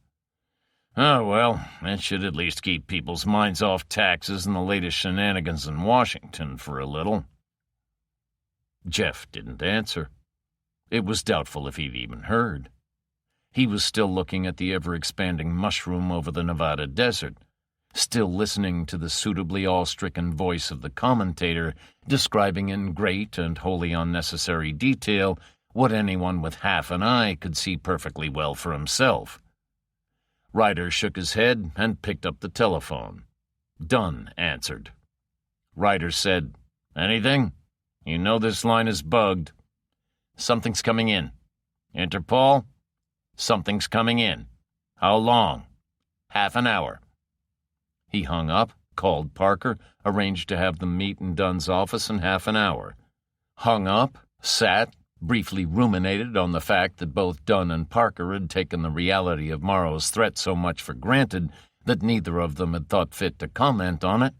Oh, well, it should at least keep people's minds off taxes and the latest shenanigans in Washington for a little." Jeff didn't answer. It was doubtful if he'd even heard. He was still looking at the ever-expanding mushroom over the Nevada desert, still listening to the suitably awe-stricken voice of the commentator describing in great and wholly unnecessary detail what anyone with half an eye could see perfectly well for himself. Ryder shook his head and picked up the telephone. Dunn answered. Ryder said, "Anything? You know this line is bugged." "Something's coming in." "Interpol?" "Something's coming in." "How long?" "Half an hour." He hung up, called Parker, arranged to have them meet in Dunn's office in half an hour. Hung up, sat, briefly ruminated on the fact that both Dunn and Parker had taken the reality of Morrow's threat so much for granted that neither of them had thought fit to comment on it,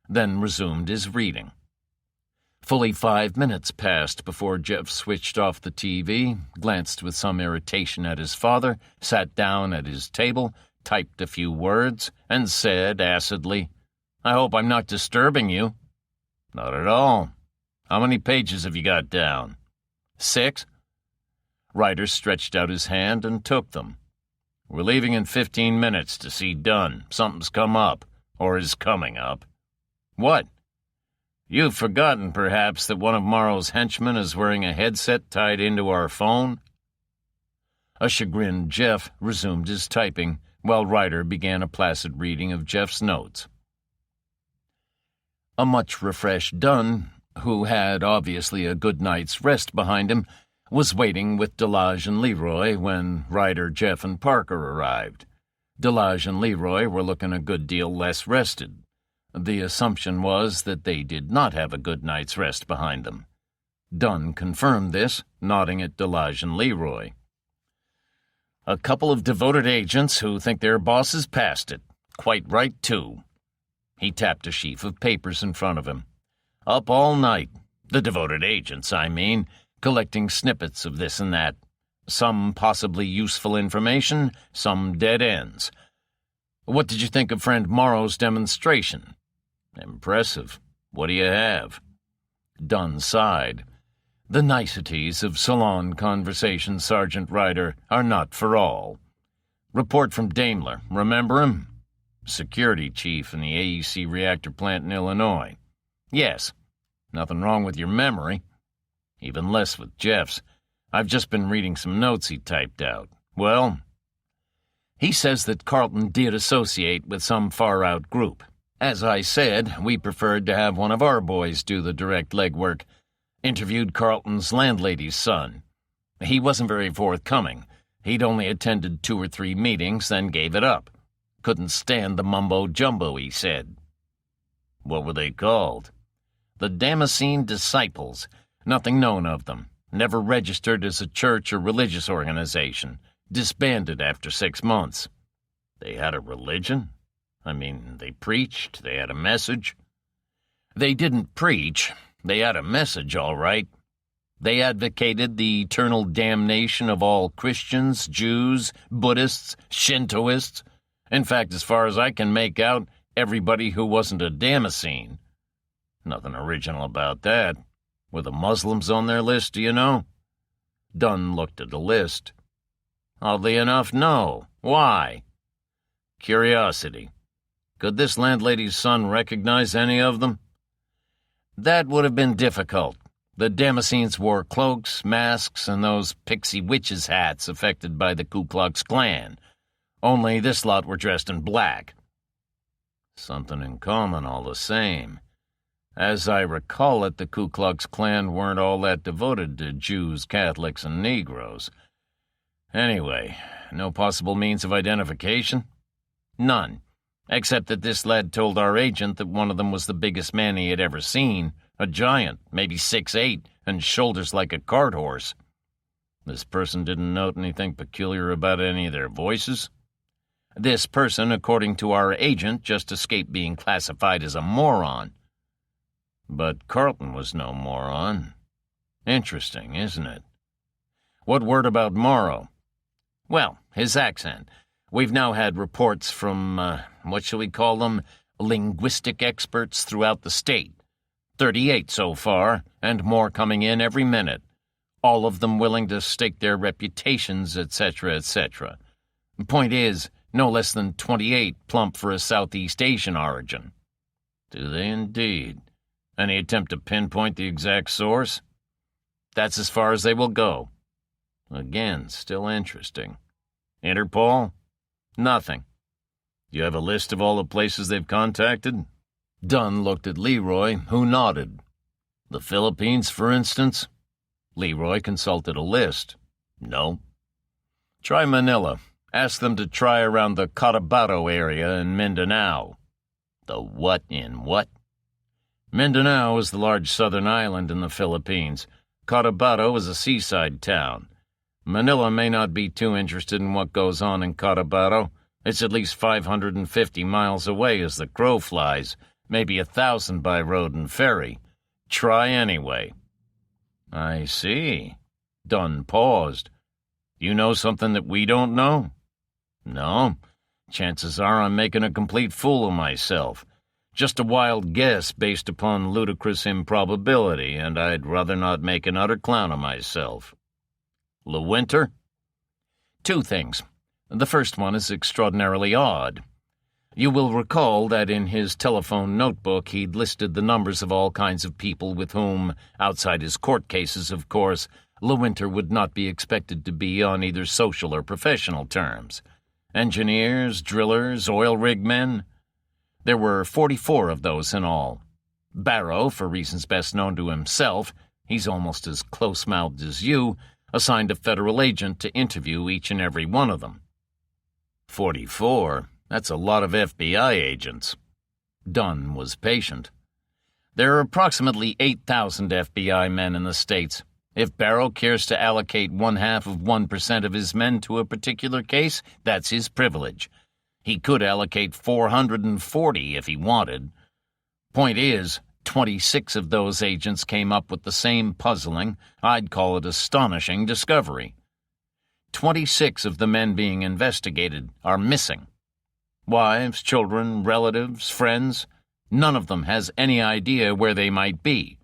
then resumed his reading. Fully 5 minutes passed before Jeff switched off the TV, glanced with some irritation at his father, sat down at his table, typed a few words, and said acidly, "I hope I'm not disturbing you." "Not at all. How many pages have you got down?" 6. Ryder stretched out his hand and took them. "We're leaving in 15 minutes to see Dunn. Something's come up, or is coming up." "What?" "You've forgotten, perhaps, that one of Morrow's henchmen is wearing a headset tied into our phone?" A chagrined Jeff resumed his typing, while Ryder began a placid reading of Jeff's notes. A much-refreshed Dunn, who had obviously a good night's rest behind him, was waiting with Delage and Leroy when Ryder, Jeff, and Parker arrived. Delage and Leroy were looking a good deal less rested. The assumption was that they did not have a good night's rest behind them. Dunn confirmed this, nodding at Delage and Leroy. "A couple of devoted agents who think their boss is past it. Quite right, too." He tapped a sheaf of papers in front of him. "Up all night. The devoted agents, I mean, collecting snippets of this and that. Some possibly useful information, some dead ends. What did you think of friend Morrow's demonstration?" "Impressive. What do you have?" Dunn sighed. "The niceties of salon conversation, Sergeant Ryder, are not for all. Report from Daimler. Remember him? Security chief in the AEC reactor plant in Illinois. Yes. Nothing wrong with your memory. Even less with Jeff's. I've just been reading some notes he typed out. Well, he says that Carlton did associate with some far-out group. As I said, we preferred to have one of our boys do the direct legwork. Interviewed Carlton's landlady's son. He wasn't very forthcoming. He'd only attended 2 or 3 meetings, then gave it up. Couldn't stand the mumbo-jumbo, he said." "What were they called?" "The Damascene Disciples. Nothing known of them. Never registered as a church or religious organization. Disbanded after 6 months." "They had a religion? I mean, they preached, they had a message." "They didn't preach. They had a message, all right. They advocated the eternal damnation of all Christians, Jews, Buddhists, Shintoists. In fact, as far as I can make out, everybody who wasn't a Damascene. Nothing original about that. Were the Muslims on their list, do you know?" Dunn looked at the list. "Oddly enough, no. Why?" "Curiosity. Could this landlady's son recognize any of them?" "That would have been difficult. The Damascenes wore cloaks, masks, and those pixie witches' hats affected by the Ku Klux Klan. Only this lot were dressed in black." "Something in common all the same. As I recall it, the Ku Klux Klan weren't all that devoted to Jews, Catholics, and Negroes. Anyway, no possible means of identification?" "None. Except that this lad told our agent that one of them was the biggest man he had ever seen, a giant, maybe 6'8", and shoulders like a cart horse." "This person didn't note anything peculiar about any of their voices?" "This person, according to our agent, just escaped being classified as a moron." "But Carlton was no moron. Interesting, isn't it? What word about Morrow?" "Well, his accent. We've now had reports from, what shall we call them, linguistic experts throughout the state. 38 so far, and more coming in every minute. All of them willing to stake their reputations, etc., etc. Point is, no less than 28 plump for a Southeast Asian origin." "Do they indeed? Any attempt to pinpoint the exact source?" "That's as far as they will go." "Again, still interesting. Interpol?" "Nothing." "Do you have a list of all the places they've contacted?" Dunn looked at Leroy, who nodded. "The Philippines, for instance?" Leroy consulted a list. "No." "Try Manila. Ask them to try around the Cotabato area in Mindanao." "The what in what?" "Mindanao is the large southern island in the Philippines. Cotabato is a seaside town. Manila may not be too interested in what goes on in Cotabato. It's at least 550 miles away as the crow flies, maybe 1,000 by road and ferry. try anyway." "I see." Dunn paused. "You know something that we don't know?" "No. Chances are I'm making a complete fool of myself. Just a wild guess based upon ludicrous improbability, and I'd rather not make an utter clown of myself." "LeWinter?" "Two things. The first one is extraordinarily odd. You will recall that in his telephone notebook he'd listed the numbers of all kinds of people with whom, outside his court cases, of course, LeWinter would not be expected to be on either social or professional terms. Engineers, drillers, oil rig men. There were 44 of those in all. Barrow, for reasons best known to himself, he's almost as close-mouthed as you, assigned a federal agent to interview each and every one of them." 44? That's a lot of FBI agents." Dunn was patient. "There are approximately 8,000 FBI men in the States. If Barrow cares to allocate 0.5% of his men to a particular case, that's his privilege. He could allocate 440 if he wanted. Point is, 26 of those agents came up with the same puzzling, I'd call it astonishing, discovery. 26 of the men being investigated are missing. Wives, children, relatives, friends. None of them has any idea where they might be.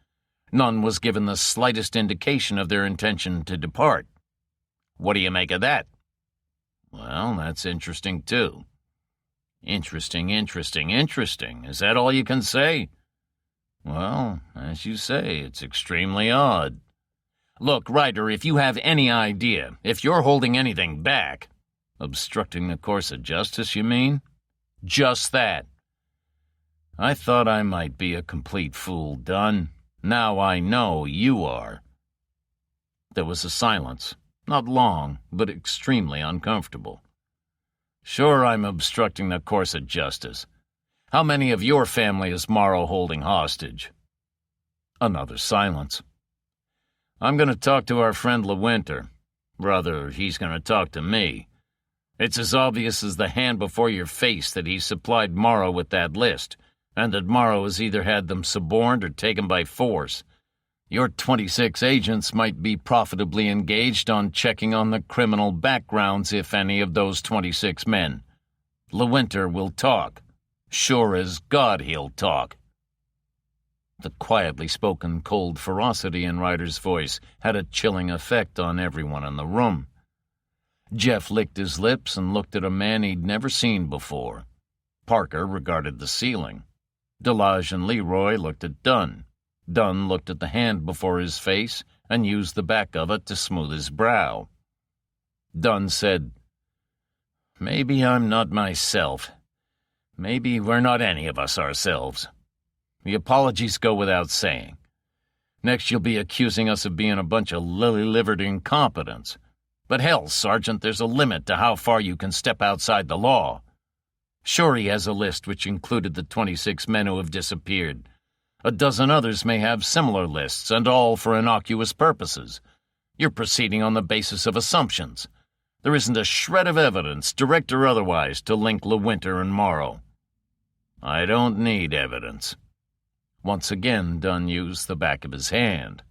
None was given the slightest indication of their intention to depart. What do you make of that?" "Well, that's interesting, too." Interesting. Is that all you can say?" "Well, as you say, it's extremely odd." "Look, Ryder, if you have any idea, if you're holding anything back—" "Obstructing the course of justice, you mean?" "Just that." "I thought I might be a complete fool, Dunn. Now I know you are." There was a silence, not long, but extremely uncomfortable. "Sure, I'm obstructing the course of justice. How many of your family is Morrow holding hostage?" Another silence. "I'm going to talk to our friend LeWinter. Rather, he's going to talk to me. It's as obvious as the hand before your face that he supplied Morrow with that list, and that Morrow has either had them suborned or taken by force. Your 26 agents might be profitably engaged on checking on the criminal backgrounds, if any, of those 26 men. LeWinter will talk. Sure as God he'll talk." The quietly spoken cold ferocity in Ryder's voice had a chilling effect on everyone in the room. Jeff licked his lips and looked at a man he'd never seen before. Parker regarded the ceiling. Delage and Leroy looked at Dunn. Dunn looked at the hand before his face and used the back of it to smooth his brow. Dunn said, "Maybe I'm not myself. Maybe we're not any of us ourselves. The apologies go without saying. Next you'll be accusing us of being a bunch of lily-livered incompetents. But hell, Sergeant, there's a limit to how far you can step outside the law. Sure, he has a list which included the 26 men who have disappeared. A dozen others may have similar lists, and all for innocuous purposes. You're proceeding on the basis of assumptions. There isn't a shred of evidence, direct or otherwise, to link LeWinter and Morrow." "I don't need evidence." Once again, Dunn used the back of his hand.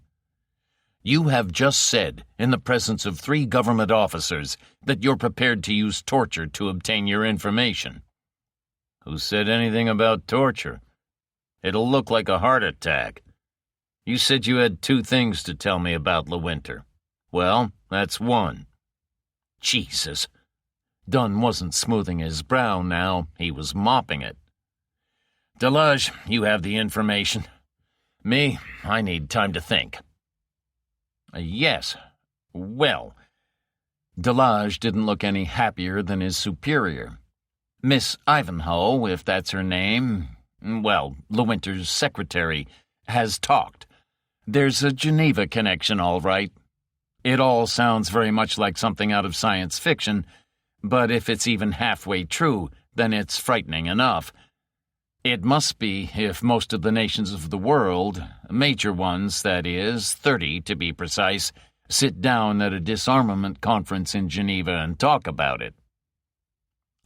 "You have just said, in the presence of 3 government officers, that you're prepared to use torture to obtain your information." "Who said anything about torture? It'll look like a heart attack. You said you had 2 things to tell me about LeWinter. Well, that's one." Jesus. Dunn wasn't smoothing his brow now, he was mopping it. "Delage, you have the information. Me, I need time to think." "Yes. Well." Delage didn't look any happier than his superior. "Miss Ivanhoe, if that's her name, well, LeWinter's secretary, has talked. There's a Geneva connection, all right. It all sounds very much like something out of science fiction, but if it's even halfway true, then it's frightening enough. It must be if most of the nations of the world, major ones, that is, 30 to be precise, sit down at a disarmament conference in Geneva and talk about it."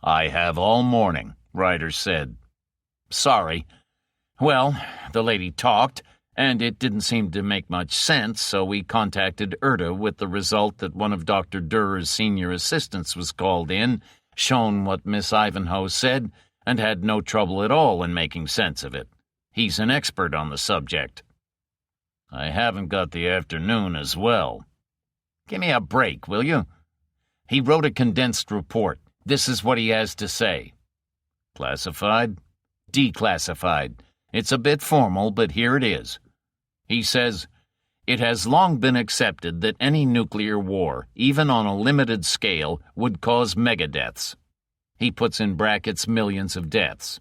"I have all morning," Ryder said. "Sorry. Well, the lady talked, And it didn't seem to make much sense, so we contacted IRTA with the result that one of Dr. Durer's senior assistants was called in, shown what Miss Ivanhoe said, and had no trouble at all in making sense of it. He's an expert on the subject. I haven't got the afternoon as well. Give me a break, will you? He wrote a condensed report. This is what he has to say. Classified? Declassified. It's a bit formal, but here it is. He says, "It has long been accepted that any nuclear war, even on a limited scale, would cause megadeaths." He puts in brackets millions of deaths.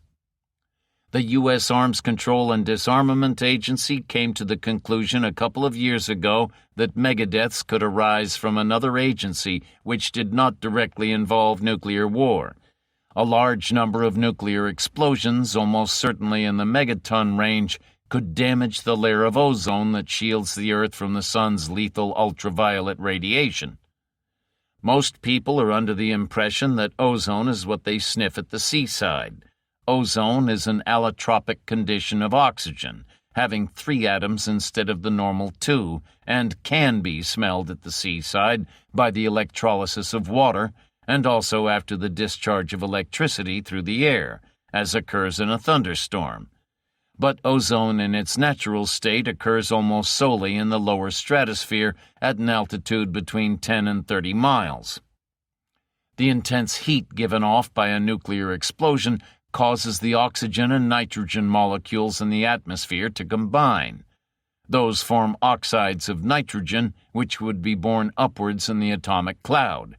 The U.S. Arms Control and Disarmament Agency came to the conclusion a couple of years ago that megadeaths could arise from another agency which did not directly involve nuclear war. A large number of nuclear explosions, almost certainly in the megaton range, could damage the layer of ozone that shields the Earth from the sun's lethal ultraviolet radiation. Most people are under the impression that ozone is what they sniff at the seaside. Ozone is an allotropic condition of oxygen, having 3 atoms instead of the normal 2, and can be smelled at the seaside by the electrolysis of water, and also after the discharge of electricity through the air, as occurs in a thunderstorm. But ozone in its natural state occurs almost solely in the lower stratosphere at an altitude between 10 and 30 miles. The intense heat given off by a nuclear explosion causes the oxygen and nitrogen molecules in the atmosphere to combine. Those form oxides of nitrogen, which would be borne upwards in the atomic cloud.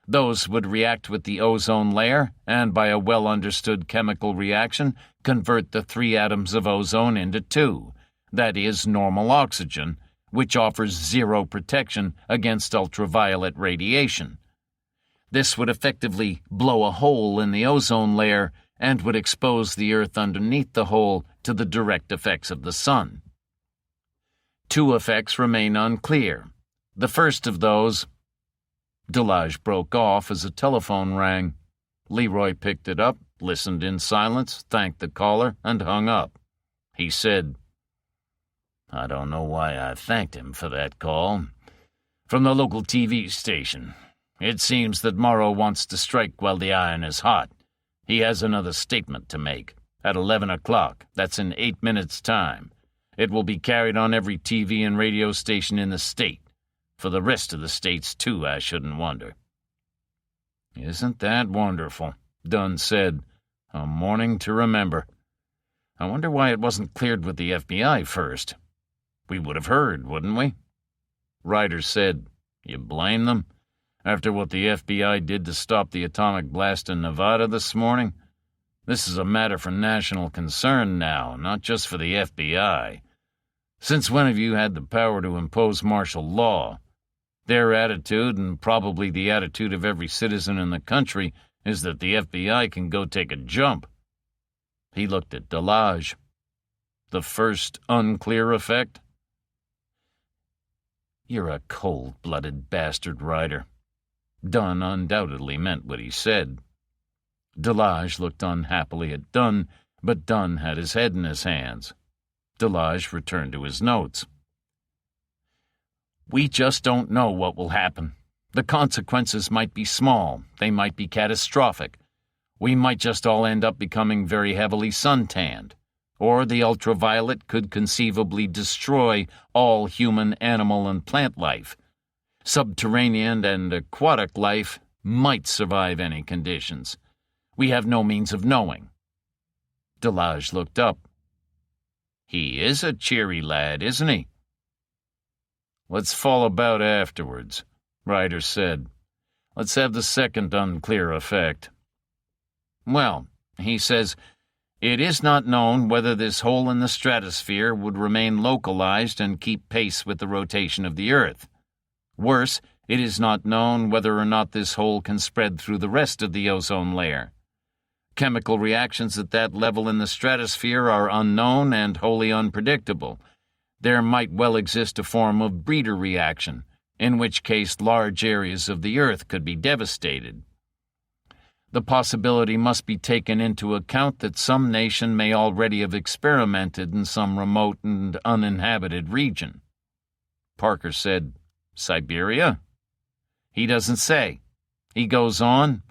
Those would react with the ozone layer and, by a well-understood chemical reaction, convert the 3 atoms of ozone into 2, that is, normal oxygen, which offers 0 protection against ultraviolet radiation. This would effectively blow a hole in the ozone layer and would expose the Earth underneath the hole to the direct effects of the sun. 2 effects remain unclear. The first of those... Delage broke off as a telephone rang. Leroy picked it up, listened in silence, thanked the caller, and hung up. He said, "I don't know why I thanked him for that call. From the local TV station. It seems that Morrow wants to strike while the iron is hot. He has another statement to make. At 11 o'clock. That's in 8 minutes' time. It will be carried on every TV and radio station in the state. For the rest of the states, too, I shouldn't wonder." "Isn't that wonderful?" Dunn said. "A morning to remember. I wonder why it wasn't cleared with the FBI first. We would have heard, wouldn't we?" Ryder said, "You blame them? After what the FBI did to stop the atomic blast in Nevada this morning? This is a matter for national concern now, not just for the FBI. Since when have you had the power to impose martial law? Their attitude, and probably the attitude of every citizen in the country, is that the FBI can go take a jump." He looked at Delage. "The first unclear effect?" "You're a cold-blooded bastard, Ryder." Dunn undoubtedly meant what he said. Delage looked unhappily at Dunn, but Dunn had his head in his hands. Delage returned to his notes. "We just don't know what will happen. The consequences might be small. They might be catastrophic. We might just all end up becoming very heavily suntanned. Or the ultraviolet could conceivably destroy all human, animal, and plant life. Subterranean and aquatic life might survive any conditions. We have no means of knowing." Delage looked up. "He is a cheery lad, isn't he?" "Let's fall about afterwards," Ryder said. "Let's have the second unclear effect." "Well," he says, "it is not known whether this hole in the stratosphere would remain localized and keep pace with the rotation of the Earth. Worse, it is not known whether or not this hole can spread through the rest of the ozone layer. Chemical reactions at that level in the stratosphere are unknown and wholly unpredictable. There might well exist a form of breeder reaction, in which case large areas of the Earth could be devastated. The possibility must be taken into account that some nation may already have experimented in some remote and uninhabited region. Parker said, Siberia? He doesn't say. He goes on,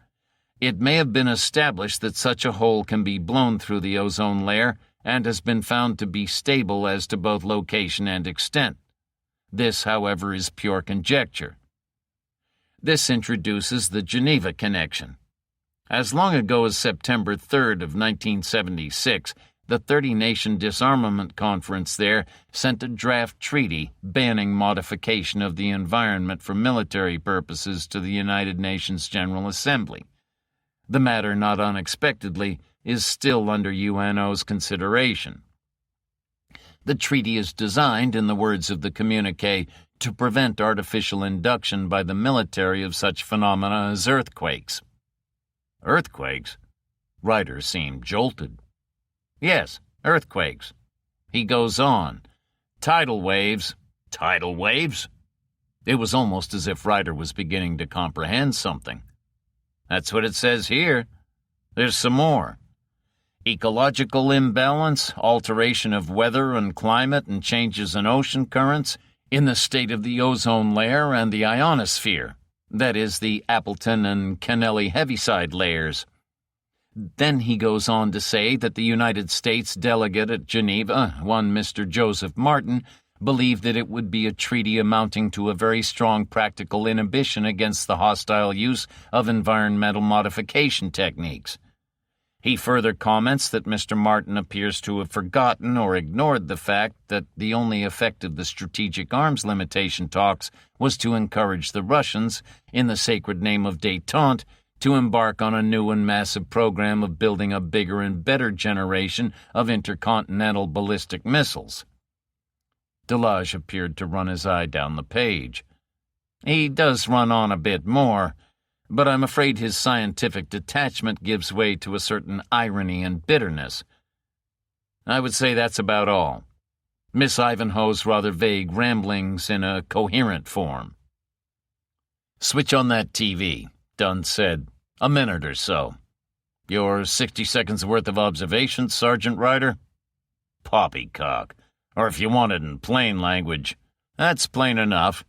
it may have been established that such a hole can be blown through the ozone layer and has been found to be stable as to both location and extent. This, however, is pure conjecture. This introduces the Geneva connection. As long ago as September 3rd of 1976, the 30-nation disarmament conference there sent a draft treaty banning modification of the environment for military purposes to the United Nations General Assembly. The matter, not unexpectedly, is still under UNO's consideration. The treaty is designed, in the words of the communiqué, to prevent artificial induction by the military of such phenomena as earthquakes. Earthquakes? Ryder seemed jolted. Yes, earthquakes. He goes on. Tidal waves. Tidal waves? It was almost as if Ryder was beginning to comprehend something. That's what it says here. There's some more. Ecological imbalance, alteration of weather and climate, and changes in ocean currents in the state of the ozone layer and the ionosphere. That is, the Appleton and Kennelly Heaviside layers. Then he goes on to say that the United States delegate at Geneva, one Mr. Joseph Martin, believed that it would be a treaty amounting to a very strong practical inhibition against the hostile use of environmental modification techniques. He further comments that Mr. Martin appears to have forgotten or ignored the fact that the only effect of the strategic arms limitation talks was to encourage the Russians, in the sacred name of détente, to embark on a new and massive program of building a bigger and better generation of intercontinental ballistic missiles. Delage appeared to run his eye down the page. He does run on a bit more, but I'm afraid his scientific detachment gives way to a certain irony and bitterness. I would say that's about all. Miss Ivanhoe's rather vague ramblings in a coherent form. Switch on that TV, Dunn said. A minute or so. Your 60 seconds worth of observations, Sergeant Ryder? Poppycock. Or if you want it in plain language, that's plain enough.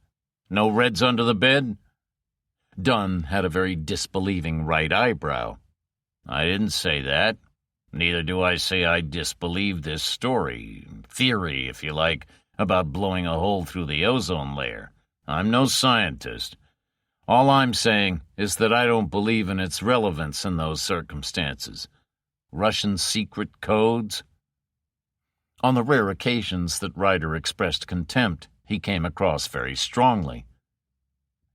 No reds under the bed? Dunn had a very disbelieving right eyebrow. I didn't say that. Neither do I say I disbelieve this story, theory, if you like, about blowing a hole through the ozone layer. I'm no scientist. All I'm saying is that I don't believe in its relevance in those circumstances. Russian secret codes? On the rare occasions that Ryder expressed contempt, he came across very strongly.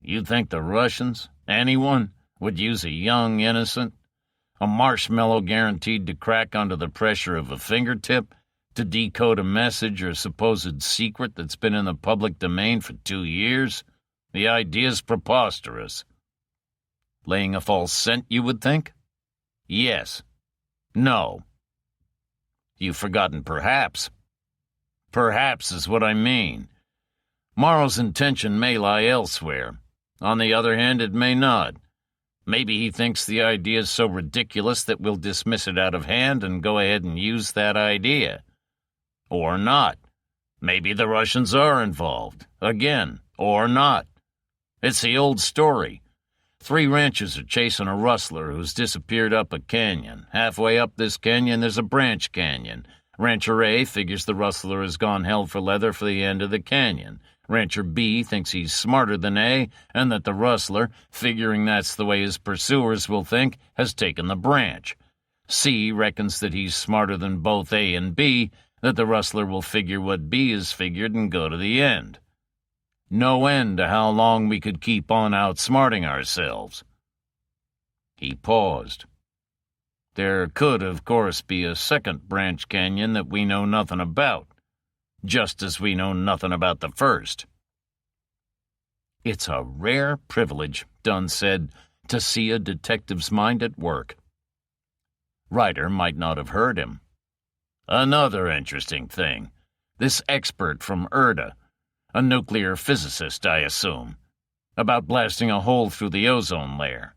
You think the Russians, anyone, would use a young innocent, a marshmallow guaranteed to crack under the pressure of a fingertip, to decode a message or supposed secret that's been in the public domain for 2 years? The idea's preposterous. Laying a false scent, you would think? Yes. No. You've forgotten perhaps. Perhaps is what I mean. Morrow's intention may lie elsewhere. On the other hand, it may not. Maybe he thinks the idea is so ridiculous that we'll dismiss it out of hand and go ahead and use that idea. Or not. Maybe the Russians are involved. Again, or not. It's the old story. 3 ranchers are chasing a rustler who's disappeared up a canyon. Halfway up this canyon, there's a branch canyon. Rancher A figures the rustler has gone hell for leather for the end of the canyon. Rancher B thinks he's smarter than A, and that the rustler, figuring that's the way his pursuers will think, has taken the branch. C reckons that he's smarter than both A and B, that the rustler will figure what B has figured and go to the end. No end to how long we could keep on outsmarting ourselves. He paused. There could, of course, be a second branch canyon that we know nothing about, just as we know nothing about the first. It's a rare privilege, Dunn said, to see a detective's mind at work. Ryder might not have heard him. Another interesting thing. This expert from Erda, a nuclear physicist, I assume, about blasting a hole through the ozone layer.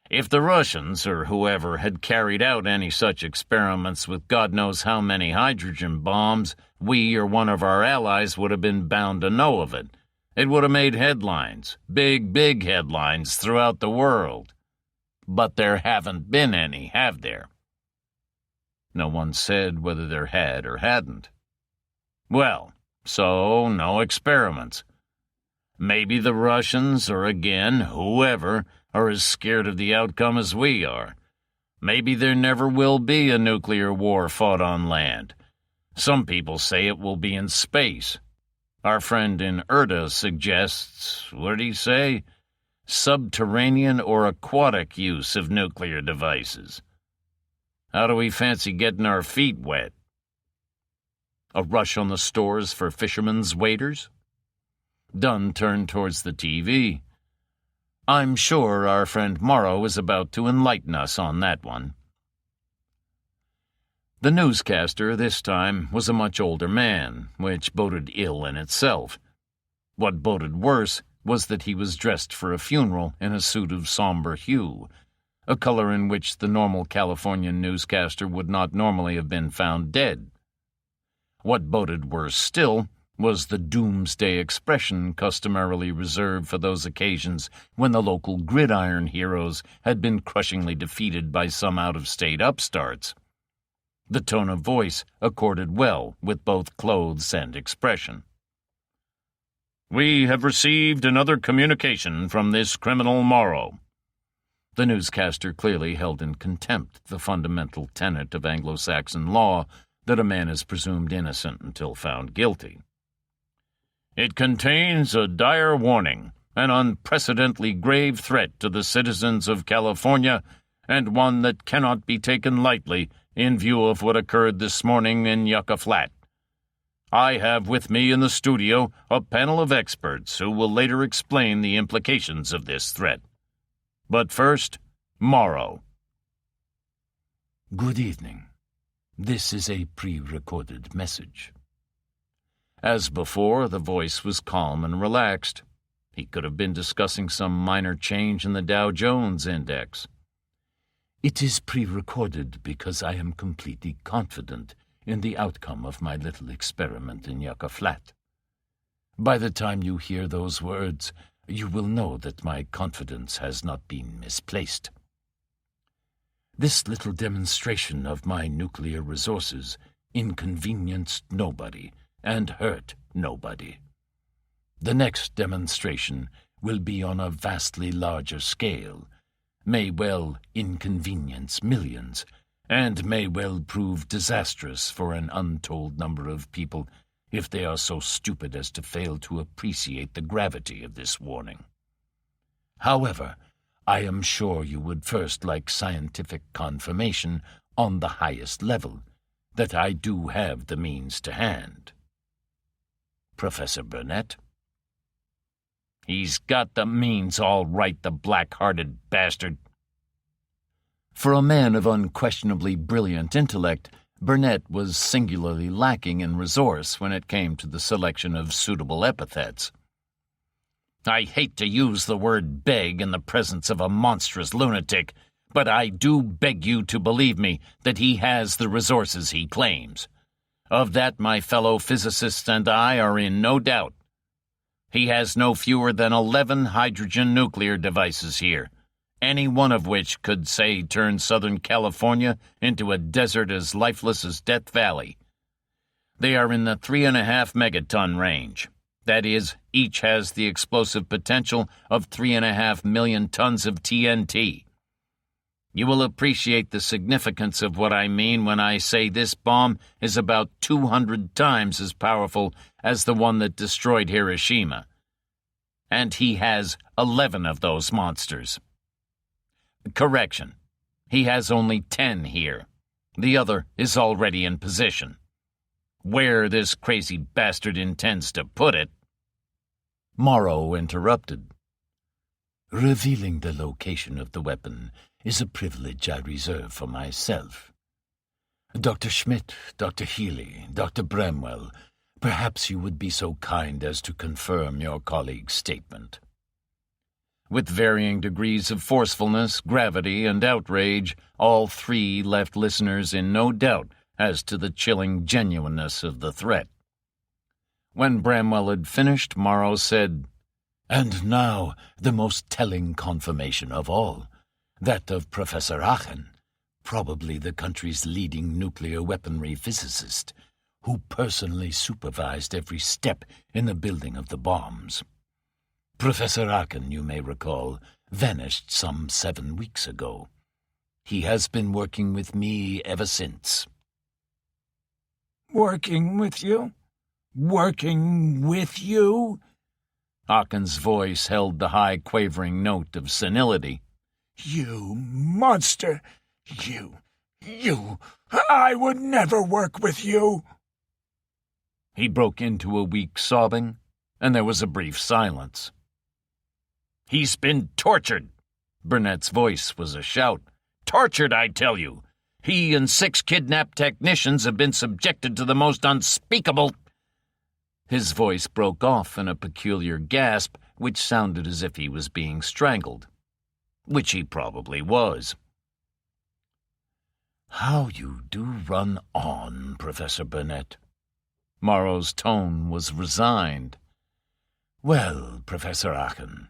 If the Russians, or whoever, had carried out any such experiments with God knows how many hydrogen bombs, we or one of our allies would have been bound to know of it. It would have made headlines, big headlines throughout the world. But there haven't been any, have there? No one said whether there had or hadn't. Well, so no experiments. Maybe the Russians, or again, whoever, are as scared of the outcome as we are. Maybe there never will be a nuclear war fought on land. Some people say it will be in space. Our friend in Erda suggests, what did he say? Subterranean or aquatic use of nuclear devices. How do we fancy getting our feet wet? A rush on the stores for fishermen's waders? Dunn turned towards the TV. I'm sure our friend Morrow is about to enlighten us on that one. The newscaster this time was a much older man, which boded ill in itself. What boded worse was that he was dressed for a funeral in a suit of somber hue, a color in which the normal Californian newscaster would not normally have been found dead. What boded worse still was the doomsday expression customarily reserved for those occasions when the local gridiron heroes had been crushingly defeated by some out-of-state upstarts. The tone of voice accorded well with both clothes and expression. We have received another communication from this criminal Morrow. The newscaster clearly held in contempt the fundamental tenet of Anglo-Saxon law that a man is presumed innocent until found guilty. It contains a dire warning, an unprecedentedly grave threat to the citizens of California, and one that cannot be taken lightly in view of what occurred this morning in Yucca Flat. I have with me in the studio a panel of experts who will later explain the implications of this threat. But first, Morrow. Good evening. This is a pre-recorded message. As before, the voice was calm and relaxed. He could have been discussing some minor change in the Dow Jones Index. It is pre-recorded because I am completely confident in the outcome of my little experiment in Yucca Flat. By the time you hear those words, you will know that my confidence has not been misplaced. This little demonstration of my nuclear resources inconvenienced nobody and hurt nobody. The next demonstration will be on a vastly larger scale, may well inconvenience millions, and may well prove disastrous for an untold number of people if they are so stupid as to fail to appreciate the gravity of this warning. However, I am sure you would first like scientific confirmation on the highest level that I do have the means to hand. Professor Burnett? He's got the means all right, the black-hearted bastard. For a man of unquestionably brilliant intellect, Burnett was singularly lacking in resource when it came to the selection of suitable epithets. I hate to use the word beg in the presence of a monstrous lunatic, but I do beg you to believe me that he has the resources he claims. Of that my fellow physicists and I are in no doubt. He has no fewer than 11 hydrogen nuclear devices here, any one of which could, say, turn Southern California into a desert as lifeless as Death Valley. They are in the 3.5 megaton range. That is, each has the explosive potential of 3.5 million tons of TNT. You will appreciate the significance of what I mean when I say this bomb is about 200 times as powerful as the one that destroyed Hiroshima. And he has 11 of those monsters. Correction. He has only 10 here. The other is already in position. Where this crazy bastard intends to put it... Morrow interrupted. Revealing the location of the weapon is a privilege I reserve for myself. Dr. Schmidt, Dr. Healy, Dr. Bramwell, perhaps you would be so kind as to confirm your colleague's statement. With varying degrees of forcefulness, gravity, and outrage, all three left listeners in no doubt as to the chilling genuineness of the threat. When Bramwell had finished, Morrow said, "And now the most telling confirmation of all, that of Professor Aachen, probably the country's leading nuclear weaponry physicist, who personally supervised every step in the building of the bombs. Professor Aachen, you may recall, vanished some 7 weeks ago. He has been working with me ever since." "Working with you? Working with you?" Aachen's voice held the high, quavering note of senility. "You monster! You! I would never work with you!" He broke into a weak sobbing, and there was a brief silence. "He's been tortured!" Burnett's voice was a shout. "Tortured, I tell you! He and 6 kidnapped technicians have been subjected to the most unspeakable—" His voice broke off in a peculiar gasp which sounded as if he was being strangled. Which he probably was. "How you do run on, Professor Burnett." Morrow's tone was resigned. "Well, Professor Aachen,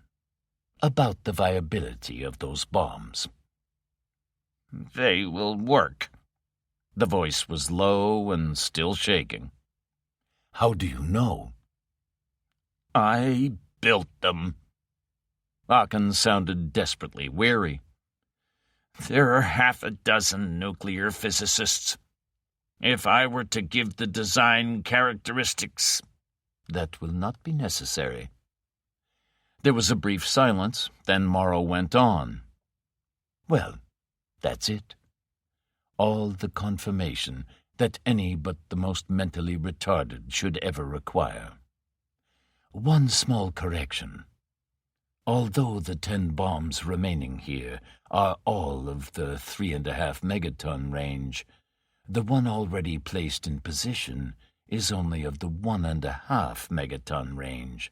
about the viability of those bombs." "They will work." The voice was low and still shaking. "How do you know?" "I built them." Aachen sounded desperately weary. "There are 6 nuclear physicists. If I were to give the design characteristics—" "That will not be necessary." There was a brief silence, then Morrow went on. "Well, that's it. All the confirmation that any but the most mentally retarded should ever require. One small correction. Although the 10 bombs remaining here are all of the 3.5 megaton range, the one already placed in position is only of the 1.5 megaton range.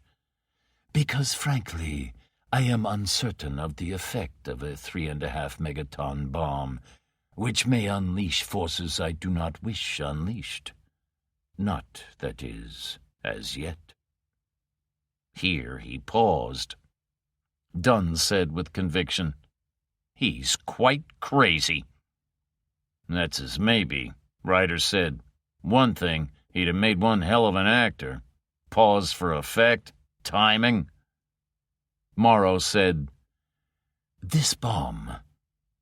Because, frankly, I am uncertain of the effect of a 3.5 megaton bomb, which may unleash forces I do not wish unleashed. Not, that is, as yet." Here he paused. Dunn said with conviction, "He's quite crazy." "That's his maybe," Ryder said. "One thing, he'd have made one hell of an actor. Pause for effect, timing." Morrow said, "This bomb,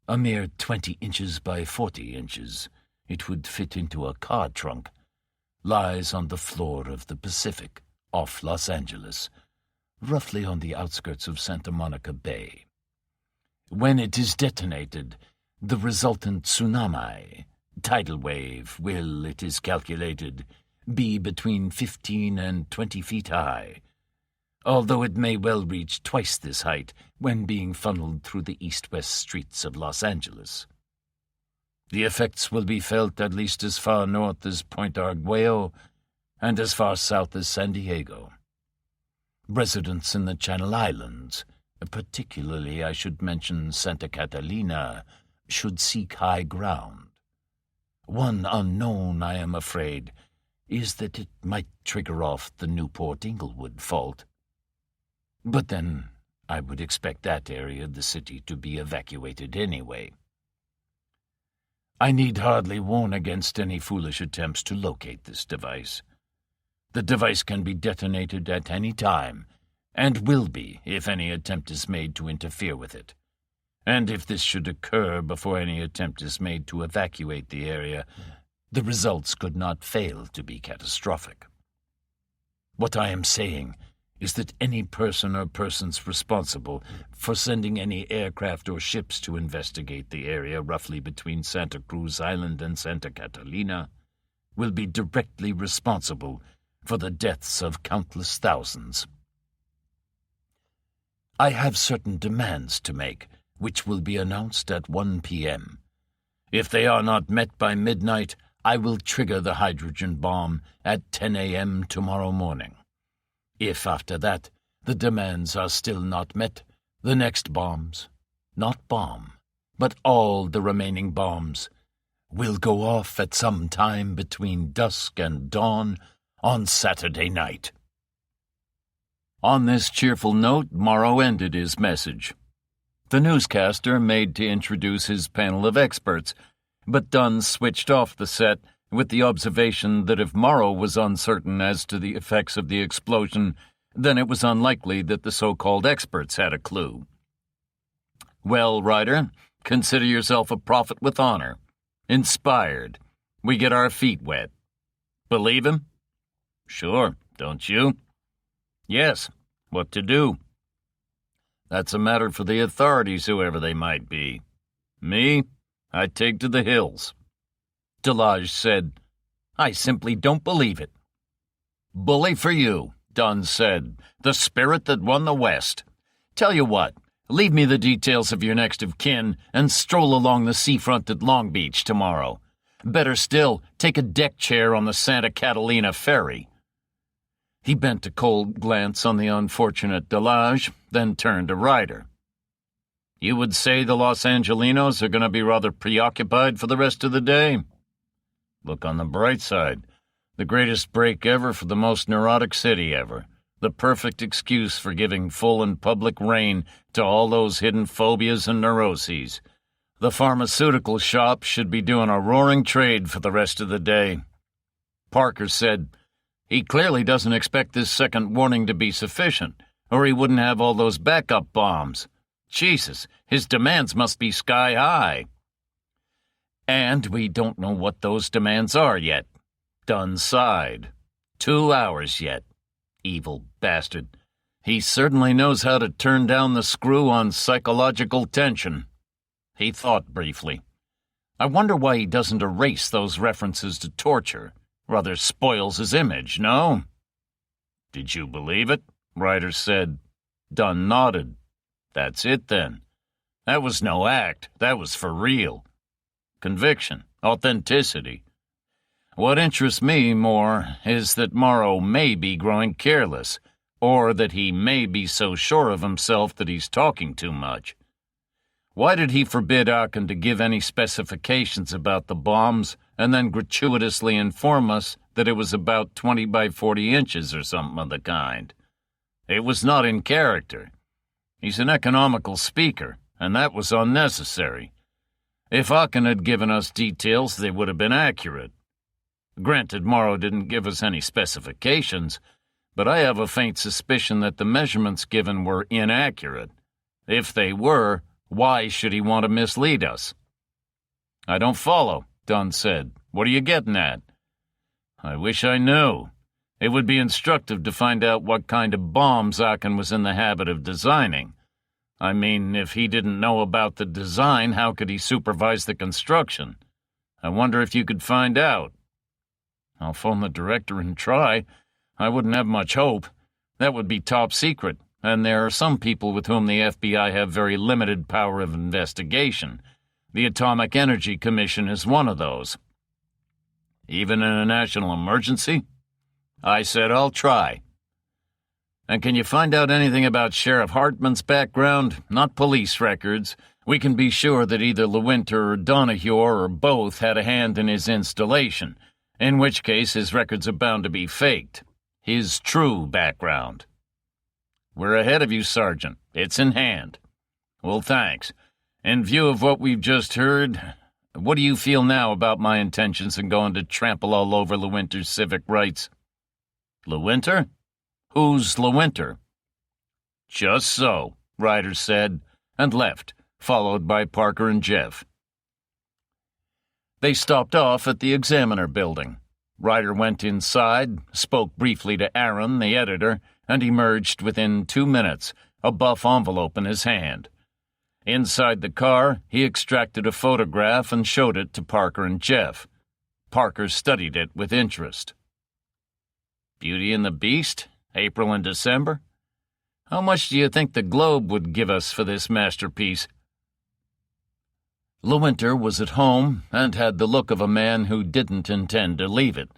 a mere 20 inches by 40 inches, it would fit into a car trunk, lies on the floor of the Pacific, off Los Angeles, roughly on the outskirts of Santa Monica Bay. When it is detonated, the resultant tsunami, tidal wave, will, it is calculated, be between 15 and 20 feet high, although it may well reach twice this height when being funneled through the east-west streets of Los Angeles. The effects will be felt at least as far north as Point Arguello and as far south as San Diego. Residents in the Channel Islands, particularly I should mention Santa Catalina, should seek high ground. One unknown, I am afraid, is that it might trigger off the Newport-Inglewood fault. But then I would expect that area of the city to be evacuated anyway. I need hardly warn against any foolish attempts to locate this device. The device can be detonated at any time, and will be if any attempt is made to interfere with it. And if this should occur before any attempt is made to evacuate the area, the results could not fail to be catastrophic. What I am saying is that any person or persons responsible for sending any aircraft or ships to investigate the area roughly between Santa Cruz Island and Santa Catalina will be directly responsible for the deaths of countless thousands. I have certain demands to make, which will be announced at 1 p.m. If they are not met by midnight, I will trigger the hydrogen bomb at 10 a.m. tomorrow morning. If after that the demands are still not met, The next bombs, not bomb, but all the remaining bombs, will go off at some time between dusk and dawn on Saturday night." On this cheerful note, Morrow ended his message. The newscaster made to introduce his panel of experts, but Dunn switched off the set with the observation that if Morrow was uncertain as to the effects of the explosion, then it was unlikely that the so-called experts had a clue. "Well, Ryder, consider yourself a prophet with honor. Inspired. We get our feet wet. Believe him?" "Sure, don't you?" "Yes. What to do?" "That's a matter for the authorities, whoever they might be. Me, I'd take to the hills." Delage said, "I simply don't believe it." "Bully for you," Dunn said. "The spirit that won the West. Tell you what, leave me the details of your next of kin and stroll along the seafront at Long Beach tomorrow. Better still, take a deck chair on the Santa Catalina ferry." He bent a cold glance on the unfortunate Delage, then turned to Ryder. "You would say the Los Angelinos are going to be rather preoccupied for the rest of the day?" "Look on the bright side. The greatest break ever for the most neurotic city ever. The perfect excuse for giving full and public rein to all those hidden phobias and neuroses. The pharmaceutical shop should be doing a roaring trade for the rest of the day." Parker said, "He clearly doesn't expect this second warning to be sufficient, or he wouldn't have all those backup bombs. Jesus, his demands must be sky high." "And we don't know what those demands are yet." Dunn sighed. 2 hours yet. Evil bastard. He certainly knows how to turn down the screw on psychological tension. He thought briefly. I wonder why he doesn't erase those references to torture. Rather spoils his image, no? "Did you believe it?" Ryder said. Dunn nodded. "That's it, then. That was no act. That was for real. Conviction, authenticity. What interests me more is that Morrow may be growing careless, or that he may be so sure of himself that he's talking too much. Why did he forbid Aachen to give any specifications about the bombs and then gratuitously inform us that it was about 20 by 40 inches or something of the kind? It was not in character. He's an economical speaker, and that was unnecessary. If Aachen had given us details, they would have been accurate. Granted, Morrow didn't give us any specifications, but I have a faint suspicion that the measurements given were inaccurate. If they were, why should he want to mislead us?" "I don't follow," Dunn said. "What are you getting at?" "I wish I knew. It would be instructive to find out what kind of bombs Aachen was in the habit of designing. I mean, if he didn't know about the design, how could he supervise the construction? I wonder if you could find out." "I'll phone the director and try. I wouldn't have much hope. That would be top secret, and there are some people with whom the FBI have very limited power of investigation. The Atomic Energy Commission is one of those." "Even in a national emergency?" "I said I'll try." "And can you find out anything about Sheriff Hartman's background? Not police records. We can be sure that either Lewinter or Donahue or both had a hand in his installation, in which case his records are bound to be faked. His true background." "We're ahead of you, Sergeant. It's in hand." "Well, thanks. In view of what we've just heard, what do you feel now about my intentions in going to trample all over Lewinter's civic rights?" "Lewinter? Who's Lewinter?" "Just so," Ryder said, and left, followed by Parker and Jeff. They stopped off at the Examiner building. Ryder went inside, spoke briefly to Aaron, the editor, and emerged within 2 minutes, a buff envelope in his hand. Inside the car, he extracted a photograph and showed it to Parker and Jeff. Parker studied it with interest. "Beauty and the Beast? April and December? How much do you think the Globe would give us for this masterpiece?" Lewinter was at home and had the look of a man who didn't intend to leave it.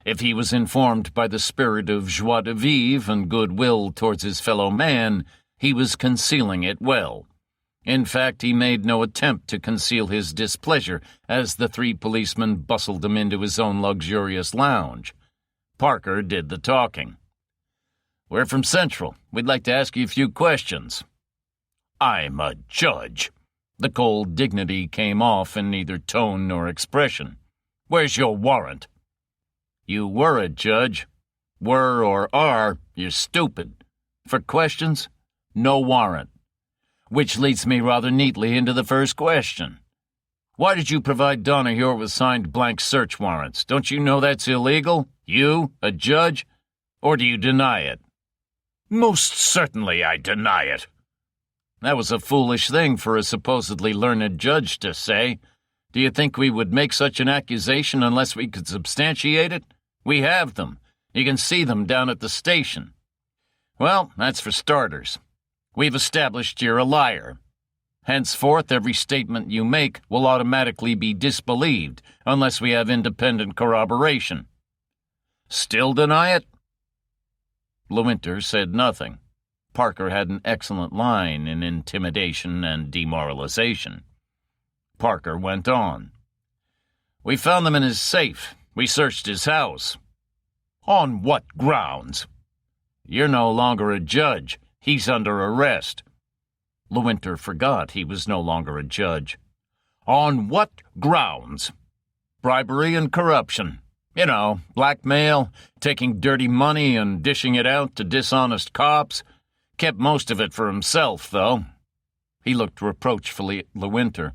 If he was informed by the spirit of joie de vivre and goodwill towards his fellow man, He was concealing it well. In fact, he made no attempt to conceal his displeasure as the three policemen bustled him into his own luxurious lounge. Parker did the talking. "We're from Central. We'd like to ask you a few questions." "I'm a judge." The cold dignity came off in neither tone nor expression. "Where's your warrant?" "You were a judge. Were or are, you're stupid. For questions, no warrant. Which leads me rather neatly into the first question. Why did you provide Donahue with signed blank search warrants? Don't you know that's illegal? You, a judge? Or do you deny it?" "Most certainly I deny it." "That was a foolish thing for a supposedly learned judge to say. Do you think we would make such an accusation unless we could substantiate it? We have them. You can see them down at the station." "Well, that's for starters. We've established you're a liar. Henceforth, every statement you make will automatically be disbelieved unless we have independent corroboration." "Still deny it?" Lewinter said nothing. Parker had an excellent line in intimidation and demoralization. Parker went on. "We found them in his safe. We searched his house." "On what grounds?" "You're no longer a judge. He's under arrest." Lewinter forgot he was no longer a judge. "On what grounds?" "Bribery and corruption. You know, blackmail, taking dirty money and dishing it out to dishonest cops. Kept most of it for himself, though." He looked reproachfully at Lewinter.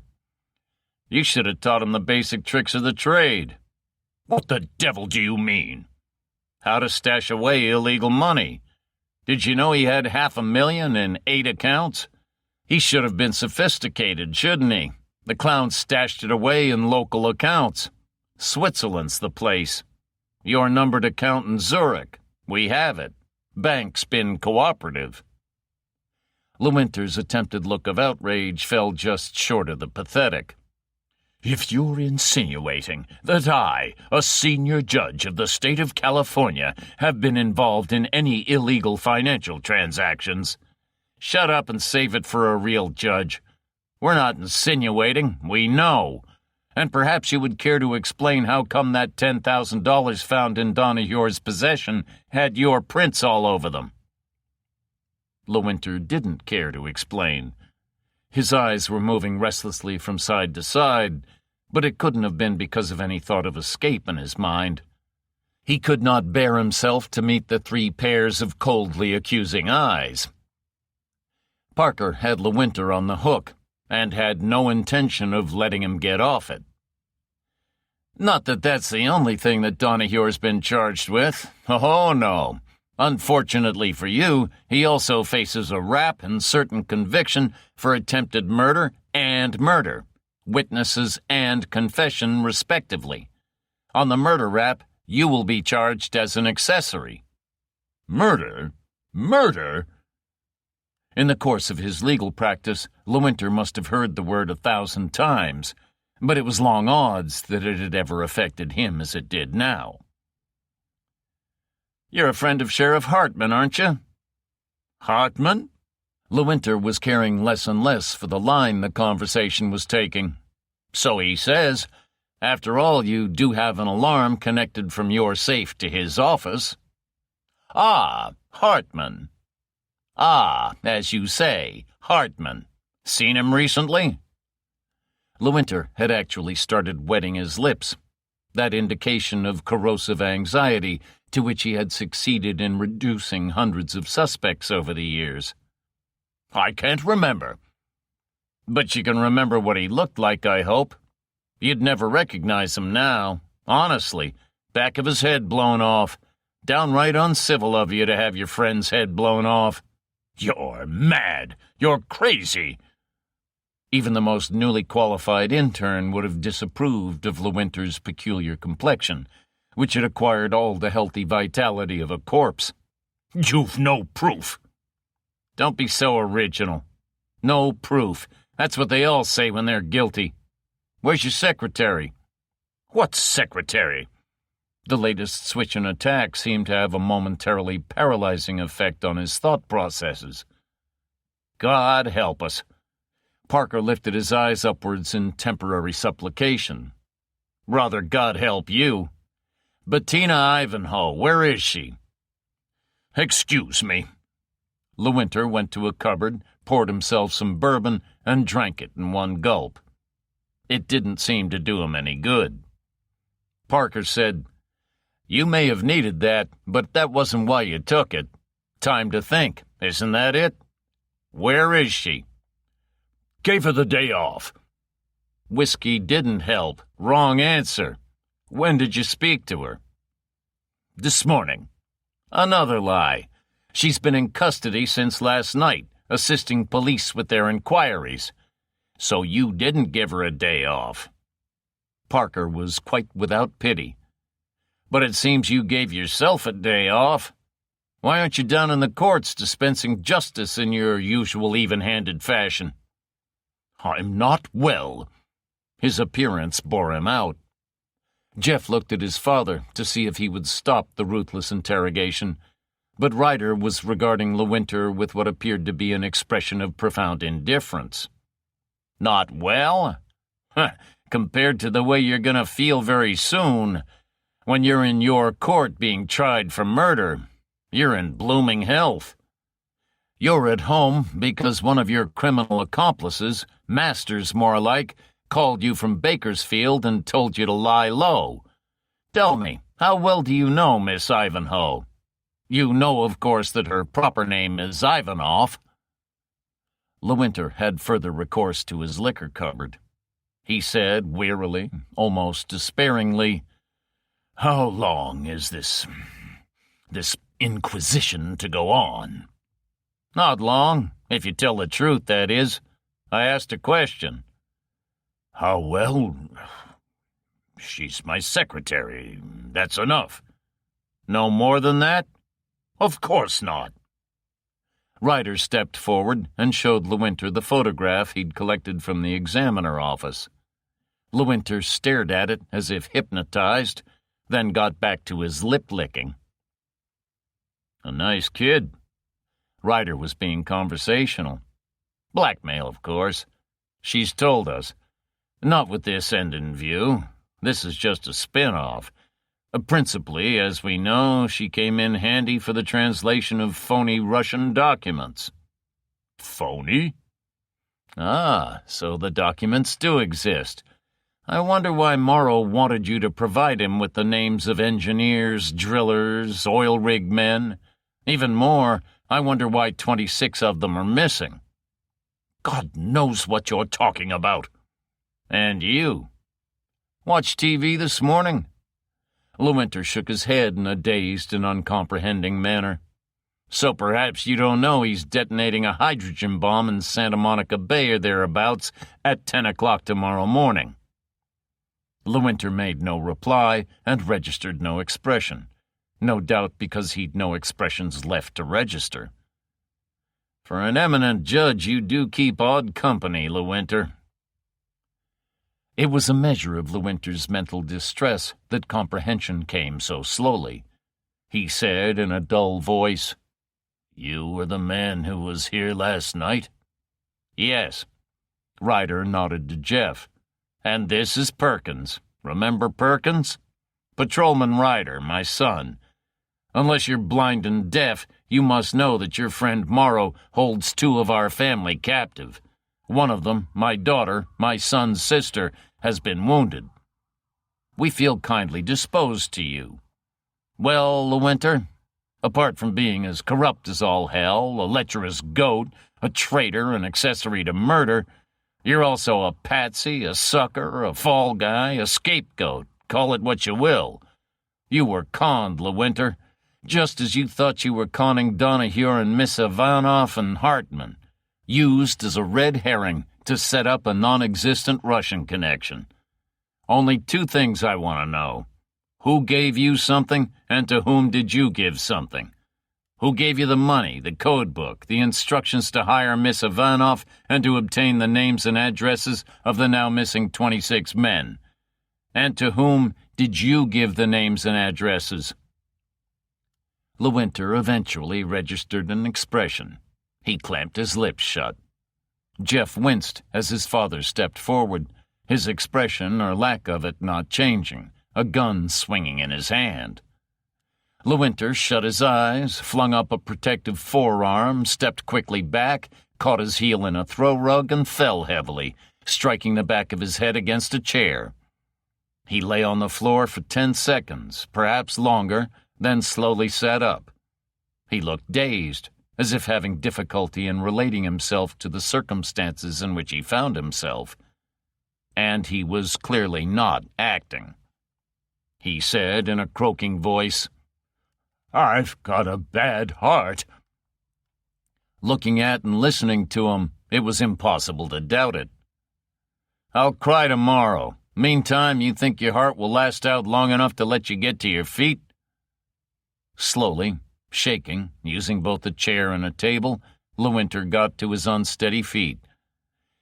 "You should have taught him the basic tricks of the trade." "What the devil do you mean?" "How to stash away illegal money. Did you know he had $500,000 in 8 accounts? He should have been sophisticated, shouldn't he? The clown stashed it away in local accounts. Switzerland's the place. Your numbered account in Zurich. We have it. Bank's been cooperative." Lewinter's attempted look of outrage fell just short of the pathetic. "If you're insinuating that I, a senior judge of the state of California, have been involved in any illegal financial transactions..." "Shut up and save it for a real judge. We're not insinuating, we know. And perhaps you would care to explain how come that $10,000 found in Donahue's possession had your prints all over them." Lewinter didn't care to explain. His eyes were moving restlessly from side to side, but it couldn't have been because of any thought of escape in his mind. He could not bear himself to meet the 3 pairs of coldly accusing eyes. Parker had Lewinter on the hook, and had no intention of letting him get off it. "Not that that's the only thing that Donahue's been charged with. Oh, no. Unfortunately for you, he also faces a rap and certain conviction for attempted murder and murder, witnesses and confession, respectively. On the murder rap, you will be charged as an accessory." "Murder? Murder?" In the course of his legal practice, Lewinter must have heard the word 1,000 times, but it was long odds that it had ever affected him as it did now. "You're a friend of Sheriff Hartman, aren't you?" "Hartman?" Lewinter was caring less and less for the line the conversation was taking. "So he says. After all, you do have an alarm connected from your safe to his office." "Ah, Hartman. Ah, as you say, Hartman. Seen him recently?" Lewinter had actually started wetting his lips, that indication of corrosive anxiety to which he had succeeded in reducing hundreds of suspects over the years. "I can't remember." "But you can remember what he looked like, I hope. You'd never recognize him now. Honestly, back of his head blown off. Downright uncivil of you to have your friend's head blown off." "You're mad. You're crazy." Even the most newly qualified intern would have disapproved of Lewinter's peculiar complexion, which had acquired all the healthy vitality of a corpse. "You've no proof." "Don't be so original. No proof. That's what they all say when they're guilty. Where's your secretary?" "What secretary?" The latest switch in attack seemed to have a momentarily paralyzing effect on his thought processes. God help us." Parker lifted his eyes upwards in temporary supplication. "Rather God help you. Bettina Ivanhoe, where is she?" "Excuse me." LeWinter went to a cupboard, poured himself some bourbon, and drank it in one gulp. It didn't seem to do him any good. Parker said, "You may have needed that, but that wasn't why you took it. Time to think, isn't that it? Where is she?" "Gave her the day off." Whiskey didn't help. Wrong answer. "When did you speak to her?" "This morning." Another lie. She's been in custody since last night, assisting police with their inquiries. So you didn't give her a day off. Parker was quite without pity. "But it seems you gave yourself a day off. Why aren't you down in the courts dispensing justice in your usual even-handed fashion?" "I'm not well." His appearance bore him out. Jeff looked at his father to see if he would stop the ruthless interrogation, but Ryder was regarding LeWinter with what appeared to be an expression of profound indifference. "Not well? Compared to the way you're going to feel very soon, when you're in your court being tried for murder, you're in blooming health. You're at home because one of your criminal accomplices, Masters more like, called you from Bakersfield and told you to lie low. Tell me, how well do you know Miss Ivanhoe? You know, of course, that her proper name is Ivanov." LeWinter had further recourse to his liquor cupboard. He said wearily, almost despairingly, "How long is this inquisition to go on?" "Not long, if you tell the truth, that is. I asked a question." "How well? She's my secretary. That's enough." "No more than that?" "Of course not." Ryder stepped forward and showed LeWinter the photograph he'd collected from the examiner office. LeWinter stared at it as if hypnotized, then got back to his lip-licking. "A nice kid." Ryder was being conversational. "Blackmail, of course. She's told us. Not with this end in view. This is just a spin-off. Principally, as we know, she came in handy for the translation of phony Russian documents." "Phony?" "Ah, so the documents do exist. I wonder why Morrow wanted you to provide him with the names of engineers, drillers, oil rig men. Even more, I wonder why 26 of them are missing." "God knows what you're talking about." "And you? Watch TV this morning?" LeWinter shook his head in a dazed and uncomprehending manner. "So perhaps you don't know he's detonating a hydrogen bomb in Santa Monica Bay or thereabouts at 10 o'clock tomorrow morning." LeWinter made no reply and registered no expression, no doubt because he'd no expressions left to register. "For an eminent judge, you do keep odd company, LeWinter." It was a measure of LeWinter's mental distress that comprehension came so slowly. He said in a dull voice, "You were the man who was here last night?" "Yes." Ryder nodded to Jeff. "And this is Perkins. Remember Perkins? Patrolman Ryder, my son. Unless you're blind and deaf, you must know that your friend Morrow holds 2 of our family captive. One of them, my daughter, my son's sister, has been wounded. We feel kindly disposed to you. Well, LeWinter, apart from being as corrupt as all hell, a lecherous goat, a traitor, an accessory to murder, you're also a patsy, a sucker, a fall guy, a scapegoat, call it what you will. You were conned, LeWinter, just as you thought you were conning Donahue and Miss Ivanov and Hartman. Used as a red herring to set up a non-existent Russian connection. Only 2 things I want to know. Who gave you something, and to whom did you give something? Who gave you the money, the code book, the instructions to hire Miss Ivanov, and to obtain the names and addresses of the now missing 26 men? And to whom did you give the names and addresses?" LeWinter eventually registered an expression. He clamped his lips shut. Jeff winced as his father stepped forward, his expression or lack of it not changing, a gun swinging in his hand. LeWinter shut his eyes, flung up a protective forearm, stepped quickly back, caught his heel in a throw rug, and fell heavily, striking the back of his head against a chair. He lay on the floor for 10 seconds, perhaps longer, then slowly sat up. He looked dazed, as if having difficulty in relating himself to the circumstances in which he found himself. And he was clearly not acting. He said in a croaking voice, "I've got a bad heart." Looking at and listening to him, it was impossible to doubt it. "I'll cry tomorrow. Meantime, you think your heart will last out long enough to let you get to your feet?" Slowly, shaking, using both a chair and a table, LeWinter got to his unsteady feet.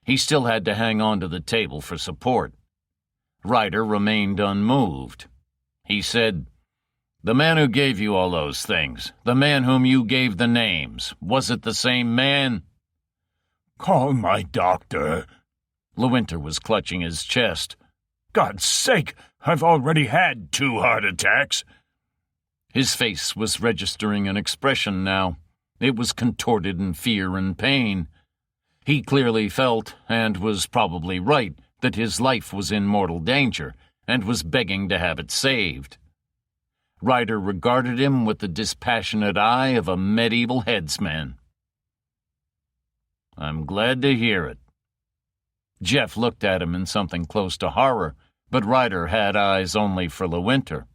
He still had to hang on to the table for support. Ryder remained unmoved. He said, "The man who gave you all those things, the man whom you gave the names, was it the same man?" "Call my doctor." LeWinter was clutching his chest. "God's sake, I've already had 2 heart attacks." His face was registering an expression now. It was contorted in fear and pain. He clearly felt, and was probably right, that his life was in mortal danger, and was begging to have it saved. Ryder regarded him with the dispassionate eye of a medieval headsman. "I'm glad to hear it." Jeff looked at him in something close to horror, but Ryder had eyes only for LeWinter.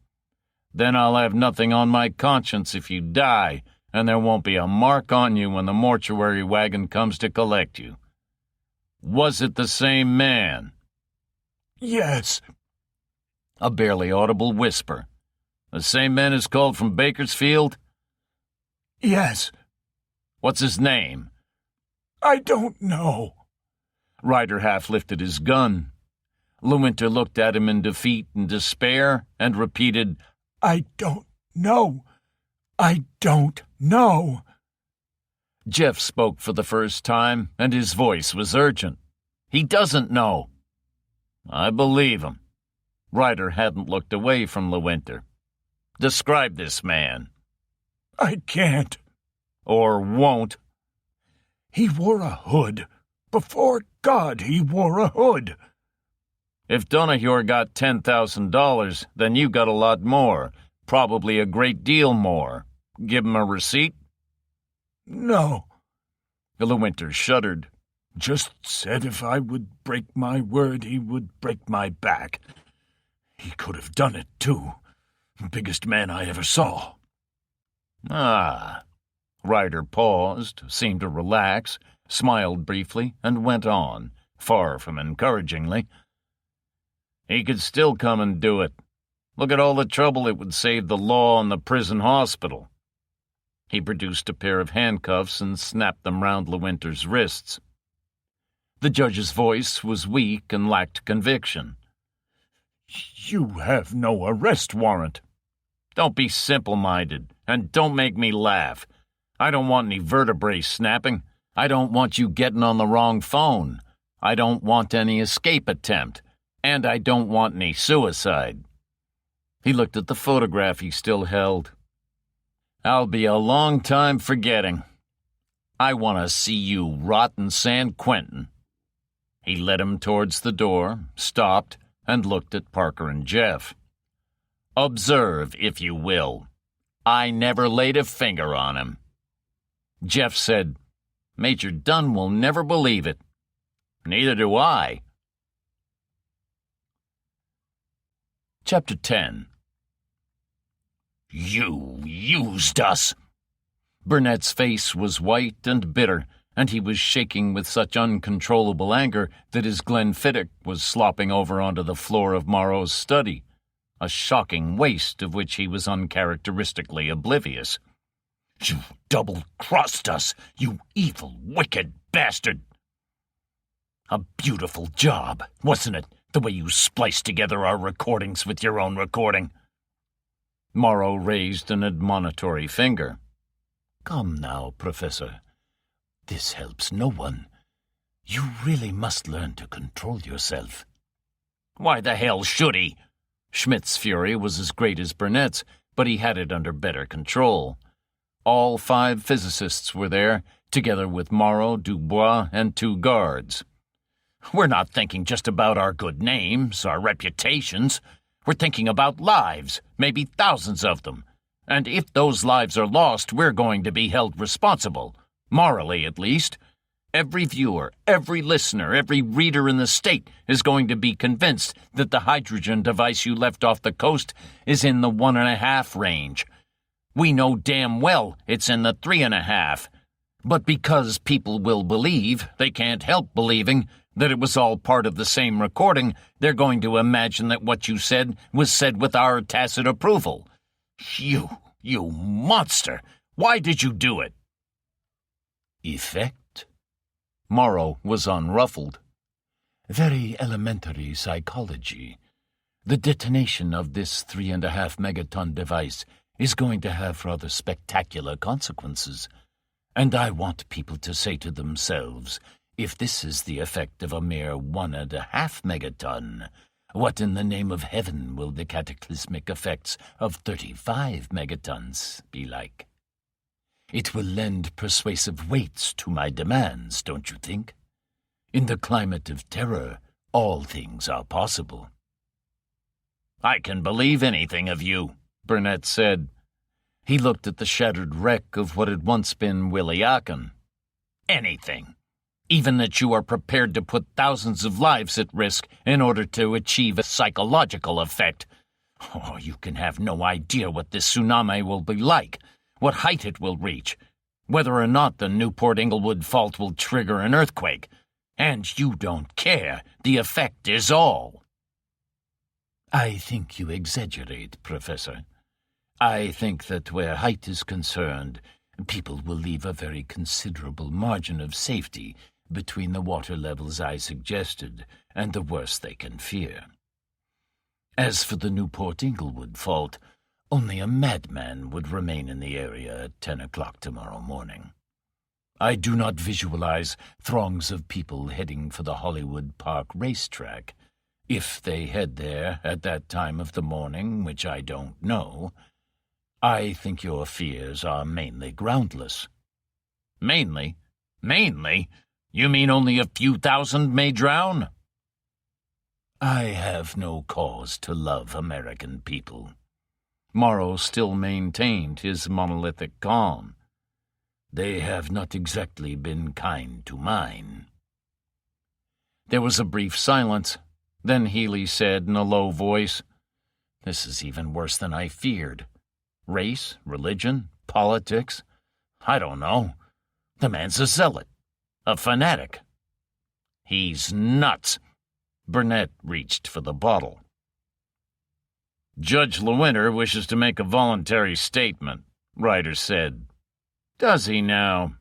"Then I'll have nothing on my conscience if you die, and there won't be a mark on you when the mortuary wagon comes to collect you. Was it the same man?" "Yes." A barely audible whisper. "The same man is called from Bakersfield?" "Yes." "What's his name?" "I don't know." Ryder half lifted his gun. LeWinter looked at him in defeat and despair, and repeated, "I don't know. I don't know." Jeff spoke for the first time, and his voice was urgent. "He doesn't know." "I believe him." Ryder hadn't looked away from LeWinter. "Describe this man." "I can't." "Or won't." "He wore a hood. Before God, he wore a hood." "If Donahue got $10,000, then you got a lot more, probably a great deal more. Give him a receipt?" "No." LeWinter shuddered. "Just said if I would break my word, he would break my back. He could have done it, too. Biggest man I ever saw." "Ah." Ryder paused, seemed to relax, smiled briefly, and went on, far from encouragingly. "He could still come and do it. Look at all the trouble it would save the law and the prison hospital." He produced a pair of handcuffs and snapped them round LeWinter's wrists. The judge's voice was weak and lacked conviction. "You have no arrest warrant." "Don't be simple-minded, and don't make me laugh. I don't want any vertebrae snapping. I don't want you getting on the wrong phone. I don't want any escape attempt. And I don't want any suicide." He looked at the photograph he still held. "I'll be a long time forgetting. I want to see you rot in San Quentin." He led him towards the door, stopped, and looked at Parker and Jeff. "Observe, if you will. I never laid a finger on him." Jeff said, "Major Dunn will never believe it." "Neither do I." Chapter 10. "You used us." Burnett's face was white and bitter, and he was shaking with such uncontrollable anger that his Glenfiddich was slopping over onto the floor of Morrow's study, a shocking waste of which he was uncharacteristically oblivious. "You double-crossed us, you evil, wicked bastard." "A beautiful job, wasn't it, the way you spliced together our recordings with your own recording?" Morrow raised an admonitory finger. "Come now, Professor. This helps no one. You really must learn to control yourself. Why the hell should he? Schmidt's fury was as great as Burnett's, but he had it under better control. All 5 physicists were there, together with Morrow, Dubois, and 2 guards. We're not thinking just about our good names, our reputations. We're thinking about lives, maybe thousands of them. And if those lives are lost, we're going to be held responsible, morally at least. Every viewer, every listener, every reader in the state is going to be convinced that the hydrogen device you left off the coast is in the 1.5 range. We know damn well it's in the 3.5. But because people will believe, they can't help believing, that it was all part of the same recording, they're going to imagine that what you said was said with our tacit approval. You monster! Why did you do it? Effect? Morrow was unruffled. Very elementary psychology. The detonation of this 3.5 megaton device is going to have rather spectacular consequences. And I want people to say to themselves, if this is the effect of a mere 1.5 megaton, what in the name of heaven will the cataclysmic effects of 35 megatons be like? It will lend persuasive weights to my demands, don't you think? In the climate of terror, all things are possible. I can believe anything of you, Burnett said. He looked at the shattered wreck of what had once been Williakin. Anything. Even that you are prepared to put thousands of lives at risk in order to achieve a psychological effect. Oh, you can have no idea what this tsunami will be like, what height it will reach, whether or not the Newport-Inglewood fault will trigger an earthquake. And you don't care. The effect is all. I think you exaggerate, Professor. I think that where height is concerned, people will leave a very considerable margin of safety between the water levels I suggested and the worst they can fear. As for the Newport-Inglewood fault, only a madman would remain in the area at 10 o'clock tomorrow morning. I do not visualize throngs of people heading for the Hollywood Park racetrack. If they head there at that time of the morning, which I don't know, I think your fears are mainly groundless. Mainly? Mainly? You mean only a few thousand may drown? I have no cause to love American people. Morrow still maintained his monolithic calm. They have not exactly been kind to mine. There was a brief silence. Then Healy said in a low voice, "This is even worse than I feared. Race, religion, politics, I don't know. The man's a zealot, a fanatic. He's nuts." Burnett reached for the bottle. "Judge Lewinter wishes to make a voluntary statement," Ryder said. "Does he now?"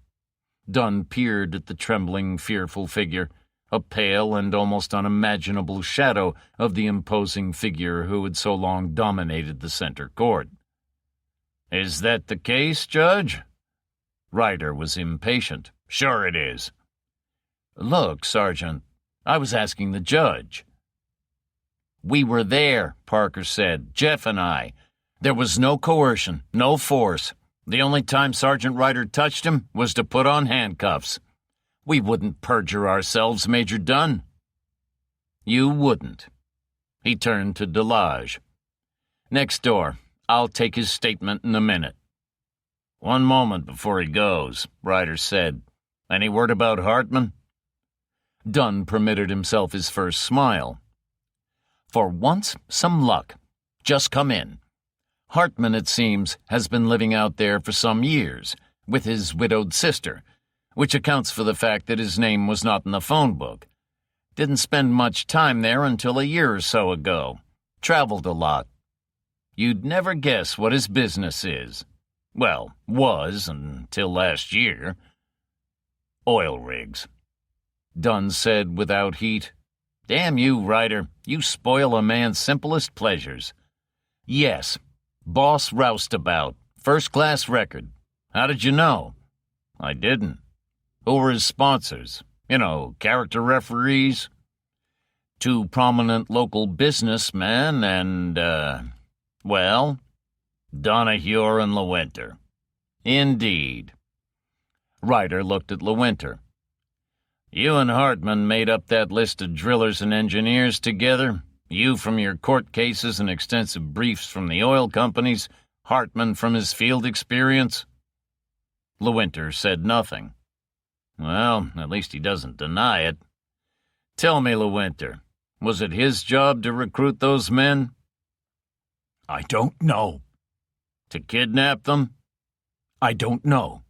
Dunn peered at the trembling, fearful figure, a pale and almost unimaginable shadow of the imposing figure who had so long dominated the center court. "Is that the case, Judge?" Ryder was impatient. "Sure it is." "Look, Sergeant, I was asking the judge." "We were there," Parker said, "Jeff and I. There was no coercion, no force. The only time Sergeant Ryder touched him was to put on handcuffs. We wouldn't perjure ourselves, Major Dunn." "You wouldn't." He turned to Delage. "Next door. I'll take his statement in a minute." "One moment before he goes," Ryder said. "Any word about Hartman?" Dunn permitted himself his first smile. "For once, some luck. Just come in. Hartman, it seems, has been living out there for some years, with his widowed sister, which accounts for the fact that his name was not in the phone book. Didn't spend much time there until a year or so ago. Traveled a lot. You'd never guess what his business is. Well, was until last year. Oil rigs." Dunn said without heat. "Damn you, Ryder. You spoil a man's simplest pleasures." "Yes. Boss roustabout. First-class record. How did you know?" "I didn't." Who were his sponsors? Character referees? 2 prominent local businessmen and, Donahue and Lewinter. Indeed. Ryder looked at Lewinter. You and Hartman made up that list of drillers and engineers together? You from your court cases and extensive briefs from the oil companies, Hartman from his field experience? Lewinter said nothing. Well, at least he doesn't deny it. Tell me, Lewinter, was it his job to recruit those men? I don't know. To kidnap them? I don't know.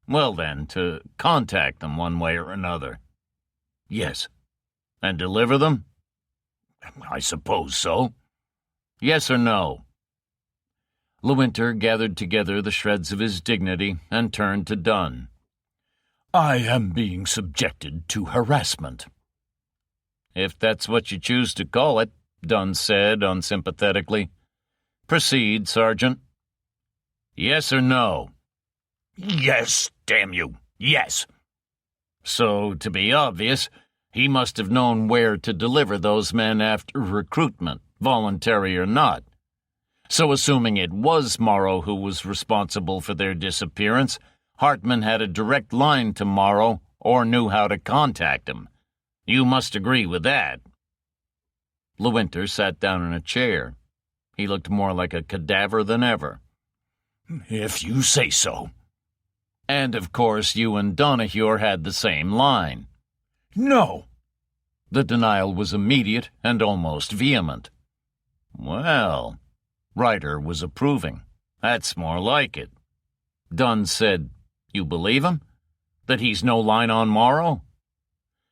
Well then, to contact them one way or another. Yes. And deliver them? I suppose so. Yes or no? Lewinter gathered together the shreds of his dignity and turned to Dunn. I am being subjected to harassment. If that's what you choose to call it, Dunn said unsympathetically. Proceed, Sergeant. Yes or no? Yes, damn you, yes. So, to be obvious, he must have known where to deliver those men after recruitment, voluntary or not. So, assuming it was Morrow who was responsible for their disappearance, Hartman had a direct line to Morrow or knew how to contact him. You must agree with that. Lewinter sat down in a chair. He looked more like a cadaver than ever. If you say so. And, of course, you and Donahue had the same line. No. The denial was immediate and almost vehement. Well, Ryder was approving. That's more like it. Dunn said, You believe him? That he's no line on Morrow?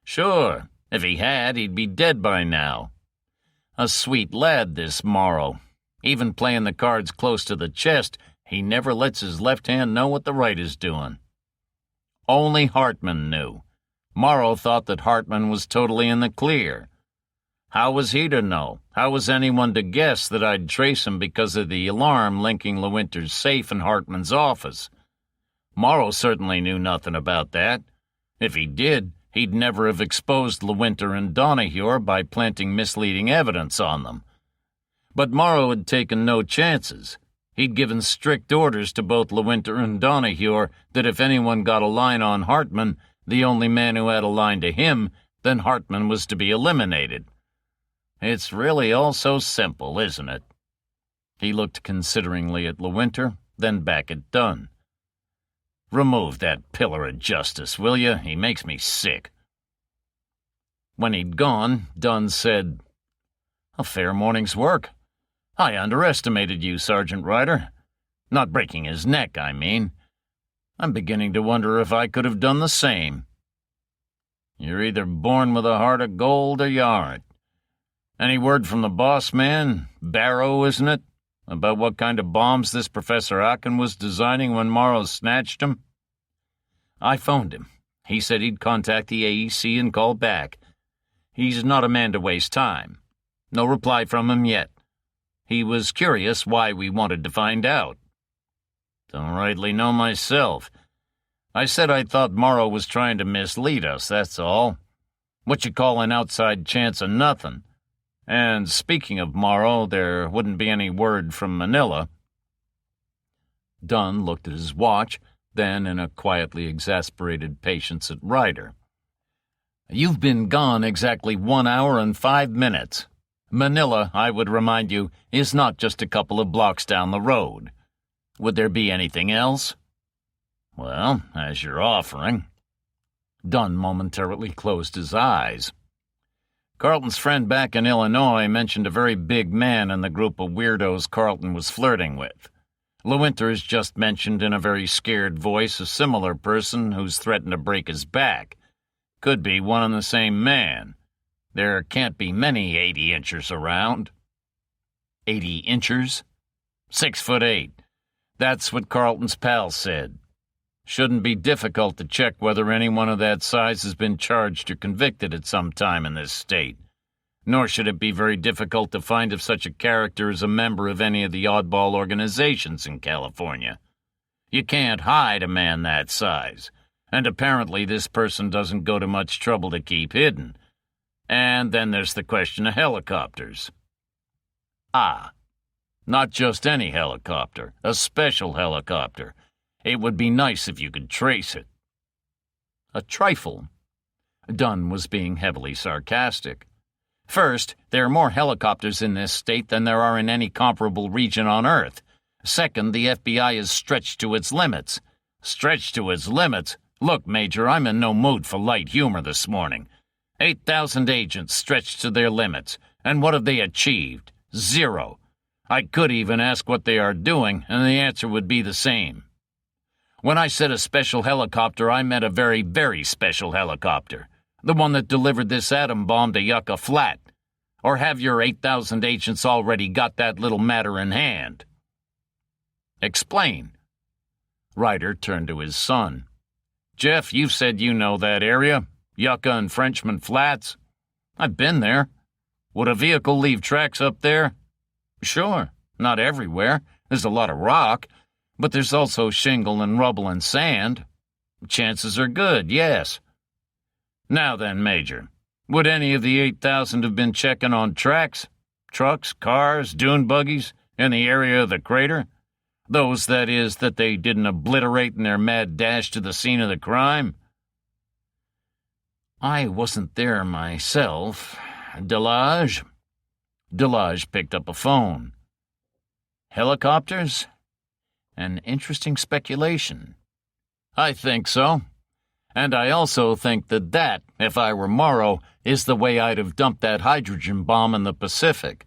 Sure. If he had, he'd be dead by now. A sweet lad, this Morrow. Even playing the cards close to the chest, he never lets his left hand know what the right is doing. Only Hartman knew. Morrow thought that Hartman was totally in the clear. How was he to know? How was anyone to guess that I'd trace him because of the alarm linking Lewinter's safe in Hartman's office? Morrow certainly knew nothing about that. If he did, he'd never have exposed Lewinter and Donahue by planting misleading evidence on them. But Morrow had taken no chances. He'd given strict orders to both Lewinter and Donahue that if anyone got a line on Hartman, the only man who had a line to him, then Hartman was to be eliminated. It's really all so simple, isn't it? He looked consideringly at Lewinter, then back at Dunn. Remove that pillar of justice, will you? He makes me sick. When he'd gone, Dunn said, A fair morning's work. I underestimated you, Sergeant Ryder. Not breaking his neck, I mean. I'm beginning to wonder if I could have done the same. You're either born with a heart of gold or you aren't. Any word from the boss man, Barrow, isn't it, about what kind of bombs this Professor Aachen was designing when Morrow snatched him? I phoned him. He said he'd contact the AEC and call back. He's not a man to waste time. No reply from him yet. He was curious why we wanted to find out. Don't rightly know myself. I said I thought Morrow was trying to mislead us, that's all. What you call an outside chance of nothing. And speaking of Morrow, there wouldn't be any word from Manila. Dunn looked at his watch, then in a quietly exasperated patience at Ryder. You've been gone exactly 1 hour and 5 minutes. Manila, I would remind you, is not just a couple of blocks down the road. Would there be anything else? Well, as you're offering. Dunn momentarily closed his eyes. Carlton's friend back in Illinois mentioned a very big man in the group of weirdos Carlton was flirting with. Lewinter's just mentioned in a very scared voice a similar person who's threatened to break his back. Could be one and the same man. There can't be many 80-inchers around. 80 inchers? 6'8". That's what Carlton's pal said. Shouldn't be difficult to check whether anyone of that size has been charged or convicted at some time in this state. Nor should it be very difficult to find if such a character is a member of any of the oddball organizations in California. You can't hide a man that size, And apparently this person doesn't go to much trouble to keep hidden. And then there's the question of helicopters. Ah, not just any helicopter, a special helicopter. It would be nice if you could trace it. A trifle. Dunn was being heavily sarcastic. First, there are more helicopters in this state than there are in any comparable region on Earth. Second, the FBI is stretched to its limits. Stretched to its limits? Look, Major, I'm in no mood for light humor this morning. 8,000 agents stretched to their limits, and what have they achieved? Zero. I could even ask what they are doing, and the answer would be the same. When I said a special helicopter, I meant a very, very special helicopter. The one that delivered this atom bomb to Yucca Flat. Or have your 8,000 agents already got that little matter in hand? Explain. Ryder turned to his son. Jeff, you've said you know that area, Yucca and Frenchman Flats. I've been there. Would a vehicle leave tracks up there? Sure, not everywhere. There's a lot of rock, but there's also shingle and rubble and sand. Chances are good, yes. Now then, Major, would any of the 8,000 have been checking on tracks, trucks, cars, dune buggies in the area of the crater? Those, that is, that they didn't obliterate in their mad dash to the scene of the crime? I wasn't there myself. Delage? Delage picked up a phone. Helicopters? An interesting speculation. I think so. And I also think that, if I were Morrow, is the way I'd have dumped that hydrogen bomb in the Pacific.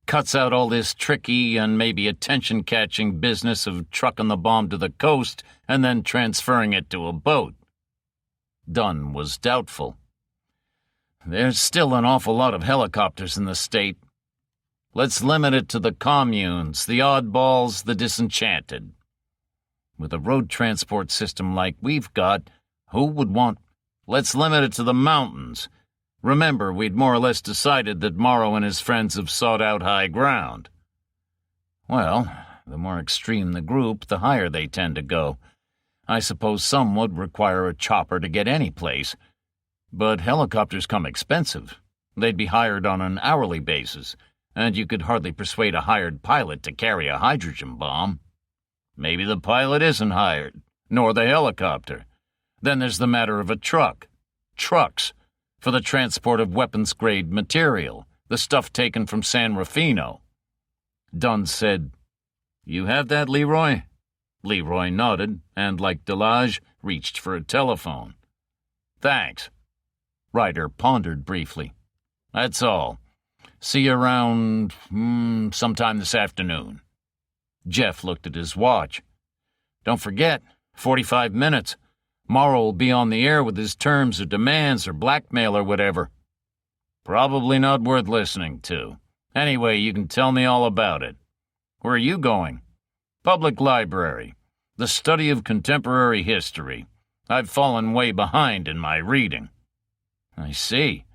Cuts out all this tricky and maybe attention-catching business of trucking the bomb to the coast and then transferring it to a boat. Dunn was doubtful. There's still an awful lot of helicopters in the state. Let's limit it to the communes, the oddballs, the disenchanted. With a road transport system like we've got, who would want... Let's limit it to the mountains. Remember, we'd more or less decided that Morrow and his friends have sought out high ground. Well, the more extreme the group, the higher they tend to go. I suppose some would require a chopper to get any place. But helicopters come expensive. They'd be hired on an hourly basis, and you could hardly persuade a hired pilot to carry a hydrogen bomb. Maybe the pilot isn't hired, nor the helicopter. Then there's the matter of a truck. Trucks. For the transport of weapons-grade material, the stuff taken from San Rufino. Dunn said, You have that, Leroy? Leroy nodded, and, like Delage, reached for a telephone. Thanks. Ryder pondered briefly. That's all. See you around, sometime this afternoon. Jeff looked at his watch. Don't forget, 45 minutes. Morrow will be on the air with his terms or demands or blackmail or whatever. Probably not worth listening to. Anyway, you can tell me all about it. Where are you going? Public library. The study of contemporary history. I've fallen way behind in my reading. I see.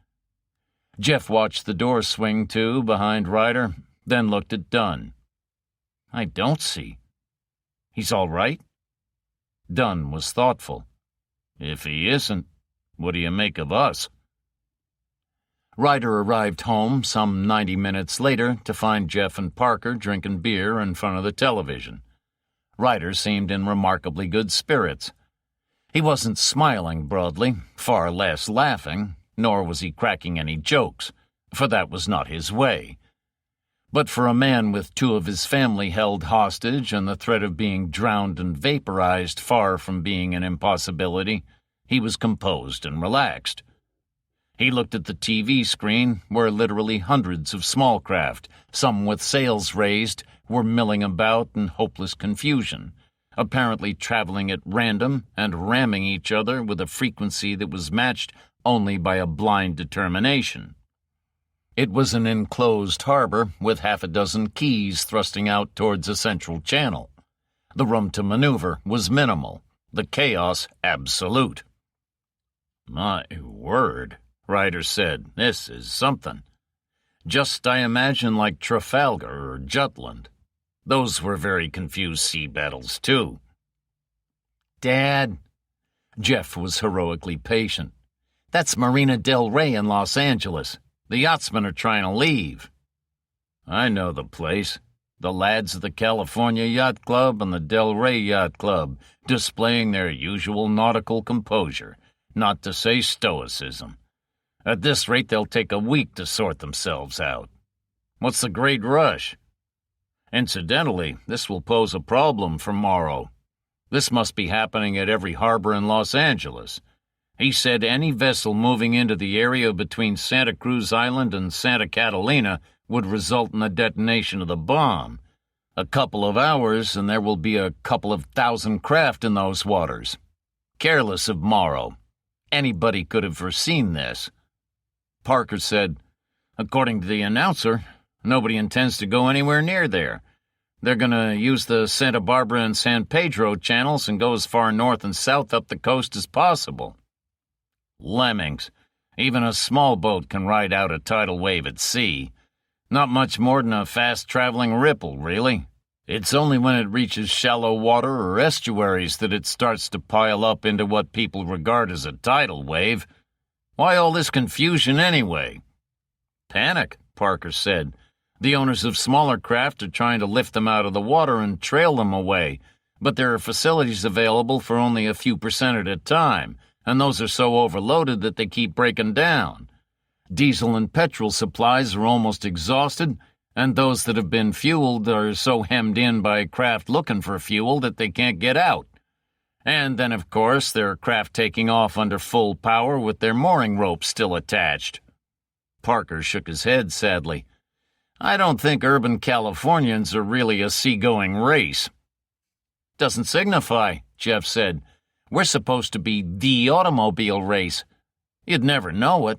Jeff watched the door swing to behind Ryder, then looked at Dunn. I don't see. He's all right? Dunn was thoughtful. If he isn't, what do you make of us? Ryder arrived home some 90 minutes later to find Jeff and Parker drinking beer in front of the television. Ryder seemed in remarkably good spirits. He wasn't smiling broadly, far less laughing, nor was he cracking any jokes, for that was not his way. But for a man with two of his family held hostage and the threat of being drowned and vaporized far from being an impossibility, he was composed and relaxed. He looked at the TV screen, where literally hundreds of small craft, some with sails raised, were milling about in hopeless confusion, apparently traveling at random and ramming each other with a frequency that was matched only by a blind determination. It was an enclosed harbor with half a dozen quays thrusting out towards a central channel. The room to maneuver was minimal, the chaos absolute. My word, Ryder said, this is something. Just, I imagine, like Trafalgar or Jutland. Those were very confused sea battles, too. Dad, Jeff was heroically patient. "That's Marina Del Rey in Los Angeles. The yachtsmen are trying to leave." "I know the place. The lads of the California Yacht Club and the Del Rey Yacht Club, displaying their usual nautical composure, not to say stoicism. At this rate, they'll take a week to sort themselves out. What's the great rush? Incidentally, this will pose a problem for Morrow. This must be happening at every harbor in Los Angeles. He said any vessel moving into the area between Santa Cruz Island and Santa Catalina would result in the detonation of the bomb. A couple of hours, and there will be a couple of thousand craft in those waters. Careless of Morrow. Anybody could have foreseen this." Parker said, "According to the announcer, nobody intends to go anywhere near there. They're going to use the Santa Barbara and San Pedro channels and go as far north and south up the coast as possible." "Lemmings. Even a small boat can ride out a tidal wave at sea. Not much more than a fast-traveling ripple, really. It's only when it reaches shallow water or estuaries that it starts to pile up into what people regard as a tidal wave. Why all this confusion anyway?" "Panic," Parker said. "The owners of smaller craft are trying to lift them out of the water and trail them away, but there are facilities available for only a few percent at a time, and those are so overloaded that they keep breaking down. Diesel and petrol supplies are almost exhausted, and those that have been fueled are so hemmed in by craft looking for fuel that they can't get out. And then, of course, there are craft taking off under full power with their mooring ropes still attached." Parker shook his head sadly. "I don't think urban Californians are really a seagoing race." "Doesn't signify," Jeff said. "We're supposed to be the automobile race. You'd never know it.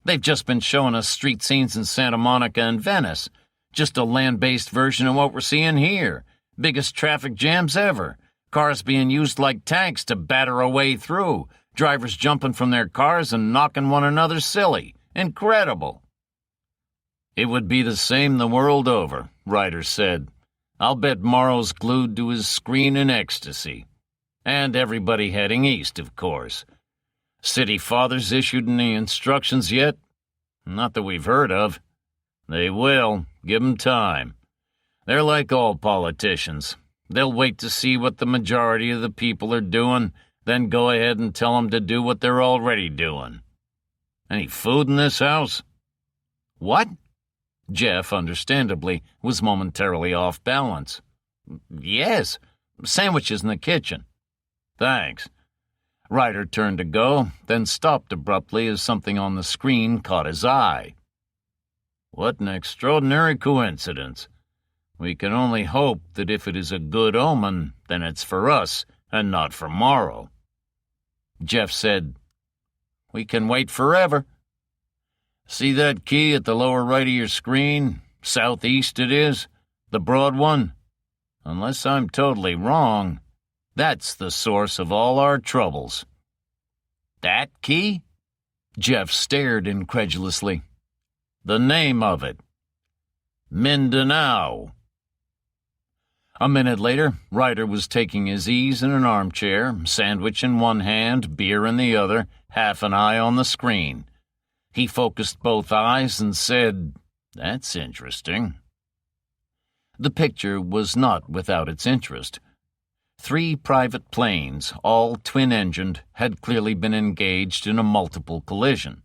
They've just been showing us street scenes in Santa Monica and Venice. Just a land-based version of what we're seeing here. Biggest traffic jams ever. Cars being used like tanks to batter a way through. Drivers jumping from their cars and knocking one another silly. Incredible." "It would be the same the world over," Ryder said. "I'll bet Morrow's glued to his screen in ecstasy. And everybody heading east, of course. City fathers issued any instructions yet? Not that we've heard of. They will. Give 'em time. They're like all politicians. They'll wait to see what the majority of the people are doing, then go ahead and tell 'em to do what they're already doing. Any food in this house?" "What?" Jeff, understandably, was momentarily off balance. "Yes. Sandwiches in the kitchen." "Thanks." Ryder turned to go, then stopped abruptly as something on the screen caught his eye. "What an extraordinary coincidence. We can only hope that if it is a good omen, then it's for us and not for Morrow." Jeff said, "We can wait forever. See that key at the lower right of your screen? Southeast it is, the broad one. Unless I'm totally wrong, that's the source of all our troubles." "That key?" Jeff stared incredulously. "The name of it. Mindanao." A minute later, Ryder was taking his ease in an armchair, sandwich in one hand, beer in the other, half an eye on the screen. He focused both eyes and said, "That's interesting." The picture was not without its interest. 3 private planes, all twin-engined, had clearly been engaged in a multiple collision.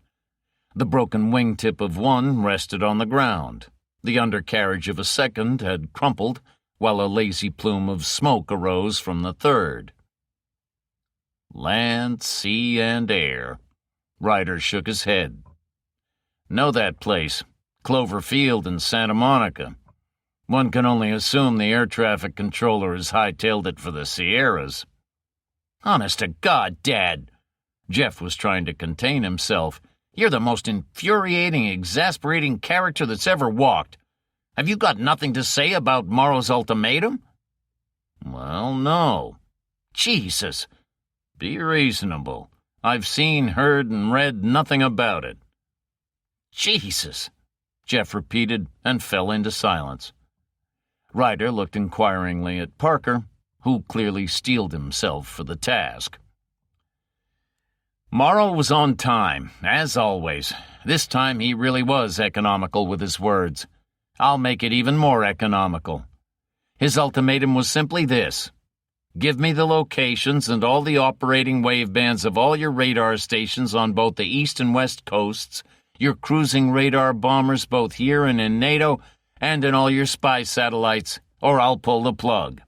The broken wingtip of one rested on the ground. The undercarriage of a second had crumpled, while a lazy plume of smoke arose from the third. "Land, sea, and air." Ryder shook his head. "Know that place. Clover Field in Santa Monica. One can only assume the air traffic controller has hightailed it for the Sierras." "Honest to God, Dad!" Jeff was trying to contain himself. "You're the most infuriating, exasperating character that's ever walked. Have you got nothing to say about Morrow's ultimatum?" "Well, no." "Jesus!" "Be reasonable. I've seen, heard, and read nothing about it." "Jesus!" Jeff repeated and fell into silence. Ryder looked inquiringly at Parker, who clearly steeled himself for the task. Morrow was on time, as always. This time he really was economical with his words. I'll make it even more economical. His ultimatum was simply this: give me the locations and all the operating wavebands of all your radar stations on both the east and west coasts, your cruising radar bombers both here and in NATO, and in all your spy satellites, or I'll pull the plug.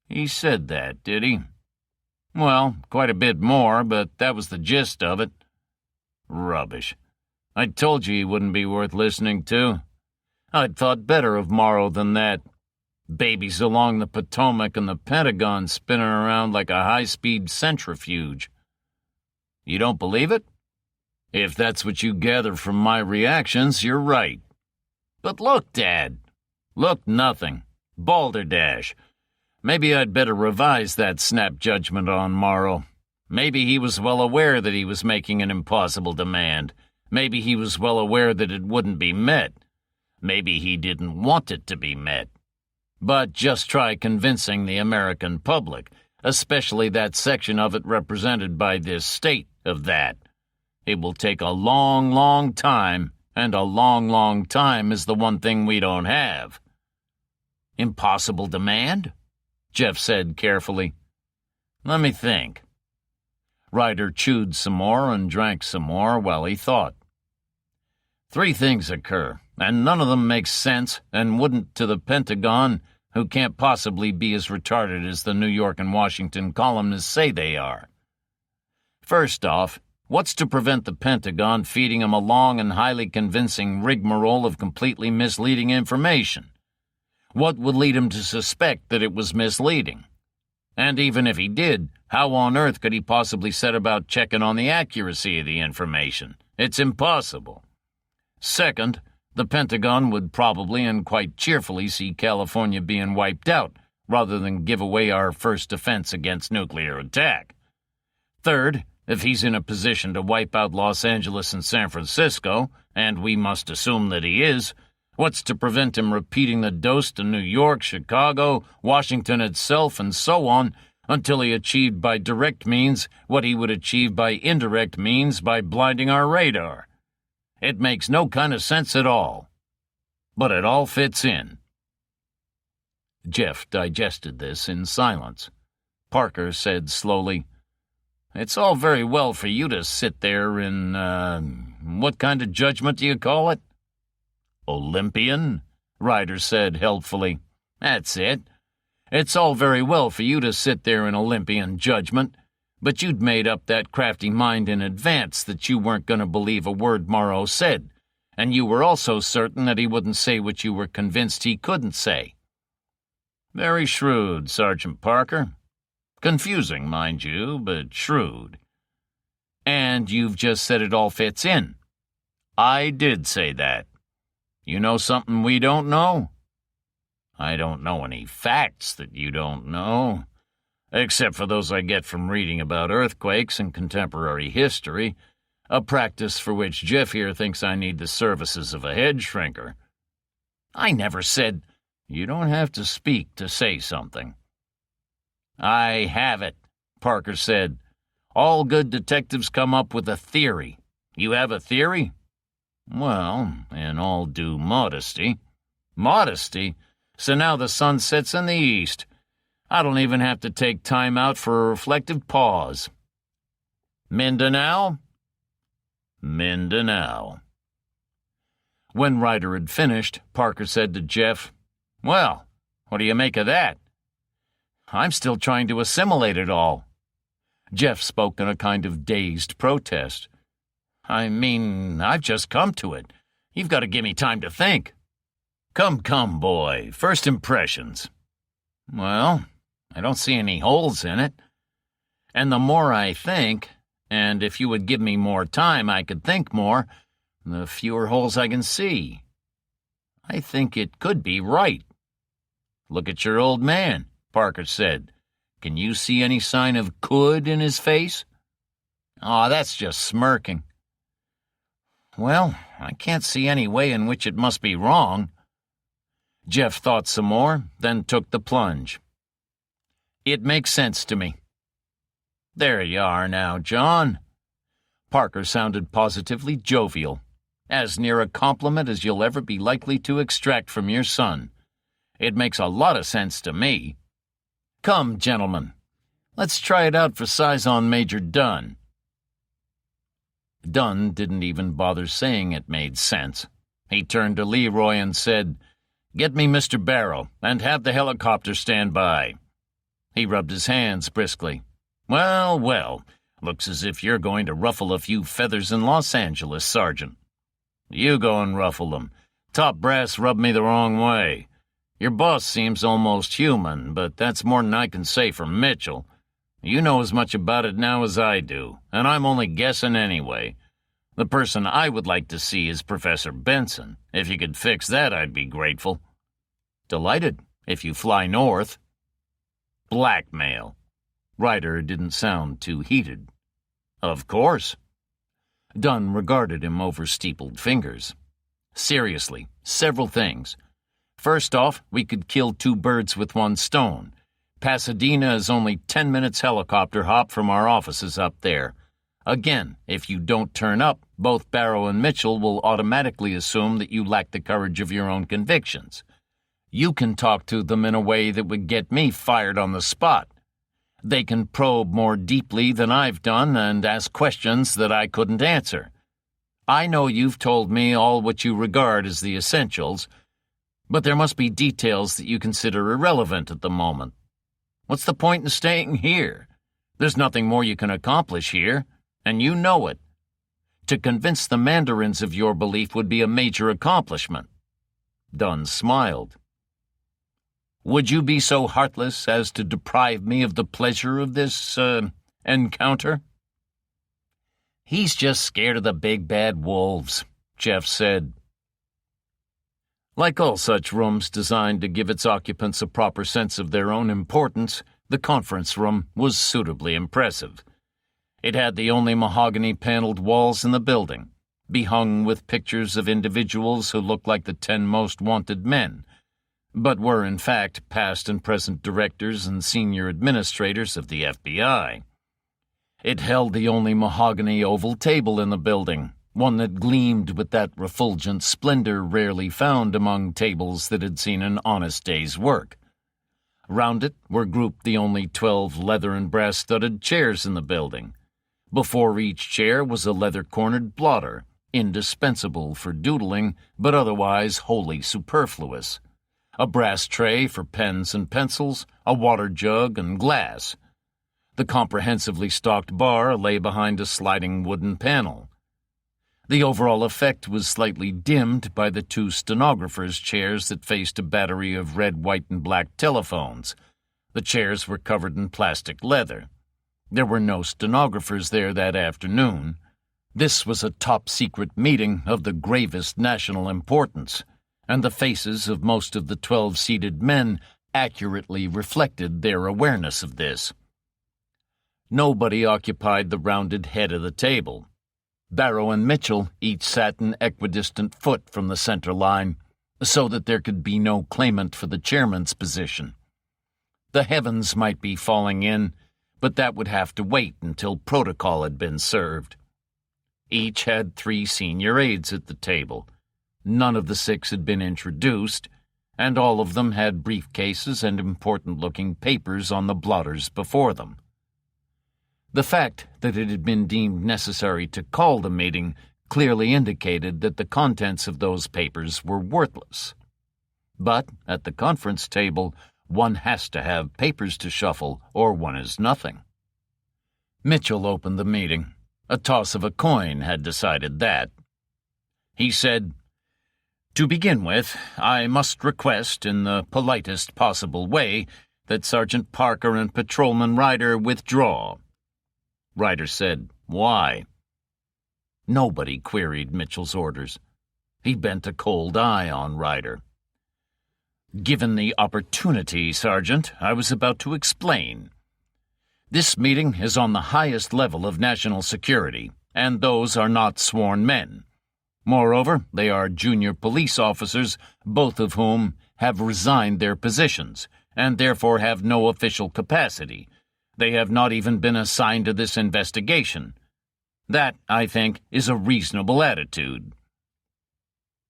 He said that, did he? Well, quite a bit more, but that was the gist of it. Rubbish. I told you he wouldn't be worth listening to. I'd thought better of Morrow than that. Babies along the Potomac and the Pentagon spinning around like a high-speed centrifuge. You don't believe it? If that's what you gather from my reactions, you're right. But look, Dad. Look, nothing. Balderdash. Maybe I'd better revise that snap judgment on Morrow. Maybe he was well aware that he was making an impossible demand. Maybe he was well aware that it wouldn't be met. Maybe he didn't want it to be met. But just try convincing the American public, especially that section of it represented by this state, of that. It will take a long, long time, and a long, long time is the one thing we don't have. Impossible demand? Jeff said carefully. Let me think. Ryder chewed some more and drank some more while he thought. 3 things occur, and none of them make sense and wouldn't to the Pentagon, who can't possibly be as retarded as the New York and Washington columnists say they are. First off, what's to prevent the Pentagon feeding him a long and highly convincing rigmarole of completely misleading information? What would lead him to suspect that it was misleading? And even if he did, how on earth could he possibly set about checking on the accuracy of the information? It's impossible. Second, the Pentagon would probably and quite cheerfully see California being wiped out, rather than give away our first defense against nuclear attack. Third, if he's in a position to wipe out Los Angeles and San Francisco, and we must assume that he is, what's to prevent him repeating the dose to New York, Chicago, Washington itself, and so on, until he achieved by direct means what he would achieve by indirect means by blinding our radar? It makes no kind of sense at all. But it all fits in. Jeff digested this in silence. Parker said slowly, "It's all very well for you to sit there in, what kind of judgment do you call it?" "Olympian," Ryder said helpfully. "That's it. It's all very well for you to sit there in Olympian judgment, but you'd made up that crafty mind in advance that you weren't going to believe a word Morrow said, and you were also certain that he wouldn't say what you were convinced he couldn't say." "Very shrewd, Sergeant Parker. Confusing, mind you, but shrewd." "And you've just said it all fits in." "I did say that. You know something we don't know?" "I don't know any facts that you don't know, except for those I get from reading about earthquakes and contemporary history, a practice for which Jeff here thinks I need the services of a head shrinker." "I never said—" "You don't have to speak to say something." "I have it," Parker said. "All good detectives come up with a theory. You have a theory?" "Well, in all due modesty." "Modesty? So now the sun sets in the east. I don't even have to take time out for a reflective pause." "Mindanao?" "Mindanao." When Ryder had finished, Parker said to Jeff, "Well, what do you make of that?" "I'm still trying to assimilate it all." Jeff spoke in a kind of dazed protest. "I mean, I've just come to it. You've got to give me time to think." Come, boy. First impressions." "Well, I don't see any holes in it. And the more I think, and if you would give me more time I could think more, the fewer holes I can see. I think it could be right." "Look at your old man," Parker said. "Can you see any sign of could in his face?" "Oh, that's just smirking." "Well, I can't see any way in which it must be wrong." Jeff thought some more, then took the plunge. "It makes sense to me." There you are now, John." Parker sounded positively jovial, as near a compliment as you'll ever be likely to extract from your son. "It makes a lot of sense to me. Come, gentlemen, let's try it out for size on Major Dunn." Dunn didn't even bother saying it made sense. He turned to Leroy and said, "Get me Mr. Barrow, and have the helicopter stand by." He rubbed his hands briskly. "Well, well, looks as if you're going to ruffle a few feathers in Los Angeles, Sergeant." "You go and ruffle them. Top brass rubbed me the wrong way. Your boss seems almost human, but that's more than I can say for Mitchell. You know as much about it now as I do, and I'm only guessing anyway. The person I would like to see is Professor Benson. If you could fix that, I'd be grateful." "Delighted, if you fly north." "Blackmail." Ryder didn't sound too heated. "Of course." Dunn regarded him over steepled fingers. "Seriously, several things. First off, we could kill 2 birds with 1 stone. Pasadena is only 10 minutes helicopter hop from our offices up there. Again, if you don't turn up, both Barrow and Mitchell will automatically assume that you lack the courage of your own convictions. You can talk to them in a way that would get me fired on the spot. They can probe more deeply than I've done and ask questions that I couldn't answer. I know you've told me all what you regard as the essentials, but there must be details that you consider irrelevant at the moment. What's the point in staying here? There's nothing more you can accomplish here, and you know it. To convince the Mandarins of your belief would be a major accomplishment." Dunn smiled. "Would you be so heartless as to deprive me of the pleasure of this, encounter?" "He's just scared of the big bad wolves," Jeff said. Like all such rooms designed to give its occupants a proper sense of their own importance, the conference room was suitably impressive. It had the only mahogany-paneled walls in the building, behung with pictures of individuals who looked like the 10 most wanted men, but were in fact past and present directors and senior administrators of the FBI. It held the only mahogany oval table in the building, one that gleamed with that refulgent splendor rarely found among tables that had seen an honest day's work. Round it were grouped the only 12 leather and brass-studded chairs in the building. Before each chair was a leather-cornered blotter, indispensable for doodling, but otherwise wholly superfluous. A brass tray for pens and pencils, a water jug and glass. The comprehensively stocked bar lay behind a sliding wooden panel. The overall effect was slightly dimmed by the 2 stenographers' chairs that faced a battery of red, white, and black telephones. The chairs were covered in plastic leather. There were no stenographers there that afternoon. This was a top-secret meeting of the gravest national importance, and the faces of most of the 12 seated men accurately reflected their awareness of this. Nobody occupied the rounded head of the table. Barrow and Mitchell each sat an equidistant foot from the center line, so that there could be no claimant for the chairman's position. The heavens might be falling in, but that would have to wait until protocol had been served. Each had 3 senior aides at the table. None of the 6 had been introduced, and all of them had briefcases and important-looking papers on the blotters before them. The fact that it had been deemed necessary to call the meeting clearly indicated that the contents of those papers were worthless. But at the conference table, one has to have papers to shuffle, or one is nothing. Mitchell opened the meeting. A toss of a coin had decided that. He said, "To begin with, I must request, in the politest possible way, that Sergeant Parker and Patrolman Ryder withdraw." Ryder said, "Why?" Nobody queried Mitchell's orders. He bent a cold eye on Ryder. "Given the opportunity, Sergeant, I was about to explain. This meeting is on the highest level of national security, and those are not sworn men. Moreover, they are junior police officers, both of whom have resigned their positions, and therefore have no official capacity. They have not even been assigned to this investigation. That, I think, is a reasonable attitude."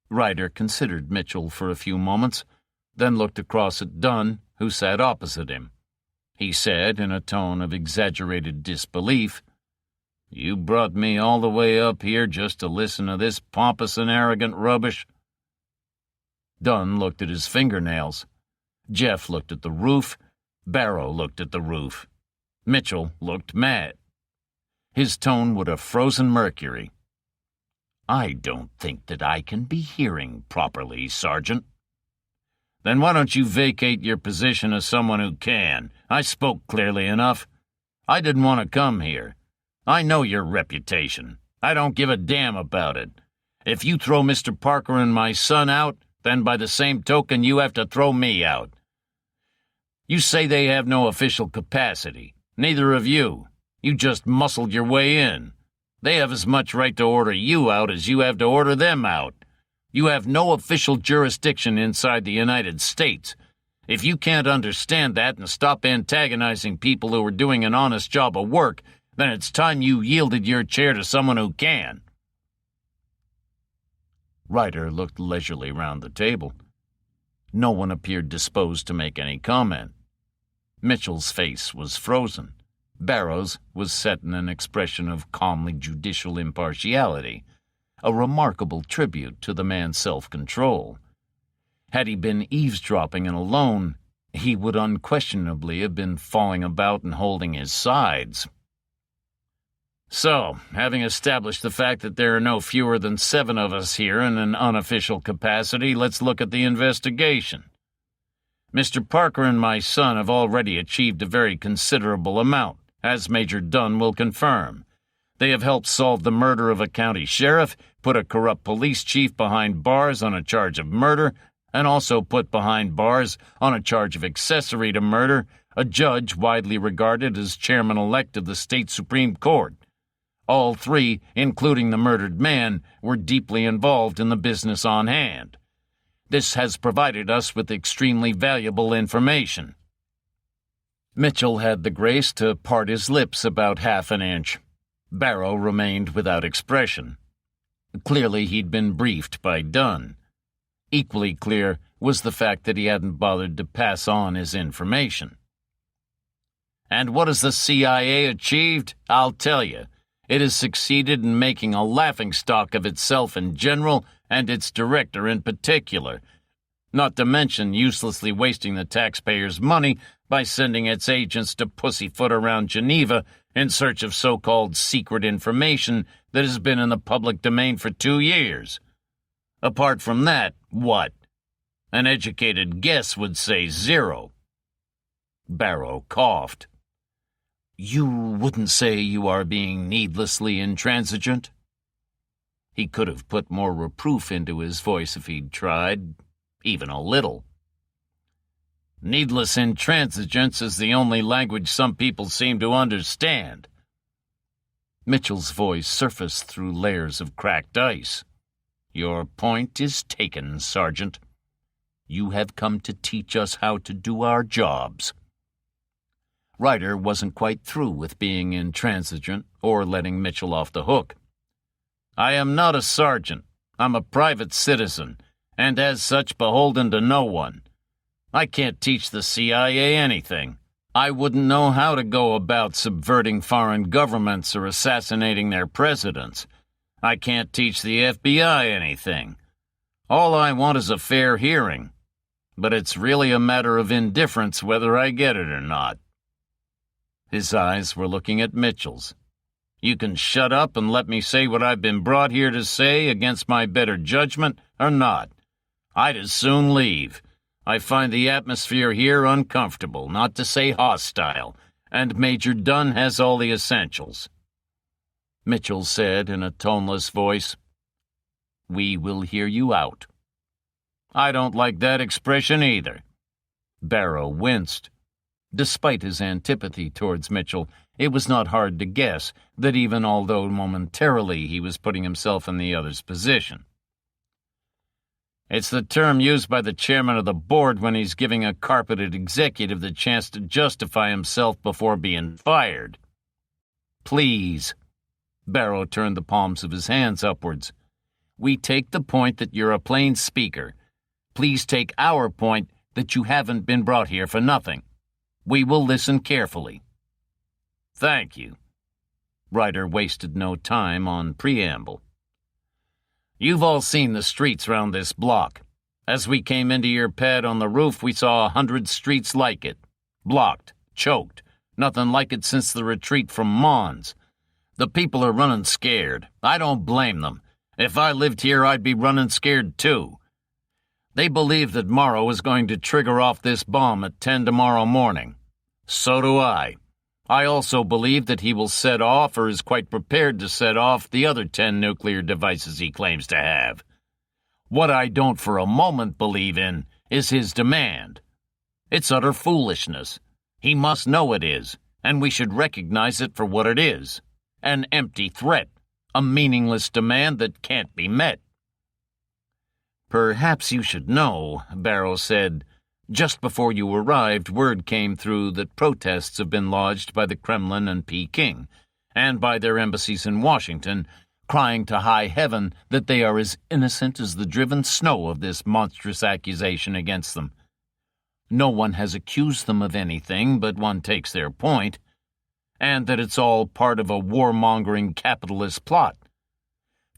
Ryder considered Mitchell for a few moments, then looked across at Dunn, who sat opposite him. He said, in a tone of exaggerated disbelief, "You brought me all the way up here just to listen to this pompous and arrogant rubbish?" Dunn looked at his fingernails. Jeff looked at the roof. Barrow looked at the roof. Mitchell looked mad. His tone would have frozen mercury. "I don't think that I can be hearing properly, Sergeant." "Then why don't you vacate your position as someone who can? I spoke clearly enough. I didn't want to come here. I know your reputation. I don't give a damn about it. If you throw Mr. Parker and my son out, then by the same token you have to throw me out. You say they have no official capacity. Neither of you. You just muscled your way in. They have as much right to order you out as you have to order them out. You have no official jurisdiction inside the United States. If you can't understand that and stop antagonizing people who are doing an honest job of work, then it's time you yielded your chair to someone who can." Ryder looked leisurely round the table. No one appeared disposed to make any comment. Mitchell's face was frozen. Barrow's was set in an expression of calmly judicial impartiality, a remarkable tribute to the man's self-control. Had he been eavesdropping and alone, he would unquestionably have been falling about and holding his sides. "So, having established the fact that there are no fewer than 7 of us here in an unofficial capacity, let's look at the investigation. Mr. Parker and my son have already achieved a very considerable amount, as Major Dunn will confirm. They have helped solve the murder of a county sheriff, put a corrupt police chief behind bars on a charge of murder, and also put behind bars on a charge of accessory to murder a judge widely regarded as chairman-elect of the state Supreme Court. All 3, including the murdered man, were deeply involved in the business on hand. This has provided us with extremely valuable information." Mitchell had the grace to part his lips about half an inch. Barrow remained without expression. Clearly he'd been briefed by Dunn. Equally clear was the fact that he hadn't bothered to pass on his information. "And what has the CIA achieved? I'll tell you. It has succeeded in making a laughingstock of itself in general and its director in particular, not to mention uselessly wasting the taxpayers' money by sending its agents to pussyfoot around Geneva in search of so-called secret information that has been in the public domain for 2 years. Apart from that, what? An educated guess would say 0. Barrow coughed. "You wouldn't say you are being needlessly intransigent?" He could have put more reproof into his voice if he'd tried, even a little. "Needless intransigence is the only language some people seem to understand." Mitchell's voice surfaced through layers of cracked ice. "Your point is taken, Sergeant. You have come to teach us how to do our jobs." Ryder wasn't quite through with being intransigent or letting Mitchell off the hook. "I am not a sergeant. I'm a private citizen, and as such beholden to no one. I can't teach the CIA anything. I wouldn't know how to go about subverting foreign governments or assassinating their presidents. I can't teach the FBI anything. All I want is a fair hearing, but it's really a matter of indifference whether I get it or not." His eyes were looking at Mitchell's. "You can shut up and let me say what I've been brought here to say against my better judgment, or not. I'd as soon leave. I find the atmosphere here uncomfortable, not to say hostile, and Major Dunn has all the essentials." Mitchell said in a toneless voice, "We will hear you out." "I don't like that expression either." Barrow winced. Despite his antipathy towards Mitchell, it was not hard to guess that even although momentarily he was putting himself in the other's position. It's the term used by the chairman of the board when he's giving a carpeted executive the chance to justify himself before being fired. Please. Barrow turned the palms of his hands upwards. We take the point that you're a plain speaker. Please take our point that you haven't been brought here for nothing. We will listen carefully. Thank you. Ryder wasted no time on preamble. You've all seen the streets round this block. As we came into your pad on the roof, we saw 100 streets like it. Blocked, choked, nothing like it since the retreat from Mons. The people are running scared. I don't blame them. If I lived here, I'd be running scared too. They believe that Morrow is going to trigger off this bomb at 10 tomorrow morning. So do I. I also believe that he will set off or is quite prepared to set off the other 10 nuclear devices he claims to have. What I don't for a moment believe in is his demand. It's utter foolishness. He must know it is, and we should recognize it for what it is. An empty threat, a meaningless demand that can't be met. Perhaps you should know, Barrow said. Just before you arrived, word came through that protests have been lodged by the Kremlin and Peking, and by their embassies in Washington, crying to high heaven that they are as innocent as the driven snow of this monstrous accusation against them. No one has accused them of anything, but one takes their point, and that it's all part of a warmongering capitalist plot.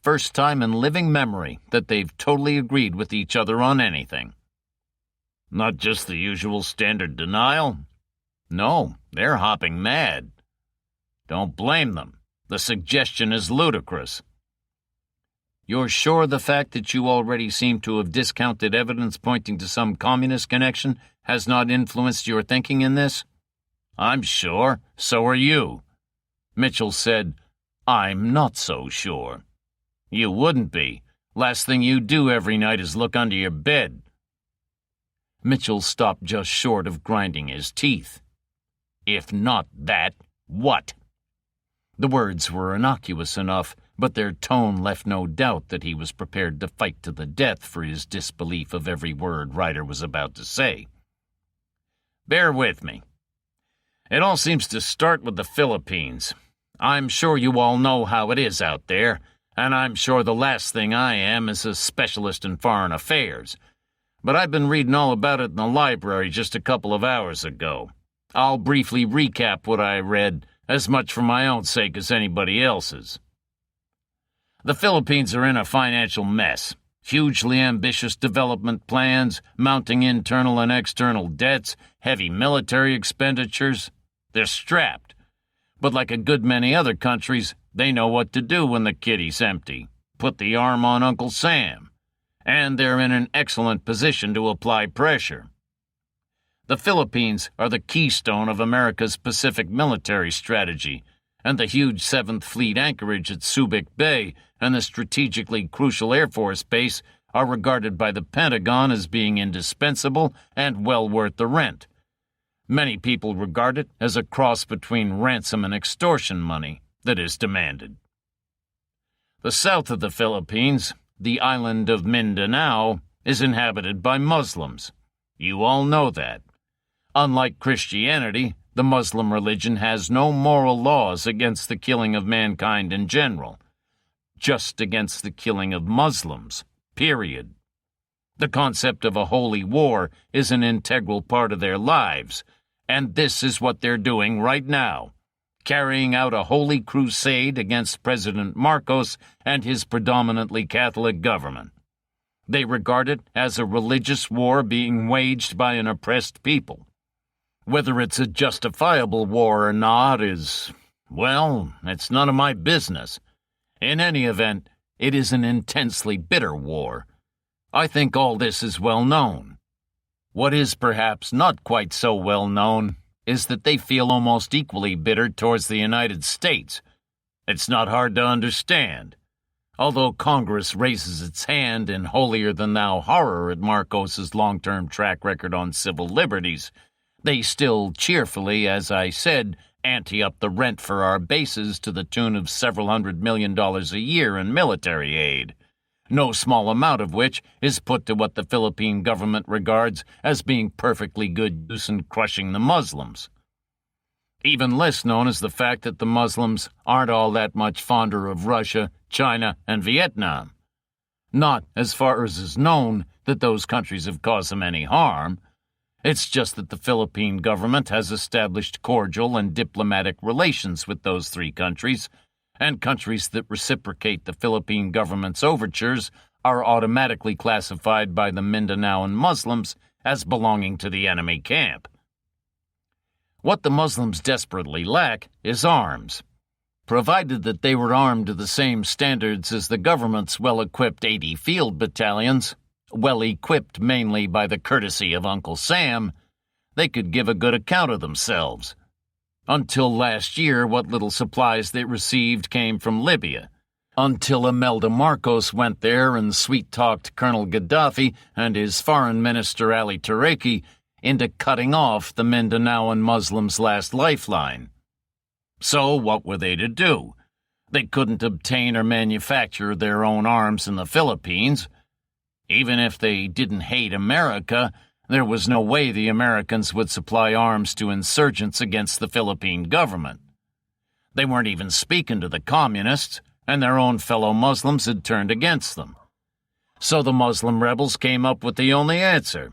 First time in living memory that they've totally agreed with each other on anything. Not just the usual standard denial? No, they're hopping mad. Don't blame them. The suggestion is ludicrous. You're sure the fact that you already seem to have discounted evidence pointing to some communist connection has not influenced your thinking in this? I'm sure. So are you. Mitchell said, I'm not so sure. You wouldn't be. Last thing you do every night is look under your bed. Mitchell stopped just short of grinding his teeth. If not that, what? The words were innocuous enough, but their tone left no doubt that he was prepared to fight to the death for his disbelief of every word Ryder was about to say. Bear with me. It all seems to start with the Philippines. I'm sure you all know how it is out there, and I'm sure the last thing I am is a specialist in foreign affairs. But I've been reading all about it in the library just a couple of hours ago. I'll briefly recap what I read, as much for my own sake as anybody else's. The Philippines are in a financial mess. Hugely ambitious development plans, mounting internal and external debts, heavy military expenditures. They're strapped. But like a good many other countries, they know what to do when the kitty's empty. Put the arm on Uncle Sam. And they're in an excellent position to apply pressure. The Philippines are the keystone of America's Pacific military strategy, and the huge 7th Fleet anchorage at Subic Bay and the strategically crucial Air Force base are regarded by the Pentagon as being indispensable and well worth the rent. Many people regard it as a cross between ransom and extortion money that is demanded. The south of the Philippines, the island of Mindanao, is inhabited by Muslims. You all know that. Unlike Christianity, the Muslim religion has no moral laws against the killing of mankind in general, just against the killing of Muslims, period. The concept of a holy war is an integral part of their lives, and this is what they're doing right now, carrying out a holy crusade against President Marcos and his predominantly Catholic government. They regard it as a religious war being waged by an oppressed people. Whether it's a justifiable war or not is, well, it's none of my business. In any event, it is an intensely bitter war. I think all this is well known. What is perhaps not quite so well known is that they feel almost equally bitter towards the United States. It's not hard to understand. Although Congress raises its hand in holier-than-thou horror at Marcos's long-term track record on civil liberties, they still cheerfully, as I said, ante up the rent for our bases to the tune of several $100 million a year in military aid. no small amount of which is put to what the Philippine government regards as being perfectly good use in crushing the Muslims. Even less known is the fact that the Muslims aren't all that much fonder of Russia, China, and Vietnam. Not, as far as is known, that those countries have caused them any harm. It's just that the Philippine government has established cordial and diplomatic relations with those three countries, and countries that reciprocate the Philippine government's overtures are automatically classified by the Mindanaoan Muslims as belonging to the enemy camp. What the Muslims desperately lack is arms. Provided that they were armed to the same standards as the government's well-equipped 80 field battalions, well-equipped mainly by the courtesy of Uncle Sam, they could give a good account of themselves. Until last year, what little supplies they received came from Libya. Until Imelda Marcos went there and sweet-talked Colonel Gaddafi and his foreign minister Ali Tureki into cutting off the Mindanaoan Muslims' last lifeline. So what were they to do? They couldn't obtain or manufacture their own arms in the Philippines. Even if they didn't hate America, there was no way the Americans would supply arms to insurgents against the Philippine government. They weren't even speaking to the communists, and their own fellow Muslims had turned against them. So the Muslim rebels came up with the only answer.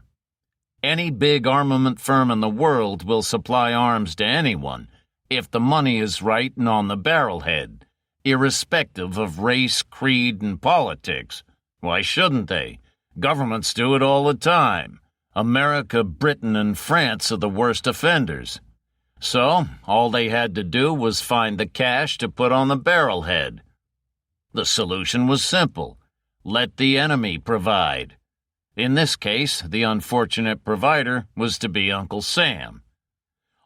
Any big armament firm in the world will supply arms to anyone if the money is right and on the barrelhead, irrespective of race, creed, and politics. Why shouldn't they? Governments do it all the time. America, Britain, and France are the worst offenders. So, all they had to do was find the cash to put on the barrelhead. The solution was simple. Let the enemy provide. In this case, the unfortunate provider was to be Uncle Sam.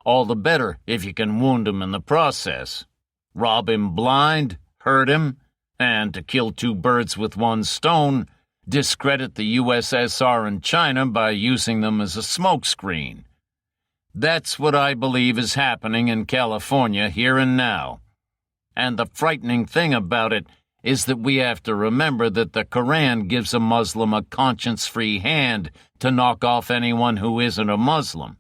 All the better if you can wound him in the process. Rob him blind, hurt him, and, to kill two birds with one stone, discredit the USSR and China by using them as a smokescreen. That's what I believe is happening in California here and now. And the frightening thing about it is that we have to remember that the Quran gives a Muslim a conscience-free hand to knock off anyone who isn't a Muslim.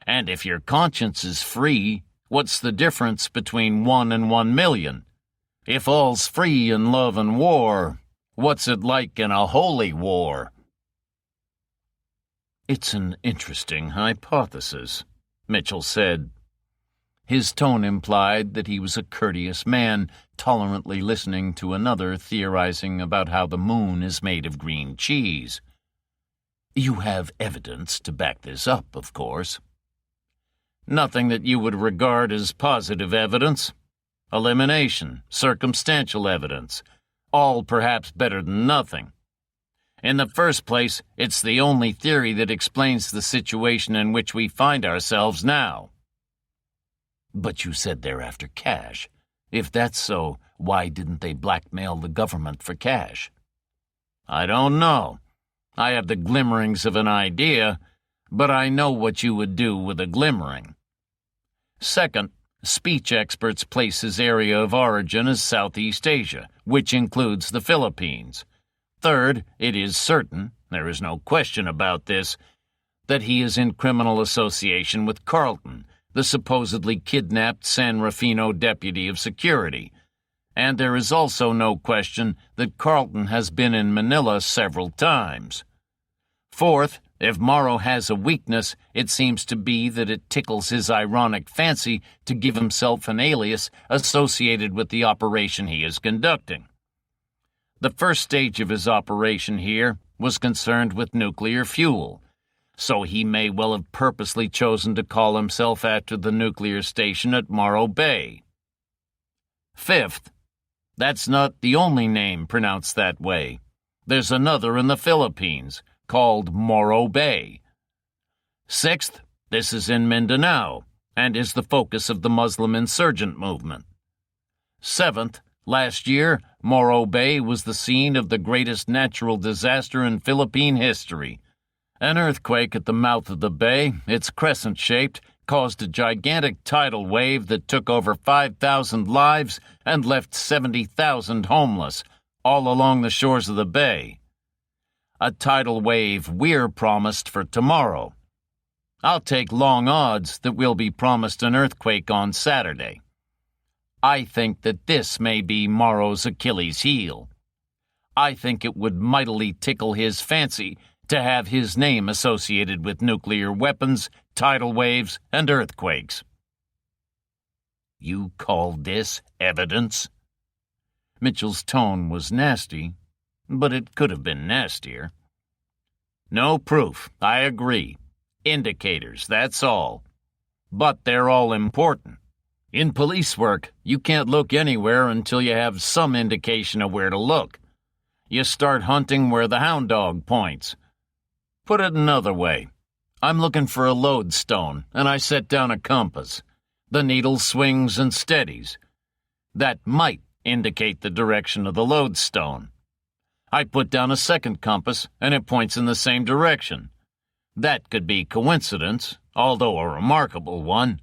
And if your conscience is free, what's the difference between 1 and 1 million? If all's free in love and war, what's it like in a holy war? It's an interesting hypothesis, Mitchell said. His tone implied that he was a courteous man, tolerantly listening to another theorizing about how the moon is made of green cheese. You have evidence to back this up, of course. Nothing that you would regard as positive evidence. Elimination, circumstantial evidence, all perhaps better than nothing. In the first place, it's the only theory that explains the situation in which we find ourselves now. But you said they're after cash. If that's so, why didn't they blackmail the government for cash? I don't know. I have the glimmerings of an idea, but I know what you would do with a glimmering. Second, speech experts place his area of origin as Southeast Asia, which includes the Philippines. Third, it is certain, there is no question about this, that he is in criminal association with Carlton, the supposedly kidnapped San Rufino deputy of security. And there is also no question that Carlton has been in Manila several times. Fourth, if Morrow has a weakness, it seems to be that it tickles his ironic fancy to give himself an alias associated with the operation he is conducting. The first stage of his operation here was concerned with nuclear fuel, so he may well have purposely chosen to call himself after the nuclear station at Morro Bay. Fifth, that's not the only name pronounced that way. There's another in the Philippines, called Morro Bay. Sixth, this is in Mindanao, and is the focus of the Muslim insurgent movement. Seventh, last year, Morro Bay was the scene of the greatest natural disaster in Philippine history. An earthquake at the mouth of the bay, its crescent-shaped, caused a gigantic tidal wave that took over 5,000 lives and left 70,000 homeless, all along the shores of the bay. A tidal wave we're promised for tomorrow. I'll take long odds that we'll be promised an earthquake on Saturday. I think that this may be Morrow's Achilles' heel. I think it would mightily tickle his fancy to have his name associated with nuclear weapons, tidal waves, and earthquakes. You call this evidence? Mitchell's tone was nasty, but it could have been nastier. No proof, I agree. Indicators, that's all. But they're all important. In police work, you can't look anywhere until you have some indication of where to look. You start hunting where the hound dog points. Put it another way. I'm looking for a lodestone, and I set down a compass. The needle swings and steadies. That might indicate the direction of the lodestone. I put down a second compass, and it points in the same direction. That could be coincidence, although a remarkable one.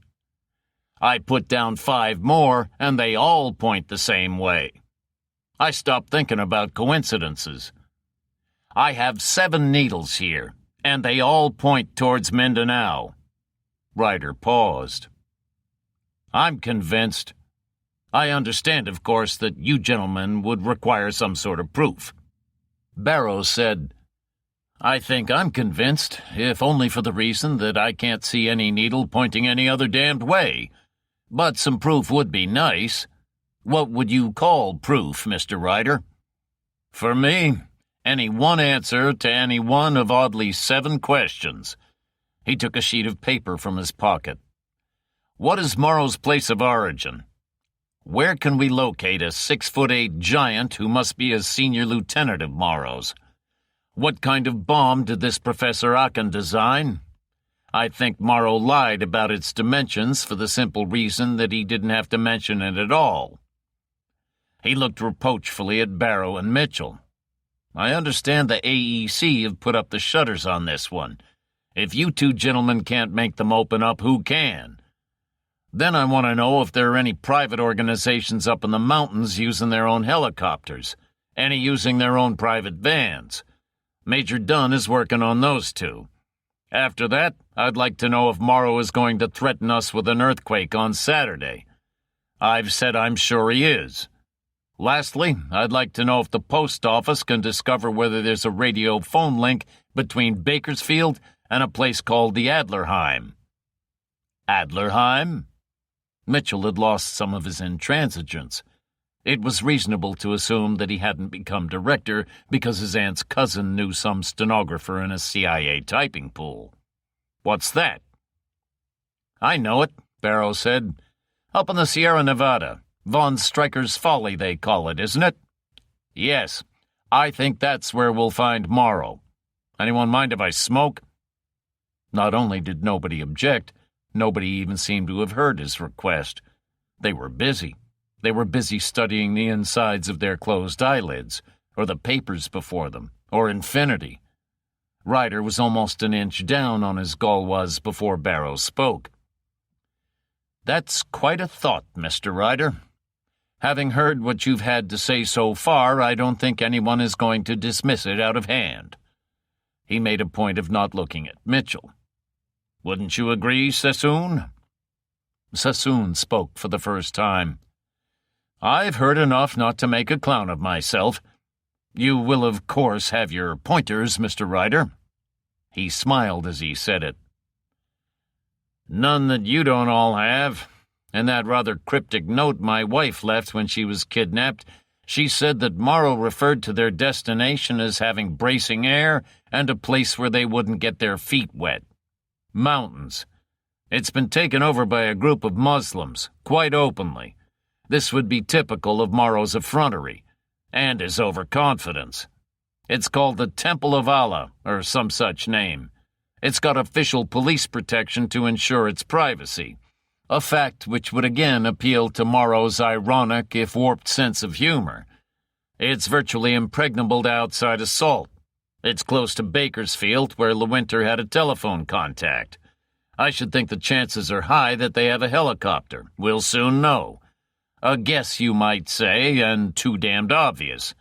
I put down 5 more, and they all point the same way. I stopped thinking about coincidences. I have 7 needles here, and they all point towards Mindanao. Ryder paused. I'm convinced. I understand, of course, that you gentlemen would require some sort of proof. Barrows said, I think I'm convinced, if only for the reason that I can't see any needle pointing any other damned way. But some proof would be nice. What would you call proof, Mr. Ryder? For me, any one answer to any one of oddly 7 questions. He took a sheet of paper from his pocket. What is Morrow's place of origin? Where can we locate a 6'8" giant who must be a senior lieutenant of Morrow's? What kind of bomb did this Professor Aachen design? I think Morrow lied about its dimensions for the simple reason that he didn't have to mention it at all. He looked reproachfully at Barrow and Mitchell. I understand the AEC have put up the shutters on this one. If you 2 gentlemen can't make them open up, who can? Then I want to know if there are any private organizations up in the mountains using their own helicopters, any using their own private vans. Major Dunn is working on those 2. After that, I'd like to know if Morrow is going to threaten us with an earthquake on Saturday. I've said I'm sure he is. Lastly, I'd like to know if the post office can discover whether there's a radio phone link between Bakersfield and a place called the Adlerheim. Adlerheim? Mitchell had lost some of his intransigence. It was reasonable to assume that he hadn't become director because his aunt's cousin knew some stenographer in a CIA typing pool. What's that? I know it, Barrow said. Up in the Sierra Nevada. Von Stryker's Folly, they call it, isn't it? Yes. I think that's where we'll find Morrow. Anyone mind if I smoke? Not only did nobody object, nobody even seemed to have heard his request. They were busy. They were busy studying the insides of their closed eyelids, or the papers before them, or infinity. Ryder was almost an inch down on his Gauloise before Barrow spoke. That's quite a thought, Mr. Ryder. Having heard what you've had to say so far, I don't think anyone is going to dismiss it out of hand. He made a point of not looking at Mitchell. Wouldn't you agree, Sassoon? Sassoon spoke for the first time. I've heard enough not to make a clown of myself. You will, of course, have your pointers, Mr. Ryder. He smiled as he said it. None that you don't all have. In that rather cryptic note my wife left when she was kidnapped, she said that Morrow referred to their destination as having bracing air and a place where they wouldn't get their feet wet. Mountains. It's been taken over by a group of Muslims, quite openly. This would be typical of Morrow's effrontery, and his overconfidence. It's called the Temple of Allah, or some such name. It's got official police protection to ensure its privacy, a fact which would again appeal to Morrow's ironic, if warped sense of humor. It's virtually impregnable to outside assault. It's close to Bakersfield, where LeWinter had a telephone contact. I should think the chances are high that they have a helicopter. We'll soon know. A guess, you might say, and too damned obvious.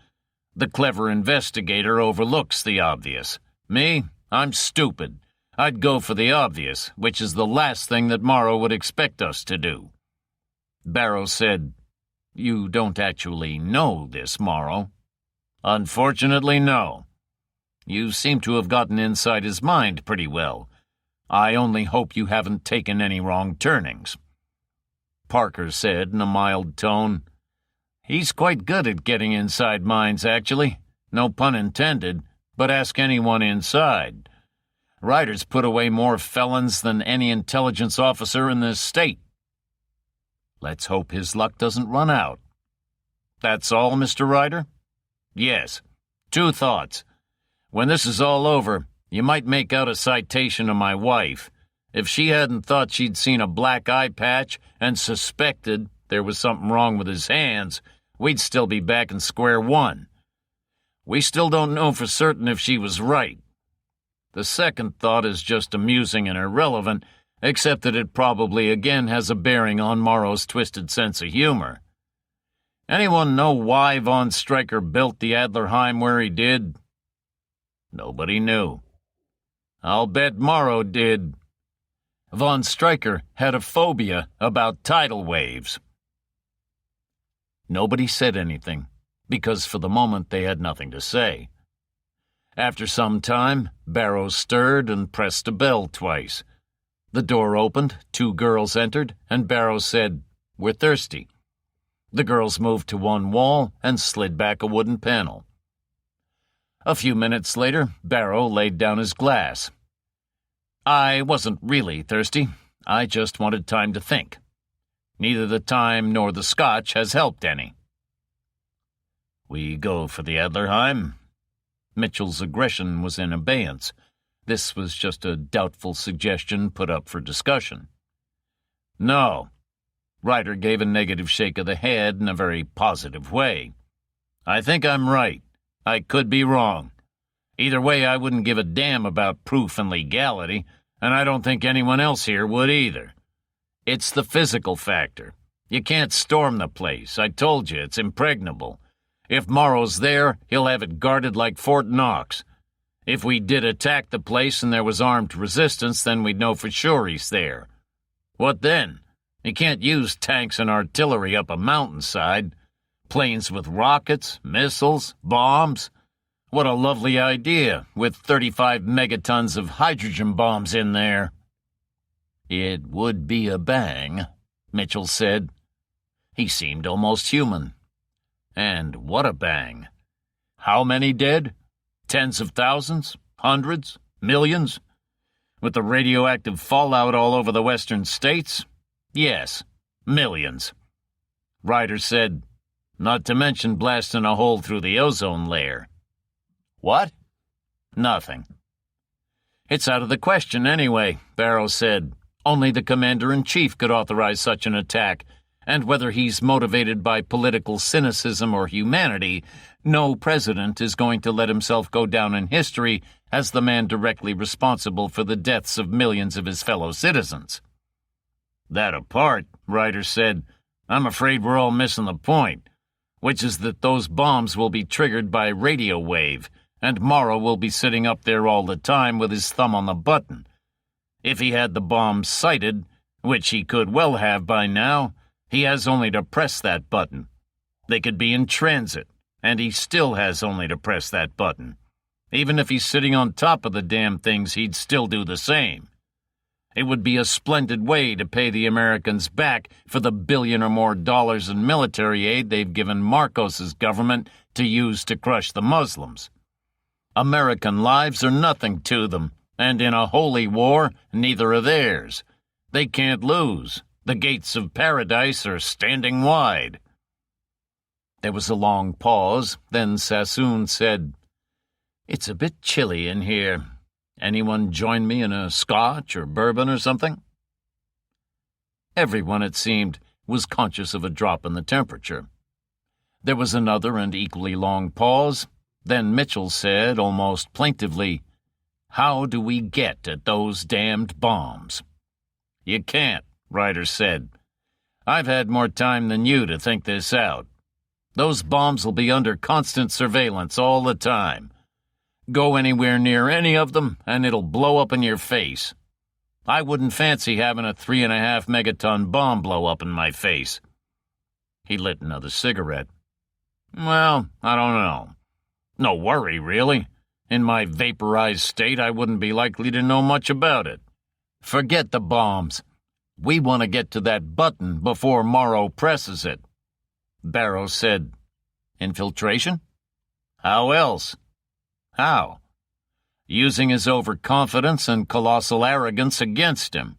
The clever investigator overlooks the obvious. Me, I'm stupid. I'd go for the obvious, which is the last thing that Morrow would expect us to do. Barrow said, "You don't actually know this, Morrow." "Unfortunately, no. You seem to have gotten inside his mind pretty well. I only hope you haven't taken any wrong turnings." Parker said in a mild tone, "He's quite good at getting inside minds, actually. No pun intended, but ask anyone inside. Ryder's put away more felons than any intelligence officer in this state. Let's hope his luck doesn't run out." "That's all, Mr. Ryder?" "Yes. 2 thoughts. When this is all over, you might make out a citation of my wife. If she hadn't thought she'd seen a black eye patch and suspected there was something wrong with his hands, we'd still be back in square one. We still don't know for certain if she was right. The second thought is just amusing and irrelevant, except that it probably again has a bearing on Morrow's twisted sense of humor. Anyone know why von Stryker built the Adlerheim where he did? Nobody knew. I'll bet Morrow did. Von Stryker had a phobia about tidal waves. Nobody said anything, because for the moment they had nothing to say. After some time, Barrow stirred and pressed a bell twice. The door opened, 2 girls entered, and Barrow said, "We're thirsty." The girls moved to one wall and slid back a wooden panel. A few minutes later, Barrow laid down his glass. "I wasn't really thirsty. I just wanted time to think. Neither the time nor the scotch has helped any." "We go for the Adlerheim?" Mitchell's aggression was in abeyance. This was just a doubtful suggestion put up for discussion. "No." Ryder gave a negative shake of the head in a very positive way. "I think I'm right. I could be wrong. Either way, I wouldn't give a damn about proof and legality, and I don't think anyone else here would either. It's the physical factor. You can't storm the place. I told you, it's impregnable. If Morrow's there, he'll have it guarded like Fort Knox. If we did attack the place and there was armed resistance, then we'd know for sure he's there. What then? You can't use tanks and artillery up a mountainside. Planes with rockets, missiles, bombs. What a lovely idea, with 35 megatons of hydrogen bombs in there." "It would be a bang," Mitchell said. He seemed almost human. "And what a bang. How many dead? Tens of thousands? Hundreds? Millions? With the radioactive fallout all over the western states? Yes, millions." Ryder said, "Not to mention blasting a hole through the ozone layer." "What?" "Nothing." "It's out of the question anyway," Barrow said. "Only the commander-in-chief could authorize such an attack, and whether he's motivated by political cynicism or humanity, no president is going to let himself go down in history as the man directly responsible for the deaths of millions of his fellow citizens." "That apart," Ryder said, "I'm afraid we're all missing the point, which is that those bombs will be triggered by radio wave, and Morrow will be sitting up there all the time with his thumb on the button. If he had the bombs sighted, which he could well have by now, he has only to press that button. They could be in transit, and he still has only to press that button. Even if he's sitting on top of the damn things, he'd still do the same. It would be a splendid way to pay the Americans back for the $1 billion or more in military aid they've given Marcos's government to use to crush the Muslims. American lives are nothing to them, and in a holy war, neither are theirs. They can't lose. The gates of paradise are standing wide." There was a long pause, then Sassoon said, "It's a bit chilly in here. Anyone join me in a scotch or bourbon or something?" Everyone, it seemed, was conscious of a drop in the temperature. There was another and equally long pause. Then Mitchell said, almost plaintively, "How do we get at those damned bombs?" "You can't," Ryder said. "I've had more time than you to think this out. Those bombs will be under constant surveillance all the time. Go anywhere near any of them, and it'll blow up in your face. I wouldn't fancy having a 3.5 megaton bomb blow up in my face." He lit another cigarette. "Well, I don't know. No worry, really. In my vaporized state, I wouldn't be likely to know much about it. Forget the bombs. We want to get to that button before Morrow presses it." Barrow said, "Infiltration? How else?" "How?" "Using his overconfidence and colossal arrogance against him."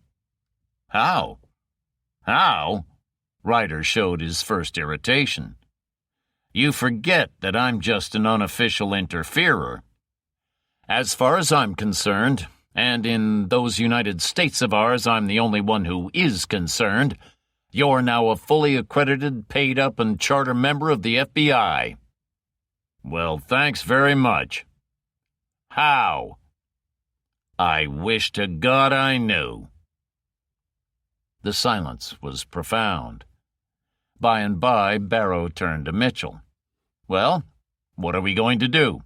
"How?" "How?" Ryder showed his first irritation. "You forget that I'm just an unofficial interferer. As far as I'm concerned, and in those United States of ours I'm the only one who is concerned, you're now a fully accredited, paid-up, and charter member of the FBI." "Well, thanks very much." "How?" "I wish to God I knew." The silence was profound. By and by, Barrow turned to Mitchell. "Well, what are we going to do?"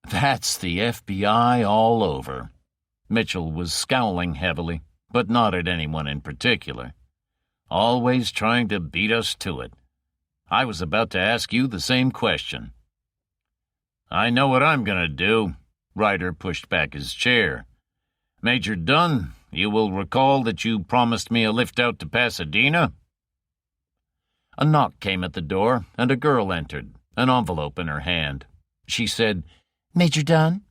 "That's the FBI all over." Mitchell was scowling heavily, but not at anyone in particular. "Always trying to beat us to it. I was about to ask you the same question." "I know what I'm going to do." Ryder pushed back his chair. "Major Dunn, you will recall that you promised me a lift out to Pasadena?" A knock came at the door, and a girl entered, an envelope in her hand. She said, "Major Dunn?"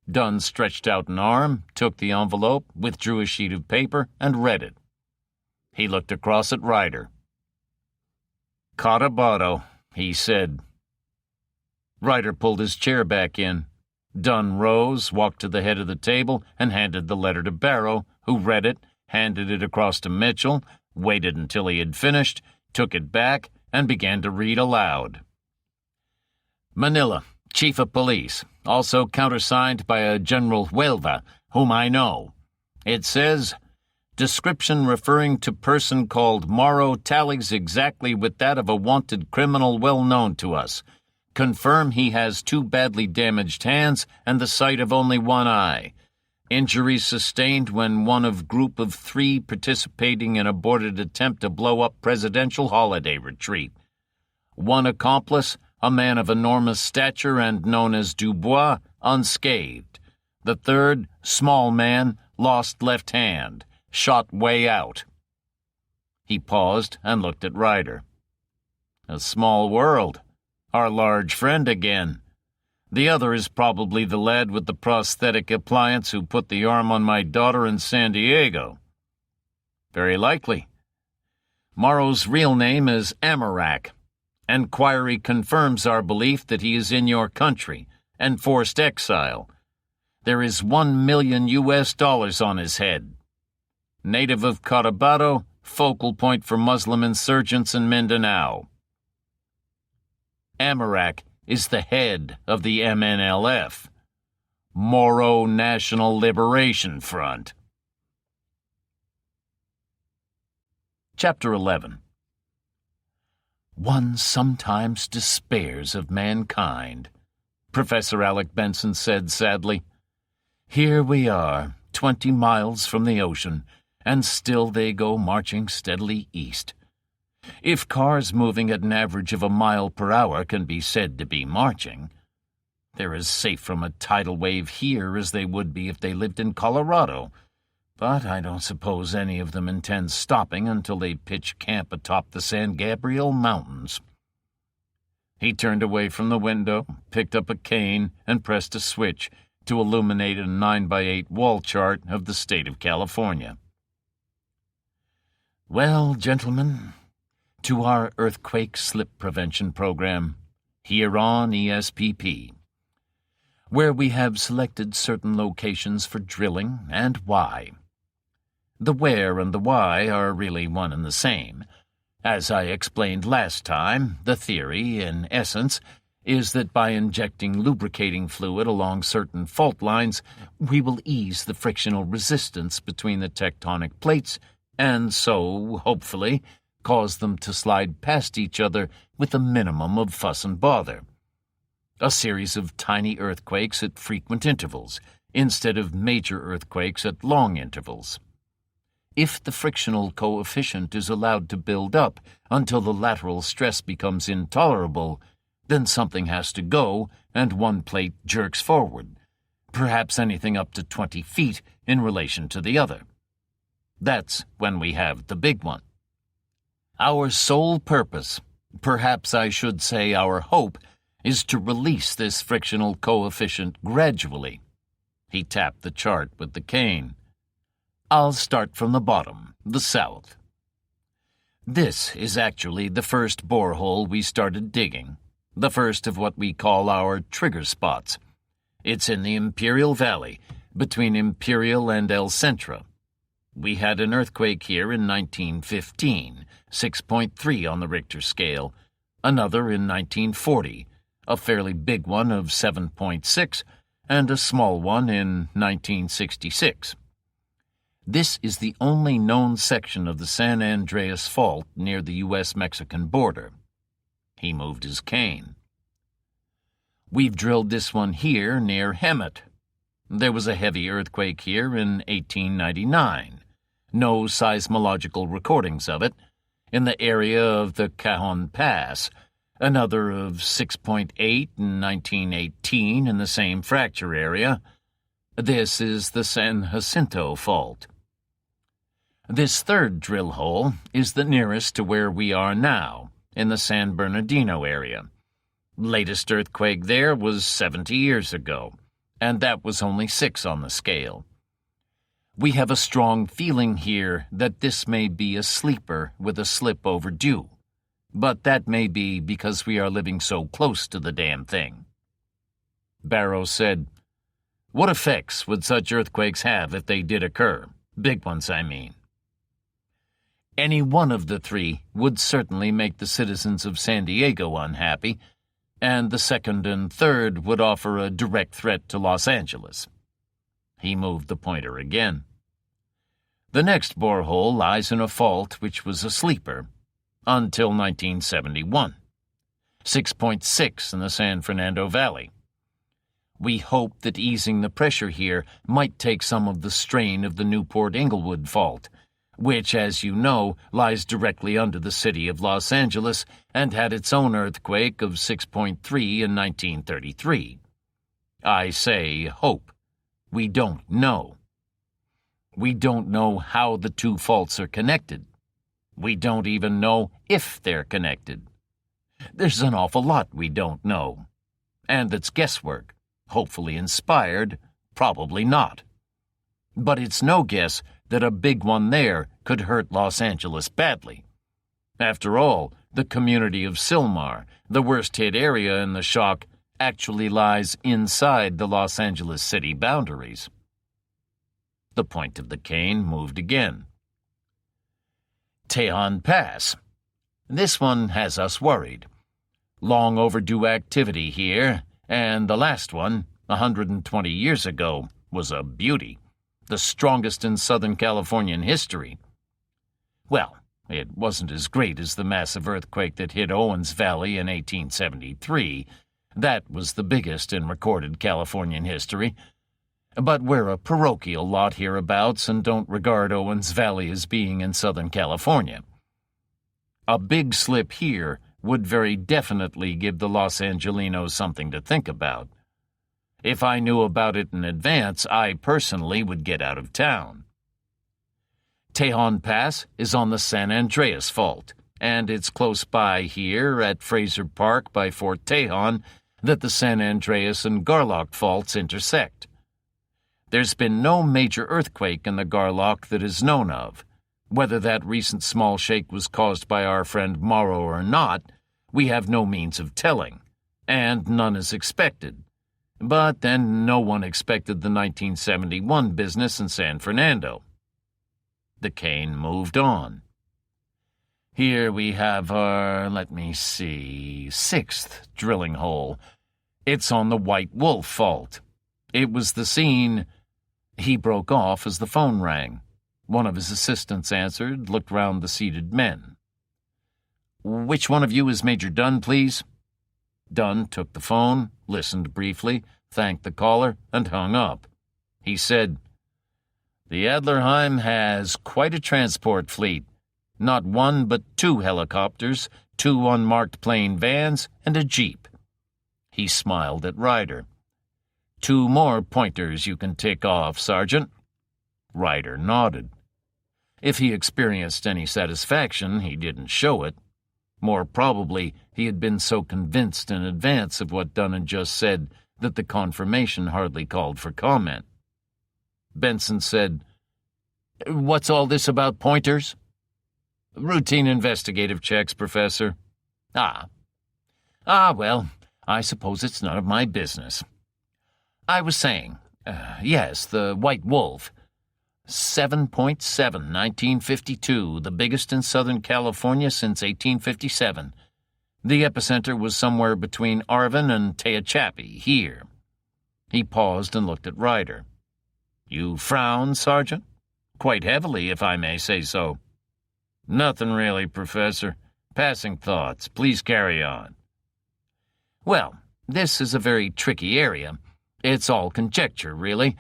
Dunn stretched out an arm, took the envelope, withdrew a sheet of paper, and read it. He looked across at Ryder. "Cotabato," he said. Ryder pulled his chair back in. Dunn rose, walked to the head of the table, and handed the letter to Barrow, who read it, handed it across to Mitchell, waited until he had finished, took it back, and began to read aloud. "Manila, Chief of Police, also countersigned by a General Huelva, whom I know. It says, 'Description referring to person called Morrow tallies exactly with that of a wanted criminal well known to us. Confirm he has 2 badly damaged hands and the sight of only one eye. Injuries sustained when one of group of 3 participating in aborted attempt to blow up presidential holiday retreat. 1 accomplice, a man of enormous stature and known as Dubois, unscathed. The 3rd, small man, lost left hand, shot way out." He paused and looked at Ryder. "A small world. Our large friend again. The other is probably the lad with the prosthetic appliance who put the arm on my daughter in San Diego." "Very likely. Morrow's real name is Amarak. Enquiry confirms our belief that he is in your country, enforced exile. There is $1 million on his head. Native of Cotabato, focal point for Muslim insurgents in Mindanao. Amarak is the head of the MNLF, Moro National Liberation Front." Chapter 11. "One sometimes despairs of mankind," Professor Alec Benson said sadly. "Here we are, 20 miles from the ocean, and still they go marching steadily east. If cars moving at an average of a mile per hour can be said to be marching, they're as safe from a tidal wave here as they would be if they lived in Colorado. But I don't suppose any of them intend stopping until they pitch camp atop the San Gabriel Mountains." He turned away from the window, picked up a cane, and pressed a switch to illuminate a 9x8 wall chart of the state of California. "Well, gentlemen, to our earthquake slip prevention program, here on ESPP, where we have selected certain locations for drilling and why. The where and the why are really one and the same. As I explained last time, the theory, in essence, is that by injecting lubricating fluid along certain fault lines, we will ease the frictional resistance between the tectonic plates and so, hopefully, caused them to slide past each other with a minimum of fuss and bother. A series of tiny earthquakes at frequent intervals, instead of major earthquakes at long intervals. If the frictional coefficient is allowed to build up until the lateral stress becomes intolerable, then something has to go and one plate jerks forward, perhaps anything up to 20 feet in relation to the other. That's when we have the big one. Our sole purpose, perhaps I should say our hope, is to release this frictional coefficient gradually. He tapped the chart with the cane. I'll start from the bottom, the south. This is actually the first borehole we started digging, the first of what we call our trigger spots. It's in the Imperial Valley, between Imperial and El Centro. We had an earthquake here in 1915, 6.3 on the Richter scale, another in 1940, a fairly big one of 7.6, and a small one in 1966. This is the only known section of the San Andreas Fault near the U.S.-Mexican border. He moved his cane. We've drilled this one here near Hemet. There was a heavy earthquake here in 1899. No seismological recordings of it. In the area of the Cajon Pass, another of 6.8 in 1918 in the same fracture area. This is the San Jacinto Fault. This third drill hole is the nearest to where we are now, in the San Bernardino area. Latest earthquake there was 70 years ago, and that was only 6 on the scale. We have a strong feeling here that this may be a sleeper with a slip overdue, but that may be because we are living so close to the damn thing. Barrow said, "What effects would such earthquakes have if they did occur? Big ones, I mean." Any one of the three would certainly make the citizens of San Diego unhappy, and the second and third would offer a direct threat to Los Angeles. He moved the pointer again. The next borehole lies in a fault which was a sleeper until 1971, 6.6 in the San Fernando Valley. We hope that easing the pressure here might take some of the strain of the Newport-Inglewood Fault, which, as you know, lies directly under the city of Los Angeles and had its own earthquake of 6.3 in 1933. I say hope. We don't know. We don't know how the two faults are connected. We don't even know if they're connected. There's an awful lot we don't know. And it's guesswork, hopefully inspired, probably not. But it's no guess that a big one there could hurt Los Angeles badly. After all, the community of Sylmar, the worst-hit area in the shock, actually lies inside the Los Angeles city boundaries. The point of the cane moved again. Tejon Pass. This one has us worried. Long overdue activity here, and the last one, 120 years ago, was a beauty. The strongest in Southern Californian history. Well, it wasn't as great as the massive earthquake that hit Owens Valley in 1873. That was the biggest in recorded Californian history. But we're a parochial lot hereabouts and don't regard Owens Valley as being in Southern California. A big slip here would very definitely give the Los Angelinos something to think about. If I knew about it in advance, I personally would get out of town. Tejon Pass is on the San Andreas Fault, and it's close by here at Fraser Park by Fort Tejon that the San Andreas and Garlock Faults intersect. There's been no major earthquake in the Garlock that is known of. Whether that recent small shake was caused by our friend Morrow or not, we have no means of telling, and none is expected. But then no one expected the 1971 business in San Fernando. The cane moved on. Here we have our, sixth drilling hole. It's on the White Wolf Fault. It was the scene... He broke off as the phone rang. One of his assistants answered, looked round the seated men. Which one of you is Major Dunn, please?" Dunn took the phone, listened briefly, thanked the caller, and hung up. He said, "The Adlerheim has quite a transport fleet. Not one but 2 helicopters, 2 unmarked plain vans, and a jeep." He smiled at Ryder. "2 more pointers you can tick off, Sergeant." Ryder nodded. If he experienced any satisfaction, he didn't show it. More probably, he had been so convinced in advance of what Dunn had just said that the confirmation hardly called for comment. Benson said, "What's all this about pointers?" "Routine investigative checks, Professor." Well, I suppose it's none of my business. I was saying, yes, the White Wolf. 7.7, 1952, the biggest in Southern California since 1857. The epicenter was somewhere between Arvin and Tehachapi, here. He paused and looked at Ryder. "You frown, Sergeant? Quite heavily, if I may say so." "Nothing really, Professor. Passing thoughts. Please carry on." "Well, this is a very tricky area. It's all conjecture, really.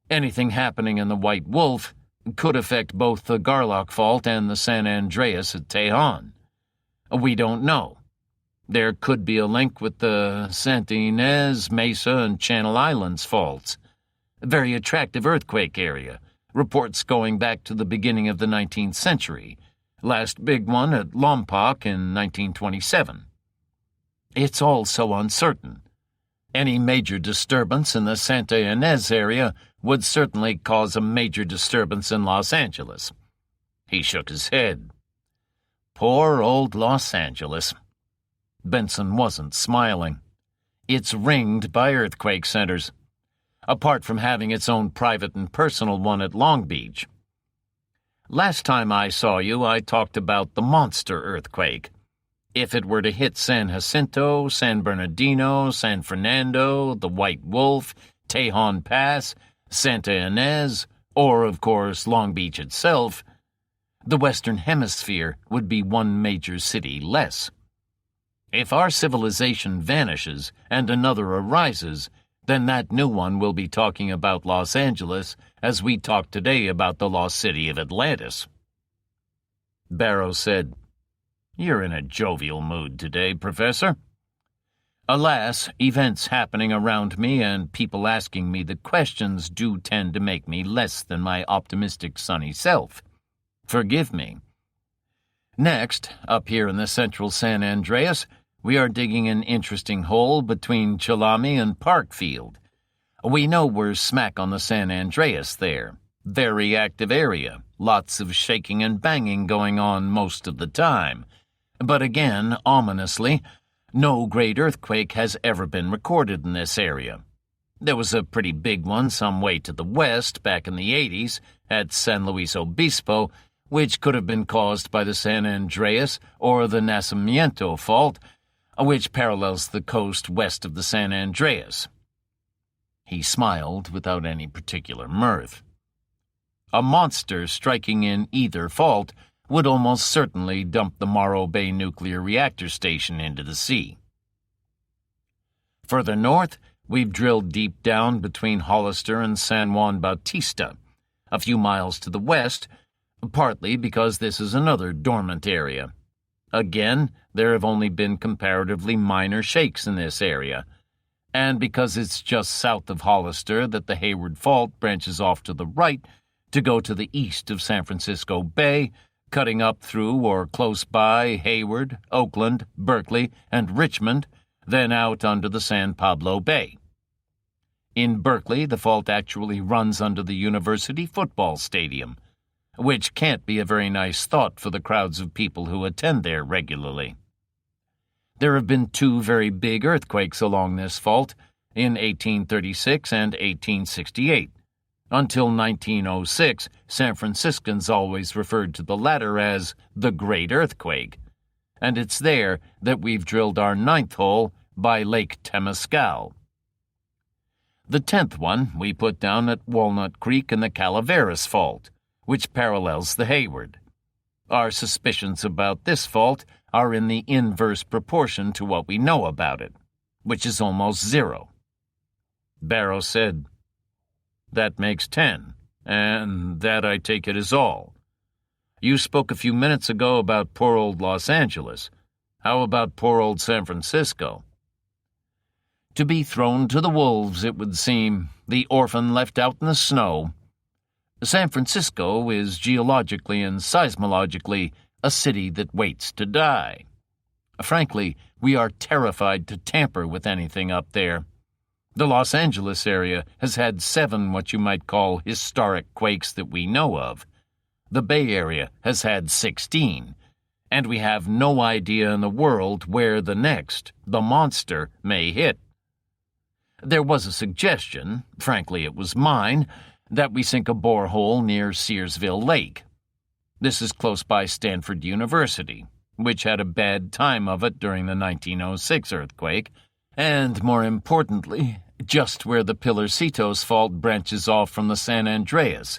Anything happening in the White Wolf could affect both the Garlock Fault and the San Andreas at Tejon. We don't know. There could be a link with the Santa Ynez, Mesa, and Channel Islands faults. A very attractive earthquake area. Reports going back to the beginning of the 19th century. Last big one at Lompoc in 1927. It's all so uncertain. Any major disturbance in the Santa Ynez area would certainly cause a major disturbance in Los Angeles." He shook his head. "Poor old Los Angeles." Benson wasn't smiling. "It's ringed by earthquake centers, apart from having its own private and personal one at Long Beach. Last time I saw you, I talked about the monster earthquake. If it were to hit San Jacinto, San Bernardino, San Fernando, the White Wolf, Tejon Pass, Santa Ynez, or, of course, Long Beach itself, the Western Hemisphere would be one major city less. If our civilization vanishes and another arises, then that new one will be talking about Los Angeles as we talk today about the lost city of Atlantis." Barrow said, "You're in a jovial mood today, Professor." "Alas, events happening around me and people asking me the questions do tend to make me less than my optimistic sunny self. Forgive me. Next, up here in the central San Andreas, we are digging an interesting hole between Chalami and Parkfield. We know we're smack on the San Andreas there. Very active area, lots of shaking and banging going on most of the time. But again, ominously, no great earthquake has ever been recorded in this area. There was a pretty big one some way to the west back in the 80s at San Luis Obispo, which could have been caused by the San Andreas or the Nacimiento Fault, which parallels the coast west of the San Andreas." He smiled without any particular mirth. "A monster striking in either fault would almost certainly dump the Morro Bay nuclear reactor station into the sea. Further north, we've drilled deep down between Hollister and San Juan Bautista, a few miles to the west, partly because this is another dormant area. Again, there have only been comparatively minor shakes in this area, and because it's just south of Hollister that the Hayward Fault branches off to the right to go to the east of San Francisco Bay, cutting up through or close by Hayward, Oakland, Berkeley, and Richmond, then out under the San Pablo Bay. In Berkeley, the fault actually runs under the university football stadium, which can't be a very nice thought for the crowds of people who attend there regularly. There have been 2 very big earthquakes along this fault in 1836 and 1868. Until 1906, San Franciscans always referred to the latter as the Great Earthquake, and it's there that we've drilled our 9th hole by Lake Temescal. The 10th one we put down at Walnut Creek in the Calaveras Fault, which parallels the Hayward. Our suspicions about this fault are in the inverse proportion to what we know about it, which is almost 0. Barrow said, "That makes 10, and that, I take it, is all. You spoke a few minutes ago about poor old Los Angeles. How about poor old San Francisco?" To be thrown to the wolves, it would seem, the orphan left out in the snow. San Francisco is geologically and seismologically a city that waits to die. Frankly, we are terrified to tamper with anything up there. The Los Angeles area has had 7 what you might call historic quakes that we know of. The Bay Area has had 16, and we have no idea in the world where the next, the monster, may hit. There was a suggestion, frankly it was mine, that we sink a borehole near Searsville Lake. This is close by Stanford University, which had a bad time of it during the 1906 earthquake, and, more importantly, just where the Pilarcitos Fault branches off from the San Andreas.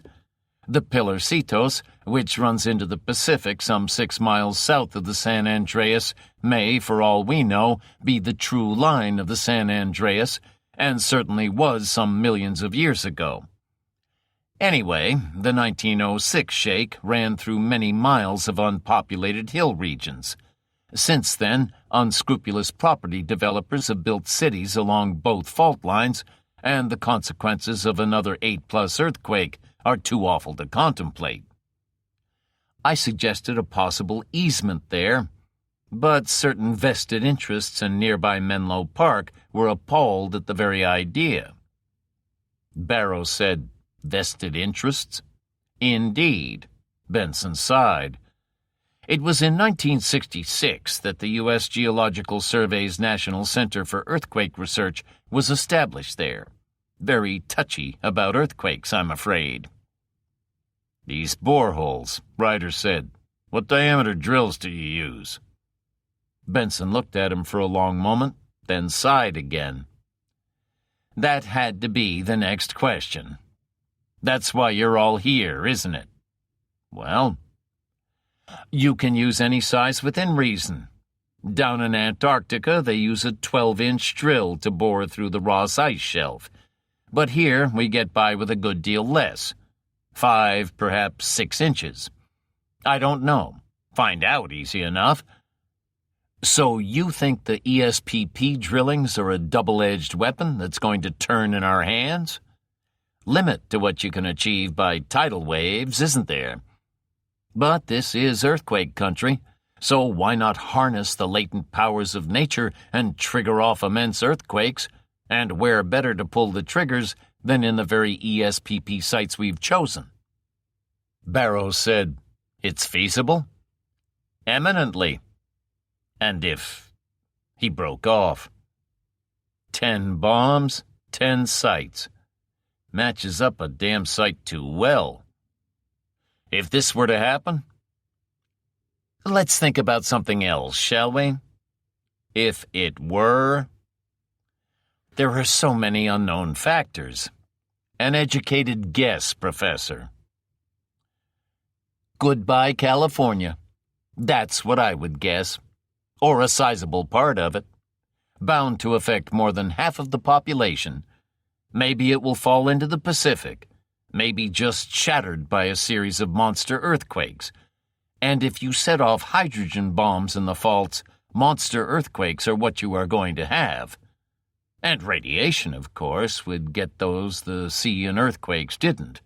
The Pilarcitos, which runs into the Pacific some 6 miles south of the San Andreas, may, for all we know, be the true line of the San Andreas, and certainly was some millions of years ago. Anyway, the 1906 shake ran through many miles of unpopulated hill regions. Since then, unscrupulous property developers have built cities along both fault lines, and the consequences of another 8+ earthquake are too awful to contemplate. I suggested a possible easement there, but certain vested interests in nearby Menlo Park were appalled at the very idea. Barrow said, "Vested interests?" "Indeed." Benson sighed. It was in 1966 that the U.S. Geological Survey's National Center for Earthquake Research was established there. Very touchy about earthquakes, I'm afraid. "These boreholes," Ryder said. "What diameter drills do you use?" Benson looked at him for a long moment, then sighed again. That had to be the next question. "That's why you're all here, isn't it?" "Well, you can use any size within reason. Down in Antarctica, they use a 12-inch drill to bore through the Ross ice shelf. But here we get by with a good deal less. 5, perhaps 6 inches. I don't know. Find out easy enough. So you think the ESPP drillings are a double-edged weapon that's going to turn in our hands? Limit to what you can achieve by tidal waves, isn't there? But this is earthquake country, so why not harness the latent powers of nature and trigger off immense earthquakes? And where better to pull the triggers than in the very ESPP sites we've chosen? Barrow said, "It's feasible?" "Eminently. And if—" He broke off. 10 bombs, 10 sites. Matches up a damn sight too well. If this were to happen? Let's think about something else, shall we? If it were? There are so many unknown factors. An educated guess, Professor. Goodbye, California. That's what I would guess. Or a sizable part of it. Bound to affect more than half of the population. Maybe it will fall into the Pacific. Maybe just shattered by a series of monster earthquakes. And if you set off hydrogen bombs in the faults, monster earthquakes are what you are going to have. And radiation, of course, would get those the sea and earthquakes didn't.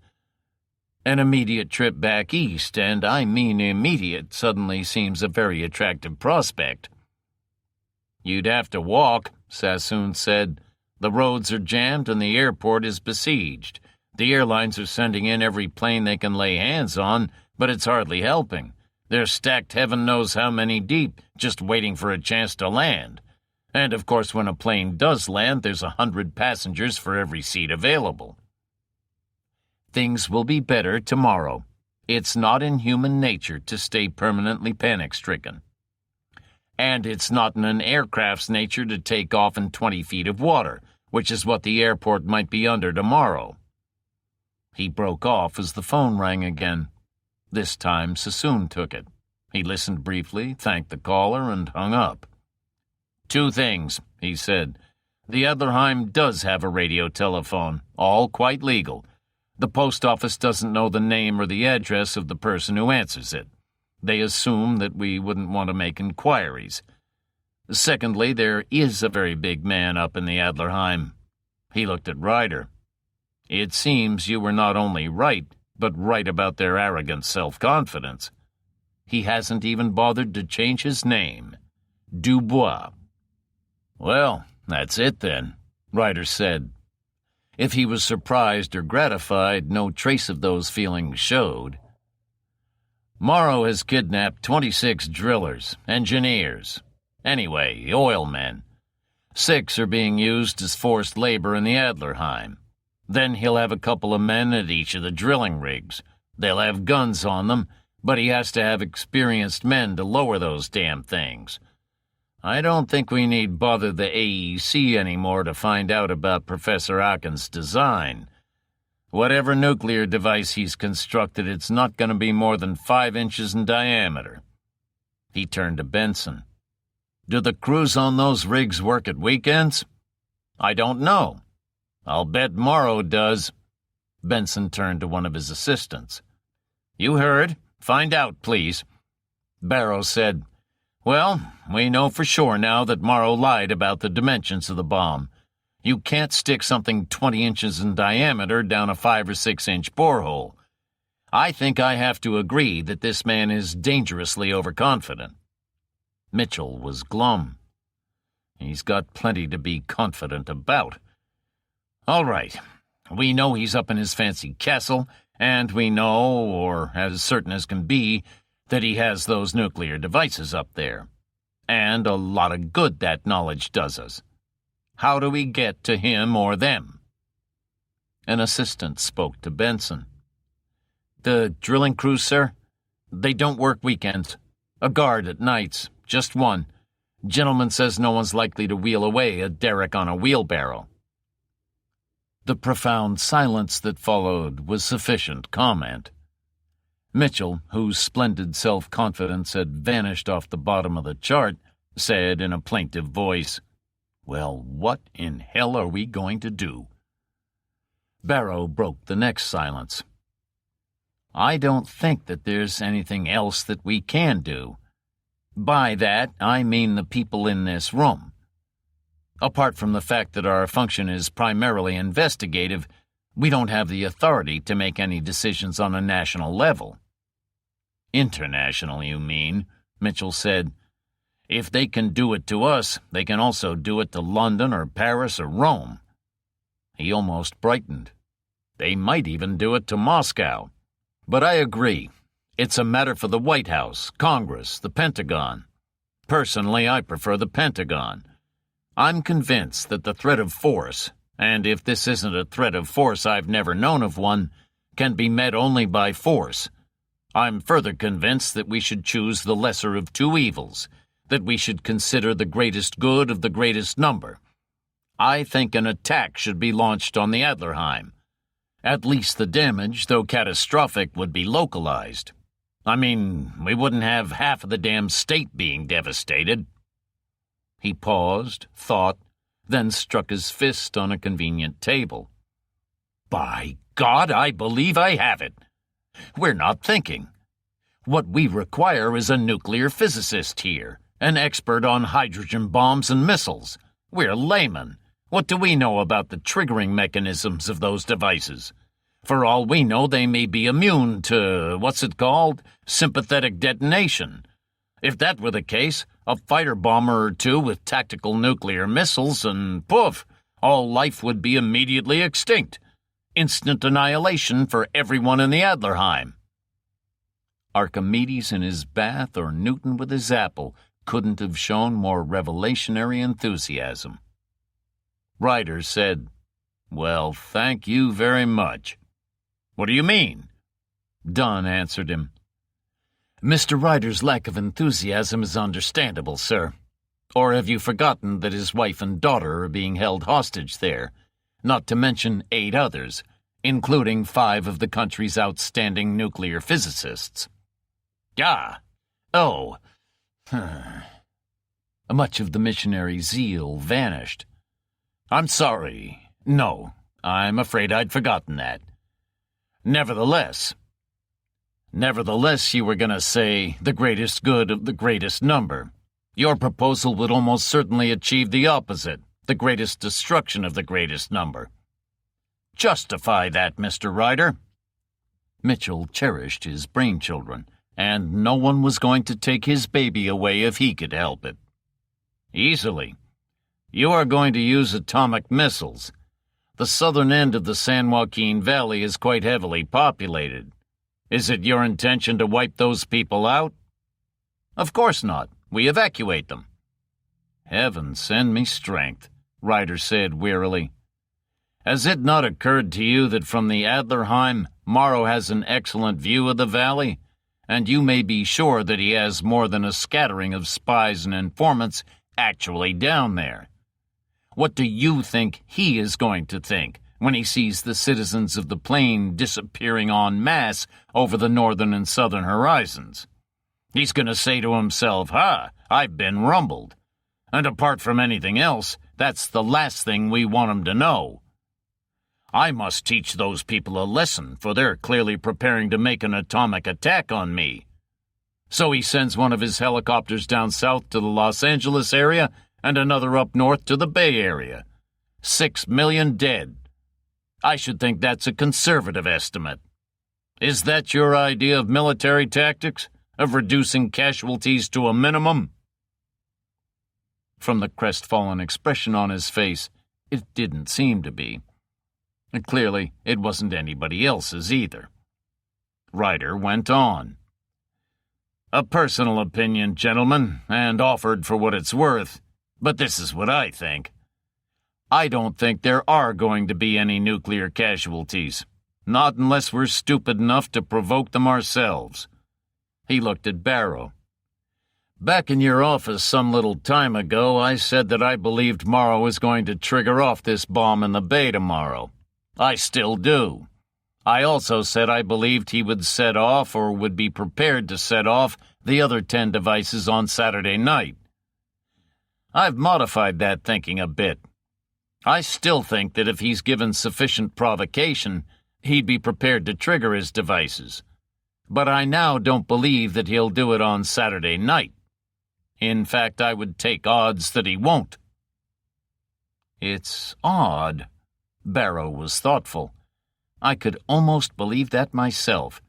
An immediate trip back east, and I mean immediate, suddenly seems a very attractive prospect. You'd have to walk, Sassoon said. The roads are jammed and the airport is besieged. The airlines are sending in every plane they can lay hands on, but it's hardly helping. They're stacked heaven knows how many deep, just waiting for a chance to land. And of course when a plane does land, there's 100 passengers for every seat available. Things will be better tomorrow. It's not in human nature to stay permanently panic-stricken. And it's not in an aircraft's nature to take off in 20 feet of water, which is what the airport might be under tomorrow. He broke off as the phone rang again. This time Sassoon took it. He listened briefly, thanked the caller, and hung up. "Two things," he said. "The Adlerheim does have a radio telephone, all quite legal. The post office doesn't know the name or the address of the person who answers it. They assume that we wouldn't want to make inquiries. Secondly, there is a very big man up in the Adlerheim." He looked at Ryder. "It seems you were not only right, but right about their arrogant self-confidence. He hasn't even bothered to change his name. Dubois." "Well, that's it then," Ryder said. If he was surprised or gratified, no trace of those feelings showed. "Morrow has kidnapped 26 drillers, engineers, anyway, oilmen. 6 are being used as forced labor in the Adlerheim. Then he'll have a couple of men at each of the drilling rigs. They'll have guns on them, but he has to have experienced men to lower those damn things. I don't think we need bother the AEC anymore to find out about Professor Aaken's design. Whatever nuclear device he's constructed, it's not going to be more than 5 inches in diameter." He turned to Benson. "Do the crews on those rigs work at weekends?" "I don't know. I'll bet Morrow does." Benson turned to one of his assistants. "You heard. Find out, please." Barrow said, "Well, we know for sure now that Morrow lied about the dimensions of the bomb. You can't stick something 20 inches in diameter down a 5 or 6 inch borehole. I think I have to agree that this man is dangerously overconfident." Mitchell was glum. "He's got plenty to be confident about. All right, we know he's up in his fancy castle, and we know, or as certain as can be, that he has those nuclear devices up there. And a lot of good that knowledge does us. How do we get to him or them?" An assistant spoke to Benson. "The drilling crews, sir? They don't work weekends. A guard at nights, just one. Gentleman says no one's likely to wheel away a derrick on a wheelbarrow." The profound silence that followed was sufficient comment. Mitchell, whose splendid self-confidence had vanished off the bottom of the chart, said in a plaintive voice, "Well, what in hell are we going to do?" Barrow broke the next silence. "I don't think that there's anything else that we can do. By that, I mean the people in this room. Apart from the fact that our function is primarily investigative, we don't have the authority to make any decisions on a national level." "International, you mean," Mitchell said. "If they can do it to us, they can also do it to London or Paris or Rome." He almost brightened. "They might even do it to Moscow. But I agree. It's a matter for the White House, Congress, the Pentagon. Personally, I prefer the Pentagon. I'm convinced that the threat of force, and if this isn't a threat of force I've never known of one, can be met only by force. I'm further convinced that we should choose the lesser of two evils, that we should consider the greatest good of the greatest number. I think an attack should be launched on the Adlerheim. At least the damage, though catastrophic, would be localized. I mean, we wouldn't have half of the damn state being devastated." He paused, thought, then struck his fist on a convenient table. "By God, I believe I have it. We're not thinking. What we require is a nuclear physicist here, an expert on hydrogen bombs and missiles. We're laymen. What do we know about the triggering mechanisms of those devices? For all we know, they may be immune to, sympathetic detonation. If that were the case, a fighter bomber or two with tactical nuclear missiles and poof, all life would be immediately extinct. Instant annihilation for everyone in the Adlerheim." Archimedes in his bath or Newton with his apple couldn't have shown more revelationary enthusiasm. Ryder said, "Well, thank you very much." "What do you mean?" Dunn answered him. "Mr. Ryder's lack of enthusiasm is understandable, sir. Or have you forgotten that his wife and daughter are being held hostage there, not to mention 8 others, including 5 of the country's outstanding nuclear physicists?" "Ah, Oh. Much of the missionary's zeal vanished. I'm sorry. No, I'm afraid I'd forgotten that. Nevertheless, you were going to say the greatest good of the greatest number. Your proposal would almost certainly achieve the opposite, the greatest destruction of the greatest number. Justify that, Mr. Ryder. Mitchell cherished his brainchildren, and no one was going to take his baby away if he could help it. Easily. You are going to use atomic missiles. The southern end of the San Joaquin Valley is quite heavily populated. Is it your intention to wipe those people out? Of course not. We evacuate them. Heaven send me strength, Ryder said wearily. Has it not occurred to you that from the Adlerheim, Morrow has an excellent view of the valley, and you may be sure that he has more than a scattering of spies and informants actually down there? What do you think he is going to think when he sees the citizens of the plain disappearing en masse over the northern and southern horizons? He's going to say to himself, I've been rumbled. And apart from anything else, that's the last thing we want him to know. I must teach those people a lesson, for they're clearly preparing to make an atomic attack on me. So he sends one of his helicopters down south to the Los Angeles area and another up north to the Bay Area. 6 million dead. I should think that's a conservative estimate. Is that your idea of military tactics? Of reducing casualties to a minimum? From the crestfallen expression on his face, it didn't seem to be. And clearly, it wasn't anybody else's either. Ryder went on. A personal opinion, gentlemen, and offered for what it's worth, but this is what I think. I don't think there are going to be any nuclear casualties, not unless we're stupid enough to provoke them ourselves. He looked at Barrow. Back in your office some little time ago, I said that I believed Morrow was going to trigger off this bomb in the bay tomorrow. I still do. I also said I believed he would set off or would be prepared to set off the other 10 devices on Saturday night. I've modified that thinking a bit. I still think that if he's given sufficient provocation, he'd be prepared to trigger his devices. But I now don't believe that he'll do it on Saturday night. In fact, I would take odds that he won't. It's odd. Barrow was thoughtful. I could almost believe that myself.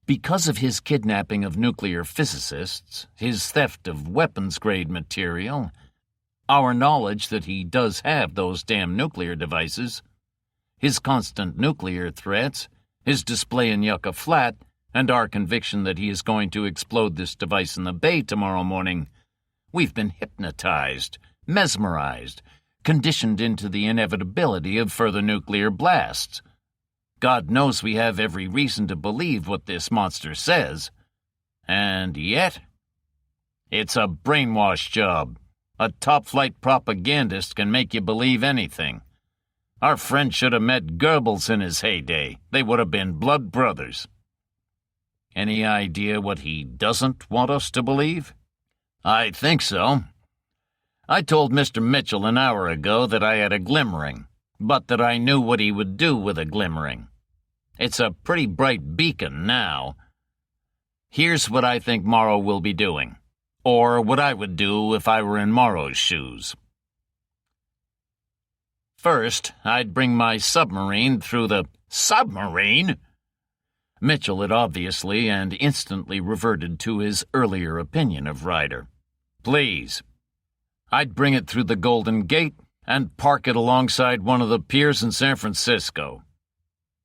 Because of his kidnapping of nuclear physicists, his theft of weapons-grade material, our knowledge that he does have those damn nuclear devices, his constant nuclear threats, his display in Yucca Flat, and our conviction that he is going to explode this device in the bay tomorrow morning, we've been hypnotized, mesmerized, conditioned into the inevitability of further nuclear blasts. God knows we have every reason to believe what this monster says. And yet, it's a brainwash job. A top-flight propagandist can make you believe anything. Our friend should have met Goebbels in his heyday. They would have been blood brothers. Any idea what he doesn't want us to believe? I think so. I told Mr. Mitchell an hour ago that I had a glimmering, but that I knew what he would do with a glimmering. It's a pretty bright beacon now. Here's what I think Morrow will be doing, or what I would do if I were in Morrow's shoes. First, I'd bring my submarine through the... Submarine? Mitchell had obviously and instantly reverted to his earlier opinion of Ryder. Please. I'd bring it through the Golden Gate and park it alongside one of the piers in San Francisco.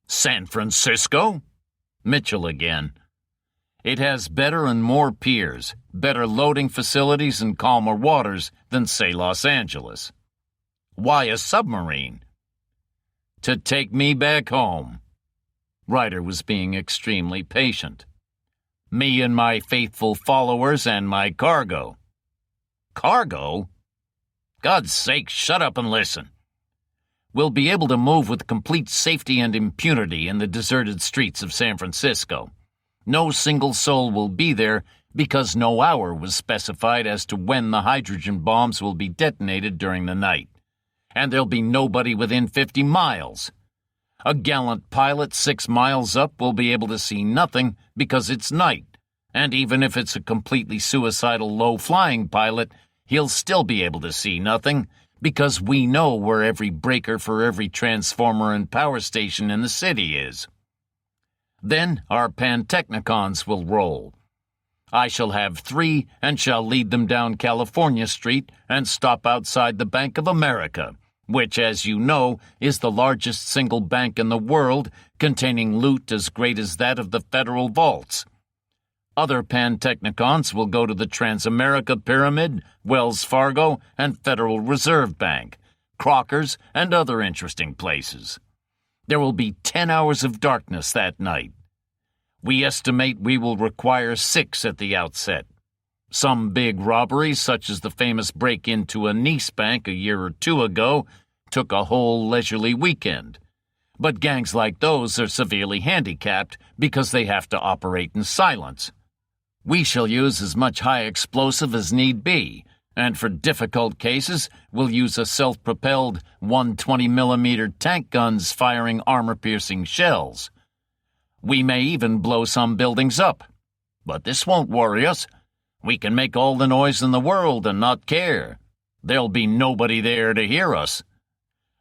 San Francisco? Mitchell again. It has better and more piers, better loading facilities and calmer waters than, say, Los Angeles. Why a submarine? To take me back home. Ryder was being extremely patient. Me and my faithful followers and my cargo. Cargo? God's sake, shut up and listen. We'll be able to move with complete safety and impunity in the deserted streets of San Francisco. No single soul will be there because no hour was specified as to when the hydrogen bombs will be detonated during the night, and there'll be nobody within 50 miles. A gallant pilot 6 miles up will be able to see nothing because it's night, and even if it's a completely suicidal low-flying pilot, he'll still be able to see nothing because we know where every breaker for every transformer and power station in the city is. Then our Pantechnicons will roll. I shall have 3 and shall lead them down California Street and stop outside the Bank of America, which, as you know, is the largest single bank in the world, containing loot as great as that of the federal vaults. Other Pantechnicons will go to the Transamerica Pyramid, Wells Fargo, and Federal Reserve Bank, Crocker's, and other interesting places. There will be 10 hours of darkness that night. We estimate we will require 6 at the outset. Some big robberies, such as the famous break-in to a Nice bank a year or 2 ago, took a whole leisurely weekend. But gangs like those are severely handicapped because they have to operate in silence. We shall use as much high explosive as need be, and for difficult cases, we'll use a self-propelled 120mm tank guns firing armor-piercing shells. We may even blow some buildings up. But this won't worry us. We can make all the noise in the world and not care. There'll be nobody there to hear us.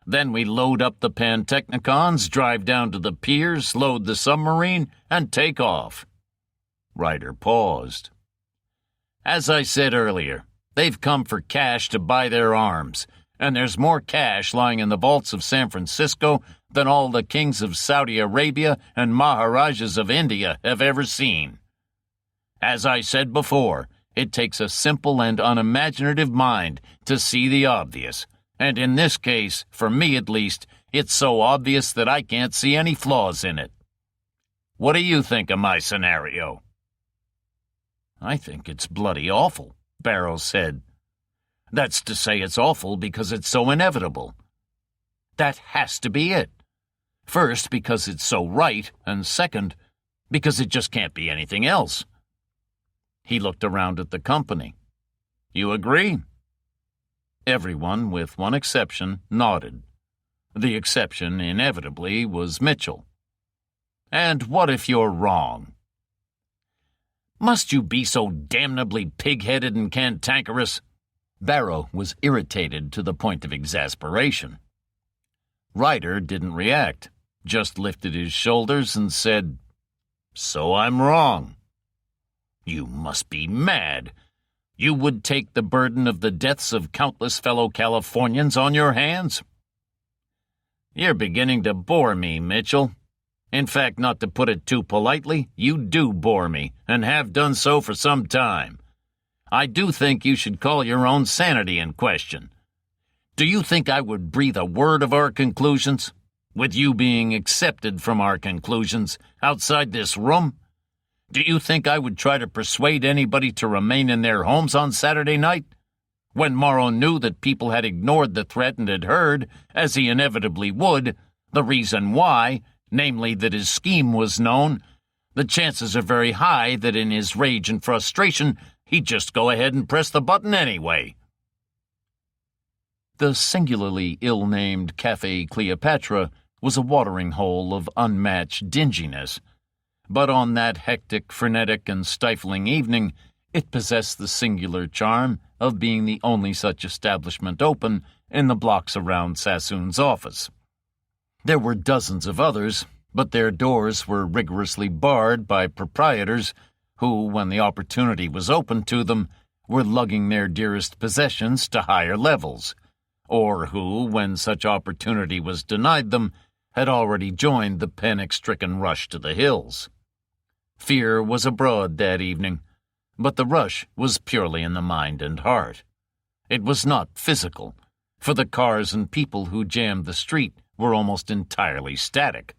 Then we load up the Pantechnicons, drive down to the piers, load the submarine, and take off. Ryder paused. As I said earlier, they've come for cash to buy their arms, and there's more cash lying in the vaults of San Francisco than all the kings of Saudi Arabia and Maharajas of India have ever seen. As I said before, it takes a simple and unimaginative mind to see the obvious, and in this case, for me at least, it's so obvious that I can't see any flaws in it. What do you think of my scenario? I think it's bloody awful, Barrow said. That's to say it's awful because it's so inevitable. That has to be it. First, because it's so right, and second, because it just can't be anything else. He looked around at the company. You agree? Everyone, with one exception, nodded. The exception, inevitably, was Mitchell. And what if you're wrong? Must you be so damnably pig-headed and cantankerous? Barrow was irritated to the point of exasperation. Ryder didn't react, just lifted his shoulders and said, So I'm wrong. You must be mad. You would take the burden of the deaths of countless fellow Californians on your hands? You're beginning to bore me, Mitchell. In fact, not to put it too politely, you do bore me, and have done so for some time. I do think you should call your own sanity in question. Do you think I would breathe a word of our conclusions, with you being accepted from our conclusions, outside this room? Do you think I would try to persuade anybody to remain in their homes on Saturday night? When Morrow knew that people had ignored the threat and had heard, as he inevitably would, the reason why, namely that his scheme was known, the chances are very high that in his rage and frustration he'd just go ahead and press the button anyway. The singularly ill-named Café Cleopatra was a watering hole of unmatched dinginess, but on that hectic, frenetic, and stifling evening it possessed the singular charm of being the only such establishment open in the blocks around Sassoon's office. There were dozens of others, but their doors were rigorously barred by proprietors who, when the opportunity was open to them, were lugging their dearest possessions to higher levels, or who, when such opportunity was denied them, had already joined the panic-stricken rush to the hills. Fear was abroad that evening, but the rush was purely in the mind and heart. It was not physical, for the cars and people who jammed the street were almost entirely static.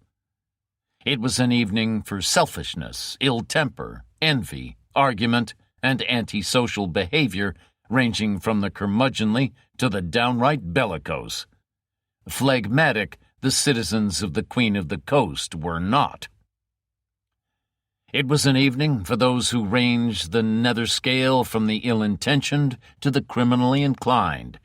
It was an evening for selfishness, ill temper, envy, argument, and antisocial behavior ranging from the curmudgeonly to the downright bellicose. Phlegmatic, the citizens of the Queen of the Coast were not. It was an evening for those who range the nether scale from the ill-intentioned to the criminally inclined,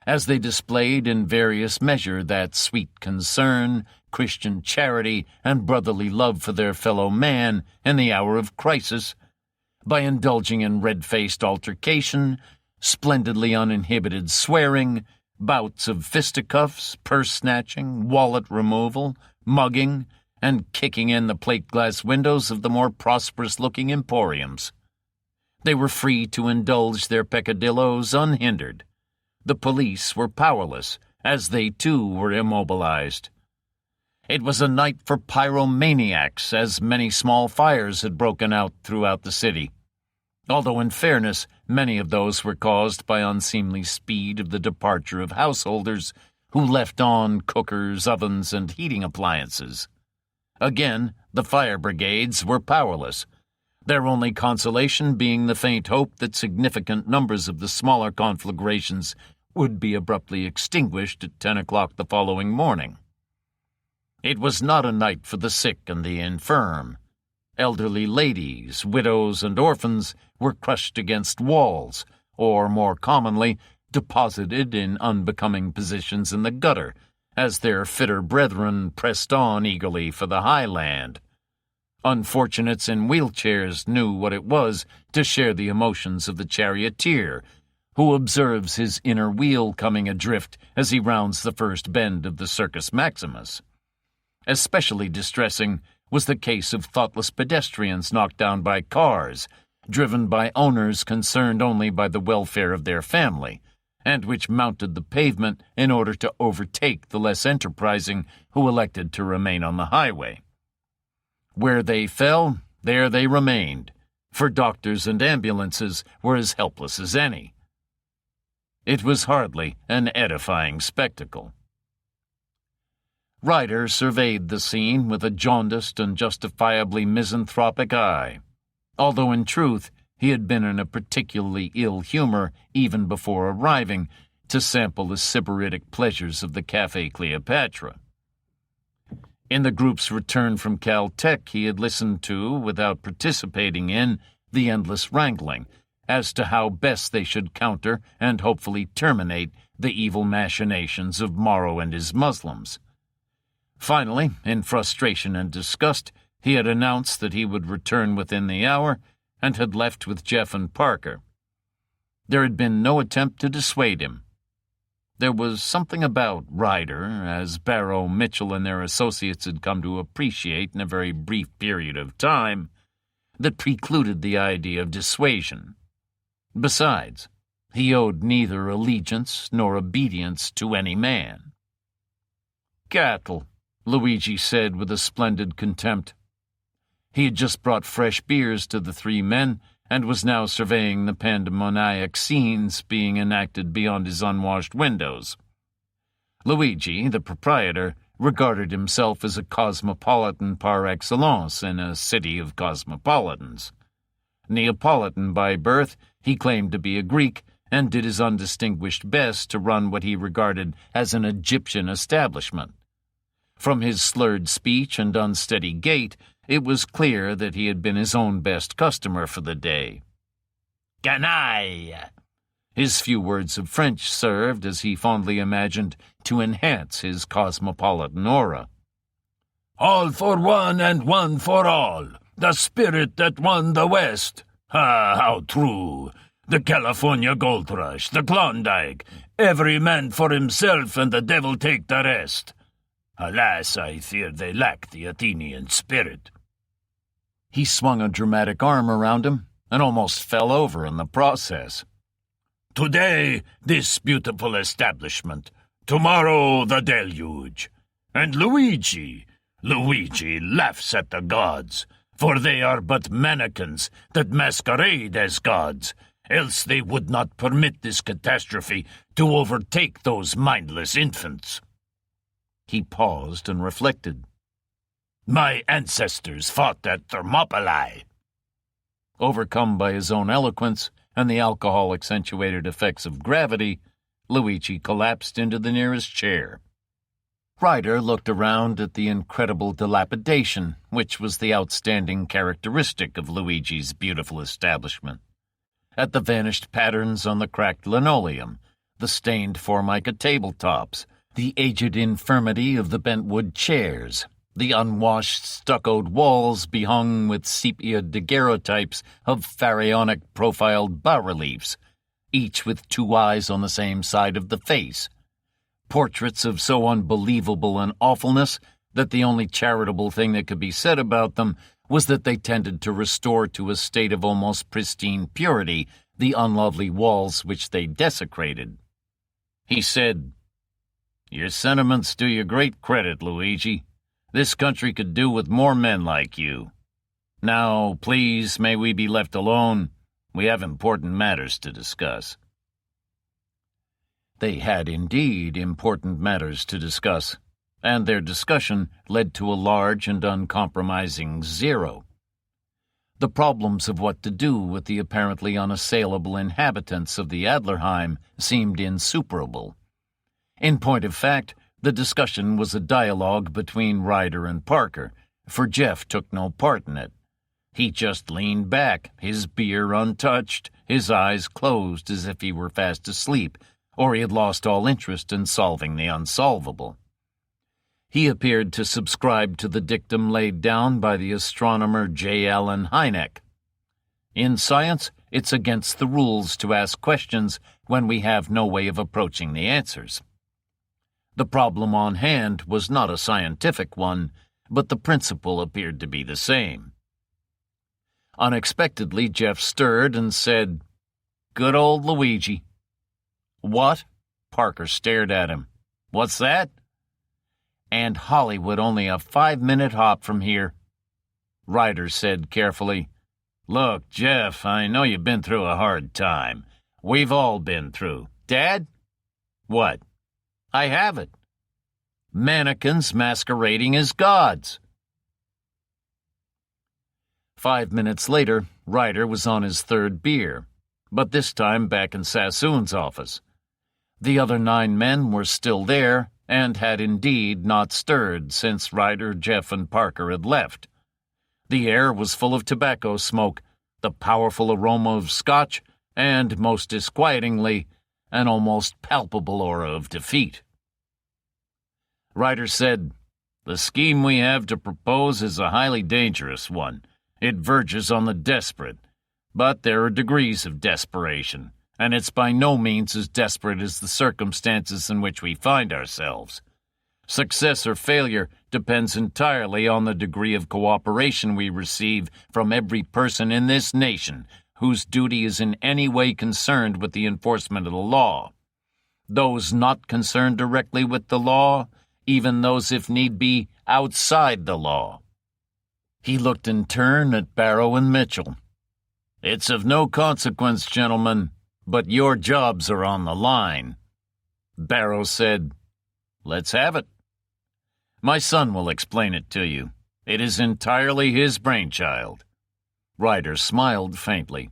as they displayed in various measure that sweet concern, Christian charity, and brotherly love for their fellow man in the hour of crisis, by indulging in red-faced altercation, splendidly uninhibited swearing, bouts of fisticuffs, purse-snatching, wallet removal, mugging, and kicking in the plate-glass windows of the more prosperous-looking emporiums. They were free to indulge their peccadilloes unhindered. The police were powerless, as they too were immobilized. It was a night for pyromaniacs, as many small fires had broken out throughout the city, although in fairness many of those were caused by unseemly speed of the departure of householders who left on cookers, ovens, and heating appliances. Again, the fire brigades were powerless, their only consolation being the faint hope that significant numbers of the smaller conflagrations would be abruptly extinguished at 10 o'clock the following morning. It was not a night for the sick and the infirm. Elderly ladies, widows, and orphans were crushed against walls, or, more commonly, deposited in unbecoming positions in the gutter, as their fitter brethren pressed on eagerly for the high land. Unfortunates in wheelchairs knew what it was to share the emotions of the charioteer, who observes his inner wheel coming adrift as he rounds the first bend of the Circus Maximus. Especially distressing was the case of thoughtless pedestrians knocked down by cars, driven by owners concerned only by the welfare of their family, and which mounted the pavement in order to overtake the less enterprising who elected to remain on the highway. Where they fell, there they remained, for doctors and ambulances were as helpless as any. It was hardly an edifying spectacle. Ryder surveyed the scene with a jaundiced and justifiably misanthropic eye, although in truth he had been in a particularly ill humor even before arriving to sample the sybaritic pleasures of the Café Cleopatra. In the group's return from Caltech, he had listened to, without participating in, the endless wrangling as to how best they should counter and hopefully terminate the evil machinations of Morrow and his Muslims. Finally, in frustration and disgust, he had announced that he would return within the hour and had left with Jeff and Parker. There had been no attempt to dissuade him. There was something about Ryder, as Barrow, Mitchell, and their associates had come to appreciate in a very brief period of time, that precluded the idea of dissuasion. Besides, he owed neither allegiance nor obedience to any man. "Cattle," Luigi said with a splendid contempt. He had just brought fresh beers to the three men and was now surveying the pandemoniac scenes being enacted beyond his unwashed windows. Luigi, the proprietor, regarded himself as a cosmopolitan par excellence in a city of cosmopolitans. Neapolitan by birth, he claimed to be a Greek and did his undistinguished best to run what he regarded as an Egyptian establishment. From his slurred speech and unsteady gait, it was clear that he had been his own best customer for the day. "Canaille!" His few words of French served, as he fondly imagined, to enhance his cosmopolitan aura. "All for one and one for all. The spirit that won the West. Ah, how true. The California Gold Rush, the Klondike. Every man for himself and the devil take the rest. Alas, I fear they lack the Athenian spirit." He swung a dramatic arm around him and almost fell over in the process. "Today, this beautiful establishment. Tomorrow, the deluge. And Luigi laughs at the gods, for they are but mannequins that masquerade as gods, else they would not permit this catastrophe to overtake those mindless infants." He paused and reflected. "My ancestors fought at Thermopylae." Overcome by his own eloquence and the alcohol-accentuated effects of gravity, Luigi collapsed into the nearest chair. Ryder looked around at the incredible dilapidation, which was the outstanding characteristic of Luigi's beautiful establishment. At the vanished patterns on the cracked linoleum, the stained formica tabletops, the aged infirmity of the bentwood chairs, the unwashed stuccoed walls behung with sepia daguerreotypes of pharaonic profiled bas-reliefs, each with two eyes on the same side of the face. Portraits of so unbelievable an awfulness that the only charitable thing that could be said about them was that they tended to restore to a state of almost pristine purity the unlovely walls which they desecrated. He said, "Your sentiments do you great credit, Luigi. This country could do with more men like you. Now, please, may we be left alone? We have important matters to discuss." They had indeed important matters to discuss, and their discussion led to a large and uncompromising 0. The problems of what to do with the apparently unassailable inhabitants of the Adlerheim seemed insuperable. In point of fact, the discussion was a dialogue between Ryder and Parker, for Jeff took no part in it. He just leaned back, his beer untouched, his eyes closed as if he were fast asleep, or he had lost all interest in solving the unsolvable. He appeared to subscribe to the dictum laid down by the astronomer J. Allen Hynek. In science, it's against the rules to ask questions when we have no way of approaching the answers. The problem on hand was not a scientific one, but the principle appeared to be the same. Unexpectedly, Jeff stirred and said, "Good old Luigi." "What?" Parker stared at him. "What's that?" "And Hollywood only a 5-minute hop from here." Ryder said carefully, "Look, Jeff, I know you've been through a hard time. We've all been through. Dad?" "What?" "I have it. Mannequins masquerading as gods." 5 minutes later, Ryder was on his 3rd beer, but this time back in Sassoon's office. The other 9 men were still there, and had indeed not stirred since Ryder, Jeff, and Parker had left. The air was full of tobacco smoke, the powerful aroma of scotch, and, most disquietingly, an almost palpable aura of defeat. Ryder said, "The scheme we have to propose is a highly dangerous one. It verges on the desperate. But there are degrees of desperation, and it's by no means as desperate as the circumstances in which we find ourselves. Success or failure depends entirely on the degree of cooperation we receive from every person in this nation whose duty is in any way concerned with the enforcement of the law. Those not concerned directly with the law, even those, if need be, outside the law." He looked in turn at Barrow and Mitchell. "It's of no consequence, gentlemen, but your jobs are on the line." Barrow said, "Let's have it." "My son will explain it to you. It is entirely his brainchild." Ryder smiled faintly.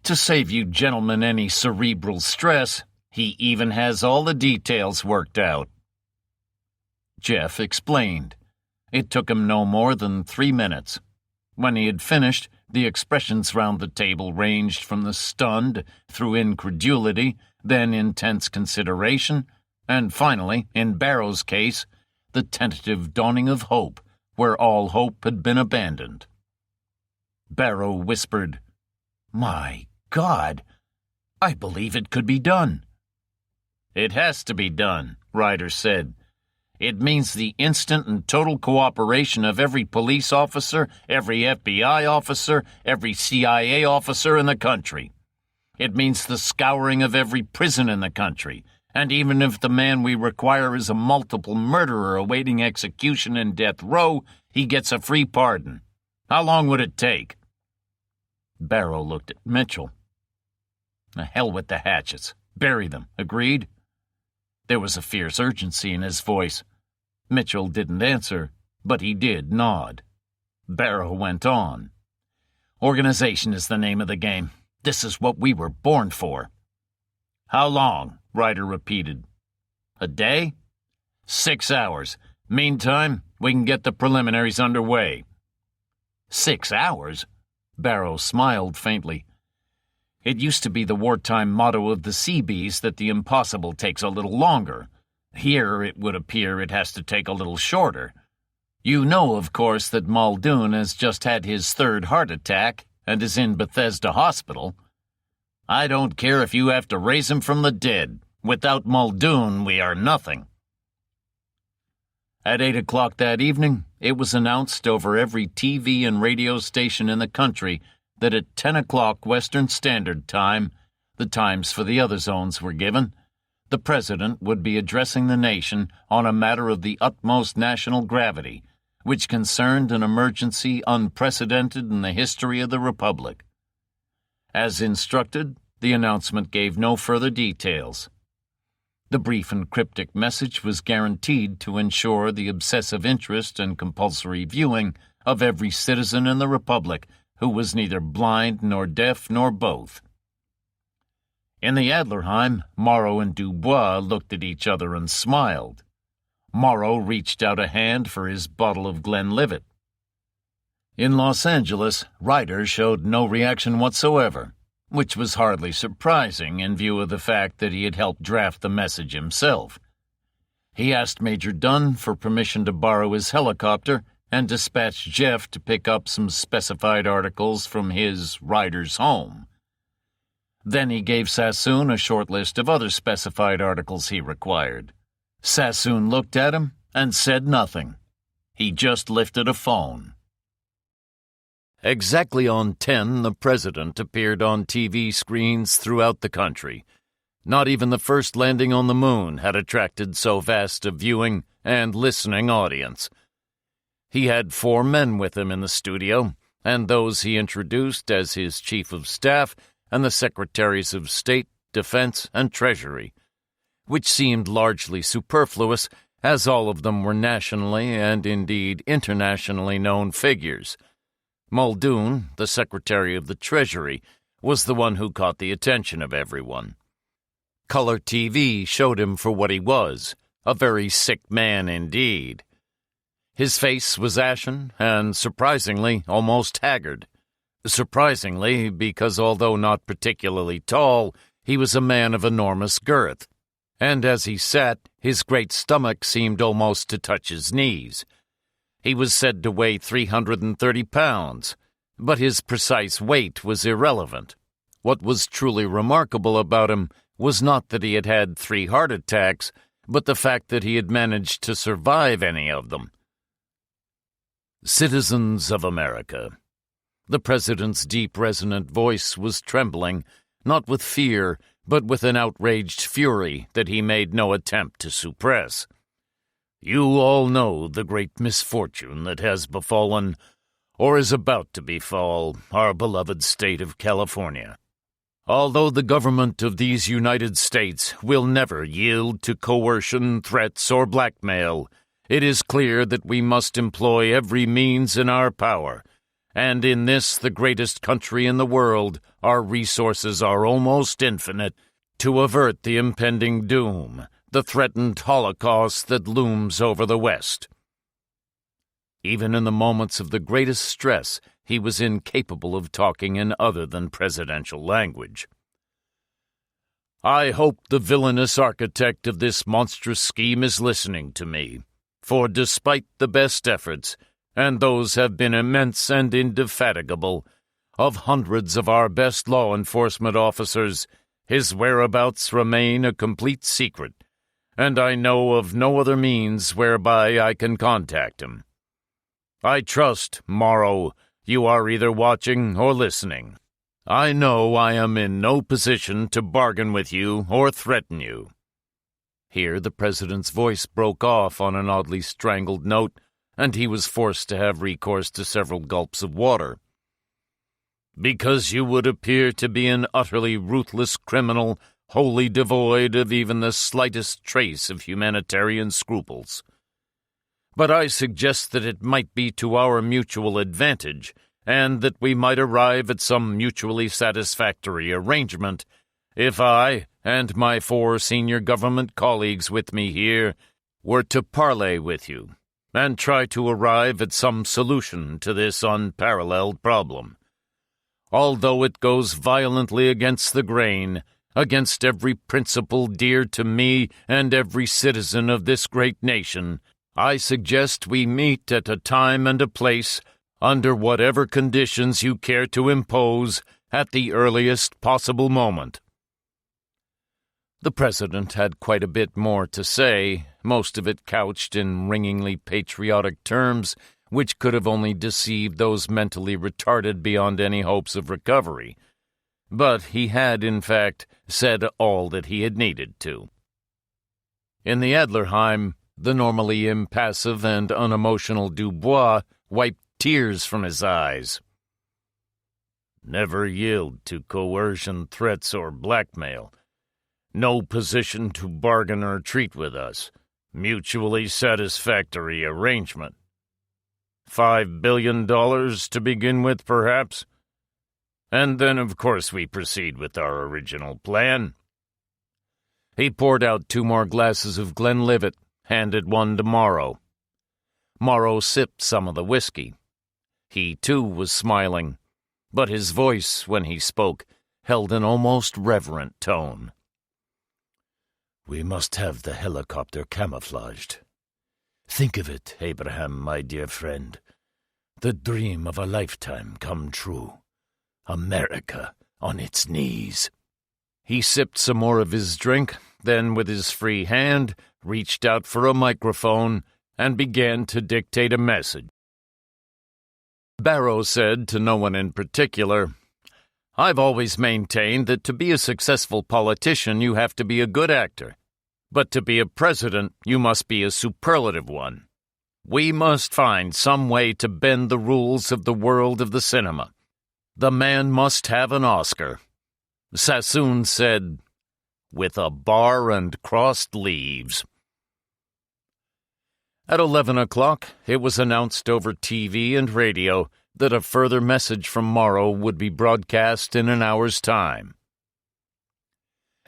"To save you gentlemen any cerebral stress, he even has all the details worked out." Jeff explained. It took him no more than 3 minutes. When he had finished, the expressions round the table ranged from the stunned through incredulity, then intense consideration, and finally, in Barrow's case, the tentative dawning of hope, where all hope had been abandoned. Barrow whispered, "My God, I believe it could be done." "It has to be done," Ryder said. "It means the instant and total cooperation of every police officer, every FBI officer, every CIA officer in the country. It means the scouring of every prison in the country, and even if the man we require is a multiple murderer awaiting execution in death row, he gets a free pardon. How long would it take?" Barrow looked at Mitchell. "The hell with the hatchets. Bury them. Agreed?" There was a fierce urgency in his voice. Mitchell didn't answer, but he did nod. Barrow went on. "Organization is the name of the game. This is what we were born for." "How long?" Ryder repeated. "A day?" 6 hours. Meantime, we can get the preliminaries underway." 6 hours? Barrow smiled faintly. It used to be the wartime motto of the Seabees that the impossible takes a little longer. Here it would appear it has to take a little shorter. You know, of course, that Muldoon has just had his 3rd heart attack and is in Bethesda Hospital. I don't care if you have to raise him from the dead. Without Muldoon, we are nothing. At 8 o'clock that evening, it was announced over every TV and radio station in the country that at 10 o'clock Western Standard Time, the times for the other zones were given, the President would be addressing the nation on a matter of the utmost national gravity, which concerned an emergency unprecedented in the history of the Republic. As instructed, the announcement gave no further details. The brief and cryptic message was guaranteed to ensure the obsessive interest and compulsory viewing of every citizen in the Republic who was neither blind nor deaf nor both. In the Adlerheim, Morrow and Dubois looked at each other and smiled. Morrow reached out a hand for his bottle of Glenlivet. In Los Angeles, Ryder showed no reaction whatsoever, which was hardly surprising in view of the fact that he had helped draft the message himself. He asked Major Dunn for permission to borrow his helicopter and dispatched Jeff to pick up some specified articles from his, Ryder's, home. Then he gave Sassoon a short list of other specified articles he required. Sassoon looked at him and said nothing. He just lifted a phone. Exactly on 10, the President appeared on TV screens throughout the country. Not even the first landing on the moon had attracted so vast a viewing and listening audience. He had 4 men with him in the studio, and those he introduced as his Chief of Staff and the Secretaries of State, Defense, and Treasury, which seemed largely superfluous, as all of them were nationally and indeed internationally known figures. Muldoon, the Secretary of the Treasury, was the one who caught the attention of everyone. Color TV showed him for what he was, a very sick man indeed. His face was ashen and, surprisingly, almost haggard. Surprisingly, because although not particularly tall, he was a man of enormous girth, and as he sat, his great stomach seemed almost to touch his knees. He was said to weigh 330 pounds, but his precise weight was irrelevant. What was truly remarkable about him was not that he had had 3 heart attacks, but the fact that he had managed to survive any of them. Citizens of America. The President's deep, resonant voice was trembling, not with fear, but with an outraged fury that he made no attempt to suppress. You all know the great misfortune that has befallen, or is about to befall, our beloved state of California. Although the government of these United States will never yield to coercion, threats, or blackmail, it is clear that we must employ every means in our power, and in this, the greatest country in the world, our resources are almost infinite, to avert the impending doom, the threatened Holocaust that looms over the West. Even in the moments of the greatest stress, he was incapable of talking in other than presidential language. I hope the villainous architect of this monstrous scheme is listening to me, for despite the best efforts, and those have been immense and indefatigable, of hundreds of our best law enforcement officers, his whereabouts remain a complete secret, and I know of no other means whereby I can contact him. I trust, Morrow, you are either watching or listening. I know I am in no position to bargain with you or threaten you. Here the President's voice broke off on an oddly strangled note, and he was forced to have recourse to several gulps of water. Because you would appear to be an utterly ruthless criminal, wholly devoid of even the slightest trace of humanitarian scruples. But I suggest that it might be to our mutual advantage, and that we might arrive at some mutually satisfactory arrangement, if I, and my 4 senior government colleagues with me here, were to parley with you and try to arrive at some solution to this unparalleled problem. Although it goes violently against the grain, against every principle dear to me and every citizen of this great nation, I suggest we meet at a time and a place, under whatever conditions you care to impose, at the earliest possible moment." The President had quite a bit more to say, most of it couched in ringingly patriotic terms, which could have only deceived those mentally retarded beyond any hopes of recovery. But he had, in fact, said all that he had needed to. In the Adlerheim, the normally impassive and unemotional Dubois wiped tears from his eyes. "Never yield to coercion, threats, or blackmail. No position to bargain or treat with us. Mutually satisfactory arrangement. $5 billion to begin with, perhaps? And then, of course, we proceed with our original plan." He poured out 2 more glasses of Glenlivet, handed one to Morrow. Morrow sipped some of the whiskey. He, too, was smiling, but his voice, when he spoke, held an almost reverent tone. "We must have the helicopter camouflaged. Think of it, Abraham, my dear friend. The dream of a lifetime come true. America on its knees." He sipped some more of his drink, then with his free hand reached out for a microphone and began to dictate a message. Barrow said to no one in particular, "I've always maintained that to be a successful politician you have to be a good actor. But to be a president you must be a superlative one. We must find some way to bend the rules of the world of the cinema. The man must have an Oscar." Sassoon said, "With a bar and crossed leaves." At 11 o'clock, it was announced over TV and radio that a further message from Morrow would be broadcast in an hour's time.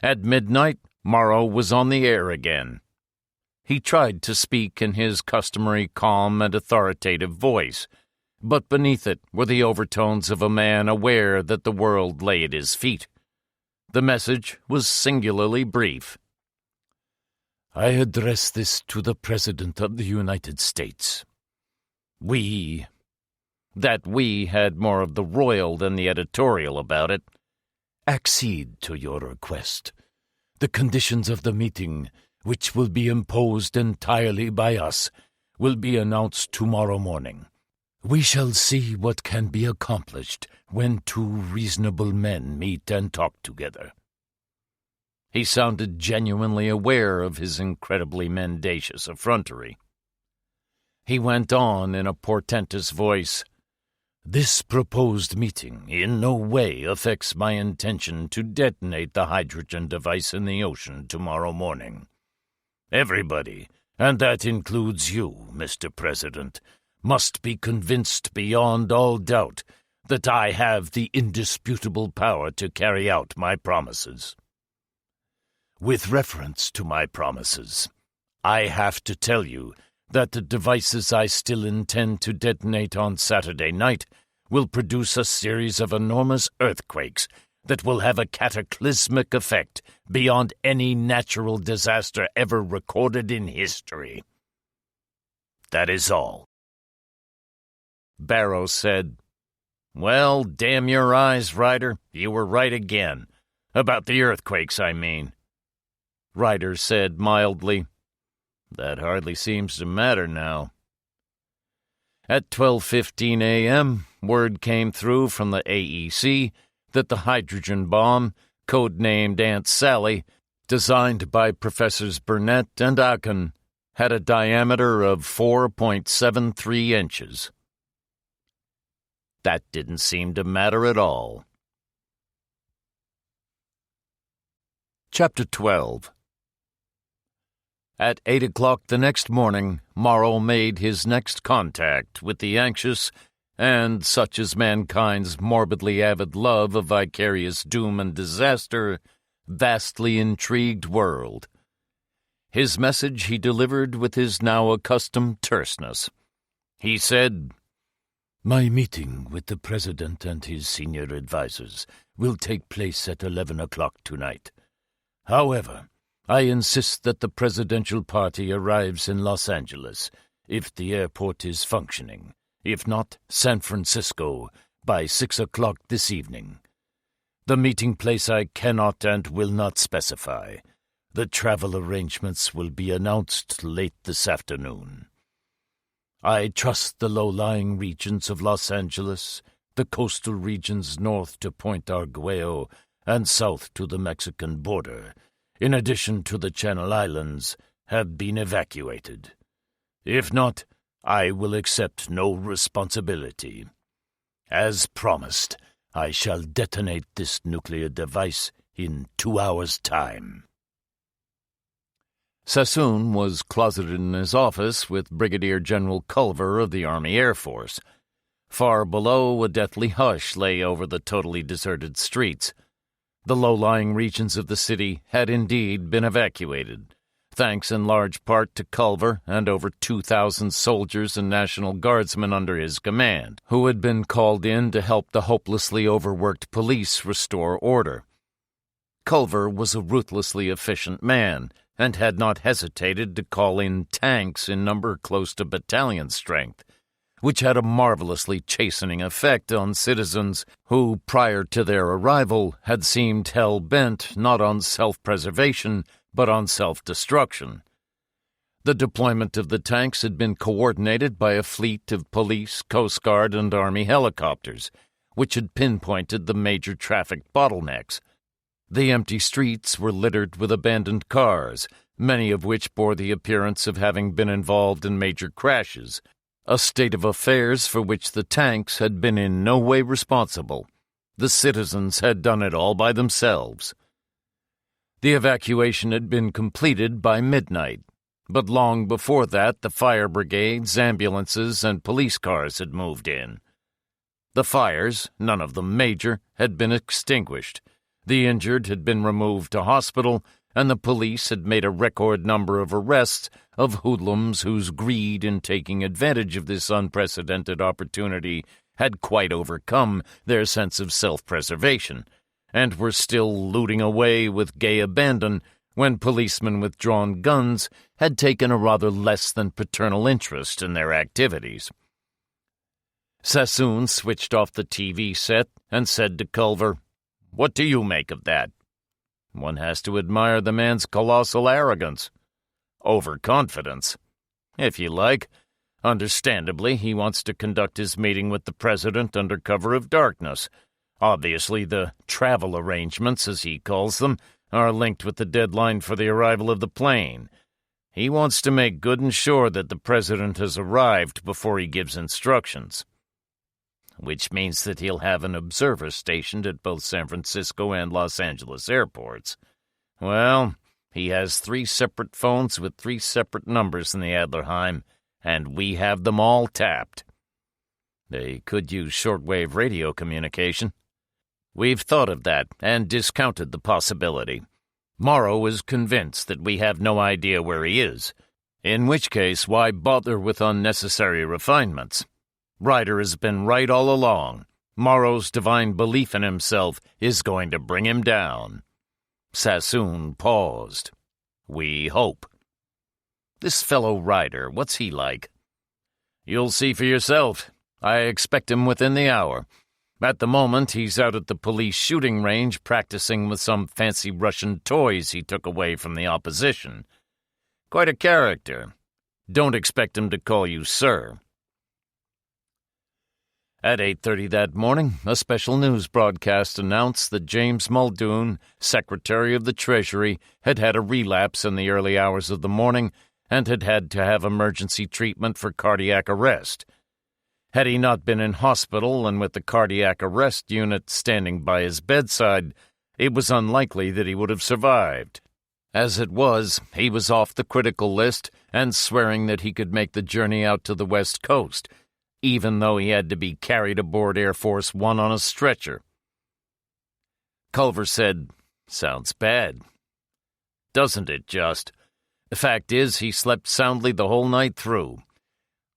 At midnight, Morrow was on the air again. He tried to speak in his customary calm and authoritative voice, but beneath it were the overtones of a man aware that the world lay at his feet. The message was singularly brief. "I address this to the President of the United States. That we had more of the royal than the editorial about it. Accede to your request. The conditions of the meeting, which will be imposed entirely by us, will be announced tomorrow morning. We shall see what can be accomplished when 2 reasonable men meet and talk together." He sounded genuinely aware of his incredibly mendacious effrontery. He went on in a portentous voice, "This proposed meeting in no way affects my intention to detonate the hydrogen device in the ocean tomorrow morning. Everybody, and that includes you, Mr. President, must be convinced beyond all doubt that I have the indisputable power to carry out my promises. With reference to my promises, I have to tell you that the devices I still intend to detonate on Saturday night will produce a series of enormous earthquakes that will have a cataclysmic effect beyond any natural disaster ever recorded in history. That is all." Barrow said, "Well, damn your eyes, Ryder, you were right again. About the earthquakes, I mean." Ryder said mildly, "That hardly seems to matter now." At 12:15 a.m., word came through from the AEC that the hydrogen bomb, codenamed Aunt Sally, designed by Professors Burnett and Aachen, had a diameter of 4.73 inches. That didn't seem to matter at all. Chapter 12. At 8 o'clock the next morning, Morrow made his next contact with the anxious, and such is mankind's morbidly avid love of vicarious doom and disaster, vastly intrigued world. His message he delivered with his now accustomed terseness. He said, "My meeting with the President and his senior advisers will take place at 11 o'clock tonight. However, I insist that the presidential party arrives in Los Angeles if the airport is functioning, if not San Francisco, by 6 o'clock this evening. The meeting place I cannot and will not specify. The travel arrangements will be announced late this afternoon. I trust the low-lying regions of Los Angeles, the coastal regions north to Point Arguello and south to the Mexican border, in addition to the Channel Islands, have been evacuated. If not, I will accept no responsibility. As promised, I shall detonate this nuclear device in 2 hours' time." Sassoon was closeted in his office with Brigadier General Culver of the Army Air Force. Far below, a deathly hush lay over the totally deserted streets. The low-lying regions of the city had indeed been evacuated, thanks in large part to Culver and over 2,000 soldiers and National Guardsmen under his command, who had been called in to help the hopelessly overworked police restore order. Culver was a ruthlessly efficient man, and had not hesitated to call in tanks in number close to battalion strength, which had a marvelously chastening effect on citizens who, prior to their arrival, had seemed hell-bent not on self-preservation but on self-destruction. The deployment of the tanks had been coordinated by a fleet of police, Coast Guard, and Army helicopters, which had pinpointed the major traffic bottlenecks. The empty streets were littered with abandoned cars, many of which bore the appearance of having been involved in major crashes, a state of affairs for which the tanks had been in no way responsible. The citizens had done it all by themselves. The evacuation had been completed by midnight, but long before that the fire brigades, ambulances, and police cars had moved in. The fires, none of them major, had been extinguished. The injured had been removed to hospital, and the police had made a record number of arrests of hoodlums whose greed in taking advantage of this unprecedented opportunity had quite overcome their sense of self-preservation, and were still looting away with gay abandon when policemen with drawn guns had taken a rather less than paternal interest in their activities. Sassoon switched off the TV set and said to Culver, "What do you make of that?" One has to admire the man's colossal arrogance. Overconfidence, if you like. Understandably, he wants to conduct his meeting with the president under cover of darkness. Obviously, the travel arrangements, as he calls them, are linked with the deadline for the arrival of the plane. He wants to make good and sure that the president has arrived before he gives instructions. Which means that he'll have an observer stationed at both San Francisco and Los Angeles airports. Well, he has 3 separate phones with 3 separate numbers in the Adlerheim, and we have them all tapped. They could use shortwave radio communication. We've thought of that and discounted the possibility. Morrow is convinced that we have no idea where he is, in which case why bother with unnecessary refinements? Ryder has been right all along. Morrow's divine belief in himself is going to bring him down. Sassoon paused. We hope. This fellow Ryder, what's he like? You'll see for yourself. I expect him within the hour. At the moment, he's out at the police shooting range practicing with some fancy Russian toys he took away from the opposition. Quite a character. Don't expect him to call you sir. At 8:30 that morning, a special news broadcast announced that James Muldoon, Secretary of the Treasury, had had a relapse in the early hours of the morning and had had to have emergency treatment for cardiac arrest. Had he not been in hospital and with the cardiac arrest unit standing by his bedside, it was unlikely that he would have survived. As it was, he was off the critical list and swearing that he could make the journey out to the West Coast, even though he had to be carried aboard Air Force One on a stretcher. Culver said, "Sounds bad." "Doesn't it just? The fact is, he slept soundly the whole night through.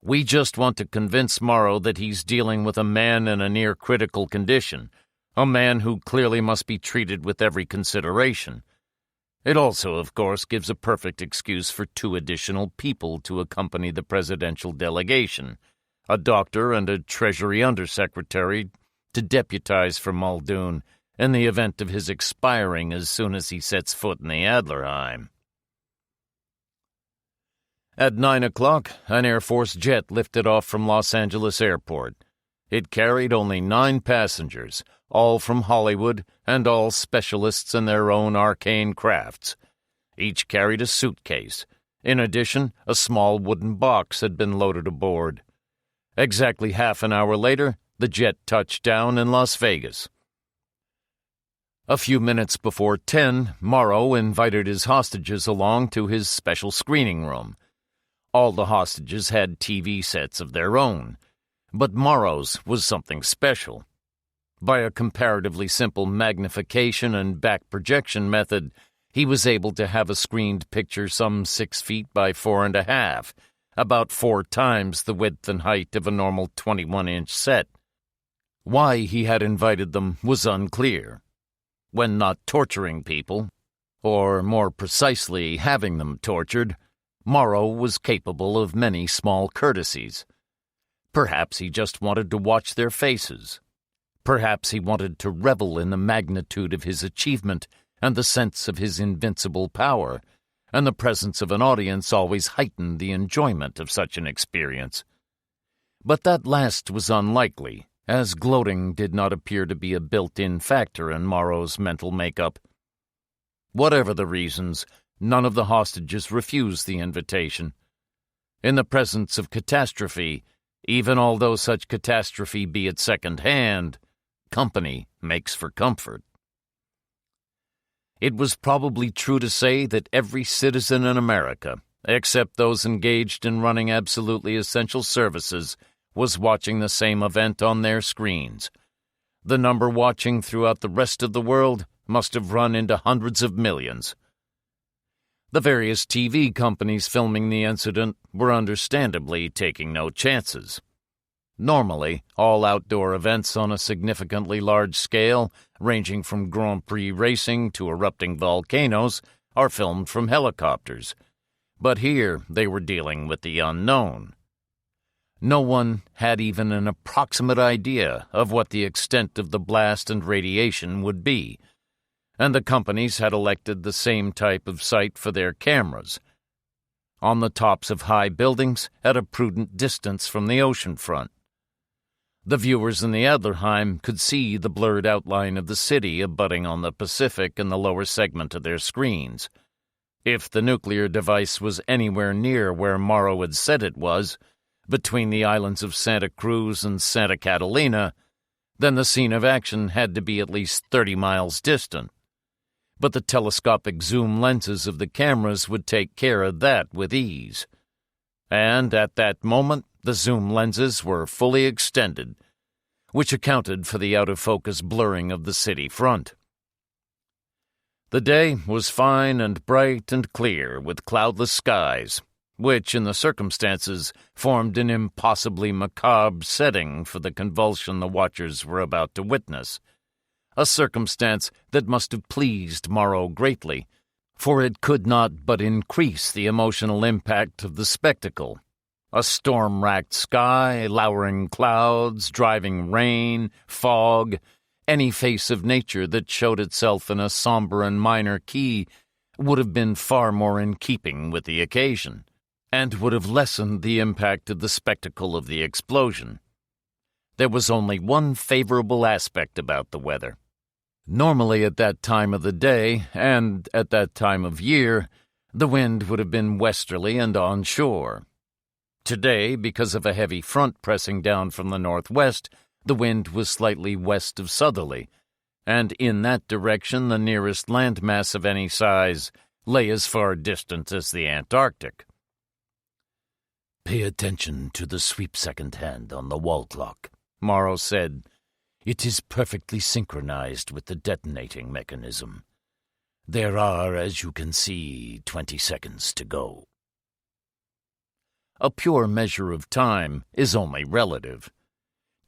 We just want to convince Morrow that he's dealing with a man in a near-critical condition, a man who clearly must be treated with every consideration. It also, of course, gives a perfect excuse for 2 additional people to accompany the presidential delegation, a doctor and a Treasury undersecretary to deputize for Muldoon in the event of his expiring as soon as he sets foot in the Adlerheim. At 9 o'clock, an Air Force jet lifted off from Los Angeles Airport. It carried only 9 passengers, all from Hollywood and all specialists in their own arcane crafts. Each carried a suitcase. In addition, a small wooden box had been loaded aboard. Exactly half an hour later, the jet touched down in Las Vegas. A few minutes before 10, Morrow invited his hostages along to his special screening room. All the hostages had TV sets of their own, but Morrow's was something special. By a comparatively simple magnification and back projection method, he was able to have a screened picture some 6 feet by 4.5, about 4 times the width and height of a normal 21-inch set. Why he had invited them was unclear. When not torturing people, or more precisely having them tortured, Morrow was capable of many small courtesies. Perhaps he just wanted to watch their faces. Perhaps he wanted to revel in the magnitude of his achievement and the sense of his invincible power, and the presence of an audience always heightened the enjoyment of such an experience. But that last was unlikely, as gloating did not appear to be a built-in factor in Morrow's mental makeup. Whatever the reasons, none of the hostages refused the invitation. In the presence of catastrophe, even although such catastrophe be at second hand, company makes for comfort. It was probably true to say that every citizen in America, except those engaged in running absolutely essential services, was watching the same event on their screens. The number watching throughout the rest of the world must have run into hundreds of millions. The various TV companies filming the incident were understandably taking no chances. Normally, all outdoor events on a significantly large scale, ranging from Grand Prix racing to erupting volcanoes, are filmed from helicopters. But here they were dealing with the unknown. No one had even an approximate idea of what the extent of the blast and radiation would be, and the companies had elected the same type of site for their cameras, on the tops of high buildings at a prudent distance from the ocean front. The viewers in the Adlerheim could see the blurred outline of the city abutting on the Pacific in the lower segment of their screens. If the nuclear device was anywhere near where Morrow had said it was, between the islands of Santa Cruz and Santa Catalina, then the scene of action had to be at least 30 miles distant. But the telescopic zoom lenses of the cameras would take care of that with ease. And at that moment, the zoom lenses were fully extended, which accounted for the out-of-focus blurring of the city front. The day was fine and bright and clear, with cloudless skies, which, in the circumstances, formed an impossibly macabre setting for the convulsion the watchers were about to witness, a circumstance that must have pleased Morrow greatly, for it could not but increase the emotional impact of the spectacle. A storm-racked sky, lowering clouds, driving rain, fog, any face of nature that showed itself in a somber and minor key would have been far more in keeping with the occasion, and would have lessened the impact of the spectacle of the explosion. There was only one favorable aspect about the weather. Normally at that time of the day, and at that time of year, the wind would have been westerly and onshore. Today, because of a heavy front pressing down from the northwest, the wind was slightly west of southerly, and in that direction the nearest landmass of any size lay as far distant as the Antarctic. "Pay attention to the sweep second hand on the wall clock," Morrow said. "It is perfectly synchronized with the detonating mechanism. There are, as you can see, 20 seconds to go. A pure measure of time is only relative.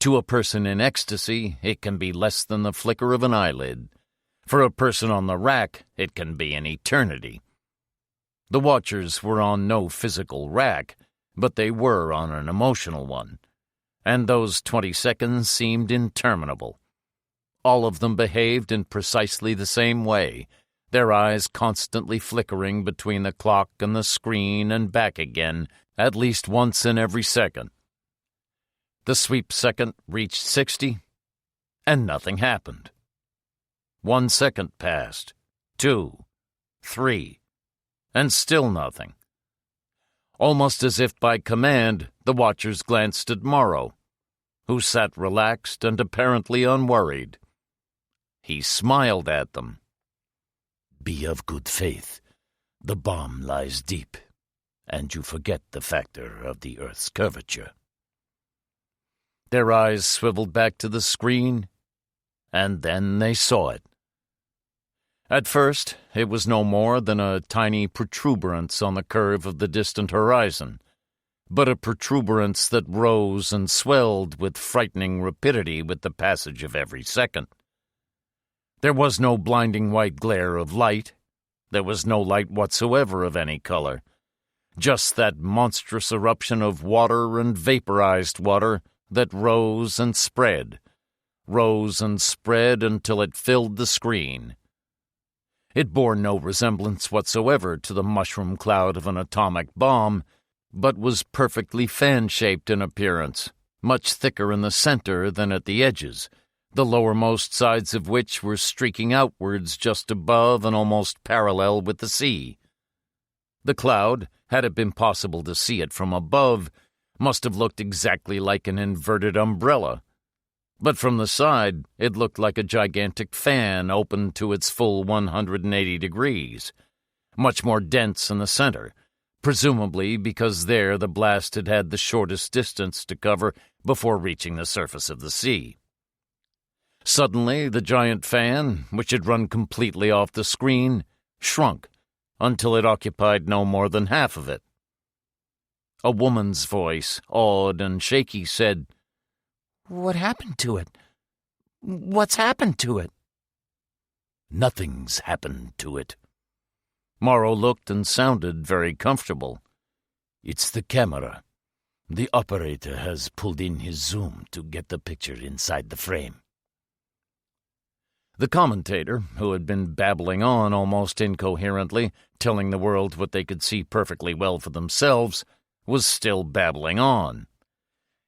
To a person in ecstasy, it can be less than the flicker of an eyelid. For a person on the rack, it can be an eternity. The watchers were on no physical rack, but they were on an emotional one, and those 20 seconds seemed interminable. All of them behaved in precisely the same way, their eyes constantly flickering between the clock and the screen and back again, at least once in every second. The sweep second reached 60, and nothing happened. 1 second passed, 2, 3, and still nothing. Almost as if by command, the watchers glanced at Morrow, who sat relaxed and apparently unworried. He smiled at them. Be of good faith. The bomb lies deep, and you forget the factor of the Earth's curvature. Their eyes swiveled back to the screen, and then they saw it. At first, it was no more than a tiny protuberance on the curve of the distant horizon, but a protuberance that rose and swelled with frightening rapidity with the passage of every second. There was no blinding white glare of light. There was no light whatsoever of any color. Just that monstrous eruption of water and vaporized water that rose and spread until it filled the screen. It bore no resemblance whatsoever to the mushroom cloud of an atomic bomb, but was perfectly fan-shaped in appearance, much thicker in the center than at the edges, the lowermost sides of which were streaking outwards just above and almost parallel with the sea. The cloud, had it been possible to see it from above, must have looked exactly like an inverted umbrella. But from the side, it looked like a gigantic fan opened to its full 180 degrees, much more dense in the center, presumably because there the blast had had the shortest distance to cover before reaching the surface of the sea. Suddenly, the giant fan, which had run completely off the screen, shrunk until it occupied no more than half of it. A woman's voice, awed and shaky, said, "What happened to it? What's happened to it?" Nothing's happened to it. Morrow looked and sounded very comfortable. It's the camera. The operator has pulled in his zoom to get the picture inside the frame. The commentator, who had been babbling on almost incoherently, telling the world what they could see perfectly well for themselves, was still babbling on.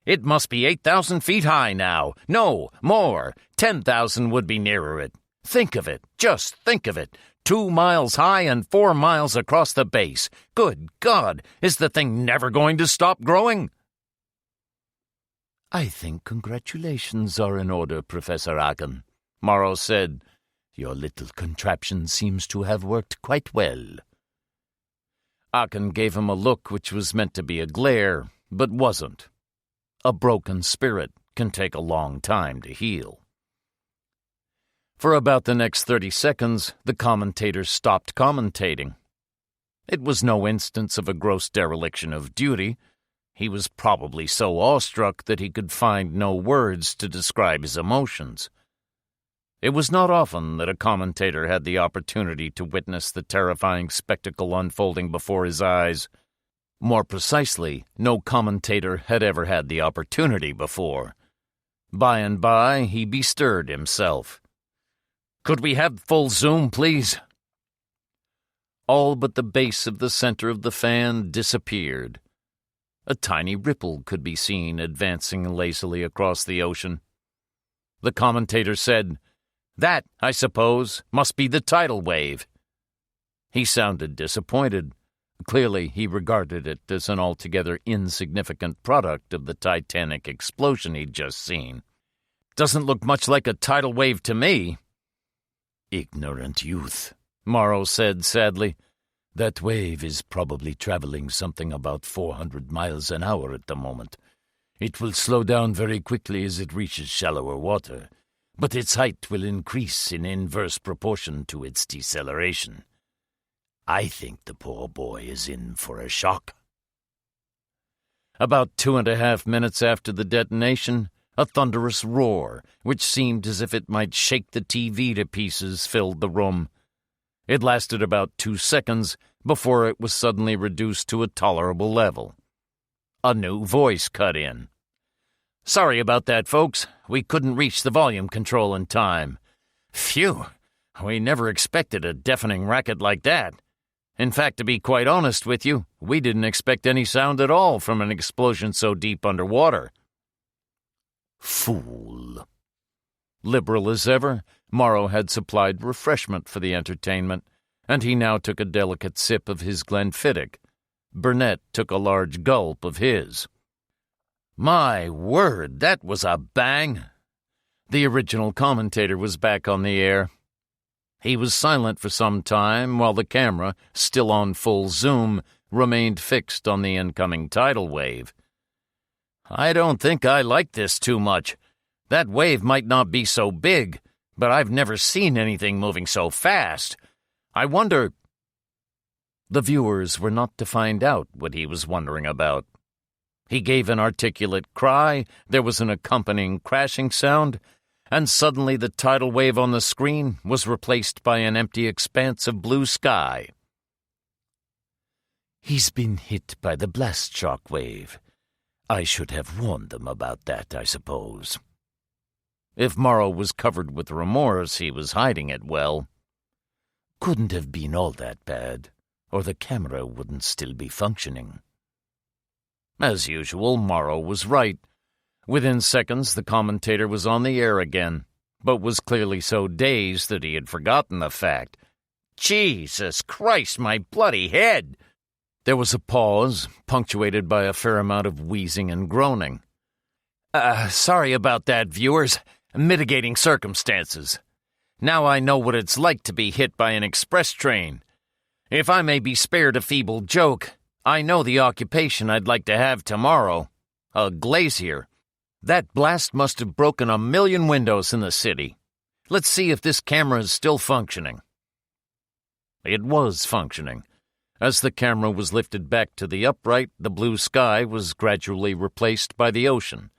"It must be 8,000 feet high now. No, more. 10,000 would be nearer it. Think of it. Just think of it. 2 miles high and 4 miles across the base. Good God, is the thing never going to stop growing?" "I think congratulations are in order, Professor Aachen," Morrow said. "Your little contraption seems to have worked quite well." Aachen gave him a look which was meant to be a glare, but wasn't. A broken spirit can take a long time to heal. For about the next 30 seconds, the commentator stopped commentating. It was no instance of a gross dereliction of duty. He was probably so awestruck that he could find no words to describe his emotions. It was not often that a commentator had the opportunity to witness the terrifying spectacle unfolding before his eyes. More precisely, no commentator had ever had the opportunity before. By and by, he bestirred himself. "Could we have full zoom, please?" All but the base of the center of the fan disappeared. A tiny ripple could be seen advancing lazily across the ocean. The commentator said, "That, I suppose, must be the tidal wave." He sounded disappointed. Clearly, he regarded it as an altogether insignificant product of the Titanic explosion he'd just seen. "Doesn't look much like a tidal wave to me." "Ignorant youth," Morrow said sadly. "That wave is probably traveling something about 400 miles an hour at the moment. It will slow down very quickly as it reaches shallower water, but its height will increase in inverse proportion to its deceleration. I think the poor boy is in for a shock." About 2.5 minutes after the detonation, a thunderous roar, which seemed as if it might shake the TV to pieces, filled the room. It lasted about 2 seconds before it was suddenly reduced to a tolerable level. A new voice cut in. "Sorry about that, folks. We couldn't reach the volume control in time. Phew! We never expected a deafening racket like that. In fact, to be quite honest with you, we didn't expect any sound at all from an explosion so deep underwater." Fool. Liberal as ever, Morrow had supplied refreshment for the entertainment, and he now took a delicate sip of his Glenfiddich. Burnett took a large gulp of his. "My word, that was a bang!" The original commentator was back on the air. He was silent for some time while the camera, still on full zoom, remained fixed on the incoming tidal wave. "I don't think I like this too much. That wave might not be so big, but I've never seen anything moving so fast. I wonder—" The viewers were not to find out what he was wondering about. He gave an articulate cry, there was an accompanying crashing sound, and suddenly the tidal wave on the screen was replaced by an empty expanse of blue sky. "He's been hit by the blast shock wave. I should have warned them about that, I suppose." If Morrow was covered with remorse, he was hiding it well. "Couldn't have been all that bad, or the camera wouldn't still be functioning." As usual, Morrow was right. Within seconds, the commentator was on the air again, but was clearly so dazed that he had forgotten the fact. "Jesus Christ, my bloody head!" There was a pause, punctuated by a fair amount of wheezing and groaning. Sorry about that, viewers. Mitigating circumstances. Now I know what it's like to be hit by an express train. If I may be spared a feeble joke, I know the occupation I'd like to have tomorrow. A glazier. That blast must have broken 1,000,000 windows in the city. Let's see if this camera is still functioning." It was functioning. As the camera was lifted back to the upright, the blue sky was gradually replaced by the ocean.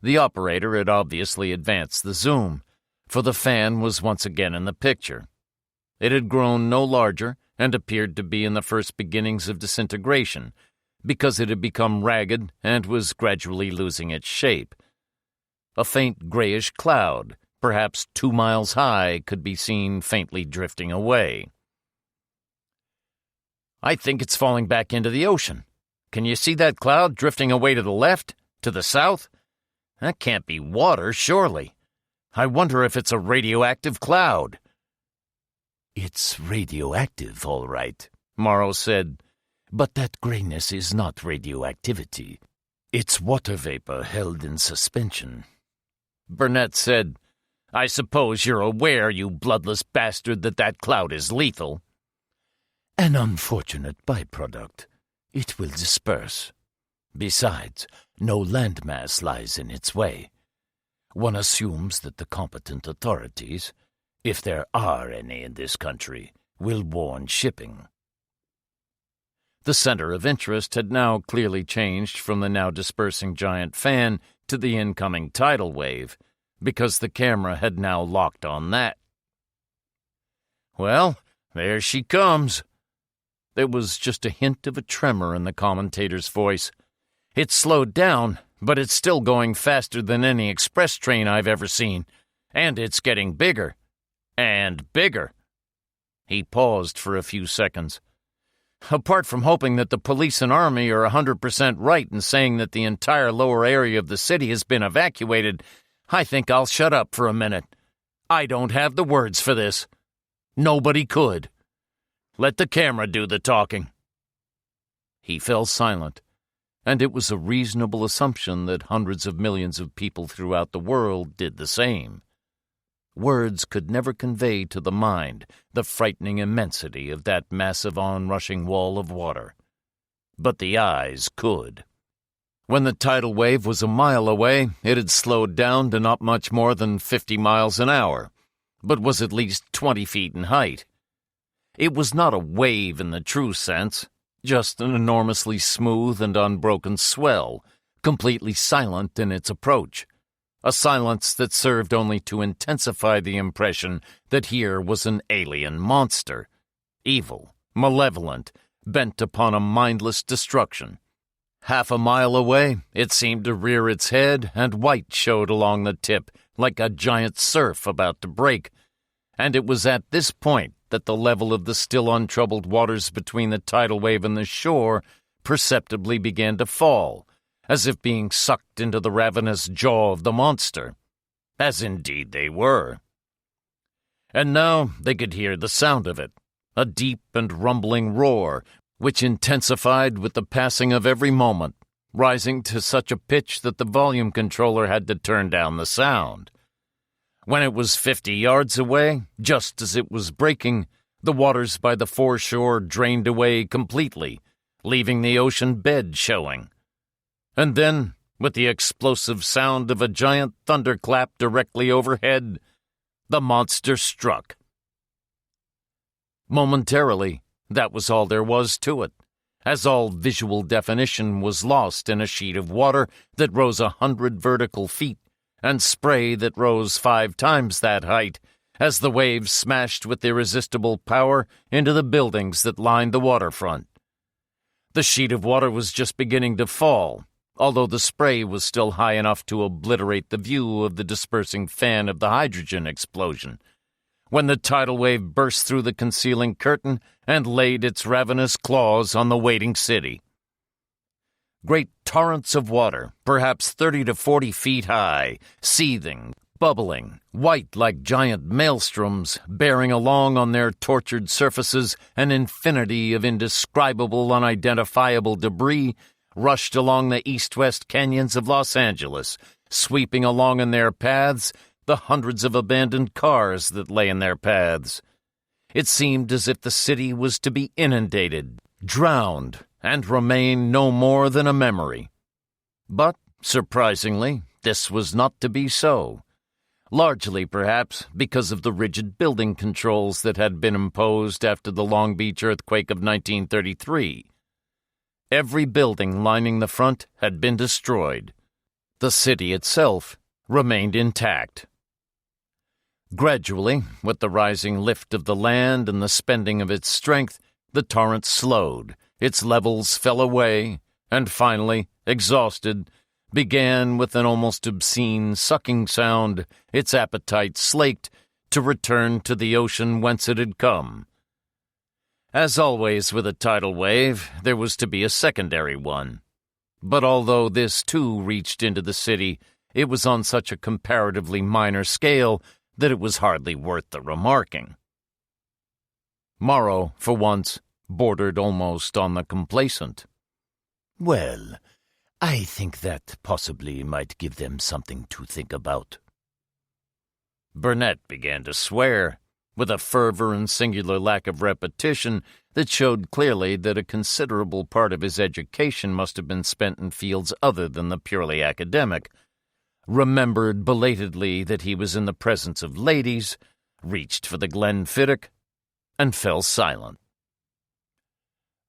The operator had obviously advanced the zoom, for the fan was once again in the picture. It had grown no larger and appeared to be in the first beginnings of disintegration, because it had become ragged and was gradually losing its shape. A faint grayish cloud, perhaps 2 miles high, could be seen faintly drifting away. "I think it's falling back into the ocean. Can you see that cloud drifting away to the left, to the south? That can't be water, surely. I wonder if it's a radioactive cloud." "It's radioactive, all right," Morrow said, "but that grayness is not radioactivity. It's water vapor held in suspension." Burnett said, "I suppose you're aware, you bloodless bastard, that cloud is lethal." "An unfortunate byproduct. It will disperse. Besides, no landmass lies in its way. One assumes that the competent authorities, if there are any in this country, will warn shipping." The center of interest had now clearly changed from the now dispersing giant fan to the incoming tidal wave, because the camera had now locked on that. "Well, there she comes." There was just a hint of a tremor in the commentator's voice. "It's slowed down, but it's still going faster than any express train I've ever seen, and it's getting bigger. And bigger." He paused for a few seconds. "Apart from hoping that the police and army are 100% right in saying that the entire lower area of the city has been evacuated, I think I'll shut up for a minute. I don't have the words for this. Nobody could. Let the camera do the talking." He fell silent, and it was a reasonable assumption that hundreds of millions of people throughout the world did the same. Words could never convey to the mind the frightening immensity of that massive onrushing wall of water. But the eyes could. When the tidal wave was a mile away, it had slowed down to not much more than 50 miles an hour, but was at least 20 feet in height. It was not a wave in the true sense, just an enormously smooth and unbroken swell, completely silent in its approach, a silence that served only to intensify the impression that here was an alien monster, evil, malevolent, bent upon a mindless destruction. Half a mile away, it seemed to rear its head, and white showed along the tip like a giant surf about to break, and it was at this point that the level of the still untroubled waters between the tidal wave and the shore perceptibly began to fall, as if being sucked into the ravenous jaw of the monster, as indeed they were. And now they could hear the sound of it, a deep and rumbling roar, which intensified with the passing of every moment, rising to such a pitch that the volume controller had to turn down the sound. When it was 50 yards away, just as it was breaking, the waters by the foreshore drained away completely, leaving the ocean bed showing. And then, with the explosive sound of a giant thunderclap directly overhead, the monster struck. Momentarily, that was all there was to it, as all visual definition was lost in a sheet of water that rose 100 vertical feet, and spray that rose 5 times that height, as the waves smashed with irresistible power into the buildings that lined the waterfront. The sheet of water was just beginning to fall, although the spray was still high enough to obliterate the view of the dispersing fan of the hydrogen explosion, when the tidal wave burst through the concealing curtain and laid its ravenous claws on the waiting city. Great torrents of water, perhaps 30 to 40 feet high, seething, bubbling, white like giant maelstroms, bearing along on their tortured surfaces an infinity of indescribable, unidentifiable debris, rushed along the east-west canyons of Los Angeles, sweeping along in their paths the hundreds of abandoned cars that lay in their paths. It seemed as if the city was to be inundated, drowned, and remain no more than a memory. But, surprisingly, this was not to be so. Largely, perhaps, because of the rigid building controls that had been imposed after the Long Beach earthquake of 1933. Every building lining the front had been destroyed. The city itself remained intact. Gradually, with the rising lift of the land and the spending of its strength, the torrent slowed, its levels fell away, and finally, exhausted, began with an almost obscene sucking sound, its appetite slaked, to return to the ocean whence it had come. As always with a tidal wave, there was to be a secondary one. But although this too reached into the city, it was on such a comparatively minor scale that it was hardly worth the remarking. Morrow, for once, bordered almost on the complacent. Well, I think that possibly might give them something to think about. Burnett began to swear, with a fervor and singular lack of repetition that showed clearly that a considerable part of his education must have been spent in fields other than the purely academic, remembered belatedly that he was in the presence of ladies, reached for the Glenfiddich, and fell silent.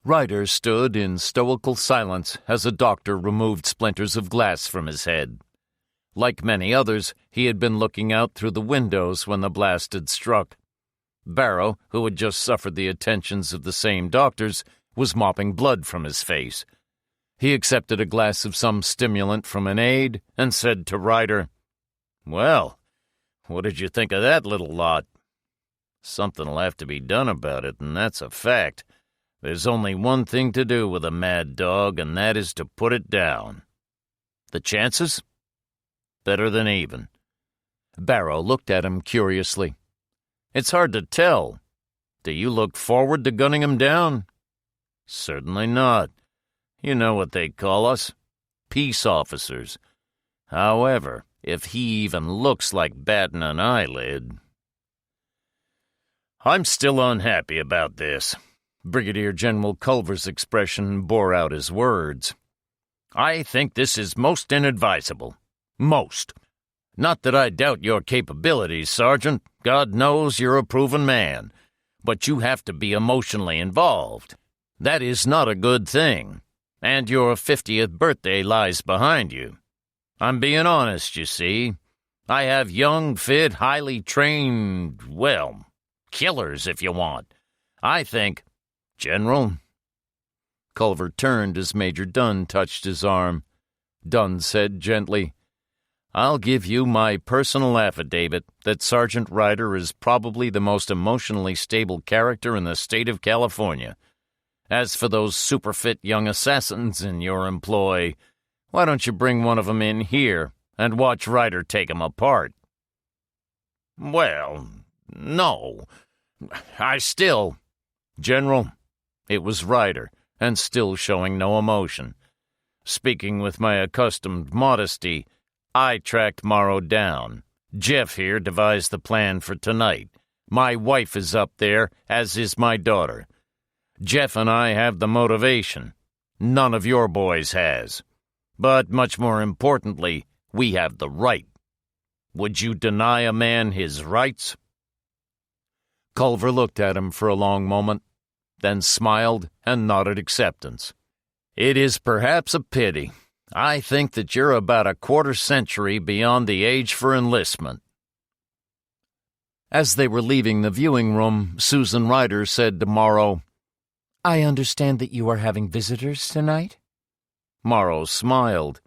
Ryder stood in stoical silence as a doctor removed splinters of glass from his head. Like many others, he had been looking out through the windows when the blast had struck. Barrow, who had just suffered the attentions of the same doctors, was mopping blood from his face. He accepted a glass of some stimulant from an aide and said to Ryder, "Well, what did you think of that little lot?" "Something'll have to be done about it, and that's a fact. There's only one thing to do with a mad dog, and that is to put it down." "The chances?" "Better than even." Barrow looked at him curiously. "It's hard to tell. Do you look forward to gunning him down?" "Certainly not. You know what they call us. Peace officers. However, if he even looks like batting an eyelid..." "I'm still unhappy about this." Brigadier General Culver's expression bore out his words. I think this is most inadvisable. Most. Not that I doubt your capabilities, Sergeant. God knows you're a proven man. But you have to be emotionally involved. That is not a good thing. And your 50th birthday lies behind you. I'm being honest, you see. I have young, fit, highly trained, well, killers if you want. I think, General. Culver turned as Major Dunn touched his arm. Dunn said gently, I'll give you my personal affidavit that Sergeant Ryder is probably the most emotionally stable character in the state of California. As for those super-fit young assassins in your employ, why don't you bring one of them in here and watch Ryder take 'em apart? Well, no. I still... General, it was Ryder, and still showing no emotion. Speaking with my accustomed modesty, I tracked Morrow down. Jeff here devised the plan for tonight. My wife is up there, as is my daughter. Jeff and I have the motivation. None of your boys has. But much more importantly, we have the right. Would you deny a man his rights? Culver looked at him for a long moment, then smiled and nodded acceptance. It is perhaps a pity. I think that you're about a quarter-century beyond the age for enlistment. As they were leaving the viewing room, Susan Ryder said to Morrow, I understand that you are having visitors tonight? Morrow smiled.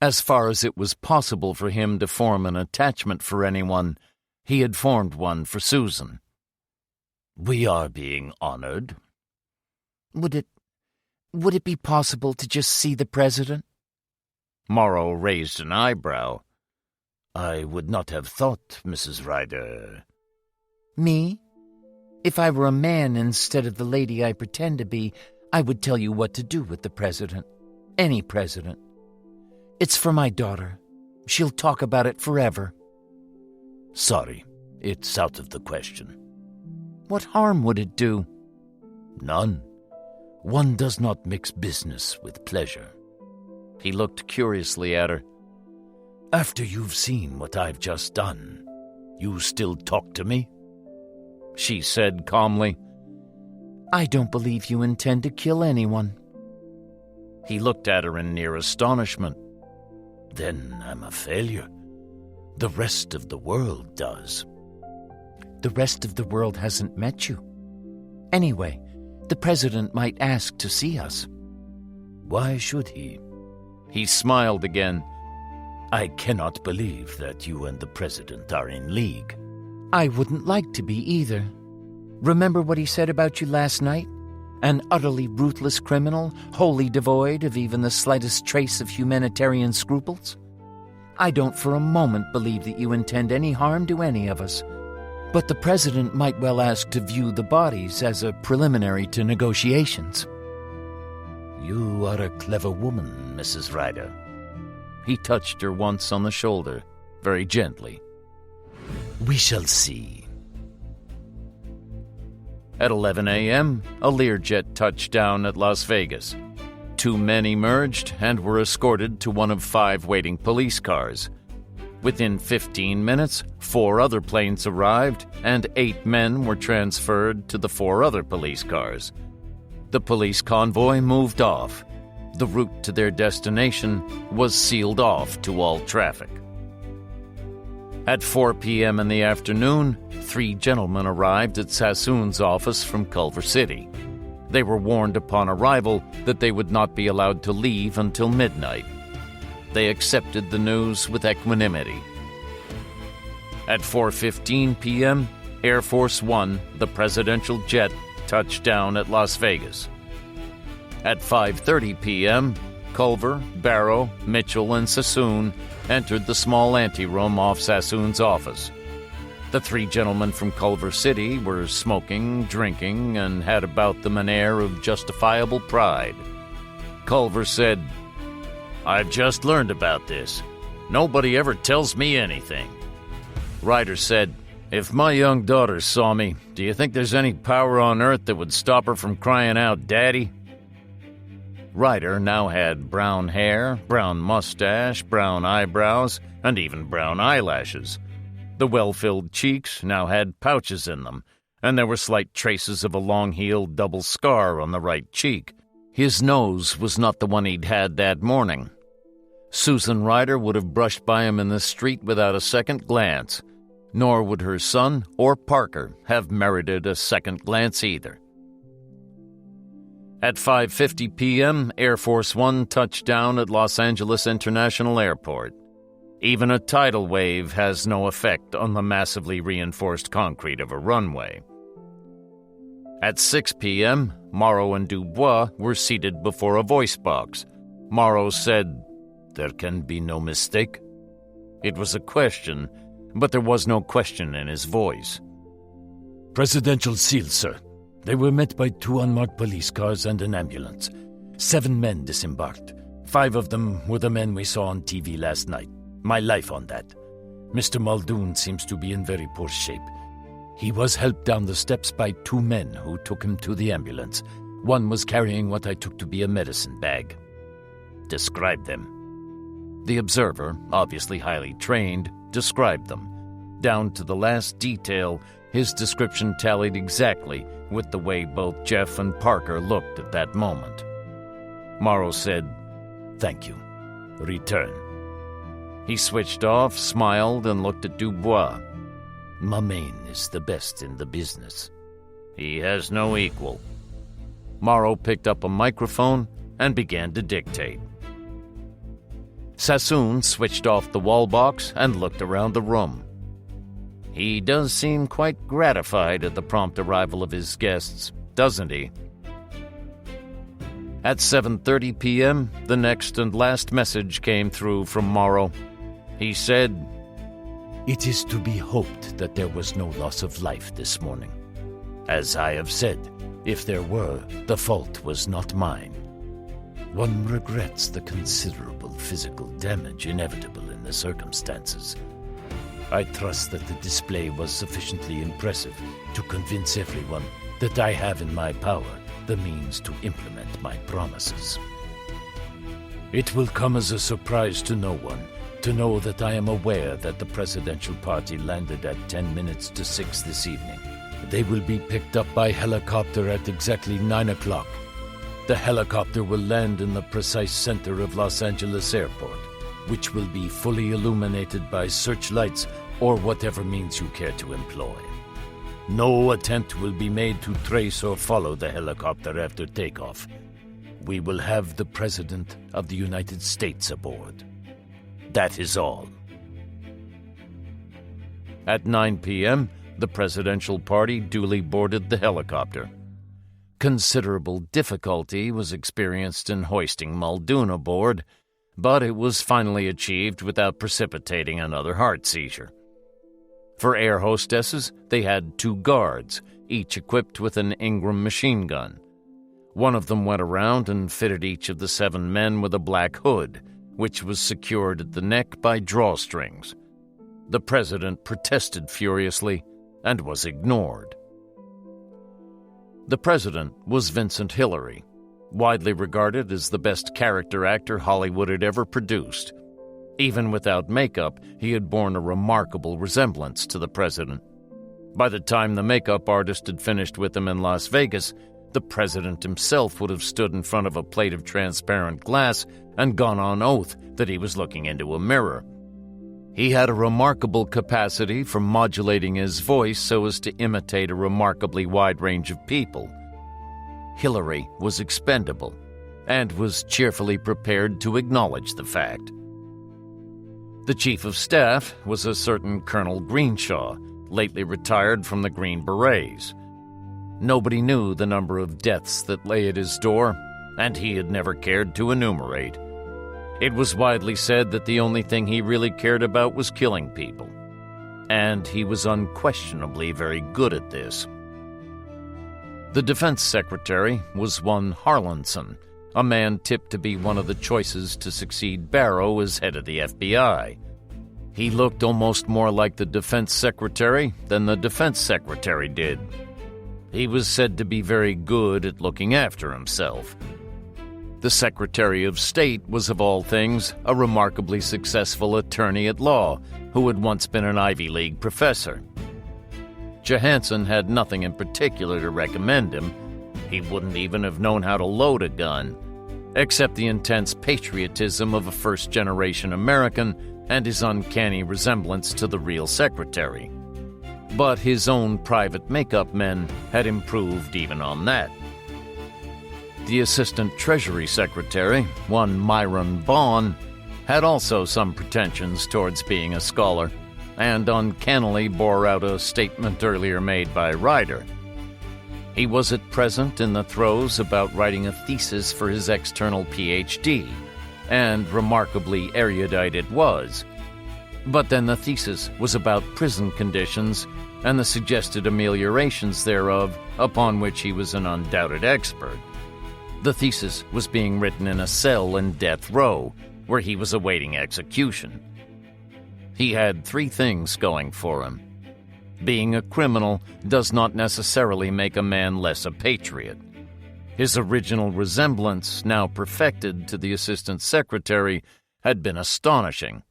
As far as it was possible for him to form an attachment for anyone, he had formed one for Susan. We are being honored. Would it be possible to just see the President? Morrow raised an eyebrow. I would not have thought, Mrs. Ryder. Me? If I were a man instead of the lady I pretend to be, I would tell you what to do with the President. Any president. It's for my daughter. She'll talk about it forever. Sorry, it's out of the question. What harm would it do? None. One does not mix business with pleasure. He looked curiously at her. After you've seen what I've just done, you still talk to me? She said calmly, I don't believe you intend to kill anyone. He looked at her in near astonishment. Then I'm a failure. The rest of the world does. The rest of the world hasn't met you. Anyway, the President might ask to see us. Why should he? He smiled again. I cannot believe that you and the President are in league. I wouldn't like to be either. Remember what he said about you last night? An utterly ruthless criminal, wholly devoid of even the slightest trace of humanitarian scruples? I don't for a moment believe that you intend any harm to any of us. But the President might well ask to view the bodies as a preliminary to negotiations. You are a clever woman, Mrs. Ryder. He touched her once on the shoulder, very gently. We shall see. At 11 a.m., a Learjet touched down at Las Vegas. 2 men emerged and were escorted to one of 5 waiting police cars. Within 15 minutes, 4 other planes arrived, and 8 men were transferred to the 4 other police cars. The police convoy moved off. The route to their destination was sealed off to all traffic. At 4 p.m. in the afternoon, 3 gentlemen arrived at Sassoon's office from Culver City. They were warned upon arrival that they would not be allowed to leave until midnight. They accepted the news with equanimity. At 4:15 p.m., Air Force One, the presidential jet, touched down at Las Vegas. At 5:30 p.m., Culver, Barrow, Mitchell, and Sassoon entered the small anteroom off Sassoon's office. The 3 gentlemen from Culver City were smoking, drinking, and had about them an air of justifiable pride. Culver said, "I've just learned about this. Nobody ever tells me anything." Ryder said, "If my young daughter saw me, do you think there's any power on earth that would stop her from crying out, 'Daddy'?" Ryder now had brown hair, brown mustache, brown eyebrows, and even brown eyelashes. The well-filled cheeks now had pouches in them, and there were slight traces of a long-heeled double scar on the right cheek. His nose was not the one he'd had that morning. Susan Ryder would have brushed by him in the street without a second glance, nor would her son or Parker have merited a second glance either. At 5:50 p.m., Air Force One touched down at Los Angeles International Airport. Even a tidal wave has no effect on the massively reinforced concrete of a runway. At 6 p.m., Morrow and Dubois were seated before a voice box. Morrow said, "There can be no mistake." It was a question, but there was no question in his voice. "Presidential seal, sir. They were met by 2 unmarked police cars and an ambulance. 7 men disembarked. 5 of them were the men we saw on TV last night. My life on that. Mr. Muldoon seems to be in very poor shape. He was helped down the steps by 2 men who took him to the ambulance. One was carrying what I took to be a medicine bag." "Describe them." The observer, obviously highly trained, described them. Down to the last detail, his description tallied exactly with the way both Jeff and Parker looked at that moment. Morrow said, "Thank you. Return." He switched off, smiled, and looked at Dubois. "Mamain is the best in the business." "He has no equal." Morrow picked up a microphone and began to dictate. Sassoon switched off the wall box and looked around the room. He does seem quite gratified at the prompt arrival of his guests, doesn't he? At 7:30 p.m., the next and last message came through from Morrow. He said, "It is to be hoped that there was no loss of life this morning. As I have said, if there were, the fault was not mine. One regrets the considerable physical damage inevitable in the circumstances. I trust that the display was sufficiently impressive to convince everyone that I have in my power the means to implement my promises. It will come as a surprise to no one to know that I am aware that the presidential party landed at 10 minutes to 6 this evening. They will be picked up by helicopter at exactly 9 o'clock. The helicopter will land in the precise center of Los Angeles Airport, which will be fully illuminated by searchlights or whatever means you care to employ. No attempt will be made to trace or follow the helicopter after takeoff. We will have the President of the United States aboard. That is all." At 9 p.m., the presidential party duly boarded the helicopter. Considerable difficulty was experienced in hoisting Muldoon aboard, but it was finally achieved without precipitating another heart seizure. For air hostesses, they had 2 guards, each equipped with an Ingram machine gun. One of them went around and fitted each of the 7 men with a black hood, which was secured at the neck by drawstrings. The president protested furiously and was ignored. The president was Vincent Hillary, widely regarded as the best character actor Hollywood had ever produced. Even without makeup, he had borne a remarkable resemblance to the president. By the time the makeup artist had finished with him in Las Vegas, the president himself would have stood in front of a plate of transparent glass and gone on oath that he was looking into a mirror. He had a remarkable capacity for modulating his voice so as to imitate a remarkably wide range of people. Hillary was expendable and was cheerfully prepared to acknowledge the fact. The chief of staff was a certain Colonel Greenshaw, lately retired from the Green Berets. Nobody knew the number of deaths that lay at his door, and he had never cared to enumerate. It was widely said that the only thing he really cared about was killing people, and he was unquestionably very good at this. The defense secretary was one Harlanson, a man tipped to be one of the choices to succeed Barrow as head of the FBI. He looked almost more like the defense secretary than the defense secretary did. He was said to be very good at looking after himself. The Secretary of State was, of all things, a remarkably successful attorney at law who had once been an Ivy League professor. Johansson had nothing in particular to recommend him. He wouldn't even have known how to load a gun, except the intense patriotism of a first-generation American and his uncanny resemblance to the real secretary. But his own private makeup men had improved even on that. The Assistant Treasury Secretary, one Myron Vaughn, had also some pretensions towards being a scholar, and uncannily bore out a statement earlier made by Ryder. He was at present in the throes about writing a thesis for his external Ph.D., and remarkably erudite it was. But then the thesis was about prison conditions and the suggested ameliorations thereof, upon which he was an undoubted expert. The thesis was being written in a cell in death row, where he was awaiting execution. He had 3 things going for him. Being a criminal does not necessarily make a man less a patriot. His original resemblance, now perfected to the Assistant Secretary, had been astonishing,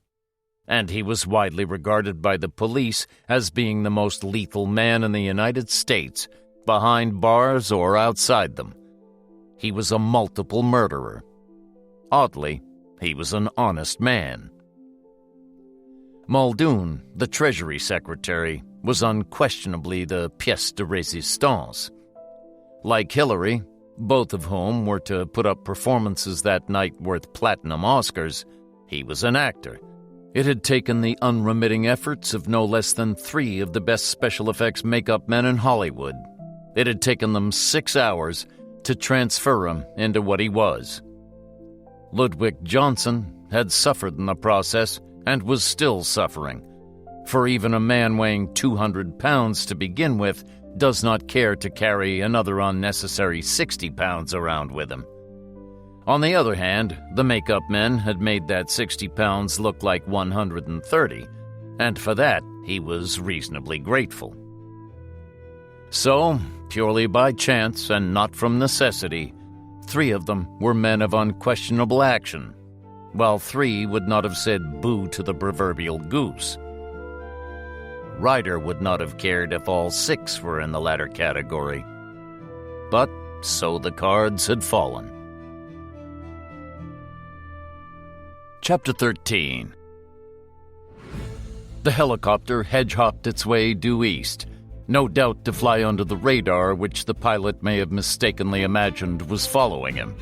and he was widely regarded by the police as being the most lethal man in the United States, behind bars or outside them. He was a multiple murderer. Oddly, he was an honest man. Muldoon, the Treasury Secretary, was unquestionably the pièce de résistance. Like Hillary, both of whom were to put up performances that night worth platinum Oscars, he was an actor. It had taken the unremitting efforts of no less than 3 of the best special effects makeup men in Hollywood. It had taken them 6 hours to transfer him into what he was. Ludwig Johnson had suffered in the process and was still suffering, for even a man weighing 200 pounds to begin with does not care to carry another unnecessary 60 pounds around with him. On the other hand, the makeup men had made that 60 pounds look like 130, and for that he was reasonably grateful. So, purely by chance and not from necessity, 3 of them were men of unquestionable action, while 3 would not have said boo to the proverbial goose. Ryder would not have cared if all 6 were in the latter category. But so the cards had fallen. Chapter 13. The helicopter hedge-hopped its way due east, no doubt to fly under the radar which the pilot may have mistakenly imagined was following him.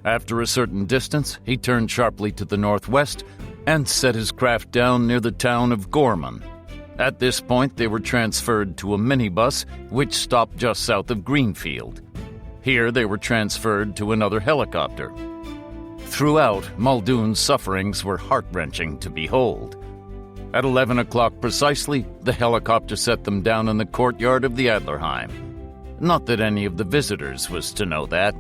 After a certain distance, he turned sharply to the northwest and set his craft down near the town of Gorman. At this point, they were transferred to a minibus which stopped just south of Greenfield. Here, they were transferred to another helicopter. Throughout, Muldoon's sufferings were heart-wrenching to behold. At 11 o'clock precisely, the helicopter set them down in the courtyard of the Adlerheim. Not that any of the visitors was to know that.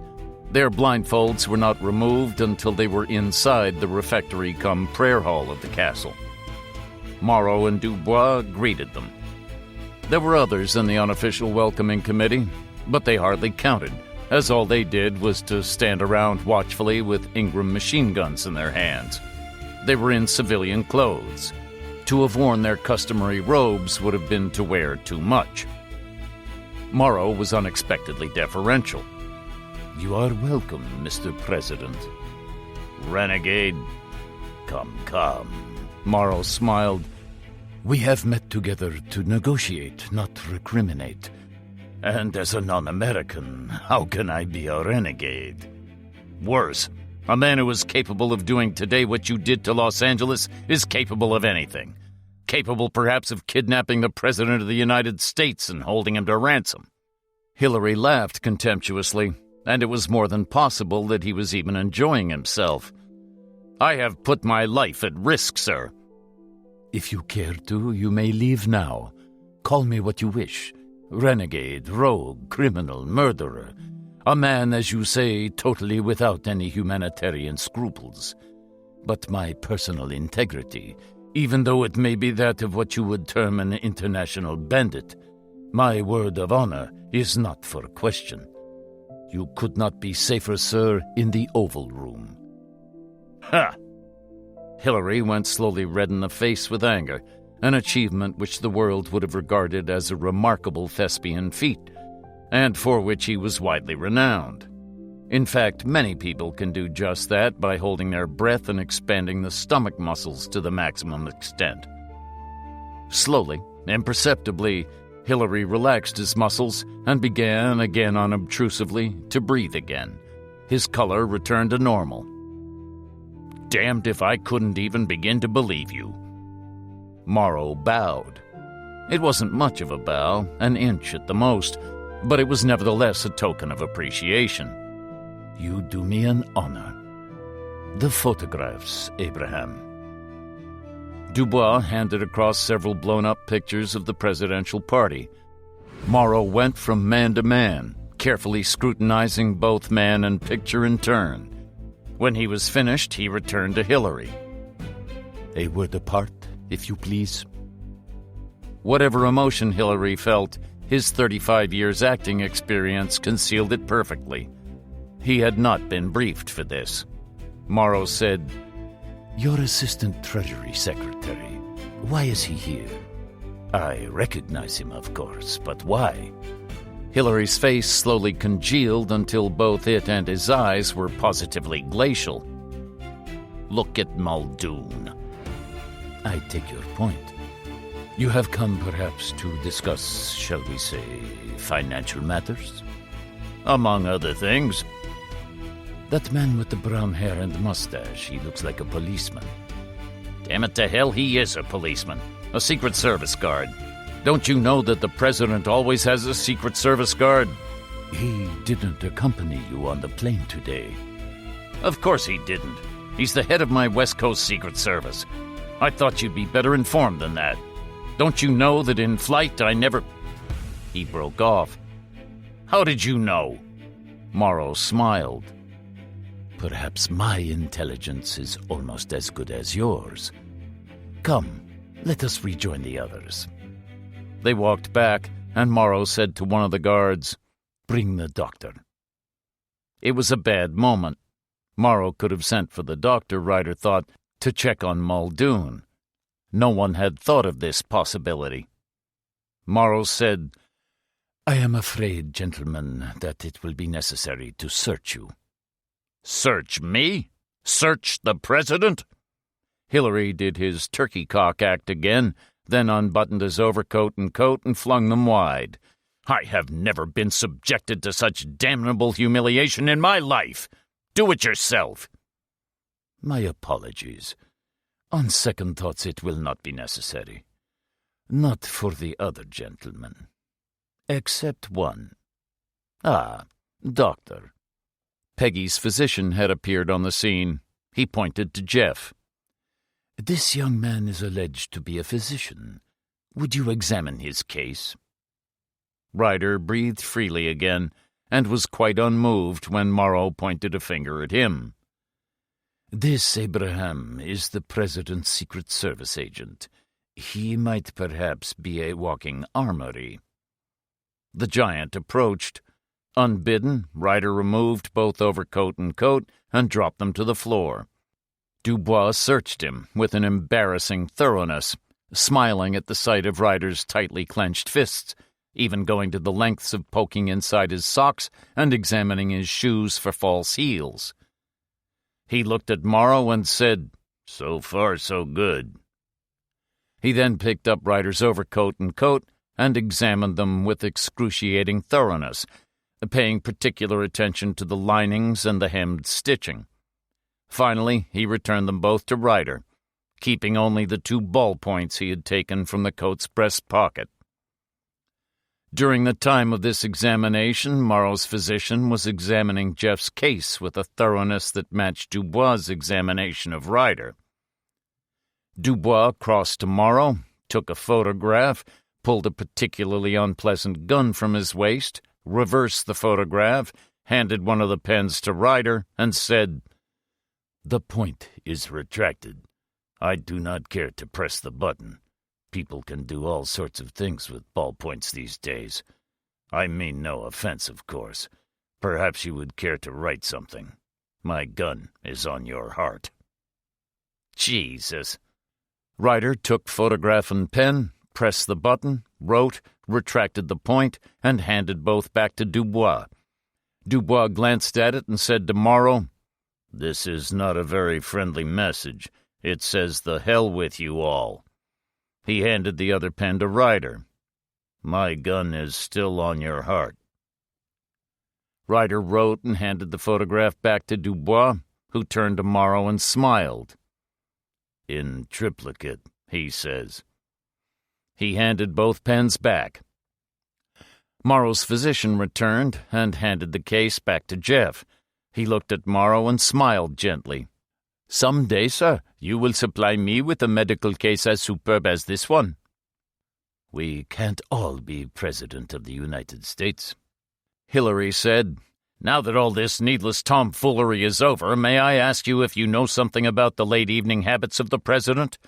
Their blindfolds were not removed until they were inside the refectory-cum-prayer hall of the castle. Morrow and Dubois greeted them. There were others in the unofficial welcoming committee, but they hardly counted, as all they did was to stand around watchfully with Ingram machine guns in their hands. They were in civilian clothes. To have worn their customary robes would have been to wear too much. Morrow was unexpectedly deferential. "You are welcome, Mr. President." "Renegade." Come. Morrow smiled. "We have met together to negotiate, not recriminate. And as a non-American, how can I be a renegade?" "Worse. A man who is capable of doing today what you did to Los Angeles is capable of anything. Capable, perhaps, of kidnapping the President of the United States and holding him to ransom." Hillary laughed contemptuously, and it was more than possible that he was even enjoying himself. "I have put my life at risk, sir." "If you care to, you may leave now. Call me what you wish. Renegade, rogue, criminal, murderer. A man, as you say, totally without any humanitarian scruples. But my personal integrity, even though it may be that of what you would term an international bandit, my word of honor is not for question. You could not be safer, sir, in the Oval Room. Ha! Hillary went slowly red in the face with anger, an achievement which the world would have regarded as a remarkable thespian feat, and for which he was widely renowned. In fact, many people can do just that by holding their breath and expanding the stomach muscles to the maximum extent. Slowly, imperceptibly, Hillary relaxed his muscles and began again unobtrusively to breathe again. His color returned to normal. Damned if I couldn't even begin to believe you. Morrow bowed. It wasn't much of a bow, an inch at the most, but it was nevertheless a token of appreciation. You do me an honor. The photographs, Abraham. Dubois handed across several blown-up pictures of the presidential party. Morrow went from man to man, carefully scrutinizing both man and picture in turn. When he was finished, he returned to Hillary. A word apart, if you please. Whatever emotion Hillary felt, his 35 years acting experience concealed it perfectly. He had not been briefed for this. Morrow said, Your Assistant Treasury Secretary, why is he here? I recognize him, of course, but why? Hillary's face slowly congealed until both it and his eyes were positively glacial. Look at Muldoon. I take your point. You have come perhaps to discuss, shall we say, financial matters? Among other things. That man with the brown hair and mustache, he looks like a policeman. Damn it to hell, he is a policeman. A Secret Service guard. Don't you know that the president always has a Secret Service guard? He didn't accompany you on the plane today. Of course he didn't. He's the head of my West Coast Secret Service. I thought you'd be better informed than that. Don't you know that in flight I never... He broke off. How did you know? Morrow smiled. Perhaps my intelligence is almost as good as yours. Come, let us rejoin the others. They walked back, and Morrow said to one of the guards, Bring the doctor. It was a bad moment. Morrow could have sent for the doctor, Ryder thought, to check on Muldoon. No one had thought of this possibility. Morrow said, I am afraid, gentlemen, that it will be necessary to search you. Search me? Search the president? Hillary did his turkey cock act again, then unbuttoned his overcoat and coat and flung them wide. I have never been subjected to such damnable humiliation in my life. Do it yourself. My apologies. On second thoughts, it will not be necessary. Not for the other gentlemen. Except one. Ah, doctor. Peggy's physician had appeared on the scene. He pointed to Jeff. This young man is alleged to be a physician. Would you examine his case? Ryder breathed freely again, and was quite unmoved when Morrow pointed a finger at him. This Abraham is the President's Secret Service agent. He might perhaps be a walking armory. The giant approached. Unbidden, Ryder removed both overcoat and coat and dropped them to the floor. Dubois searched him with an embarrassing thoroughness, smiling at the sight of Ryder's tightly clenched fists, even going to the lengths of poking inside his socks and examining his shoes for false heels. He looked at Morrow and said, So far, so good. He then picked up Ryder's overcoat and coat and examined them with excruciating thoroughness, paying particular attention to the linings and the hemmed stitching. Finally, he returned them both to Ryder, keeping only the 2 ballpoints he had taken from the coat's breast pocket. During the time of this examination, Morrow's physician was examining Jeff's case with a thoroughness that matched Dubois' examination of Ryder. Dubois crossed to Morrow, took a photograph, pulled a particularly unpleasant gun from his waist, reversed the photograph, handed one of the pens to Ryder, and said, The point is retracted. I do not care to press the button. People can do all sorts of things with ballpoints these days. I mean no offense, of course, Perhaps you would care to write something. My gun is on your heart. Jesus. Ryder took photograph and pen, pressed the button, wrote, retracted the point, and handed both back to Dubois. Dubois glanced at it and said to Morrow, "This is not a very friendly message. It says the hell with you all." He handed the other pen to Ryder. "My gun is still on your heart." Ryder wrote and handed the photograph back to Dubois, who turned to Morrow and smiled. "In triplicate," he says. He handed both pens back. Morrow's physician returned and handed the case back to Jeff. He looked at Morrow and smiled gently. "Some day, sir, you will supply me with a medical case as superb as this one." "We can't all be President of the United States." Hillary said, "Now that all this needless tomfoolery is over, may I ask you if you know something about the late evening habits of the President?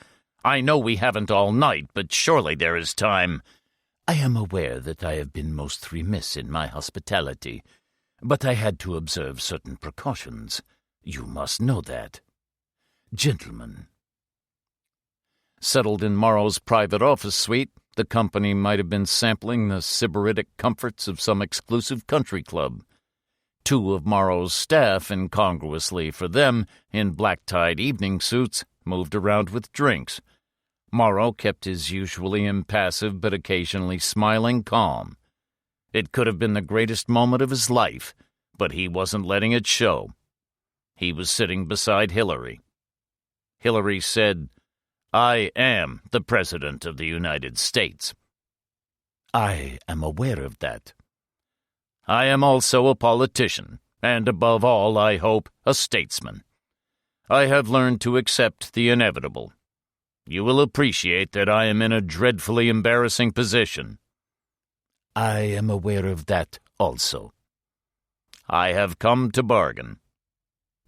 I know we haven't all night, but surely there is time." "I am aware that I have been most remiss in my hospitality, but I had to observe certain precautions. You must know that. Gentlemen." Settled in Morrow's private office suite, the company might have been sampling the sybaritic comforts of some exclusive country club. Two of Morrow's staff, incongruously for them, in black-tied evening suits, moved around with drinks. Morrow kept his usually impassive but occasionally smiling calm. It could have been the greatest moment of his life, but he wasn't letting it show. He was sitting beside Hillary. Hillary said, "I am the President of the United States." "I am aware of that." "I am also a politician, and above all, I hope, a statesman. I have learned to accept the inevitable. You will appreciate that I am in a dreadfully embarrassing position." "I am aware of that also." "I have come to bargain."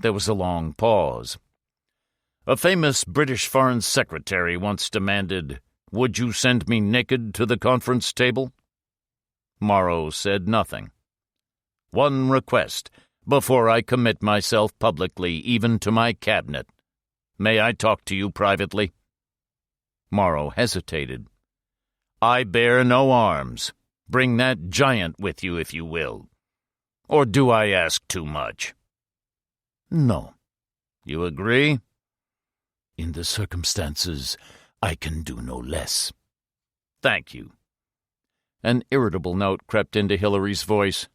There was a long pause. "A famous British Foreign Secretary once demanded, 'Would you send me naked to the conference table?' Morrow said nothing. 'One request, before I commit myself publicly even to my cabinet. May I talk to you privately?' Morrow hesitated. 'I bear no arms. Bring that giant with you if you will. Or do I ask too much?' 'No.' 'You agree?' 'In the circumstances, I can do no less.' 'Thank you.' An irritable note crept into Hillary's voice.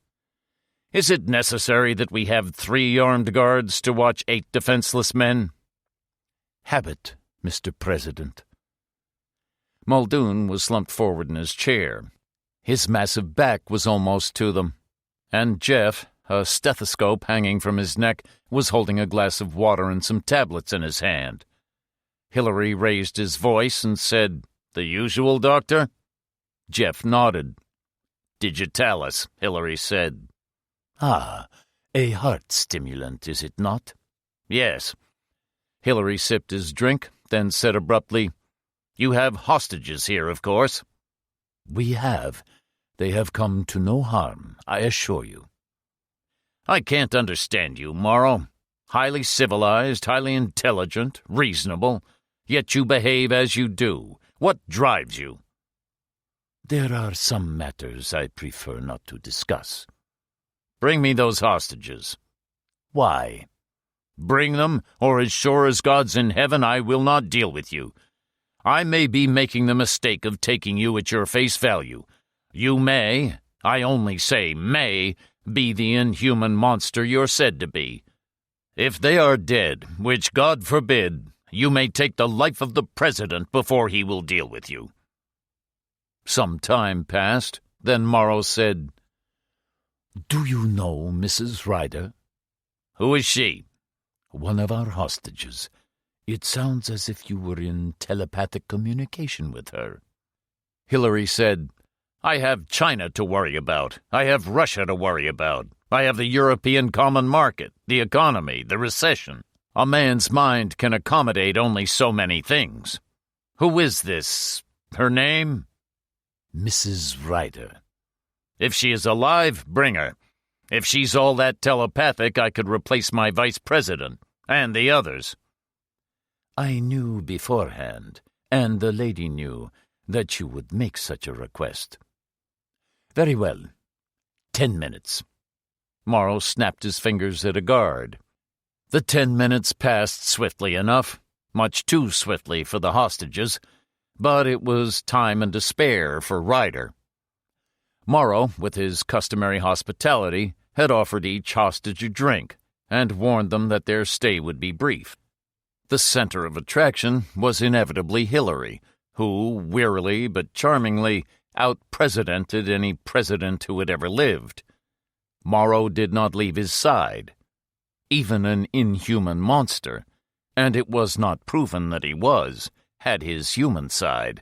'Is it necessary that we have 3 armed guards to watch 8 defenseless men?' 'Habit, Mr. President.' Muldoon was slumped forward in his chair. His massive back was almost to them, and Jeff, a stethoscope hanging from his neck, was holding a glass of water and some tablets in his hand. Hillary raised his voice and said, "The usual, Doctor?" Jeff nodded. "Digitalis," Hillary said. "Ah, a heart stimulant, is it not?" "Yes." Hillary sipped his drink, then said abruptly, "You have hostages here, of course?" "We have. They have come to no harm, I assure you." "I can't understand you, Morrow. Highly civilized, highly intelligent, reasonable, yet you behave as you do. What drives you?" "There are some matters I prefer not to discuss." "Bring me those hostages." "Why?" "Bring them, or as sure as God's in heaven, I will not deal with you. I may be making the mistake of taking you at your face value. You may, I only say may, be the inhuman monster you're said to be. If they are dead, which God forbid, you may take the life of the President before he will deal with you." Some time passed. Then Morrow said, "Do you know Mrs. Ryder?" "Who is she?" "One of our hostages. It sounds as if you were in telepathic communication with her." Hillary said, "I have China to worry about. I have Russia to worry about. I have the European common market, the economy, the recession. A man's mind can accommodate only so many things. Who is this? Her name?" "Mrs. Ryder." "If she is alive, bring her. If she's all that telepathic, I could replace my vice president and the others. I knew beforehand, and the lady knew, that you would make such a request. Very well. 10 minutes. Morrow snapped his fingers at a guard. The 10 minutes passed swiftly enough, much too swiftly for the hostages, but it was time and to spare for Ryder. Morrow, with his customary hospitality, had offered each hostage a drink and warned them that their stay would be brief. The center of attraction was inevitably Hillary, who, wearily but charmingly, out-presidented any president who had ever lived. Morrow did not leave his side. Even an inhuman monster, and it was not proven that he was, had his human side.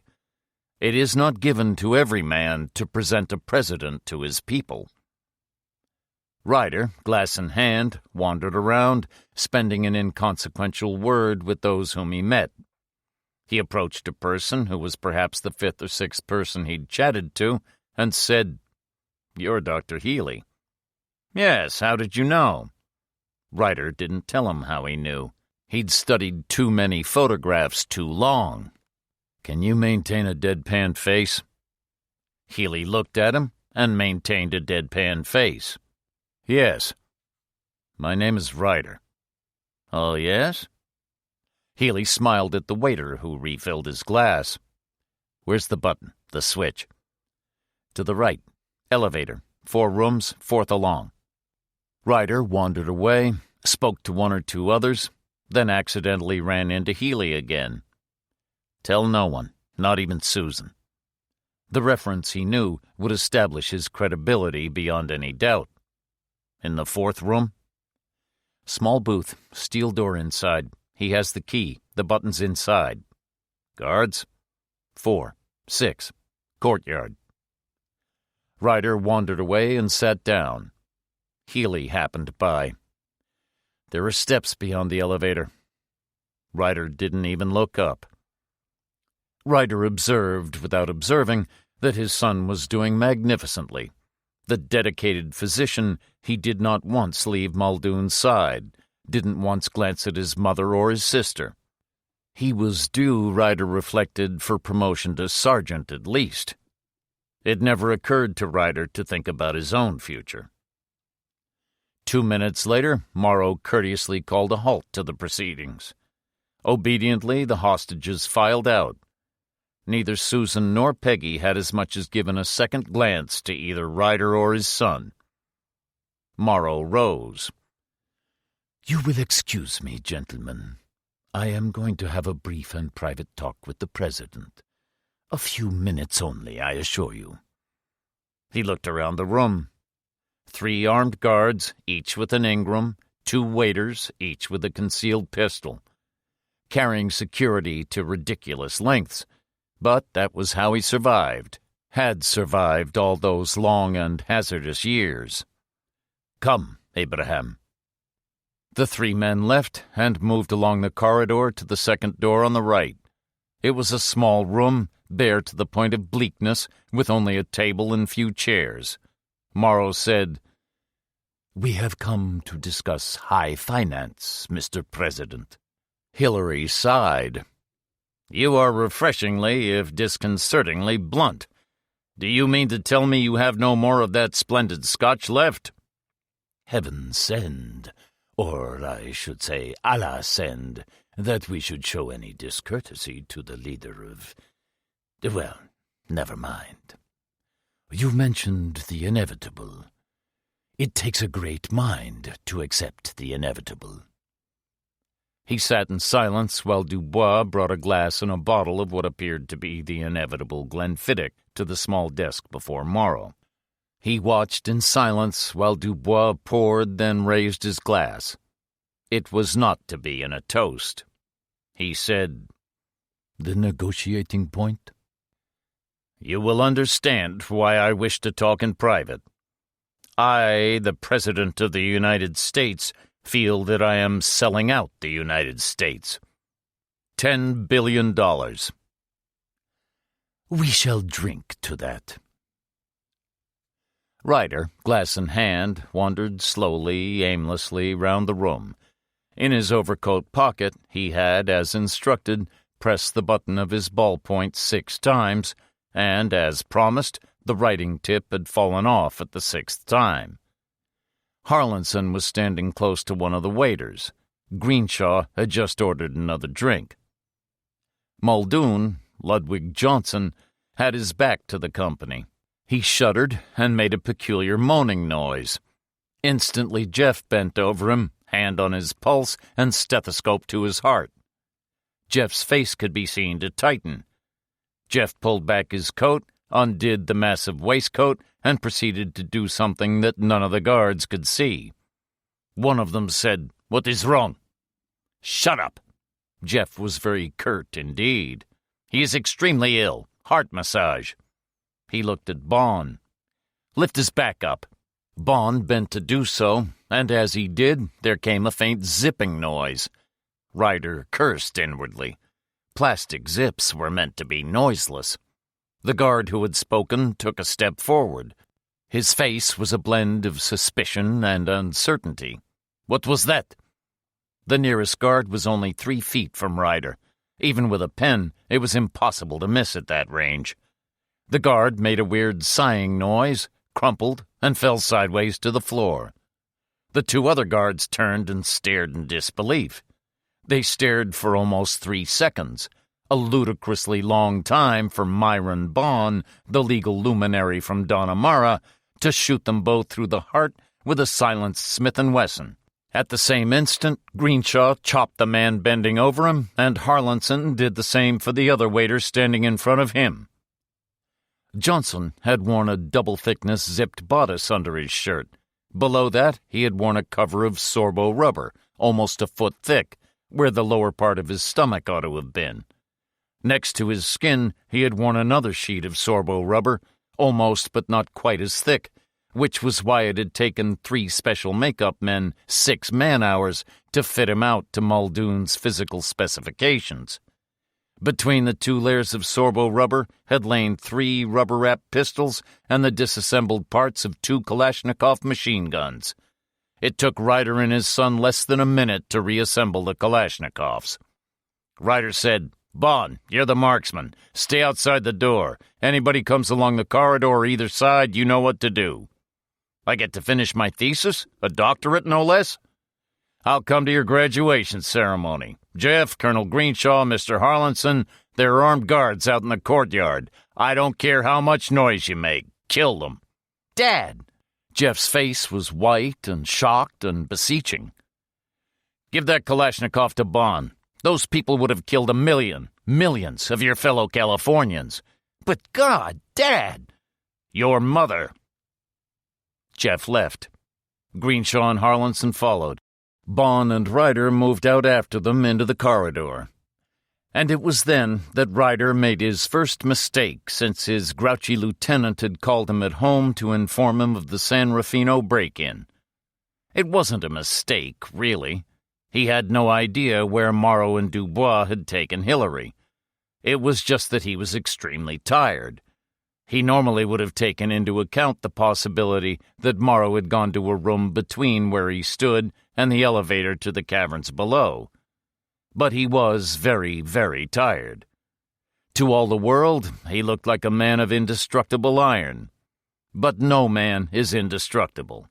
It is not given to every man to present a president to his people. Ryder, glass in hand, wandered around, spending an inconsequential word with those whom he met. He approached a person who was perhaps the fifth or sixth person he'd chatted to, and said, "You're Dr. Healy." "Yes, how did you know?" Ryder didn't tell him how he knew. He'd studied too many photographs too long. "Can you maintain a deadpan face?" Healy looked at him and maintained a deadpan face. "Yes." "My name is Ryder." "Oh, yes?" Healy smiled at the waiter who refilled his glass. "Where's the button, the switch?" "To the right. Elevator. 4 rooms, 4th along." Ryder wandered away, spoke to 1 or 2 others, then accidentally ran into Healy again. "Tell no one, not even Susan." The reference, he knew, would establish his credibility beyond any doubt. "In the 4th room?" "Small booth, steel door inside. He has the key. The button's inside." "Guards?" 4, 6. Courtyard." Ryder wandered away and sat down. Healy happened by. "There are steps beyond the elevator." Ryder didn't even look up. Ryder observed, without observing, that his son was doing magnificently. The dedicated physician, he did not once leave Muldoon's side, didn't once glance at his mother or his sister. He was due, Ryder reflected, for promotion to sergeant at least. It never occurred to Ryder to think about his own future. 2 minutes later, Morrow courteously called a halt to the proceedings. Obediently, the hostages filed out. Neither Susan nor Peggy had as much as given a second glance to either Ryder or his son. Morrow rose. "You will excuse me, gentlemen. I am going to have a brief and private talk with the president. A few minutes only, I assure you." He looked around the room. 3 armed guards, each with an Ingram, 2 waiters, each with a concealed pistol. Carrying security to ridiculous lengths. But that was how he survived, had survived all those long and hazardous years. "Come, Abraham." The 3 men left and moved along the corridor to the second door on the right. It was a small room, bare to the point of bleakness, with only a table and few chairs. Morrow said, "We have come to discuss high finance, Mr. President." Hillary sighed. "You are refreshingly, if disconcertingly, blunt. Do you mean to tell me you have no more of that splendid Scotch left?" "Heaven send, or I should say Allah send, that we should show any discourtesy to the leader of... Well, never mind. You mentioned the inevitable. It takes a great mind to accept the inevitable." He sat in silence while Dubois brought a glass and a bottle of what appeared to be the inevitable Glenfiddich to the small desk before Morrow. He watched in silence while Dubois poured, then raised his glass. It was not to be in a toast. He said, "The negotiating point?" "You will understand why I wish to talk in private. I, the President of the United States, feel that I am selling out the United States. $10 billion. "We shall drink to that." Ryder, glass in hand, wandered slowly, aimlessly round the room. In his overcoat pocket he had, as instructed, pressed the button of his ballpoint 6 times, and, as promised, the writing tip had fallen off at the 6th time. Harlanson was standing close to one of the waiters. Greenshaw had just ordered another drink. Muldoon, Ludwig Johnson, had his back to the company. He shuddered and made a peculiar moaning noise. Instantly Jeff bent over him, hand on his pulse and stethoscope to his heart. Jeff's face could be seen to tighten. Jeff pulled back his coat, undid the massive waistcoat, and proceeded to do something that none of the guards could see. One of them said, "What is wrong?" "Shut up." Jeff was very curt indeed. "He is extremely ill. Heart massage." He looked at Bond. "Lift his back up." Bond bent to do so, and as he did, there came a faint zipping noise. Ryder cursed inwardly. Plastic zips were meant to be noiseless. The guard who had spoken took a step forward. His face was a blend of suspicion and uncertainty. "What was that?" The nearest guard was only 3 feet from Ryder. Even with a pen, it was impossible to miss at that range. The guard made a weird sighing noise, crumpled, and fell sideways to the floor. The 2 other guards turned and stared in disbelief. They stared for almost 3 seconds, a ludicrously long time for Myron Bond, the legal luminary from Donnemara, to shoot them both through the heart with a silenced Smith & Wesson. At the same instant, Greenshaw chopped the man bending over him, and Harlanson did the same for the other waiter standing in front of him. Johnson had worn a double-thickness zipped bodice under his shirt. Below that, he had worn a cover of sorbo rubber, almost a foot thick, where the lower part of his stomach ought to have been. Next to his skin, he had worn another sheet of sorbo rubber, almost but not quite as thick, which was why it had taken 3 special makeup men 6 man-hours to fit him out to Muldoon's physical specifications. Between the 2 layers of sorbo rubber had lain 3 rubber-wrapped pistols and the disassembled parts of 2 Kalashnikov machine guns. It took Ryder and his son less than a minute to reassemble the Kalashnikovs. Ryder said, "Bond, you're the marksman. Stay outside the door. Anybody comes along the corridor either side, you know what to do." "I get to finish my thesis? A doctorate, no less?" "I'll come to your graduation ceremony. Jeff, Colonel Greenshaw, Mr. Harlanson, there are armed guards out in the courtyard. I don't care how much noise you make. Kill them." "Dad!" Jeff's face was white and shocked and beseeching. "Give that Kalashnikov to Bond. Those people would have killed millions of your fellow Californians." "But God, Dad!" "Your mother." Jeff left. Greenshaw and Harlanson followed. Bond and Ryder moved out after them into the corridor. And it was then that Ryder made his first mistake since his grouchy lieutenant had called him at home to inform him of the San Rufino break-in. It wasn't a mistake, really. He had no idea where Morrow and Dubois had taken Hillary. It was just that he was extremely tired. He normally would have taken into account the possibility that Morrow had gone to a room between where he stood and the elevator to the caverns below. But he was very, very tired. To all the world, he looked like a man of indestructible iron. But no man is indestructible.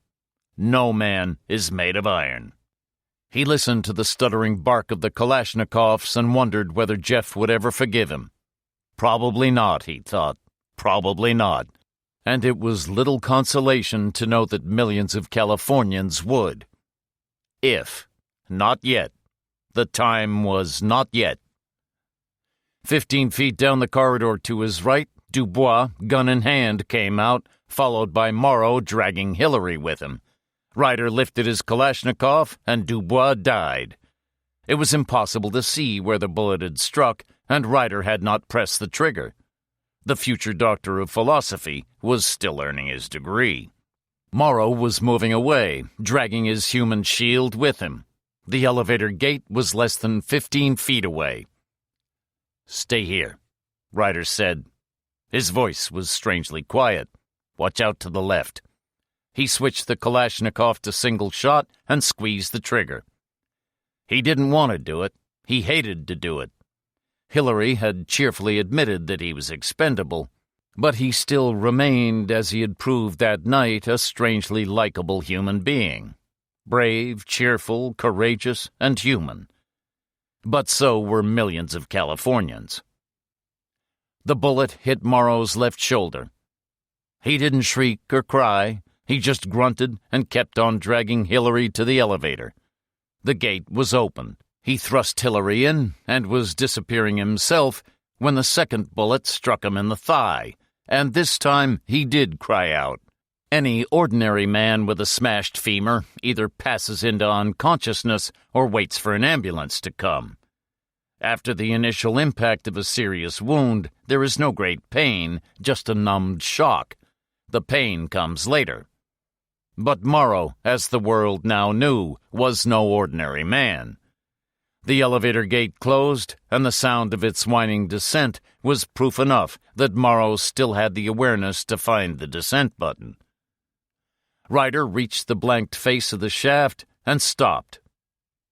No man is made of iron. He listened to the stuttering bark of the Kalashnikovs and wondered whether Jeff would ever forgive him. Probably not, he thought. Probably not. And it was little consolation to know that millions of Californians would. If. Not yet. The time was not yet. 15 feet down the corridor to his right, Dubois, gun in hand, came out, followed by Morrow dragging Hillary with him. Ryder lifted his Kalashnikov, and Dubois died. It was impossible to see where the bullet had struck, and Ryder had not pressed the trigger. The future doctor of philosophy was still earning his degree. Morrow was moving away, dragging his human shield with him. The elevator gate was less than 15 feet away. "Stay here," Ryder said. His voice was strangely quiet. "Watch out to the left. He switched the Kalashnikov to single shot and squeezed the trigger. He didn't want to do it. He hated to do it. Hillary had cheerfully admitted that he was expendable, but he still remained, as he had proved that night, a strangely likable human being. Brave, cheerful, courageous, and human. But so were millions of Californians. The bullet hit Morrow's left shoulder. He didn't shriek or cry. He just grunted and kept on dragging Hillary to the elevator. The gate was open. He thrust Hillary in and was disappearing himself when the second bullet struck him in the thigh, and this time he did cry out. Any ordinary man with a smashed femur either passes into unconsciousness or waits for an ambulance to come. After the initial impact of a serious wound, there is no great pain, just a numbed shock. The pain comes later. But Morrow, as the world now knew, was no ordinary man. The elevator gate closed, and the sound of its whining descent was proof enough that Morrow still had the awareness to find the descent button. Ryder reached the blanked face of the shaft and stopped.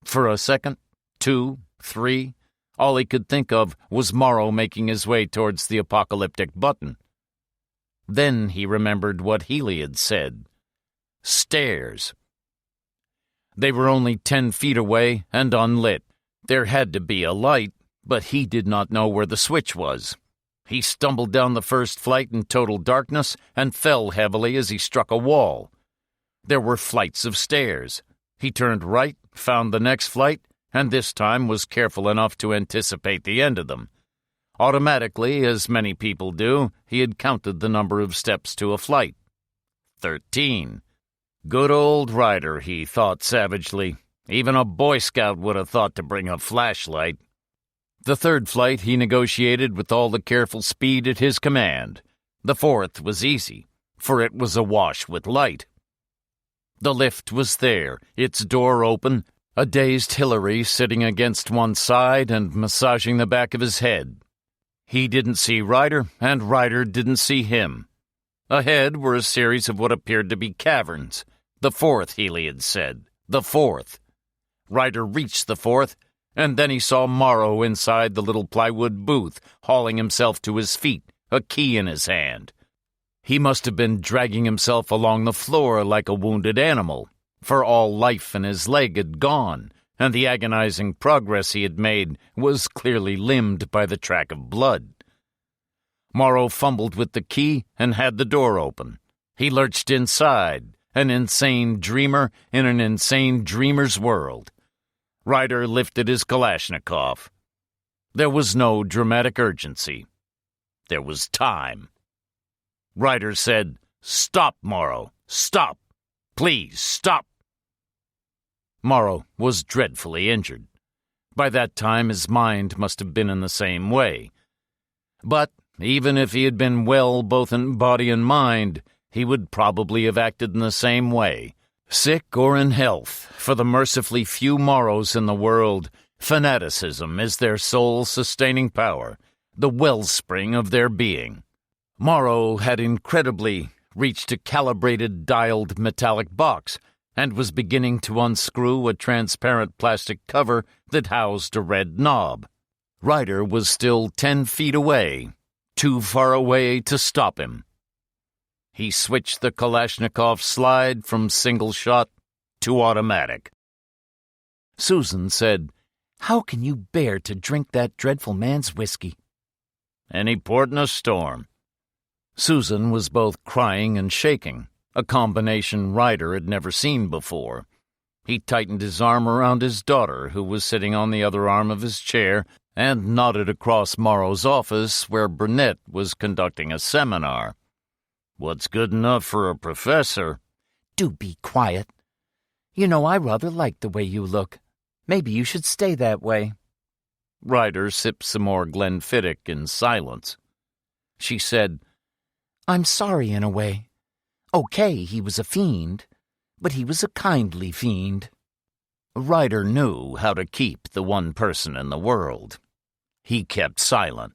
For a second, 2, 3, all he could think of was Morrow making his way towards the apocalyptic button. Then he remembered what Healy had said. Stairs. They were only 10 feet away and unlit. There had to be a light, but he did not know where the switch was. He stumbled down the first flight in total darkness and fell heavily as he struck a wall. There were flights of stairs. He turned right, found the next flight, and this time was careful enough to anticipate the end of them. Automatically, as many people do, he had counted the number of steps to a flight. 13. Good old Ryder, he thought savagely. Even a Boy Scout would have thought to bring a flashlight. The third flight he negotiated with all the careful speed at his command. The fourth was easy, for it was awash with light. The lift was there, its door open, a dazed Hillary sitting against one side and massaging the back of his head. He didn't see Ryder, and Ryder didn't see him. Ahead were a series of what appeared to be caverns. The fourth, Healy had said. The fourth. Ryder reached the fourth, and then he saw Morrow inside the little plywood booth, hauling himself to his feet, a key in his hand. He must have been dragging himself along the floor like a wounded animal, for all life in his leg had gone, and the agonizing progress he had made was clearly limned by the track of blood. Morrow fumbled with the key and had the door open. He lurched inside, an insane dreamer in an insane dreamer's world. Ryder lifted his Kalashnikov. There was no dramatic urgency. There was time. Ryder said, "Stop, Morrow. Stop. Please, stop." Morrow was dreadfully injured. By that time his mind must have been in the same way. But even if he had been well both in body and mind, he would probably have acted in the same way. Sick or in health, for the mercifully few Morrows in the world, fanaticism is their soul-sustaining power, the wellspring of their being. Morrow had incredibly reached a calibrated, dialed metallic box and was beginning to unscrew a transparent plastic cover that housed a red knob. Ryder was still 10 feet away, too far away to stop him. He switched the Kalashnikov slide from single shot to automatic. Susan said, "How can you bear to drink that dreadful man's whiskey?" "Any port in a storm." Susan was both crying and shaking, a combination Ryder had never seen before. He tightened his arm around his daughter, who was sitting on the other arm of his chair, and nodded across Morrow's office, where Burnett was conducting a seminar. "What's good enough for a professor?" "Do be quiet. You know, I rather like the way you look. Maybe you should stay that way." Ryder sipped some more Glenfiddich in silence. She said, "I'm sorry in a way. Okay, he was a fiend, but he was a kindly fiend." Ryder knew how to keep the one person in the world. He kept silent.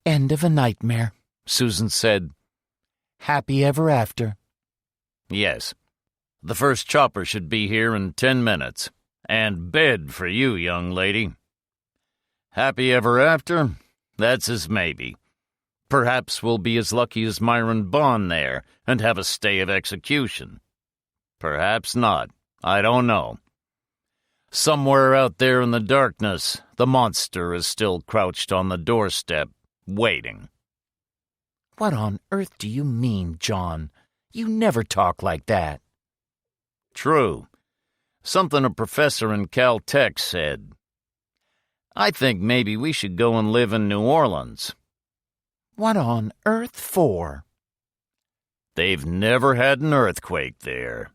"End of a nightmare," Susan said. "Happy ever after." Yes. The first chopper should be here in 10 minutes. And bed for you, young lady. Happy ever after? That's as maybe. Perhaps we'll be as lucky as Myron Bond there and have a stay of execution. Perhaps not. I don't know. Somewhere out there in the darkness, the monster is still crouched on the doorstep, waiting. What on earth do you mean, John? You never talk like that. True. Something a professor in Caltech said. I think maybe we should go and live in New Orleans. What on earth for? They've never had an earthquake there.